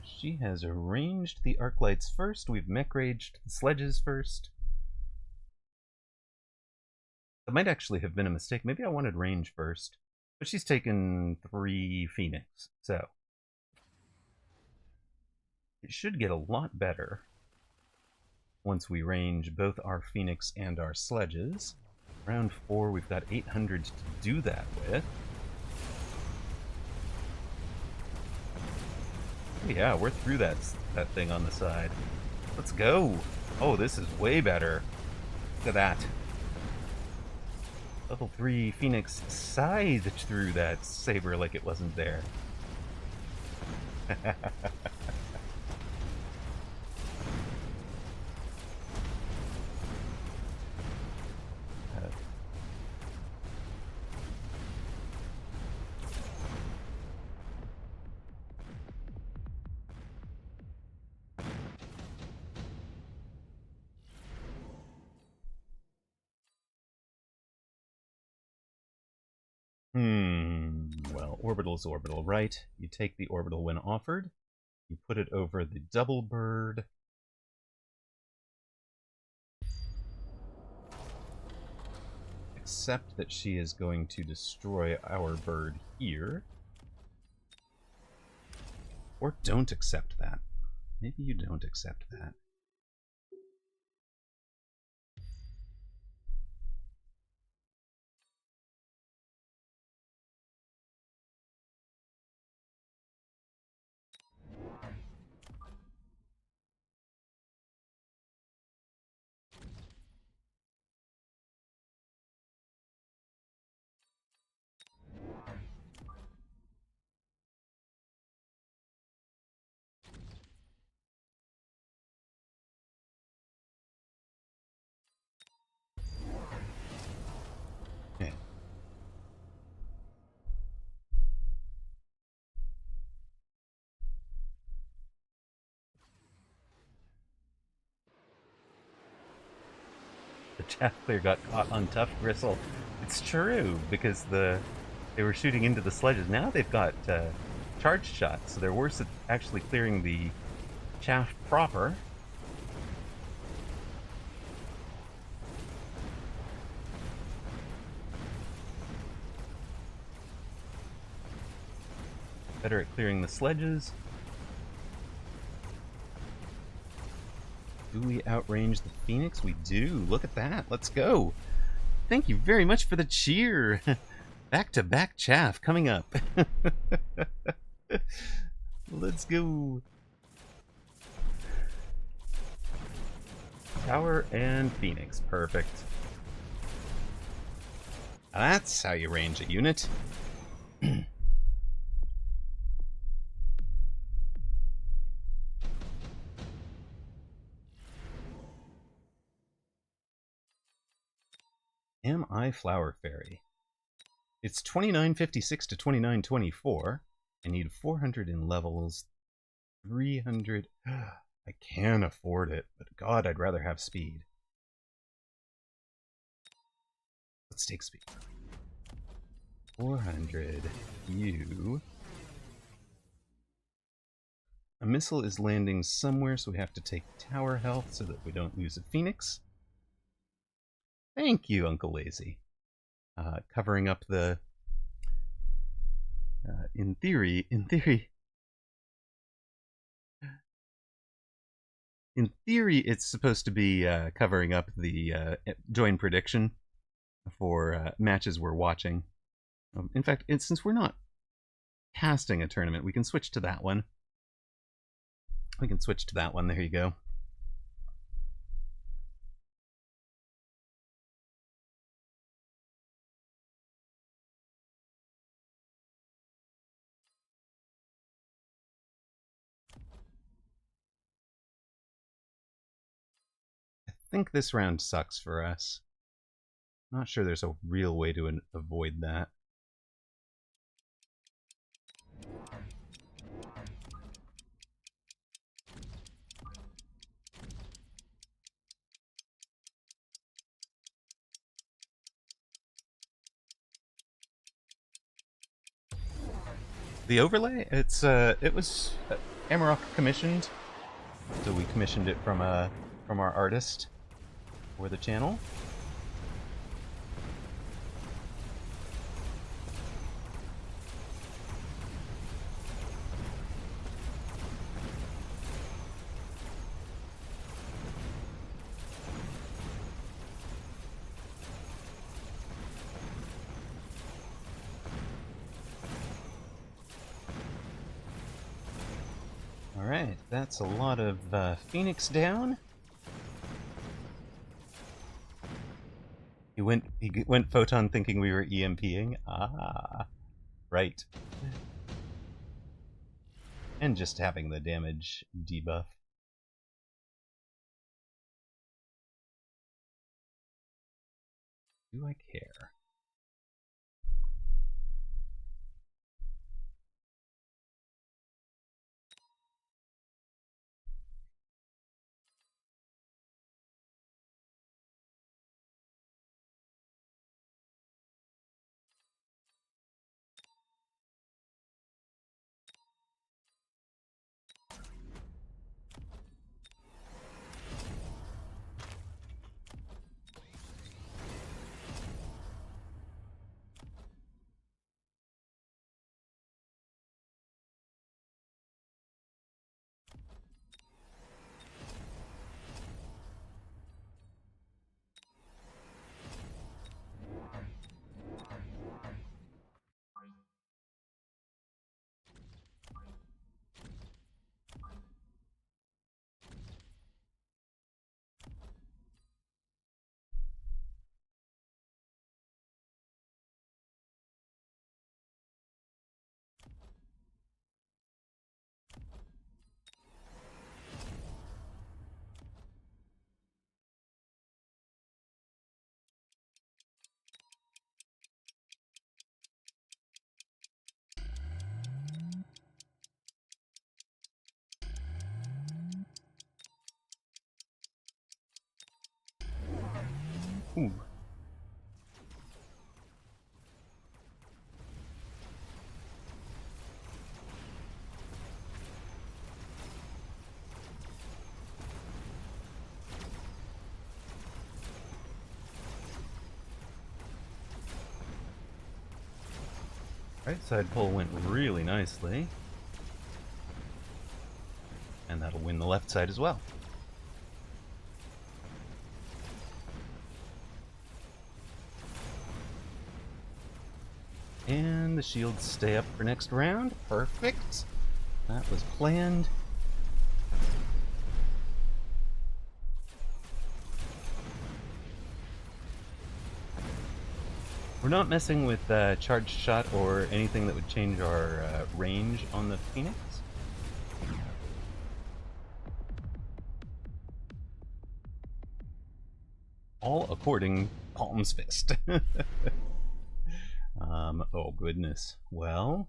She has arranged the arc lights first. We've mech raged the sledges first. That might actually have been a mistake. Maybe I wanted range first. But she's taken 3 Phoenix, so it should get a lot better once we range both our Phoenix and our sledges. Round 4, we've got 800 to do that with. Yeah, we're through that thing on the side. Let's go. Oh, this is way better. Look at that. Level 3 Phoenix scythed through that Saber like it wasn't there. Well, orbital's orbital, right? You take the orbital when offered. You put it over the double bird. Accept that she is going to destroy our bird here. Or don't accept that. Maybe you don't accept that. Okay. The chaff clear got caught on tough gristle. It's true, because they were shooting into the sledges. Now they've got charged shots, so they're worse at actually clearing the chaff proper. Better at clearing the sledges. Do we outrange the Phoenix? We do. Look at that. Let's go. Thank you very much for the cheer. Back-to-back chaff coming up. Let's go. Tower and Phoenix. Perfect. That's how you range a unit. Am I Flower Fairy? It's 2956 to 2924. I need 400 in levels. 300. I can afford it, but God, I'd rather have speed. Let's take speed. 400. You. A missile is landing somewhere, so we have to take tower health so that we don't lose a Phoenix. Thank you, Uncle Lazy. Covering up the... in theory, it's supposed to be covering up the join prediction for matches we're watching. In fact, since we're not casting a tournament, we can switch to that one. We can switch to that one. There you go. I think this round sucks for us. Not sure there's a real way to avoid that. The overlay, it was Amarok commissioned, so we commissioned it from our artist for the channel. Alright, that's a lot of Phoenix down. He went Photon thinking we were EMPing. Ah, right. And just having the damage debuff. Do I care? Ooh. Right side pull went really nicely. And that'll win the left side as well. And the shields stay up for next round. Perfect. That was planned. We're not messing with charged shot or anything that would change our range on the Phoenix. All according to Palm's Fist. Oh goodness. Well.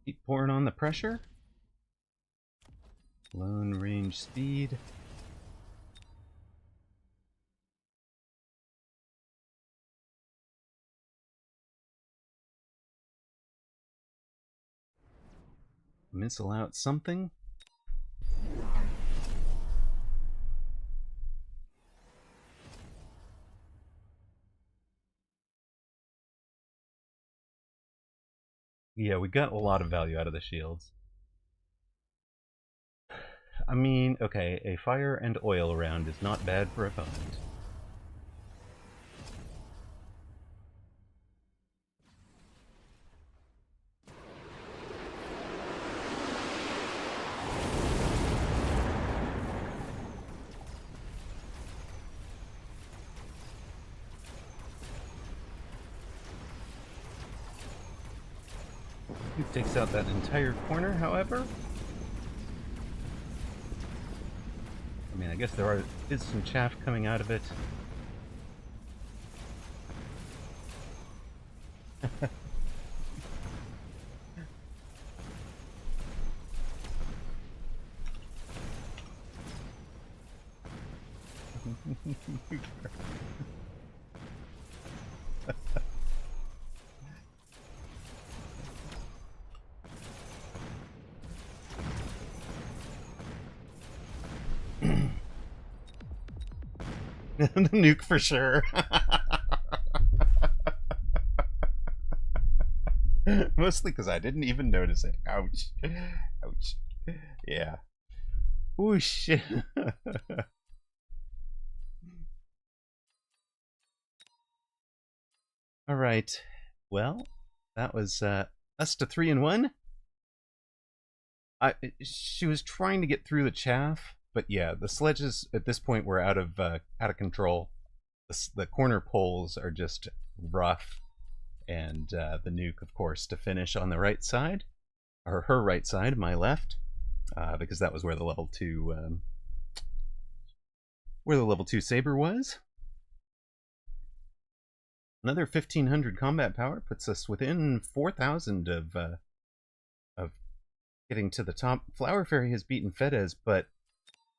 Keep pouring on the pressure. Lone range speed. Missile out something. Yeah, we got a lot of value out of the shields. I mean, okay, a fire and oil round is not bad for a opponent. He takes out that entire corner, however. I mean, I guess there is some chaff coming out of it. The nuke for sure. Mostly because I didn't even notice it. Ouch. Ouch. Yeah. Whoosh. All right. Well, that was us to 3-1. She was trying to get through the chaff, but yeah, the sledges at this point were out of control. The corner poles are just rough, and the nuke, of course, to finish on the right side, or her right side, my left, because that was where the level 2 saber was. Another 1,500 combat power puts us within 4,000 of getting to the top. Flower Fairy has beaten Fedez, but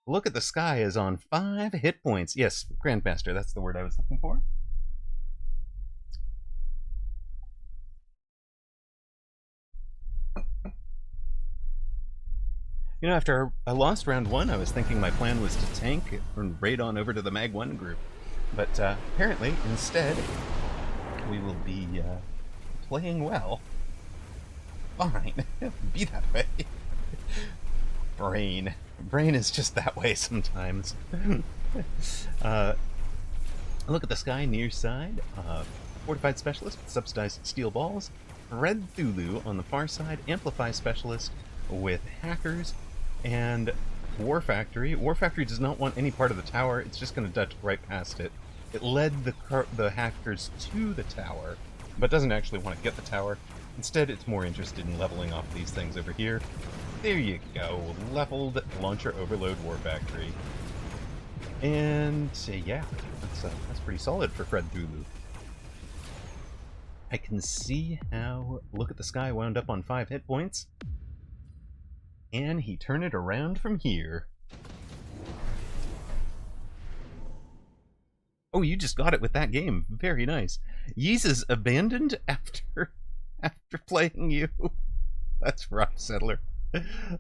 Look at the Sky is on 5 hit points. Yes, Grandmaster, that's the word I was looking for. You know, after I lost round 1, I was thinking my plan was to tank and raid on over to the Mag 1 group. But apparently, instead, we will be playing well. Fine. Be that way. Brain. Brain is just that way sometimes. Look at the Sky near side. Fortified Specialist with subsidized steel balls. Red Thulu on the far side. Amplify Specialist with hackers. And War Factory. War Factory does not want any part of the tower. It's just going to dodge right past it. It led the hackers to the tower, but doesn't actually want to get the tower. Instead, it's more interested in leveling off these things over here. There you go. Leveled Launcher Overload War Factory. And yeah, that's pretty solid for Fred Thulu. I can see how Look at the Sky wound up on 5 hit points. And he turned it around from here. Oh, you just got it with that game. Very nice. Yeezus abandoned after playing you. That's rough, Settler.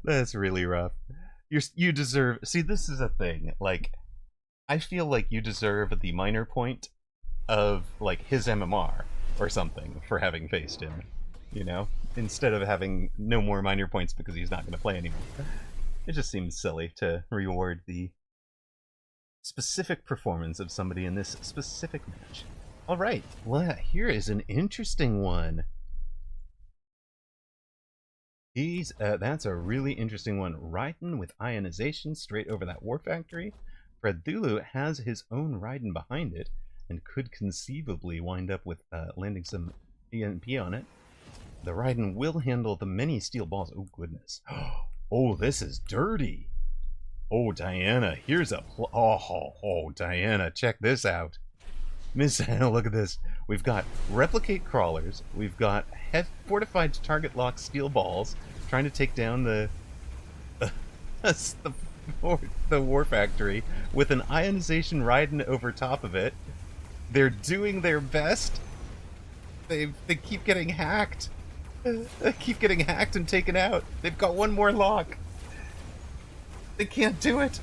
That's really rough. You deserve... See, this is a thing. Like, I feel like you deserve the minor point of, like, his MMR or something for having faced him. You know? Instead of having no more minor points because he's not going to play anymore. It just seems silly to reward the specific performance of somebody in this specific match. Alright, well, here is an interesting one. That's a really interesting one. Raiden with ionization straight over that War Factory. Fred Thulu has his own Raiden behind it, and could conceivably wind up with landing some EMP on it. The Raiden will handle the many steel balls. Oh, goodness. Oh, this is dirty. Oh, Diana, here's a... Oh, Diana, check this out. Miss Diana, look at this. We've got replicate crawlers. We've got fortified target lock steel balls trying to take down the War Factory with an ionization Raiden over top of it. They're doing their best. They keep getting hacked. They keep getting hacked and taken out. They've got one more lock. They can't do it.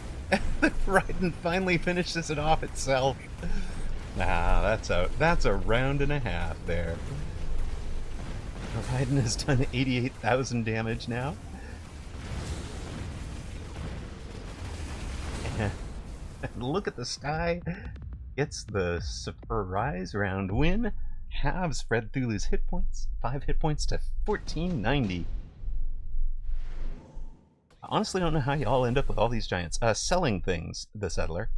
Raiden finally finishes it off itself. That's a round and a half there. Raiden has done 88,000 damage now. And Look at the Sky gets the surprise round win. Halves Fred Thulu's hit points. 5 hit points to 1490. I honestly don't know how y'all end up with all these giants. Selling things, the Settler.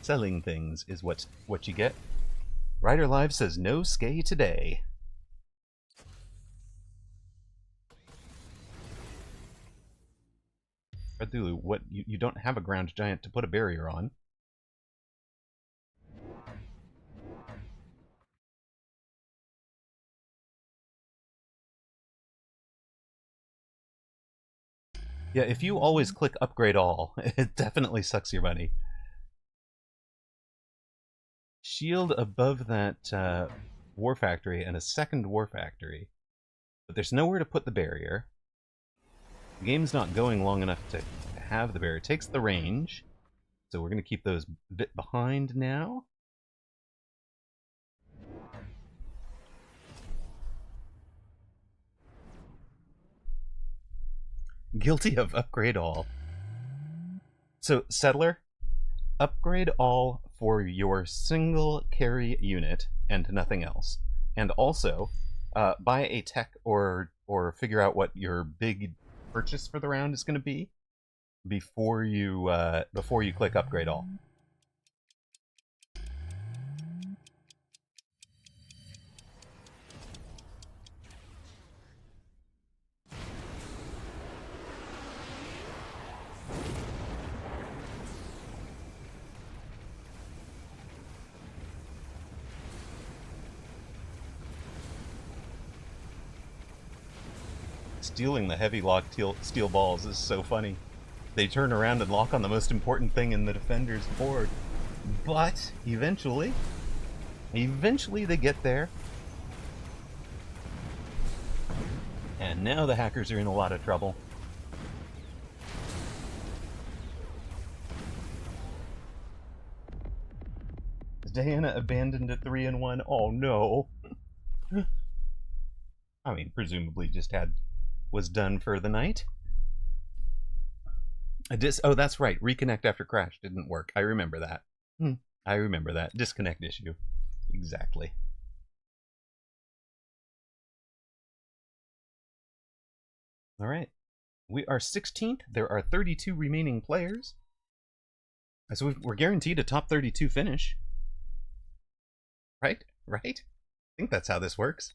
Selling things is what you get. Rider Live says no skay today. Fred Thulu, what you don't have a ground giant to put a barrier on. Yeah, if you always click upgrade all, it definitely sucks your money. Shield above that War Factory and a second War Factory. But there's nowhere to put the barrier. The game's not going long enough to have the barrier. It takes the range. So we're going to keep those a bit behind now. Guilty of upgrade all. So, Settler, upgrade all for your single carry unit and nothing else. And also, buy a tech or figure out what your big purchase for the round is going to be before you click upgrade all. Stealing the heavy lock steel balls is so funny. They turn around and lock on the most important thing in the defender's board. But eventually they get there. And now the hackers are in a lot of trouble. Diana abandoned at 3-1. Oh no. I mean, presumably just was done for the night. Oh, that's right. Reconnect after crash didn't work. I remember that. I remember that. Disconnect issue. Exactly. All right. We are 16th. There are 32 remaining players. So we're guaranteed a top 32 finish. Right? Right? I think that's how this works.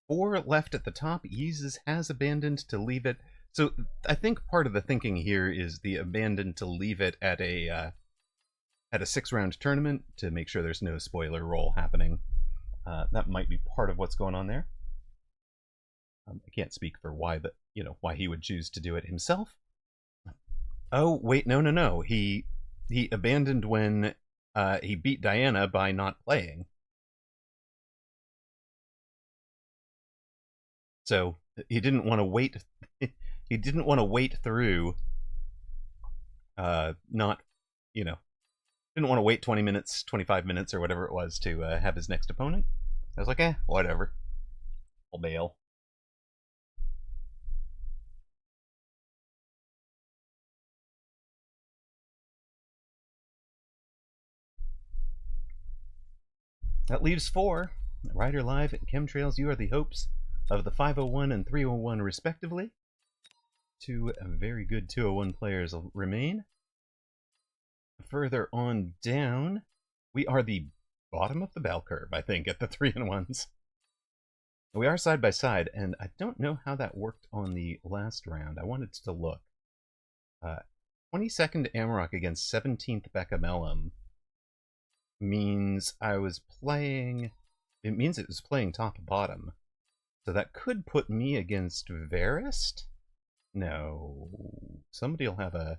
4 left at the top. Yeezus has abandoned to leave it. So I think part of the thinking here is the abandon to leave it at a 6-round tournament to make sure there's no spoiler roll happening. That might be part of what's going on there. I can't speak for why he would choose to do it himself. Oh wait, no. He abandoned when he beat Diana by not playing. So he didn't want to wait. He didn't want to wait through. Didn't want to wait 20 minutes, 25 minutes, or whatever it was to have his next opponent. I was like, whatever. I'll bail. That leaves 4. Rider Live and Chemtrails, you are the hopes of the 501 and 301 respectively. 2 very good 201 players remain. Further on down, we are the bottom of the bell curve, I think, at the 3-1s. We are side by side, and I don't know how that worked on the last round. I wanted to look. 22nd Amarok against 17th Becca Mellum means I was playing... It means it was playing top-bottom. So that could put me against Verist? No. Somebody will have a...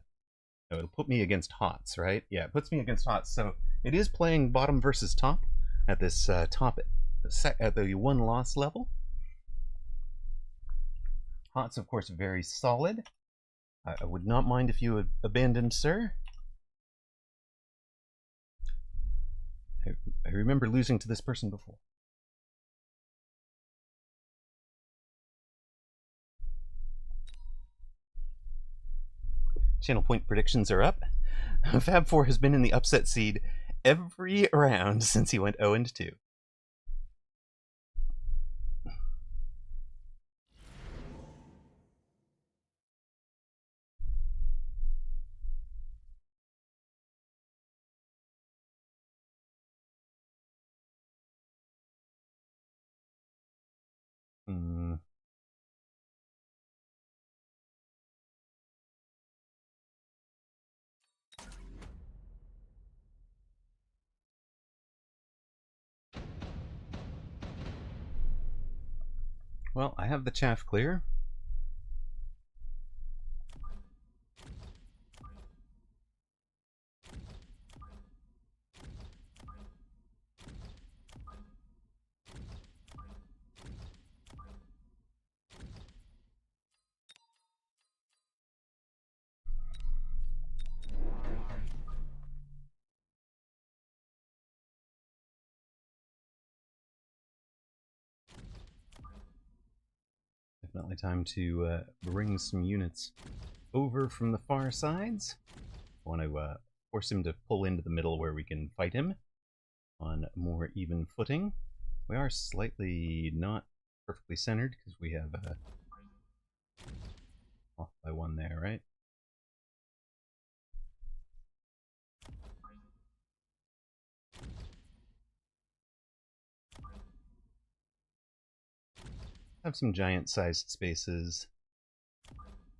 No, it'll put me against Hots, right? Yeah, it puts me against Hots. So it is playing bottom versus top at this top... at the 1-loss level. Hots, of course, very solid. I would not mind if you had abandoned, sir. I remember losing to this person before. Channel point predictions are up. Fab 4 has been in the upset seed every round since he went 0-2. Well, I have the chaff clear. Definitely time to bring some units over from the far sides. I want to force him to pull into the middle where we can fight him on more even footing. We are slightly not perfectly centered because we have off by 1 there, right? Have some giant-sized spaces.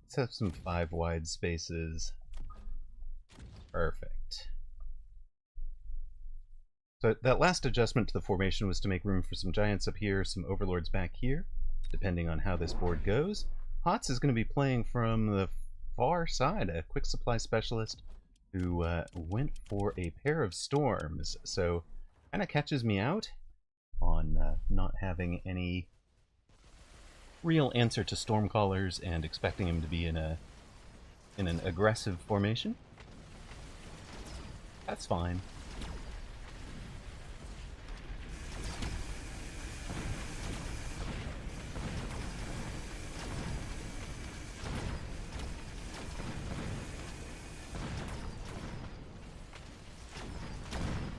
Let's have some 5-wide spaces. Perfect. So that last adjustment to the formation was to make room for some giants up here, some overlords back here, depending on how this board goes. Hots is going to be playing from the far side, a quick supply specialist who went for a pair of storms. So kind of catches me out on not having any real answer to Stormcallers and expecting him to be in an aggressive formation. That's fine.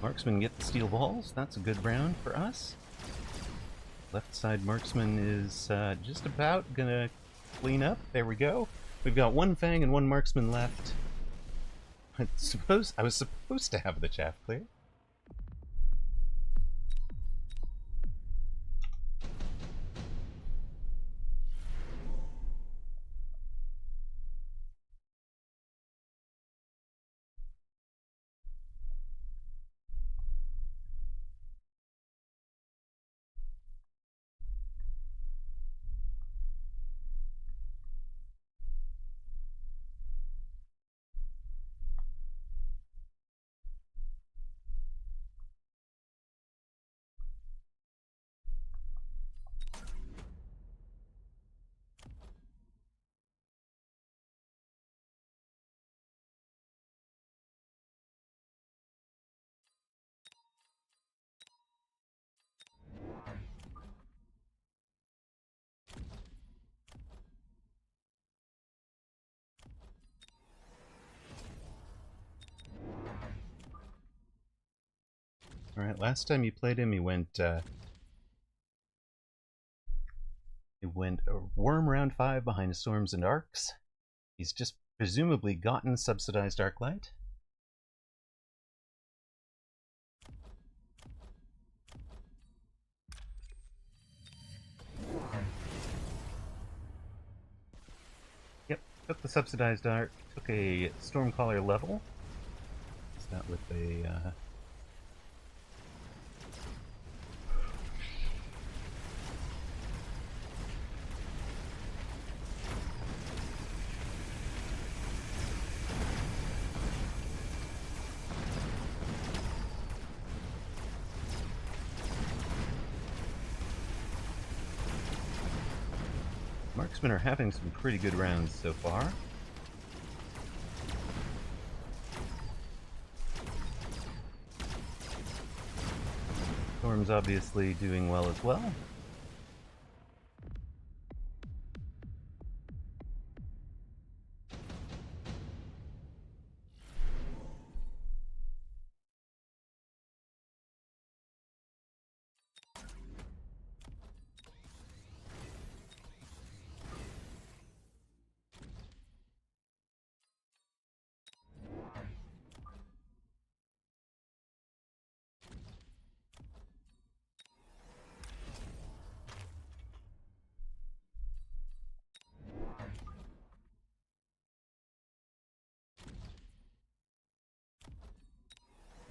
Marksman get the steel balls. That's a good round for us. Left side marksman is just about gonna clean up. There we go. We've got one fang and one marksman left. I was supposed to have the chaff clear. Alright, last time you played him, he went a worm round 5 behind storms and arcs. He's just presumably gotten subsidized arc light. Yep, took the subsidized arc, took a Stormcaller level. Is that with a Marksmen are having some pretty good rounds so far. Storm's obviously doing well as well.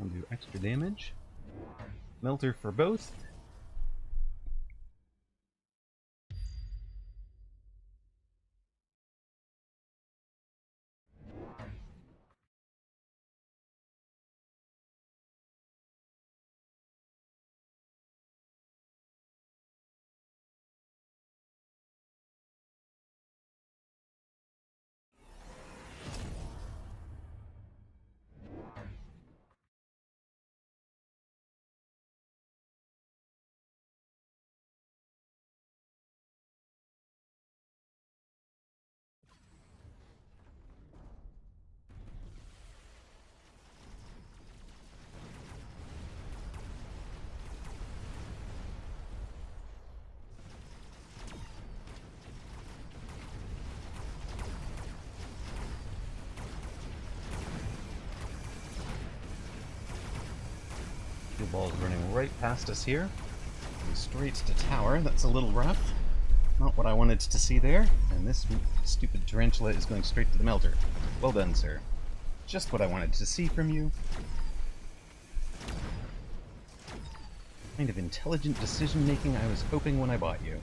I'll do extra damage. Melter for both. Two balls running right past us here. Straight to tower. That's a little rough. Not what I wanted to see there. And this stupid tarantula is going straight to the melter. Well done, sir. Just what I wanted to see from you. Kind of intelligent decision making I was hoping when I bought you.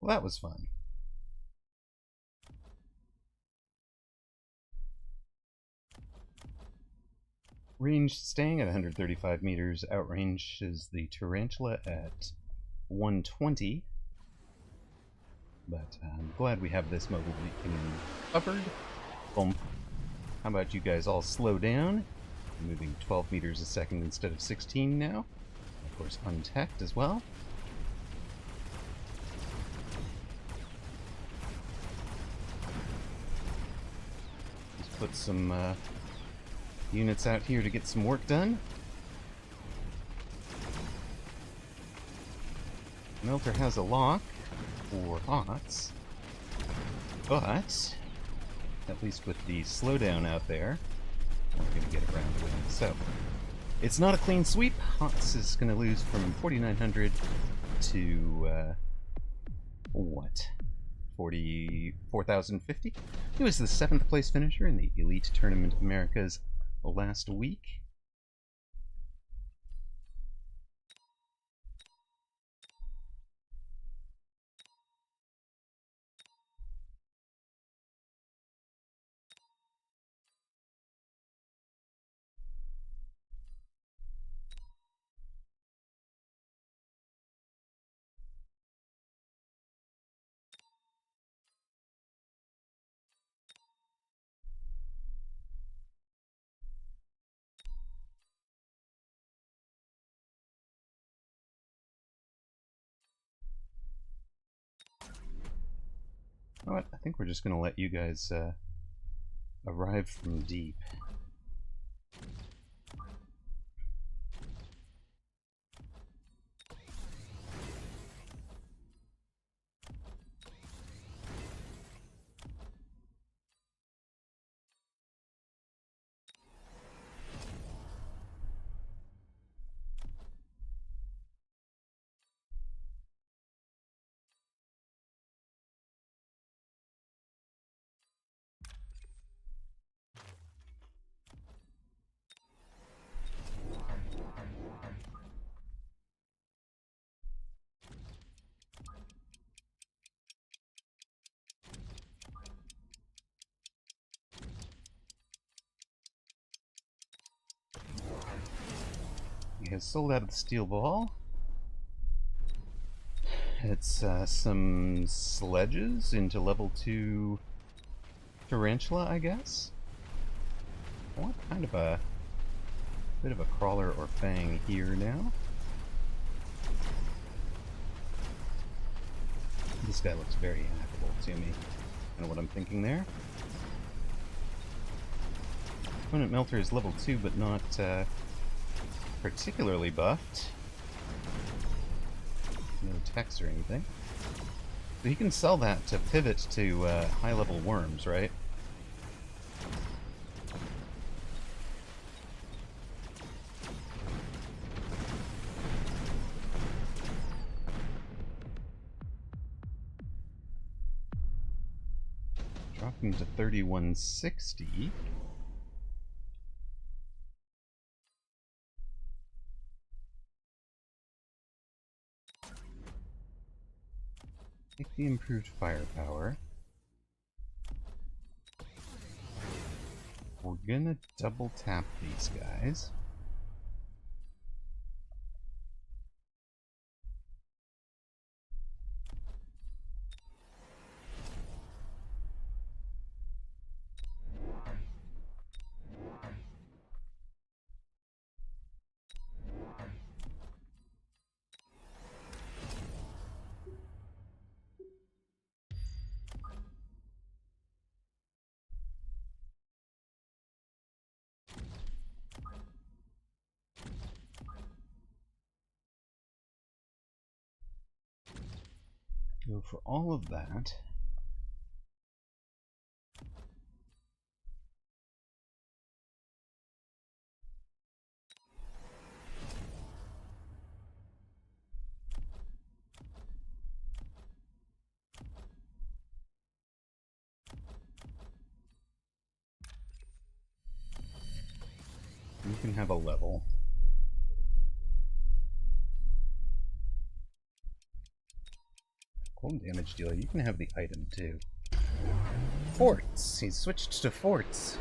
Well, that was fun. Range staying at 135 meters, outranges the tarantula at 120. But I'm glad we have this mobile beacon covered. Boom. How about you guys all slow down? I'm moving 12 meters a second instead of 16 now. Of course, untech'd as well. Just put some units out here to get some work done. Melter has a lock for HOTS, but at least with the slowdown out there, we're going to get around to it. So, it's not a clean sweep. HOTS is going to lose from 4,900 to, what? 44,050? He was the 7th place finisher in the Elite Tournament of Americas last week. You know what? I think we're just going to let you guys arrive from deep. He has sold out of the steel ball. It's some sledges into level 2 tarantula, I guess. I want kind of a bit of a crawler or fang here now. This guy looks very hackable to me. I know what I'm thinking there. Opponent Melter is level 2, but not particularly buffed. No text or anything. So he can sell that to pivot to high-level worms, right? Drop him to 3160. Take the improved firepower. We're gonna double tap these guys. So for all of that, you can have a level. Cold damage dealer. You can have the item too. Forts. He's switched to forts.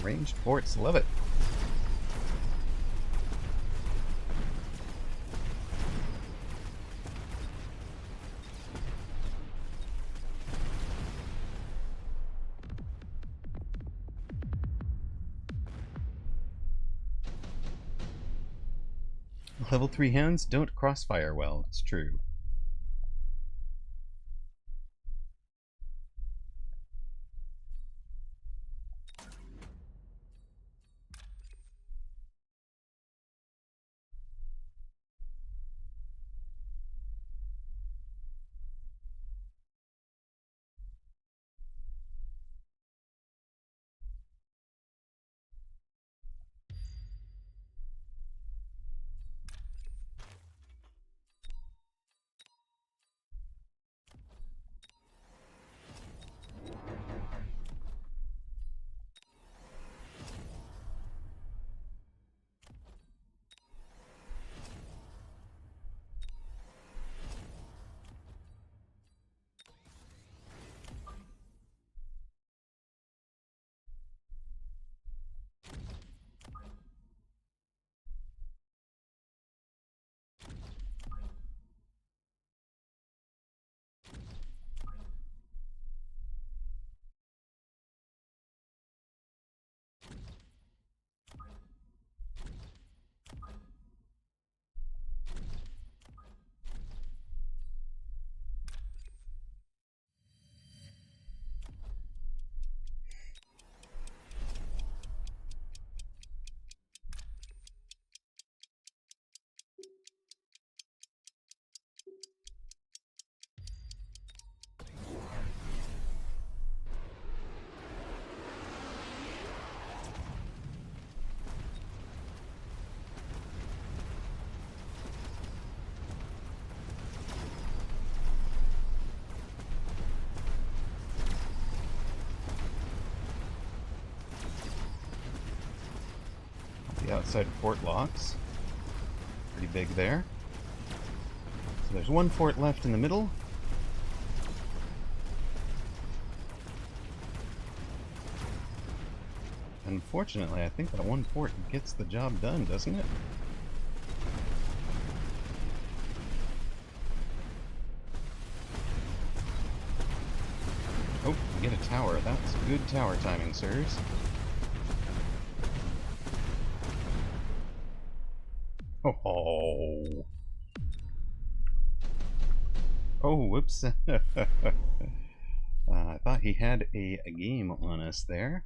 Ranged forts, love it. Level 3 hounds don't crossfire well, it's true. The outside fort locks. Pretty big there. So there's one fort left in the middle. Unfortunately, I think that one fort gets the job done, doesn't it? Oh, we get a tower. That's good tower timing, sirs. Oh. Oh, whoops. I thought he had a game on us there.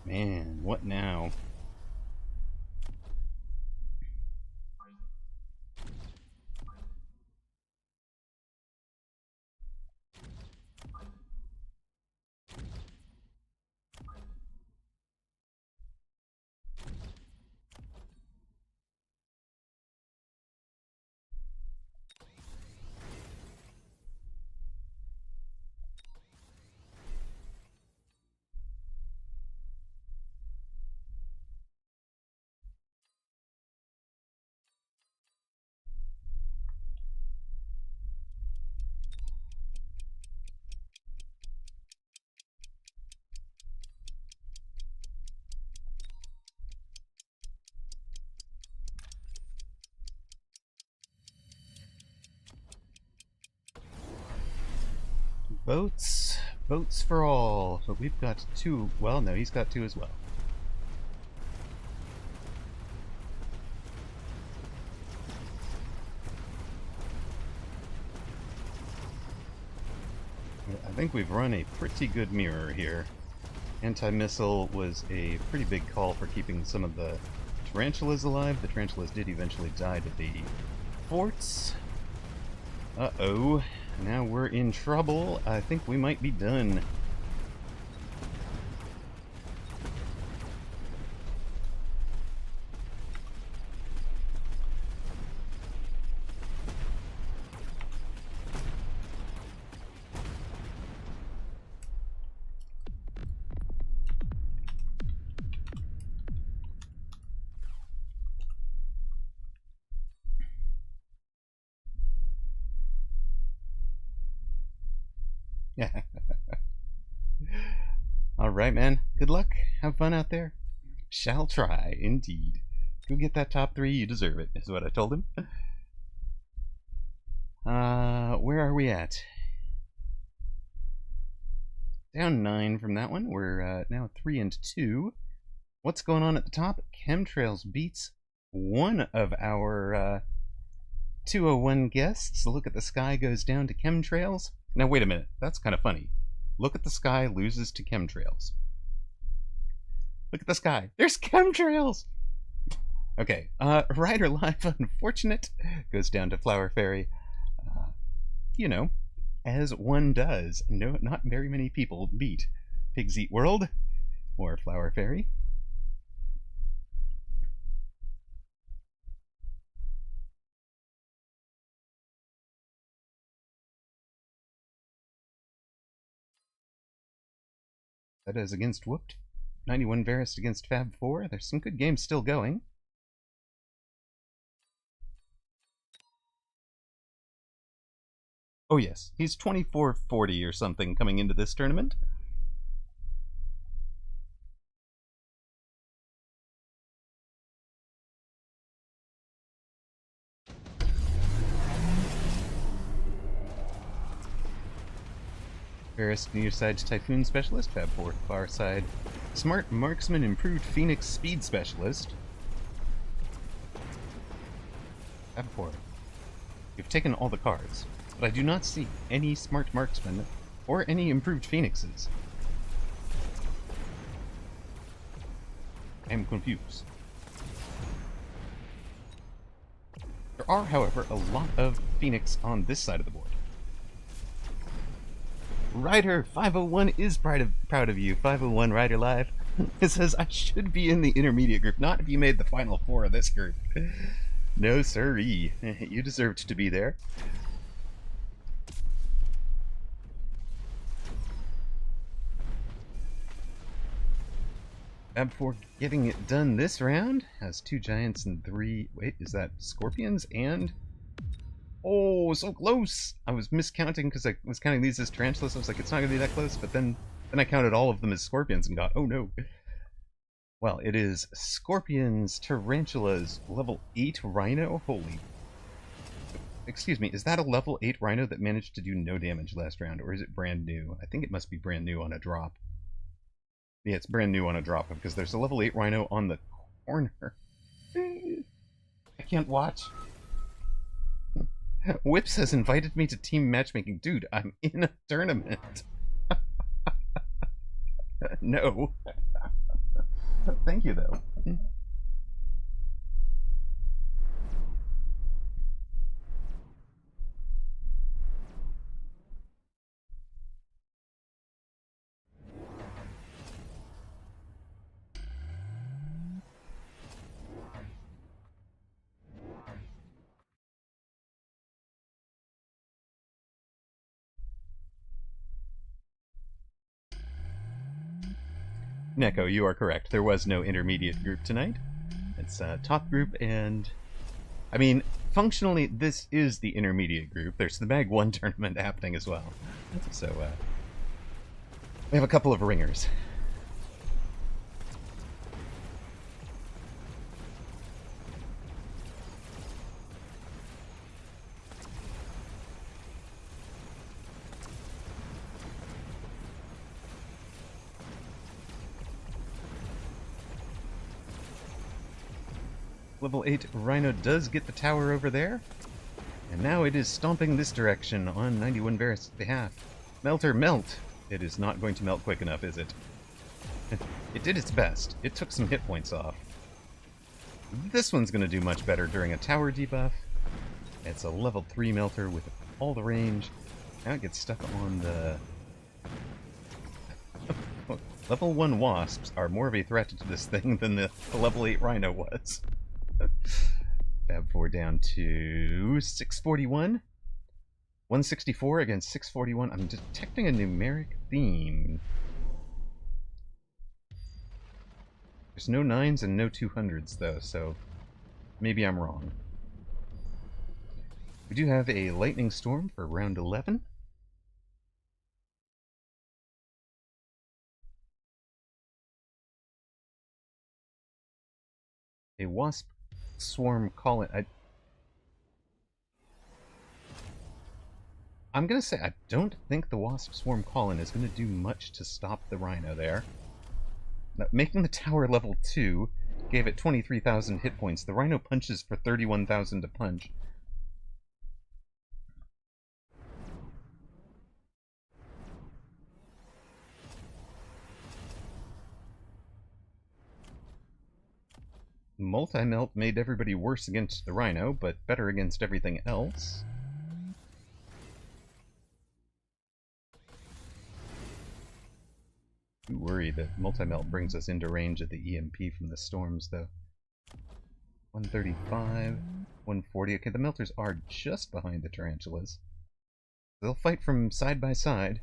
Man, what now? Boats. Boats for all. So we've got 2. Well, no, he's got 2 as well. I think we've run a pretty good mirror here. Anti-missile was a pretty big call for keeping some of the tarantulas alive. The tarantulas did eventually die to the forts. Uh-oh. Now we're in trouble. I think we might be done. Alright, man. Good luck. Have fun out there. Shall try, indeed. Go get that top 3, you deserve it, is what I told him. Where are we at? Down 9 from that one. We're now 3 and 2. What's going on at the top? Chemtrails beats one of our 201 guests. Look at the Sky goes down to Chemtrails. Now, wait a minute. That's kind of funny. Look at the Sky loses to Chemtrails. Look at the Sky. There's Chemtrails! Okay, Rider Life Unfortunate goes down to Flower Fairy. You know, as one does. No, not very many people beat Pigs Eat World or Flower Fairy. That is against Whooped. 91 Varus against Fab 4. There's some good games still going. Oh yes, he's 24-40 or something coming into this tournament. Varus, near side Typhoon Specialist. Fab 4, far side. Smart Marksman, improved Phoenix Speed Specialist. Fab 4. You've taken all the cards, but I do not see any Smart Marksman or any improved Phoenixes. I am confused. There are, however, a lot of Phoenix on this side of the board. Ryder 501 is proud of you. 501 Ryder Live. It says I should be in the intermediate group, not if you made the final 4 of this group. No siree. You deserved to be there. Fab 4 getting it done this round. Has 2 giants and 3... Wait, is that scorpions and... Oh, so close! I was miscounting because I was counting these as tarantulas. I was like, it's not going to be that close, but then I counted all of them as scorpions and got, oh no. Well, it is scorpions, tarantulas, level 8 rhino. Holy. Excuse me, is that a level 8 rhino that managed to do no damage last round, or is it brand new? I think it must be brand new on a drop. Yeah, it's brand new on a drop because there's a level 8 rhino on the corner. I can't watch. Whips has invited me to team matchmaking. Dude, I'm in a tournament. No. Thank you, though. Neko, you are correct. There was no intermediate group tonight. It's top group, and I mean, functionally, this is the intermediate group. There's the Mag 1 tournament happening as well. So, we have a couple of ringers. Level 8 Rhino does get the tower over there. And now it is stomping this direction on 91 Varus' behalf. Melter, melt! It is not going to melt quick enough, is it? It did its best. It took some hit points off. This one's going to do much better during a tower debuff. It's a level 3 Melter with all the range. Now it gets stuck on the... Level 1 Wasps are more of a threat to this thing than the level 8 Rhino was. Fab 4 down to 641. 164 against 641. I'm detecting a numeric theme. There's no 9s and no 200s, though, so maybe I'm wrong. We do have a Lightning Storm for round 11. A Wasp Swarm Colony. I'm going to say I don't think the Wasp Swarm Colony is going to do much to stop the Rhino there. Now, making the tower level 2 gave it 23,000 hit points. The Rhino punches for 31,000 to punch. Multi-melt made everybody worse against the Rhino, but better against everything else. Do worry that multi-melt brings us into range of the EMP from the storms, though. 135, 140. Okay, the melters are just behind the tarantulas. They'll fight from side by side.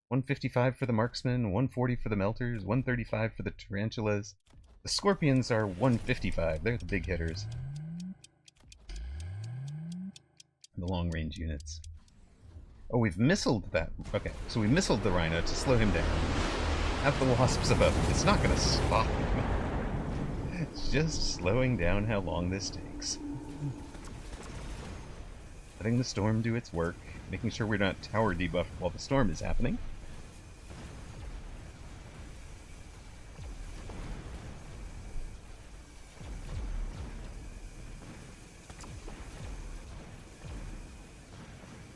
155 for the marksmen, 140 for the melters, 135 for the tarantulas. The scorpions are 155. They're the big hitters. The long-range units. Oh, we've missiled that. Okay, so we missiled the Rhino to slow him down. Have the wasps above him. It's not going to stop him. It's just slowing down how long this takes. Letting the storm do its work. Making sure we're not tower debuffed while the storm is happening.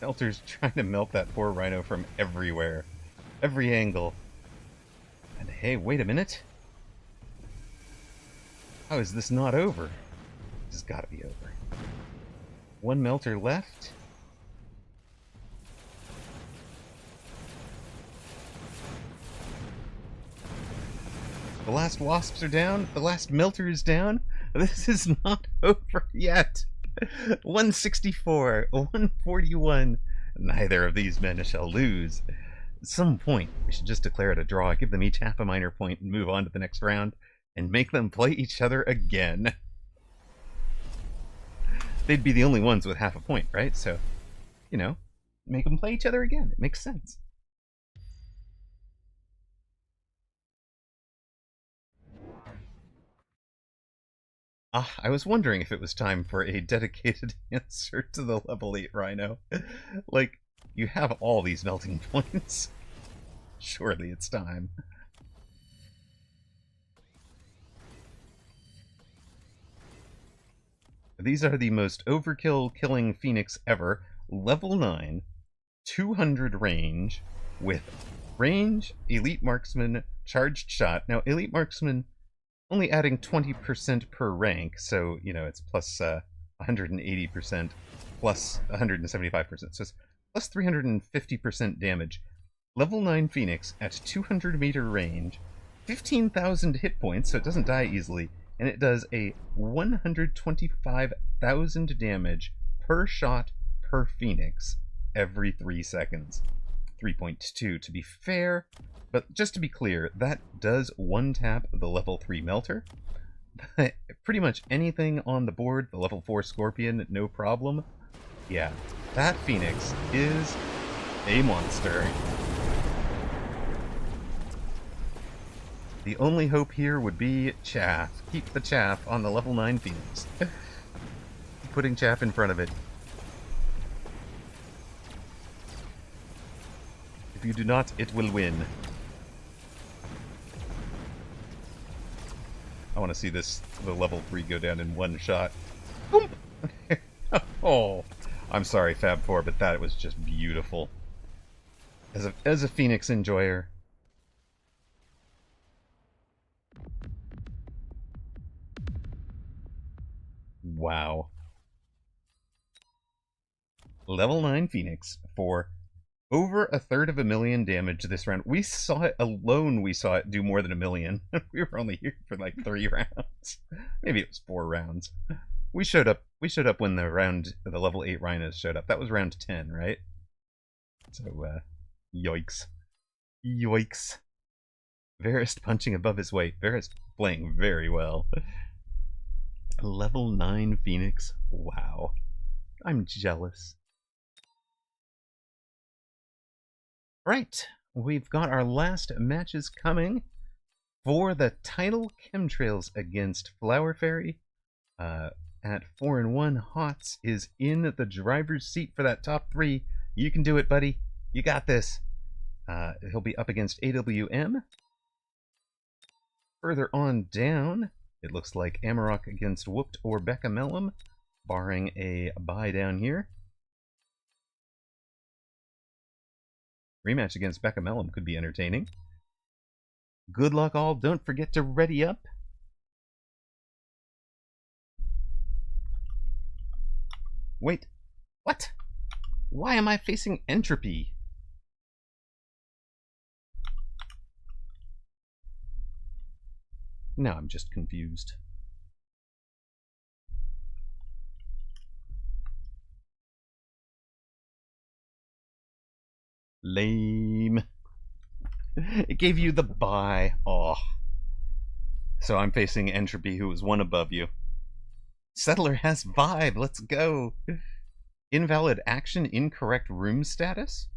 Melter's trying to melt that poor Rhino from everywhere. Every angle. And hey, wait a minute. How is this not over? This has got to be over. One Melter left. The last wasps are down. The last Melter is down. This is not over yet. 164, 141. Neither of these men shall lose. At some point, we should just declare it a draw, give them each half a minor point, and move on to the next round, and make them play each other again. They'd be the only ones with half a point, right? So, you know, make them play each other again. It makes sense. I was wondering if it was time for a dedicated answer to the level 8 Rhino. Like, you have all these melting points. Surely it's time. These are the most overkill killing Phoenix ever. Level 9, 200 range, with range, elite marksman, charged shot. Now, elite marksman only adding 20% per rank, so, you know, it's plus 180%, plus 175%, so it's plus 350% damage. Level 9 Phoenix at 200 meter range, 15,000 hit points, so it doesn't die easily, and it does a 125,000 damage per shot per Phoenix every 3 seconds. 3.2 to be fair, but just to be clear, that does one-tap the level 3 Melter. Pretty much anything on the board, the level 4 Scorpion, no problem. Yeah, that Phoenix is a monster. The only hope here would be chaff. Keep the chaff on the level 9 Phoenix. Putting chaff in front of it. If you do not, it will win. I want to see the level 3 go down in one shot. Boom! Oh, I'm sorry, Fab 4, but that was just beautiful. As a Phoenix enjoyer. Wow. Level 9 Phoenix for over 1/3 damage this round. We saw it alone, we saw it do more than 1 million. We were only here for like 3 rounds. Maybe it was 4 rounds. We showed up when the level 8 rhinos showed up. That was round 10, right? So yikes. Yikes. Varist punching above his weight. Varist playing very well. Level 9 Phoenix. Wow. I'm jealous. Right. We've got our last matches coming for the title. Chemtrails against Flower Fairy. At 4-1, Hots is in the driver's seat for that top 3. You can do it, buddy. You got this. He'll be up against AWM. Further on down, it looks like Amarok against Whooped or Becca Mellum, barring a bye down here. Rematch against Becca Mellum could be entertaining. Good luck all. Don't forget to ready up. Wait, what? Why am I facing Entropy? Now I'm just confused. Lame. It gave you the bye. Oh. So I'm facing Entropy, who was 1 above you. Settler has vibe. Let's go. Invalid action, incorrect room status?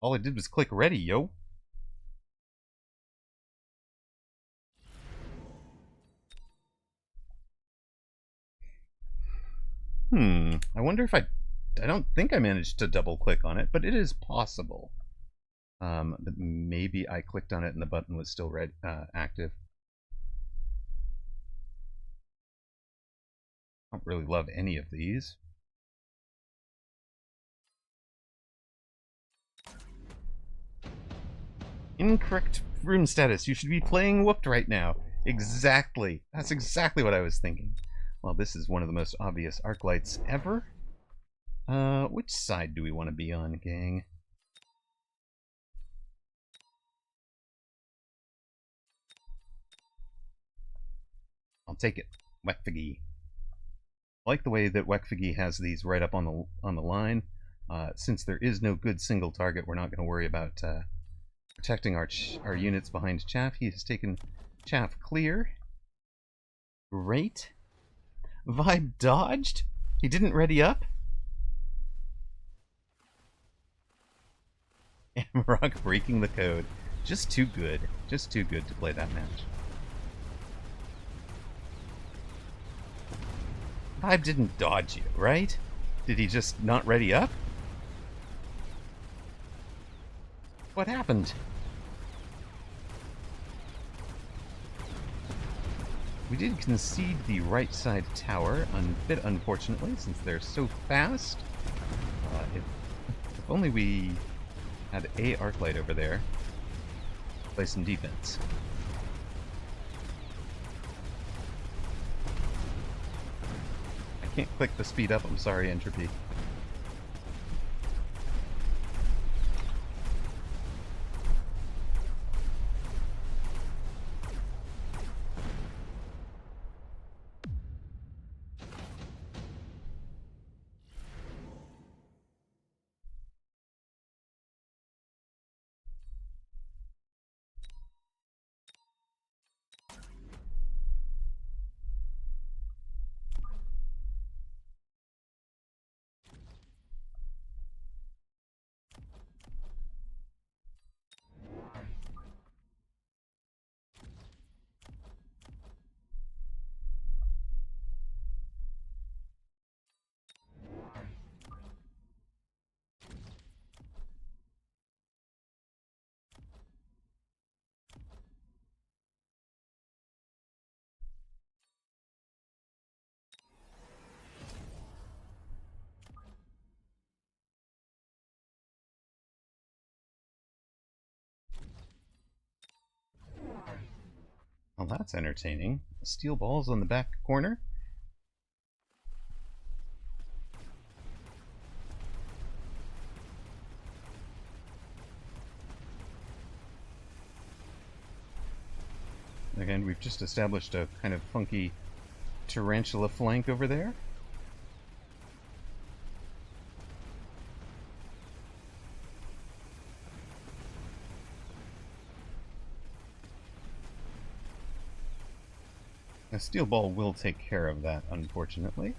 All I did was click ready, yo. I wonder if I don't think I managed to double click on it, but it is possible. But maybe I clicked on it and the button was still active. I don't really love any of these. Incorrect room status. You should be playing Whooped right now. Exactly. That's exactly what I was thinking. Well, this is one of the most obvious arc lights ever. Which side do we want to be on, gang? I'll take it. Wekfigi. I like the way that Wekfigi has these right up on the line. Since there is no good single target, we're not going to worry about protecting our units behind Chaff. He has taken Chaff clear. Great. Vibe dodged? He didn't ready up? Amarok breaking the code. Just too good. Just too good to play that match. Vibe didn't dodge you, right? Did he just not ready up? What happened? We did concede the right side tower, a bit unfortunately, since they're so fast. If only we had a arc light over there. Play some defense. I can't click the speed up, I'm sorry, Entropy. Well, that's entertaining. Steel balls on the back corner. Again, we've just established a kind of funky tarantula flank over there. A steel ball will take care of that, unfortunately.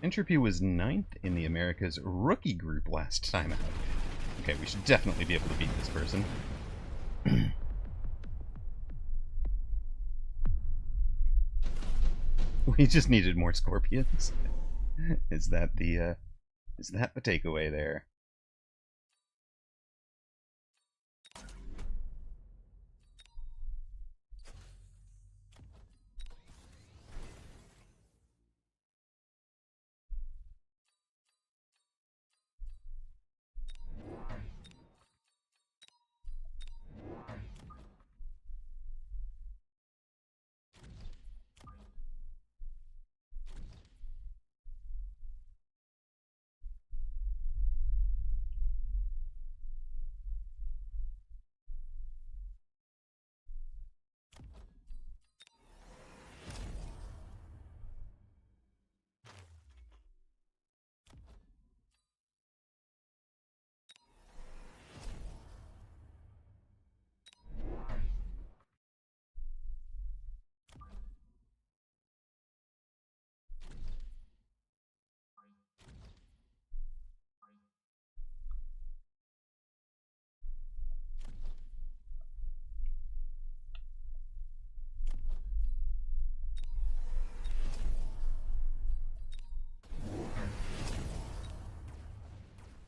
Entropy was 9th in the Americas rookie group last time out. Okay, we should definitely be able to beat this person. We just needed more scorpions. Is that the takeaway there?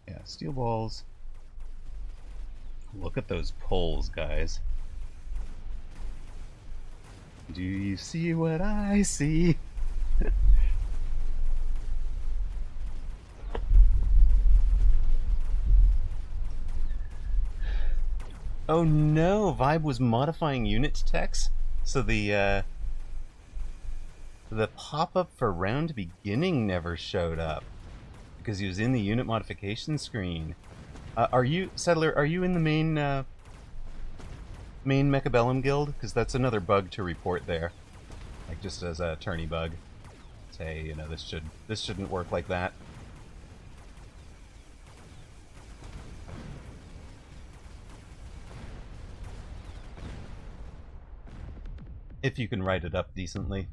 Yeah, steel balls. Look at those poles, guys. Do you see what I see? Oh no, Vibe was modifying unit text, so the pop-up for round beginning never showed up because he was in the unit modification screen. Are you, Settler, are you in the main Mechabellum guild? Because that's another bug to report there. Like, just as a Tourney bug. Say, you know, this shouldn't work like that. If you can write it up decently.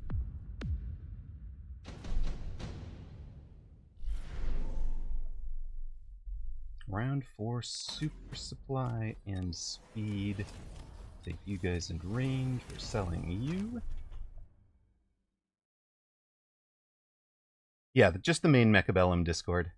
Round 4 super supply and speed. Take you guys in range. We're selling you. Yeah, just the main Mechabellum Discord.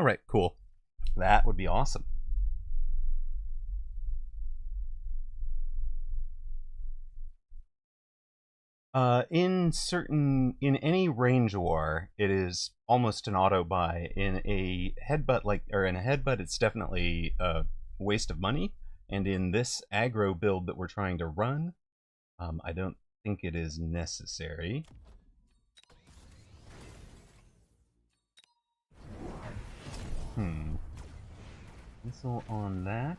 Alright, cool. That would be awesome. In any range war, it is almost an auto buy. In a headbutt, it's definitely a waste of money. And in this aggro build that we're trying to run, I don't think it is necessary. Missile on that.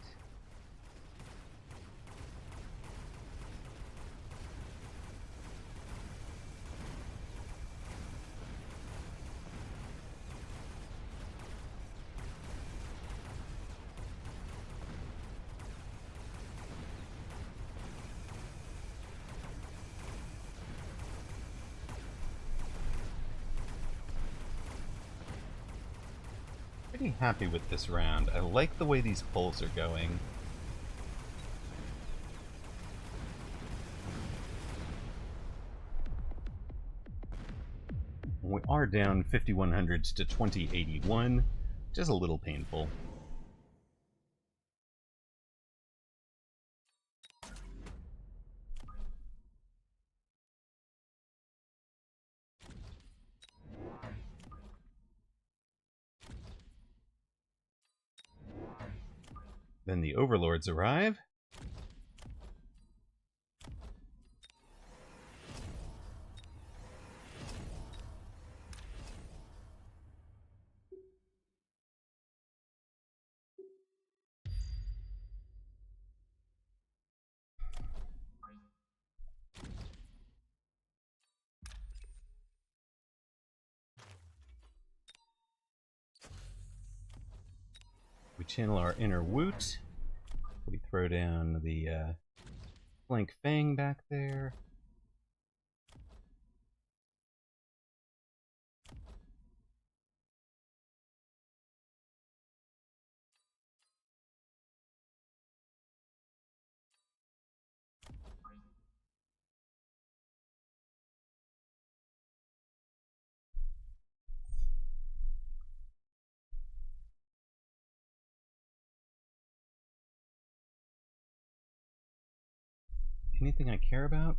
pretty happy with this round. I like the way these pulls are going. We are down 5100s to 2081, which is a little painful. Then the overlords arrive. We channel our inner Woot. We throw down the flank Fang back there. Anything I care about?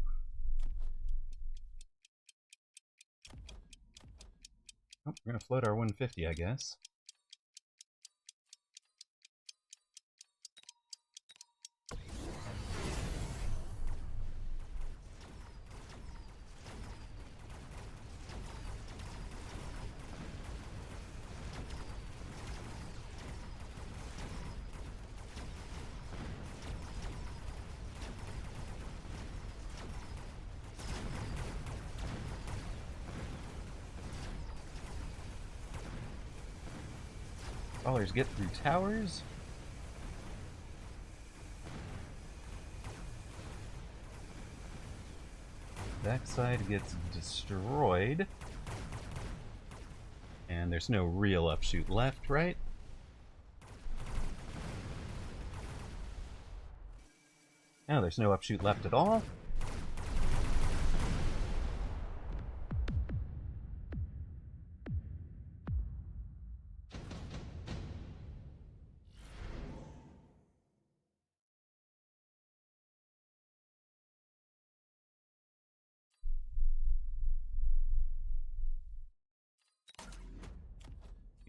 Oh, we're gonna float our 150, I guess. Crawlers get through towers. Backside gets destroyed. And there's no real upshoot left, right? No, there's no upshoot left at all.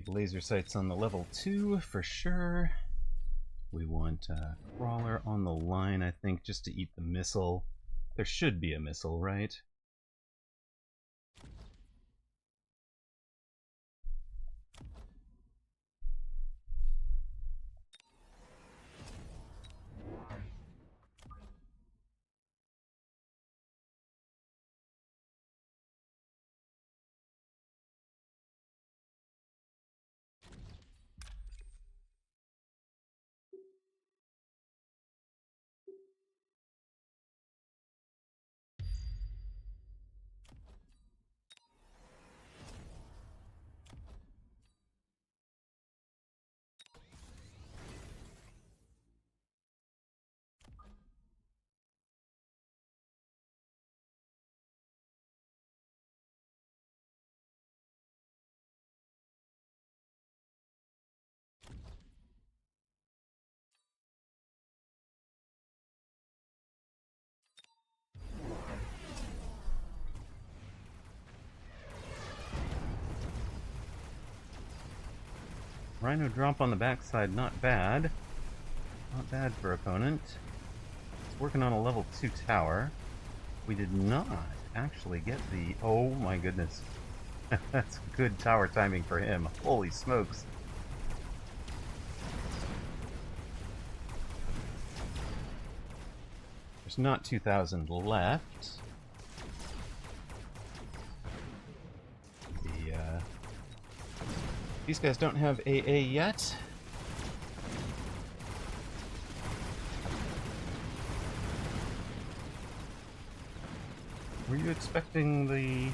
Laser sights on the level 2 for sure. We want a crawler on the line, I think, just to eat the missile. There should be a missile, right? Rhino drop on the backside, not bad. Not bad for opponent. It's working on a level 2 tower. We did not actually get the... Oh my goodness. That's good tower timing for him. Holy smokes. There's not 2,000 left. These guys don't have AA yet. Were you expecting the...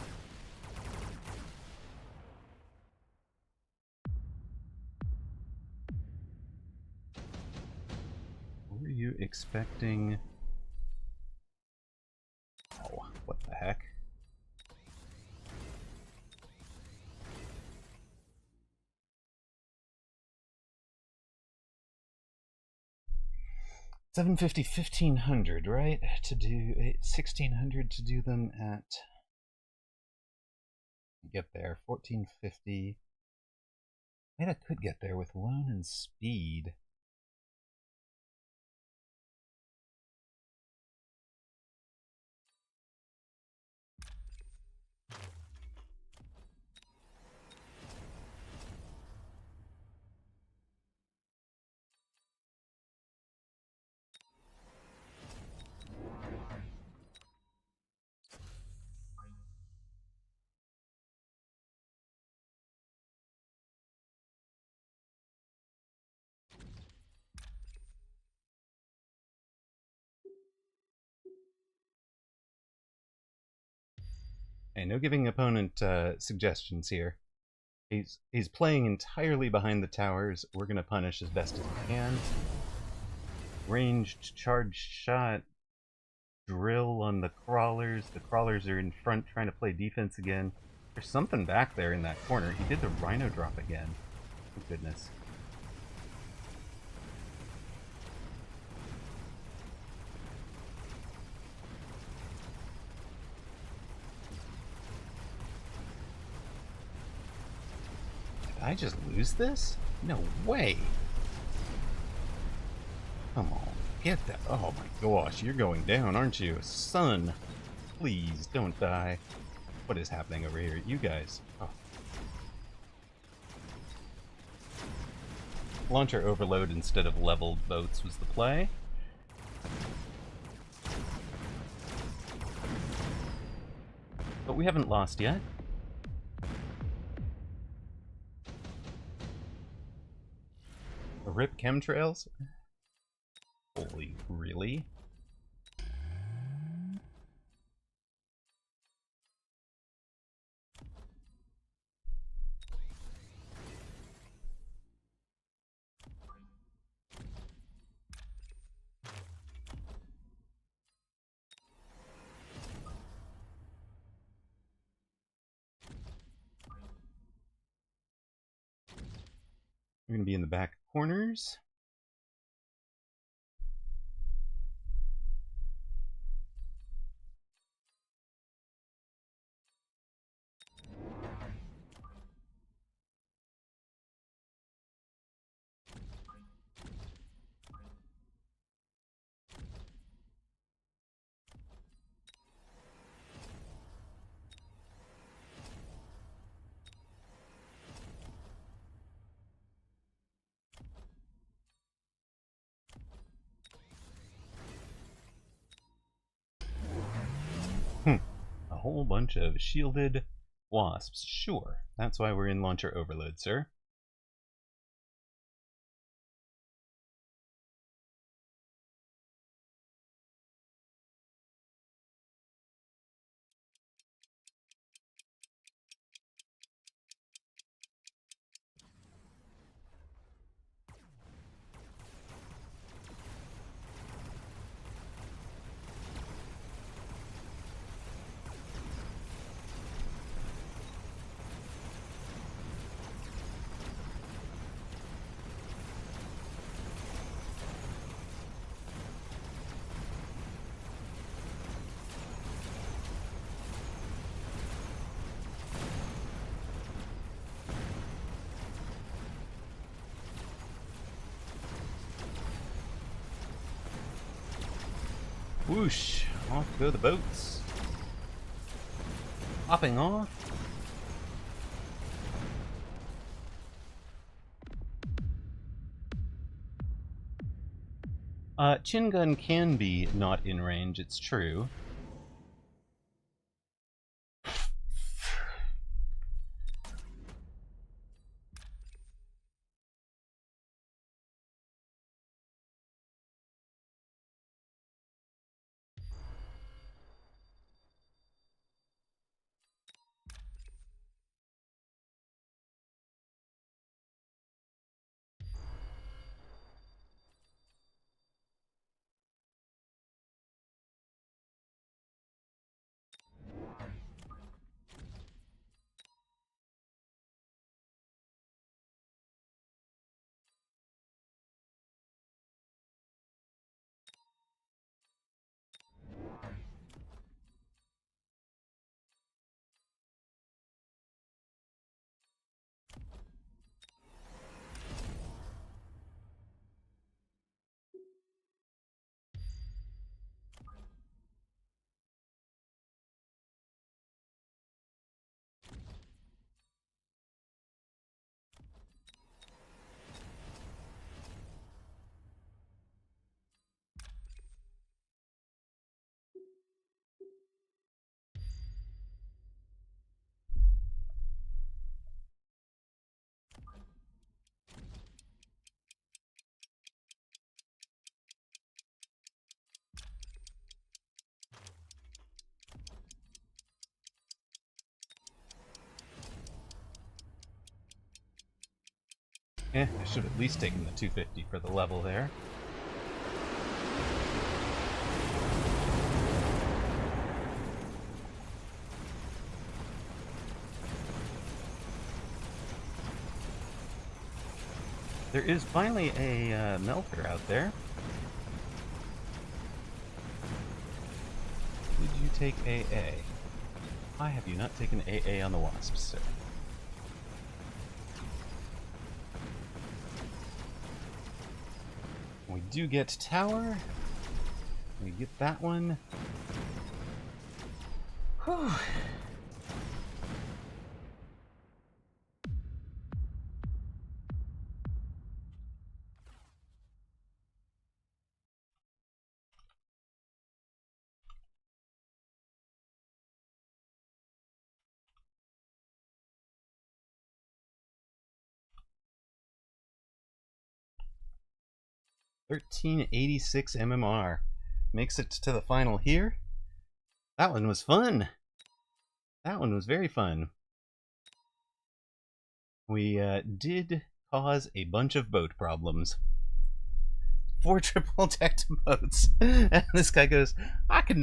you expecting? Oh, what the heck? $750, $1,500, right? To do $1,600 to do them at. Get there, $1,450. I could get there with loan and speed. Hey, no giving opponent suggestions here. He's playing entirely behind the towers. We're gonna punish as best as we can. Ranged charge shot, drill on the crawlers. The crawlers are in front trying to play defense again. There's something back there in that corner. He did the rhino drop again. Oh, goodness. Did I just lose this? No way. Come on, get that. Oh my gosh, you're going down, aren't you? Son, please don't die. What is happening over here? You guys. Oh. Launcher overload instead of leveled boats was the play. But we haven't lost yet. Rip chemtrails? Holy, really? We're going to be in the back corners. A whole bunch of shielded wasps. Sure, that's why we're in launcher overload, sir. Whoosh! Off go the boats. Hopping off. Chin gun can be not in range, it's true. I should have at least taken the 250 for the level there. There is finally a melter out there. Did you take AA? Why have you not taken AA on the Wasps, sir? We do get tower. We get that one. Whew. $13.86 MMR makes it to the final here. That one was fun. That one was very fun. We did cause a bunch of boat problems. 4 triple decked boats, and this guy goes, I can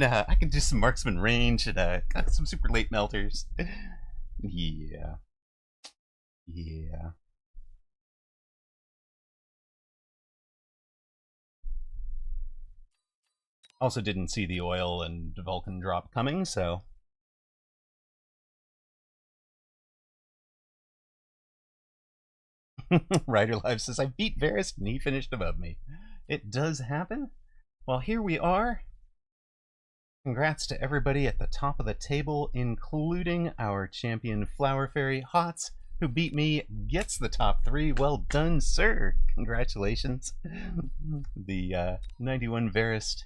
do some marksman range and got some super late melters. Yeah. Also didn't see the oil and Vulcan drop coming, so... Rider Live says, I beat Varys and he finished above me. It does happen. Well, here we are. Congrats to everybody at the top of the table, including our champion Flower Fairy Hots, who beat me, gets the top 3. Well done, sir. Congratulations. The 91 Varist...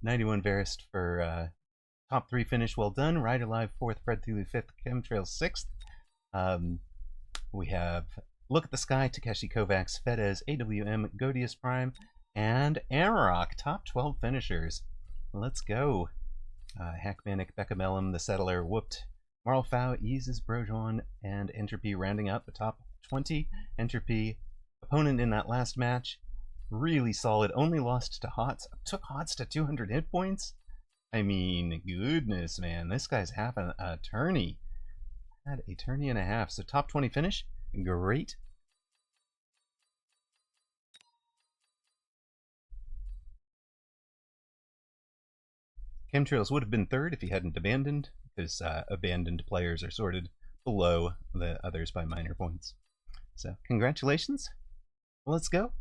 91 Varist for top 3 finish, well done. Rider Live 4th, Fred Thulu 5th, Chemtrails 6th. We have Look at the Sky, Takeshi Kovacs, Fedez, AWM, Godius Prime, and Amarok, top 12 finishers. Let's go. Hackmanic, Beccamelum, The Settler, Whooped, Marlfau, Eases, Brojuan, and Entropy rounding out the top 20. Entropy, opponent in that last match, really solid, only lost to Hots. Took Hots to 200 hit points? I mean, goodness, man. This guy's having a tourney. Had a tourney and a half. So top 20 finish. Great. Chemtrails would have been 3rd if he hadn't abandoned, because abandoned players are sorted below the others by minor points. So, congratulations. Let's go.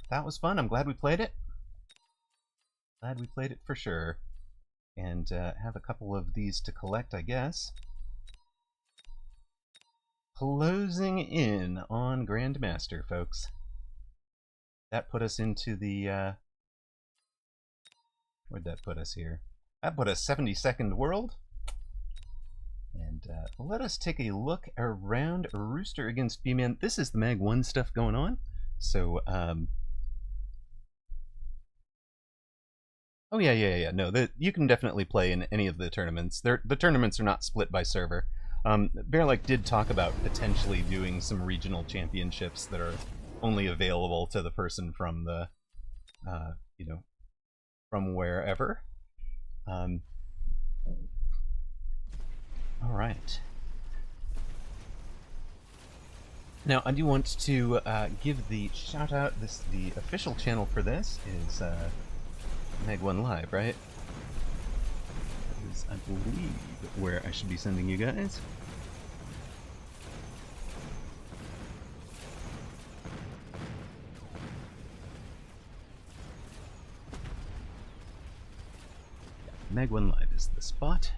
That was fun. I'm glad we played it. Glad we played it for sure. And have a couple of these to collect, I guess. Closing in on Grandmaster, folks. That put us into the... where'd that put us here? That put us 72nd world. And let us take a look around Rooster against B-Man. This is the Mag 1 stuff going on. So, oh, yeah. No, you can definitely play in any of the tournaments. The tournaments are not split by server. Bearlike did talk about potentially doing some regional championships that are only available to the person from the, you know, from wherever. All right. Now, I do want to give the shout out. The official channel for this is Meg 1 Live, right? That is, I believe, where I should be sending you guys. Meg 1 Live is the spot.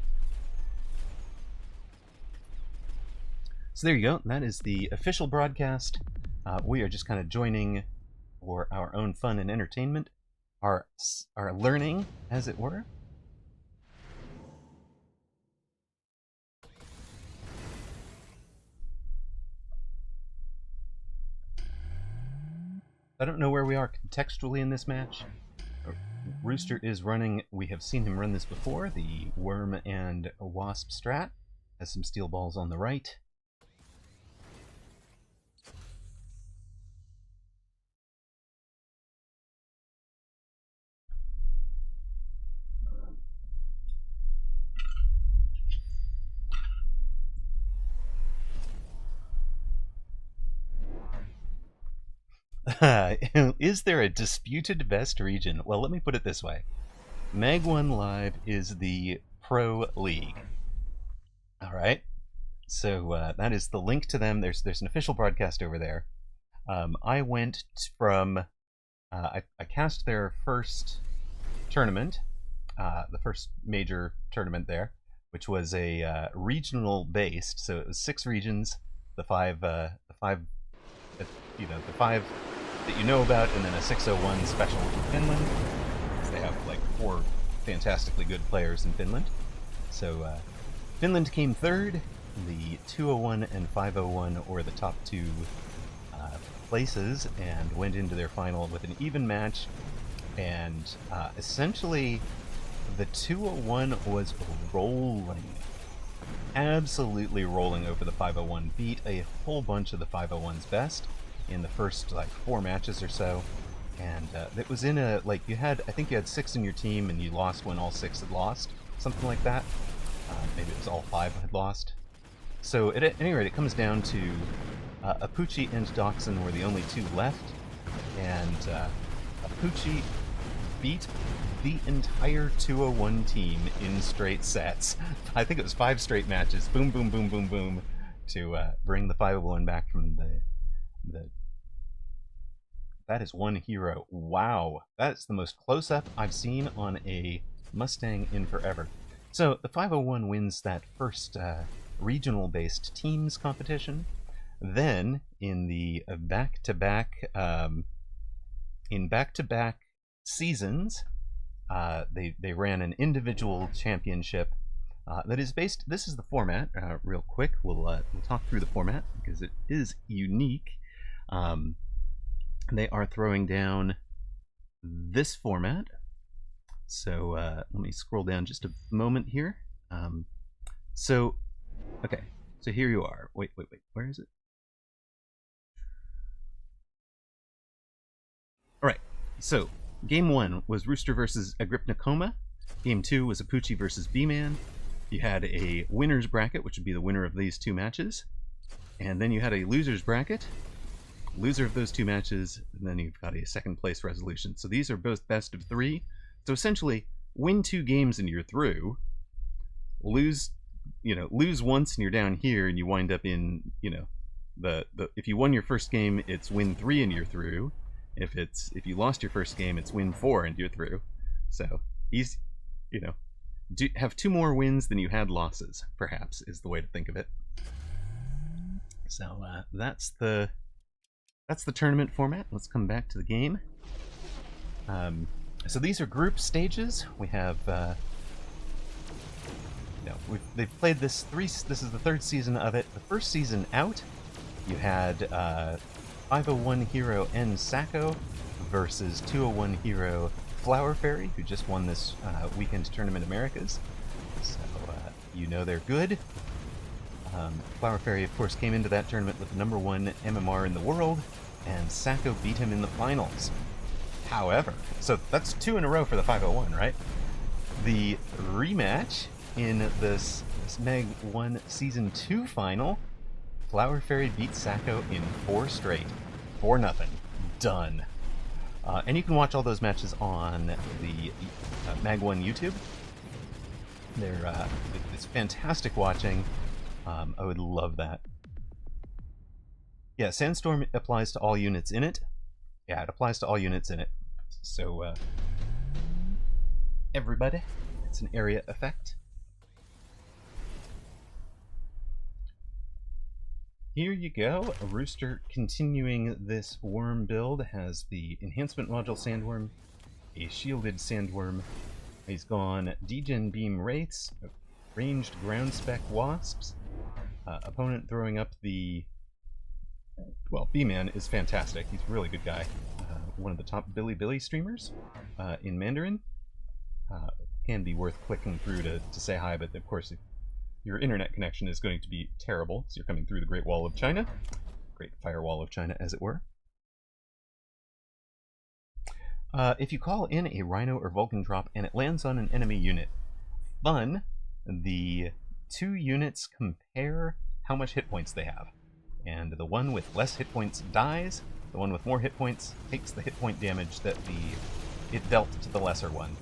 So there you go. That is the official broadcast. We are just kind of joining for our own fun and entertainment. Our learning, as it were. I don't know where we are contextually in this match. Rooster is running, we have seen him run this before, the Worm and Wasp strat. has some steel balls on the right. Is there a disputed best region? Well, let me put it this way. Mag 1 Live is the Pro League. Alright? So that is the link to them. There's an official broadcast over there. I went from... I cast their first tournament, the first major tournament there, which was a regional based, so it was 6 regions, the five that you know about, and then a 601 special in Finland. They have like 4 fantastically good players in Finland. So Finland came third. The 201 and 501 were the top 2 places, and went into their final with an even match. And essentially, the 201 was rolling. Absolutely rolling over the 501. Beat a whole bunch of the 501's best in the first like 4 matches or so. And it was in a, like, I think you had 6 in your team, and you lost when all 6 had lost. Something like that. Maybe it was all 5 had lost. So at any rate, it comes down to Apucci and Dachshund were the only 2 left. And Apucci beat the entire 201 team in straight sets. I think it was 5 straight matches. Boom, boom, boom, boom, boom. To bring the 501 back from the... That is one hero. Wow. That's the most close-up I've seen on a Mustang in forever. So the 501 wins that first regional-based teams competition. Then in the back-to-back seasons, they ran an individual championship that is based. This is the format. Real quick, we'll talk through the format because it is unique. They are throwing down this format. So let me scroll down just a moment here. Okay. So here you are. Wait. Where is it? All right. So game 1 was Rooster versus Agrippnikoma. Game 2 was Apucci versus B-Man. You had a winner's bracket, which would be the winner of these 2 matches. And then you had a loser's bracket. Loser of those 2 matches, and then you've got a second place resolution. So these are both best of 3. So essentially, win 2 games and you're through. Lose once and you're down here, and you wind up in, if you won your first game, it's win 3 and you're through. If you lost your first game, it's win 4 and you're through. So easy, have 2 more wins than you had losses, perhaps, is the way to think of it. So that's the tournament format. Let's come back to the game. So these are group stages. We have, they've played this is the 3rd season of it. The first season out, you had 501 hero N Sacco versus 201 hero Flower Fairy, who just won this weekend Tournament Americas. So they're good. Flower Fairy, of course, came into that tournament with the #1 MMR in the world, and Sacco beat him in the finals. However, so that's 2 in a row for the 501, right? The rematch in this Meg 1 Season 2 final, Flower Fairy beat Sacco in 4 straight. 4-0. Done. And you can watch all those matches on the Mag 1 YouTube. It's fantastic watching. I would love that. Yeah, Sandstorm applies to all units in it. Yeah, it applies to all units in it. So, everybody, it's an area effect. Here you go. A Rooster continuing this worm build has the enhancement module Sandworm, a shielded Sandworm. He's gone Degen Beam Wraiths, ranged ground spec Wasps. Opponent throwing up the... Well, B-Man is fantastic. He's a really good guy. One of the top Billy streamers in Mandarin. Can be worth clicking through to say hi, but of course your internet connection is going to be terrible, so you're coming through the Great Wall of China. Great Firewall of China, as it were. If you call in a Rhino or Vulcan drop and it lands on an enemy unit, fun, the two units compare how much hit points they have. And the one with less hit points dies, the one with more hit points takes the hit point damage that it dealt to the lesser one.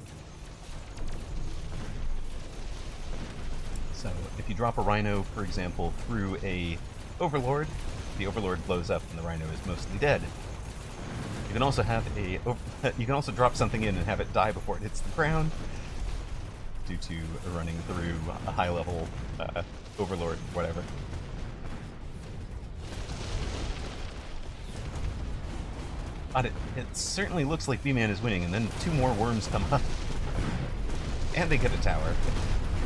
So if you drop a Rhino, for example, through a Overlord, the Overlord blows up and the Rhino is mostly dead. You can also have you can also drop something in and have it die before it hits the ground, due to running through a high-level Overlord, whatever. But it certainly looks like B-Man is winning, and then two more worms come up. And they get a tower.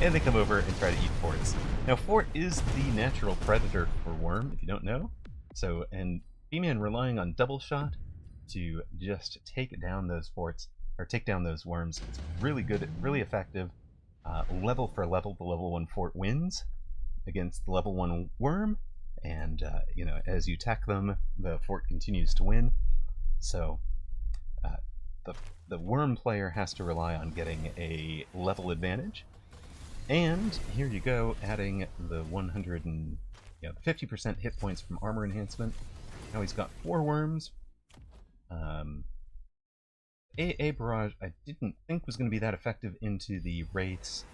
And they come over and try to eat forts. Now, fort is the natural predator for worm, if you don't know. So, and B-Man relying on double shot to just take down those forts, or take down those worms. It's really good, really effective. Level for level, the level 1 fort wins against the level 1 worm, and you know, as you attack them, the fort continues to win. So the worm player has to rely on getting a level advantage. And here you go, adding the 50% hit points from armor enhancement. Now he's got 4 worms. AA Barrage I didn't think was going to be that effective into the Wraiths,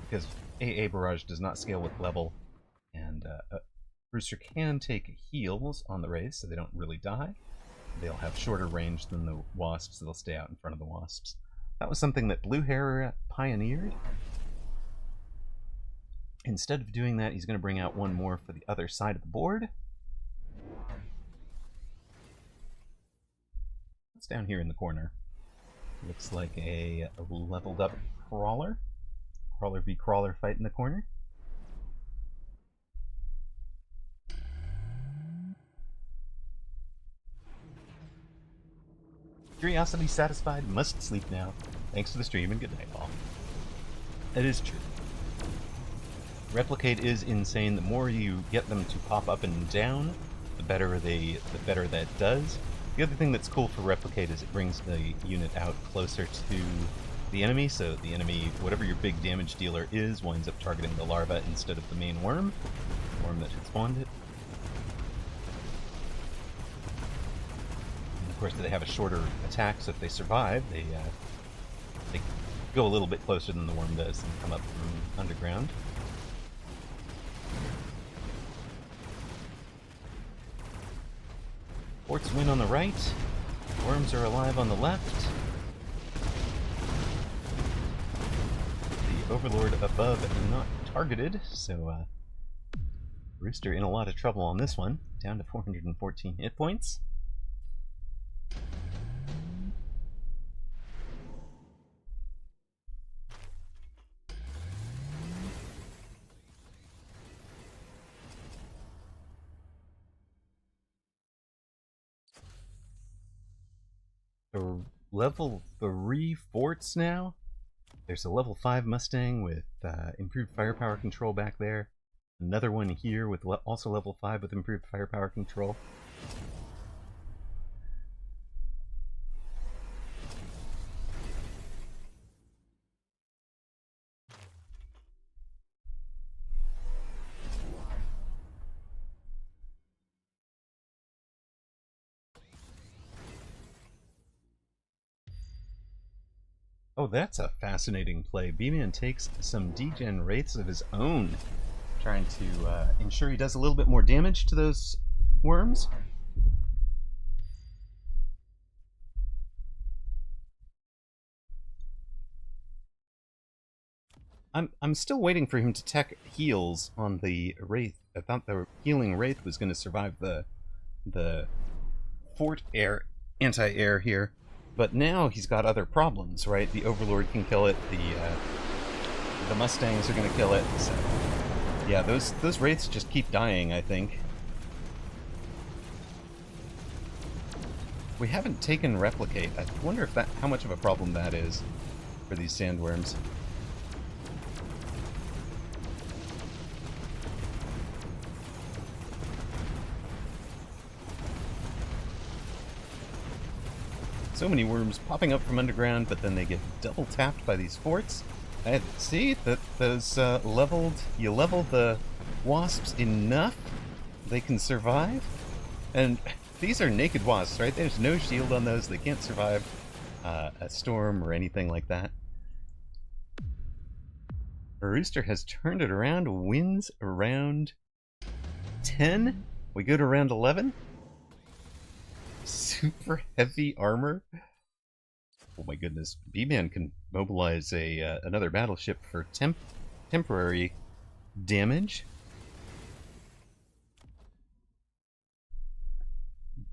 because AA Barrage does not scale with level, and Rooster can take heals on the Wraiths, so they don't really die. They'll have shorter range than the Wasps, so they'll stay out in front of the Wasps. That was something that Blue Hair pioneered. Instead of doing that, he's going to bring out one more for the other side of the board. What's down here in the corner? Looks like a leveled up Crawler. Crawler v Crawler fight in the corner. Curiosity satisfied, must sleep now. Thanks for the stream and good night, all. It is true. Replicate is insane. The more you get them to pop up and down, the better that does. The other thing that's cool for Replicate is it brings the unit out closer to the enemy, so the enemy, whatever your big damage dealer is, winds up targeting the larva instead of the main worm that had spawned it. And of course, they have a shorter attack, so if they survive, they go a little bit closer than the worm does and come up from underground. Forts win on the right, worms are alive on the left. The Overlord above not targeted, so Rooster in a lot of trouble on this one, down to 414 hit points. Level 3 forts now. There's a level 5 Mustang with improved firepower control back there. Another one here with also level 5 with improved firepower control. Oh, that's a fascinating play. B-Man takes some degen wraiths of his own, trying to ensure he does a little bit more damage to those worms. I'm still waiting for him to tech heals on the wraith. I thought the healing wraith was going to survive the fort air anti-air here. But now he's got other problems, right? The Overlord can kill it, the Mustangs are going to kill it, so... Yeah, those wraiths just keep dying, I think. We haven't taken Replicate. I wonder if how much of a problem that is for these sandworms. So many worms popping up from underground, but then they get double tapped by these forts. And see that those leveled. You level the wasps enough, they can survive. And these are naked wasps, right? There's no shield on those. They can't survive a storm or anything like that. Rooster has turned it around. Wins around 10. We go to round 11. Super heavy armor. Oh my goodness. B-Man can mobilize another battleship for temporary damage.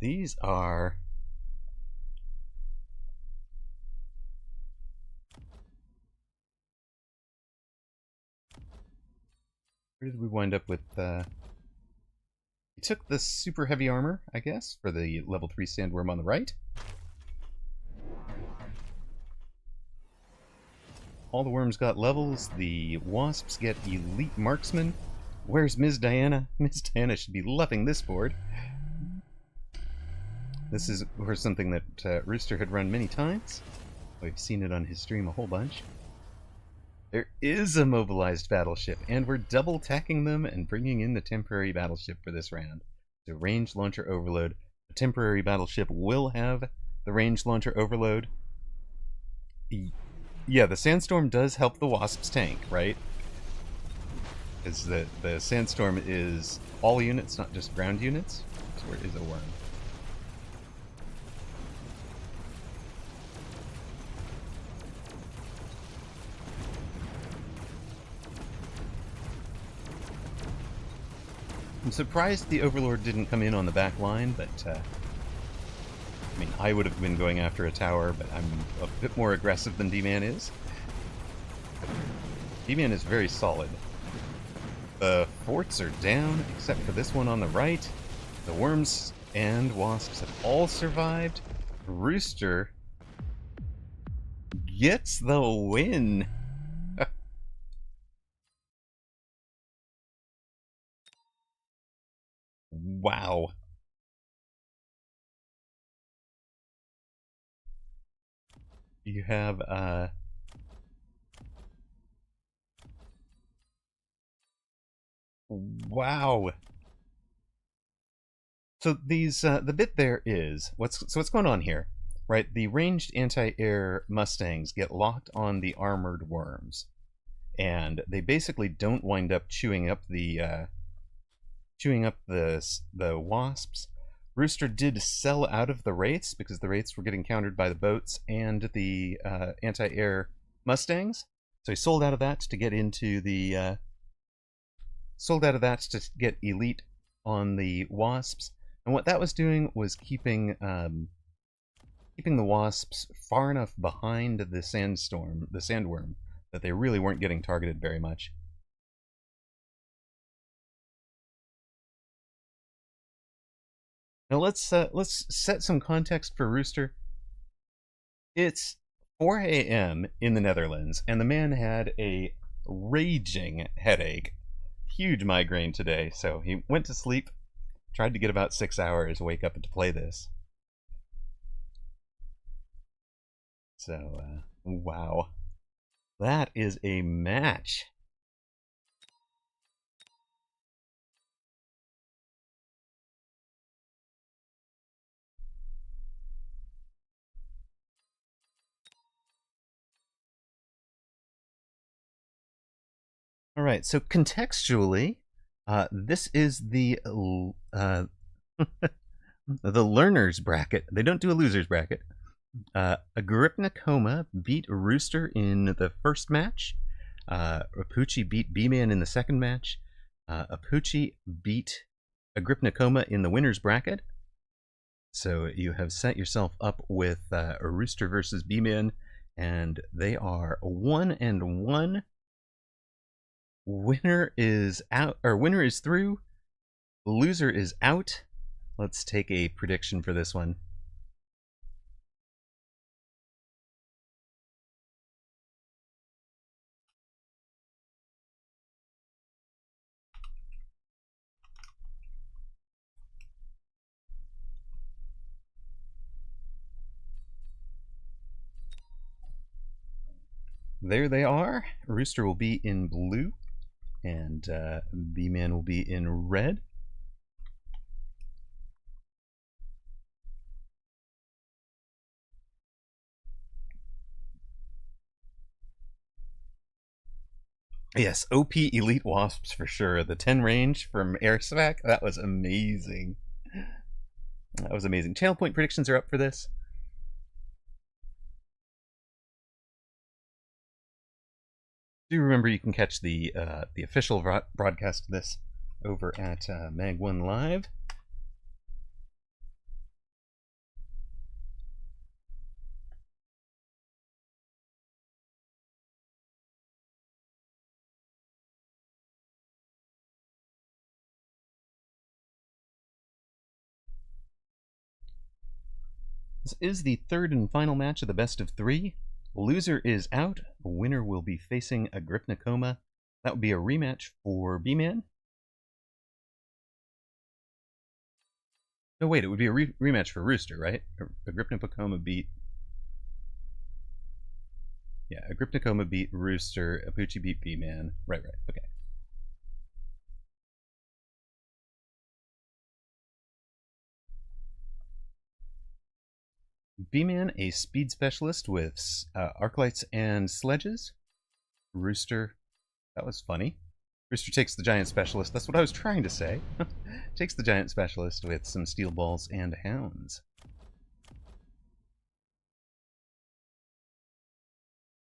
These are... Where did we wind up with... We took the super heavy armor, I guess, for the level 3 sandworm on the right. All the worms got levels. The wasps get elite marksman. Where's Ms. Diana? Ms. Diana should be loving this board. This is, of course, something that Rooster had run many times. We've seen it on his stream a whole bunch. There is a mobilized battleship, and we're double tacking them and bringing in the temporary battleship for this round. So range launcher overload. The temporary battleship will have the range launcher overload. Yeah, the sandstorm does help the wasps tank, right? Because the sandstorm is all units, not just ground units. So where is a worm? I'm surprised the Overlord didn't come in on the back line, but I mean, I would have been going after a tower, but I'm a bit more aggressive than D-Man is. D-Man is very solid. The forts are down, except for this one on the right. The worms and wasps have all survived. Rooster gets the win. Wow. You have, wow. So these, the bit there is, what's going on here, right? The ranged anti-air Mustangs get locked on the armored worms. And they basically don't wind up chewing up the wasps. Rooster did sell out of the wraiths because the wraiths were getting countered by the boats and the anti-air Mustangs. So he sold out of that to get into the to get elite on the wasps. And what that was doing was keeping the wasps far enough behind the sandworm, that they really weren't getting targeted very much. Now let's set some context for Rooster. It's 4 a.m. in the Netherlands, and the man had a raging headache, huge migraine today. So he went to sleep, tried to get about 6 hours, wake up to play this. So wow, that is a match. All right, so contextually, this is the the learners bracket. They don't do a losers bracket. Agripnacoma beat Rooster in the first match. Rapucci beat B-Man in the second match. Apucci beat Agripnacoma in the winners bracket. So you have set yourself up with a Rooster versus B-Man, and they are 1-1. Winner is out, or winner is through. Loser is out. Let's take a prediction for this one. there they are. Rooster will be in blue, and B-Man will be in red. Yes, OP Elite Wasps for sure. The 10 range from Airspec, that was amazing. That was amazing. Channel point predictions are up for this. Do remember you can catch the official broadcast of this over at Mag1 Live. This is the third and final match of the best of 3. Loser is out. The winner will be facing Agrippnicoma. That would be a rematch for B-Man. No, wait, it would be a rematch for Rooster, right? Agrippnicoma beat... Yeah, Agrippnicoma beat Rooster. Apucci beat B-Man. Right, okay. B-Man, a speed specialist with arc lights and sledges. Rooster, that was funny. Rooster takes the giant specialist, that's what I was trying to say. Takes the giant specialist with some steel balls and hounds.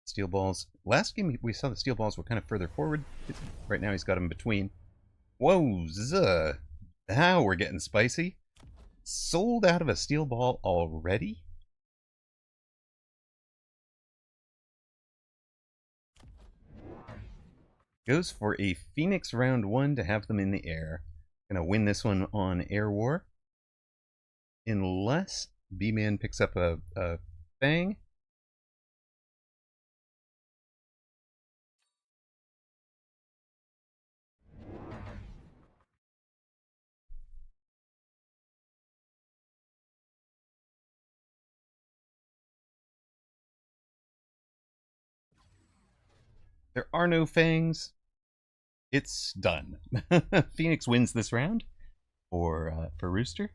Steel balls. Last game we saw the steel balls were kind of further forward. Right now he's got them between. Whoa, zuh. Now we're getting spicy. Sold out of a steel ball already? Goes for a Phoenix round 1 to have them in the air. Gonna win this one on Air War. Unless B-Man picks up a Fang. There are no Fangs. It's done. Phoenix wins this round for Rooster.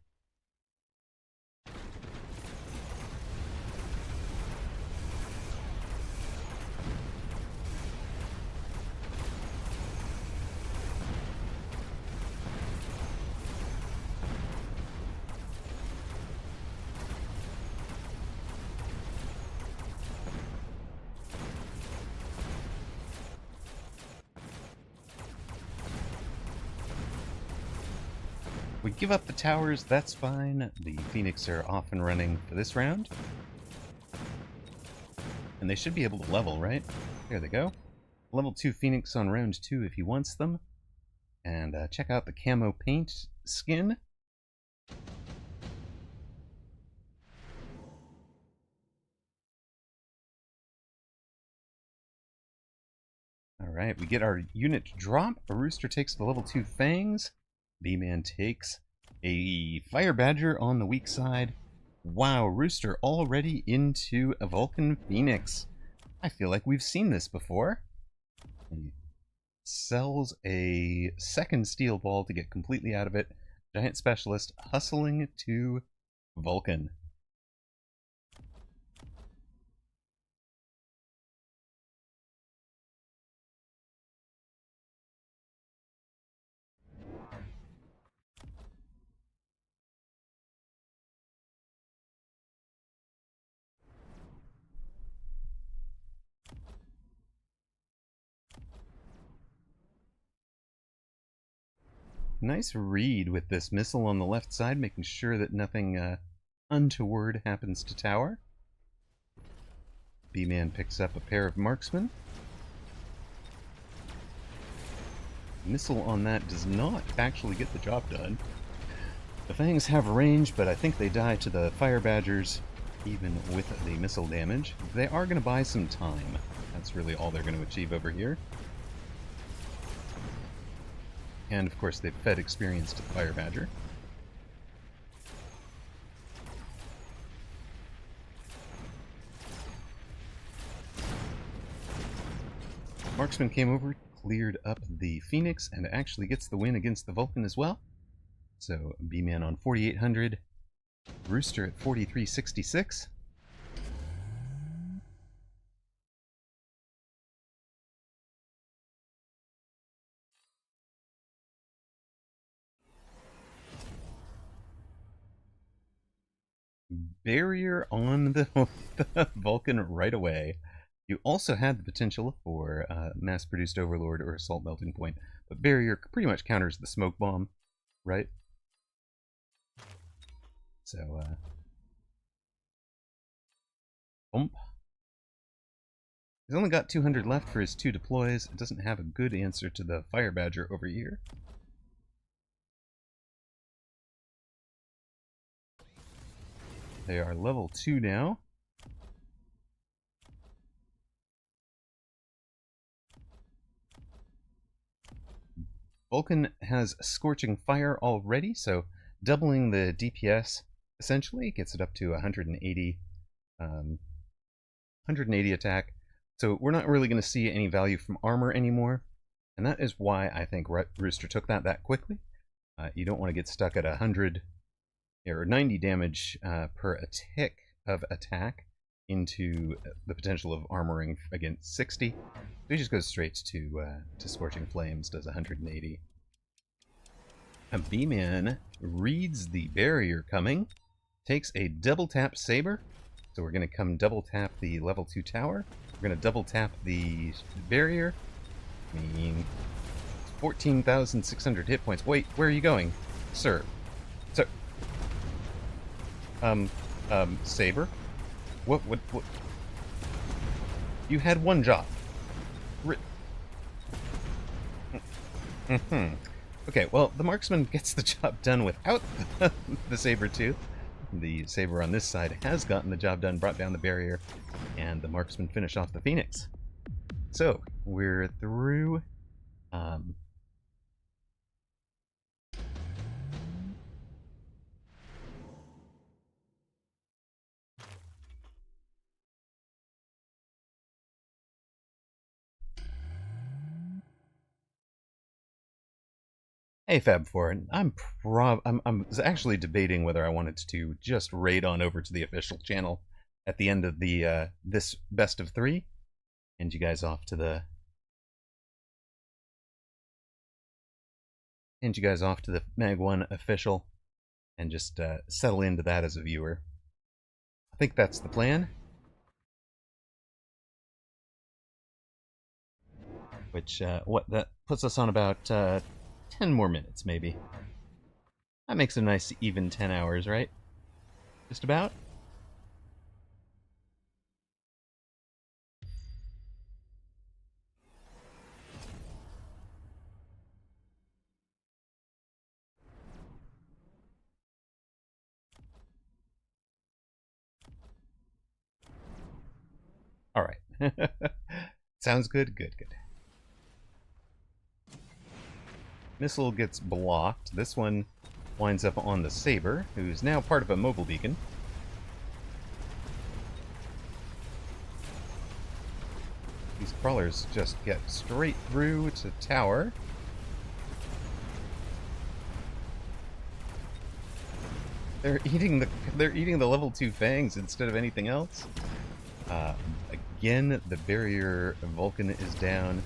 We give up the towers, that's fine. The Phoenix are off and running for this round. And they should be able to level, right? There they go. Level 2 Phoenix on round 2 if he wants them. And check out the camo paint skin. Alright, we get our unit drop. A Rooster takes the level 2 Fangs. B-Man takes a Fire Badger on the weak side. Wow, Rooster already into a Vulcan Phoenix. I feel like we've seen this before. He sells a second steel ball to get completely out of it. Giant Specialist hustling to Vulcan. Nice read with this missile on the left side, making sure that nothing untoward happens to tower. B-Man picks up a pair of marksmen. Missile on that does not actually get the job done. The Fangs have range, but I think they die to the Fire Badgers, even with the missile damage. They are going to buy some time. That's really all they're going to achieve over here. And, of course, they've fed experience to the Fire Badger. Marksman came over, cleared up the Phoenix, and actually gets the win against the Vulcan as well. So B-Man on 4,800, Rooster at 4,366. Barrier on the Vulcan right away. You also had the potential for mass-produced Overlord or Assault Melting Point, but Barrier pretty much counters the Smoke Bomb, right? So, bump. He's only got 200 left for his 2 deploys. It doesn't have a good answer to the Fire Badger over here. They are level 2 now. Vulcan has Scorching Fire already, so doubling the DPS essentially gets it up to 180, 180 attack. So we're not really going to see any value from armor anymore, and that is why I think Rooster took that quickly. You don't want to get stuck at 100 or 90 damage per a tick of attack into the potential of armoring against 60. So he just goes straight to Scorching Flames, does 180. A B-Man reads the barrier coming, takes a double tap Saber. So we're going to come double tap the level 2 tower. We're going to double tap the barrier. I mean, 14,600 hit points. Wait, where are you going, sir? Sir. Saber? What? You had one job. Okay, well, the Marksman gets the job done without the Saber too. The Saber on this side has gotten the job done, brought down the barrier, and the Marksman finish off the Phoenix. So, we're through. Hey Fab4, I'm actually debating whether I wanted to just raid on over to the official channel at the end of the this best of 3, and you guys off to the Mag 1 official, and just settle into that as a viewer. I think that's the plan. Which that puts us on about 10 more minutes, maybe. That makes a nice even 10 hours, right? Just about? Alright. Sounds good? Good. Missile gets blocked. This one winds up on the Saber, who's now part of a mobile beacon. These crawlers just get straight through to tower. They're eating the level 2 fangs instead of anything else. Again, the barrier Vulcan is down.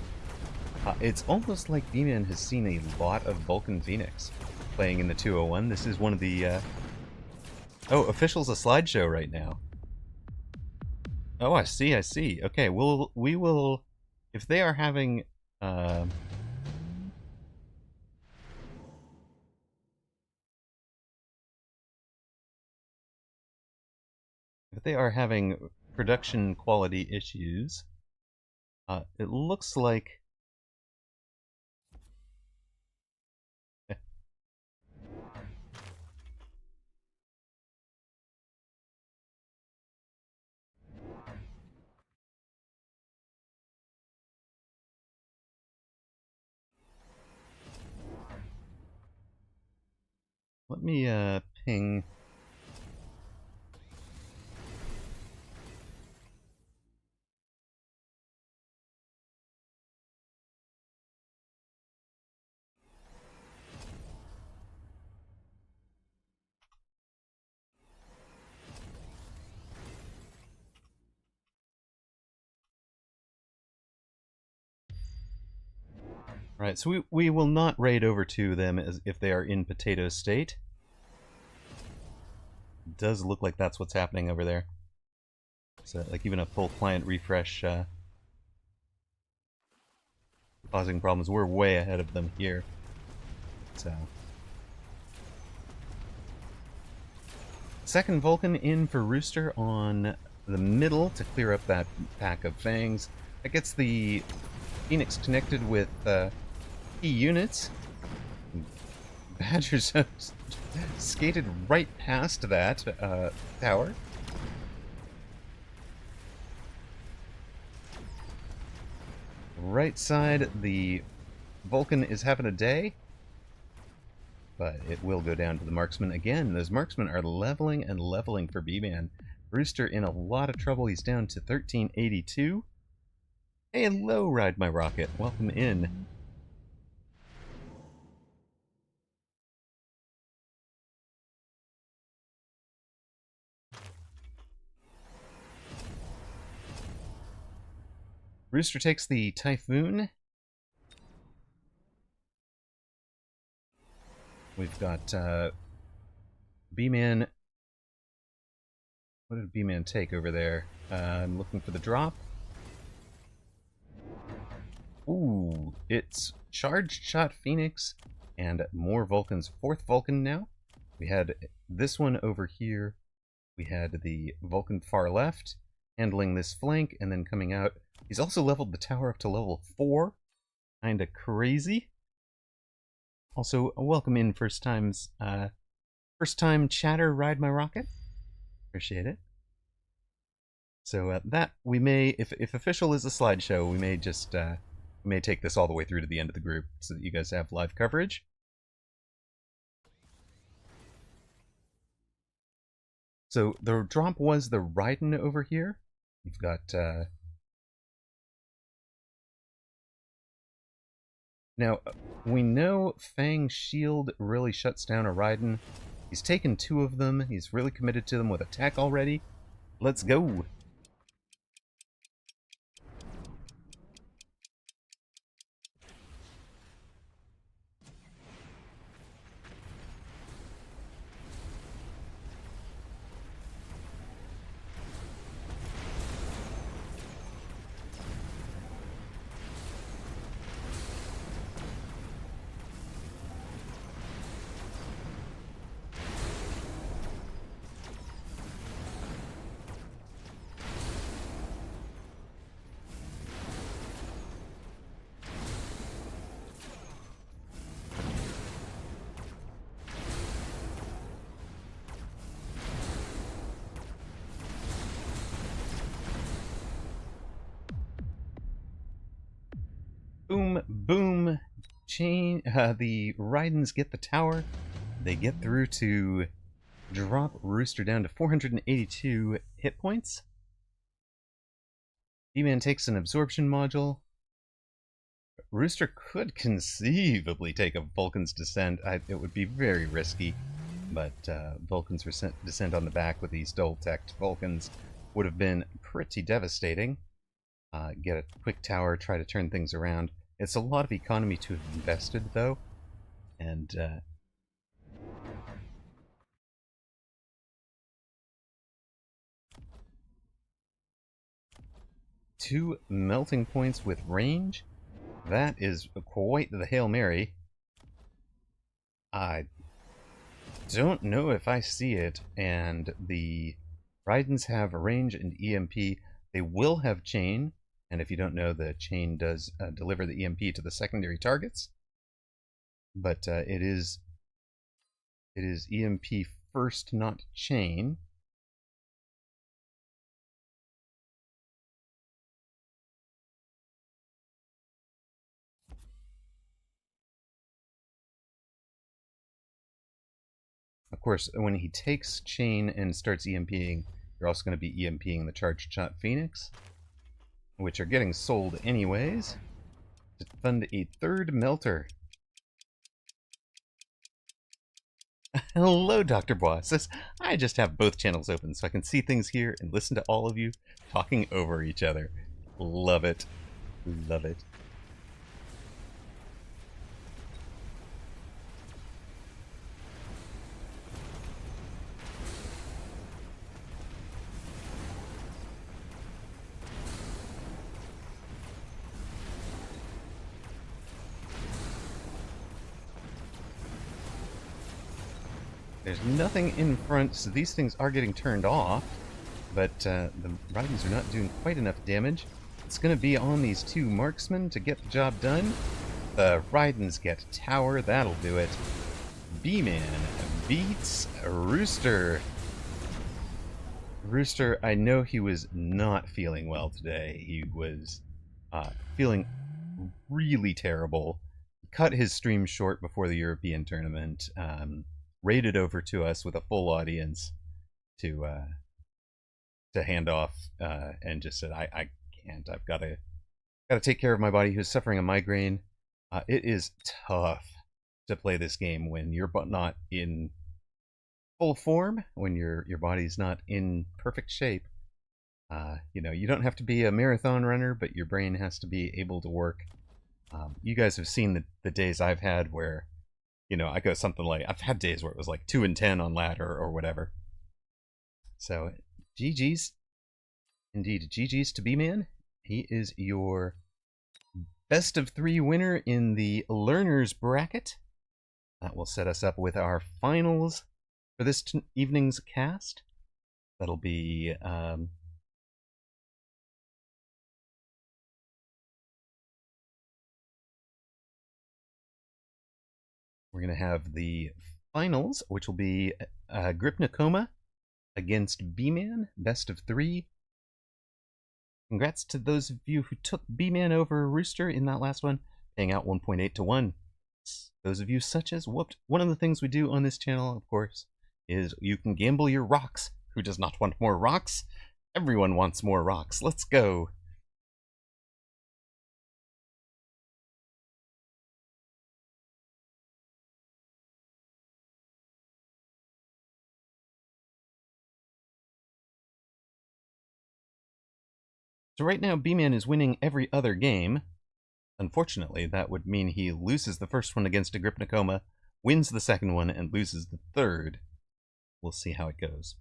It's almost like B-Man has seen a lot of Vulcan Phoenix playing in the 201. This is one of the... Oh, official's a slideshow right now. Oh, I see. Okay, we will... If they are having... If they are having production quality issues, it looks like... Let me ping Right, so we will not raid over to them as if they are in potato state. It does look like that's what's happening over there. So, like, even a full client refresh causing problems. We're way ahead of them here. So, second Vulcan in for Rooster on the middle to clear up that pack of Fangs. That gets the Phoenix connected with key units. Badgers have skated right past that tower. Right side, the Vulcan is having a day, but it will go down to the marksman again. Those marksmen are leveling and leveling for B-Man. Rooster in a lot of trouble. He's down to 1382. Hey, hello, Ride My Rocket. Welcome in. Rooster takes the Typhoon. We've got B-Man. What did B-Man take over there? I'm looking for the drop. Ooh, it's Charged Shot Phoenix and more Vulcans. Fourth Vulcan now. We had this one over here. We had the Vulcan far left handling this flank and then coming out. He's also leveled the tower up to level 4. Kinda crazy. Also, welcome in first time chatter, Ride My Rocket. Appreciate it. So that we may, if official is a slideshow, we may just we may take this all the way through to the end of the group so that you guys have live coverage. So the drop was the Raiden over here. You've got now, we know Fang Shield really shuts down a Raiden. He's taken 2 of them. He's really committed to them with attack already. Let's go! Boom, boom, chain. The Raidens get the tower. They get through to drop Rooster down to 482 hit points. B-Man takes an absorption module. Rooster could conceivably take a Vulcan's Descent. It would be very risky, but Vulcan's Descent on the back with these dual-teched Vulcans would have been pretty devastating. Get a quick tower, try to turn things around. It's a lot of economy to have invested, though, and two melting points with range. That is quite the Hail Mary. I don't know if I see it, and the Raidens have range and EMP. They will have chain, and if you don't know, the chain does deliver the EMP to the secondary targets. But it is EMP first, not chain. Of course, when he takes chain and starts EMPing, you're also going to be EMPing the Charged Shot Phoenix, which are getting sold anyways, to fund a third melter. Hello, Dr. Bois. Says, I just have both channels open so I can see things here and listen to all of you talking over each other. Love it. Love it. There's nothing in front, so these things are getting turned off, but the Ridens are not doing quite enough damage. It's going to be on these two marksmen to get the job done. The Ridens get tower, that'll do it. B-Man beats Rooster. Rooster, I know he was not feeling well today. He was feeling really terrible. Cut his stream short before the European tournament. Raided over to us with a full audience to hand off, and just said, "I can't. I've got to take care of my body." He was suffering a migraine. It is tough to play this game when you're not in full form, when your body's not in perfect shape. You don't have to be a marathon runner, but your brain has to be able to work. You guys have seen the days I've had where, I go something like, I've had days where it was like 2 and 10 on ladder or whatever. So, GG's. Indeed, GG's to B-Man. He is your best of 3 winner in the learners bracket. That will set us up with our finals for this evening's cast. That'll be we're going to have the finals, which will be Grip Nakoma against B-Man, best of 3. Congrats to those of you who took B-Man over Rooster in that last one, paying out 1.8 to 1. Those of you such as whooped. One of the things we do on this channel, of course, is you can gamble your rocks. Who does not want more rocks? Everyone wants more rocks. Let's go. So right now, B-Man is winning every other game. Unfortunately, that would mean he loses the first one against a Grip Nakoma, wins the second one, and loses the third. We'll see how it goes.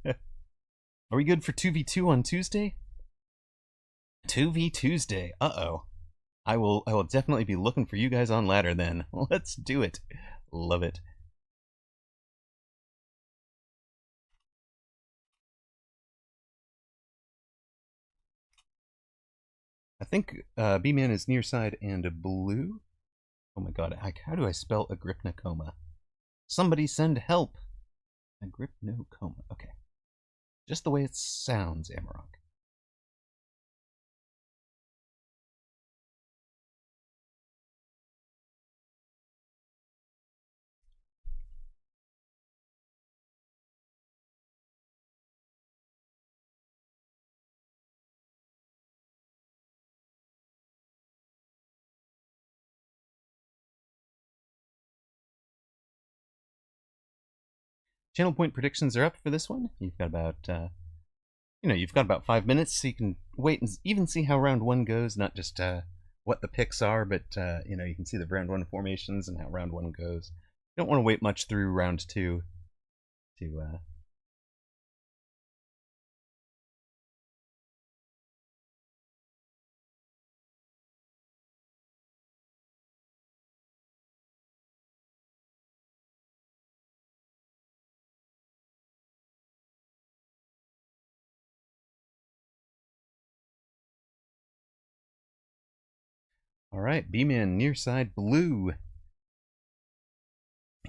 Are we good for 2v2 on Tuesday? 2v Tuesday. Uh-oh. I will definitely be looking for you guys on ladder then. Let's do it. Love it. I think B-Man is near side and a blue. Oh my god, how do I spell a Grip Nakoma? Somebody send help! A Grip Nakoma. Okay. Just the way it sounds, Amarok. Channel point predictions are up for this one. You've got about, you've got about 5 minutes, so you can wait and even see how round 1 goes, not just what the picks are, but you can see the round 1 formations and how round 1 goes. You don't want to wait much through round 2 to Alright, B-Man near side blue.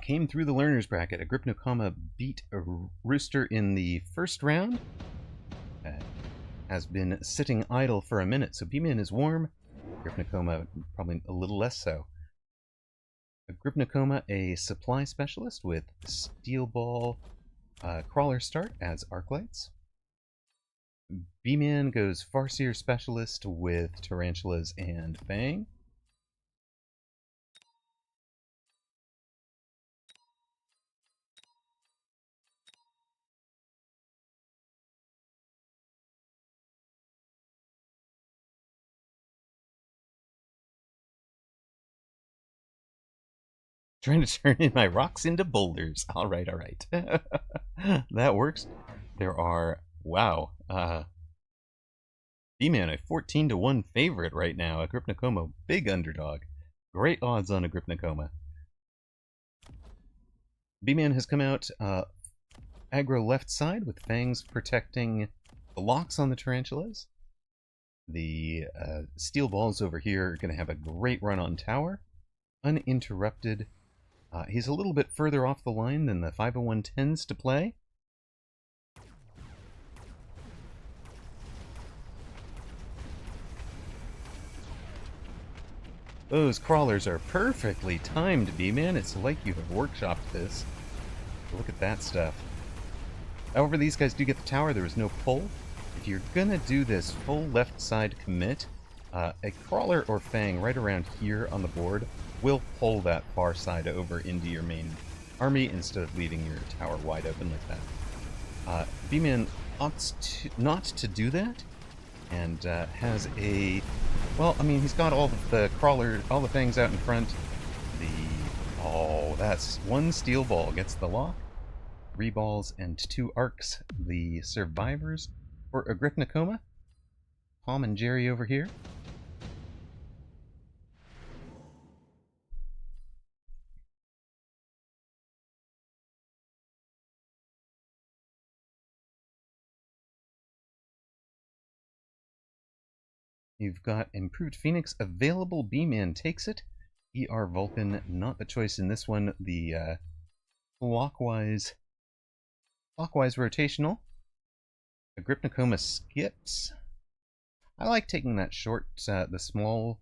Came through the learner's bracket. A Grip Nakoma beat a Rooster in the first round. Has been sitting idle for a minute, so B-Man is warm. Grip Nakoma probably a little less so. A Grip Nakoma, a supply specialist with Steel Ball, Crawler Start as arc lights. B-Man goes Farseer specialist with Tarantulas and Fang. Trying to turn in my rocks into boulders. All right, all right. That works. There are, wow, B-Man, a 14-1 favorite right now. Agrippnikoma, big underdog. Great odds on Agrippnikoma. B-Man has come out aggro left side with Fangs protecting the locks on the tarantulas. The steel balls over here are going to have a great run on tower. Uninterrupted. He's a little bit further off the line than the 501 tends to play. Those crawlers are perfectly timed, B-Man. It's like you have workshopped this. Look at that stuff. However, these guys do get the tower. There is no pull. If you're gonna do this full left side commit, a crawler or Fang right around here on the board will pull that far side over into your main army instead of leaving your tower wide open like that. B-Man opts not to do that, and has a... Well, I mean, he's got all the crawler, all the Fangs out in front. Oh, that's one steel ball gets the lock. 3 balls and 2 arcs. The survivors for Agrippnikoma. Tom and Jerry over here. You've got Improved Phoenix available. B-Man takes it. ER Vulcan, not the choice in this one. The clockwise rotational. Agrippnikoma skips. I like taking that short, the small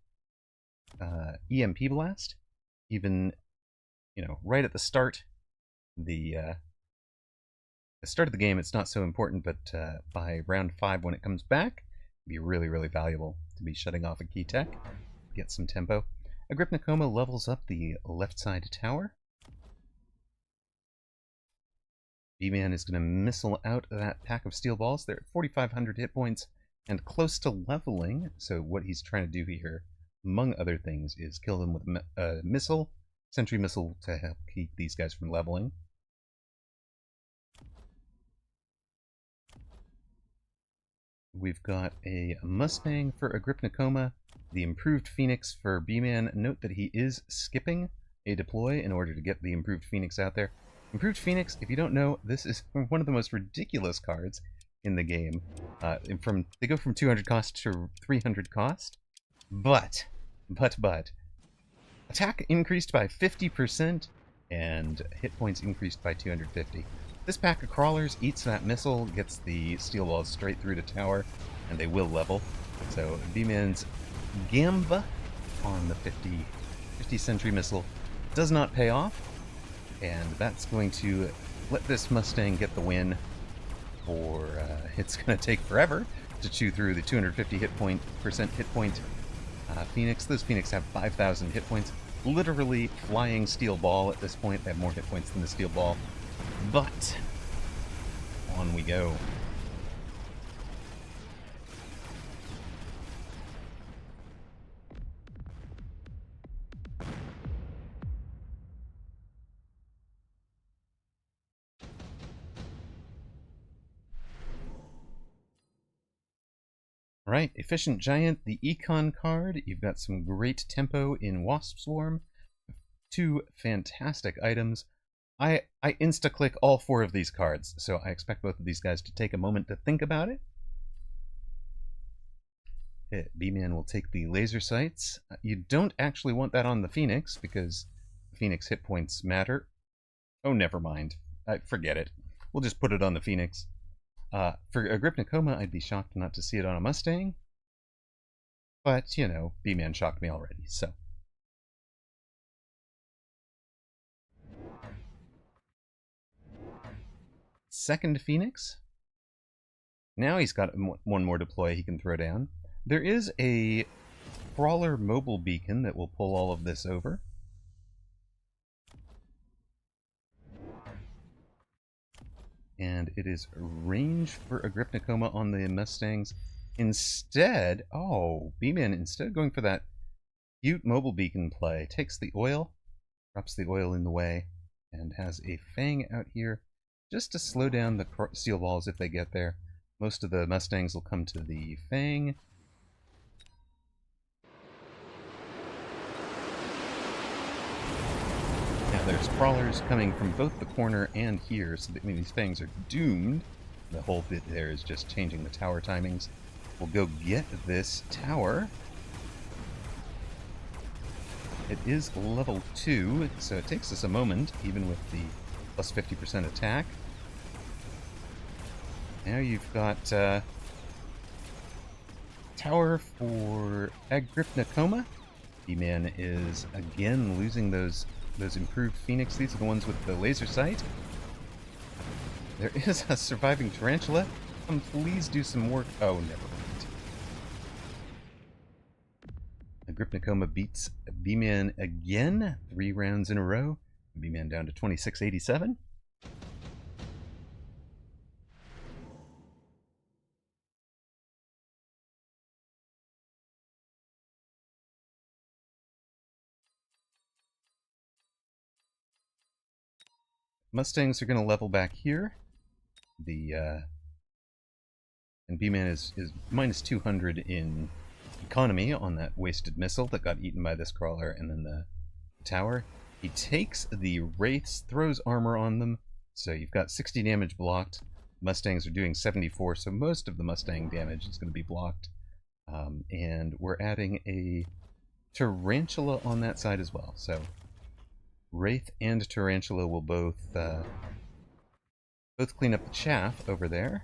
EMP blast. Even, you know, right at the start. The start of the game, it's not so important, but by round 5 when it comes back, it'd be really, really valuable to be shutting off a key tech, get some tempo. Agrippnikoma levels up the left side tower. B-Man is going to missile out that pack of steel balls. They're at 4,500 hit points and close to leveling. So what he's trying to do here, among other things, is kill them with a missile, sentry missile, to help keep these guys from leveling. We've got a Mustang for Agrippnikoma, the Improved Phoenix for B-Man. Note that he is skipping a deploy in order to get the Improved Phoenix out there. Improved Phoenix, if you don't know, this is one of the most ridiculous cards in the game. They go from 200 cost to 300 cost, but, attack increased by 50% and hit points increased by 250. This pack of crawlers eats that missile, gets the steel balls straight through the tower, and they will level. So B-Man's Gamba on the 50 sentry missile does not pay off, and that's going to let this Mustang get the win. For it's going to take forever to chew through the 250 hit point Phoenix. Those Phoenix have 5,000 hit points. Literally flying steel ball at this point. They have more hit points than the steel ball. But on we go. Alright, Efficient Giant, the Econ card. You've got some great tempo in Wasp Swarm. 2 fantastic items. I insta-click all 4 of these cards, so I expect both of these guys to take a moment to think about it. B-Man will take the laser sights. You don't actually want that on the Phoenix, because the Phoenix hit points matter. Oh, never mind. Forget it. We'll just put it on the Phoenix. For Agrippnikoma, I'd be shocked not to see it on a Mustang. But, you know, B-Man shocked me already, so. Second Phoenix. Now he's got one more deploy he can throw down. There is a crawler mobile beacon that will pull all of this over. And it is range for Agrippnikoma on the Mustangs. Instead, oh, B-Man, instead of going for that cute mobile beacon play, takes the oil. drops the oil in the way, and has a Fang out here just to slow down the steel balls if they get there. Most of the Mustangs will come to the Fang. Now there's crawlers coming from both the corner and here, so that, I mean, these Fangs are doomed. The whole bit there is just changing the tower timings. We'll go get this tower. It is level 2, so it takes us a moment, even with the plus 50% attack. Now you've got tower for Agrippnacoma. B-Man is again losing those improved Phoenix. These are the ones with the laser sight. There is a surviving Tarantula. Please do some work. Oh, never mind. Agrippnacoma beats B-Man again, 3 rounds in a row. B-Man down to 2687. Mustangs are going to level back here. And B-Man is minus 200 in economy on that wasted missile that got eaten by this crawler, and then the tower. He takes the Wraiths, throws armor on them, so you've got 60 damage blocked. Mustangs are doing 74, so most of the Mustang damage is going to be blocked. And we're adding a Tarantula on that side as well, so Wraith and Tarantula will both clean up the chaff over there.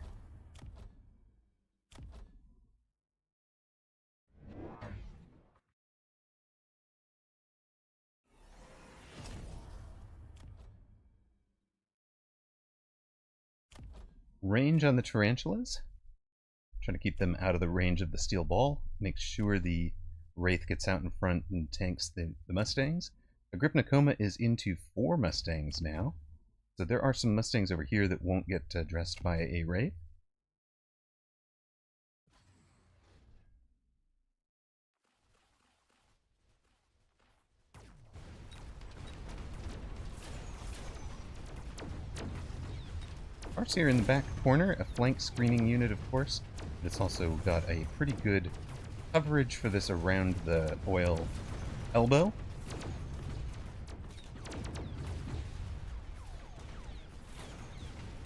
Range on the Tarantulas. Trying to keep them out of the range of the steel ball. Make sure the Wraith gets out in front and tanks the Mustangs. Agrippnacoma is into 4 Mustangs now. So there are some Mustangs over here that won't get addressed by a Wraith. Farseer in the back corner, a flank screening unit, of course, but it's also got a pretty good coverage for this around the oil elbow.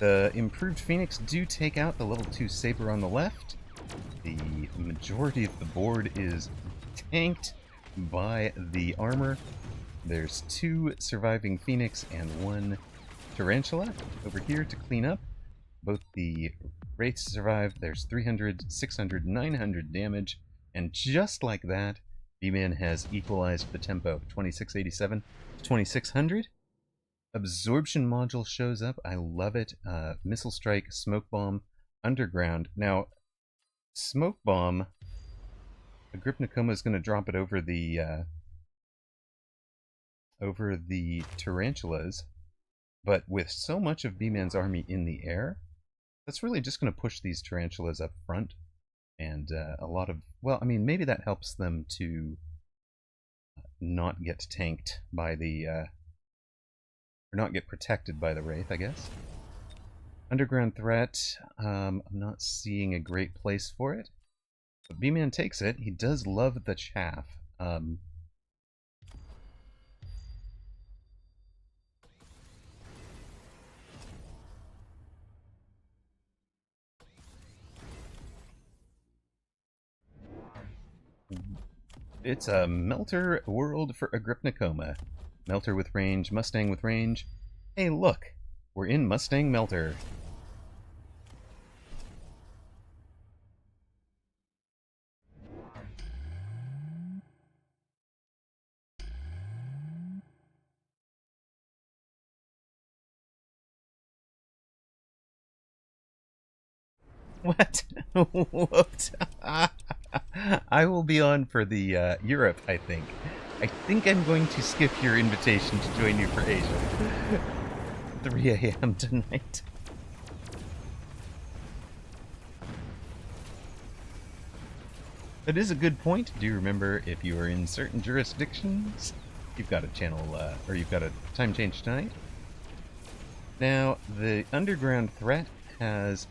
The improved Phoenix do take out the level 2 Saber on the left. The majority of the board is tanked by the armor. There's 2 surviving Phoenix and 1 Tarantula over here to clean up. Both the Wraiths survive. There's 300, 600, 900 damage. And just like that, B-Man has equalized the tempo. 2687 to 2600. Absorption module shows up. I love it. Missile strike, smoke bomb, underground. Now, smoke bomb, Agrippnacoma is going to drop it over the Tarantulas. But with so much of B-Man's army in the air, that's really just going to push these Tarantulas up front. And a lot of, well, I mean, maybe that helps them to not get tanked by the, or not get protected by the Wraith, I guess. Underground threat, I'm not seeing a great place for it. But B-Man takes it. He does love the chaff. It's a Melter world for Agrippnacoma. Melter with range, Mustang with range. Hey, look! We're in Mustang Melter. What? Whoops. I will be on for the Europe, I think. I think I'm going to skip your invitation to join you for Asia. 3 a.m. tonight. That is a good point. Do you remember if you are in certain jurisdictions, you've got a channel, or you've got a time change tonight. Now, the underground threat has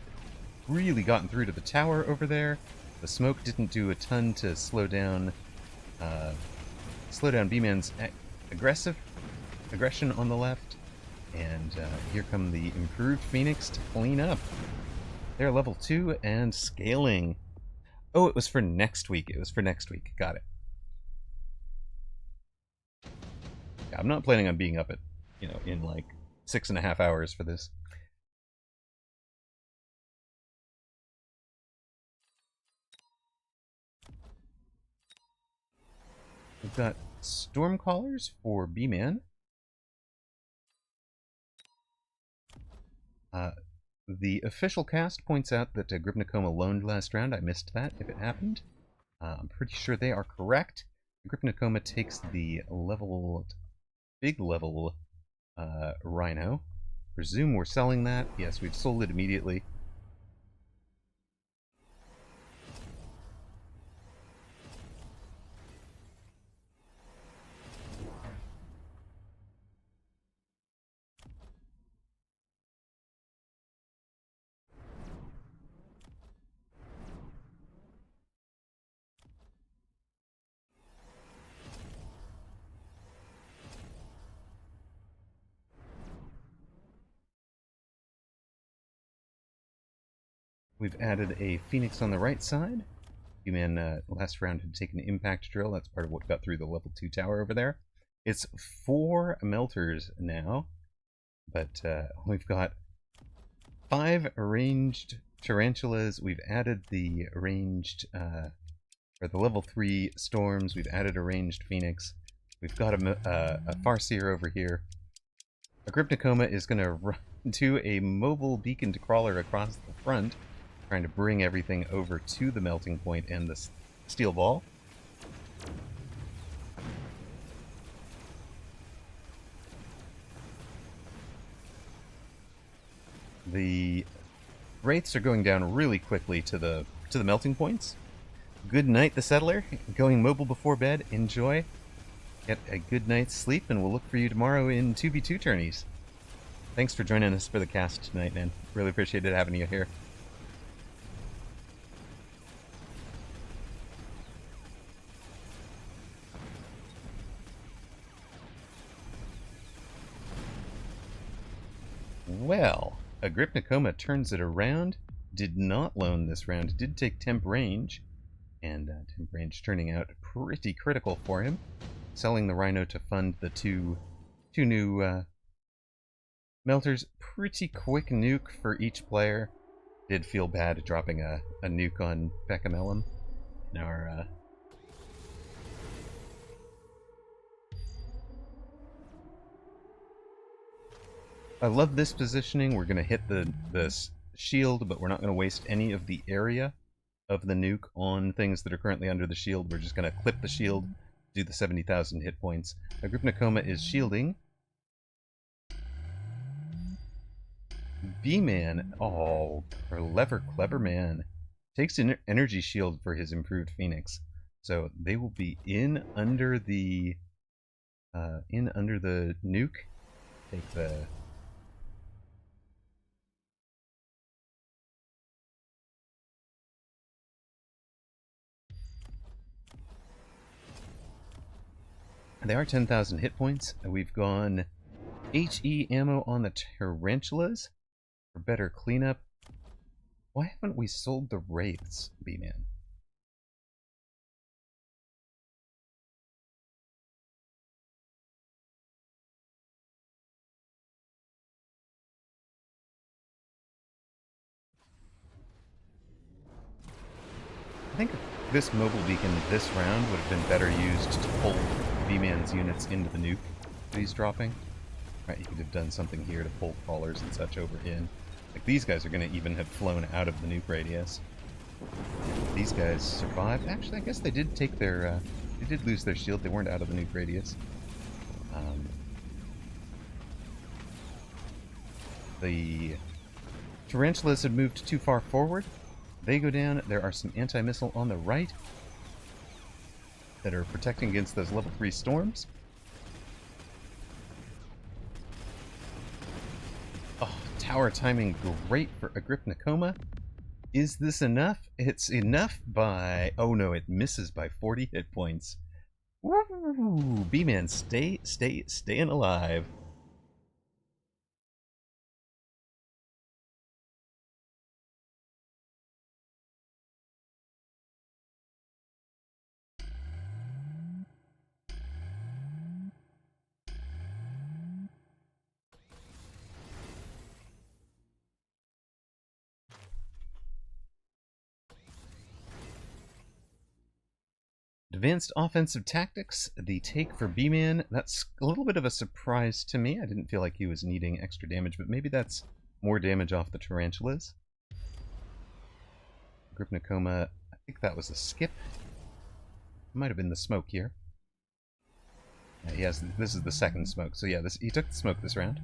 really gotten through to the tower over there. The smoke didn't do a ton to slow down B-Man's aggression on the left. And here come the improved Phoenix to clean up. They're level 2 and scaling. Oh, it was for next week. It was for next week. Got it. Yeah, I'm not planning on being up at, in like 6.5 hours for this. We've got Stormcallers for B-Man. The official cast points out that Grip Nakoma loaned last round. I missed that if it happened. I'm pretty sure they are correct. Grip Nakoma takes the big level Rhino. Presume we're selling that. Yes, we've sold it immediately. We've added a Phoenix on the right side. B-Man last round had taken Impact Drill. That's part of what got through the level 2 tower over there. It's 4 melters now, but we've got 5 ranged tarantulas. We've added the ranged, or the level 3 storms. We've added a ranged Phoenix. We've got a Farseer over here. A Grip Nakoma is going to do a mobile beaconed crawler across the front, trying to bring everything over to the melting point and the steel ball. The wraiths are going down really quickly to the melting points. Good night, the settler. Going mobile before bed. Enjoy. Get a good night's sleep, and we'll look for you tomorrow in 2v2 tourneys. Thanks for joining us for the cast tonight, man. Really appreciated having you here. Well, a Grip Nakoma turns it around. Did not loan this round. Did take temp range. And temp range turning out pretty critical for him. Selling the Rhino to fund the two new melters. Pretty quick nuke for each player. Did feel bad dropping a nuke on Beckamelum in our I love this positioning. We're going to hit the shield, but we're not going to waste any of the area of the nuke on things that are currently under the shield. We're just going to clip the shield, do the 70,000 hit points. Grip Nakoma is shielding. B-Man, oh, clever man. Takes an energy shield for his improved Phoenix. So they will be in under the nuke. Take the... They are 10,000 hit points. We've gone HE ammo on the tarantulas for better cleanup. Why haven't we sold the wraiths, B-Man? I think this mobile beacon this round would have been better used to pull B-Man's units into the nuke that he's dropping. Right, you could have done something here to pull crawlers and such over in. Like, these guys are going to even have flown out of the nuke radius. These guys survived. Actually, I guess they did take their... they did lose their shield. They weren't out of the nuke radius. The tarantulas had moved too far forward. They go down. There are some anti-missile on the right that are protecting against those level 3 storms. tower timing great for Agrippnicoma. Is this enough? It's enough by... Oh no, it misses by 40 hit points. Woo! B-Man, staying alive. Advanced offensive tactics, the take for B-Man. That's a little bit of a surprise to me. I didn't feel like he was needing extra damage, but maybe that's more damage off the tarantulas. Agrippnicoma, I think that was a skip. Might have been the smoke here. Yeah, he has. This is the second smoke, so yeah, he took the smoke this round.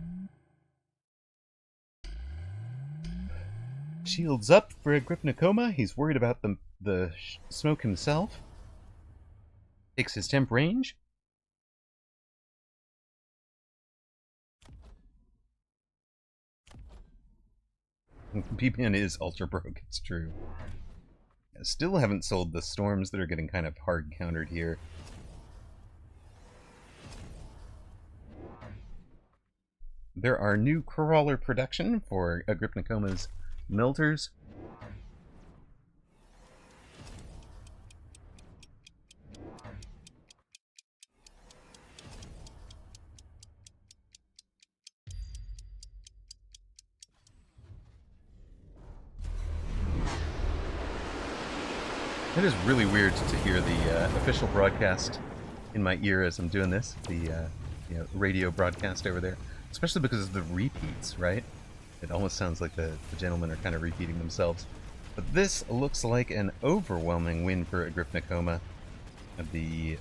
Shields up for Agrippnicoma. He's worried about the smoke himself. Takes his temp range. B-Man is ultra broke, it's true. Yeah, still haven't sold the storms that are getting kind of hard countered here. There are new crawler production for Agrippnicoma's melters. It is really weird to hear the official broadcast in my ear as I'm doing this, the radio broadcast over there, especially because of the repeats, right? It almost sounds like the gentlemen are kind of repeating themselves. But this looks like an overwhelming win for Agrippnicoma. The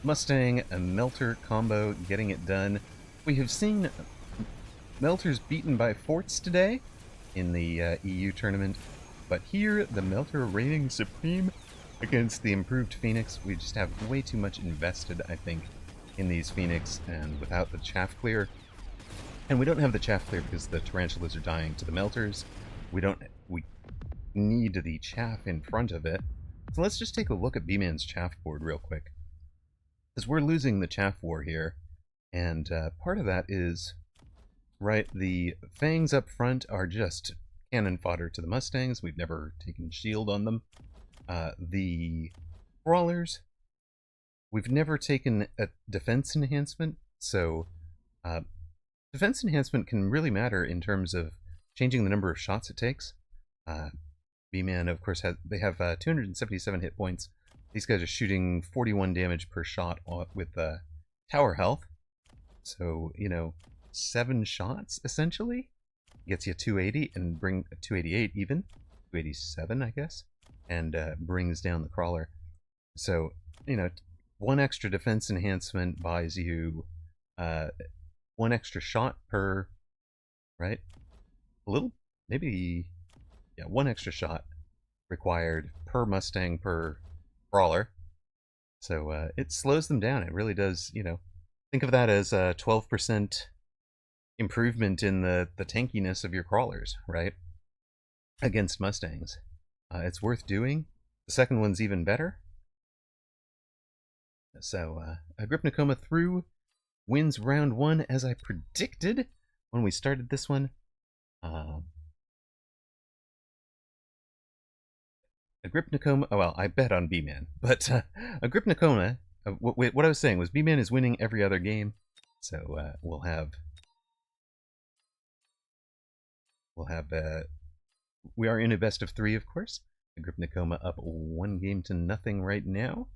Mustang and Melter combo getting it done. We have seen Melters beaten by forts today in the EU tournament. But here, the Melter reigning supreme against the improved Phoenix. We just have way too much invested, I think, in these Phoenix, and without the chaff clear. And we don't have the chaff clear because the tarantulas are dying to the Melters. We need the chaff in front of it. So let's just take a look at B-Man's chaff board real quick. Because we're losing the chaff war here. And part of that is, right, the Fangs up front are just cannon fodder to the Mustangs. We've never taken shield on them. The Crawlers, we've never taken a defense enhancement, so defense enhancement can really matter in terms of changing the number of shots it takes. B-Man, of course, they have 277 hit points. These guys are shooting 41 damage per shot with tower health. So, 7 shots, essentially, gets you 280 and bring 288 even, 287 I guess, and brings down the crawler. So 1 extra defense enhancement buys you 1 extra shot per, right? A little, maybe, yeah, 1 extra shot required per Mustang per crawler. So it slows them down. It really does. Think of that as a 12% improvement in the tankiness of your crawlers, right? Against Mustangs. It's worth doing. The second one's even better. So, Agrippnicoma through, wins round 1 as I predicted when we started this one. Agrippnicoma, well, I bet on B-Man, but Agrippnicoma, what I was saying was B-Man is winning every other game, so we are in a best of 3, of course. Agrippnicoma up 1 game to nothing right now.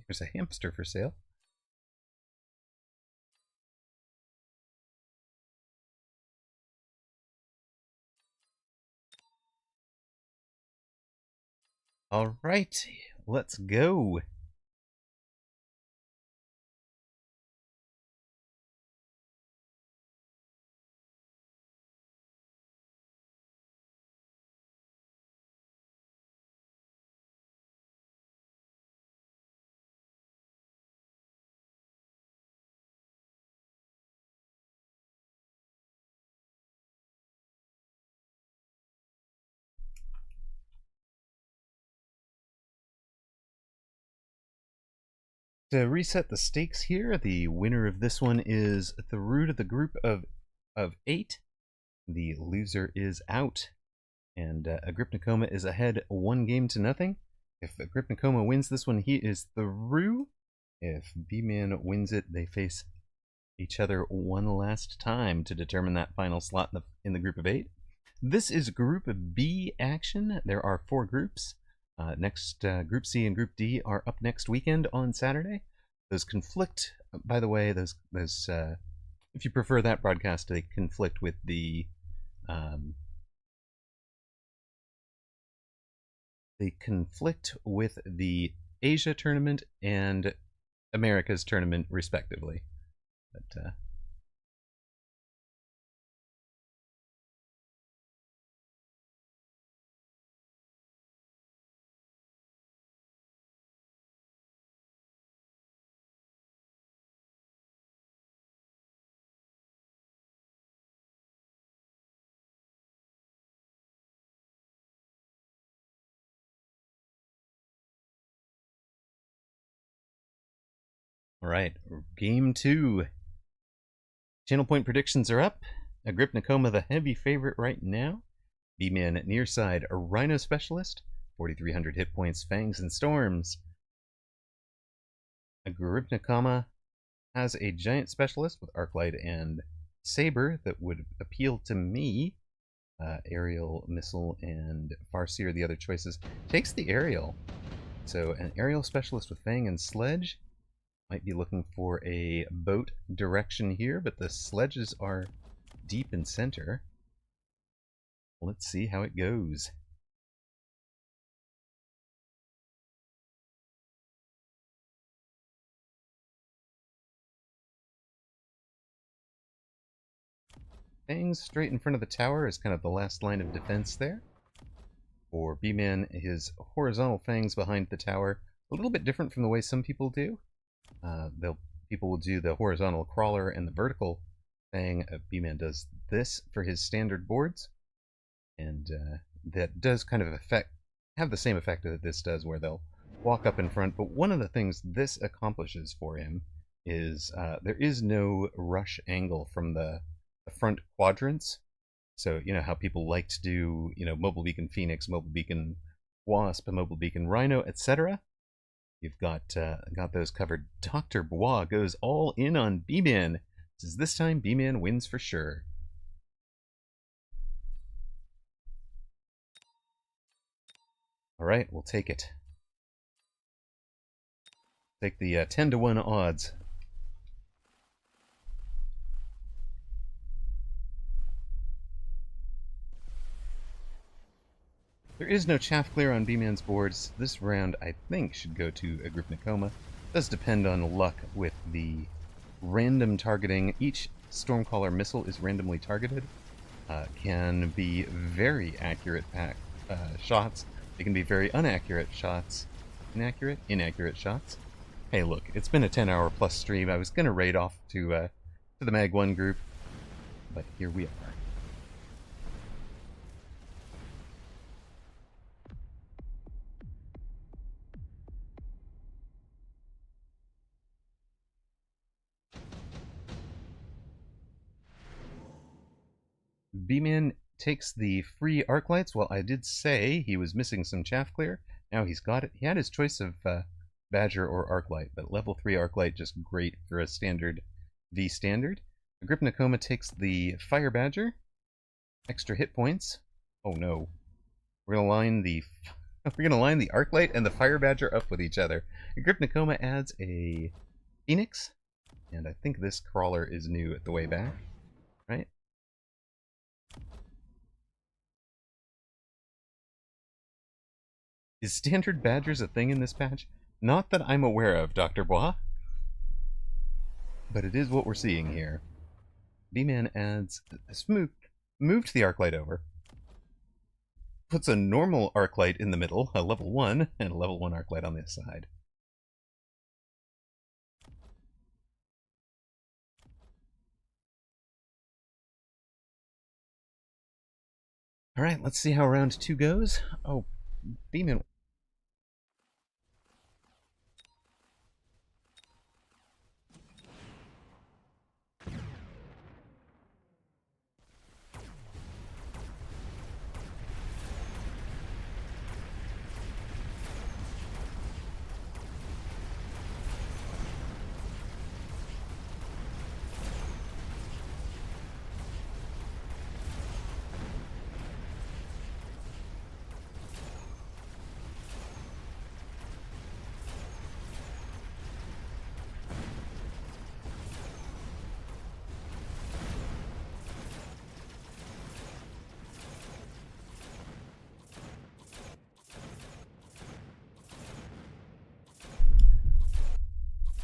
There's a hamster for sale. All right, let's go. To reset the stakes here, the winner of this one is through to the group of 8. The loser is out, and Agripnicoma is ahead 1-0. If Agripnicoma wins this one, he is through. If B-Man wins it, they face each other one last time to determine that final slot in the group of 8. This is Group B action. There are 4 groups. Group C and Group D are up next weekend on Saturday. Those conflict, by the way, those if you prefer that broadcast, they conflict with the Asia tournament and America's tournament, respectively. But all right, game 2. Channel point predictions are up. Agripnicoma the heavy favorite right now. B-Man near side, a Rhino Specialist, 4,300 hit points, Fangs and Storms. Agripnicoma has a Giant Specialist with Arclight and Saber that would appeal to me. Aerial, Missile, and Farseer, the other choices. Takes the Aerial. So an Aerial Specialist with Fang and Sledge. Might be looking for a boat direction here, but the sledges are deep in center. Let's see how it goes. Fangs straight in front of the tower is kind of the last line of defense there. For B-Man, his horizontal fangs behind the tower, a little bit different from the way some people do. People will do the horizontal crawler and the vertical fang. B-Man does this for his standard boards, and that does kind of have the same effect that this does, where they'll walk up in front. But one of the things this accomplishes for him is there is no rush angle from the front quadrants. So you know how people like to do, Mobile Beacon Phoenix, Mobile Beacon Wasp, Mobile Beacon Rhino, etc. You've got those covered. Dr. Bois goes all in on B-Man. Says this time B-Man wins for sure. All right, we'll take it. Take the 10-to-1 odds. There is no chaff clear on B-Man's boards. This round, I think, should go to Agripnicoma. Does depend on luck with the random targeting. Each Stormcaller missile is randomly targeted. Can be very accurate shots. They can be very inaccurate shots. Inaccurate shots. Hey, look, it's been a 10-hour plus stream. I was gonna raid off to the Mag 1 group, but here we are. B-Man takes the free arc lights. Well, I did say he was missing some chaff clear. Now he's got it. He had his choice of Badger or arc light, but level 3 arc light just great for a standard V standard. Agripnicoma takes the Fire Badger. Extra hit points. Oh no. We're gonna line the arc light and the Fire Badger up with each other. Agripnicoma adds a Phoenix, and I think this crawler is new at the way back, right? Is standard badgers a thing in this patch? Not that I'm aware of, Dr. Bois. But it is what we're seeing here. B-Man adds moved the arc light over. Puts a normal arc light in the middle, a level 1, and a level 1 arc light on this side. Alright, let's see how round 2 goes. Oh, B-Man.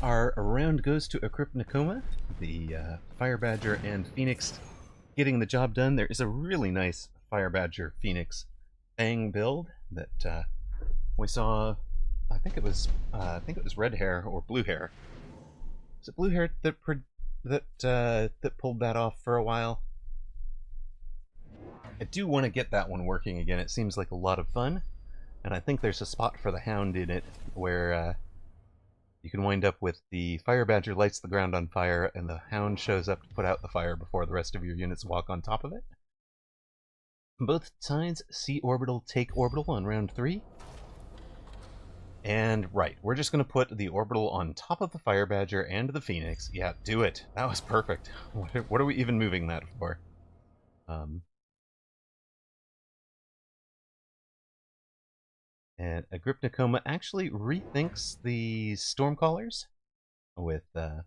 Our round goes to Equipnicoma, the Fire Badger and Phoenix getting the job done. There is a really nice Fire Badger Phoenix Fang build that we saw. I think it was red hair or blue hair. Was it blue hair that pulled that off for a while? I do want to get that one working again. It seems like a lot of fun, and I think there's a spot for the Hound in it where you can wind up with the Fire Badger lights the ground on fire, and the Hound shows up to put out the fire before the rest of your units walk on top of it. Both sides see orbital, take orbital on round 3. And right, we're just going to put the orbital on top of the Fire Badger and the Phoenix. Yeah, do it. That was perfect. What are we even moving that for? And Agripnicoma actually rethinks the Stormcallers with the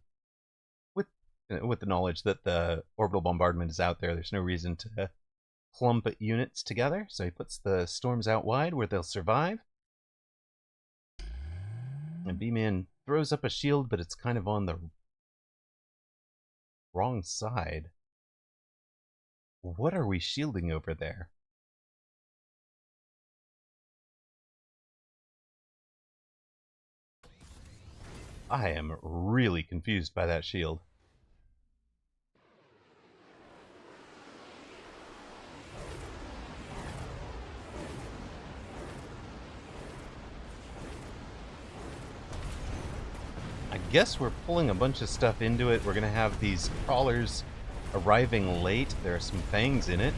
knowledge that the orbital bombardment is out there. There's no reason to clump units together, so he puts the storms out wide where they'll survive. And B-Man throws up a shield, but it's kind of on the wrong side. What are we shielding over there? I am really confused by that shield. I guess we're pulling a bunch of stuff into it. We're going to have these crawlers arriving late. There are some fangs in it.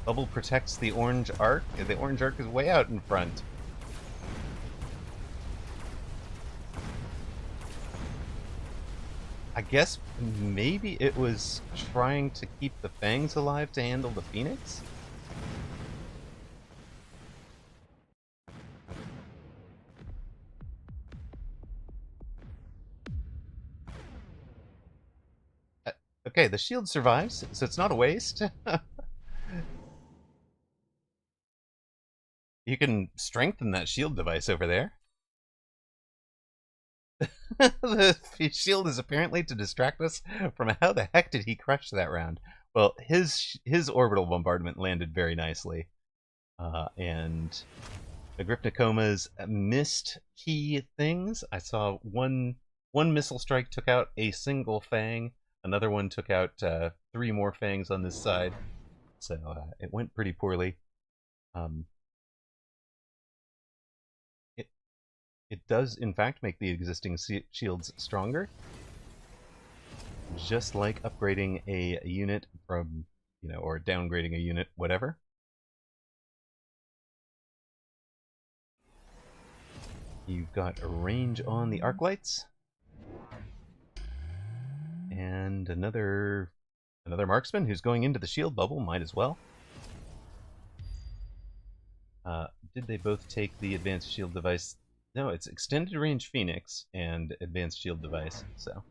Bubble protects the orange arc. The orange arc is way out in front. I guess maybe it was trying to keep the fangs alive to handle the Phoenix? Okay, the shield survives, so it's not a waste. You can strengthen that shield device over there. The shield is apparently to distract us from how the heck did he crush that round. Well, his orbital bombardment landed very nicely. And Agripnicoma's missed key things. I saw one missile strike took out a single fang. Another one took out 3 more fangs on this side. So it went pretty poorly. It does, in fact, make the existing shields stronger. Just like upgrading a unit from, or downgrading a unit, whatever. You've got a range on the arc lights. And another marksman who's going into the shield bubble, might as well. Did they both take the advanced shield device? No, it's extended range Phoenix and advanced shield device, so.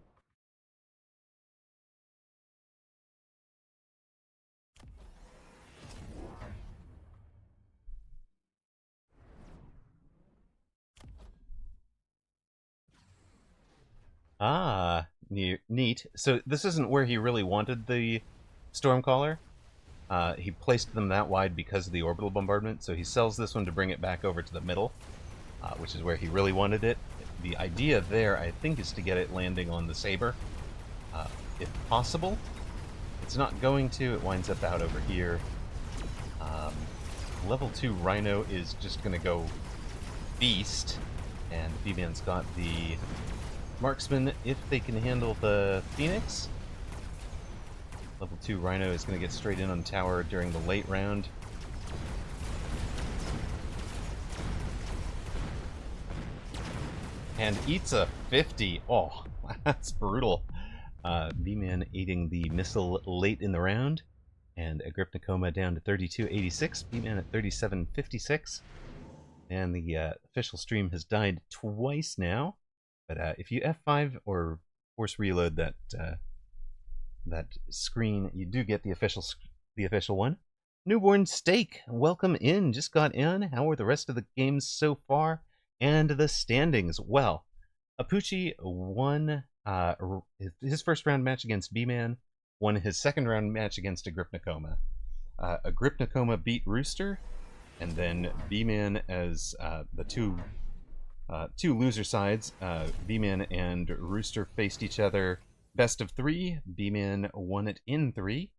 Ah, neat. So this isn't where he really wanted the Stormcaller. He placed them that wide because of the orbital bombardment, so he sells this one to bring it back over to the middle, which is where he really wanted it. The idea there, I think, is to get it landing on the Saber, if possible. It's not going to. It winds up out over here. Level 2 Rhino is just going to go Beast, and B-Man's got the Marksman if they can handle the Phoenix. Level 2 Rhino is going to get straight in on tower during the late round. And eats a 50. Oh, that's brutal. B-Man aiding the missile late in the round. And Agrypnicoma down to 3286. B-Man at 3756. And the official stream has died twice now. But if you F5 or force reload that screen, you do get the official one. Newborn Steak, welcome in. Just got in. How are the rest of the games so far? And the standings. Well, Apucci won his first round match against B-Man, won his second round match against Agrypnicoma. Agrypnicoma beat Rooster, and then B-Man as the two loser sides. B-Man and Rooster faced each other best of 3. B-Man won it in 3,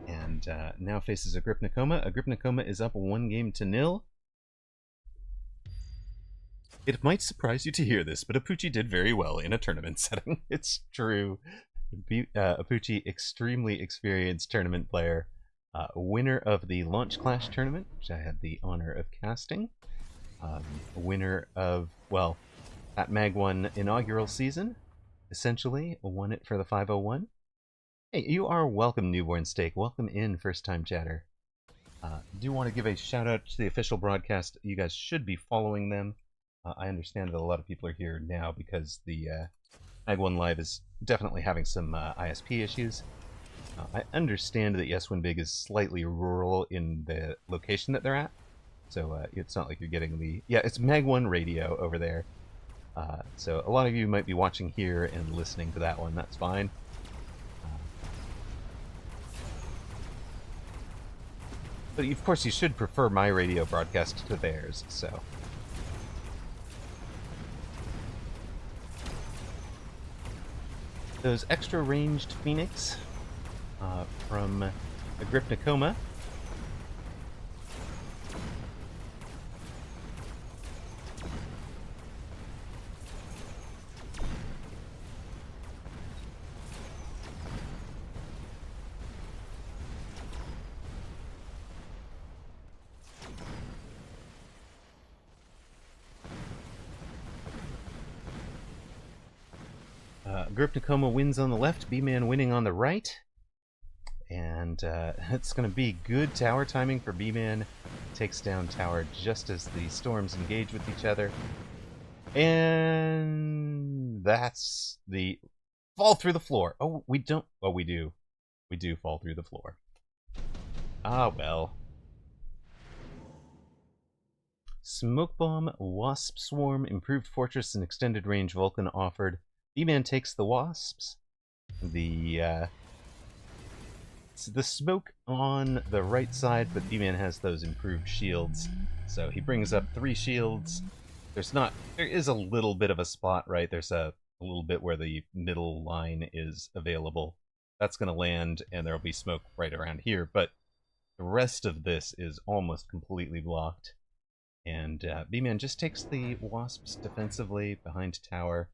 and now faces Agrypnicoma. Agrypnicoma is up 1-0. It might surprise you to hear this, but Apucci did very well in a tournament setting. It's true. Apucci, extremely experienced tournament player, winner of the Launch Clash tournament, which I had the honor of casting. Winner of, well, that Mag 1 inaugural season, essentially, won it for the 501. Hey, you are welcome, Newborn Steak. Welcome in, first-time chatter. Do want to give a shout-out to the official broadcast. You guys should be following them. I understand that a lot of people are here now because the Mag 1 Live is definitely having some ISP issues. I understand that Yes Win Big is slightly rural in the location that they're at, so it's not like you're getting the... Yeah, it's Mag 1 radio over there. So a lot of you might be watching here and listening to that one. That's fine. But of course you should prefer my radio broadcast to theirs, so... Those extra ranged Phoenix from Agrypnicoma. Agrypnicoma wins on the left, B-Man winning on the right. And it's going to be good tower timing for B-Man. Takes down tower just as the storms engage with each other. And that's the fall through the floor. Oh, we don't. Oh, we do. We do fall through the floor. Ah, well. Smoke Bomb, Wasp Swarm, Improved Fortress, and Extended Range Vulcan offered. B-Man takes the Wasps. The smoke on the right side, but B-Man has those improved shields. So he brings up 3 shields. There is a little bit of a spot, right? There's a little bit where the middle line is available. That's going to land, and there'll be smoke right around here, but the rest of this is almost completely blocked. And B-Man just takes the Wasps defensively behind tower.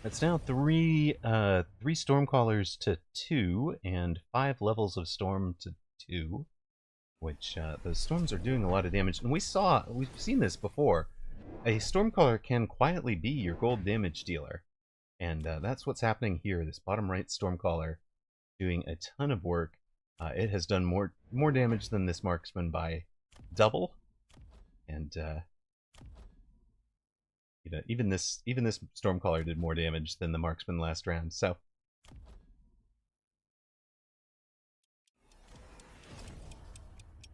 It's now 3 Stormcallers to 2, and 5 levels of Storm to 2, which those Storms are doing a lot of damage. And we've seen this before. A Stormcaller can quietly be your gold damage dealer, and that's what's happening here. This bottom right Stormcaller doing a ton of work. It has done more damage than this Marksman by double, and you know, even this Stormcaller did more damage than the Marksman last round. So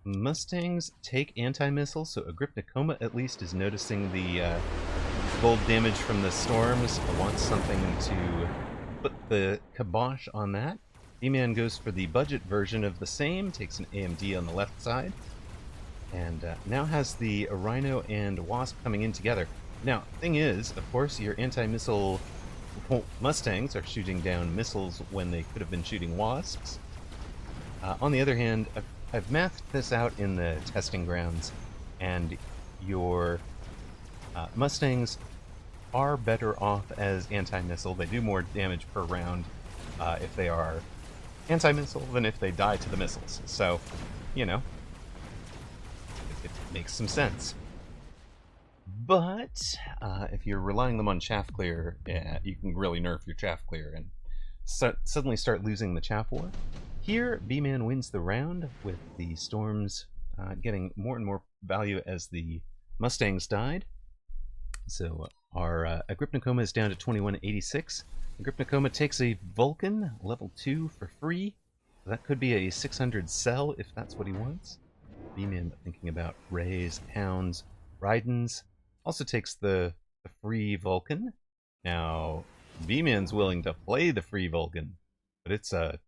Mustangs take anti-missiles, so Agrippnikoma at least is noticing the gold damage from the storms. Wants something to put the kibosh on that. B-Man goes for the budget version of the same, takes an AMD on the left side, and now has the Rhino and Wasp coming in together. Now, thing is, of course, your anti-missile Mustangs are shooting down missiles when they could have been shooting Wasps. On the other hand, I've mathed this out in the testing grounds, and your Mustangs are better off as anti-missile. They do more damage per round if they are anti-missile than if they die to the missiles. So, you know, it makes some sense. But if you're relying them on chaff clear, you can really nerf your chaff clear and suddenly start losing the chaff war. Here, B-Man wins the round with the storms getting more and more value as the Mustangs died. So our Agrippnikoma is down to 2186. Agrippnikoma takes a Vulcan, level 2 for free. That could be a 600 cell if that's what he wants. B-Man thinking about Rays, Hounds, Rydens. Also takes the free Vulcan. Now, B-Man's willing to play the free Vulcan, but it's a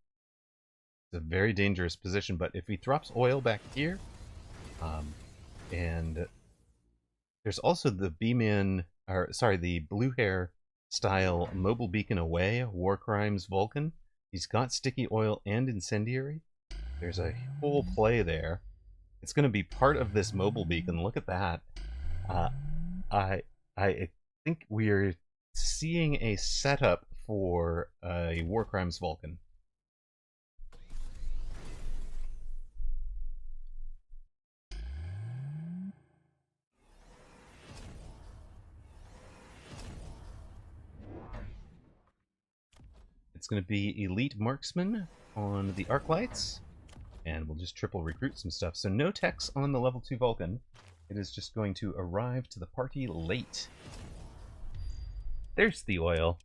very dangerous position. But if he drops oil back here, and there's also the B-Man, or sorry, the Blue Hair style Mobile Beacon Away War Crimes Vulcan. He's got sticky oil and incendiary. There's a whole play there. It's going to be part of this Mobile Beacon. Look at that. I think we're seeing a setup for a War Crimes Vulcan. It's going to be Elite Marksman on the Arc Lights, and we'll just triple recruit some stuff. So no techs on the level 2 Vulcan. It is just going to arrive to the party late. There's the oil.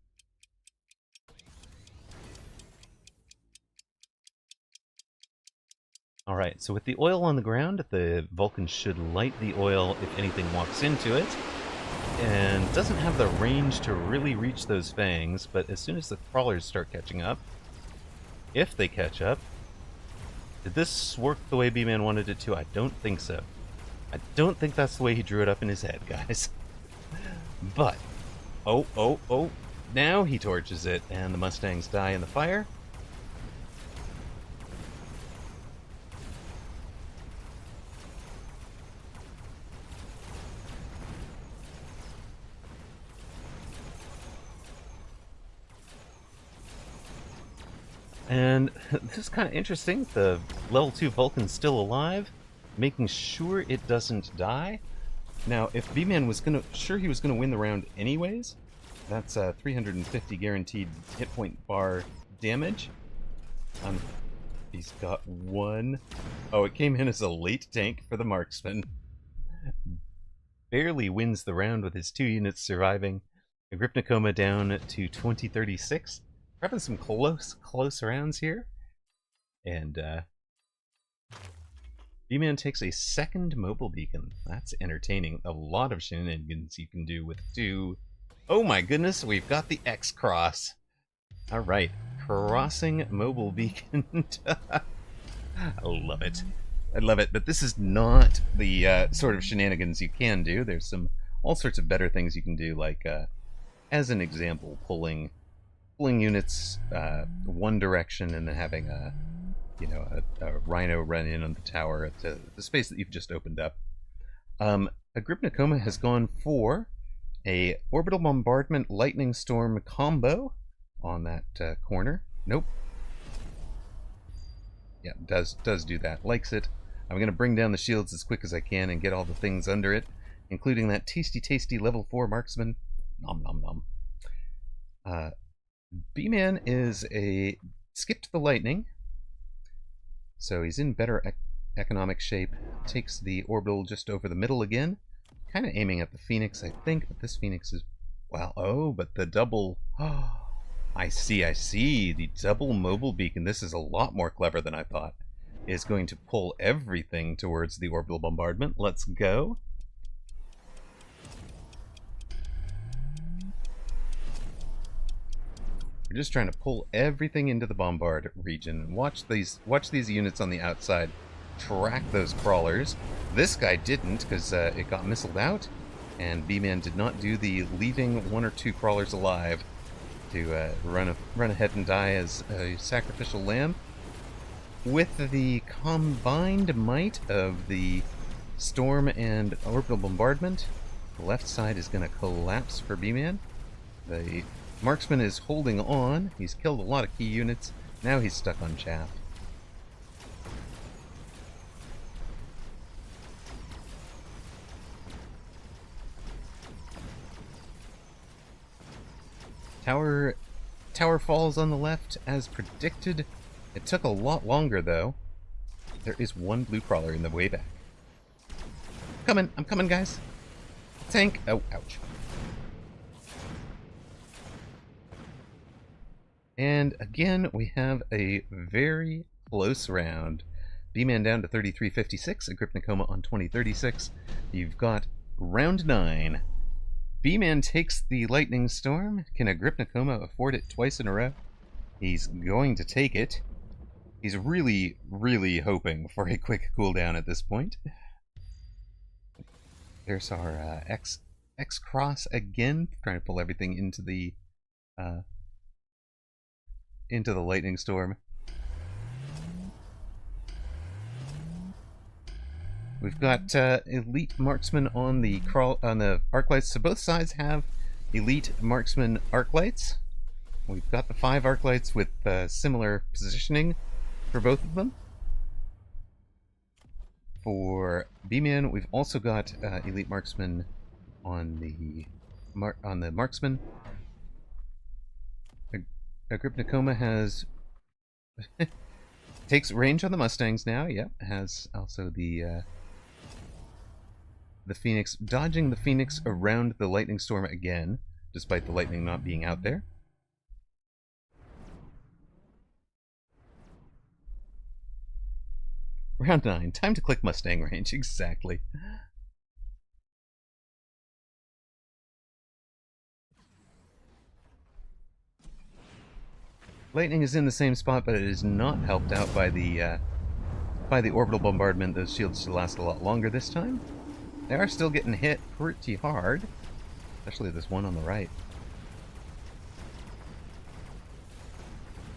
Alright, so with the oil on the ground, the Vulcan should light the oil if anything walks into it. And doesn't have the range to really reach those fangs, but as soon as the crawlers start catching up, if they catch up, did this work the way B-Man wanted it to? I don't think so. I don't think that's the way he drew it up in his head, guys. But, oh, now he torches it, and the Mustangs die in the fire. And this is kind of interesting. The level 2 Vulcan's still alive, making sure it doesn't die. Now, if B-Man was sure he was gonna win the round anyways, that's 350 guaranteed hit point bar damage. He's got one. Oh, it came in as a late tank for the marksman. Barely wins the round with his 2 units surviving. Agrippnikoma down to 2036. We're having some close rounds here. And B-Man takes a second mobile beacon. That's entertaining. A lot of shenanigans you can do with 2. Oh my goodness, we've got the X-Cross. Alright, crossing mobile beacon. I love it. I love it, but this is not the sort of shenanigans you can do. There's all sorts of better things you can do, like, as an example, pulling units one direction and then having a Rhino run in on the tower at the space that you've just opened up. Agrippnikoma has gone for a orbital bombardment lightning storm combo on that corner. Nope. Yeah, does do that. Likes it. I'm going to bring down the shields as quick as I can and get all the things under it, including that tasty level 4 marksman. Nom nom nom. B-Man is a skipped the lightning, so he's in better economic shape. Takes the orbital just over the middle again, kind of aiming at the Phoenix, I think, but this Phoenix is, well, oh, but the double, oh, I see, the double mobile beacon. This is a lot more clever than I thought. is going to pull everything towards the orbital bombardment. Let's go. We're just trying to pull everything into the bombard region. Watch these units on the outside track those crawlers. This guy didn't, because it got missiled out, and B-Man did not do the leaving one or two crawlers alive to run ahead and die as a sacrificial lamb. With the combined might of the storm and orbital bombardment, the left side is going to collapse for B-Man. The marksman is holding on. He's killed a lot of key units. Now he's stuck on chaff. Tower falls on the left as predicted. It took a lot longer though. There is one blue crawler in the way back. I'm coming, guys. Tank. Oh, ouch. And again, we have a very close round. B-Man down to 3356, Agripnicoma on 2036. You've got round 9. B-Man takes the Lightning Storm. Can Agripnicoma afford it twice in a row? He's going to take it. He's really, really hoping for a quick cooldown at this point. There's our X-Cross again, trying to pull everything into the Lightning Storm. We've got elite marksmen on the arc lights. So both sides have elite marksman arc lights. We've got the 5 arc lights with similar positioning for both of them. For B-Man, we've also got elite marksmen on the marksman. Agripnicoma has takes range on the Mustangs now. Yep, has also the Phoenix, dodging the Phoenix around the Lightning Storm again, despite the lightning not being out there. Round 9. Time to click Mustang range. Exactly. Lightning is in the same spot, but it is not helped out by the orbital bombardment. Those shields should last a lot longer this time. They are still getting hit pretty hard, especially this one on the right.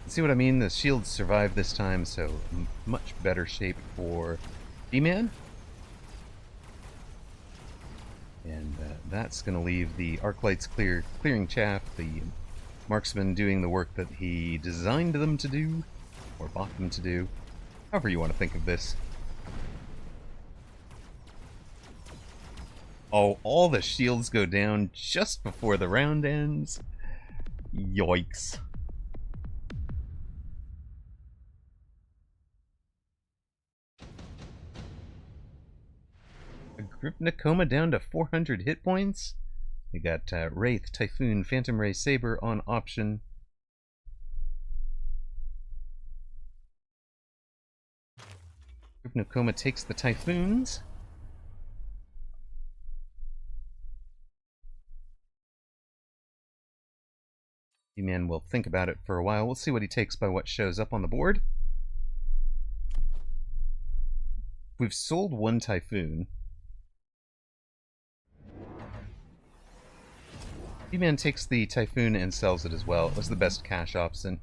See what I mean? The shields survived this time, so much better shape for B-Man. And that's going to leave the arc lights clearing chaff, the marksman doing the work that he designed them to do, or bought them to do, however you want to think of this. Oh, all the shields go down just before the round ends. Yikes. Agripnicoma down to 400 hit points. We got Wraith, Typhoon, Phantom Ray, Saber on option. Agripnicoma takes the Typhoons. B-Man will think about it for a while. We'll see what he takes by what shows up on the board. We've sold one Typhoon. B-Man takes the Typhoon and sells it as well. It was the best cash option.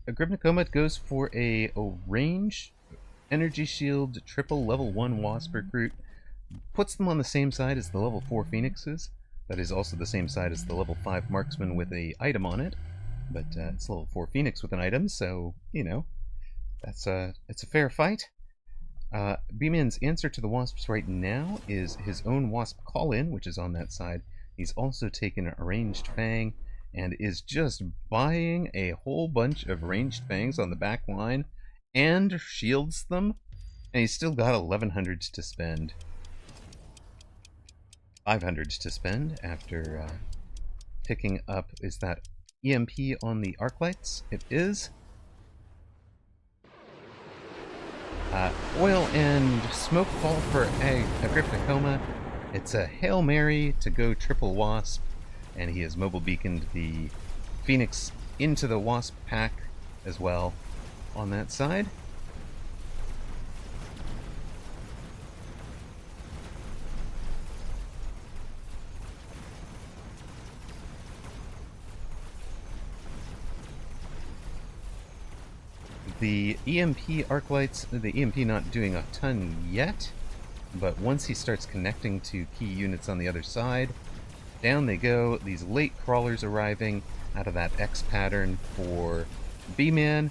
Agripnicoma goes for a range energy shield triple level 1 Wasp recruit. Puts them on the same side as the level 4 Phoenixes. That is also the same side as the level 5 Marksman with a item on it. But it's level 4 Phoenix with an item, so, you know, it's a fair fight. B-Man's answer to the Wasps right now is his own Wasp call-in, which is on that side. He's also taken a ranged Fang, and is just buying a whole bunch of ranged Fangs on the back line, and shields them, and he's still got 1100 to spend. 500 to spend after picking up. Is that EMP on the arc lights? It is. Oil and smoke fall for a Agrippnicoma. It's a Hail Mary to go triple Wasp, and he has mobile beaconed the Phoenix into the Wasp pack as well on that side. The EMP arc lights, the EMP not doing a ton yet, but once he starts connecting to key units on the other side, down they go. These late crawlers arriving out of that X pattern for B-Man,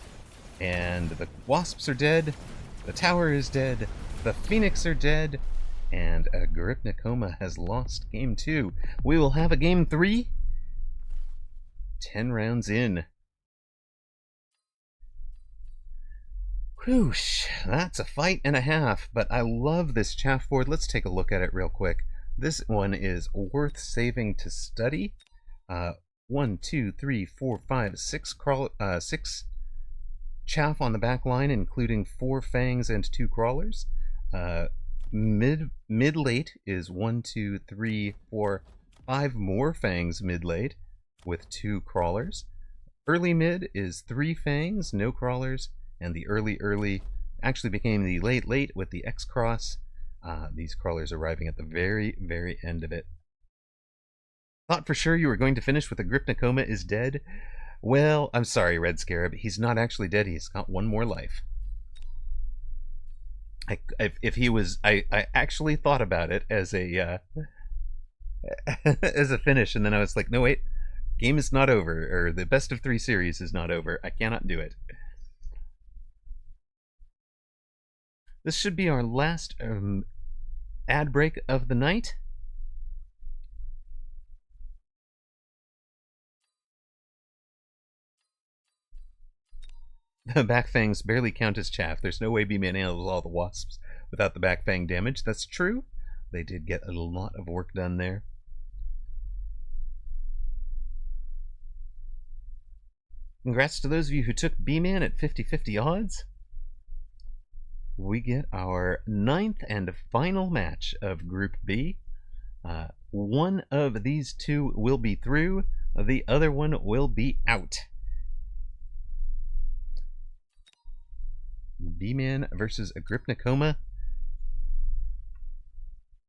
and the Wasps are dead, the tower is dead, the Phoenix are dead, and Agrippnicoma has lost game 2. We will have a game 3, 10 rounds in. Whoosh, that's a fight and a half, but I love this chaff board. Let's take a look at it real quick. This one is worth saving to study. 1, 2, 3, 4, 5, 6 6 chaff on the back line, including 4 fangs and 2 crawlers. Mid-late is 1, 2, 3, 4, 5 more fangs mid-late with 2 crawlers. Early mid is 3 fangs, no crawlers. And the early actually became the late with the X-Cross. These crawlers arriving at the very end of it. Thought for sure you were going to finish with Agrippnicoma is dead? Well, I'm sorry, Red Scarab. He's not actually dead. He's got 1 more life. If he was... I actually thought about it as a... as a finish, and then I was like, no, wait. Game is not over. Or the best of 3 series is not over. I cannot do it. This should be our last ad break of the night. The back fangs barely count as chaff. There's no way B-Man handles all the wasps without the back fang damage. That's true. They did get a lot of work done there. Congrats to those of you who took B-Man at 50-50 odds. We get our 9th and final match of Group B. One of these 2 will be through, the other one will be out. B-Man versus Agrippnicoma.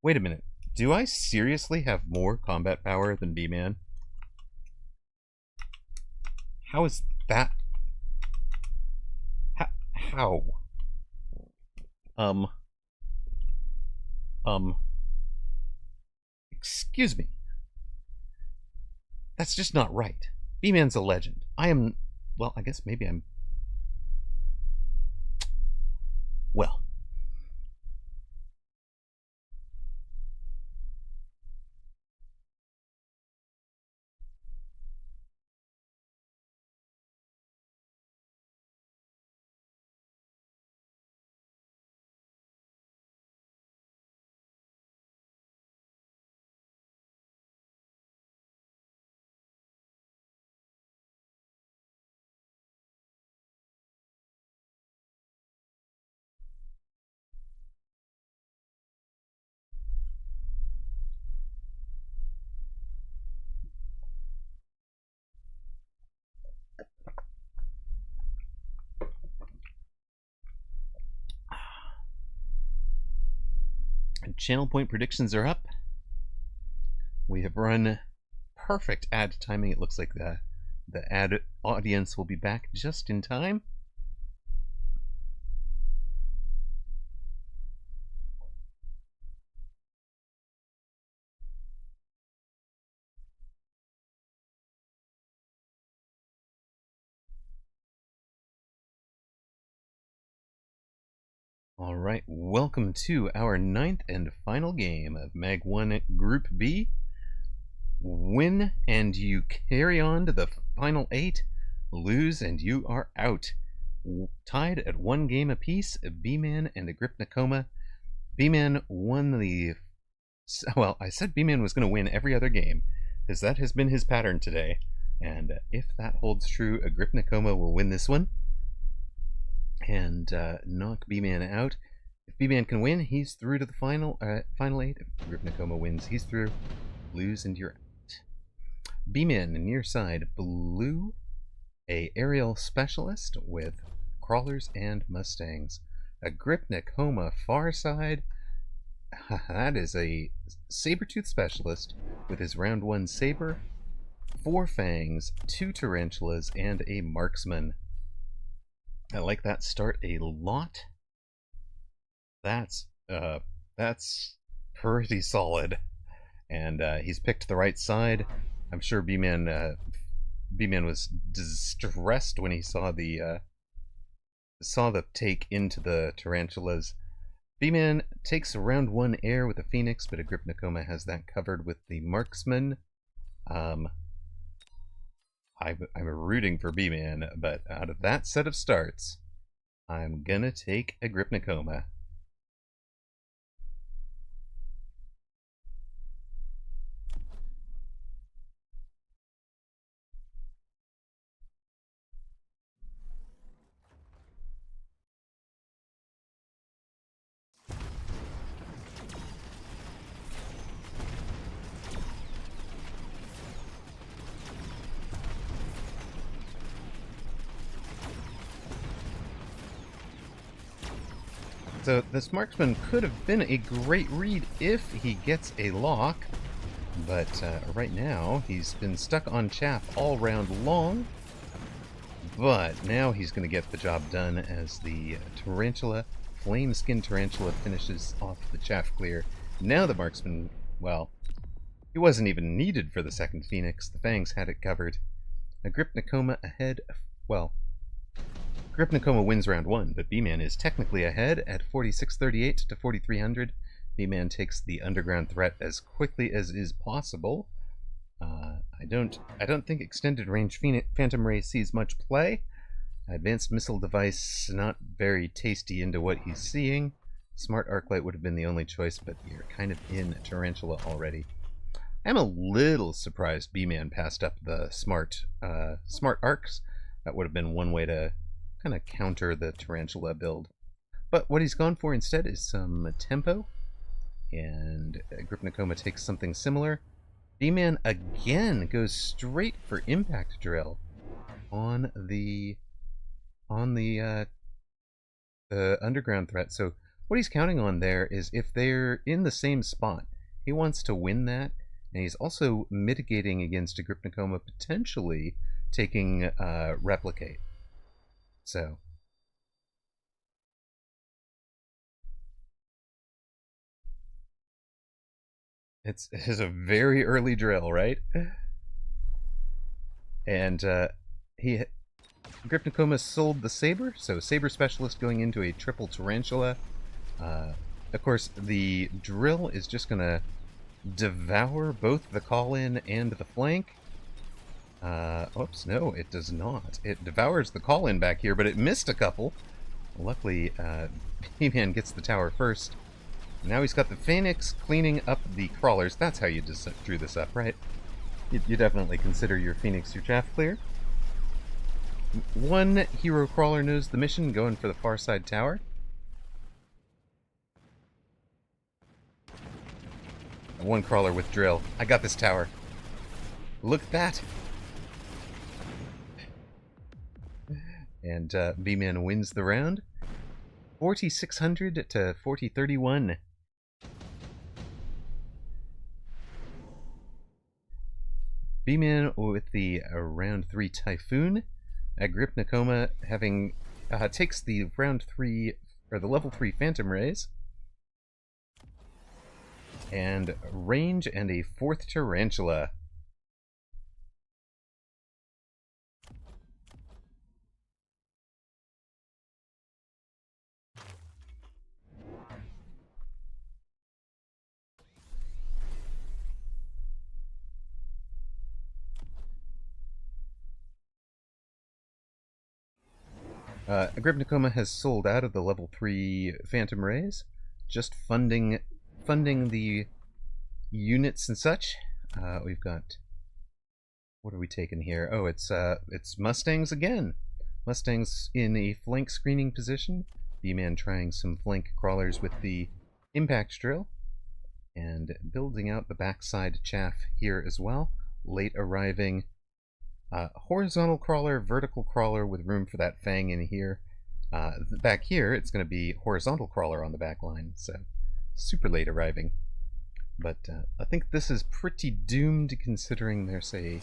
Wait a minute. Do I seriously have more combat power than B-Man? How is that? How? Excuse me. That's just not right. B-Man's a legend. I am... Well, I guess maybe I'm... Well... Channel point predictions are up. We have run perfect ad timing. It looks like the ad audience will be back just in time. Alright, welcome to our 9th and final game of Mag 1 Group B. Win and you carry on to the final 8. Lose and you are out. Tied at 1 game apiece, B-Man and Agrippnicoma. B-Man won the So, well, I said B-Man was going to win every other game, because that has been his pattern today. And if that holds true, Agripnikoma will win this one and knock B-Man out. If B-Man can win, he's through to the final 8. If Agripnikoma wins, he's through. Lose and you're out. B-Man, near side, blue, a aerial specialist with crawlers and mustangs. Agripnikoma, far side, that is a saber-tooth specialist with his round 1 saber, 4 fangs, 2 tarantulas, and a marksman. I like that start a lot. That's pretty solid. And he's picked the right side. I'm sure B-Man was distressed when he saw the take into the tarantulas. B-Man takes round 1 air with the Phoenix, but Agripnikoma has that covered with the marksman. I'm rooting for B-Man, but out of that set of starts, I'm gonna take Agripnikoma. So this marksman could have been a great read if he gets a lock, but right now he's been stuck on chaff all round long. But now he's going to get the job done as the tarantula, flame skin tarantula, finishes off the chaff clear. Now the marksman, well, he wasn't even needed for the second Phoenix. The fangs had it covered. Agripnikoma ahead, well, Agripnikoma wins round 1, but B-Man is technically ahead at 4638 to 4300. B-Man takes the underground threat as quickly as is possible. I don't think extended range Phantom Ray sees much play. Advanced missile device, not very tasty into what he's seeing. Smart Arclight would have been the only choice, but you're kind of in Tarantula already. I'm a little surprised B-Man passed up the smart arcs. That would have been one way to kind of counter the Tarantula build. But what he's gone for instead is some tempo, and Agripnikoma takes something similar. B-Man again goes straight for impact drill on the underground threat. So what he's counting on there is if they're in the same spot, he wants to win that, and he's also mitigating against Agripnikoma potentially taking replicate. So it's a very early drill, right? And Agripnikoma sold the saber, so saber specialist going into a triple tarantula. Of course, the drill is just gonna devour both the call-in and the flank. Oops, no, it does not. It devours the call-in back here, but it missed a couple. Luckily, B-Man gets the tower first. Now he's got the Phoenix cleaning up the crawlers. That's how you just drew this up, right? You definitely consider your Phoenix your chaff clear. One hero crawler knows the mission, going for the far side tower. One crawler with drill. I got this tower. Look at that. And B-Man wins the round. 4600 to 4031. B-Man with the round 3 Typhoon. Agripnikoma having takes the round 3 or the level 3 Phantom Rays. And range and a 4th Tarantula. Agripnikoma has sold out of the level 3 Phantom Rays, just funding the units and such. We've got, what are we taking here? Oh, it's Mustangs again. Mustangs in a flank screening position. B-Man trying some flank crawlers with the impact drill, and building out the backside chaff here as well. Late arriving horizontal crawler, vertical crawler with room for that fang in here. Back here, it's going to be horizontal crawler on the back line, so super late arriving. But I think this is pretty doomed considering there's a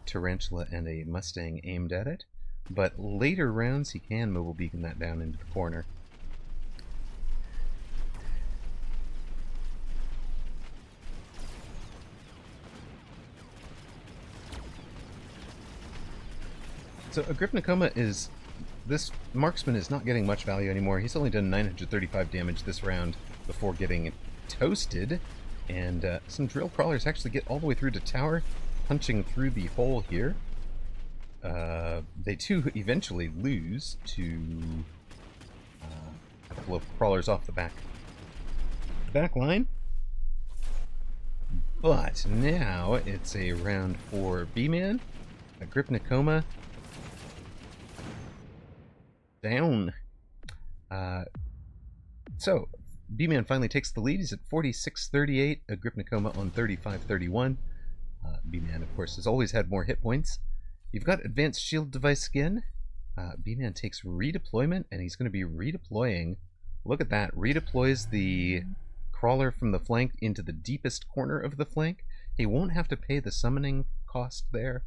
tarantula and a Mustang aimed at it. But later rounds, he can mobile beacon that down into the corner. So Agrippinacoma is... this marksman is not getting much value anymore. He's only done 935 damage this round before getting toasted. And some drill crawlers actually get all the way through to tower, punching through the hole here. They too eventually lose to a couple of crawlers off the back line. But now it's a round for B-Man. Agrippinacoma down. So B-Man finally takes the lead. He's at 46-38. Agrippinacoma on 35-31. B-Man, of course, has always had more hit points. You've got advanced shield device again. B-Man takes redeployment, and he's going to be redeploying. Look at that. Redeploys the crawler from the flank into the deepest corner of the flank. He won't have to pay the summoning cost there.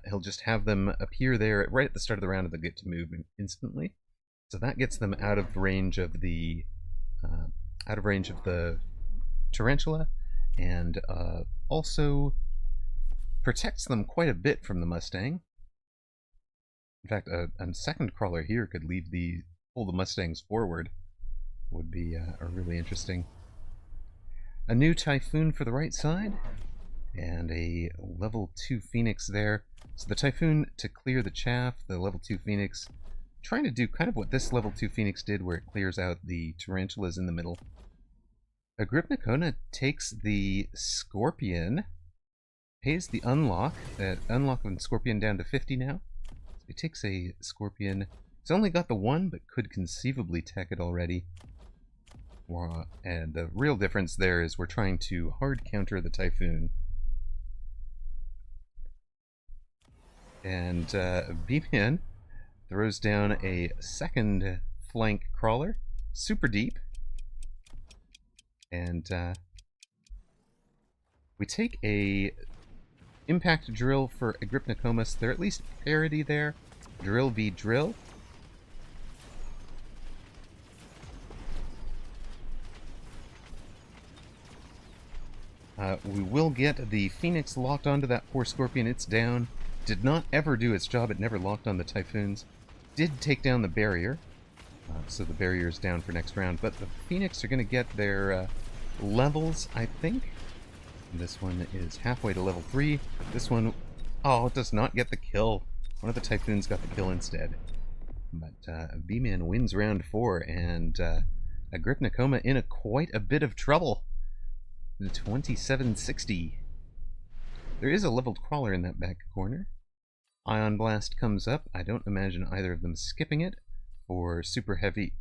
He'll just have them appear there right at the start of the round, and they'll get to move instantly. So that gets them out of range of the tarantula, and also protects them quite a bit from the Mustang. In fact, a second crawler here could pull the Mustangs forward. Would be really interesting. A new Typhoon for the right side, and a level 2 Phoenix there. So the Typhoon to clear the chaff, the level 2 Phoenix trying to do kind of what this level 2 Phoenix did, where it clears out the tarantulas in the middle. Agrippinacoma takes the Scorpion, pays the unlock of Scorpion down to 50 now. So he takes a Scorpion. He's only got the one, but could conceivably tech it already. And the real difference there is we're trying to hard counter the Typhoon. And B-Man throws down a second flank crawler, super deep. And we take a impact drill for Agrippinacoma, so they're at least parity there. Drill v drill. We will get the Phoenix locked onto that poor Scorpion. It's down. Did not ever do its job. It never locked on the Typhoons. Did take down the barrier. So the barrier is down for next round. But the Phoenix are going to get their levels, I think. This one is halfway to level 3. This one, oh, it does not get the kill. One of the Typhoons got the kill instead. But B-Man wins round 4, and Agrippinacoma in quite a bit of trouble. 27-60. There is a leveled crawler in that back corner. Ion Blast comes up. I don't imagine either of them skipping it for super heavy.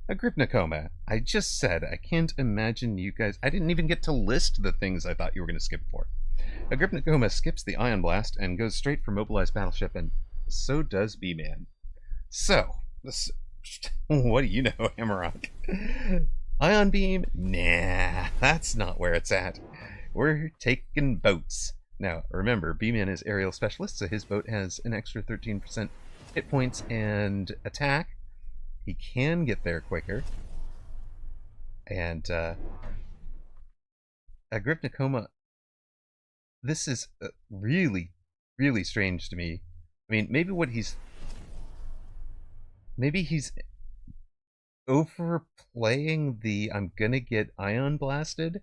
Agrippinacoma, I just said I can't imagine you guys... I didn't even get to list the things I thought you were going to skip for. Agrippinacoma skips the Ion Blast and goes straight for Mobilized Battleship, and so does B-Man. So, what do you know, Hammerrock? Ion Beam? Nah, that's not where it's at. We're taking boats. Now, remember, B-Man is aerial specialist, so his boat has an extra 13% hit points and attack. He can get there quicker. And Agrippinacoma, this is really, really strange to me. I mean, maybe he's overplaying the I'm gonna get ion blasted,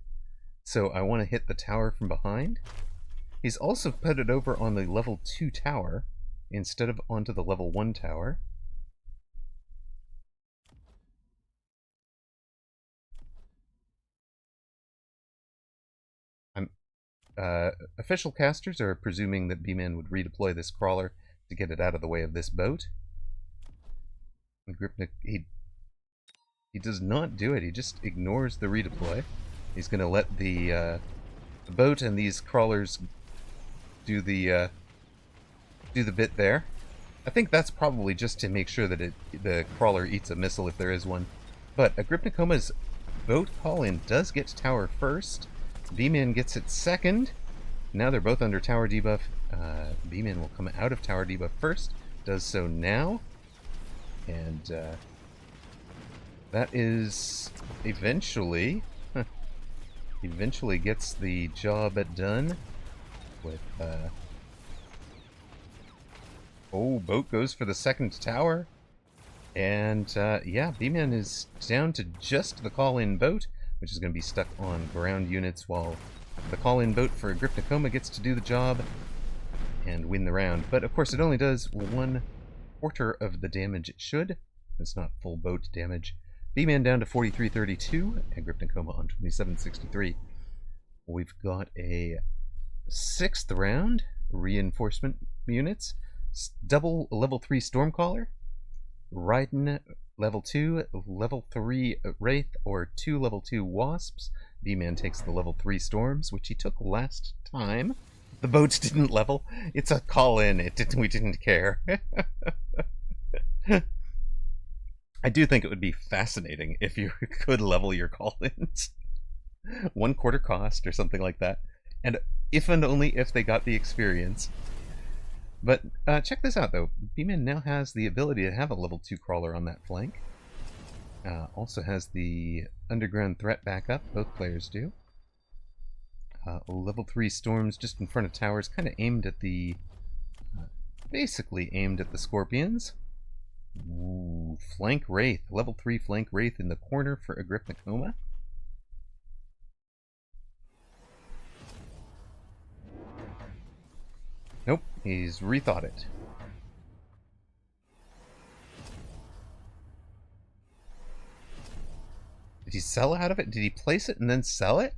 so I want to hit the tower from behind. He's also put it over on the level 2 tower instead of onto the level 1 tower. official casters are presuming that B-Man would redeploy this crawler to get it out of the way of this boat. He does not do it. He just ignores the redeploy. He's going to let the boat and these crawlers do the bit there. I think that's probably just to make sure that the crawler eats a missile if there is one. But Agrypnicoma's boat call-in does get tower first. B-Man gets it second. Now they're both under tower debuff. B-Man will come out of tower debuff first. Does so now. And that is eventually gets the job done with boat goes for the second tower. And yeah, B-Man is down to just the call-in boat, which is going to be stuck on ground units, while the call-in boat for Agrypnicoma gets to do the job and win the round. But of course it only does 1/4 of the damage it should. It's not full boat damage. B-Man down to 4332, Agrypnicoma on 2763. We've got a 6th round, reinforcement units, double level 3 Stormcaller, Raiden level 2, level 3 Wraith, or 2 level 2 Wasps. B-Man takes the level 3 Storms, which he took last time. The boats didn't level. It's a call-in. We didn't care. I do think it would be fascinating if you could level your call-ins. 1/4 cost or something like that. And if and only if they got the experience. But check this out, though. B-Man now has the ability to have a level 2 crawler on that flank. Also has the underground threat backup. Both players do. Level 3 storms just in front of towers, kind of aimed at the... basically aimed at the Scorpions. Ooh, Flank Wraith. Level 3 Flank Wraith in the corner for Agrypnicoma. Nope, he's rethought it. Did he sell out of it? Did he place it and then sell it?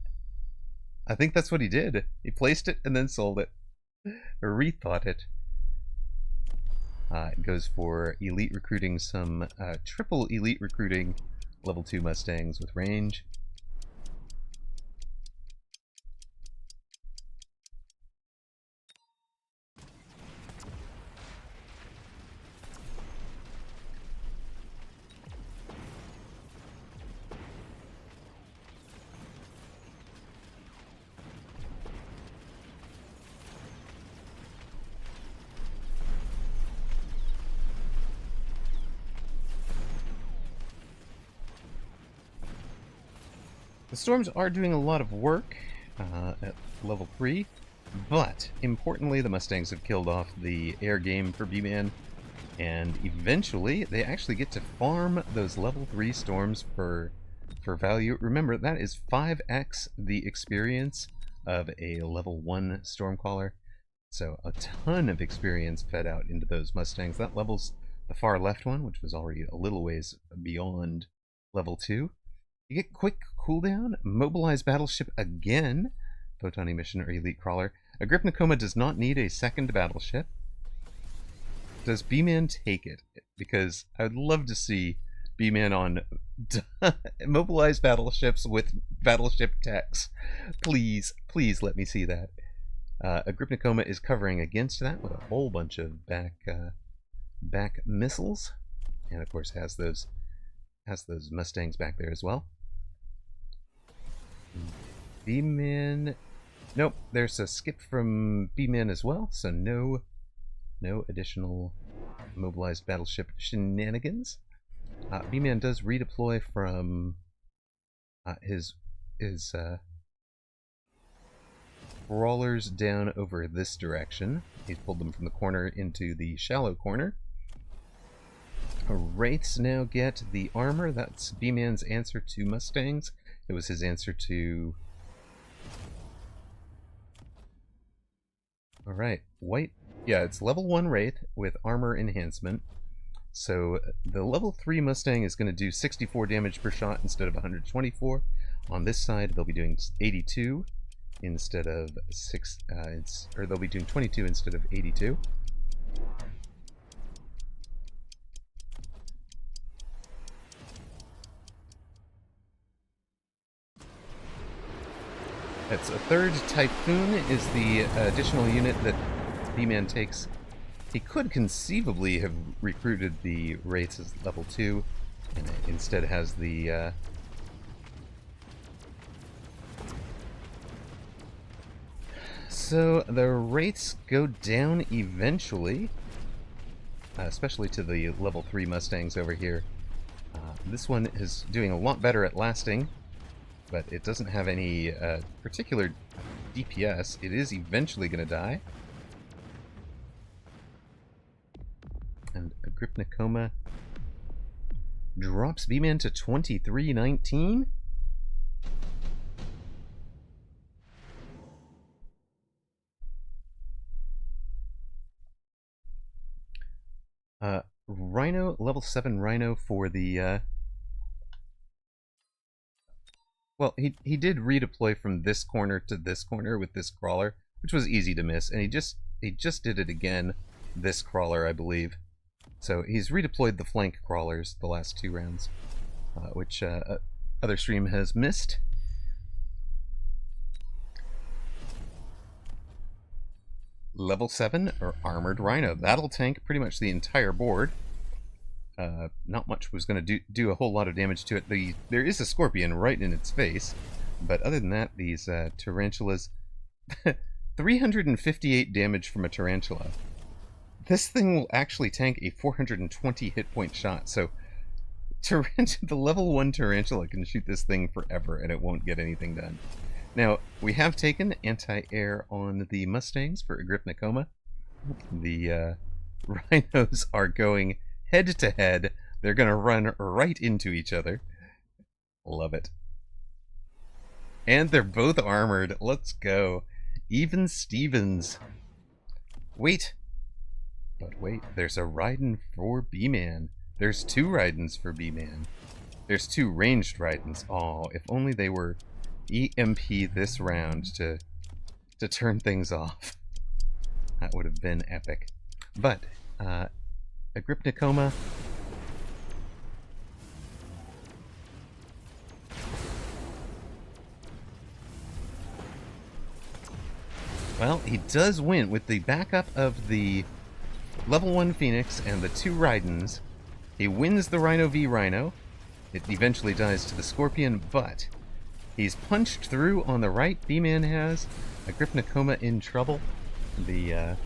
I think that's what he did. He placed it and then sold it. Or rethought it. It goes for elite recruiting some triple elite recruiting level 2 Mustangs with range. The Storms are doing a lot of work at level 3, but importantly the Mustangs have killed off the air game for B-Man, and eventually they actually get to farm those level 3 Storms for value. Remember, that is 5x the experience of a level 1 Stormcaller, so a ton of experience fed out into those Mustangs. That levels the far left one, which was already a little ways beyond level 2. You get quick cooldown, mobilize battleship again, photon emission or elite crawler. Agrypnicoma does not need a second battleship. Does B-Man take it? Because I would love to see B-Man on mobilize battleships with battleship techs. Please, please let me see that. Agrypnicoma is covering against that with a whole bunch of back missiles, and of course has those Mustangs back there as well. B-Man... Nope, there's a skip from B-Man as well, so no additional mobilized battleship shenanigans. B-Man does redeploy from his crawlers down over this direction. He's pulled them from the corner into the shallow corner. Wraiths now get the armor. That's B-Man's answer to Mustangs. It was his answer to... Alright, white... Yeah, it's level 1 Wraith with armor enhancement. So the level 3 Mustang is going to do 64 damage per shot instead of 124. On this side, they'll be doing 82. instead of or they'll be doing 22 instead of 82. That's a third Typhoon is the additional unit that B-Man takes. He could conceivably have recruited the Wraiths as level 2, and instead has the So the Wraiths go down eventually, especially to the level 3 Mustangs over here. This one is doing a lot better at lasting, but it doesn't have any particular DPS. It is eventually going to die. And Agripnicoma drops B-Man to 2319. Rhino, level 7 Rhino for the well, he did redeploy from this corner to this corner with this crawler, which was easy to miss, and he just did it again this crawler, I believe. So he's redeployed the flank crawlers the last 2 rounds, which other stream has missed. Level 7 or Armored Rhino. That'll tank pretty much the entire board. Not much was going to do a whole lot of damage to it. There is a Scorpion right in its face, but other than that, these Tarantulas... 358 damage from a Tarantula. This thing will actually tank a 420 hit point shot, so the level 1 Tarantula can shoot this thing forever and it won't get anything done. Now, we have taken anti-air on the Mustangs for Agripnicoma. The Rhinos are going head to head. They're going to run right into each other. Love it. And they're both armored. Let's go. Even Stevens. Wait. But wait, there's a Raiden for B-Man. There's 2 Raidens for B-Man. There's 2 ranged Raidens. Oh, if only they were EMP this round to turn things off. That would have been epic. But, Agripnicoma... Well, he does win with the backup of the level 1 Phoenix and the 2 Raidens. He wins the Rhino v Rhino. It eventually dies to the Scorpion, but he's punched through on the right. B-Man has. Agripnicoma in trouble. The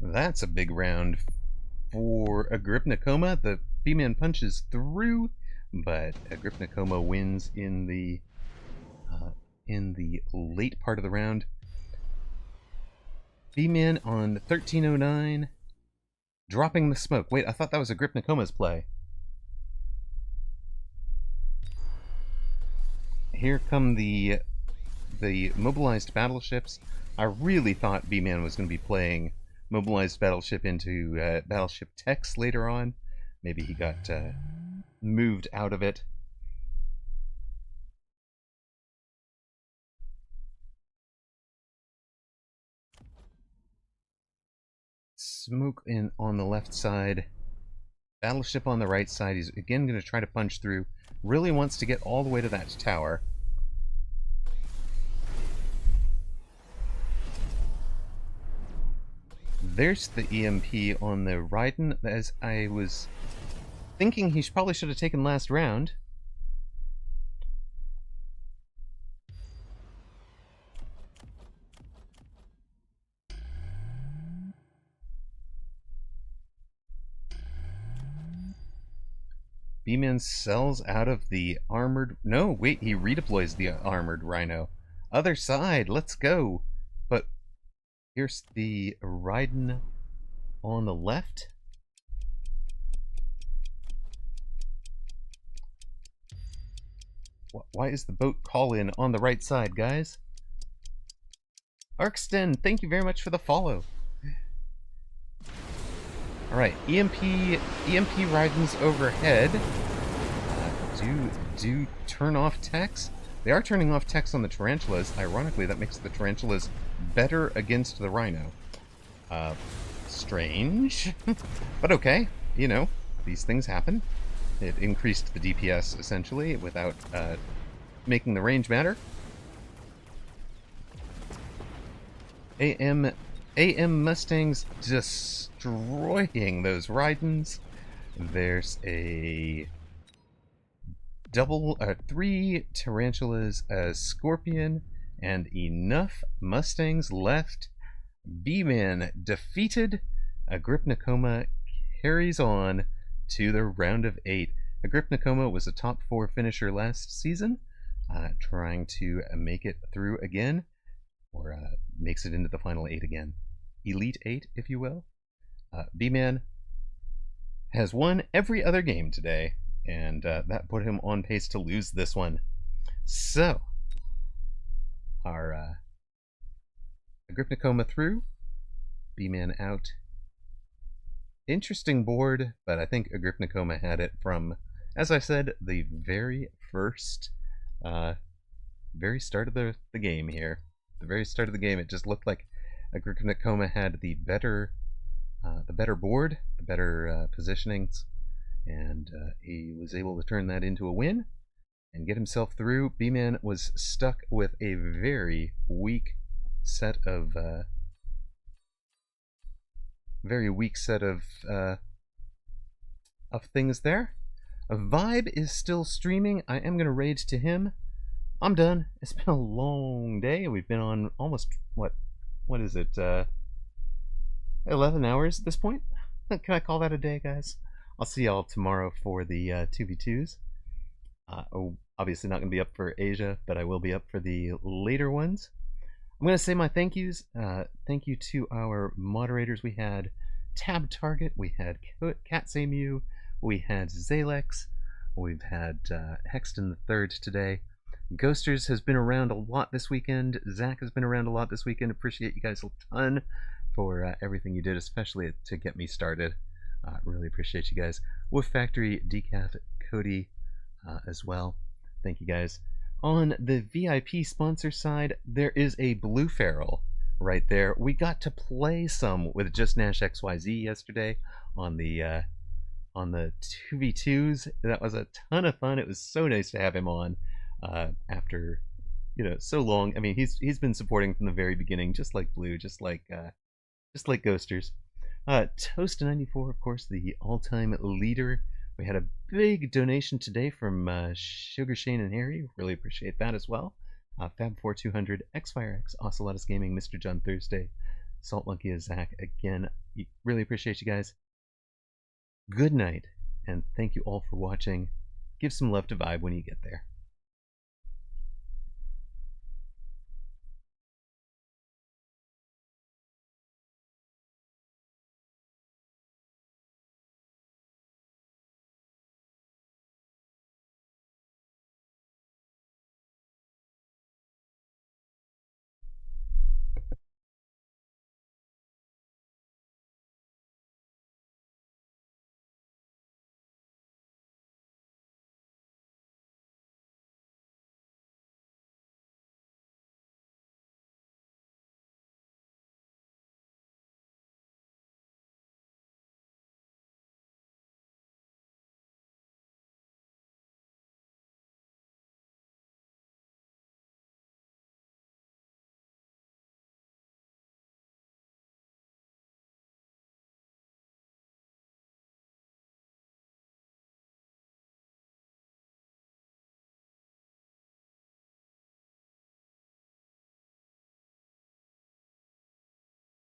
That's a big round for Agripnicoma. The B-Man punches through, but Agripnicoma wins in the late part of the round. B-Man on 1309, dropping the smoke. Wait, I thought that was Agripnicoma's play. Here come the mobilized battleships. I really thought B-Man was going to be playing mobilized battleship into battleship Tex later on. Maybe he got moved out of it. Smoke in on the left side. Battleship on the right side. He's again going to try to punch through. Really wants to get all the way to that tower. There's the EMP on the Raiden, as I was thinking he probably should have taken last round. B-Man sells out of the armored... No, wait, he redeploys the armored Rhino. Other side, let's go. But here's the Raiden on the left. Why is the boat call-in on the right side, guys? Arkston, thank you very much for the follow. Alright, EMP Rydens overhead. Do turn off techs. They are turning off techs on the tarantulas. Ironically, that makes the tarantulas better against the rhino. Strange. But okay, you know, these things happen. It increased the DPS, essentially, without making the range matter. AM Mustangs destroying those Rydens. There's a three tarantulas, a scorpion, and enough Mustangs left. B-Man defeated. Agrippnikoma carries on to the round of 8. Agrippnikoma was a top 4 finisher last season, trying to make it through again, or makes it into the final 8 again. Elite 8, if you will. B-Man has won every other game today, and that put him on pace to lose this one. So, our Agrippnikoma through, B-Man out. Interesting board, but I think Agrippnikoma had it from, as I said, the very start of the game here. The very start of the game, it just looked like Agrippnikoma had the better board, the better positionings, and he was able to turn that into a win and get himself through. B-Man was stuck with a very weak set of things there. A Vibe is still streaming. I am gonna raid to him. I'm done. It's been a long day. We've been on almost what is it? 11 hours at this point. Can I call that a day, guys? I'll see y'all tomorrow for the 2v2s. Obviously not gonna be up for Asia, but I will be up for the later ones. I'm going to say my thank yous. Thank you to our moderators. We had Tab Target, we had Catsamu, we had Zalex, we've had Hexton III today. Ghosters has been around a lot this weekend. Zach has been around a lot this weekend. Appreciate you guys a ton for everything you did, especially to get me started. Really appreciate you guys. Wolf Factory, Decaf, Cody as well. Thank you guys. On the VIP sponsor side, there is a Blue Feral right there. We got to play some with Just Nash XYZ yesterday on the 2v2s. That was a ton of fun. It was so nice to have him on after so long. I mean, he's been supporting from the very beginning, just like Blue, just like Ghosters. Toast94, of course, the all-time leader. We had a big donation today from Sugar Shane and Harry. Really appreciate that as well. Fab4200, XFireX, Ocelotus Gaming, Mr. John Thursday, Salt Monkey, Zach. Again, really appreciate you guys. Good night, and thank you all for watching. Give some love to Vibe when you get there.